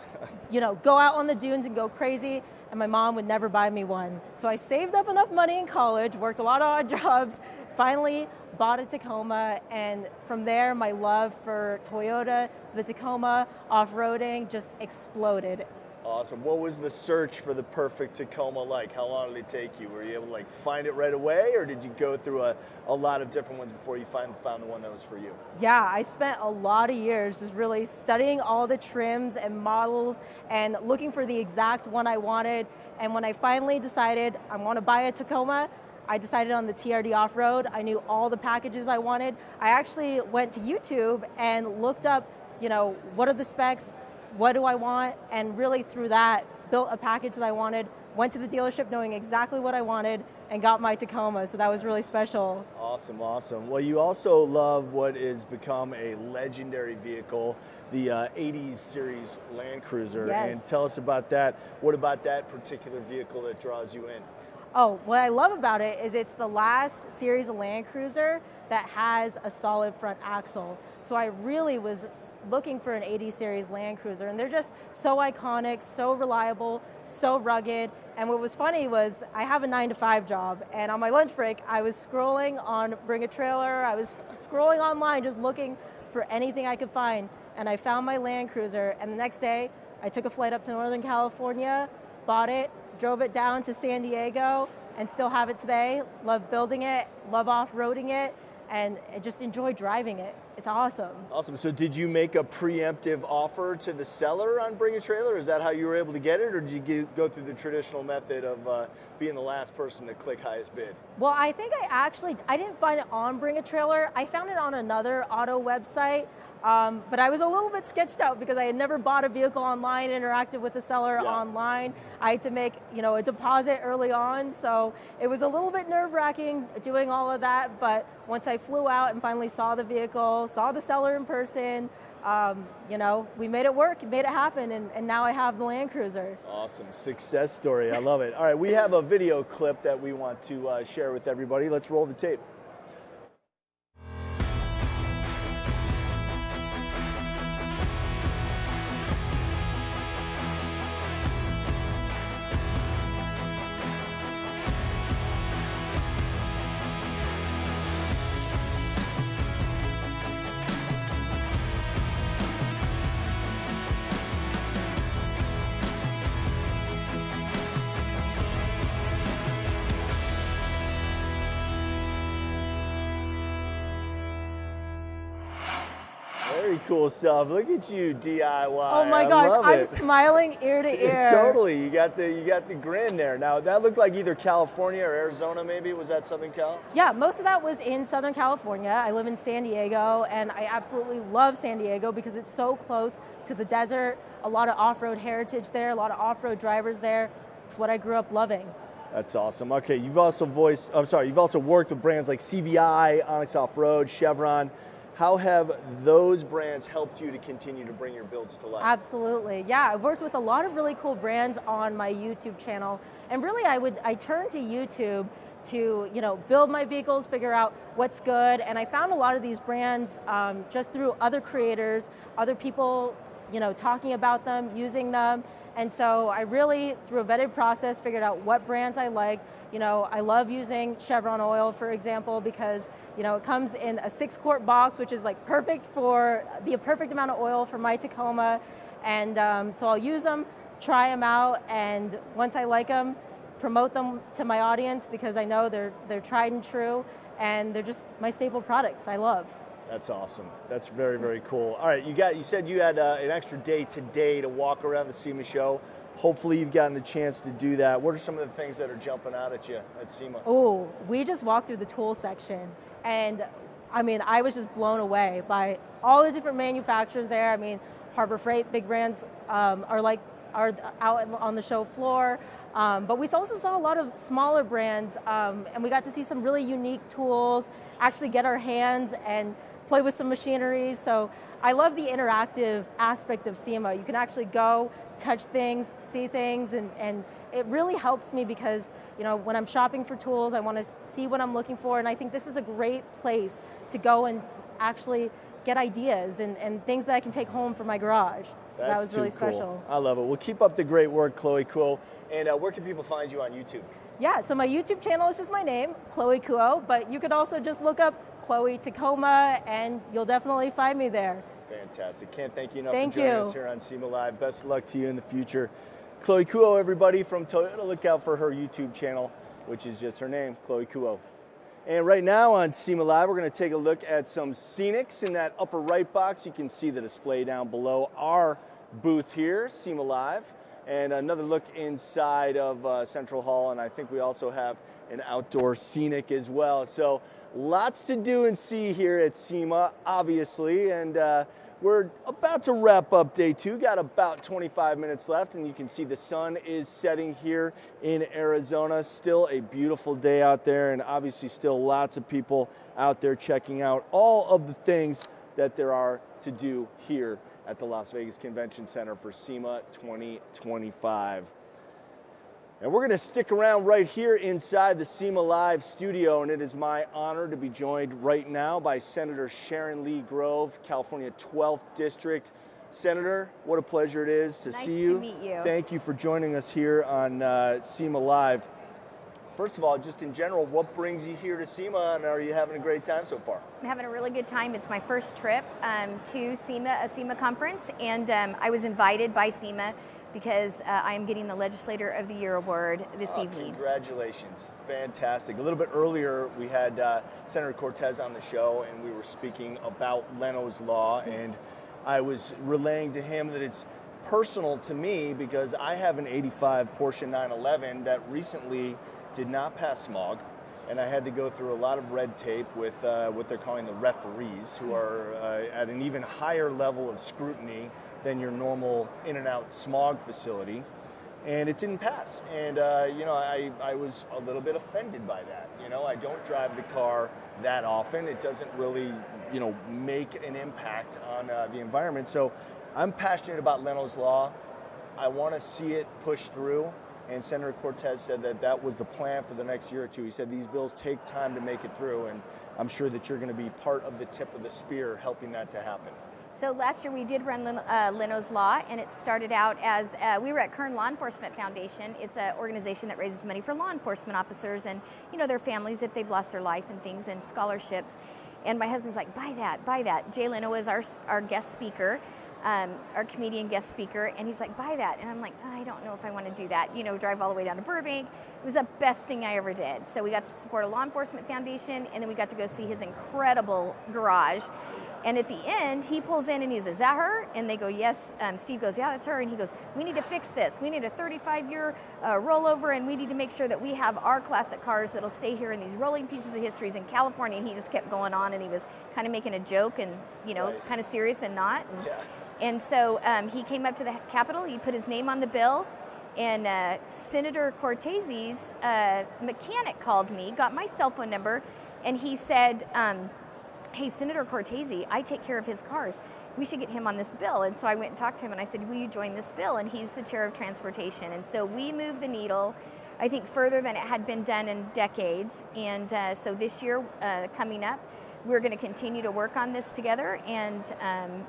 go out on the dunes and go crazy, and my mom would never buy me one. So I saved up enough money in college, worked a lot of odd jobs, finally bought a Tacoma, and from there my love for Toyota, the Tacoma, off-roading just exploded. Awesome. What was the search for the perfect Tacoma like? How long did it take you? Were you able to find it right away, or did you go through a lot of different ones before you found the one that was for you? Yeah, I spent a lot of years just really studying all the trims and models and looking for the exact one I wanted. And when I finally decided I want to buy a Tacoma, I decided on the TRD off-road. I knew all the packages I wanted. I actually went to YouTube and looked up, what are the specs? What do I want? And really through that, built a package that I wanted, went to the dealership knowing exactly what I wanted, and got my Tacoma, so that was really special. Awesome, awesome. Well, you also love what has become a legendary vehicle, the 80s series Land Cruiser. Yes. And tell us about that. What about that particular vehicle that draws you in? Oh, what I love about it is it's the last series of Land Cruiser that has a solid front axle. So I really was looking for an 80 series Land Cruiser, and they're just so iconic, so reliable, so rugged. And what was funny was I have a 9-to-5 job, and on my lunch break, I was scrolling on Bring a Trailer, I was scrolling online just looking for anything I could find, and I found my Land Cruiser, and the next day, I took a flight up to Northern California, bought it, drove it down to San Diego, and still have it today. Love building it, love off-roading it, and just enjoy driving it. It's awesome. Awesome. So did you make a preemptive offer to the seller on Bring a Trailer? Is that how you were able to get it, or did you go through the traditional method of being the last person to click highest bid? Well, I think I didn't find it on Bring a Trailer. I found it on another auto website, but I was a little bit sketched out because I had never bought a vehicle online, interacted with the seller online. I had to make, a deposit early on, so it was a little bit nerve-wracking doing all of that, but once I flew out and finally saw the vehicle, saw the seller in person, we made it work, made it happen, and now I have the Land Cruiser. Awesome. Success story. I love it. All right, we have a video clip that we want to share with everybody. Let's roll the tape. Very cool stuff. Look at you, DIY. Oh my gosh, I'm smiling ear to ear. Totally. You got the grin there. Now that looked like either California or Arizona, maybe. Was that Southern Cal? Yeah, most of that was in Southern California. I live in San Diego, and I absolutely love San Diego because it's so close to the desert. A lot of off-road heritage there, a lot of off-road drivers there. It's what I grew up loving. That's awesome. Okay, you've also worked with brands like CVI, Onyx Off-Road, Chevron. How have those brands helped you to continue to bring your builds to life? Absolutely, yeah. I've worked with a lot of really cool brands on my YouTube channel, and really I turned to YouTube to build my vehicles, figure out what's good, and I found a lot of these brands just through other creators, other people talking about them, using them. And so I really, through a vetted process, figured out what brands I like. I love using Chevron oil, for example, because, it comes in a 6-quart box, which is like perfect for the perfect amount of oil for my Tacoma. And so I'll use them, try them out, and once I like them, promote them to my audience because I know they're tried and true, and they're just my staple products I love. That's awesome. That's very, very cool. All right, you said you had an extra day today to walk around the SEMA show. Hopefully you've gotten the chance to do that. What are some of the things that are jumping out at you at SEMA? Oh, we just walked through the tool section, and I was just blown away by all the different manufacturers there. Harbor Freight, big brands are out on the show floor, but we also saw a lot of smaller brands, and we got to see some really unique tools, actually get our hands and play with some machinery. So I love the interactive aspect of SEMA. You can actually go, touch things, see things, and it really helps me because, when I'm shopping for tools, I want to see what I'm looking for, and I think this is a great place to go and actually get ideas and things that I can take home for my garage. So that was really special. I love it. Well, keep up the great work, Chloe Kuo. And where can people find you on YouTube? Yeah, so my YouTube channel is just my name, Chloe Kuo, but you could also just look up Chloe Tacoma, and you'll definitely find me there. Fantastic. Can't thank you enough for joining us here on SEMA Live. Best of luck to you in the future. Chloe Kuo, everybody from Toyota. Look out for her YouTube channel, which is just her name, Chloe Kuo. And right now on SEMA Live, we're going to take a look at some scenics. In that upper right box, you can see the display down below our booth here, SEMA Live. And another look inside of Central Hall, and I think we also have an outdoor scenic as well. So lots to do and see here at SEMA, obviously, and we're about to wrap up day 2. Got about 25 minutes left, and you can see the sun is setting here in Arizona. Still a beautiful day out there, and obviously still lots of people out there checking out all of the things that there are to do here at the Las Vegas Convention Center for SEMA 2025. And we're going to stick around right here inside the SEMA Live studio, and it is my honor to be joined right now by Senator Sharon Lee Grove, California 12th District. Senator, what a pleasure it is to see you. Nice to meet you. Thank you for joining us here on SEMA Live. First of all, just in general, what brings you here to SEMA, and are you having a great time so far? I'm having a really good time. It's my first trip to SEMA, a SEMA conference, and I was invited by SEMA because I am getting the Legislator of the Year award this evening. Congratulations. Fantastic. A little bit earlier, we had Senator Cortez on the show, and we were speaking about Leno's Law, and I was relaying to him that it's personal to me because I have an 85 Porsche 911 that recently did not pass smog, and I had to go through a lot of red tape with what they're calling the referees, who are at an even higher level of scrutiny than your normal in and out smog facility, and it didn't pass. And I was a little bit offended by that. I don't drive the car that often. It doesn't really make an impact on the environment. So I'm passionate about Leno's Law. I want to see it pushed through. And Senator Cortez said that that was the plan for the next year or two. He said these bills take time to make it through, and I'm sure that you're going to be part of the tip of the spear helping that to happen. So last year we did run Leno's Law, and it started out as, we were at Kern Law Enforcement Foundation. It's an organization that raises money for law enforcement officers and their families if they've lost their life and things, and scholarships. And my husband's like, buy that. Jay Leno is our guest speaker. Our comedian guest speaker, and he's like, buy that. And I'm like, I don't know if I want to do that. Drive all the way down to Burbank. It was the best thing I ever did. So we got to support a law enforcement foundation, and then we got to go see his incredible garage. And at the end, he pulls in and he says, is that her? And they go, yes. Steve goes, yeah, that's her. And he goes, we need to fix this. We need a 35-year rollover, and we need to make sure that we have our classic cars that'll stay here in these rolling pieces of histories in California. And he just kept going on, and he was kind of making a joke and, right, kind of serious and not. And, yeah. And so he came up to the Capitol, he put his name on the bill, and Senator Cortese's mechanic called me, got my cell phone number, and he said, hey, Senator Cortese, I take care of his cars. We should get him on this bill. And so I went and talked to him, and I said, will you join this bill? And he's the chair of transportation. And so we moved the needle, I think, further than it had been done in decades. And so this year, coming up, we're going to continue to work on this together, and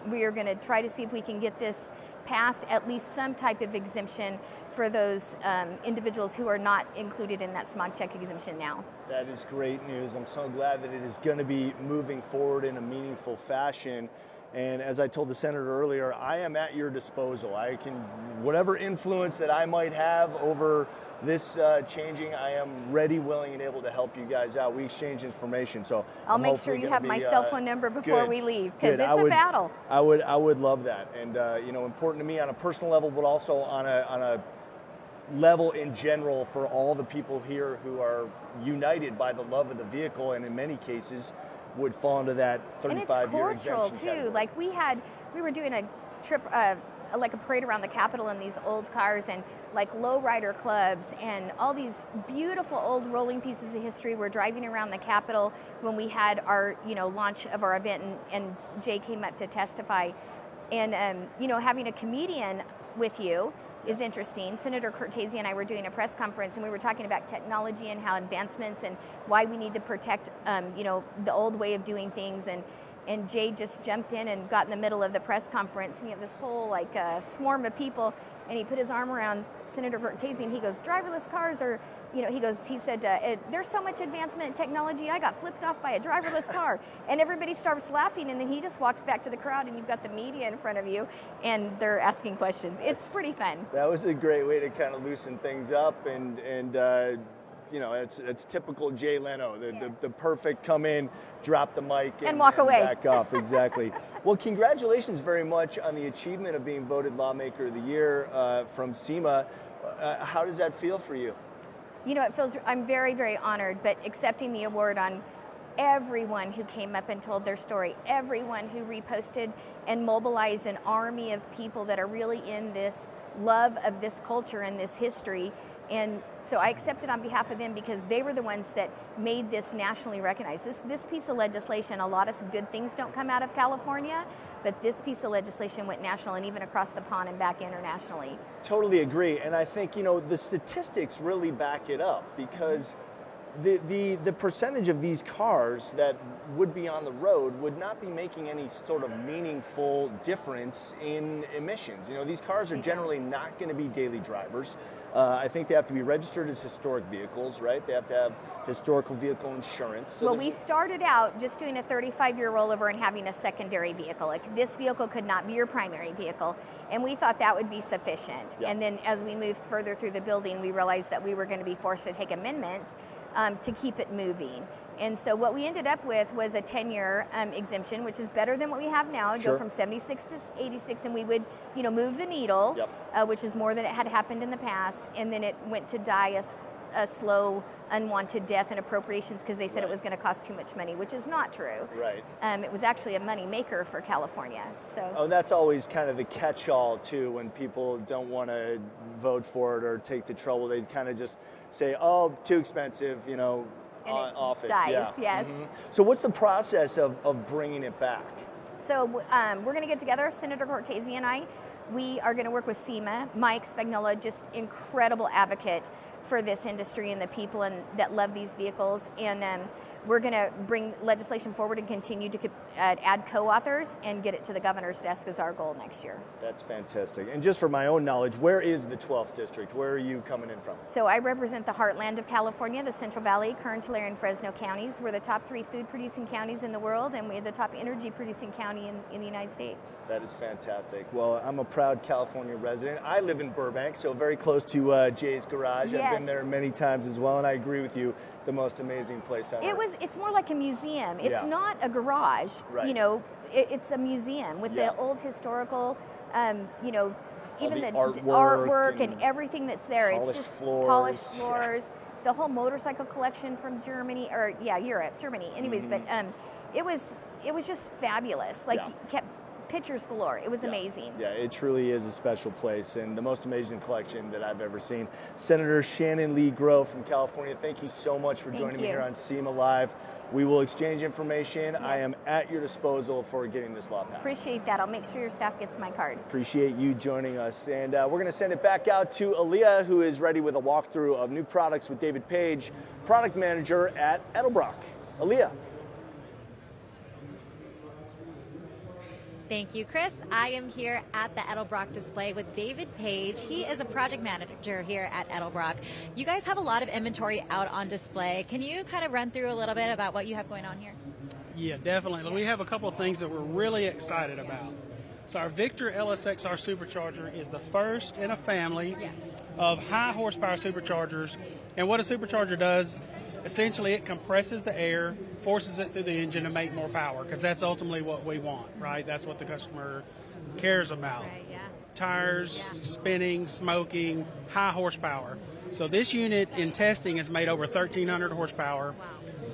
we are going to try to see if we can get this passed, at least some type of exemption for those individuals who are not included in that smog check exemption now. That is great news. I'm so glad that it is going to be moving forward in a meaningful fashion. And as I told the Senator earlier, I am at your disposal. I can, whatever influence that I might have over this changing, I am ready, willing, and able to help you guys out. We exchange information, so I'll make sure you have my cell phone number before we leave, because it's a battle. I would love that, and you know, important to me on a personal level, but also on a level in general for all the people here who are united by the love of the vehicle, and in many cases would fall into that 35-year exemption cultural too. category. Like we were doing a trip, like a parade around the Capitol in these old cars, and like lowrider clubs and all these beautiful old rolling pieces of history. We're driving around the Capitol when we had our, you know, launch of our event, and Jay came up to testify. And you know, having a comedian with you is interesting. Senator Cortese and I were doing a press conference, and we were talking about technology and how advancements and why we need to protect, you know, the old way of doing things. And Jay just jumped in and got in the middle of the press conference, and you have this whole like swarm of people, and he put his arm around Senator Cortese, and he goes, "Driverless cars are," you know, he said, "There's so much advancement in technology, I got flipped off by a driverless car." And everybody starts laughing, and then he just walks back to the crowd, and you've got the media in front of you, and they're asking questions. It's pretty fun. That was a great way to kind of loosen things up, and you know, it's typical Jay Leno, the perfect come in, drop the mic, and walk away. Back off, exactly. Well, congratulations very much on the achievement of being voted Lawmaker of the Year from SEMA. How does that feel for you? You know, I'm very, very honored, but accepting the award on everyone who came up and told their story, everyone who reposted and mobilized an army of people that are really in this love of this culture and this history. And so I accept it on behalf of them, because they were the ones that made this nationally recognized. This piece of legislation, a lot of good things don't come out of California, but this piece of legislation went national and even across the pond and back internationally. Totally agree, and I think, you know, the statistics really back it up, because the percentage of these cars that would be on the road would not be making any sort of meaningful difference in emissions. You know, these cars are generally not going to be daily drivers. I think they have to be registered as historic vehicles, right? They have to have historical vehicle insurance. So well, we started out just doing a 35-year rollover and having a secondary vehicle. Like, this vehicle could not be your primary vehicle, and we thought that would be sufficient. Yeah. And then as we moved further through the building, we realized that we were going to be forced to take amendments to keep it moving. And so what we ended up with was a 10-year exemption, which is better than what we have now. It'd go from 76 to 86, and we would, you know, move the needle, which is more than it had happened in the past. And then it went to die a slow, unwanted death in appropriations, because they said it was going to cost too much money, which is not true. Right. It was actually a money maker for California. So. Oh, that's always kind of the catch-all too, when people don't want to vote for it or take the trouble. They kind of just say, "Oh, too expensive," you know. And off it dies, yes. Mm-hmm. So what's the process of bringing it back? So we're going to get together, Senator Cortese and I. We are going to work with SEMA. Mike Spagnola, just incredible advocate for this industry and the people that love these vehicles. And we're going to bring legislation forward and continue to add co-authors and get it to the governor's desk is our goal next year. That's fantastic. And just for my own knowledge, where is the 12th district? Where are you coming in from? So I represent the heartland of California, the Central Valley, Kern, Tulare, and Fresno counties. We're the top 3 food-producing counties in the world, and we're the top energy-producing county in the United States. That is fantastic. Well, I'm a proud California resident. I live in Burbank, so very close to Jay's garage. Yes. I've been there many times as well, and I agree with you. The most amazing place on earth. It's more like a museum. It's not a garage. Right. You know, it's a museum with the old historical, you know, even the artwork and everything that's there. It's just polished floors. The whole motorcycle collection from Germany, or Europe, Germany. Anyways, but it was just fabulous. Like, kept pictures galore. It was amazing. Yeah, it truly is a special place and the most amazing collection that I've ever seen. Senator Shannon Lee Grove from California, thank you so much for joining me here on SEMA Live. We will exchange information. Yes. I am at your disposal for getting this law passed. Appreciate that. I'll make sure your staff gets my card. Appreciate you joining us. And we're going to send it back out to Aaliyah, who is ready with a walkthrough of new products with David Page, product manager at Edelbrock. Aaliyah. Thank you, Chris. I am here at the Edelbrock display with David Page. He is a project manager here at Edelbrock. You guys have a lot of inventory out on display. Can you kind of run through a little bit about what you have going on here? Yeah, definitely. We have a couple of things that we're really excited about. So our Victor LSXR supercharger is the first in a family of high horsepower superchargers. And what a supercharger does, essentially it compresses the air, forces it through the engine to make more power, because that's ultimately what we want, right? That's what the customer cares about. Right, yeah. Tires, spinning, smoking, high horsepower. So this unit in testing has made over 1,300 horsepower. Wow.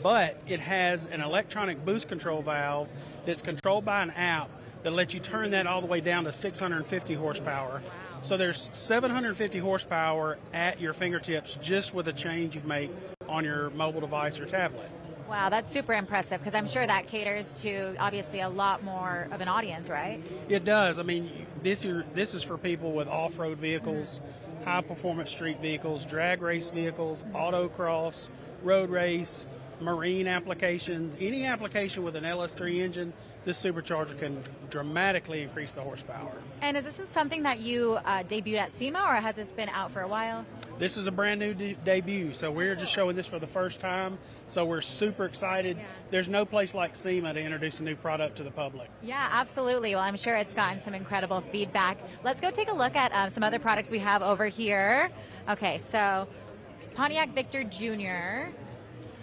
But it has an electronic boost control valve that's controlled by an app that lets you turn that all the way down to 650 horsepower. Wow. So there's 750 horsepower at your fingertips just with a change you make on your mobile device or tablet. Wow, that's super impressive, because I'm sure that caters to obviously a lot more of an audience, right? It does. I mean, this is for people with off-road vehicles, high-performance street vehicles, drag race vehicles, autocross, road race, marine applications. Any application with an LS3 engine, this supercharger can dramatically increase the horsepower. And is this something that you debuted at SEMA, or has this been out for a while? This is a brand new debut, so we're just showing this for the first time, so we're super excited. Yeah. There's no place like SEMA to introduce a new product to the public. Yeah, absolutely. Well, I'm sure it's gotten some incredible feedback. Let's go take a look at some other products we have over here. Okay, so Pontiac Victor Jr.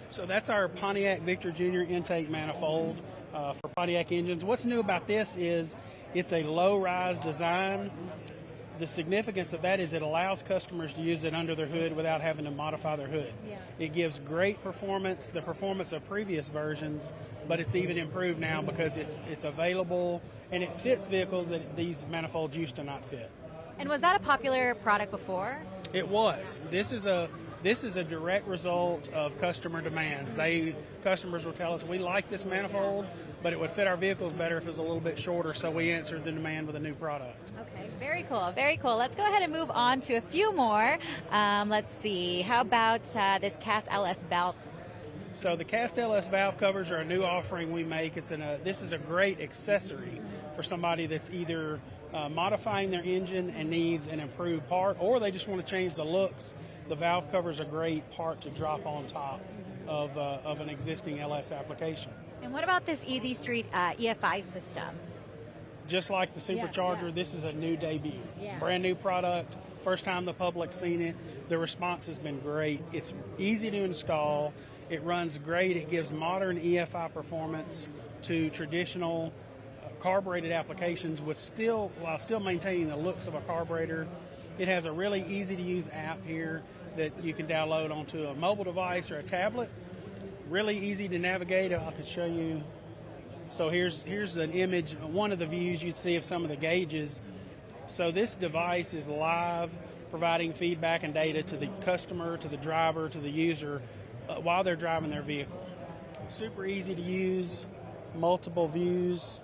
So that's our Pontiac Victor Jr. intake manifold for Pontiac engines. What's new about this is it's a low-rise design. The significance of that is it allows customers to use it under their hood without having to modify their hood. Yeah. It gives great performance, the performance of previous versions, but it's even improved now because it's available and it fits vehicles that these manifolds used to not fit. And was that a popular product before? It was. This is a direct result of customer demands. Customers will tell us, we like this manifold, but it would fit our vehicles better if it was a little bit shorter, so we answered the demand with a new product. Okay, very cool, very cool. Let's go ahead and move on to a few more. Let's see, how about this Cast LS valve? So the Cast LS valve covers are a new offering we make. This is a great accessory for somebody that's either modifying their engine and needs an improved part, or they just want to change the looks. The valve cover is a great part to drop on top of an existing LS application. And what about this Easy Street EFI system? Just like the supercharger, this is a new debut. Yeah. Brand new product, first time the public's seen it. The response has been great. It's easy to install. It runs great. It gives modern EFI performance to traditional carbureted applications while still maintaining the looks of a carburetor. It has a really easy to use app here that you can download onto a mobile device or a tablet. Really easy to navigate. I can show you. So here's an image, one of the views you'd see of some of the gauges. So this device is live, providing feedback and data to the customer, to the driver, to the user while they're driving their vehicle. Super easy to use, multiple views.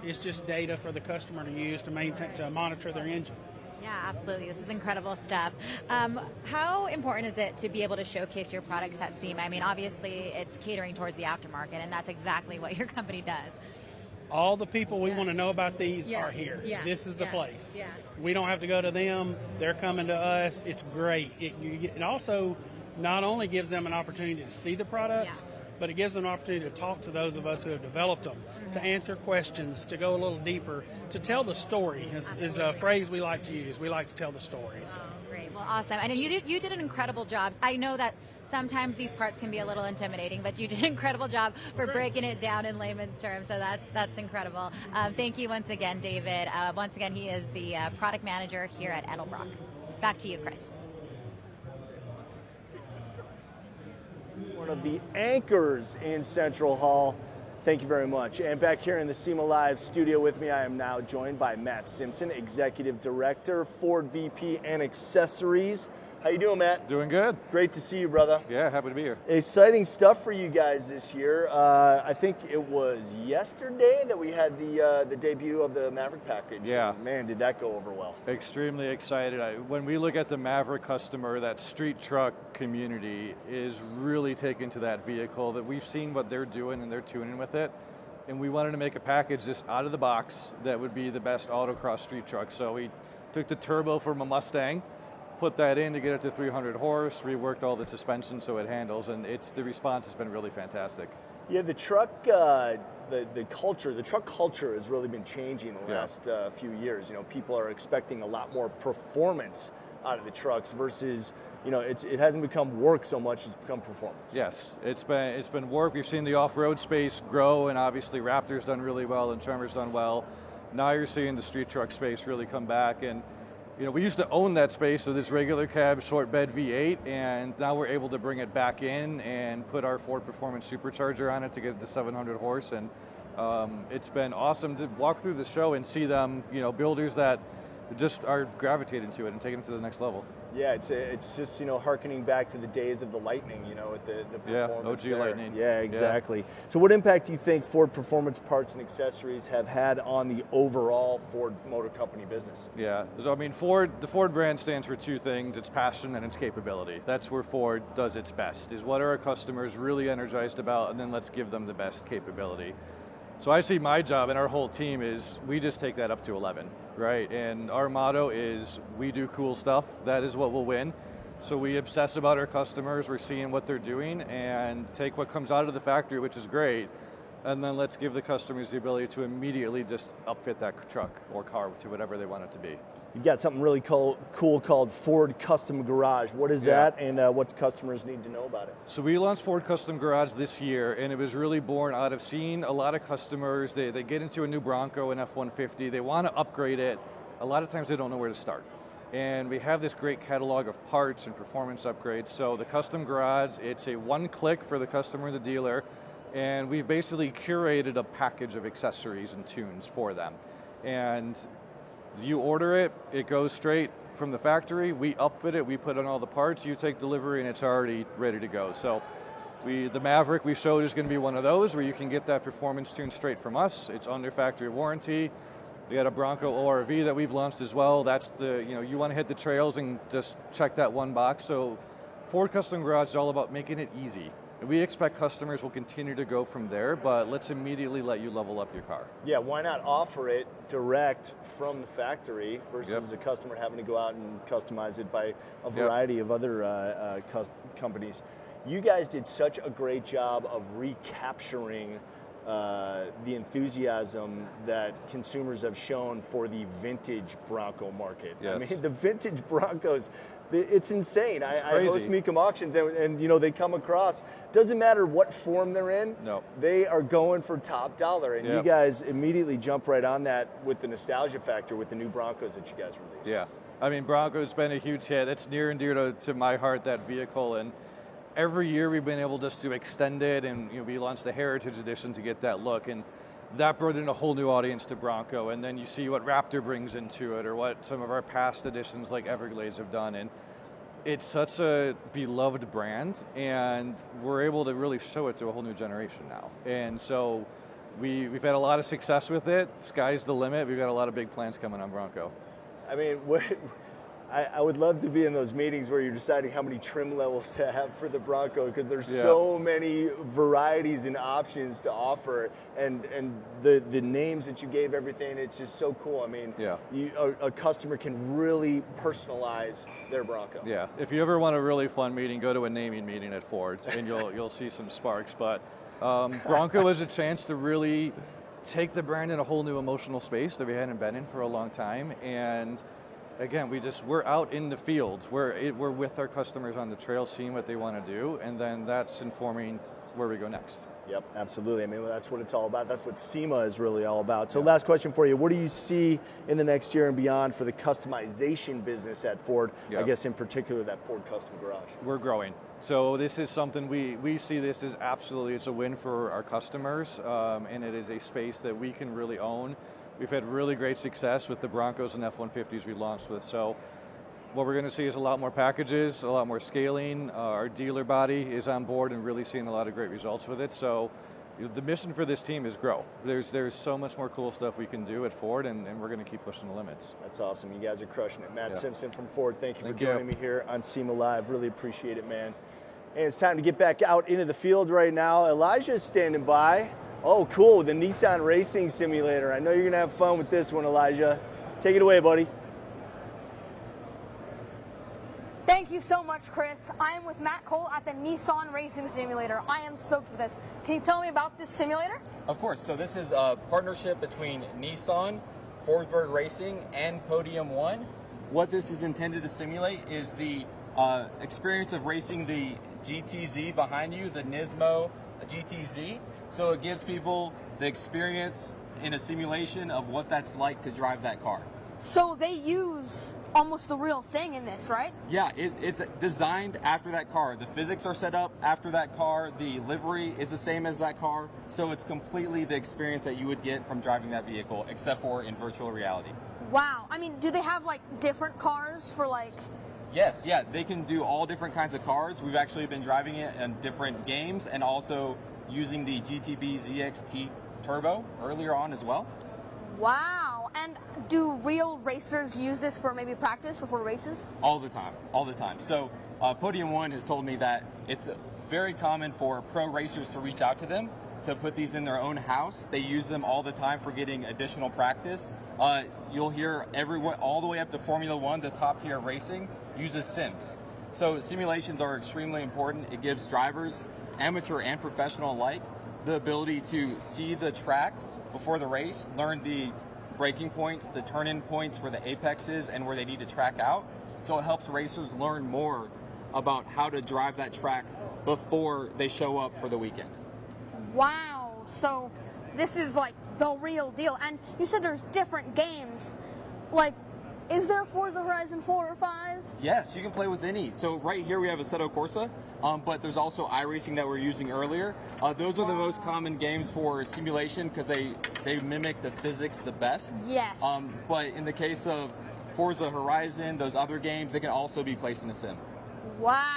It's just data for the customer to use to monitor their engine. Yeah, absolutely. This is incredible stuff. How important is it to be able to showcase your products at SEMA? I mean, obviously, it's catering towards the aftermarket, and that's exactly what your company does. All the people we want to know about these are here. Yeah. This is the place. Yeah. We don't have to go to them. They're coming to us. It's great. It also not only gives them an opportunity to see the products, but it gives them an opportunity to talk to those of us who have developed them, to answer questions, to go a little deeper, to tell the story is a phrase we like to use. We like to tell the story. So. Oh, great. Well, awesome. And you did an incredible job. I know that sometimes these parts can be a little intimidating, but you did an incredible job for breaking it down in layman's terms, so that's incredible. Thank you once again, David. Once again, he is the product manager here at Edelbrock. Back to you, Chris. One of the anchors in Central Hall. Thank you very much. And back here in the SEMA Live studio with me, I am now joined by Matt Simpson, Executive Director, Ford VP and Accessories. How you doing, Matt? Doing good. Great to see you, brother. Yeah, happy to be here. Exciting stuff for you guys this year. I think it was yesterday that we had the debut of the Maverick package. Yeah. Man, did that go over well. Extremely excited. When we look at the Maverick customer, that street truck community is really taken to that vehicle, that we've seen what they're doing and they're tuning with it. and we wanted to make a package just out of the box that would be the best autocross street truck. So we took the turbo from a Mustang, put that in to get it to 300 horse, reworked all the suspension so it handles, and the response has been really fantastic. Yeah, the truck, the truck culture has really been changing in the last few years. You know, people are expecting a lot more performance out of the trucks versus, you know, it hasn't become work so much, it's become performance. Yes, it's been work. We've seen the off-road space grow, and obviously Raptor's done really well and Tremor's done well. Now you're seeing the street truck space really come back, and you know, we used to own that space of this regular cab short bed V8, and now we're able to bring it back in and put our Ford Performance supercharger on it to get the 700 horse, and it's been awesome to walk through the show and see them, you know, builders that just are gravitating to it and taking it to the next level. Yeah, it's just, you know, hearkening back to the days of the Lightning, you know, with the performance. OG Lightning. Yeah, exactly. So what impact do you think Ford Performance parts and accessories have had on the overall Ford Motor Company business? Yeah, so I mean, the Ford brand stands for two things. It's passion and it's capability. That's where Ford does its best, is what are our customers really energized about, and then let's give them the best capability. So I see my job and our whole team is we just take that up to 11, right? And our motto is we do cool stuff. That is what will win. So we obsess about our customers. We're seeing what they're doing and take what comes out of the factory, which is great, and then let's give the customers the ability to immediately just upfit that truck or car to whatever they want it to be. You've got something really cool called Ford Custom Garage. What is that, and what customers need to know about it? So we launched Ford Custom Garage this year, and it was really born out of seeing a lot of customers, they get into a new Bronco, an F-150, they want to upgrade it. A lot of times they don't know where to start. And we have this great catalog of parts and performance upgrades. So the Custom Garage, it's a one-click for the customer and the dealer, and we've basically curated a package of accessories and tunes for them. And you order it, it goes straight from the factory, we upfit it, we put on all the parts, you take delivery, and it's already ready to go. So the Maverick we showed is going to be one of those where you can get that performance tune straight from us. It's under factory warranty. We got a Bronco ORV that we've launched as well. That's you want to hit the trails and just check that one box. So Ford Custom Garage is all about making it easy. And we expect customers will continue to go from there, but let's immediately let you level up your car. Yeah, why not offer it direct from the factory versus a customer having to go out and customize it by a variety of other companies. You guys did such a great job of recapturing the enthusiasm that consumers have shown for the vintage Bronco market. Yes. I mean, the vintage Broncos, it's insane. I host Mecum auctions, and you know, they come across, doesn't matter what form they're in, they are going for top dollar, and you guys immediately jump right on that with the nostalgia factor with the new Broncos that you guys released. Yeah, I mean, Bronco's been a huge hit. It's near and dear to my heart, that vehicle, and every year we've been able just to extend it, and we launched the Heritage Edition to get that look, and that brought in a whole new audience to Bronco. And then you see what Raptor brings into it, or what some of our past editions like Everglades have done, and it's such a beloved brand, and we're able to really show it to a whole new generation now. And so we've had a lot of success with it. Sky's the limit. We've got a lot of big plans coming on Bronco. I mean, I would love to be in those meetings where you're deciding how many trim levels to have for the Bronco, because there's so many varieties and options to offer, and the names that you gave everything, it's just so cool. I mean, a customer can really personalize their Bronco. Yeah, if you ever want a really fun meeting, go to a naming meeting at Ford's, and you'll see some sparks. But Bronco is a chance to really take the brand in a whole new emotional space that we hadn't been in for a long time, and again, we're out in the field. We're with our customers on the trail, seeing what they want to do, and then that's informing where we go next. Yep, absolutely. I mean, that's what it's all about. That's what SEMA is really all about. So last question for you. What do you see in the next year and beyond for the customization business at Ford? I guess in particular that Ford Custom Garage. We're growing. So this is something we see this as absolutely, it's a win for our customers, and it is a space that we can really own. We've had really great success with the Broncos and F-150s we launched with. So what we're going to see is a lot more packages, a lot more scaling. Our dealer body is on board and really seeing a lot of great results with it. So the mission for this team is grow. There's so much more cool stuff we can do at Ford, and we're going to keep pushing the limits. That's awesome. You guys are crushing it. Matt Simpson from Ford, thank you for joining me here on SEMA Live. Really appreciate it, man. And it's time to get back out into the field right now. Elijah's standing by. Oh, cool, the Nissan Racing Simulator. I know you're gonna have fun with this one, Elijah. Take it away, buddy. Thank you so much, Chris. I am with Matt Cole at the Nissan Racing Simulator. I am stoked for this. Can you tell me about this simulator? Of course. So this is a partnership between Nissan, Forsberg Racing, and Podium One. What this is intended to simulate is the experience of racing the GTZ behind you, the Nismo GTZ. So it gives people the experience in a simulation of what that's like to drive that car. So they use almost the real thing in this, right? Yeah, it's designed after that car. The physics are set up after that car. The livery is the same as that car. So it's completely the experience that you would get from driving that vehicle, except for in virtual reality. Wow. I mean, do they have like different cars for like... Yes, yeah, they can do all different kinds of cars. We've actually been driving it in different games and also using the GTB ZXT Turbo earlier on as well. Wow. And do real racers use this for maybe practice before races? All the time, all the time. So Podium One has told me that it's very common for pro racers to reach out to them to put these in their own house. They use them all the time for getting additional practice. You'll hear everyone, all the way up to Formula One, the top tier of racing, uses sims. So simulations are extremely important. It gives drivers, amateur and professional alike, the ability to see the track before the race, learn the braking points, the turn-in points where the apex is and where they need to track out. So it helps racers learn more about how to drive that track before they show up for the weekend. Wow. So this is like the real deal. And you said there's different games. Like, is there Forza Horizon 4 or 5? Yes, you can play with any. So right here we have Assetto Corsa, but there's also iRacing that we're using earlier. Those are the most common games for simulation because they mimic the physics the best. Yes. But in the case of Forza Horizon, those other games, they can also be placed in a sim. Wow.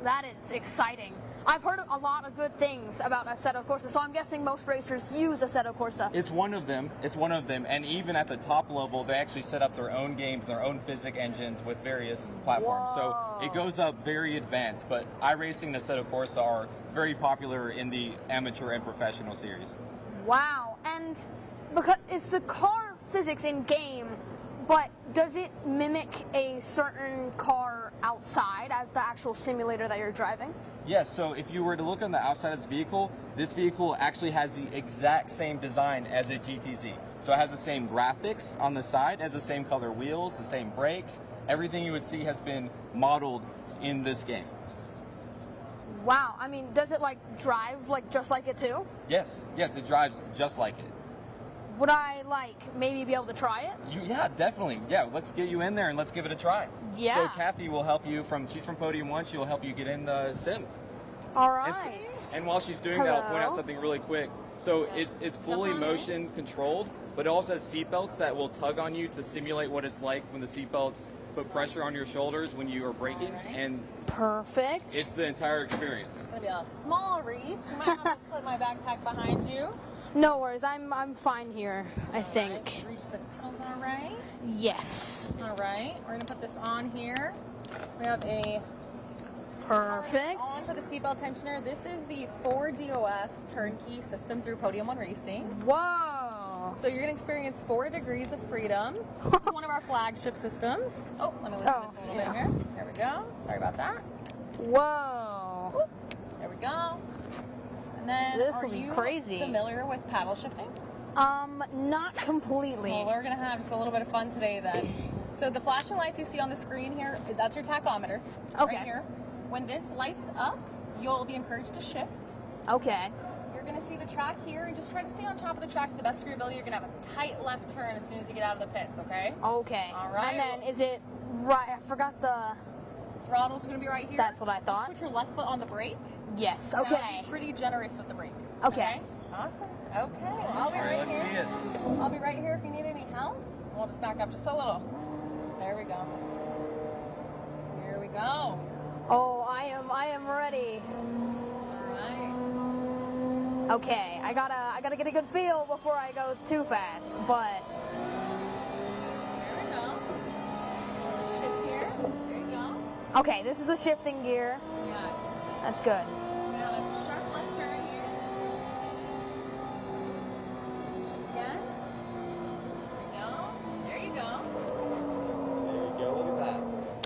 That is exciting. I've heard a lot of good things about Assetto Corsa, so I'm guessing most racers use Assetto Corsa. It's one of them. It's one of them. And even at the top level, they actually set up their own games, their own physics engines with various platforms. Whoa. So it goes up very advanced. But iRacing and Assetto Corsa are very popular in the amateur and professional series. Wow. And because it's the car physics in game, but does it mimic a certain car outside as the actual simulator that you're driving? Yes, so if you were to look on the outside of this vehicle actually has the exact same design as a GTZ. So it has the same graphics on the side, has the same color wheels, the same brakes. Everything you would see has been modeled in this game. Wow, I mean, does it like drive like just like it too? Yes, it drives just like it. Would I like maybe be able to try it? Yeah, definitely. Yeah, let's get you in there and let's give it a try. Yeah. So Kathy will help you she's from Podium One, she will help you get in the sim. All right. And while she's doing that, I'll point out something really quick. So it's fully motion controlled, but it also has seatbelts that will tug on you to simulate what it's like when the seatbelts put pressure on your shoulders when you are braking. And perfect. It's the entire experience. It's gonna be a small reach. You might have to slip my backpack behind you. No worries, I'm fine here, I think. Reach the pedals, all right? Yes. All right, we're gonna put this on here. We have a perfect on for the seatbelt tensioner. This is the 4DOF turnkey system through Podium One Racing. Whoa! So you're gonna experience 4 degrees of freedom. This is one of our flagship systems. Oh, let me loosen this a little bit here. There we go. Sorry about that. Whoa! Whoop. There we go. And then, this will be crazy. Familiar with paddle shifting? Not completely. Well, we're gonna have just a little bit of fun today then. So the flashing lights you see on the screen here, that's your tachometer. Okay. Right here. When this lights up, you'll be encouraged to shift. Okay. You're gonna see the track here and just try to stay on top of the track to the best of your ability. You're gonna have a tight left turn as soon as you get out of the pits, okay? Okay. All right. And then is it right? I forgot the throttle's gonna be right here. That's what I thought. Put your left foot on the brake. Yes. Now Okay. be pretty generous with the brake. Okay. Awesome. Okay. Well, I'll be right here. See it. I'll be right here if you need any help. We'll just back up just a little. There we go. Here we go. Oh, I am ready. All right. Okay, I gotta get a good feel before I go too fast, but. There we go. Shift here. There you go. Okay, this is a shifting gear. Yes. That's good. We got a sharp left turn here.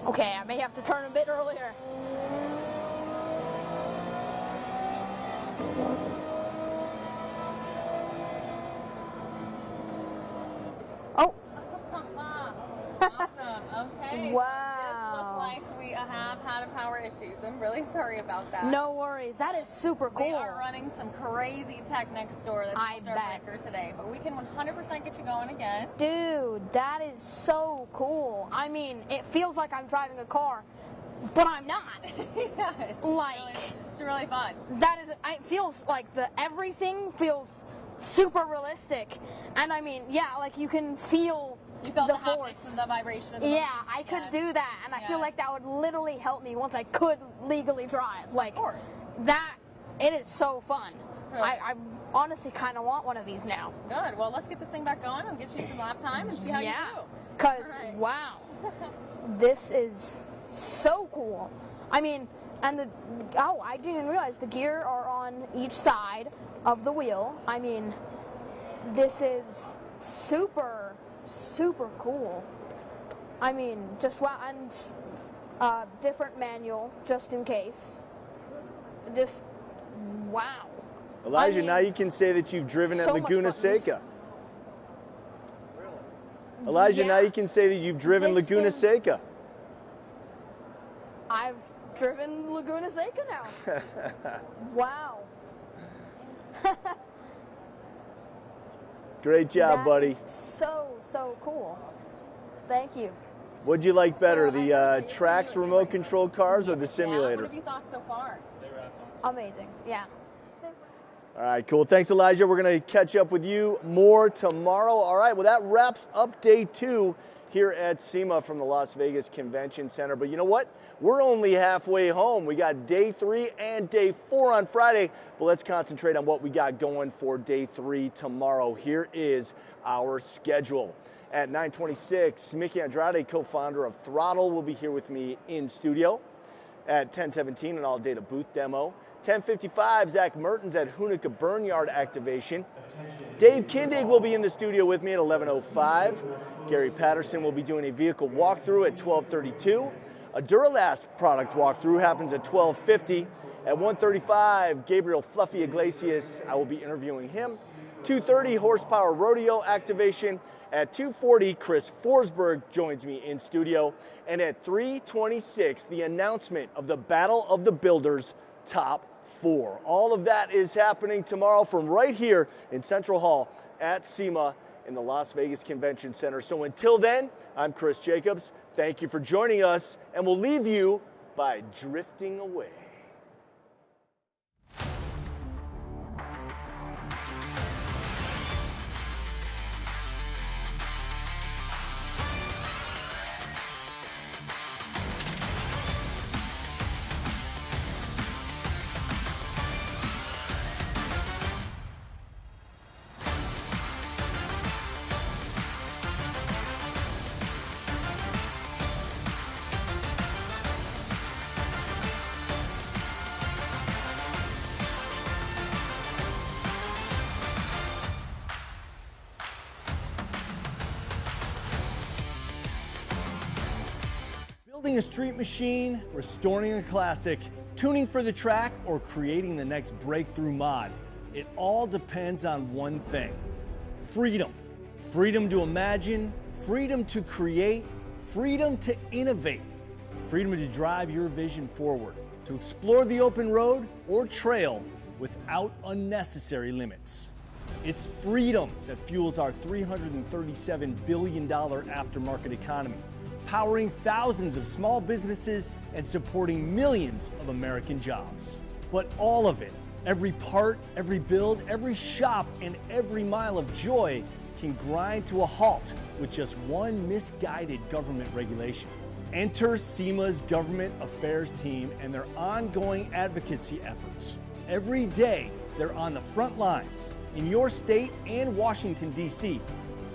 Okay, I may have to turn a bit earlier. Oh. Awesome. Okay. Wow. So this looks like we have had a power issue. So I'm really sorry about that. No worries. That is super cool. They are running some crazy tech next door that's I our bet. breaker today, but we can 100% get you going again. Dude, that is so cool. I mean, it feels like I'm driving a car, but I'm not. Yes, it's really fun. That is, it feels like everything feels super realistic. And I mean, yeah, like you can feel You felt the force. haptics and the vibration of the Yeah, motion. I could do that, and I feel like that would literally help me once I could legally drive. Like, of course. That, it is so fun. Good. I honestly kind of want one of these now. Good. Well, let's get this thing back going and get you some lap time and see how you do. Because, wow, this is so cool. I mean, and I didn't realize the gear are on each side of the wheel. I mean, this is super cool. I mean, just wow, and different manual just in case. Just wow. Elijah, I mean, now you can say that you've driven at so much Laguna buttons. Seca. Elijah, now you can say that you've driven This Laguna is- Seca. I've driven Laguna Seca now. Wow. Great job, buddy. That is so cool. Thank you. What'd you like better, the Trax remote control cars or the What simulator? have you thought so far? Amazing. Yeah. All right, cool. Thanks, Elijah. We're going to catch up with you more tomorrow. All right, well, that wraps up day 2 here at SEMA from the Las Vegas Convention Center. But you know what? We're only halfway home. We got day 3 and day 4 on Friday, but let's concentrate on what we got going for day 3 tomorrow. Here is our schedule. At 9:26, Mickey Andrade, co-founder of Throttle, will be here with me in studio. At 10:17, an all-data booth demo. 10:55, Zach Mertens at Hunica Burnyard activation. Dave Kindig will be in the studio with me at 11:05. Gary Patterson will be doing a vehicle walkthrough at 12:32. A Duralast product walkthrough happens at 12:50. At 1:35, Gabriel Fluffy Iglesias, I will be interviewing him. 2:30, horsepower rodeo activation. At 2:40, Chris Forsberg joins me in studio. And at 3:26, the announcement of the Battle of the Builders Top 4. All of that is happening tomorrow from right here in Central Hall at SEMA in the Las Vegas Convention Center. So until then, I'm Chris Jacobs. Thank you for joining us, and we'll leave you by drifting away. Building a street machine, restoring a classic, tuning for the track, or creating the next breakthrough mod. It all depends on one thing: freedom. Freedom to imagine, freedom to create, freedom to innovate, freedom to drive your vision forward, to explore the open road or trail without unnecessary limits. It's freedom that fuels our $337 billion aftermarket economy, powering thousands of small businesses and supporting millions of American jobs. But all of it, every part, every build, every shop, and every mile of joy can grind to a halt with just one misguided government regulation. Enter SEMA's government affairs team and their ongoing advocacy efforts. Every day, they're on the front lines in your state and Washington, D.C.,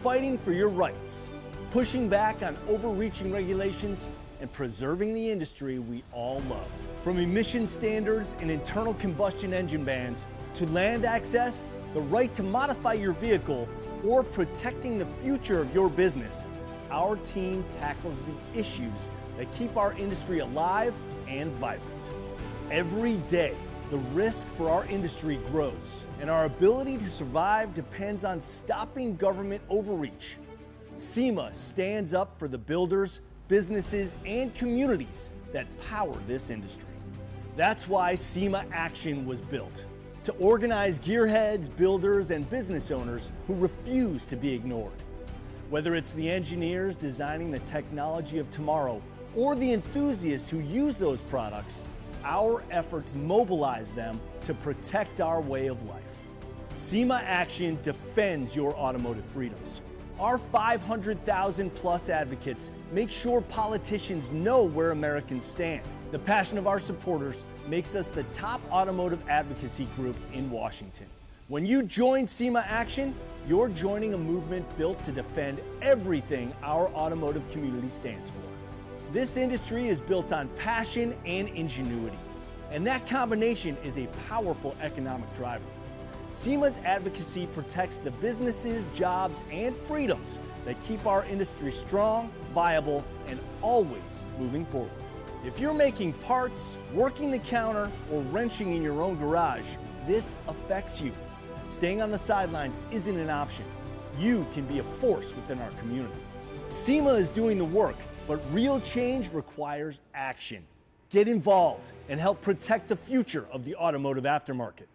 fighting for your rights, pushing back on overreaching regulations, and preserving the industry we all love. From emission standards and internal combustion engine bans to land access, the right to modify your vehicle, or protecting the future of your business, our team tackles the issues that keep our industry alive and vibrant. Every day, the risk for our industry grows, and our ability to survive depends on stopping government overreach. SEMA stands up for the builders, businesses, and communities that power this industry. That's why SEMA Action was built, to organize gearheads, builders, and business owners who refuse to be ignored. Whether it's the engineers designing the technology of tomorrow or the enthusiasts who use those products, our efforts mobilize them to protect our way of life. SEMA Action defends your automotive freedoms. Our 500,000 plus advocates make sure politicians know where Americans stand. The passion of our supporters makes us the top automotive advocacy group in Washington. When you join SEMA Action, you're joining a movement built to defend everything our automotive community stands for. This industry is built on passion and ingenuity, and that combination is a powerful economic driver. SEMA's advocacy protects the businesses, jobs, and freedoms that keep our industry strong, viable, and always moving forward. If you're making parts, working the counter, or wrenching in your own garage, this affects you. Staying on the sidelines isn't an option. You can be a force within our community. SEMA is doing the work, but real change requires action. Get involved and help protect the future of the automotive aftermarket.